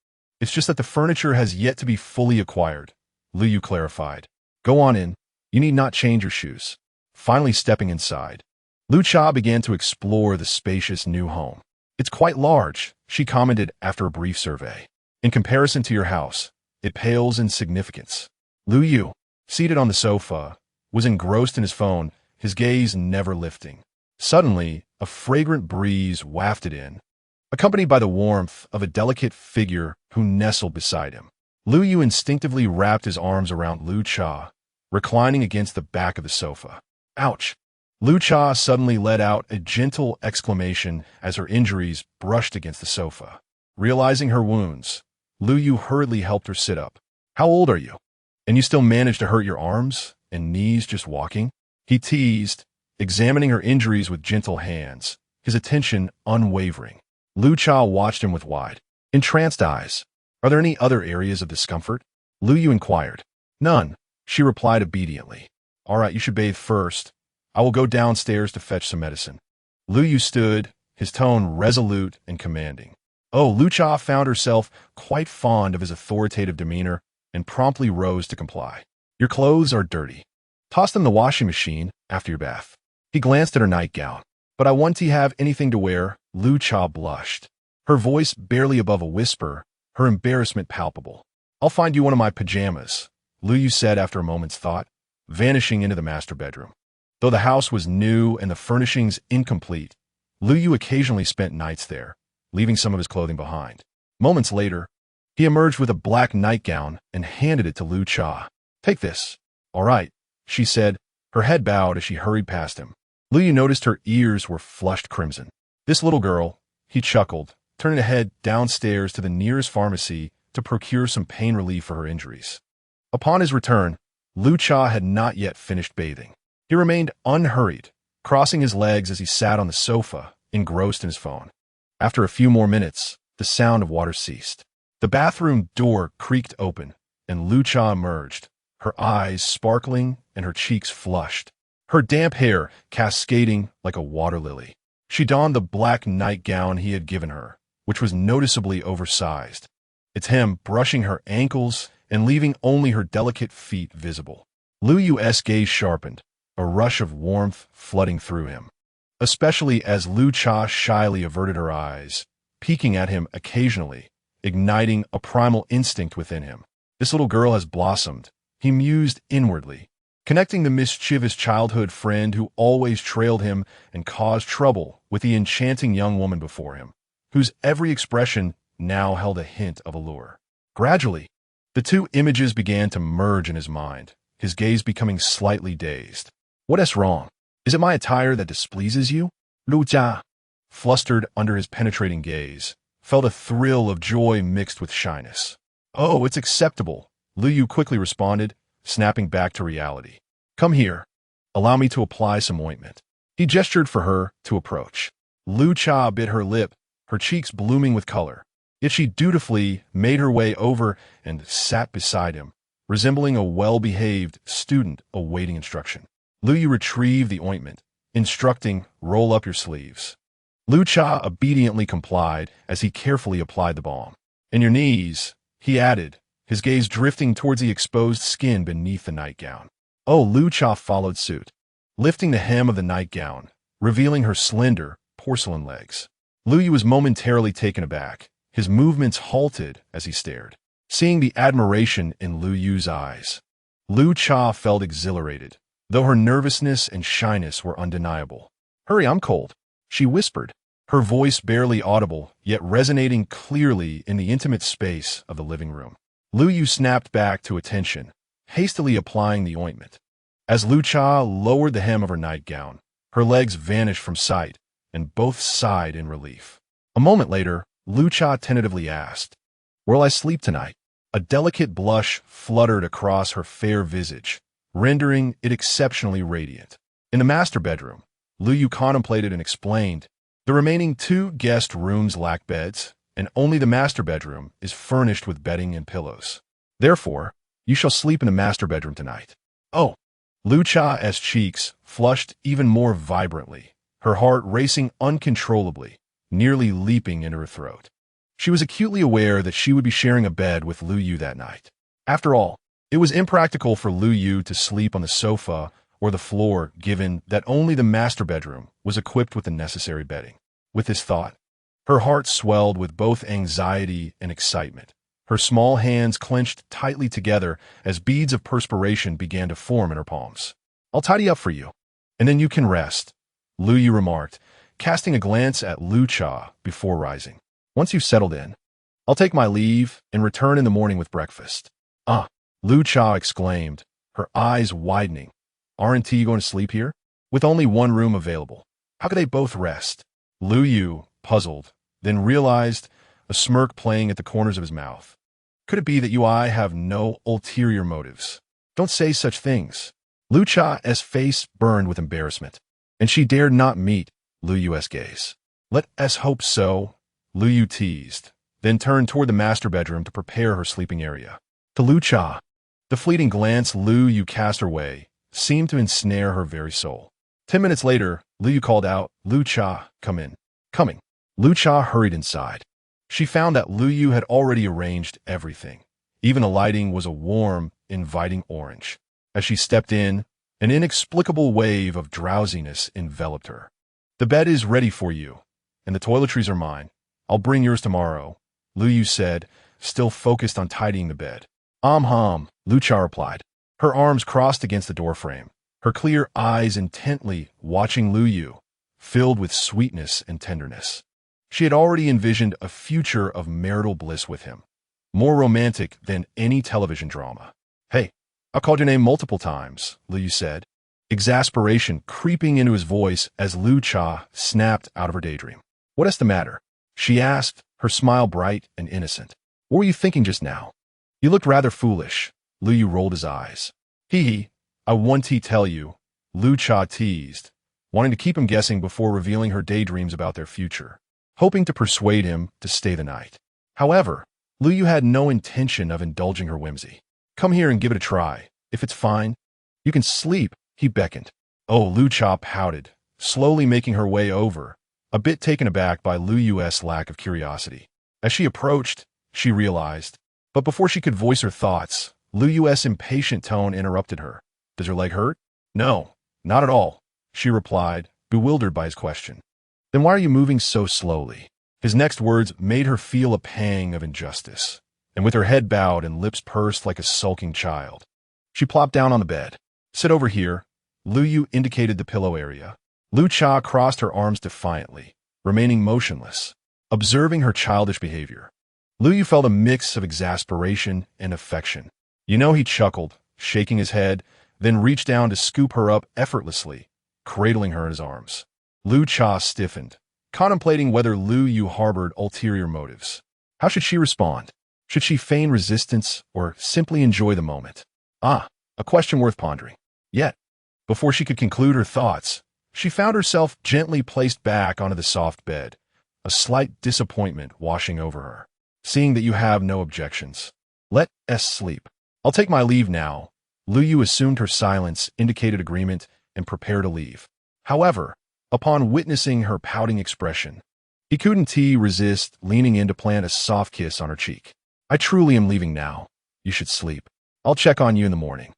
It's just that the furniture has yet to be fully acquired, Lu Yu clarified. Go on in. You need not change your shoes. Finally stepping inside, Lu Cha began to explore the spacious new home. It's quite large, she commented after a brief survey. In comparison to your house, it pales in significance. Lu Yu, seated on the sofa, was engrossed in his phone, his gaze never lifting. Suddenly, a fragrant breeze wafted in, accompanied by the warmth of a delicate figure who nestled beside him. Lu Yu instinctively wrapped his arms around Lu Cha, reclining against the back of the sofa. Ouch! Lu Cha suddenly let out a gentle exclamation as her injuries brushed against the sofa. Realizing her wounds, Lu Yu hurriedly helped her sit up. How old are you? And you still manage to hurt your arms and knees just walking? He teased, examining her injuries with gentle hands, his attention unwavering. Lu Cha watched him with wide, entranced eyes. Are there any other areas of discomfort? Lu Yu inquired. None, she replied obediently. All right, you should bathe first. I will go downstairs to fetch some medicine. Lu Yu stood, his tone resolute and commanding. Oh, Lu Cha found herself quite fond of his authoritative demeanor and promptly rose to comply. Your clothes are dirty. Toss them in the washing machine after your bath. He glanced at her nightgown. But I want to have anything to wear. Lu Cha blushed, her voice barely above a whisper, her embarrassment palpable. I'll find you one of my pajamas, Lu Yu said after a moment's thought, vanishing into the master bedroom. Though the house was new and the furnishings incomplete, Lu Yu occasionally spent nights there, leaving some of his clothing behind. Moments later, he emerged with a black nightgown and handed it to Lu Cha. Take this. All right, she said, her head bowed as she hurried past him. Lu Yu noticed her ears were flushed crimson. This little girl, he chuckled, turning ahead downstairs to the nearest pharmacy to procure some pain relief for her injuries. Upon his return, Lu Cha had not yet finished bathing. He remained unhurried, crossing his legs as he sat on the sofa, engrossed in his phone. After a few more minutes, the sound of water ceased. The bathroom door creaked open, and Lu Cha emerged, her eyes sparkling and her cheeks flushed, her damp hair cascading like a water lily. She donned the black nightgown he had given her, which was noticeably oversized, its hem brushing her ankles and leaving only her delicate feet visible. Lu Yu's gaze sharpened, a rush of warmth flooding through him, especially as Lu Cha shyly averted her eyes, peeking at him occasionally, igniting a primal instinct within him. This little girl has blossomed, he mused inwardly, connecting the mischievous childhood friend who always trailed him and caused trouble with the enchanting young woman before him, whose every expression now held a hint of allure. Gradually, the two images began to merge in his mind, his gaze becoming slightly dazed. What is wrong? Is it my attire that displeases you? Lu Cha, flustered under his penetrating gaze, felt a thrill of joy mixed with shyness. Oh, it's acceptable, Lu Yu quickly responded, snapping back to reality. Come here. Allow me to apply some ointment. He gestured for her to approach. Lu Cha bit her lip, her cheeks blooming with color. Yet she dutifully made her way over and sat beside him, resembling a well-behaved student awaiting instruction. Lu Yu retrieved the ointment, instructing, roll up your sleeves. Lu Cha obediently complied as he carefully applied the balm. And your knees, he added, his gaze drifting towards the exposed skin beneath the nightgown. Oh, Lu Cha followed suit, lifting the hem of the nightgown, revealing her slender, porcelain legs. Lu Yu was momentarily taken aback, his movements halted as he stared. Seeing the admiration in Lu Yu's eyes, Lu Cha felt exhilarated, though her nervousness and shyness were undeniable. Hurry, I'm cold, she whispered, her voice barely audible, yet resonating clearly in the intimate space of the living room. Lu Yu snapped back to attention, hastily applying the ointment. As Lu Cha lowered the hem of her nightgown, her legs vanished from sight, and both sighed in relief. A moment later, Lu Cha tentatively asked, "Where'll I sleep tonight?" A delicate blush fluttered across her fair visage, rendering it exceptionally radiant. In the master bedroom, Lu Yu contemplated and explained, "The remaining 2 guest rooms lack beds, and only the master bedroom is furnished with bedding and pillows. Therefore, you shall sleep in the master bedroom tonight." "Oh!" Lu Cha's cheeks flushed even more vibrantly, her heart racing uncontrollably, nearly leaping into her throat. She was acutely aware that she would be sharing a bed with Lu Yu that night. After all, it was impractical for Lu Yu to sleep on the sofa or the floor, given that only the master bedroom was equipped with the necessary bedding. With this thought, her heart swelled with both anxiety and excitement. Her small hands clenched tightly together as beads of perspiration began to form in her palms. "I'll tidy up for you, and then you can rest," Lu Yu remarked, casting a glance at Lu Cha before rising. "Once you've settled in, I'll take my leave and return in the morning with breakfast." "Ah," Lu Cha exclaimed, her eyes widening. "Aren't you going to sleep here? With only 1 room available, how could they both rest?" Lu Yu, puzzled, then realized a smirk playing at the corners of his mouth. "Could it be that I have no ulterior motives?" "Don't say such things." Lu Cha's face burned with embarrassment, and she dared not meet Lu Yu's gaze. "Let us hope so," Lu Yu teased, then turned toward the master bedroom to prepare her sleeping area. To Lu Cha, the fleeting glance Lu Yu cast her way seemed to ensnare her very soul. 10 minutes later, Lu Yu called out, "Lu Cha, come in." "Coming." Lu Cha hurried inside. She found that Lu Yu had already arranged everything. Even the lighting was a warm, inviting orange. As she stepped in, an inexplicable wave of drowsiness enveloped her. "The bed is ready for you, and the toiletries are mine. I'll bring yours tomorrow," Lu Yu said, still focused on tidying the bed. Lu Cha replied, her arms crossed against the doorframe, her clear eyes intently watching Lu Yu, filled with sweetness and tenderness. She had already envisioned a future of marital bliss with him, more romantic than any television drama. "Hey, I called your name multiple times," Lu Yu said, exasperation creeping into his voice as Lu Cha snapped out of her daydream. "What is the matter?" she asked, her smile bright and innocent. "What were you thinking just now? You looked rather foolish." Lu Yu rolled his eyes. "Hee, I want to tell you," Lu Cha teased, wanting to keep him guessing before revealing her daydreams about their future, hoping to persuade him to stay the night. However, Lu Yu had no intention of indulging her whimsy. "Come here and give it a try. If it's fine, you can sleep," he beckoned. "Oh," Lu Cha pouted, slowly making her way over, a bit taken aback by Lu Yu's lack of curiosity. As she approached, she realized, but before she could voice her thoughts, Lu Yu's impatient tone interrupted her. "Does your leg hurt?" "No, not at all," she replied, bewildered by his question. "Then why are you moving so slowly?" His next words made her feel a pang of injustice, and with her head bowed and lips pursed like a sulking child, she plopped down on the bed. "Sit over here," Lu Yu indicated the pillow area. Lu Cha crossed her arms defiantly, remaining motionless, observing her childish behavior. Lu Yu felt a mix of exasperation and affection. He chuckled, shaking his head, then reached down to scoop her up effortlessly, cradling her in his arms. Lu Cha stiffened, contemplating whether Lu Yu harbored ulterior motives. How should she respond? Should she feign resistance or simply enjoy the moment? A question worth pondering. Yet, before she could conclude her thoughts, she found herself gently placed back onto the soft bed, a slight disappointment washing over her. "Seeing that you have no objections, let us sleep. I'll take my leave now." Lu Yu assumed her silence indicated agreement and prepared to leave. However, upon witnessing her pouting expression, he couldn't resist leaning in to plant a soft kiss on her cheek. "I truly am leaving now. You should sleep. I'll check on you in the morning,"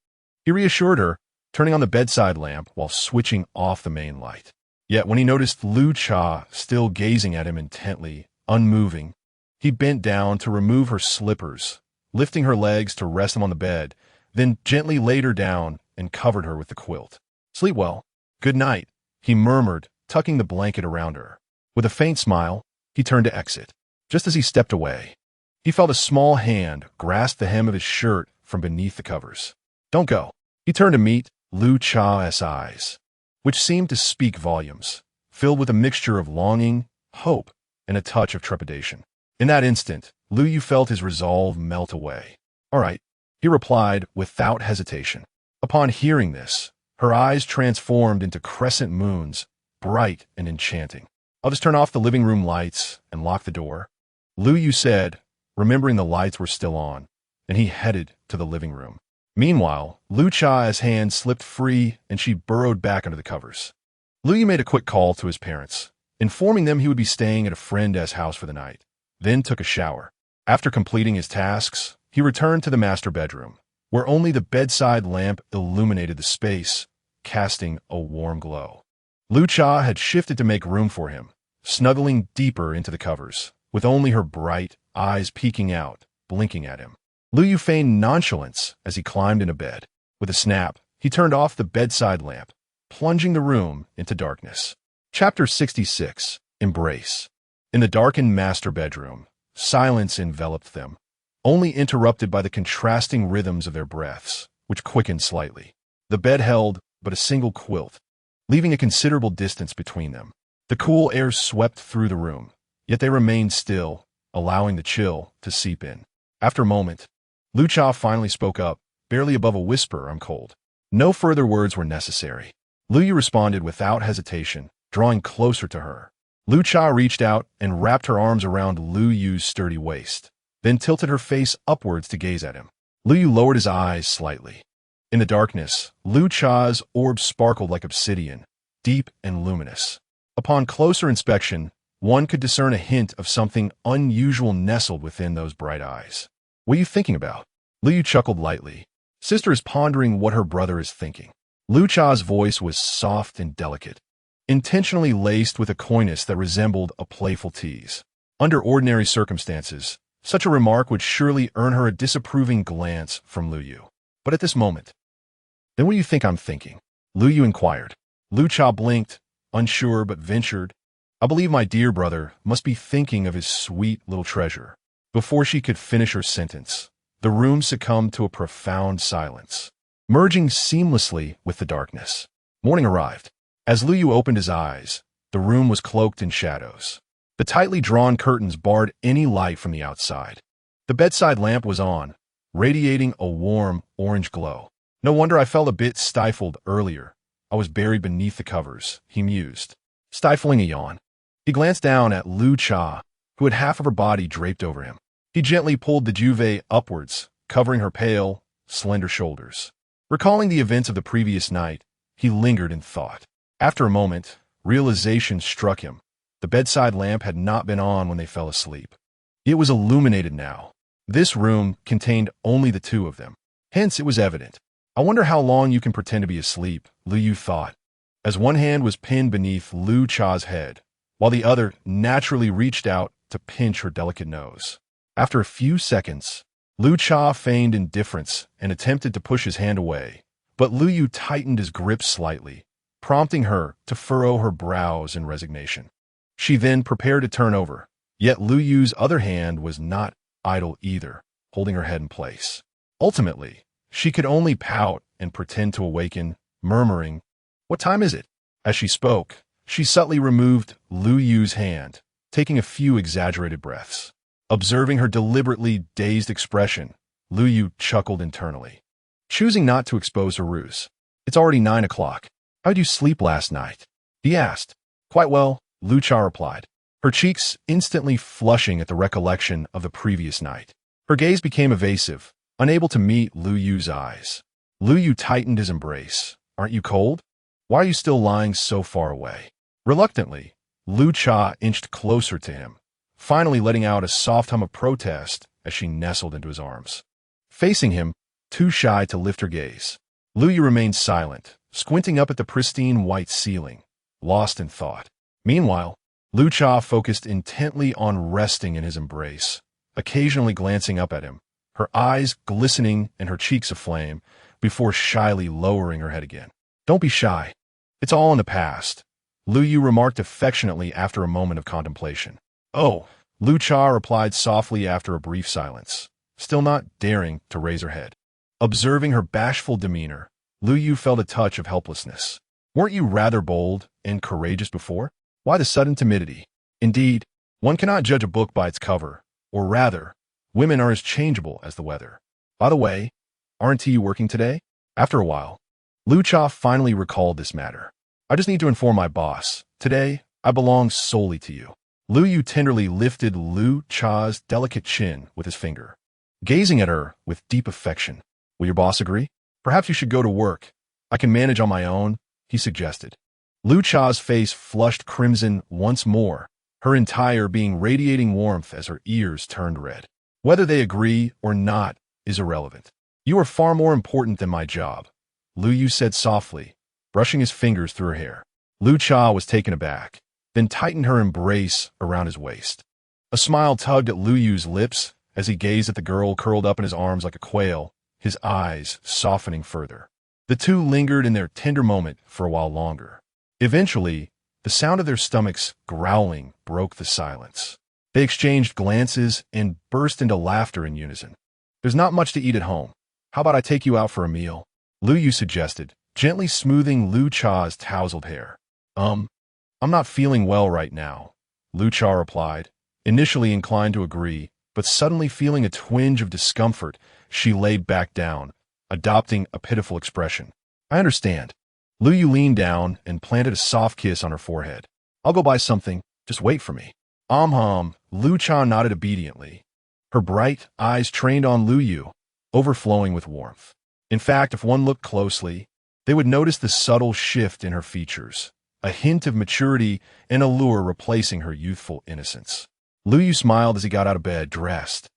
he reassured her, turning on the bedside lamp while switching off the main light. Yet when he noticed Lu Cha still gazing at him intently, unmoving, he bent down to remove her slippers, lifting her legs to rest them on the bed, then gently laid her down and covered her with the quilt. "Sleep well. Good night," he murmured, tucking the blanket around her. With a faint smile, he turned to exit. Just as he stepped away, he felt a small hand grasp the hem of his shirt from beneath the covers. "Don't go." He turned to meet Lu Cha's eyes, which seemed to speak volumes, filled with a mixture of longing, hope, and a touch of trepidation. In that instant, Lu Yu felt his resolve melt away. "All right," he replied without hesitation. Upon hearing this, her eyes transformed into crescent moons, bright and enchanting. "I'll just turn off the living room lights and lock the door," Lu Yu said, remembering the lights were still on, and he headed to the living room. Meanwhile, Lu Cha's hand slipped free and she burrowed back under the covers. Lu Yu made a quick call to his parents, informing them he would be staying at a friend's house for the night, then took a shower. After completing his tasks, he returned to the master bedroom, where only the bedside lamp illuminated the space, casting a warm glow. Lu Cha had shifted to make room for him, snuggling deeper into the covers, with only her bright eyes peeking out, blinking at him. Lu Yu feigned nonchalance as he climbed into bed. With a snap, he turned off the bedside lamp, plunging the room into darkness. Chapter 66. Embrace. In the darkened master bedroom, silence enveloped them, only interrupted by the contrasting rhythms of their breaths, which quickened slightly. The bed held but a single quilt, leaving a considerable distance between them. The cool air swept through the room, yet they remained still, allowing the chill to seep in. After a moment, Lu Cha finally spoke up, barely above a whisper, "I'm cold." No further words were necessary. Lu Yu responded without hesitation, drawing closer to her. Lu Cha reached out and wrapped her arms around Lu Yu's sturdy waist, then tilted her face upwards to gaze at him. Lu Yu lowered his eyes slightly. In the darkness, Lu Cha's orb sparkled like obsidian, deep and luminous. Upon closer inspection, one could discern a hint of something unusual nestled within those bright eyes. "What are you thinking about?" Lu Yu chuckled lightly. Sister is pondering what her brother is thinking. Lu Cha's voice was soft and delicate, intentionally laced with a coyness that resembled a playful tease. Under ordinary circumstances, such a remark would surely earn her a disapproving glance from Lu Yu. But at this moment, "Then what do you think I'm thinking?" Lu Yu inquired. Lu Cha blinked, unsure but ventured, "I believe my dear brother must be thinking of his sweet little treasure." Before she could finish her sentence, the room succumbed to a profound silence, merging seamlessly with the darkness. Morning arrived. As Lu Yu opened his eyes, the room was cloaked in shadows. The tightly drawn curtains barred any light from the outside. The bedside lamp was on, radiating a warm orange glow. "No wonder I felt a bit stifled earlier. I was buried beneath the covers," he mused, stifling a yawn. He glanced down at Lu Cha, who had half of her body draped over him. He gently pulled the duvet upwards, covering her pale, slender shoulders. Recalling the events of the previous night, he lingered in thought. After a moment, realization struck him. The bedside lamp had not been on when they fell asleep. It was illuminated now. This room contained only the two of them. Hence, it was evident. "I wonder how long you can pretend to be asleep," Lu Yu thought, as one hand was pinned beneath Lu Cha's head, while the other naturally reached out to pinch her delicate nose. After a few seconds, Lu Cha feigned indifference and attempted to push his hand away, but Lu Yu tightened his grip slightly, prompting her to furrow her brows in resignation. She then prepared to turn over, yet Lu Yu's other hand was not idle either, holding her head in place. Ultimately, she could only pout and pretend to awaken, murmuring, "What time is it?" As she spoke, she subtly removed Lu Yu's hand, taking a few exaggerated breaths. Observing her deliberately dazed expression, Lu Yu chuckled internally, choosing not to expose her ruse. "It's already 9 o'clock. How did you sleep last night?" he asked. "Quite well," Lu Cha replied, her cheeks instantly flushing at the recollection of the previous night. Her gaze became evasive, unable to meet Lu Yu's eyes. Lu Yu tightened his embrace. "Aren't you cold? Why are you still lying so far away?" Reluctantly, Lu Cha inched closer to him, finally letting out a soft hum of protest as she nestled into his arms. Facing him, too shy to lift her gaze, Lu Yu remained silent, squinting up at the pristine white ceiling, lost in thought. Meanwhile, Lu Cha focused intently on resting in his embrace, occasionally glancing up at him, her eyes glistening and her cheeks aflame, before shyly lowering her head again. "Don't be shy. It's all in the past," Lu Yu remarked affectionately after a moment of contemplation. "Oh," Lu Cha replied softly after a brief silence, still not daring to raise her head. Observing her bashful demeanor, Lu Yu felt a touch of helplessness. Weren't you rather bold and courageous before? Why the sudden timidity? Indeed, one cannot judge a book by its cover, or rather, women are as changeable as the weather. By the way, aren't you working today? After a while, Lu Cha finally recalled this matter. I just need to inform my boss. Today, I belong solely to you. Lu Yu tenderly lifted Lu Cha's delicate chin with his finger, gazing at her with deep affection. Will your boss agree? Perhaps you should go to work. I can manage on my own, he suggested. Lu Cha's face flushed crimson once more, her entire being radiating warmth as her ears turned red. Whether they agree or not is irrelevant. You are far more important than my job, Lu Yu said softly, brushing his fingers through her hair. Lu Cha was taken aback, then tightened her embrace around his waist. A smile tugged at Lu Yu's lips as he gazed at the girl curled up in his arms like a quail, his eyes softening further. The two lingered in their tender moment for a while longer. Eventually, the sound of their stomachs growling broke the silence. They exchanged glances and burst into laughter in unison. There's not much to eat at home. How about I take you out for a meal? Lu Yu suggested, gently smoothing Lu Cha's tousled hair. I'm not feeling well right now, Lu Cha replied, initially inclined to agree, but suddenly feeling a twinge of discomfort, she laid back down, adopting a pitiful expression. I understand. Lu Yu leaned down and planted a soft kiss on her forehead. I'll go buy something. Just wait for me. Lu Cha nodded obediently, her bright eyes trained on Lu Yu, overflowing with warmth. In fact, if one looked closely, they would notice the subtle shift in her features, a hint of maturity and allure replacing her youthful innocence. Lu Yu smiled as he got out of bed, dressed,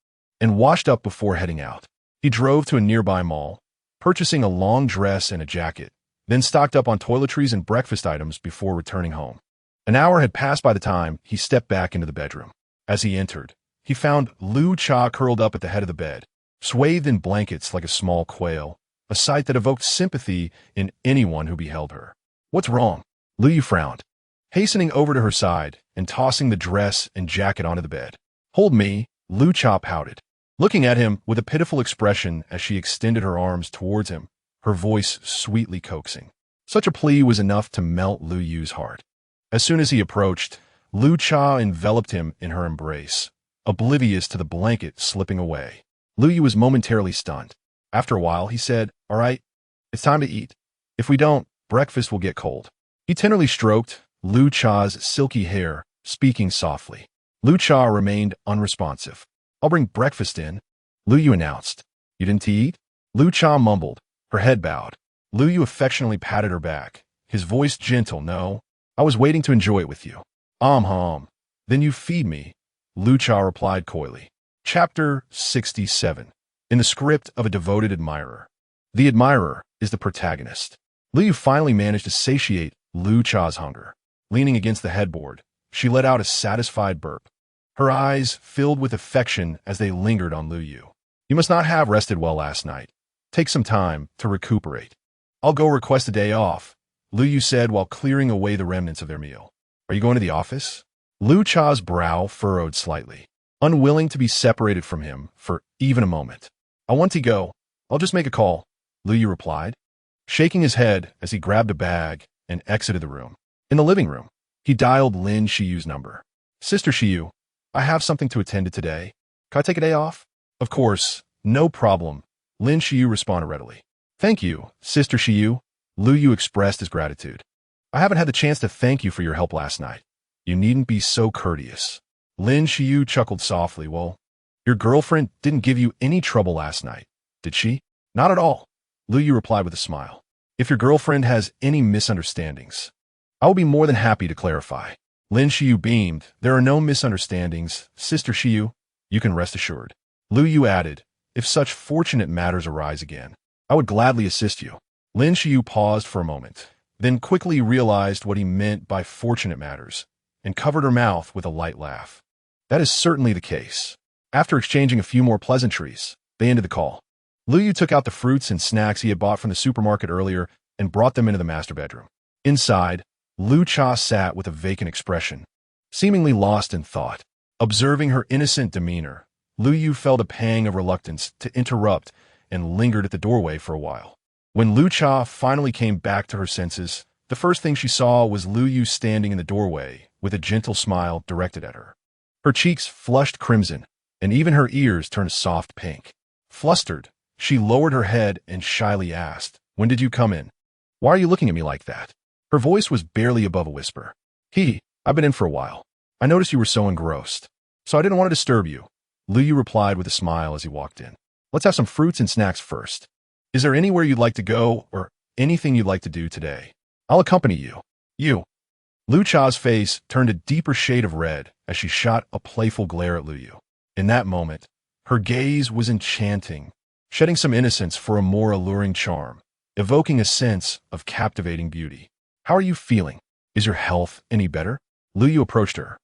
and washed up before heading out. He drove to a nearby mall, purchasing a long dress and a jacket, then stocked up on toiletries and breakfast items before returning home. An hour had passed by the time he stepped back into the bedroom. As he entered, he found Lu Cha curled up at the head of the bed, swathed in blankets like a small quail, a sight that evoked sympathy in anyone who beheld her. What's wrong? Lu Yu frowned, hastening over to her side and tossing the dress and jacket onto the bed. Hold me, Lu Cha pouted, looking at him with a pitiful expression as she extended her arms towards him, her voice sweetly coaxing. Such a plea was enough to melt Lu Yu's heart. As soon as he approached, Lu Cha enveloped him in her embrace, oblivious to the blanket slipping away. Lu Yu was momentarily stunned. After a while, he said, All right, it's time to eat. If we don't, breakfast will get cold. He tenderly stroked Lu Cha's silky hair, speaking softly. Lu Cha remained unresponsive. I'll bring breakfast in, Lu Yu announced. You didn't eat? Lu Cha mumbled, her head bowed. Lu Yu affectionately patted her back, his voice gentle. No, I was waiting to enjoy it with you. Then you feed me, Lu Cha replied coyly. Chapter 67. In the script of a devoted admirer. The admirer is the protagonist. Lu Yu finally managed to satiate Lu Cha's hunger. Leaning against the headboard, she let out a satisfied burp. Her eyes filled with affection as they lingered on Lu Yu. You must not have rested well last night. Take some time to recuperate. I'll go request a day off, Lu Yu said while clearing away the remnants of their meal. Are you going to the office? Lu Cha's brow furrowed slightly, unwilling to be separated from him for even a moment. I want to go. I'll just make a call, Lu Yu replied, shaking his head as he grabbed a bag and exited the room. In the living room, he dialed Lin Shiyu's number. Sister Shiyu, I have something to attend to today. Can I take a day off? Of course, no problem, Lin Shiyu responded readily. Thank you, Sister Shiyu, Lu Yu expressed his gratitude. I haven't had the chance to thank you for your help last night. You needn't be so courteous. Lin Shiyu chuckled softly. Well, your girlfriend didn't give you any trouble last night, did she? Not at all, Lu Yu replied with a smile. If your girlfriend has any misunderstandings, I will be more than happy to clarify. Lin Shiyu beamed. There are no misunderstandings, Sister Shiyu. You can rest assured. Lu Yu added, if such fortunate matters arise again, I would gladly assist you. Lin Shiyu paused for a moment, then quickly realized what he meant by fortunate matters, and covered her mouth with a light laugh. That is certainly the case. After exchanging a few more pleasantries, they ended the call. Lu Yu took out the fruits and snacks he had bought from the supermarket earlier and brought them into the master bedroom. Inside, Lu Cha sat with a vacant expression, seemingly lost in thought. Observing her innocent demeanor, Lu Yu felt a pang of reluctance to interrupt and lingered at the doorway for a while. When Lu Cha finally came back to her senses, the first thing she saw was Lu Yu standing in the doorway with a gentle smile directed at her. Her cheeks flushed crimson, and even her ears turned a soft pink. Flustered, she lowered her head and shyly asked, "When did you come in? Why are you looking at me like that?" Her voice was barely above a whisper. I've been in for a while. I noticed you were so engrossed, so I didn't want to disturb you." Lu Yu replied with a smile as he walked in. "Let's have some fruits and snacks first. Is there anywhere you'd like to go or anything you'd like to do today? I'll accompany you." "You." Lu Cha's face turned a deeper shade of red as she shot a playful glare at Lu Yu. In that moment, her gaze was enchanting, shedding some innocence for a more alluring charm, evoking a sense of captivating beauty. "How are you feeling? Is your health any better?" Lu Yu approached her,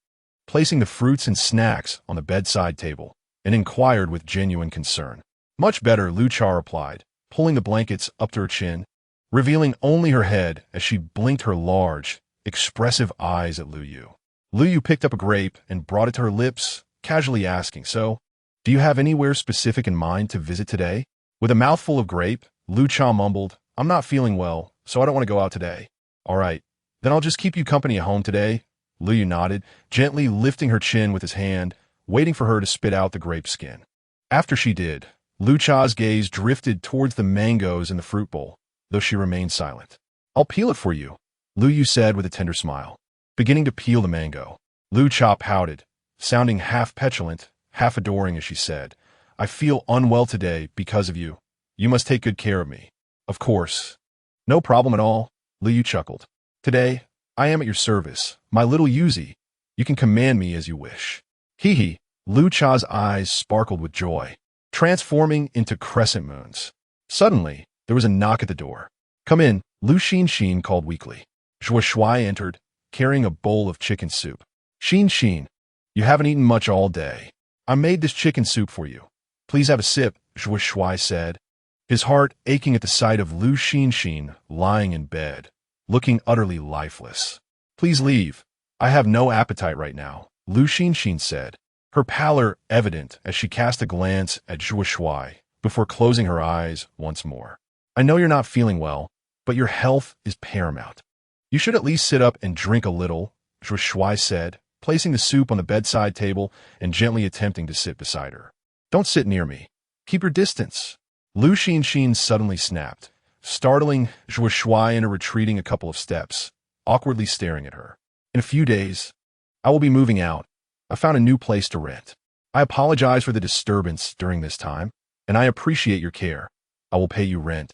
placing the fruits and snacks on the bedside table, and inquired with genuine concern. "Much better," Lu Cha replied, pulling the blankets up to her chin, revealing only her head as she blinked her large, expressive eyes at Lu Yu. Lu Yu picked up a grape and brought it to her lips, casually asking, "So, do you have anywhere specific in mind to visit today?" With a mouthful of grape, Lu Cha mumbled, "I'm not feeling well, so I don't want to go out today." "All right, then I'll just keep you company at home today." Lu Yu nodded, gently lifting her chin with his hand, waiting for her to spit out the grape skin. After she did, Lu Cha's gaze drifted towards the mangoes in the fruit bowl, though she remained silent. "I'll peel it for you," Lu Yu said with a tender smile. Beginning to peel the mango, Lu Cha pouted, sounding half petulant, half adoring as she said, "I feel unwell today because of you. You must take good care of me." "Of course. No problem at all," Lu Yu chuckled. "Today, I am at your service, my little Yuzi. You can command me as you wish." Lu Cha's eyes sparkled with joy, transforming into crescent moons. Suddenly, there was a knock at the door. "Come in," Lu Xin called weakly. Zhuo Shuai entered, carrying a bowl of chicken soup. Xin, you haven't eaten much all day. I made this chicken soup for you. Please have a sip," Zhuo Shuai said, his heart aching at the sight of Lu Xin lying in bed, looking utterly lifeless. "Please leave. I have no appetite right now," Lu Xin said, her pallor evident as she cast a glance at Zhuo Shuai before closing her eyes once more. "I know you're not feeling well, but your health is paramount. You should at least sit up and drink a little," Zhuo Shuai said, placing the soup on the bedside table and gently attempting to sit beside her. "Don't sit near me. Keep your distance." Lu Xin suddenly snapped, startling Zhuo Shuai into retreating a couple of steps, awkwardly staring at her. "In a few days, I will be moving out. I found a new place to rent. I apologize for the disturbance during this time, and I appreciate your care. I will pay you rent,"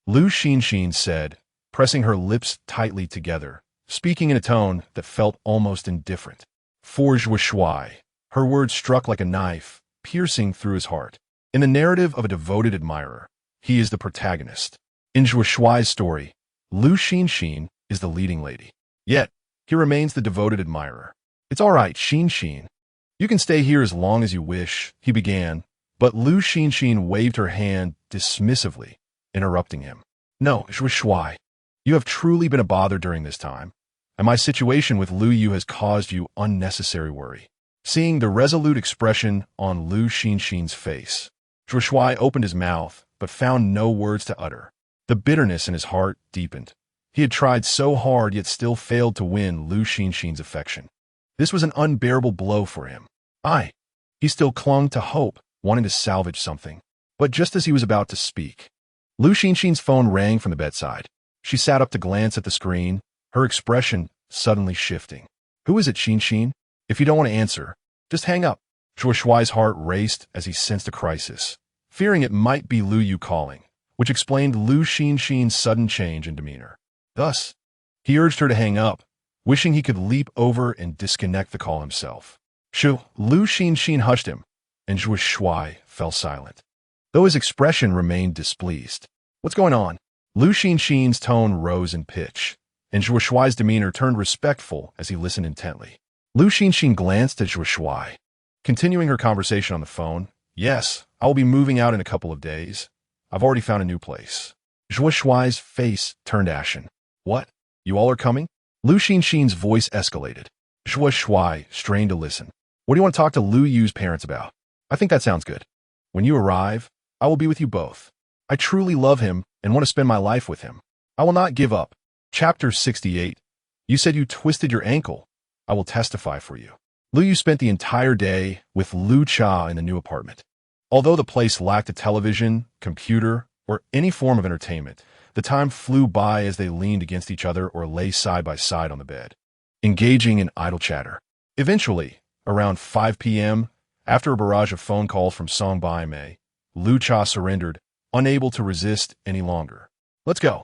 Lu Xin said, pressing her lips tightly together, speaking in a tone that felt almost indifferent. For Zhuo Shuai, her words struck like a knife, piercing through his heart. In the narrative of a devoted admirer, he is the protagonist. In Zhuo Shuai's story, Lu Xin is the leading lady. Yet, he remains the devoted admirer. "It's all right, Xin. You can stay here as long as you wish," he began, but Lu Xin waved her hand dismissively, interrupting him. "No, Zhuo Shuai, you have truly been a bother during this time, and my situation with Lu Yu has caused you unnecessary worry." Seeing the resolute expression on Lu Xin's face, Zhuo Shuai opened his mouth, but found no words to utter. The bitterness in his heart deepened. He had tried so hard, yet still failed to win Lu Xin's affection. This was an unbearable blow for him. He still clung to hope, wanting to salvage something. But just as he was about to speak, Lu Xin's phone rang from the bedside. She sat up to glance at the screen, her expression suddenly shifting. "Who is it, Xin? If you don't want to answer, just hang up." Zhuo Shuai's heart raced as he sensed a crisis, fearing it might be Lu Yu calling, which explained Lu Xin's sudden change in demeanor. Thus, he urged her to hang up, wishing he could leap over and disconnect the call himself. Lu Xin hushed him, and Zhuo Shuai fell silent, though his expression remained displeased. "What's going on?" Lu Xin's tone rose in pitch, and Zhuo Shuai's demeanor turned respectful as he listened intently. Lu Xin glanced at Zhuo Shuai, continuing her conversation on the phone. "Yes, I will be moving out in a couple of days. I've already found a new place." Zhuo Shuai's face turned ashen. "What? You all are coming?" Lu Xin's voice escalated. Zhuo Shuai strained to listen. "What do you want to talk to Lu Yu's parents about?" "I think that sounds good. When you arrive, I will be with you both. I truly love him, and want to spend my life with him. I will not give up. Chapter 68. You said you twisted your ankle. I will testify for you. Lu Yu spent the entire day with Lu Cha in the new apartment. Although the place lacked a television, computer, or any form of entertainment, the time flew by as they leaned against each other or lay side by side on the bed, engaging in idle chatter. Eventually, around 5 p.m., after a barrage of phone calls from Song Bai Mei, Lu Cha surrendered, unable to resist any longer. Let's go.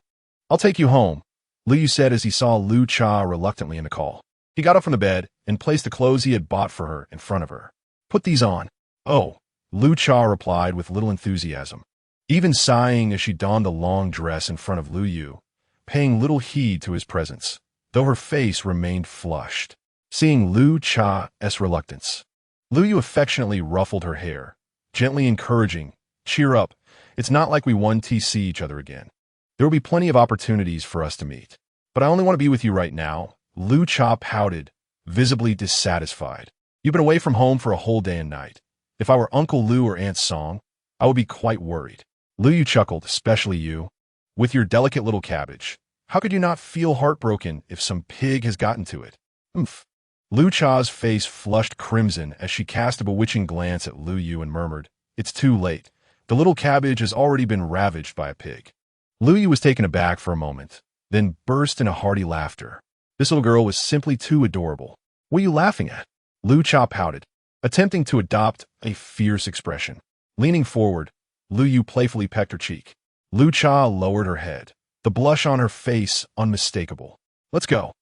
I'll take you home, Lu Yu said as he saw Lu Cha reluctantly in the call. He got up from the bed and placed the clothes he had bought for her in front of her. Put these on. Oh, Lu Cha replied with little enthusiasm, even sighing as she donned the long dress in front of Lu Yu, paying little heed to his presence, though her face remained flushed. Seeing Lu Cha's reluctance, Lu Yu affectionately ruffled her hair, gently encouraging, cheer up, it's not like we want to see each other again. There will be plenty of opportunities for us to meet. But I only want to be with you right now. Lu Cha pouted, visibly dissatisfied. You've been away from home for a whole day and night. If I were Uncle Lu or Aunt Song, I would be quite worried. Lu Yu chuckled, especially you. With your delicate little cabbage. How could you not feel heartbroken if some pig has gotten to it? Oomph. Lu Cha's face flushed crimson as she cast a bewitching glance at Lu Yu and murmured, It's too late. The little cabbage has already been ravaged by a pig. Lu Yu was taken aback for a moment, then burst into hearty laughter. This little girl was simply too adorable. What are you laughing at? Lu Cha pouted, attempting to adopt a fierce expression. Leaning forward, Lu Yu playfully pecked her cheek. Lu Cha lowered her head, the blush on her face unmistakable. Let's go.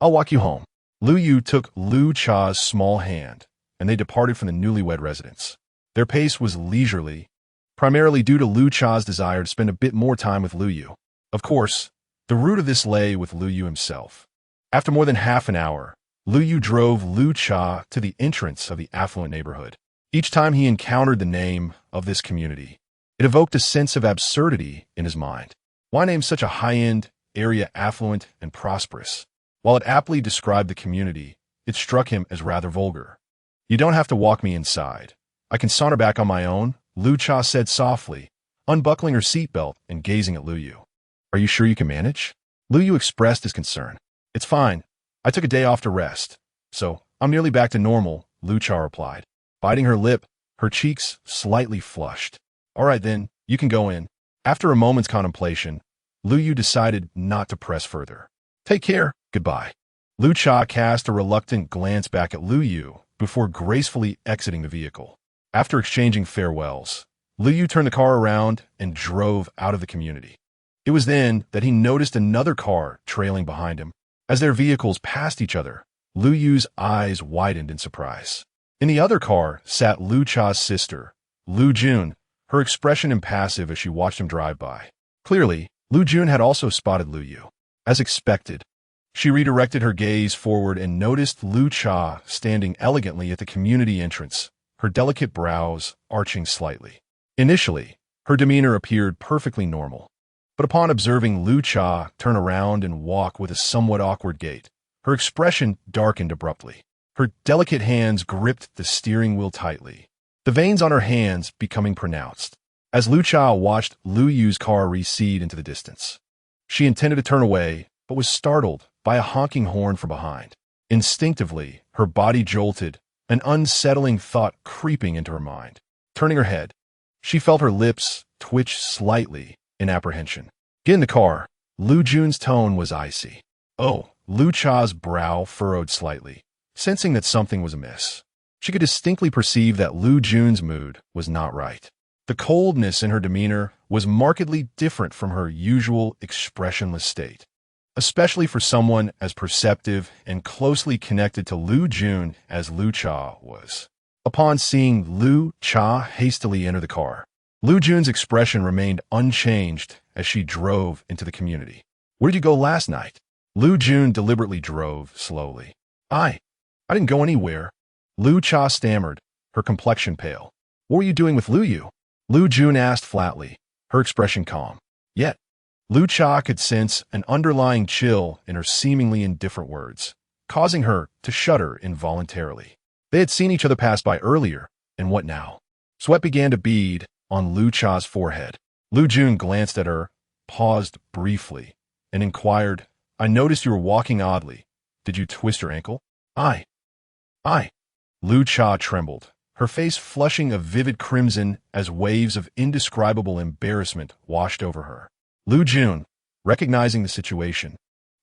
I'll walk you home. Lu Yu took Lu Cha's small hand, and they departed from the newlywed residence. Their pace was leisurely, primarily due to Lu Cha's desire to spend a bit more time with Lu Yu. Of course, the root of this lay with Lu Yu himself. After more than half an hour, Lu Yu drove Lu Cha to the entrance of the affluent neighborhood. Each time he encountered the name of this community, it evoked a sense of absurdity in his mind. Why name such a high-end area affluent and prosperous? While it aptly described the community, it struck him as rather vulgar. You don't have to walk me inside. I can saunter back on my own, Lu Cha said softly, unbuckling her seatbelt and gazing at Lu Yu. Are you sure you can manage? Lu Yu expressed his concern. It's fine. I took a day off to rest, so I'm nearly back to normal, Lu Cha replied, biting her lip, her cheeks slightly flushed. All right then, you can go in. After a moment's contemplation, Lu Yu decided not to press further. Take care, goodbye. Lu Cha cast a reluctant glance back at Lu Yu before gracefully exiting the vehicle. After exchanging farewells, Lu Yu turned the car around and drove out of the community. It was then that he noticed another car trailing behind him. As their vehicles passed each other, Lu Yu's eyes widened in surprise. In the other car sat Lu Cha's sister, Lu Jun, her expression impassive as she watched him drive by. Clearly, Lu Jun had also spotted Lu Yu. As expected, she redirected her gaze forward and noticed Lu Cha standing elegantly at the community entrance, her delicate brows arching slightly. Initially, her demeanor appeared perfectly normal. But upon observing Lu Cha turn around and walk with a somewhat awkward gait, her expression darkened abruptly. Her delicate hands gripped the steering wheel tightly, the veins on her hands becoming pronounced. As Lu Cha watched Lu Yu's car recede into the distance, she intended to turn away, but was startled by a honking horn from behind. Instinctively, her body jolted, an unsettling thought creeping into her mind. Turning her head, she felt her lips twitch slightly in apprehension. Get in the car. Lu Jun's tone was icy. Oh, Lu Cha's brow furrowed slightly, sensing that something was amiss. She could distinctly perceive that Lu Jun's mood was not right. The coldness in her demeanor was markedly different from her usual expressionless state, especially for someone as perceptive and closely connected to Lu Jun as Lu Cha was. Upon seeing Lu Cha hastily enter the car, Lu Jun's expression remained unchanged as she drove into the community. Where did you go last night? Lu Jun deliberately drove slowly. I didn't go anywhere. Lu Cha stammered, her complexion pale. What were you doing with Lu Yu? Lu Jun asked flatly, her expression calm. Yet, Lu Cha could sense an underlying chill in her seemingly indifferent words, causing her to shudder involuntarily. They had seen each other pass by earlier, and what now? Sweat began to bead on Lu Cha's forehead. Lu Jun glanced at her, paused briefly and inquired, "I noticed you were walking oddly. Did you twist your ankle?" I. Lu Cha trembled, her face flushing a vivid crimson as waves of indescribable embarrassment washed over her. Lu Jun, recognizing the situation,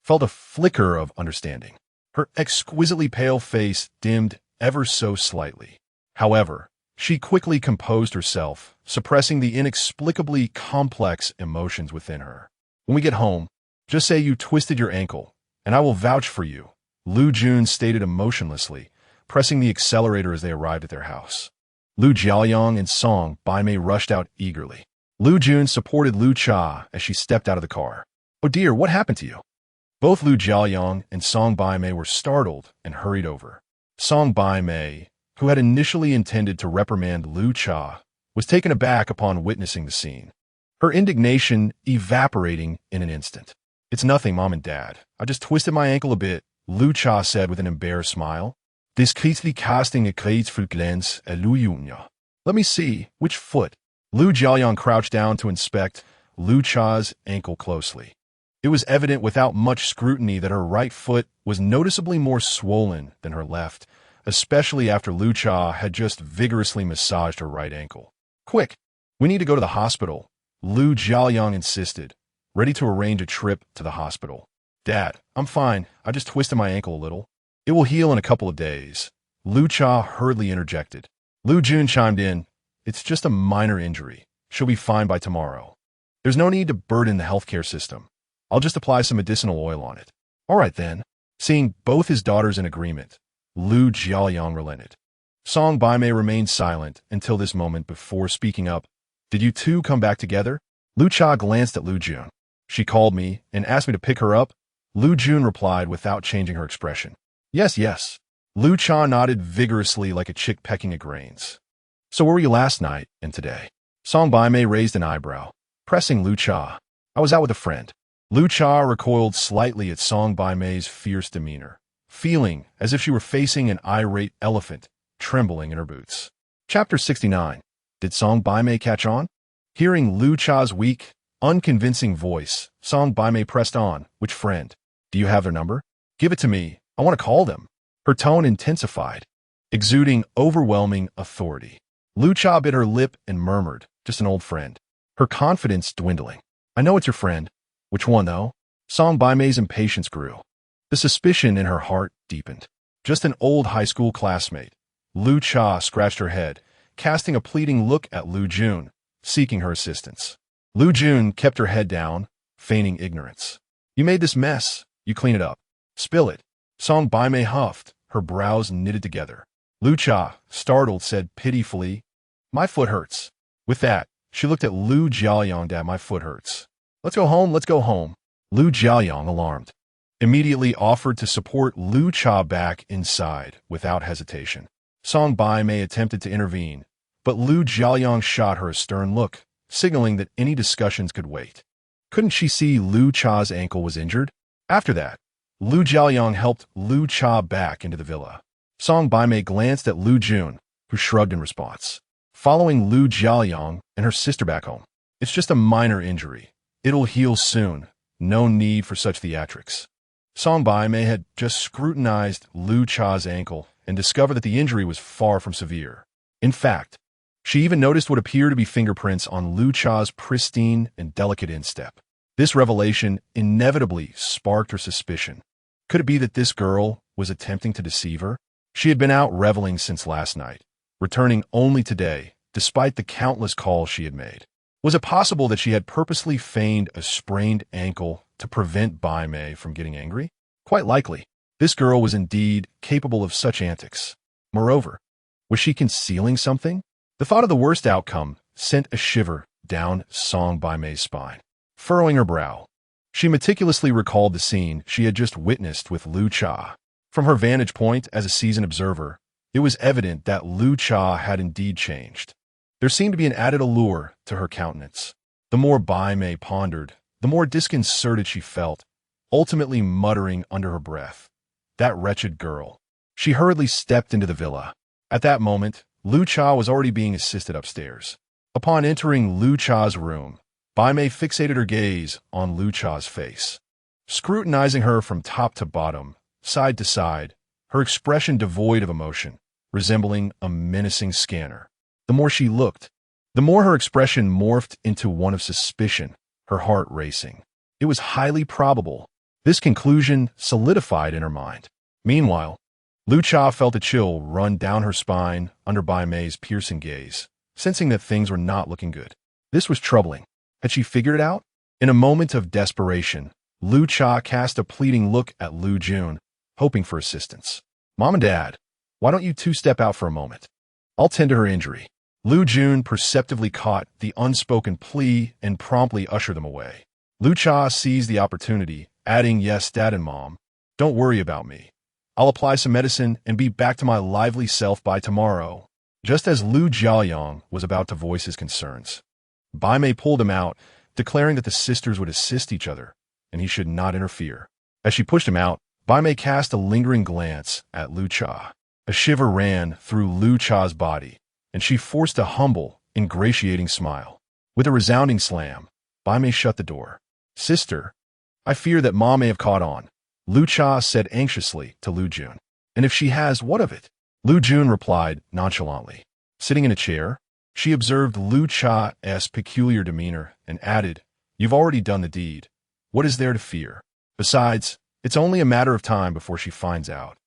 felt a flicker of understanding. Her exquisitely pale face dimmed ever so slightly. However, she quickly composed herself, suppressing the inexplicably complex emotions within her. "When we get home, just say you twisted your ankle, and I will vouch for you," Lu Jun stated emotionlessly, pressing the accelerator as they arrived at their house. Lu Jiaoyang and Song Baimei rushed out eagerly. Lu Jun supported Lu Cha as she stepped out of the car. "Oh dear, what happened to you?" Both Lu Jiaoyang and Song Baimei were startled and hurried over. Song Baimei, who had initially intended to reprimand Lu Cha, was taken aback upon witnessing the scene, her indignation evaporating in an instant. "It's nothing, Mom and Dad. I just twisted my ankle a bit," Lu Cha said with an embarrassed smile. Discreetly casting a grateful glance at Lu Yunya. "Let me see, which foot?" Lu Jiaoyang crouched down to inspect Lu Cha's ankle closely. It was evident without much scrutiny that her right foot was noticeably more swollen than her left, especially after Lu Cha had just vigorously massaged her right ankle. "Quick, we need to go to the hospital," Lu Jiaoyang insisted, ready to arrange a trip to the hospital. "Dad, I'm fine. I just twisted my ankle a little. It will heal in a couple of days," Lu Cha hurriedly interjected. Lu Jun chimed in, "It's just a minor injury. She'll be fine by tomorrow. There's no need to burden the healthcare system. I'll just apply some medicinal oil on it." "All right then." Seeing both his daughters in agreement, Lu Jiaoyang relented. Song Baimei remained silent until this moment before speaking up. "Did you two come back together?" Lu Cha glanced at Lu Jun. "She called me and asked me to pick her up," Lu Jun replied without changing her expression. Yes. Lu Cha nodded vigorously like a chick pecking at grains. "So where were you last night and today?" Song Baimei raised an eyebrow, pressing Lu Cha. "I was out with a friend." Lu Cha recoiled slightly at Song Baimei's fierce demeanor, feeling as if she were facing an irate elephant trembling in her boots. Chapter 69. Did Song Baimei catch on? Hearing Lu Cha's weak, unconvincing voice, Song Baimei pressed on. "Which friend? Do you have their number? Give it to me. I want to call them." Her tone intensified, exuding overwhelming authority. Lu Cha bit her lip and murmured, "Just an old friend." Her confidence dwindling. "I know it's your friend. Which one, though?" Song Baimei's impatience grew. The suspicion in her heart deepened. "Just an old high school classmate." Lu Cha scratched her head, casting a pleading look at Lu Jun, seeking her assistance. Lu Jun kept her head down, feigning ignorance. "You made this mess. You clean it up. Spill it." Song Baimei huffed, her brows knitted together. Lu Cha, startled, said pitifully, "My foot hurts." With that, she looked at Lu Jiaoyang. "Dad, my foot hurts. Let's go home. Lu Jiaoyang, alarmed, immediately offered to support Lu Cha back inside without hesitation. Song Baimei attempted to intervene, but Lu Jiaoyang shot her a stern look, signaling that any discussions could wait. Couldn't she see Lu Cha's ankle was injured? After that, Lu Jiaoyang helped Lu Cha back into the villa. Song Baimei glanced at Lu Jun, who shrugged in response. Following Lu Jiaoyang and her sister back home. "It's just a minor injury. It'll heal soon. No need for such theatrics." Song Baimei had just scrutinized Lu Cha's ankle and discovered that the injury was far from severe. In fact, she even noticed what appeared to be fingerprints on Lu Cha's pristine and delicate instep. This revelation inevitably sparked her suspicion. Could it be that this girl was attempting to deceive her? She had been out reveling since last night, returning only today, despite the countless calls she had made. Was it possible that she had purposely feigned a sprained ankle to prevent Baimei from getting angry? Quite likely. This girl was indeed capable of such antics. Moreover, was she concealing something? The thought of the worst outcome sent a shiver down Song Baimei's spine, furrowing her brow. She meticulously recalled the scene she had just witnessed with Lu Cha. From her vantage point as a seasoned observer, it was evident that Lu Cha had indeed changed. There seemed to be an added allure to her countenance. The more Baimei pondered, the more disconcerted she felt, ultimately muttering under her breath, "That wretched girl." She hurriedly stepped into the villa. At that moment, Lu Cha was already being assisted upstairs. Upon entering Lu Cha's room, Bai Mei fixated her gaze on Lu Cha's face, scrutinizing her from top to bottom, side to side, her expression devoid of emotion, resembling a menacing scanner. The more she looked, the more her expression morphed into one of suspicion, her heart racing. It was highly probable. This conclusion solidified in her mind. Meanwhile, Lu Cha felt a chill run down her spine under Bai Mei's piercing gaze, sensing that things were not looking good. This was troubling. Had she figured it out? In a moment of desperation, Lu Cha cast a pleading look at Lu Jun, hoping for assistance. Mom and Dad, why don't you two step out for a moment? I'll tend to her injury. Lu Jun perceptively caught the unspoken plea and promptly ushered them away. Lu Cha seized the opportunity, adding, yes, Dad and Mom, don't worry about me. I'll apply some medicine and be back to my lively self by tomorrow. Just as Lu Jiaoyang was about to voice his concerns, Bai Mei pulled him out, declaring that the sisters would assist each other, and he should not interfere. As she pushed him out, Bai Mei cast a lingering glance at Lu Cha. A shiver ran through Lu Cha's body, and she forced a humble, ingratiating smile. With a resounding slam, Bai Mei shut the door. Sister, I fear that Mom may have caught on, Lu Cha said anxiously to Lu Jun. And if she has, what of it? Lu Jun replied nonchalantly. Sitting in a chair, she observed Lu Cha's peculiar demeanor and added, You've already done the deed. What is there to fear? Besides, it's only a matter of time before she finds out.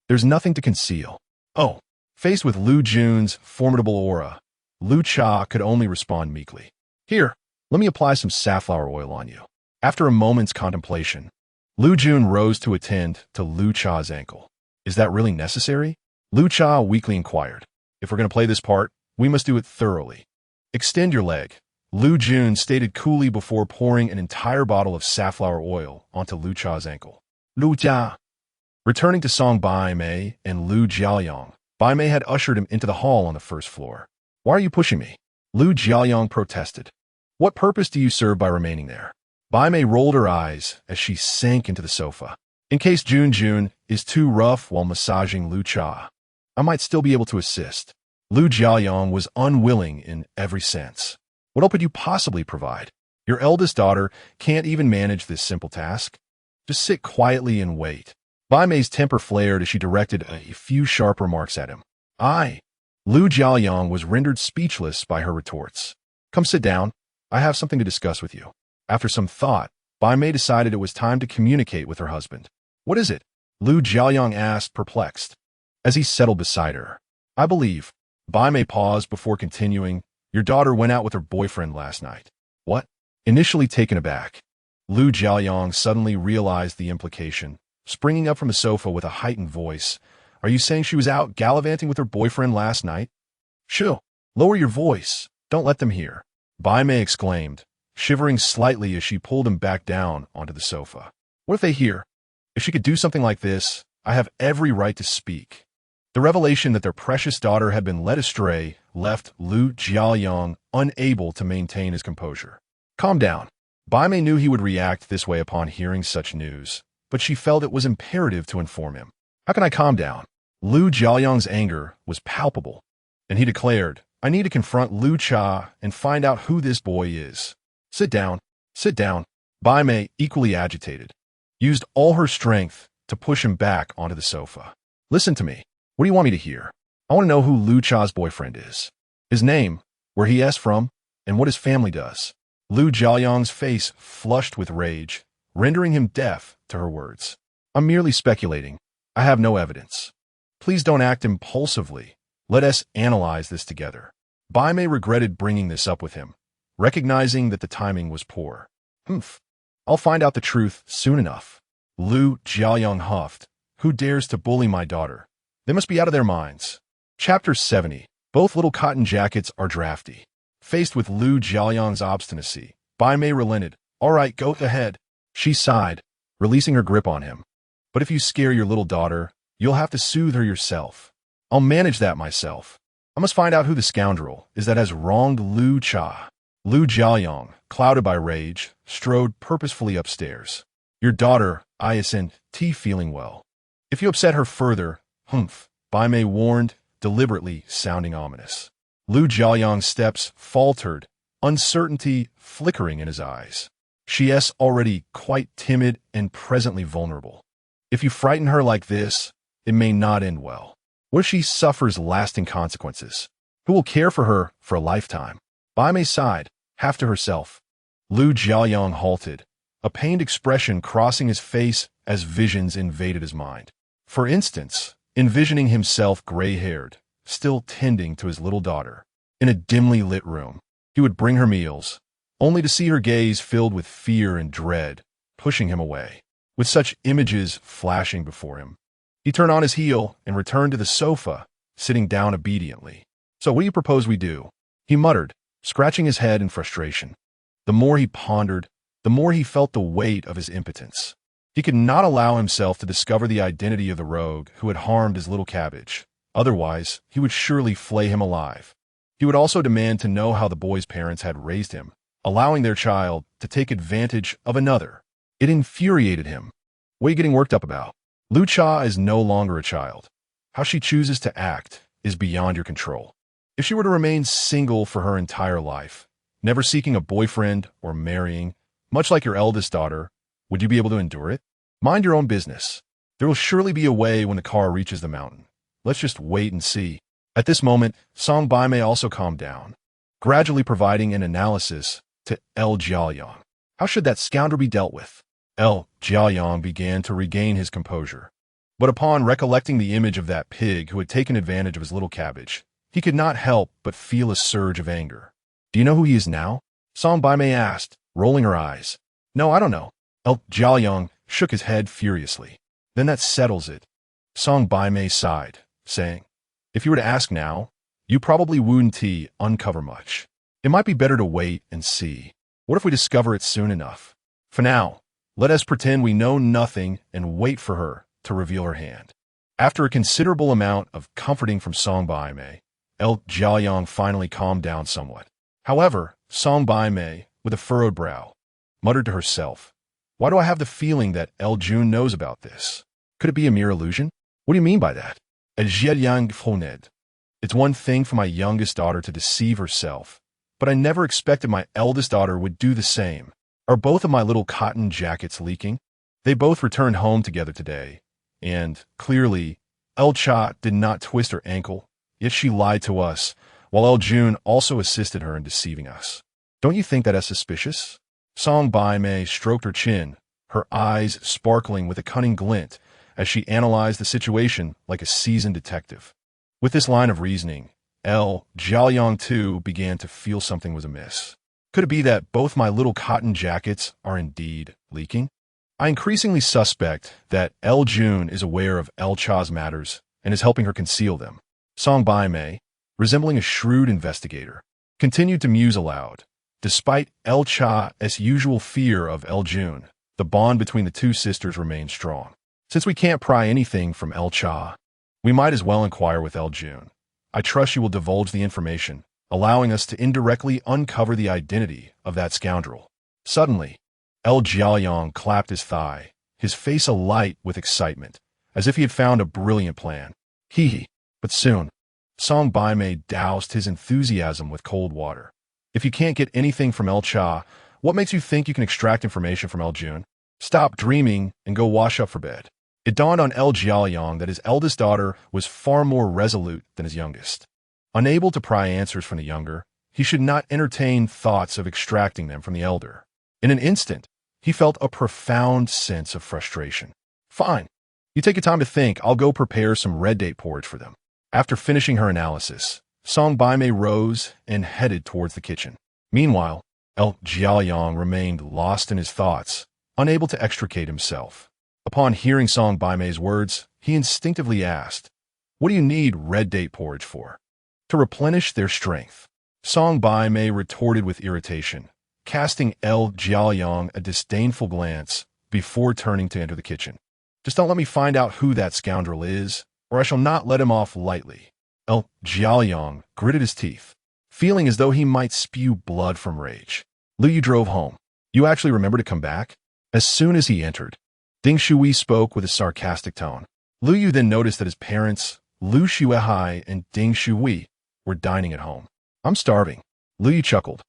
There's nothing to conceal. Oh, faced with Lu Jun's formidable aura, Lu Cha could only respond meekly. Here, let me apply some safflower oil on you. After a moment's contemplation, Lu Jun rose to attend to Lu Cha's ankle. Is that really necessary? Lu Cha weakly inquired. If we're going to play this part, we must do it thoroughly. Extend your leg, Lu Jun stated coolly before pouring an entire bottle of safflower oil onto Lu Cha's ankle. Lu Jia. Returning to Song Bai Mei and Lu Jiaoyang, Bai Mei had ushered him into the hall on the first floor. Why are you pushing me? Lu Jiaoyang protested. What purpose do you serve by remaining there? Bai Mei rolled her eyes as she sank into the sofa. In case Jun is too rough while massaging Lu Cha, I might still be able to assist. Lu Jiaoyang was unwilling in every sense. What help could you possibly provide? Your eldest daughter can't even manage this simple task. Just sit quietly and wait. Bai Mei's temper flared as she directed a few sharp remarks at him. Lu Jiaoyang was rendered speechless by her retorts. Come sit down. I have something to discuss with you. After some thought, Bai Mei decided it was time to communicate with her husband. What is it? Lu Jiaoyang asked, perplexed. As he settled beside her. I believe. Bai Mei paused before continuing. Your daughter went out with her boyfriend last night. What? Initially taken aback, Lu Jiaoyang suddenly realized the implication. Springing up from the sofa with a heightened voice. Are you saying she was out gallivanting with her boyfriend last night? Shoo! Lower your voice. Don't let them hear. Bai Mei exclaimed, shivering slightly as she pulled him back down onto the sofa. What if they hear? If she could do something like this, I have every right to speak. The revelation that their precious daughter had been led astray left Lu Jiaoyang unable to maintain his composure. Calm down. Bai Mei knew he would react this way upon hearing such news, but she felt it was imperative to inform him. How can I calm down? Lu Jiaoyang's anger was palpable, and he declared, I need to confront Lu Cha and find out who this boy is. Sit down. Sit down. Bai Mei, equally agitated, used all her strength to push him back onto the sofa. Listen to me. What do you want me to hear? I want to know who Lu Cha's boyfriend is. His name, where he is from, and what his family does. Lu Jiaoyang's face flushed with rage, rendering him deaf to her words. I'm merely speculating. I have no evidence. Please don't act impulsively. Let us analyze this together. Bai Mei regretted bringing this up with him, recognizing that the timing was poor. I'll find out the truth soon enough. Lu Jiaoyang huffed. Who dares to bully my daughter? They must be out of their minds. Chapter 70. Both little cotton jackets are drafty. Faced with Lu Jiaoyang's obstinacy, Bai Mei relented. All right, go ahead. She sighed, releasing her grip on him. But if you scare your little daughter, you'll have to soothe her yourself. I'll manage that myself. I must find out who the scoundrel is that has wronged Lu Cha. Lu Jiaoyang, clouded by rage, strode purposefully upstairs. Your daughter, isn't feeling well. If you upset her further, Bai Mei warned, deliberately sounding ominous. Lu Jiaoyang's steps faltered uncertainty flickering in his eyes. She is already quite timid and presently vulnerable. If you frighten her like this, it may not end well. What if she suffers lasting consequences? Who will care for her for a lifetime? Bai Mei sighed, half to herself. Lu Jiaoyang halted, a pained expression crossing his face as visions invaded his mind. For instance, envisioning himself gray-haired, still tending to his little daughter. In a dimly lit room, he would bring her meals, only to see her gaze filled with fear and dread, pushing him away. With such images flashing before him, he turned on his heel and returned to the sofa, sitting down obediently. "So what do you propose we do?" he muttered, scratching his head in frustration. The more he pondered, the more he felt the weight of his impotence. He could not allow himself to discover the identity of the rogue who had harmed his little cabbage. Otherwise, he would surely flay him alive. He would also demand to know how the boy's parents had raised him, allowing their child to take advantage of another. It infuriated him. "What are you getting worked up about? Lu Cha is no longer a child. How she chooses to act is beyond your control. If she were to remain single for her entire life, never seeking a boyfriend or marrying, much like your eldest daughter, would you be able to endure it? Mind your own business. There will surely be a way when the car reaches the mountain. Let's just wait and see." At this moment, Song Bai Mei also calmed down, gradually providing an analysis to El Jiaoyang. How should that scoundrel be dealt with? El Jiaoyang began to regain his composure. But upon recollecting the image of that pig who had taken advantage of his little cabbage, he could not help but feel a surge of anger. "Do you know who he is now?" Song Bai Mei asked, rolling her eyes. "No, I don't know." El Jiaoyang shook his head furiously. "Then that settles it." Song Bai Mei sighed, saying, "If you were to ask now, you probably wouldn't uncover much. It might be better to wait and see. What if we discover it soon enough? For now, let us pretend we know nothing and wait for her to reveal her hand." After a considerable amount of comforting from Song Bai Mei, El Jiaoyang finally calmed down somewhat. However, Song Bai Mei, with a furrowed brow, muttered to herself, "Why do I have the feeling that El Jun knows about this? Could it be a mere illusion? What do you mean by that?" "It's one thing for my youngest daughter to deceive herself, but I never expected my eldest daughter would do the same. Are both of my little cotton jackets leaking? They both returned home together today, and, clearly, El Cha did not twist her ankle, yet she lied to us, while El Jun also assisted her in deceiving us. Don't you think that is suspicious?" Song Bai Mei stroked her chin, her eyes sparkling with a cunning glint as she analyzed the situation like a seasoned detective. With this line of reasoning, El Jiaoyang too began to feel something was amiss. Could it be that both my little cotton jackets are indeed leaking? I increasingly suspect that El Jun is aware of El Cha's matters and is helping her conceal them. Song Bai Mei, resembling a shrewd investigator, continued to muse aloud. Despite El Cha's usual fear of El Jun, the bond between the two sisters remained strong. Since we can't pry anything from El Cha, we might as well inquire with El Jun. I trust you will divulge the information, allowing us to indirectly uncover the identity of that scoundrel. Suddenly, El Jiaoyang clapped his thigh, his face alight with excitement, as if he had found a brilliant plan. Hee. But soon, Song Bai Mei doused his enthusiasm with cold water. "If you can't get anything from El Cha, what makes you think you can extract information from El Jun? Stop dreaming and go wash up for bed." It dawned on El Jiaoyang that his eldest daughter was far more resolute than his youngest. Unable to pry answers from the younger, he should not entertain thoughts of extracting them from the elder. In an instant, he felt a profound sense of frustration. "Fine. You take your time to think. I'll go prepare some red date porridge for them." After finishing her analysis, Song Bai Mei rose and headed towards the kitchen. Meanwhile, El Jiaoyang remained lost in his thoughts, unable to extricate himself. Upon hearing Song Bai Mei's words, he instinctively asked, "What do you need red date porridge for?" "To replenish their strength." Song Bai Mei retorted with irritation, casting El Jiaoyang a disdainful glance before turning to enter the kitchen. "Just don't let me find out who that scoundrel is, or I shall not let him off lightly." El Jiaoyang gritted his teeth, feeling as though he might spew blood from rage. Lu Yu drove home. "You actually remember to come back?" As soon as he entered, Ding Shui spoke with a sarcastic tone. Lu Yu then noticed that his parents, Lu Xuehai and Ding Shui, were dining at home. "I'm starving." Lu Yu chuckled.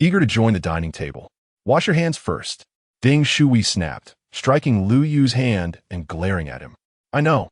eager to join the dining table. Wash your hands first. Ding Shui snapped, striking Lu Yu's hand and glaring at him. I know.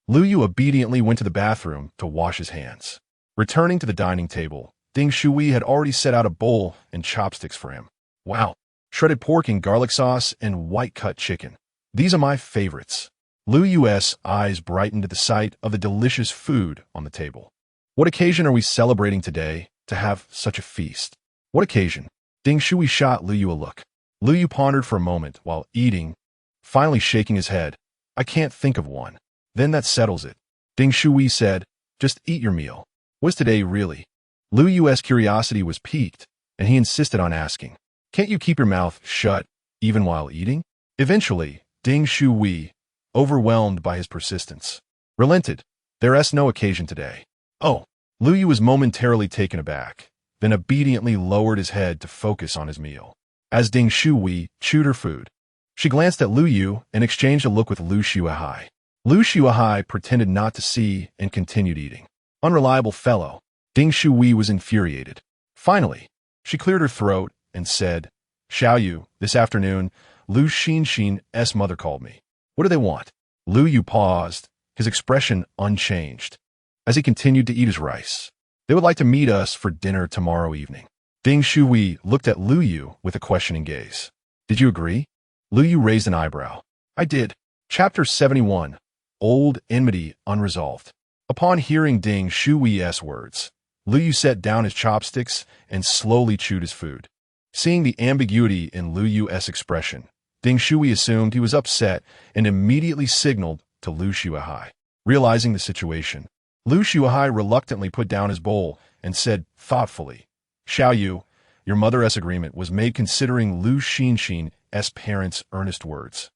Lu Yu obediently went to the bathroom to wash his hands. Returning to the dining table, Ding Shui had already set out a bowl and chopsticks for him. Wow, shredded pork in garlic sauce and white-cut chicken. These are my favorites. Lu Yu's eyes brightened at the sight of the delicious food on the table. What occasion are we celebrating today to have such a feast? What occasion? Ding Shui shot Lu Yu a look. Lu Yu pondered for a moment while eating, finally shaking his head. I can't think of one. Then that settles it. Ding Shui said, just eat your meal. Was today really? Lu Yu's curiosity was piqued, and he insisted on asking, can't you keep your mouth shut even while eating? Eventually, Ding Shui, overwhelmed by his persistence, relented. There's no occasion today. Oh, Lu Yu was momentarily taken aback, then obediently lowered his head to focus on his meal. As Ding Shui chewed her food, she glanced at Lu Yu and exchanged a look with Lu Shuahai. Lu Shuahai pretended not to see and continued eating. Unreliable fellow. Ding Shui was infuriated. Finally, she cleared her throat and said, Xiao Yu, this afternoon, Lu Xinxin's mother called me. What do they want? Lu Yu paused, his expression unchanged, as he continued to eat his rice. They would like to meet us for dinner tomorrow evening. Ding Shui looked at Lu Yu with a questioning gaze. Did you agree? Lu Yu raised an eyebrow. I did. Chapter 71. Old Enmity Unresolved. Upon hearing Ding Shui's words, Lu Yu set down his chopsticks and slowly chewed his food. Seeing the ambiguity in Lu Yu's expression, Ding Shui assumed he was upset and immediately signaled to Lu Shuahai. Realizing the situation, Lu Shuahai reluctantly put down his bowl and said thoughtfully, Xiao Yu, your mother's agreement was made considering Lu Xinxin's parents' earnest words.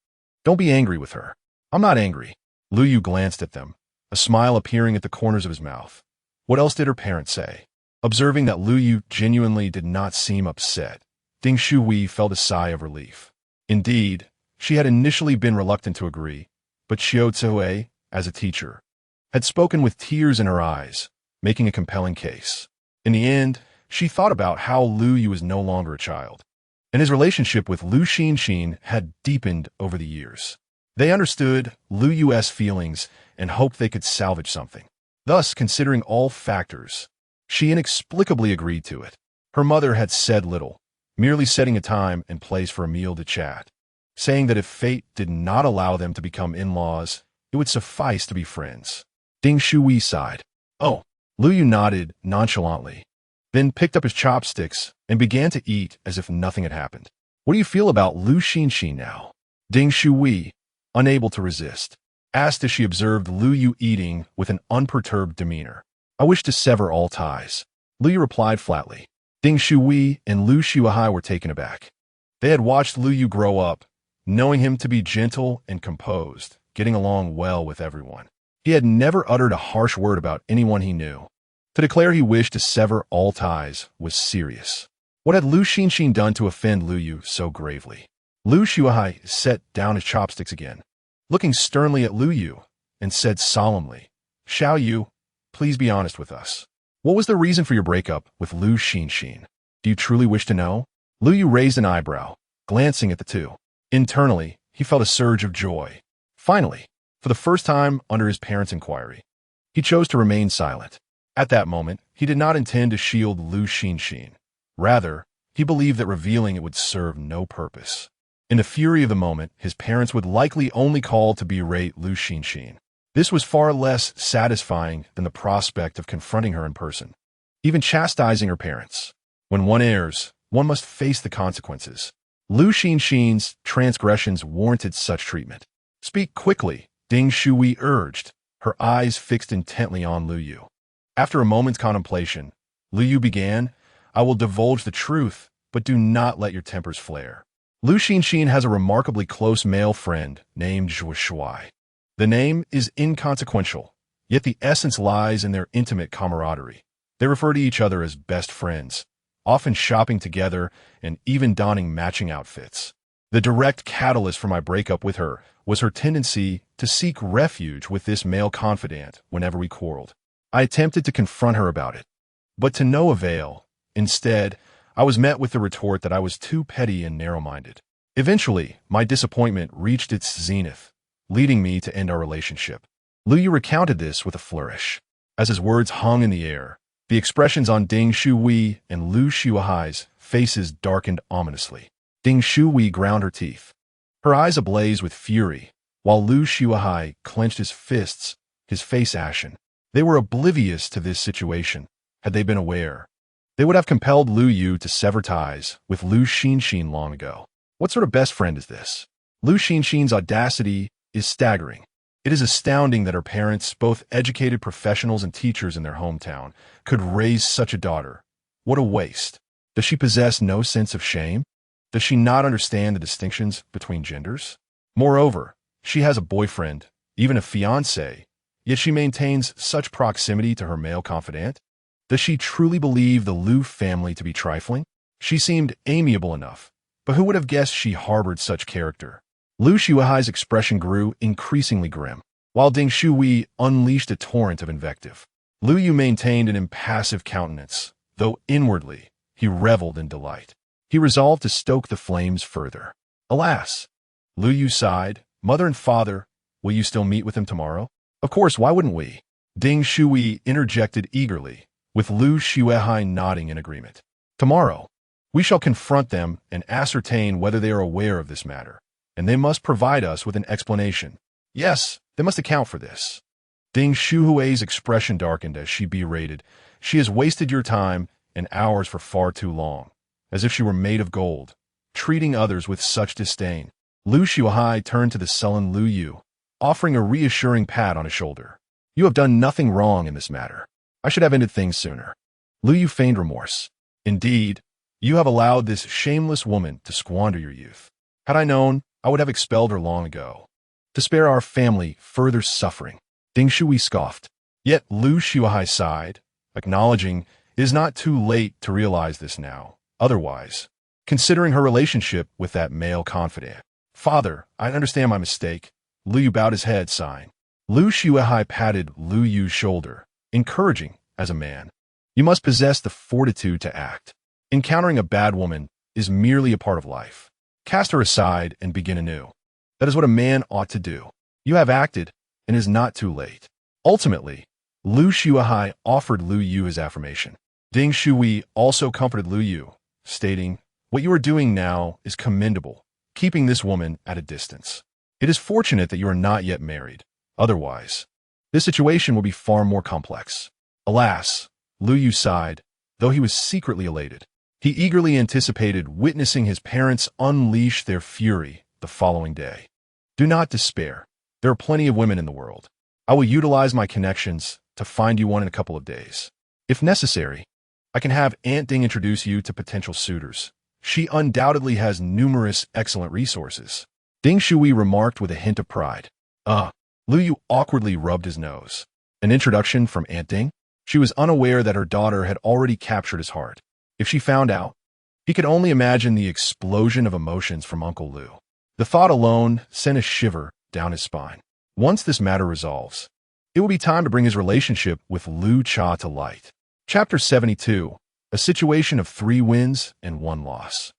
Don't be angry with her. I'm not angry. Lu Yu glanced at them, a smile appearing at the corners of his mouth. What else did her parents say? Observing that Lu Yu genuinely did not seem upset, Ding Shui felt a sigh of relief. Indeed, she had initially been reluctant to agree, but Xiao Zhe, as a teacher, had spoken with tears in her eyes, making a compelling case. In the end, she thought about how Lu Yu was no longer a child, and his relationship with Lu Xinxin had deepened over the years. They understood Lu Yu's feelings and hoped they could salvage something. Thus, considering all factors, she inexplicably agreed to it. Her mother had said little, merely setting a time and place for a meal to chat, saying that if fate did not allow them to become in-laws, it would suffice to be friends. Ding Shui sighed. Oh, Lu Yu nodded nonchalantly, then picked up his chopsticks and began to eat as if nothing had happened. What do you feel about Lu Xinxin now? Ding Shui, unable to resist, asked as she observed Lu Yu eating with an unperturbed demeanor. I wish to sever all ties. Lu Yu replied flatly. Ding Shui and Lu Shuahai were taken aback. They had watched Lu Yu grow up, knowing him to be gentle and composed, getting along well with everyone. He had never uttered a harsh word about anyone he knew. To declare he wished to sever all ties was serious. What had Lu Xinxin done to offend Lu Yu so gravely? Lu Shuahai set down his chopsticks again, looking sternly at Lu Yu, and said solemnly, Xiao Yu, please be honest with us. What was the reason for your breakup with Lu Xinxin? Do you truly wish to know? Lu Yu raised an eyebrow, glancing at the two. Internally, he felt a surge of joy. Finally, for the first time under his parents' inquiry, he chose to remain silent. At that moment, he did not intend to shield Lu Xinxin. Rather, he believed that revealing it would serve no purpose. In the fury of the moment, his parents would likely only call to berate Lu Xinxin. This was far less satisfying than the prospect of confronting her in person, even chastising her parents. When one errs, one must face the consequences. Lu Xinxin's transgressions warranted such treatment. Speak quickly, Ding Shui urged, her eyes fixed intently on Lu Yu. After a moment's contemplation, Lu Yu began, I will divulge the truth, but do not let your tempers flare. Lu Xinxin has a remarkably close male friend named Zhuo Shuai. The name is inconsequential, yet the essence lies in their intimate camaraderie. They refer to each other as best friends, often shopping together and even donning matching outfits. The direct catalyst for my breakup with her was her tendency to seek refuge with this male confidant whenever we quarreled. I attempted to confront her about it, but to no avail. Instead, I was met with the retort that I was too petty and narrow-minded. Eventually, my disappointment reached its zenith, leading me to end our relationship. Lu Yu recounted this with a flourish. As his words hung in the air, the expressions on Ding Shuhui and Lu Shuai's faces darkened ominously. Ding Shuhui ground her teeth, her eyes ablaze with fury, while Lu Shuai clenched his fists, his face ashen. They were oblivious to this situation. Had they been aware, they would have compelled Lu Yu to sever ties with Lu Xinxin long ago. What sort of best friend is this? Lu Xinxin's audacity is staggering. It is astounding that her parents, both educated professionals and teachers in their hometown, could raise such a daughter. What a waste. Does she possess no sense of shame? Does she not understand the distinctions between genders? Moreover, she has a boyfriend, even a fiancé, yet she maintains such proximity to her male confidant? Does she truly believe the Lu family to be trifling? She seemed amiable enough, but who would have guessed she harbored such character? Lu Shuai's expression grew increasingly grim, while Ding Shuhui unleashed a torrent of invective. Lu Yu maintained an impassive countenance, though inwardly he reveled in delight. He resolved to stoke the flames further. Alas! Lu Yu sighed. Mother and father, will you still meet with him tomorrow? Of course, why wouldn't we? Ding Shuhui interjected eagerly, with Lu Shuai nodding in agreement. Tomorrow, we shall confront them and ascertain whether they are aware of this matter, and they must provide us with an explanation. Yes, they must account for this. Ding Shuhui's expression darkened as she berated. She has wasted your time and ours for far too long, as if she were made of gold, treating others with such disdain. Lu Shuai turned to the sullen Lu Yu, offering a reassuring pat on his shoulder. You have done nothing wrong in this matter. I should have ended things sooner. Lu Yu feigned remorse. Indeed, you have allowed this shameless woman to squander your youth. Had I known, I would have expelled her long ago, to spare our family further suffering. Ding Shuhui scoffed. Yet Lu Shuai sighed, acknowledging it is not too late to realize this now. Otherwise, considering her relationship with that male confidant. Father, I understand my mistake. Lu Yu bowed his head, sighing. Lu Shuai patted Lu Yu's shoulder, encouraging as a man. You must possess the fortitude to act. Encountering a bad woman is merely a part of life. Cast her aside and begin anew. That is what a man ought to do. You have acted, and it is not too late. Ultimately, Lu Shuai offered Lu Yu his affirmation. Ding Shuhui also comforted Lu Yu, stating, what you are doing now is commendable, keeping this woman at a distance. It is fortunate that you are not yet married. Otherwise, this situation will be far more complex. Alas, Lu Yu sighed, though he was secretly elated. He eagerly anticipated witnessing his parents unleash their fury the following day. Do not despair. There are plenty of women in the world. I will utilize my connections to find you one in a couple of days. If necessary, I can have Aunt Ding introduce you to potential suitors. She undoubtedly has numerous excellent resources. Ding Shuhui remarked with a hint of pride. Lu Yu awkwardly rubbed his nose. An introduction from Aunt Ding? She was unaware that her daughter had already captured his heart. If she found out, he could only imagine the explosion of emotions from Uncle Lu. The thought alone sent a shiver down his spine. Once this matter resolves, it will be time to bring his relationship with Lu Cha to light. Chapter 72, A Situation of 3 Wins and 1 Loss.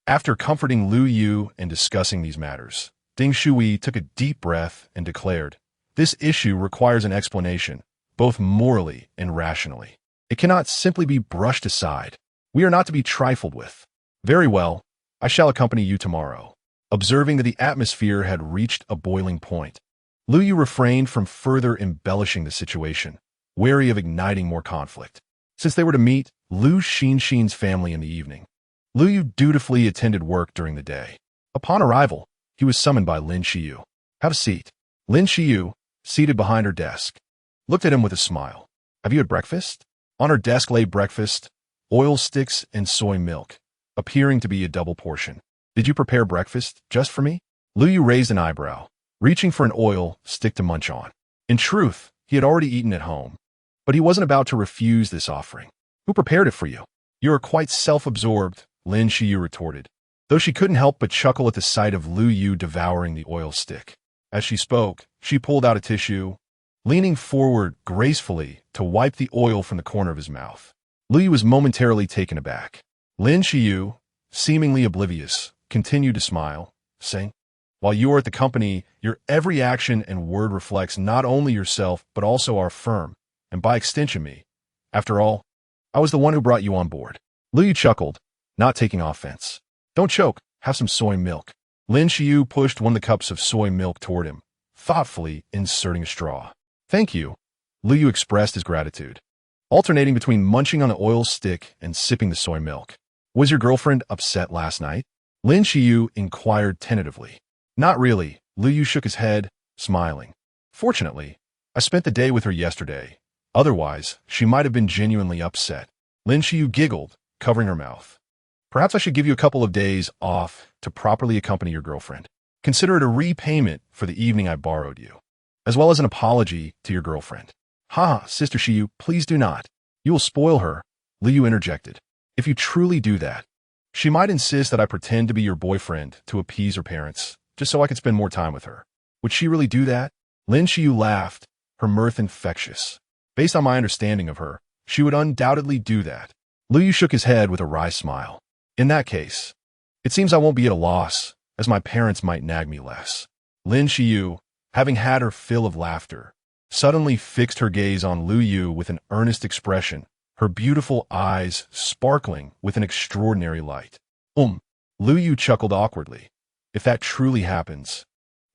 After comforting Lu Yu and discussing these matters, Ding Shuhui took a deep breath and declared, this issue requires an explanation, both morally and rationally. It cannot simply be brushed aside. We are not to be trifled with. Very well, I shall accompany you tomorrow. Observing that the atmosphere had reached a boiling point, Lu Yu refrained from further embellishing the situation, wary of igniting more conflict. Since they were to meet Lu Xinxin's family in the evening, Lu Yu dutifully attended work during the day. Upon arrival, he was summoned by Lin Xiyu. Have a seat. Lin Xiyu, seated behind her desk, looked at him with a smile. Have you had breakfast? On her desk lay breakfast, oil sticks and soy milk, appearing to be a double portion. Did you prepare breakfast just for me? Lu Yu raised an eyebrow, reaching for an oil stick to munch on. In truth, he had already eaten at home, but he wasn't about to refuse this offering. Who prepared it for you? You are quite self-absorbed, Lin Xiyu retorted, though she couldn't help but chuckle at the sight of Lu Yu devouring the oil stick. As she spoke, she pulled out a tissue, leaning forward gracefully to wipe the oil from the corner of his mouth. Lu Yu was momentarily taken aback. Lin Xiyu, seemingly oblivious, continued to smile, saying, "While you are at the company, your every action and word reflects not only yourself but also our firm, and by extension me. After all, I was the one who brought you on board." Lu Yu chuckled, not taking offense. "Don't choke, have some soy milk." Lin Xiyu pushed one of the cups of soy milk toward him, thoughtfully inserting a straw. "Thank you." Lu Yu expressed his gratitude, alternating between munching on the oil stick and sipping the soy milk. "Was your girlfriend upset last night?" Lin Xiyu inquired tentatively. "Not really." Lu Yu shook his head, smiling. "Fortunately, I spent the day with her yesterday. Otherwise, she might have been genuinely upset." Lin Xiyu giggled, covering her mouth. "Perhaps I should give you a couple of days off to properly accompany your girlfriend. Consider it a repayment for the evening I borrowed you, as well as an apology to your girlfriend." "Ha, Sister Xiyu, please do not. You will spoil her," Lu Yu interjected. "If you truly do that, she might insist that I pretend to be your boyfriend to appease her parents, just so I could spend more time with her. Would she really do that?" Lin Xiyu laughed, her mirth infectious. "Based on my understanding of her, she would undoubtedly do that." Lu Yu shook his head with a wry smile. "In that case, it seems I won't be at a loss, as my parents might nag me less." Lin Xiyu, having had her fill of laughter, suddenly fixed her gaze on Lu Yu with an earnest expression, her beautiful eyes sparkling with an extraordinary light. Lu Yu chuckled awkwardly. "If that truly happens,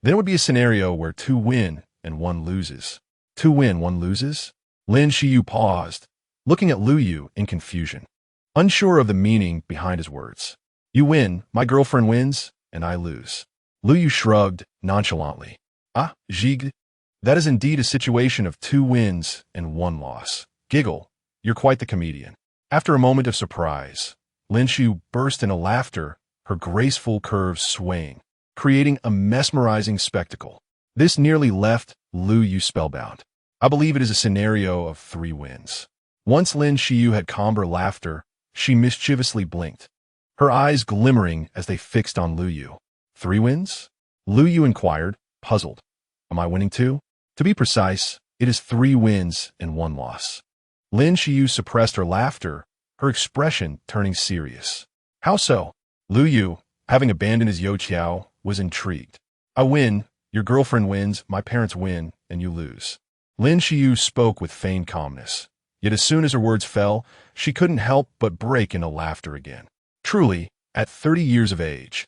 then it would be a scenario where two win and one loses." "Two win, one loses?" Lin Xiyu paused, looking at Lu Yu in confusion, unsure of the meaning behind his words. "You win, my girlfriend wins, and I lose." Lu Yu shrugged nonchalantly. "Ah, Zhig, that is indeed a situation of two wins and one loss. Giggle, you're quite the comedian." After a moment of surprise, Lin Xiyu burst into laughter, her graceful curves swaying, creating a mesmerizing spectacle. This nearly left Lu Yu spellbound. "I believe it is a scenario of three wins." Once Lin Xiyu had calmed her laughter, she mischievously blinked, her eyes glimmering as they fixed on Lu Yu. "Three wins?" Lu Yu inquired, puzzled. "Am I winning too?" "To be precise, it is three wins and one loss." Lin Xiyu suppressed her laughter, her expression turning serious. "How so?" Lu Yu, having abandoned his Youqiao, was intrigued. "I win, your girlfriend wins, my parents win, and you lose." Lin Xiyu spoke with feigned calmness. Yet as soon as her words fell, she couldn't help but break into laughter again. Truly, at 30 years of age,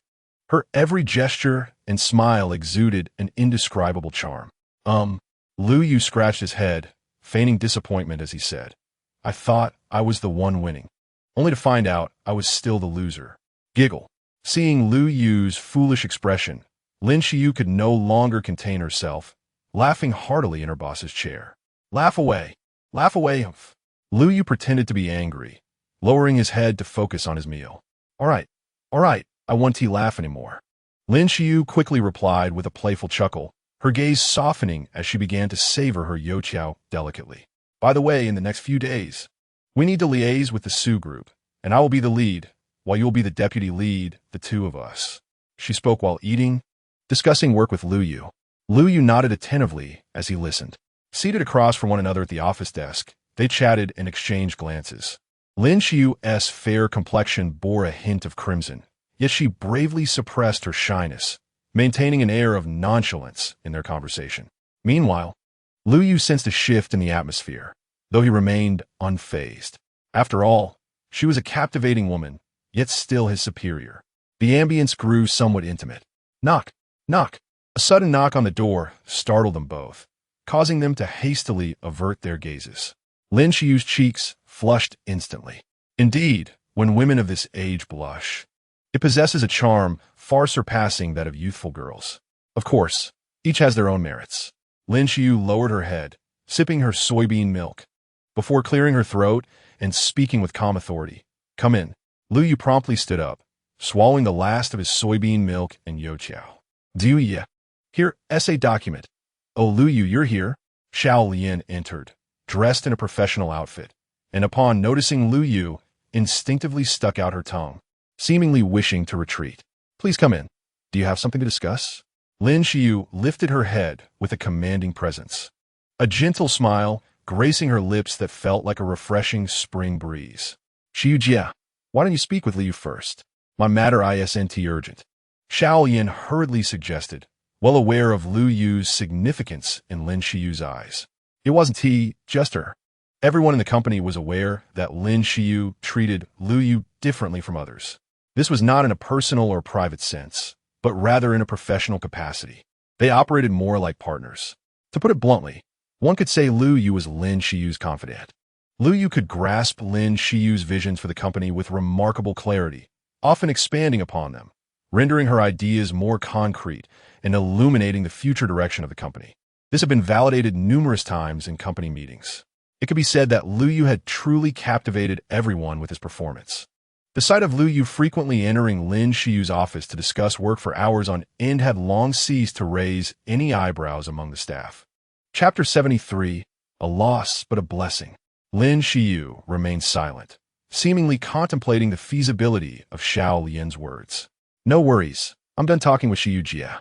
her every gesture and smile exuded an indescribable charm. Lu Yu scratched his head, feigning disappointment as he said, "I thought I was the one winning, only to find out I was still the loser." Giggle. Seeing Lu Yu's foolish expression, Lin Xiyu could no longer contain herself, laughing heartily in her boss's chair. "Laugh away! Laugh away!" Lu Yu pretended to be angry, lowering his head to focus on his meal. All right, I won't laugh anymore." Lin Xiyu quickly replied with a playful chuckle, her gaze softening as she began to savor her Youqiao delicately. "By the way, in the next few days, we need to liaise with the Su group, and I will be the lead, while you'll be the deputy lead, the two of us." She spoke while eating, discussing work with Lu Yu. Lu Yu nodded attentively as he listened. Seated across from one another at the office desk, they chatted and exchanged glances. Lin Xiyu's fair complexion bore a hint of crimson, yet she bravely suppressed her shyness, maintaining an air of nonchalance in their conversation. Meanwhile, Lu Yu sensed a shift in the atmosphere, though he remained unfazed. After all, she was a captivating woman, yet still his superior. The ambience grew somewhat intimate. Knock, knock. A sudden knock on the door startled them both, causing them to hastily avert their gazes. Lin Xiyu's cheeks flushed instantly. Indeed, when women of this age blush, it possesses a charm far surpassing that of youthful girls. Of course, each has their own merits. Lin Xiyu lowered her head, sipping her soybean milk, before clearing her throat and speaking with calm authority. "Come in." Lu Yu promptly stood up, swallowing the last of his soybean milk and Youqiao. "Do ya? Here, essay document." "Oh, Lu Yu, you're here." Xiao Lian entered, dressed in a professional outfit, and upon noticing Lu Yu, instinctively stuck out her tongue, seemingly wishing to retreat. "Please come in. Do you have something to discuss?" Lin Xiyu lifted her head with a commanding presence, a gentle smile gracing her lips that felt like a refreshing spring breeze. "Xiyu Jia." Why don't you speak with Liu first? My matter isn't urgent. Xiao Yin hurriedly suggested, well aware of Lu Yu's significance in Lin Shiyu's eyes. It wasn't he, just her. Everyone in the company was aware that Lin Shiyu treated Lu Yu differently from others. This was not in a personal or private sense, but rather in a professional capacity. They operated more like partners. To put it bluntly, one could say Lu Yu was Lin Shiyu's confidant. Lu Yu could grasp Lin Shiyu's visions for the company with remarkable clarity, often expanding upon them, rendering her ideas more concrete and illuminating the future direction of the company. This had been validated numerous times in company meetings. It could be said that Lu Yu had truly captivated everyone with his performance. The sight of Lu Yu frequently entering Lin Shiyu's office to discuss work for hours on end had long ceased to raise any eyebrows among the staff. Chapter 73, A Loss but a Blessing. Lin Shiyu remained silent, seemingly contemplating the feasibility of Xiao Yin's words. No worries, I'm done talking with Shiyu Jia.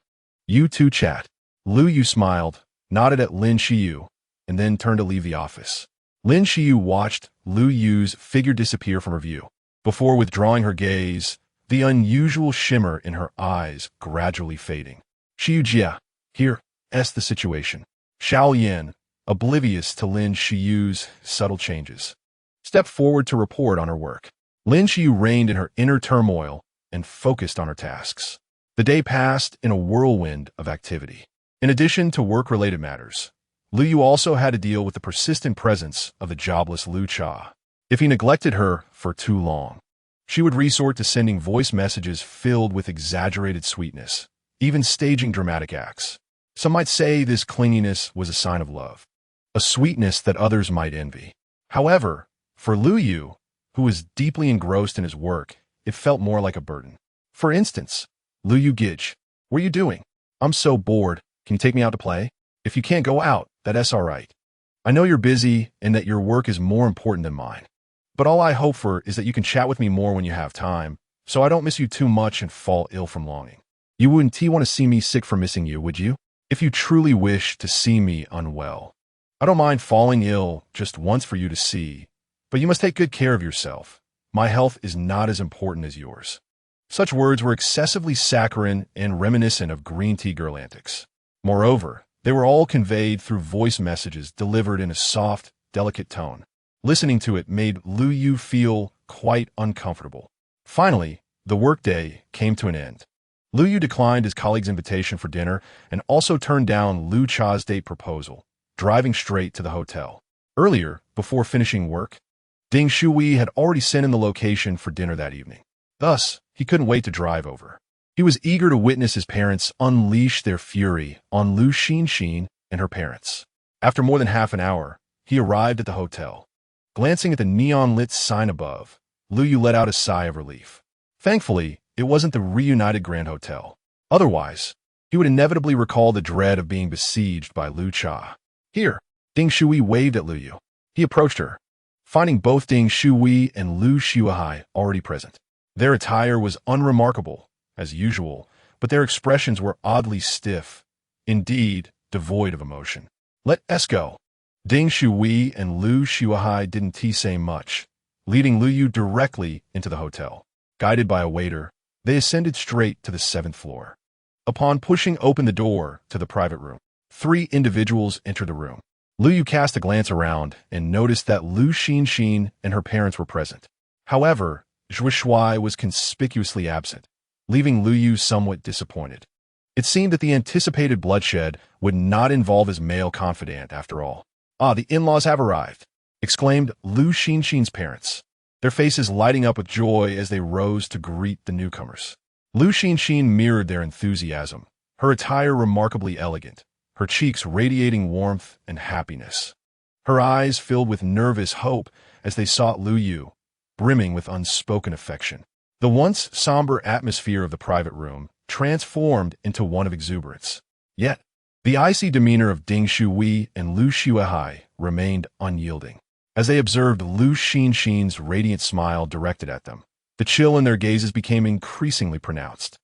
You two chat. Lu Yu smiled, nodded at Lin Shiyu, and then turned to leave the office. Lin Shiyu watched Lu Yu's figure disappear from her view. Before withdrawing her gaze, the unusual shimmer in her eyes gradually fading. Shiyu Jia, here's the situation. Xiao Yin, oblivious to Lin Shiyu's subtle changes, stepped forward to report on her work. Lin Shiyu reigned in her inner turmoil and focused on her tasks. The day passed in a whirlwind of activity. In addition to work-related matters, Lu Yu also had to deal with the persistent presence of the jobless Lu Cha. If he neglected her for too long, she would resort to sending voice messages filled with exaggerated sweetness, even staging dramatic acts. Some might say this clinginess was a sign of love, a sweetness that others might envy. However, for Lu Yu, who was deeply engrossed in his work, it felt more like a burden. For instance, Lu Yu Gij, what are you doing? I'm so bored. Can you take me out to play? If you can't go out, that's all right. I know you're busy and that your work is more important than mine. But all I hope for is that you can chat with me more when you have time, so I don't miss you too much and fall ill from longing. You wouldn't want to see me sick from missing you, would you? If you truly wish to see me unwell, I don't mind falling ill just once for you to see, but you must take good care of yourself. My health is not as important as yours. Such words were excessively saccharine and reminiscent of green tea girl antics. Moreover, they were all conveyed through voice messages delivered in a soft, delicate tone. Listening to it made Lu Yu feel quite uncomfortable. Finally, the workday came to an end. Lu Yu declined his colleague's invitation for dinner and also turned down Lu Cha's date proposal, driving straight to the hotel. Earlier, before finishing work, Ding Shui had already sent in the location for dinner that evening. Thus, he couldn't wait to drive over. He was eager to witness his parents unleash their fury on Lu Xinxin and her parents. After more than half an hour, he arrived at the hotel. Glancing at the neon-lit sign above, Lu Yu let out a sigh of relief. Thankfully, it wasn't the reunited Grand Hotel. Otherwise, he would inevitably recall the dread of being besieged by Lu Cha. Here, Ding Shui waved at Lu Yu. He approached her, finding both Ding Shui and Lu Xuehai already present. Their attire was unremarkable, as usual, but their expressions were oddly stiff, indeed devoid of emotion. Let's go. Ding Shui and Lu Xuehai didn't say much, leading Lu Yu directly into the hotel. Guided by a waiter, they ascended straight to the 7th floor. Upon pushing open the door to the private room, 3 individuals entered the room. Lu Yu cast a glance around and noticed that Lu Xinxin and her parents were present. However, Zhui Shuai was conspicuously absent, leaving Lu Yu somewhat disappointed. It seemed that the anticipated bloodshed would not involve his male confidant after all. Ah, the in-laws have arrived, exclaimed Lu Xinxin's parents, their faces lighting up with joy as they rose to greet the newcomers. Lu Xinxin mirrored their enthusiasm, her attire remarkably elegant, her cheeks radiating warmth and happiness. Her eyes filled with nervous hope as they sought Lu Yu, brimming with unspoken affection. The once somber atmosphere of the private room transformed into one of exuberance. Yet, the icy demeanor of Ding Shui and Lu Xuehai remained unyielding. As they observed Lu Xinxin's radiant smile directed at them, the chill in their gazes became increasingly pronounced.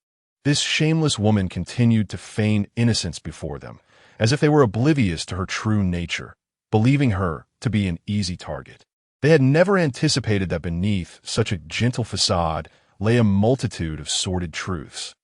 This shameless woman continued to feign innocence before them, as if they were oblivious to her true nature, believing her to be an easy target. They had never anticipated that beneath such a gentle facade lay a multitude of sordid truths.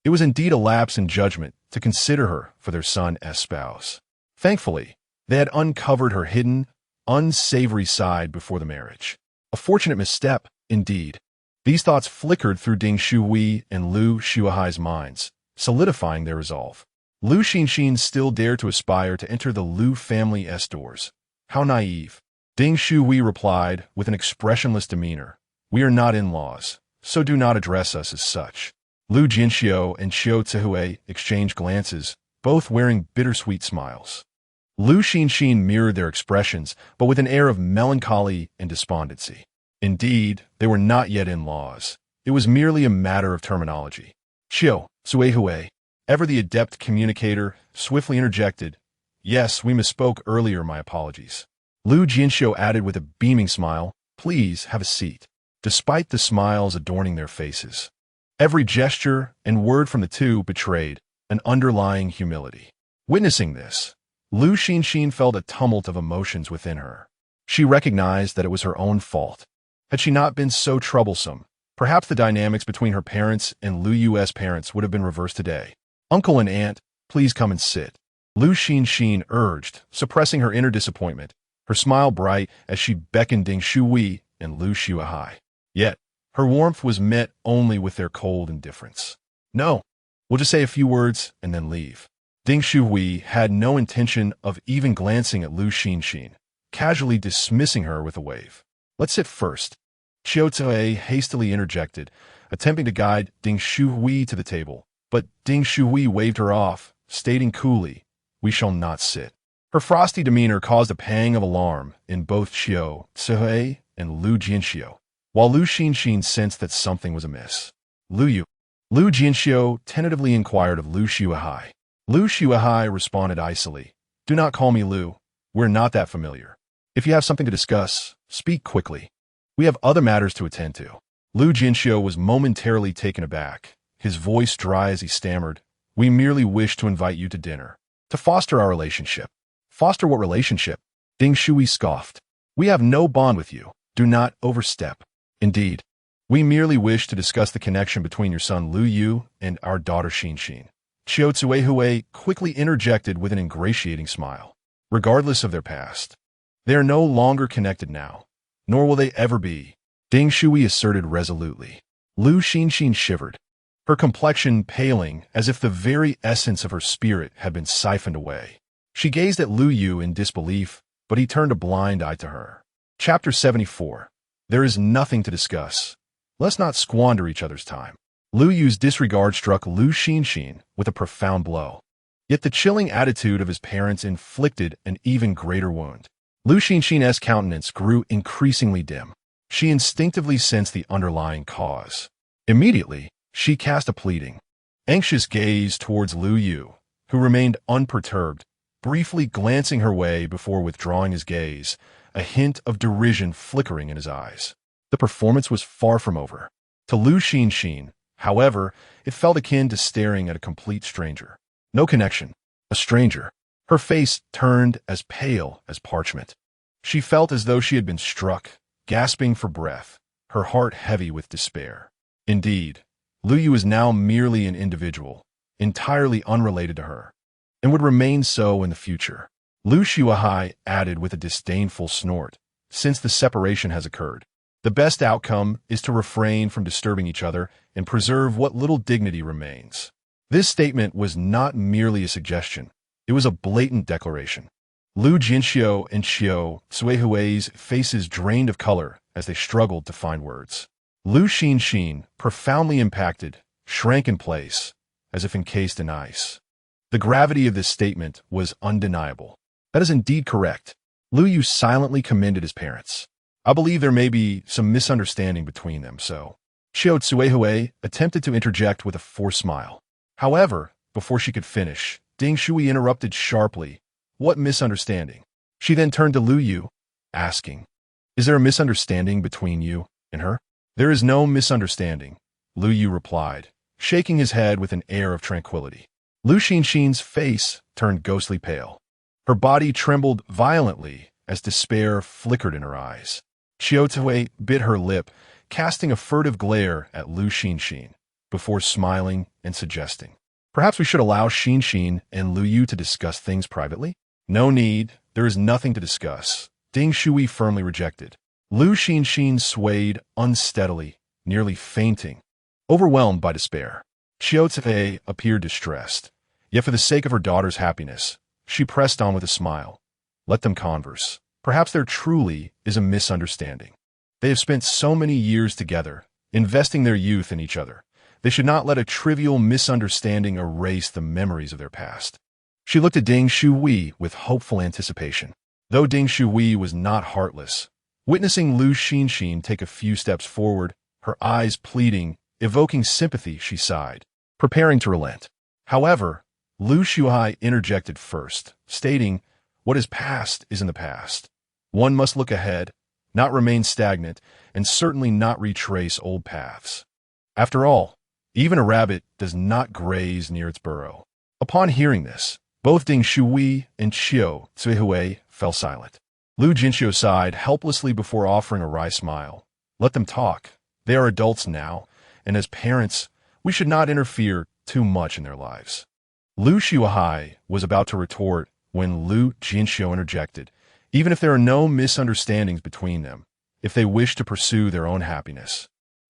It was indeed a lapse in judgment to consider her for their son's spouse. Thankfully, they had uncovered her hidden, unsavory side before the marriage. A fortunate misstep, indeed. These thoughts flickered through Ding Shuhui and Lu Shuahai's minds, solidifying their resolve. Lu Xinxin still dared to aspire to enter the Lu family's doors. How naive. Ding Shuhui replied with an expressionless demeanor. We are not in-laws, so do not address us as such. Lu Jinxiu and Xiao Zihui exchanged glances, both wearing bittersweet smiles. Lu Xinxin mirrored their expressions, but with an air of melancholy and despondency. Indeed, they were not yet in-laws. It was merely a matter of terminology. Xiao Zuihui, ever the adept communicator, swiftly interjected. Yes, we misspoke earlier, my apologies. Lu Jinxiu added with a beaming smile, please have a seat. Despite the smiles adorning their faces, every gesture and word from the two betrayed an underlying humility. Witnessing this, Lu Xinxin felt a tumult of emotions within her. She recognized that it was her own fault. Had she not been so troublesome, perhaps the dynamics between her parents and Lu Yu's parents would have been reversed today. Uncle and aunt, please come and sit. Lu Xinxin urged, suppressing her inner disappointment, her smile bright as she beckoned Ding Shuhui and Lu Shuahai. Yet, her warmth was met only with their cold indifference. No, we'll just say a few words and then leave. Ding Shuhui had no intention of even glancing at Lu Xinxin, casually dismissing her with a wave. Let's sit first. Xiao Zhe hastily interjected, attempting to guide Ding Shuhui to the table, but Ding Shuhui waved her off, stating coolly, we shall not sit. Her frosty demeanor caused a pang of alarm in both Xiao Zhe and Lu Jinxiu, while Lu Xinxin sensed that something was amiss. Lu Jinxiu tentatively inquired of Lu Shuahai. Lu Shuahai responded icily, do not call me Lu. We're not that familiar. If you have something to discuss, speak quickly. We have other matters to attend to. Lu Jinxiu was momentarily taken aback, his voice dry as he stammered, we merely wish to invite you to dinner. To foster our relationship. Foster what relationship? Ding Shui scoffed. We have no bond with you. Do not overstep. Indeed, we merely wish to discuss the connection between your son Lu Yu and our daughter Xinxin. Xiao Zuihui quickly interjected with an ingratiating smile. Regardless of their past, they are no longer connected now, nor will they ever be, Ding Shui asserted resolutely. Lu Xinxin shivered, her complexion paling as if the very essence of her spirit had been siphoned away. She gazed at Lu Yu in disbelief, but he turned a blind eye to her. Chapter 74. There is nothing to discuss. Let's not squander each other's time. Lu Yu's disregard struck Lu Xinxin with a profound blow. Yet the chilling attitude of his parents inflicted an even greater wound. Lu Xinxin's countenance grew increasingly dim. She instinctively sensed the underlying cause. Immediately, she cast a pleading, anxious gaze towards Lu Yu, who remained unperturbed, briefly glancing her way before withdrawing his gaze, a hint of derision flickering in his eyes. The performance was far from over. To Lu Xinxin, however, it felt akin to staring at a complete stranger. No connection. A stranger. Her face turned as pale as parchment. She felt as though she had been struck, gasping for breath, her heart heavy with despair. Indeed, Lu Yu is now merely an individual, entirely unrelated to her, and would remain so in the future. Lu Shuahai added with a disdainful snort, since the separation has occurred, the best outcome is to refrain from disturbing each other and preserve what little dignity remains. This statement was not merely a suggestion, it was a blatant declaration. Lu Jinxiu and Xiao Zuihui's faces drained of color as they struggled to find words. Lu Xinxin, profoundly impacted, shrank in place, as if encased in ice. The gravity of this statement was undeniable. That is indeed correct. Lu Yu silently commended his parents. I believe there may be some misunderstanding between them, so. Xiao Zuihui attempted to interject with a forced smile. However, before she could finish, Ding Shui interrupted sharply. What misunderstanding? She then turned to Lu Yu, asking, is there a misunderstanding between you and her? There is no misunderstanding, Lu Yu replied, shaking his head with an air of tranquility. Lu Xinxin's face turned ghostly pale. Her body trembled violently as despair flickered in her eyes. Chiotue bit her lip, casting a furtive glare at Lu Xinxin, before smiling and suggesting, "Perhaps we should allow Xinxin and Lu Yu to discuss things privately?" "No need. There is nothing to discuss," Ding Shui firmly rejected. Lu Xinxin swayed unsteadily, nearly fainting, overwhelmed by despair. Chiotue appeared distressed, yet for the sake of her daughter's happiness, she pressed on with a smile. "Let them converse. Perhaps there truly is a misunderstanding. They have spent so many years together, investing their youth in each other. They should not let a trivial misunderstanding erase the memories of their past." She looked at Ding Shui with hopeful anticipation. Though Ding Shui was not heartless, witnessing Lu Xinxin take a few steps forward, her eyes pleading, evoking sympathy, she sighed, preparing to relent. However, Lu Shuhai interjected first, stating, "What is past is in the past. One must look ahead, not remain stagnant, and certainly not retrace old paths. After all, even a rabbit does not graze near its burrow." Upon hearing this, both Ding Shui and Chiu Zuihui fell silent. Lu Jinxiu sighed helplessly before offering a wry smile. "Let them talk. They are adults now, and as parents, we should not interfere too much in their lives." Lu Shuhai was about to retort when Lu Jinxiu interjected, "Even if there are no misunderstandings between them, if they wish to pursue their own happiness,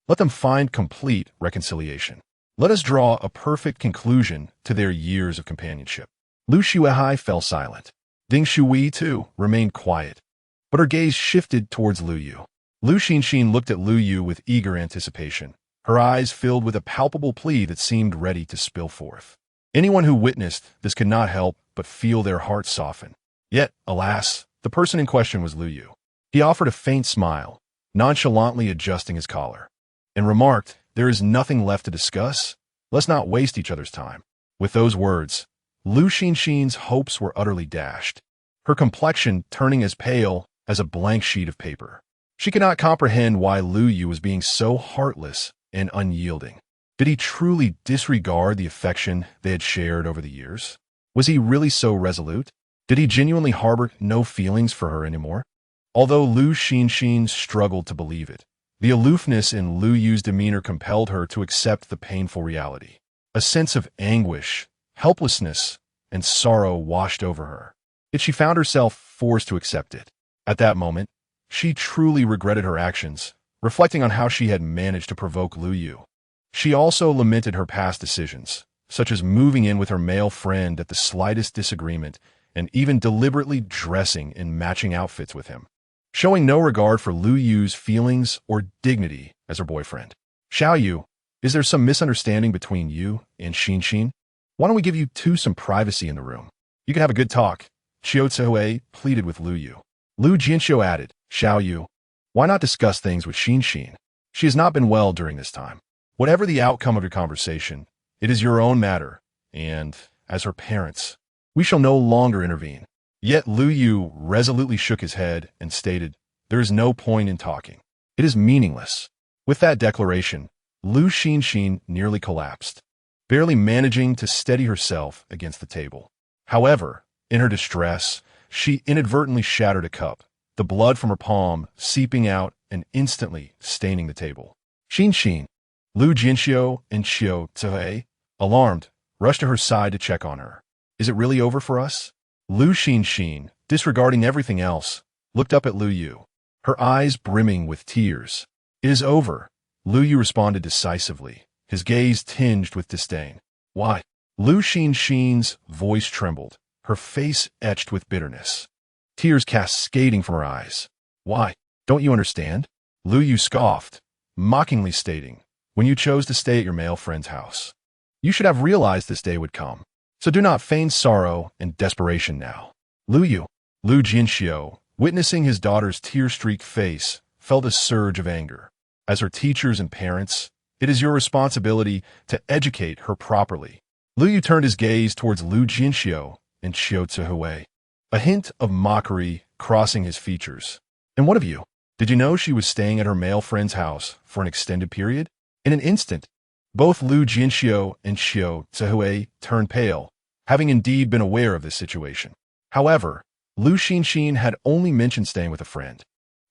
let them find complete reconciliation. Let us draw a perfect conclusion to their years of companionship." Lu Shuhai fell silent. Ding Shui, too, remained quiet, but her gaze shifted towards Lu Yu. Lu Xinxin looked at Lu Yu with eager anticipation, her eyes filled with a palpable plea that seemed ready to spill forth. Anyone who witnessed this could not help but feel their hearts soften. Yet, alas, the person in question was Lu Yu. He offered a faint smile, nonchalantly adjusting his collar, and remarked, "There is nothing left to discuss. Let's not waste each other's time." With those words, Lu Xinxin's hopes were utterly dashed, her complexion turning as pale as a blank sheet of paper. She could not comprehend why Lu Yu was being so heartless and unyielding. Did he truly disregard the affection they had shared over the years? Was he really so resolute? Did he genuinely harbor no feelings for her anymore? Although Lu Xinxin struggled to believe it, the aloofness in Lu Yu's demeanor compelled her to accept the painful reality. A sense of anguish, helplessness, and sorrow washed over her, yet she found herself forced to accept it. At that moment, she truly regretted her actions, reflecting on how she had managed to provoke Lu Yu. She also lamented her past decisions, such as moving in with her male friend at the slightest disagreement and even deliberately dressing in matching outfits with him, showing no regard for Lu Yu's feelings or dignity as her boyfriend. "Xiao Yu, is there some misunderstanding between you and Xinxin? Why don't we give you two some privacy in the room? You can have a good talk," Chiu Tzuhui pleaded with Lu Yu. Lu Jinxiu added, "Xiao Yu, why not discuss things with Xinxin? She has not been well during this time. Whatever the outcome of your conversation, it is your own matter, and, as her parents, we shall no longer intervene." Yet Lu Yu resolutely shook his head and stated, "There is no point in talking. It is meaningless." With that declaration, Lu Xinxin nearly collapsed, barely managing to steady herself against the table. However, in her distress, she inadvertently shattered a cup, the blood from her palm seeping out and instantly staining the table. Xinxin, Lu Jinxiu and Chiu Tzuhui, alarmed, rushed to her side to check on her. "Is it really over for us?" Lu Xinxin, disregarding everything else, looked up at Lu Yu, her eyes brimming with tears. "It is over," Lu Yu responded decisively, his gaze tinged with disdain. "Why?" Lu Xinxin's voice trembled, her face etched with bitterness, tears cascading from her eyes. "Why? Don't you understand?" Lu Yu scoffed, mockingly stating, "When you chose to stay at your male friend's house, you should have realized this day would come. So do not feign sorrow and desperation now." Lu Jinxiu, witnessing his daughter's tear-streaked face, felt a surge of anger. As her teachers and parents, it is your responsibility to educate her properly. Lu Yu turned his gaze towards Lu Jinxiu and Chiu Tzuhui, a hint of mockery crossing his features. "And what of you? Did you know she was staying at her male friend's house for an extended period?" In an instant, both Lu Jinxiu and Chiu Tzuhui turned pale, having indeed been aware of this situation. However, Lu Xinxin had only mentioned staying with a friend.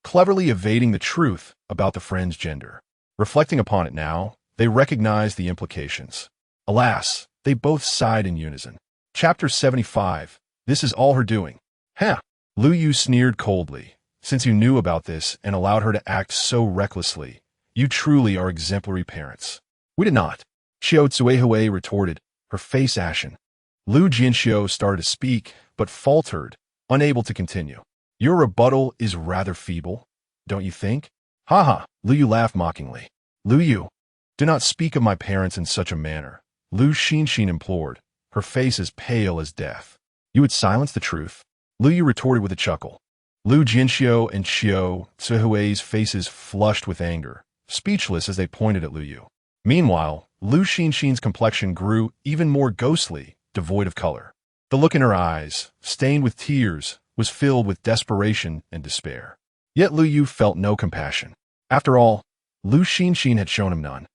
cleverly evading the truth about the friend's gender. Reflecting upon it now, they recognized the implications. Alas, they both sighed in unison. Chapter 75. This is all her doing. Huh. Lu Yu sneered coldly. Since you knew about this and allowed her to act so recklessly, you truly are exemplary parents. We did not. Xiao Tsuehui retorted, her face ashen. Lu Jinxiu started to speak, but faltered, unable to continue. Your rebuttal is rather feeble, don't you think? Ha. Lu Yu laughed mockingly. Lu Yu, do not speak of my parents in such a manner, Lu Xinxin implored, her face as pale as death. You would silence the truth? Lu Yu retorted with a chuckle. Lu Jinxiu and Xiao Tsuhui's faces flushed with anger, speechless as they pointed at Lu Yu. Meanwhile, Lu Xinxin's complexion grew even more ghostly, devoid of color. The look in her eyes, stained with tears, was filled with desperation and despair. Yet Lu Yu felt no compassion. After all, Lu Xinxin had shown him none.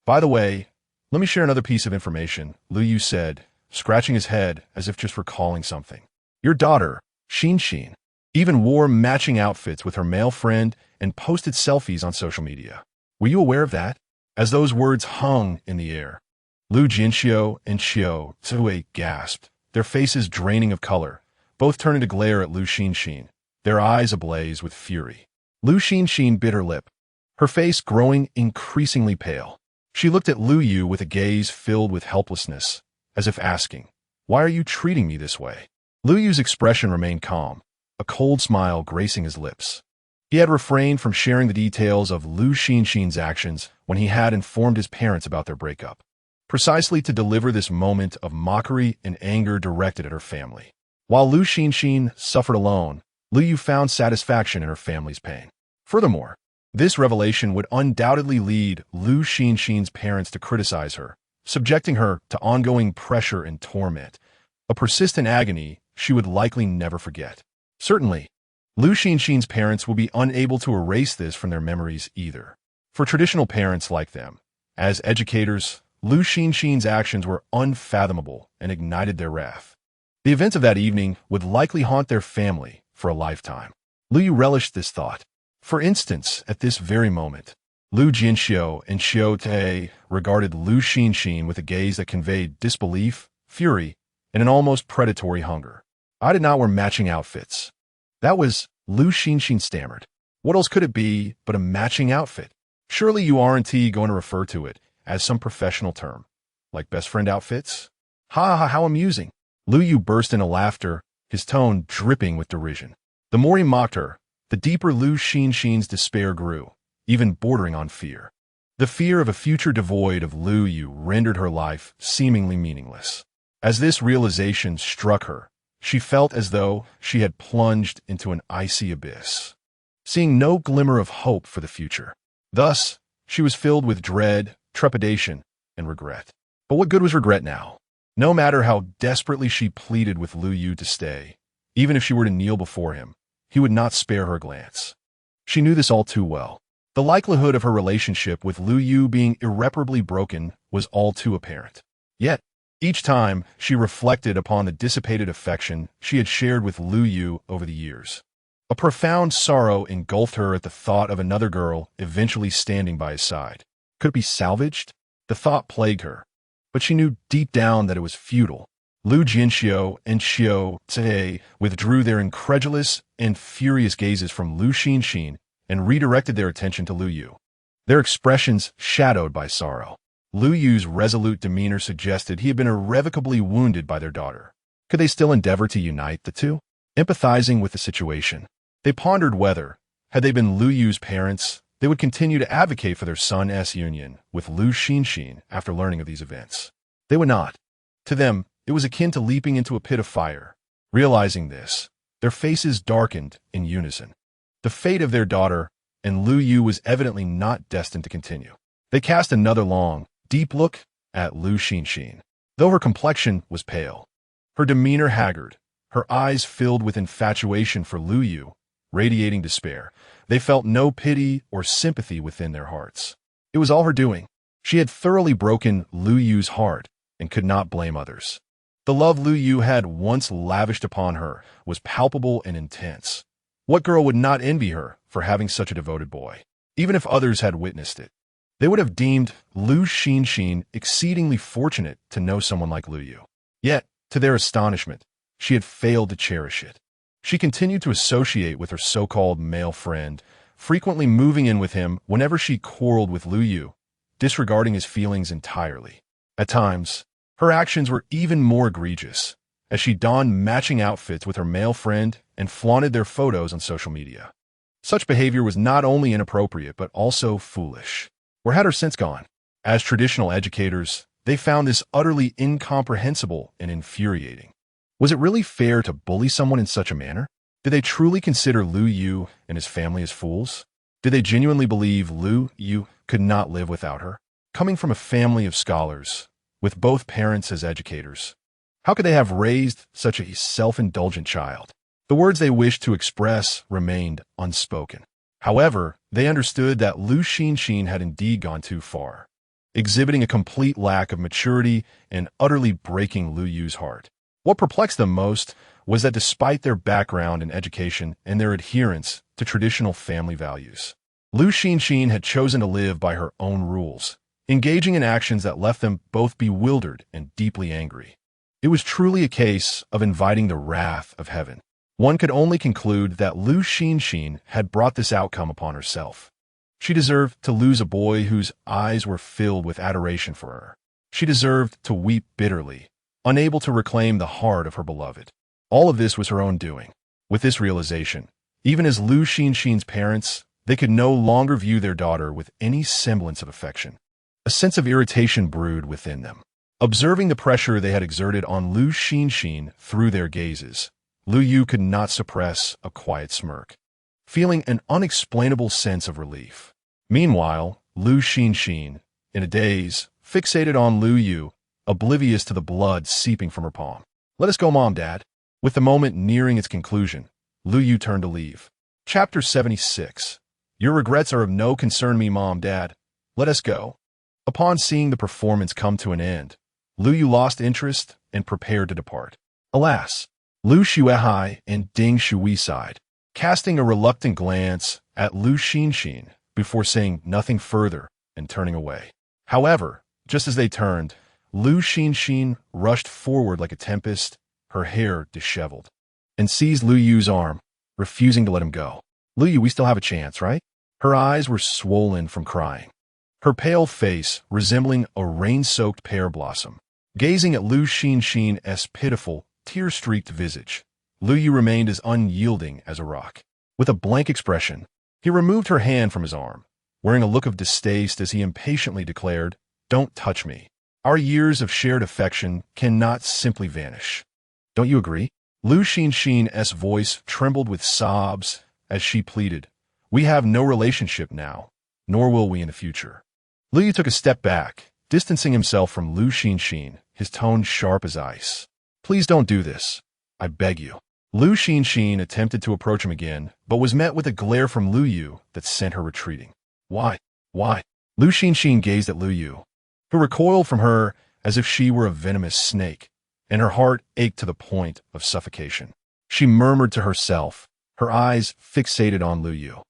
By the way, let me share another piece of information, Lu Yu said, scratching his head as if just recalling something. Your daughter, Xinxin, even wore matching outfits with her male friend and posted selfies on social media. Were you aware of that? As those words hung in the air, Lu Jinxiu and Xiao Zui gasped, their faces draining of color, both turning to glare at Lu Xinxin, their eyes ablaze with fury. Lu Xinxin bit her lip, her face growing increasingly pale. She looked at Lu Yu with a gaze filled with helplessness, as if asking, why are you treating me this way? Lu Yu's expression remained calm, a cold smile gracing his lips. He had refrained from sharing the details of Lu Xinxin's actions when he had informed his parents about their breakup, precisely to deliver this moment of mockery and anger directed at her family. While Lu Xinxin suffered alone, Lu Yu found satisfaction in her family's pain. Furthermore, this revelation would undoubtedly lead Lu Xinxin's parents to criticize her, subjecting her to ongoing pressure and torment, a persistent agony she would likely never forget. Certainly, Lu Xinxin's parents will be unable to erase this from their memories either. For traditional parents like them, as educators, Lu Xinxin's actions were unfathomable and ignited their wrath. The events of that evening would likely haunt their family for a lifetime. Lu Yu relished this thought. For instance, at this very moment, Lu Jinxiu and Xiao Te regarded Lu Xinxin with a gaze that conveyed disbelief, fury, and an almost predatory hunger. I did not wear matching outfits. That was, Lu Xinxin stammered. What else could it be but a matching outfit? Surely you aren't going to refer to it as some professional term, like best friend outfits? How amusing. Lu Yu burst into laughter, his tone dripping with derision. The more he mocked her, the deeper Lu Xinxin's despair grew, even bordering on fear. The fear of a future devoid of Lu Yu rendered her life seemingly meaningless. As this realization struck her, she felt as though she had plunged into an icy abyss, seeing no glimmer of hope for the future. Thus, she was filled with dread, trepidation, and regret. But what good was regret now? No matter how desperately she pleaded with Lu Yu to stay, even if she were to kneel before him, he would not spare her glance. She knew this all too well. The likelihood of her relationship with Lu Yu being irreparably broken was all too apparent. Yet, each time she reflected upon the dissipated affection she had shared with Lu Yu over the years, a profound sorrow engulfed her at the thought of another girl eventually standing by his side. Could it be salvaged? The thought plagued her, but she knew deep down that it was futile. Lu Jinxiu and Xiao Te withdrew their incredulous and furious gazes from Lu Xinxin and redirected their attention to Lu Yu, their expressions shadowed by sorrow. Lu Yu's resolute demeanor suggested he had been irrevocably wounded by their daughter. Could they still endeavor to unite the two? Empathizing with the situation, they pondered whether, had they been Lu Yu's parents, they would continue to advocate for their son's union with Lu Xinxin after learning of these events. They would not. To them, it was akin to leaping into a pit of fire. Realizing this, their faces darkened in unison. The fate of their daughter and Lu Yu was evidently not destined to continue. They cast another long, deep look at Lu Xinxin. Though her complexion was pale, her demeanor haggard, her eyes filled with infatuation for Lu Yu, radiating despair, they felt no pity or sympathy within their hearts. It was all her doing. She had thoroughly broken Lu Yu's heart and could not blame others. The love Lu Yu had once lavished upon her was palpable and intense. What girl would not envy her for having such a devoted boy. Even if others had witnessed it, they would have deemed Lu Xinxin exceedingly fortunate to know someone like Lu Yu. Yet, to their astonishment, she had failed to cherish it. She continued to associate with her so-called male friend, frequently moving in with him whenever she quarreled with Lu Yu, disregarding his feelings entirely. At times, her actions were even more egregious, as she donned matching outfits with her male friend and flaunted their photos on social media. Such behavior was not only inappropriate but also foolish. Where had her sense gone? As traditional educators, they found this utterly incomprehensible and infuriating. Was it really fair to bully someone in such a manner? Did they truly consider Lu Yu and his family as fools? Did they genuinely believe Lu Yu could not live without her? Coming from a family of scholars, with both parents as educators, how could they have raised such a self-indulgent child? The words they wished to express remained unspoken. However, they understood that Lu Xinxin had indeed gone too far, exhibiting a complete lack of maturity and utterly breaking Lu Yu's heart. What perplexed them most was that despite their background in education and their adherence to traditional family values, Lu Xinxin had chosen to live by her own rules, engaging in actions that left them both bewildered and deeply angry. It was truly a case of inviting the wrath of heaven. One could only conclude that Lu Xinxin had brought this outcome upon herself. She deserved to lose a boy whose eyes were filled with adoration for her. She deserved to weep bitterly, unable to reclaim the heart of her beloved. All of this was her own doing. With this realization, even as Lu Xinxin's parents, they could no longer view their daughter with any semblance of affection. A sense of irritation brewed within them. Observing the pressure they had exerted on Lu Xinxin through their gazes, Lu Yu could not suppress a quiet smirk, feeling an unexplainable sense of relief. Meanwhile, Lu Xinxin, in a daze, fixated on Lu Yu, oblivious to the blood seeping from her palm. "Let us go, Mom, Dad." With the moment nearing its conclusion, Lu Yu turned to leave. Chapter 76. Your regrets are of no concern me, Mom, Dad. Let us go. Upon seeing the performance come to an end, Lu Yu lost interest and prepared to depart. Alas, Lu Xuehai and Ding Shui sighed, casting a reluctant glance at Lu Xinxin before saying nothing further and turning away. However, just as they turned, Lu Xinxin rushed forward like a tempest, her hair disheveled, and seized Lu Yu's arm, refusing to let him go. "Lu Yu, we still have a chance, right?" Her eyes were swollen from crying, her pale face resembling a rain-soaked pear blossom. Gazing at Lu Xinxin's pitiful, tear-streaked visage, Lu Yu remained as unyielding as a rock. With a blank expression, he removed her hand from his arm, wearing a look of distaste as he impatiently declared, "Don't touch me. Our years of shared affection cannot simply vanish. Don't you agree?" Lu Xinxin's voice trembled with sobs as she pleaded, "We have no relationship now, nor will we in the future." Lu Yu took a step back, distancing himself from Lu Xinxin, his tone sharp as ice. "Please don't do this. I beg you." Lu Xinxin attempted to approach him again, but was met with a glare from Lu Yu that sent her retreating. Why? Lu Xinxin gazed at Lu Yu, who recoiled from her as if she were a venomous snake, and her heart ached to the point of suffocation. She murmured to herself, her eyes fixated on Lu Yu.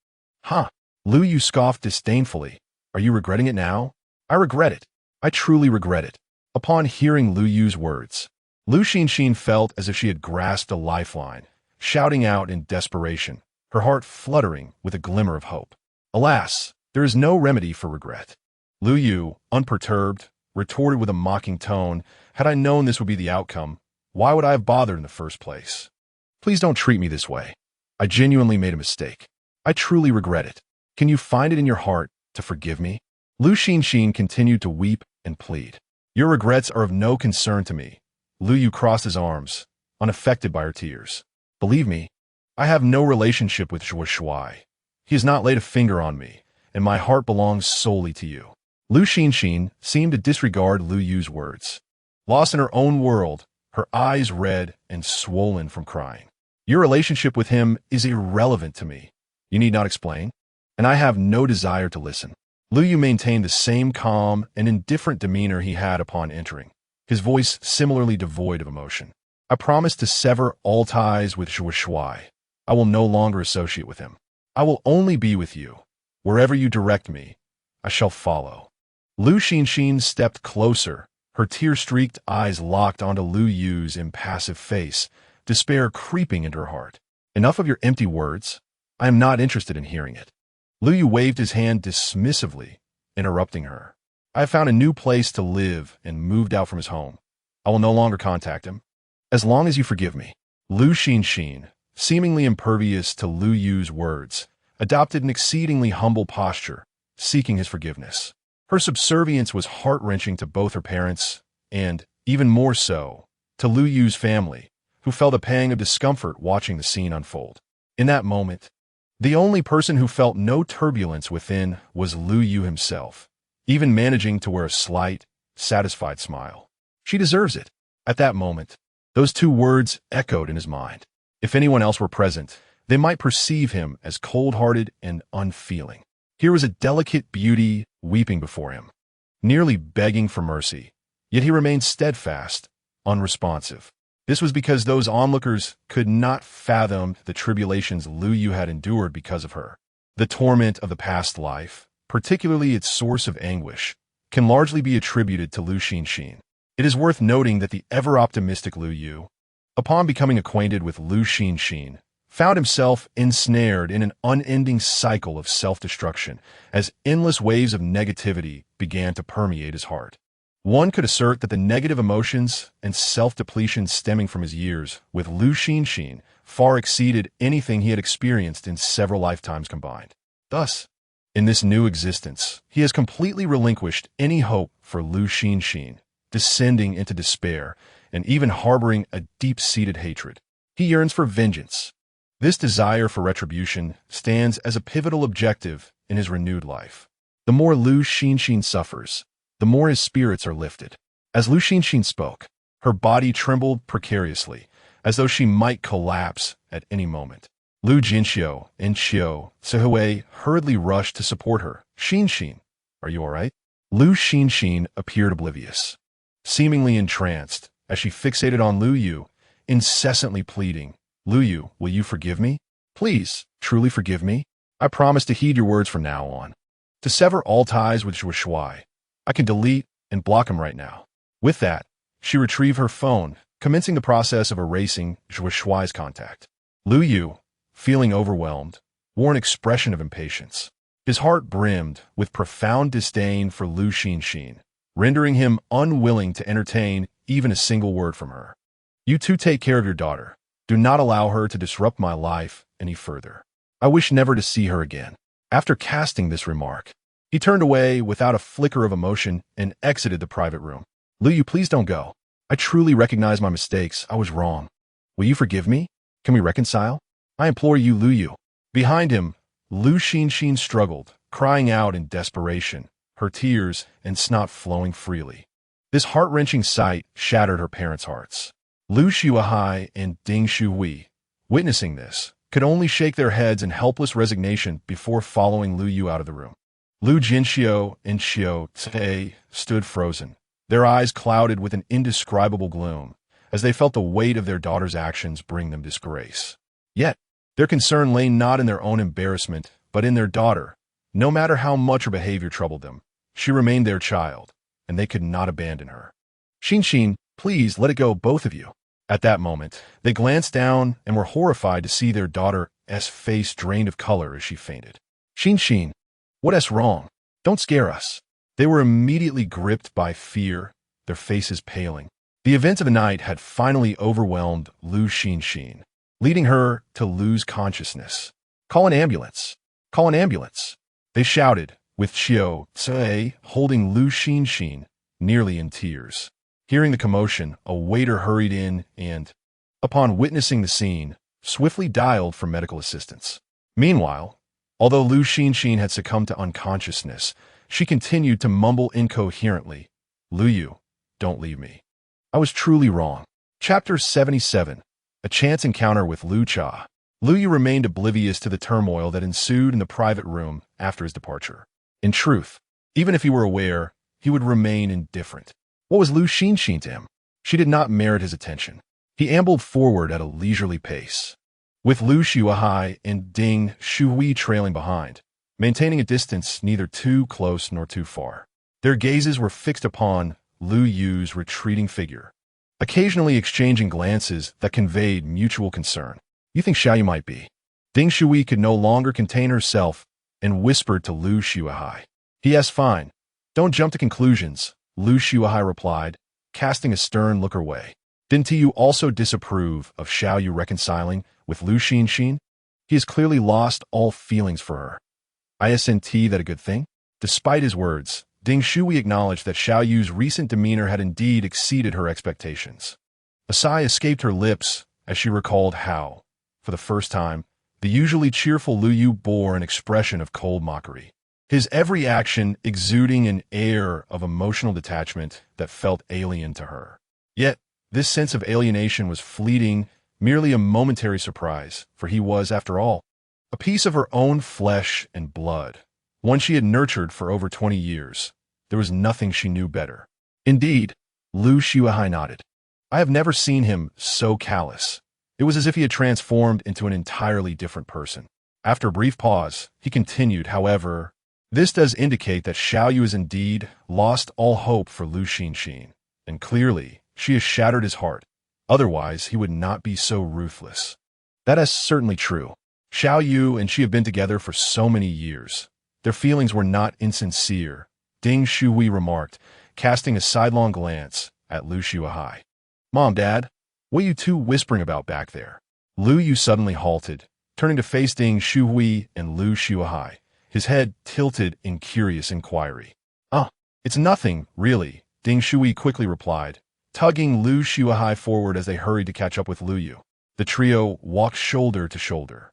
"Huh?" Lu Yu scoffed disdainfully. "Are you regretting it now?" "I regret it. I truly regret it." Upon hearing Lu Yu's words, Lu Xinxin felt as if she had grasped a lifeline, shouting out in desperation, her heart fluttering with a glimmer of hope. "Alas, there is no remedy for regret." Lu Yu, unperturbed, retorted with a mocking tone, "Had I known this would be the outcome, why would I have bothered in the first place? Please don't treat me this way. I genuinely made a mistake. I truly regret it. Can you find it in your heart to forgive me?" Lu Xinxin continued to weep and plead. "Your regrets are of no concern to me." Lu Yu crossed his arms, unaffected by her tears. "Believe me, I have no relationship with Zhuo Shuai. He has not laid a finger on me, and my heart belongs solely to you." Lu Xinxin seemed to disregard Lu Yu's words. Lost in her own world, her eyes red and swollen from crying. "Your relationship with him is irrelevant to me. You need not explain, and I have no desire to listen." Lu Yu maintained the same calm and indifferent demeanor he had upon entering, his voice similarly devoid of emotion. "I promise to sever all ties with Zhuo Shuai. I will no longer associate with him." I will only be with you. Wherever you direct me, I shall follow. Lu Xinxin stepped closer, her tear-streaked eyes locked onto Lu Yu's impassive face, despair creeping into her heart. Enough of your empty words. I am not interested in hearing it. Lu Yu waved his hand dismissively, interrupting her. I have found a new place to live and moved out from his home. I will no longer contact him. As long as you forgive me. Lu Xinxin, seemingly impervious to Lu Yu's words, adopted an exceedingly humble posture, seeking his forgiveness. Her subservience was heart-wrenching to both her parents and, even more so, to Lu Yu's family, who felt a pang of discomfort watching the scene unfold. In that moment, the only person who felt no turbulence within was Lu Yu himself, even managing to wear a slight, satisfied smile. She deserves it. At that moment, those two words echoed in his mind. If anyone else were present, they might perceive him as cold-hearted and unfeeling. Here was a delicate beauty weeping before him, nearly begging for mercy, yet he remained steadfast, unresponsive. This was because those onlookers could not fathom the tribulations Lu Yu had endured because of her. The torment of the past life, particularly its source of anguish, can largely be attributed to Lu Xinxin. It is worth noting that the ever-optimistic Lu Yu, upon becoming acquainted with Lu Xinxin, found himself ensnared in an unending cycle of self-destruction as endless waves of negativity began to permeate his heart. One could assert that the negative emotions and self-depletion stemming from his years with Lu Xinxin far exceeded anything he had experienced in several lifetimes combined. Thus, in this new existence, he has completely relinquished any hope for Lu Xinxin, descending into despair and even harboring a deep-seated hatred. He yearns for vengeance. This desire for retribution stands as a pivotal objective in his renewed life. The more Lu Xinxin suffers, the more his spirits are lifted. As Lu Xinxin spoke, her body trembled precariously, as though she might collapse at any moment. Lu Jinxiu and Xiu Sihui hurriedly rushed to support her. Xinxin, are you all right? Lu Xinxin appeared oblivious, seemingly entranced, as she fixated on Lu Yu, incessantly pleading, Lu Yu, will you forgive me? Please, truly forgive me? I promise to heed your words from now on. To sever all ties with Zhuo Shuai. I can delete and block him right now. With that, she retrieved her phone, commencing the process of erasing Zhuo Shuai's contact. Lu Yu, feeling overwhelmed, wore an expression of impatience. His heart brimmed with profound disdain for Lu Xinxin, rendering him unwilling to entertain even a single word from her. You two take care of your daughter. Do not allow her to disrupt my life any further. I wish never to see her again. After casting this remark, he turned away without a flicker of emotion and exited the private room. Lu Yu, please don't go. I truly recognize my mistakes. I was wrong. Will you forgive me? Can we reconcile? I implore you, Lu Yu. Behind him, Lu Xinxin struggled, crying out in desperation, her tears and snot flowing freely. This heart-wrenching sight shattered her parents' hearts. Lu Shuai and Ding Shuhui, witnessing this, could only shake their heads in helpless resignation before following Lu Yu out of the room. Lu Jinxiu and Xiu Tse stood frozen, their eyes clouded with an indescribable gloom, as they felt the weight of their daughter's actions bring them disgrace. Yet, their concern lay not in their own embarrassment, but in their daughter. No matter how much her behavior troubled them, she remained their child, and they could not abandon her. Xinxin, please let it go, both of you. At that moment, they glanced down and were horrified to see their daughter's face drained of color as she fainted. Xinxin, what's wrong? Don't scare us. They were immediately gripped by fear, their faces paling. The events of the night had finally overwhelmed Lu Xinxin, leading her to lose consciousness. Call an ambulance. Call an ambulance. They shouted, with Xiu Tse holding Lu Xinxin, nearly in tears. Hearing the commotion, a waiter hurried in and, upon witnessing the scene, swiftly dialed for medical assistance. Meanwhile, although Lu Xinxin had succumbed to unconsciousness, she continued to mumble incoherently, Lu Yu, don't leave me. I was truly wrong. Chapter 77. A Chance Encounter with Lu Cha. Lu Yu remained oblivious to the turmoil that ensued in the private room after his departure. In truth, even if he were aware, he would remain indifferent. What was Lu Xinxin to him? She did not merit his attention. He ambled forward at a leisurely pace, with Lu Xuehai and Ding Shuhui trailing behind, maintaining a distance neither too close nor too far. Their gazes were fixed upon Lu Yu's retreating figure, occasionally exchanging glances that conveyed mutual concern. "You think Xiaoyu might be?" Ding Shui could no longer contain herself and whispered to Lu Xuehai. "Yes, fine. Don't jump to conclusions," Lu Xuehai replied, casting a stern look her way. "Didn't you also disapprove of Xiaoyu reconciling with Lu Xinxin? He has clearly lost all feelings for her. Isn't that a good thing?" Despite his words, Ding Shui acknowledged that Xiaoyu's recent demeanor had indeed exceeded her expectations. A sigh escaped her lips as she recalled how, for the first time, the usually cheerful Lu Yu bore an expression of cold mockery, his every action exuding an air of emotional detachment that felt alien to her. Yet, this sense of alienation was fleeting, merely a momentary surprise, for he was, after all, a piece of her own flesh and blood, one she had nurtured for over 20 years. There was nothing she knew better. Indeed, Lu Xuehai nodded. "I have never seen him so callous." It was as if he had transformed into an entirely different person. After a brief pause, he continued, "However, this does indicate that Xiaoyu has indeed lost all hope for Lu Xinxin, and clearly, she has shattered his heart. Otherwise, he would not be so ruthless." "That is certainly true. Xiaoyu and she have been together for so many years. Their feelings were not insincere," Ding Shui remarked, casting a sidelong glance at Lu Xuehai. "Mom, Dad, what are you two whispering about back there?" Lu Yu suddenly halted, turning to face Ding Shui and Lu Xuehai, his head tilted in curious inquiry. "Oh, it's nothing, really," Ding Shui quickly replied, tugging Lu Xuehai forward as they hurried to catch up with Lu Yu. The trio walked shoulder to shoulder.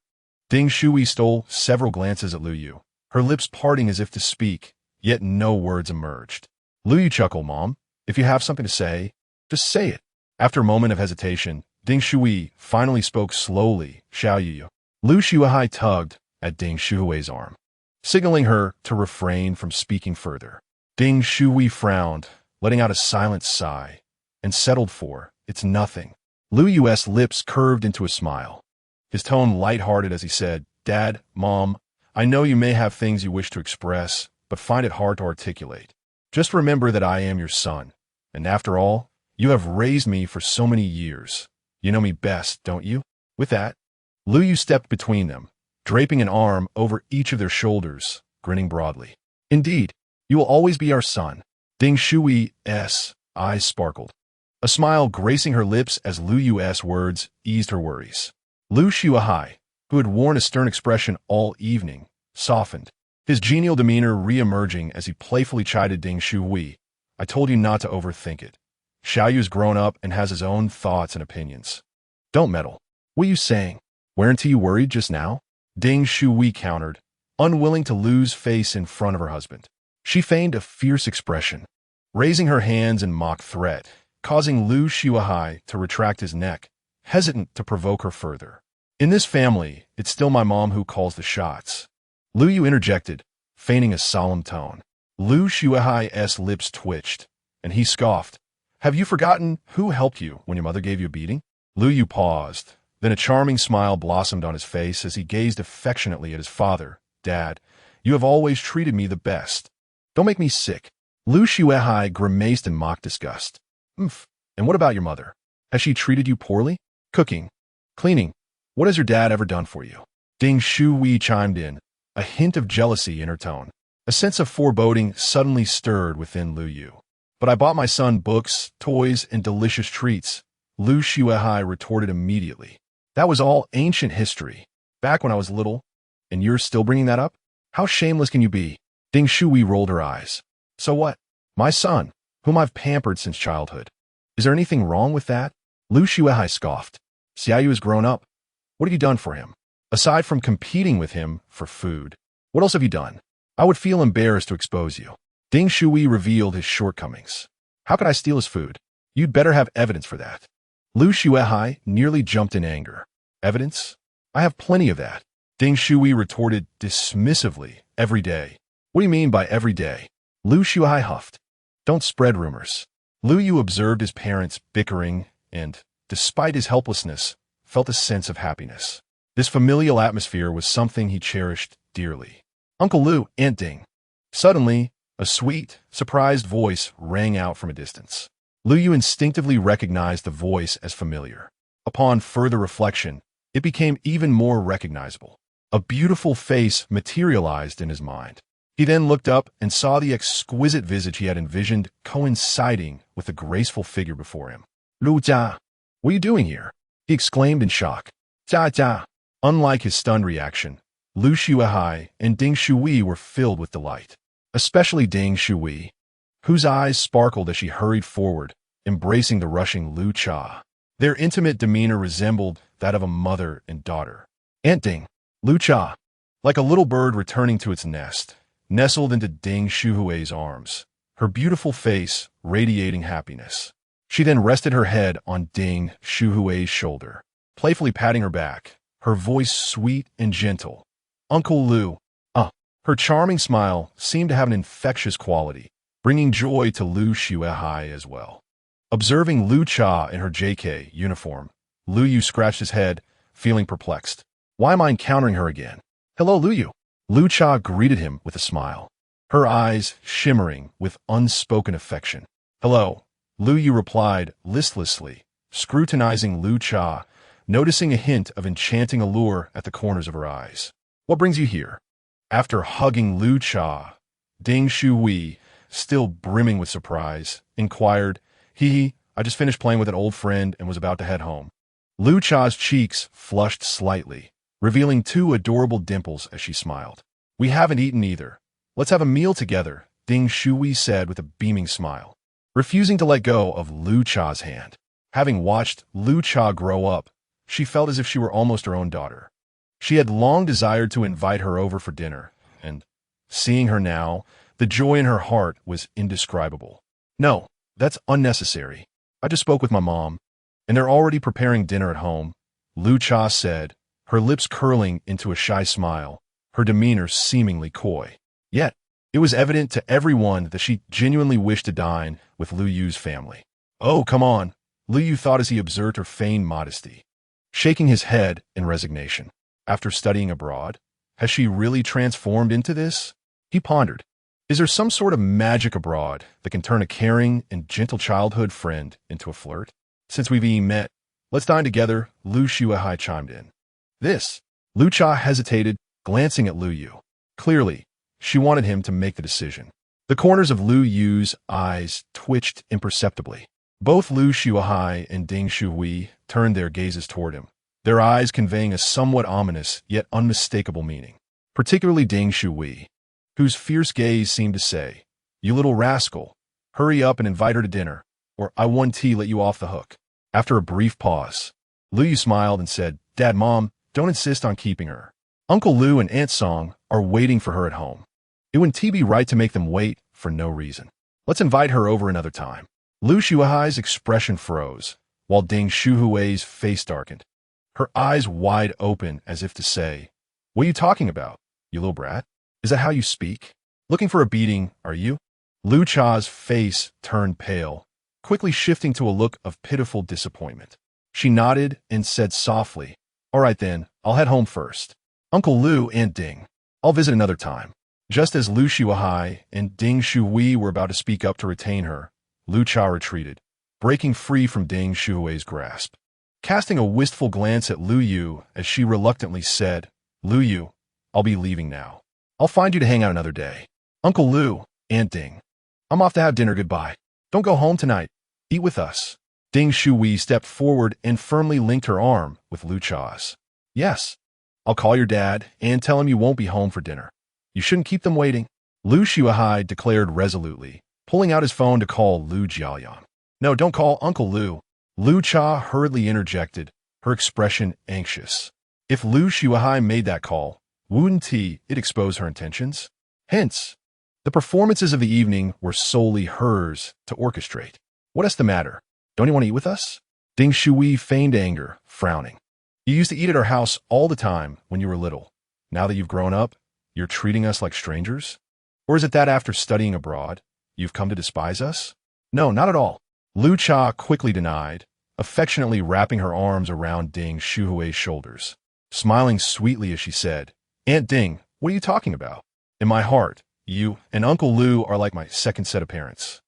Ding Shui stole several glances at Lu Yu, her lips parting as if to speak, yet no words emerged. Lu Yu chuckled, "Mom, if you have something to say, just say it." After a moment of hesitation, Ding Shui finally spoke slowly, "Xiaoyu." Lu Xuehai tugged at Ding Shui's arm, signaling her to refrain from speaking further. Ding Shui frowned, letting out a silent sigh, and settled for, "It's nothing." Lu Yu's lips curved into a smile, his tone light-hearted as he said, "Dad, Mom, I know you may have things you wish to express, but find it hard to articulate. Just remember that I am your son, and after all, you have raised me for so many years. You know me best, don't you?" With that, Lu Yu stepped between them, draping an arm over each of their shoulders, grinning broadly. "Indeed, you will always be our son." Ding Shui's eyes sparkled, a smile gracing her lips as Lu Yu's words eased her worries. Lu Xuehai, who had worn a stern expression all evening, softened, his genial demeanor re-emerging as he playfully chided Ding Shui. "I told you not to overthink it. Xiaoyu's grown up and has his own thoughts and opinions. Don't meddle." "What are you saying? Weren't you worried just now?" Ding Shui countered, unwilling to lose face in front of her husband. She feigned a fierce expression, raising her hands in mock threat, causing Lu Xuehai to retract his neck, hesitant to provoke her further. "In this family, it's still my mom who calls the shots." Lu Yu interjected, feigning a solemn tone. Lu Xuehai's lips twitched, and he scoffed. "Have you forgotten who helped you when your mother gave you a beating?" Lu Yu paused, then a charming smile blossomed on his face as he gazed affectionately at his father. "Dad, you have always treated me the best. Don't make me sick." Lu Xuehai grimaced in mock disgust. "Umph, and what about your mother? Has she treated you poorly? Cooking, cleaning, what has your dad ever done for you?" Ding Shui chimed in, a hint of jealousy in her tone. A sense of foreboding suddenly stirred within Lu Yu. "But I bought my son books, toys, and delicious treats," Lu Xuehai retorted immediately. "That was all ancient history, back when I was little, and you're still bringing that up? How shameless can you be?" Ding Shui rolled her eyes. "So what? My son, whom I've pampered since childhood. Is there anything wrong with that?" Lu Xuehai scoffed. "Xiaoyu has grown up. What have you done for him? Aside from competing with him for food, what else have you done? I would feel embarrassed to expose you." Ding Shui revealed his shortcomings. "How could I steal his food? You'd better have evidence for that." Lu Xuehai nearly jumped in anger. "Evidence? I have plenty of that." Ding Shui retorted dismissively, "Every day." "What do you mean by every day?" Lu Xuehai huffed. "Don't spread rumors." Lu Yu observed his parents bickering and, despite his helplessness, felt a sense of happiness. This familial atmosphere was something he cherished dearly. Uncle Lu, Aunt Ding. Suddenly, a sweet, surprised voice rang out from a distance. Lu Yu instinctively recognized the voice as familiar. Upon further reflection, it became even more recognizable. A beautiful face materialized in his mind. He then looked up and saw the exquisite visage he had envisioned coinciding with the graceful figure before him. Lu Jia, what are you doing here? He exclaimed in shock. Jia Jia. Unlike his stunned reaction, Lu Xuehai and Ding Shui were filled with delight. Especially Ding Shui, whose eyes sparkled as she hurried forward, embracing the rushing Lu Cha. Their intimate demeanor resembled that of a mother and daughter. Aunt Ding, Lu Cha, like a little bird returning to its nest, nestled into Ding Shuhui's arms, her beautiful face radiating happiness. She then rested her head on Ding Shuhui's shoulder, playfully patting her back, her voice sweet and gentle. Uncle Lu, Her charming smile seemed to have an infectious quality, bringing joy to Lu Xuehai as well. Observing Lu Cha in her JK uniform, Lu Yu scratched his head, feeling perplexed. Why am I encountering her again? Hello, Lu Yu. Lu Cha greeted him with a smile, her eyes shimmering with unspoken affection. Hello, Lu Yu replied listlessly, scrutinizing Lu Cha, noticing a hint of enchanting allure at the corners of her eyes. What brings you here? After hugging Lu Cha, Ding Shui, still brimming with surprise, inquired, I just finished playing with an old friend and was about to head home. Lu Cha's cheeks flushed slightly, revealing two adorable dimples as she smiled. We haven't eaten either. Let's have a meal together, Ding Shui said with a beaming smile, refusing to let go of Lu Cha's hand. Having watched Lu Cha grow up, she felt as if she were almost her own daughter. She had long desired to invite her over for dinner, and, seeing her now, the joy in her heart was indescribable. No, that's unnecessary. I just spoke with my mom, and they're already preparing dinner at home, Lu Cha said, her lips curling into a shy smile, her demeanor seemingly coy. Yet, it was evident to everyone that she genuinely wished to dine with Lu Yu's family. Oh, come on, Lu Yu thought as he observed her feigned modesty, shaking his head in resignation. After studying abroad, has she really transformed into this? He pondered. Is there some sort of magic abroad that can turn a caring and gentle childhood friend into a flirt? Since we've met, let's dine together, Lu Xuehai chimed in. Lu Cha hesitated, glancing at Lu Yu. Clearly, she wanted him to make the decision. The corners of Lu Yu's eyes twitched imperceptibly. Both Lu Xuehai and Ding Shui turned their gazes toward him, their eyes conveying a somewhat ominous yet unmistakable meaning, particularly Ding Shui, whose fierce gaze seemed to say, You little rascal, hurry up and invite her to dinner, or I won't let you off the hook. After a brief pause, Lu Yu smiled and said, Dad, Mom, don't insist on keeping her. Uncle Lu and Aunt Song are waiting for her at home. It wouldn't be right to make them wait for no reason. Let's invite her over another time. Lu Xuehai's expression froze, while Ding Shuhui's face darkened, her eyes wide open as if to say, What are you talking about, you little brat? Is that how you speak? Looking for a beating, are you? Lu Cha's face turned pale, quickly shifting to a look of pitiful disappointment. She nodded and said softly, All right then, I'll head home first. Uncle Lu and Ding, I'll visit another time. Just as Lu Xuehai and Ding Shui were about to speak up to retain her, Lu Cha retreated, breaking free from Ding Shuhui's grasp. Casting a wistful glance at Lu Yu as she reluctantly said, Lu Yu, I'll be leaving now. I'll find you to hang out another day. Uncle Lu, Aunt Ding, I'm off to have dinner, goodbye. Don't go home tonight. Eat with us. Ding Shui stepped forward and firmly linked her arm with Lu Cha's. Yes, I'll call your dad and tell him you won't be home for dinner. You shouldn't keep them waiting, Lu Xuehai declared resolutely, pulling out his phone to call Lu Jiaoyan. No, don't call Uncle Lu. Lu Cha hurriedly interjected, her expression anxious. If Lu Xuehai made that call, wouldn't it expose her intentions? Hence, the performances of the evening were solely hers to orchestrate. What's the matter? Don't you want to eat with us? Ding Shui feigned anger, frowning. You used to eat at our house all the time when you were little. Now that you've grown up, you're treating us like strangers? Or is it that after studying abroad, you've come to despise us? No, not at all. Lu Cha quickly denied, affectionately wrapping her arms around Ding Shuhui's shoulders. smiling sweetly as she said, "Aunt Ding, what are you talking about? In my heart, you and Uncle Lou are like my second set of parents.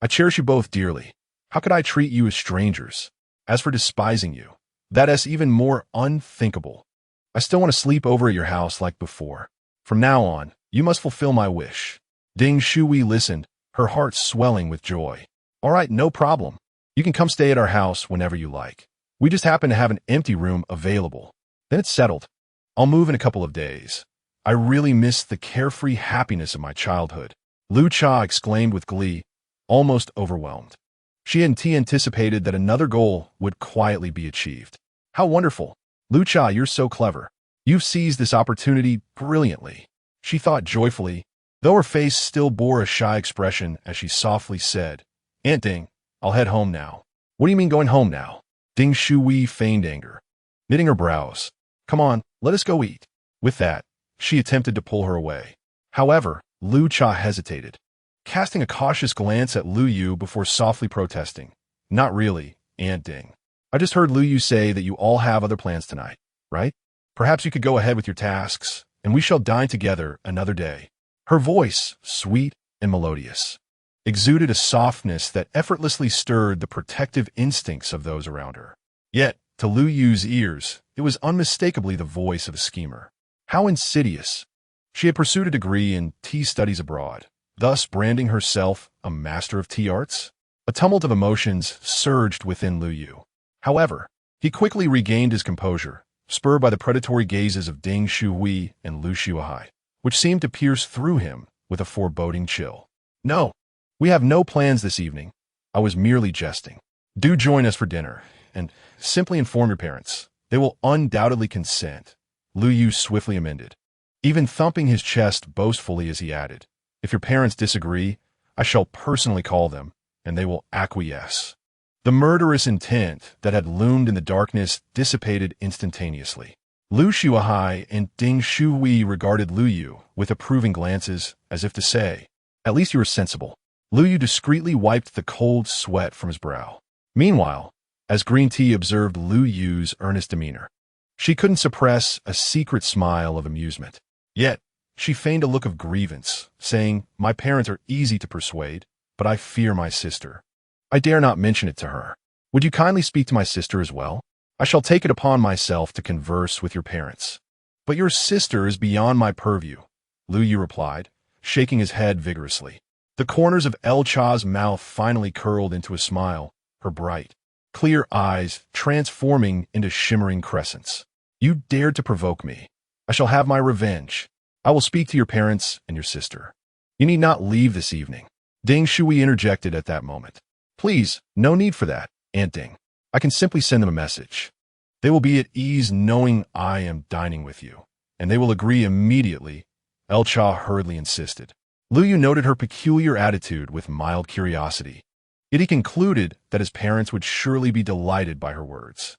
I cherish you both dearly. How could I treat you as strangers? As for despising you, that is even more unthinkable. I still want to sleep over at your house like before. From now on, you must fulfill my wish." Ding Shui listened, her heart swelling with joy. "All right, no problem. You can come stay at our house whenever you like. We just happen to have an empty room available. Then it's settled. I'll move in a couple of days. I really miss the carefree happiness of my childhood." Lu Cha exclaimed with glee, almost overwhelmed. She had anticipated that another goal would quietly be achieved. "How wonderful! Lu Cha, you're so clever. You've seized this opportunity brilliantly," she thought joyfully, though her face still bore a shy expression as she softly said, "Aunt Ding, I'll head home now." "What do you mean going home now?" Ding Shui feigned anger, knitting her brows. "Come on, let us go eat." With that, she attempted to pull her away. However, Lu Cha hesitated, casting a cautious glance at Lu Yu before softly protesting. "Not really, Aunt Ding. I just heard Lu Yu say that you all have other plans tonight, right? Perhaps you could go ahead with your tasks, and we shall dine together another day." Her voice, sweet and melodious, exuded a softness that effortlessly stirred the protective instincts of those around her. Yet, to Lu Yu's ears, it was unmistakably the voice of a schemer. How insidious! She had pursued a degree in tea studies abroad, thus branding herself a master of tea arts. A tumult of emotions surged within Lu Yu. However, he quickly regained his composure, spurred by the predatory gazes of Ding Shui and Lu Shuai, which seemed to pierce through him with a foreboding chill. "No, we have no plans this evening. I was merely jesting. Do join us for dinner, and simply inform your parents. They will undoubtedly consent," Lu Yu swiftly amended, even thumping his chest boastfully as he added, "If your parents disagree, I shall personally call them, and they will acquiesce." The murderous intent that had loomed in the darkness dissipated instantaneously. Lu Shuai and Ding Shui regarded Lu Yu with approving glances, as if to say, "At least you are sensible." Lu Yu discreetly wiped the cold sweat from his brow. Meanwhile, as Green Tea observed Lu Yu's earnest demeanor, she couldn't suppress a secret smile of amusement. Yet, she feigned a look of grievance, saying, "My parents are easy to persuade, but I fear my sister. I dare not mention it to her. Would you kindly speak to my sister as well? I shall take it upon myself to converse with your parents." "But your sister is beyond my purview," Lu Yu replied, shaking his head vigorously. The corners of El Cha's mouth finally curled into a smile, her bright, clear eyes transforming into shimmering crescents. "You dared to provoke me. I shall have my revenge. I will speak to your parents and your sister. You need not leave this evening." Ding Shui interjected at that moment. "Please, no need for that, Aunt Ding. I can simply send them a message. They will be at ease knowing I am dining with you, and they will agree immediately," El Cha hurriedly insisted. Lu Yu noted her peculiar attitude with mild curiosity, yet he concluded that his parents would surely be delighted by her words.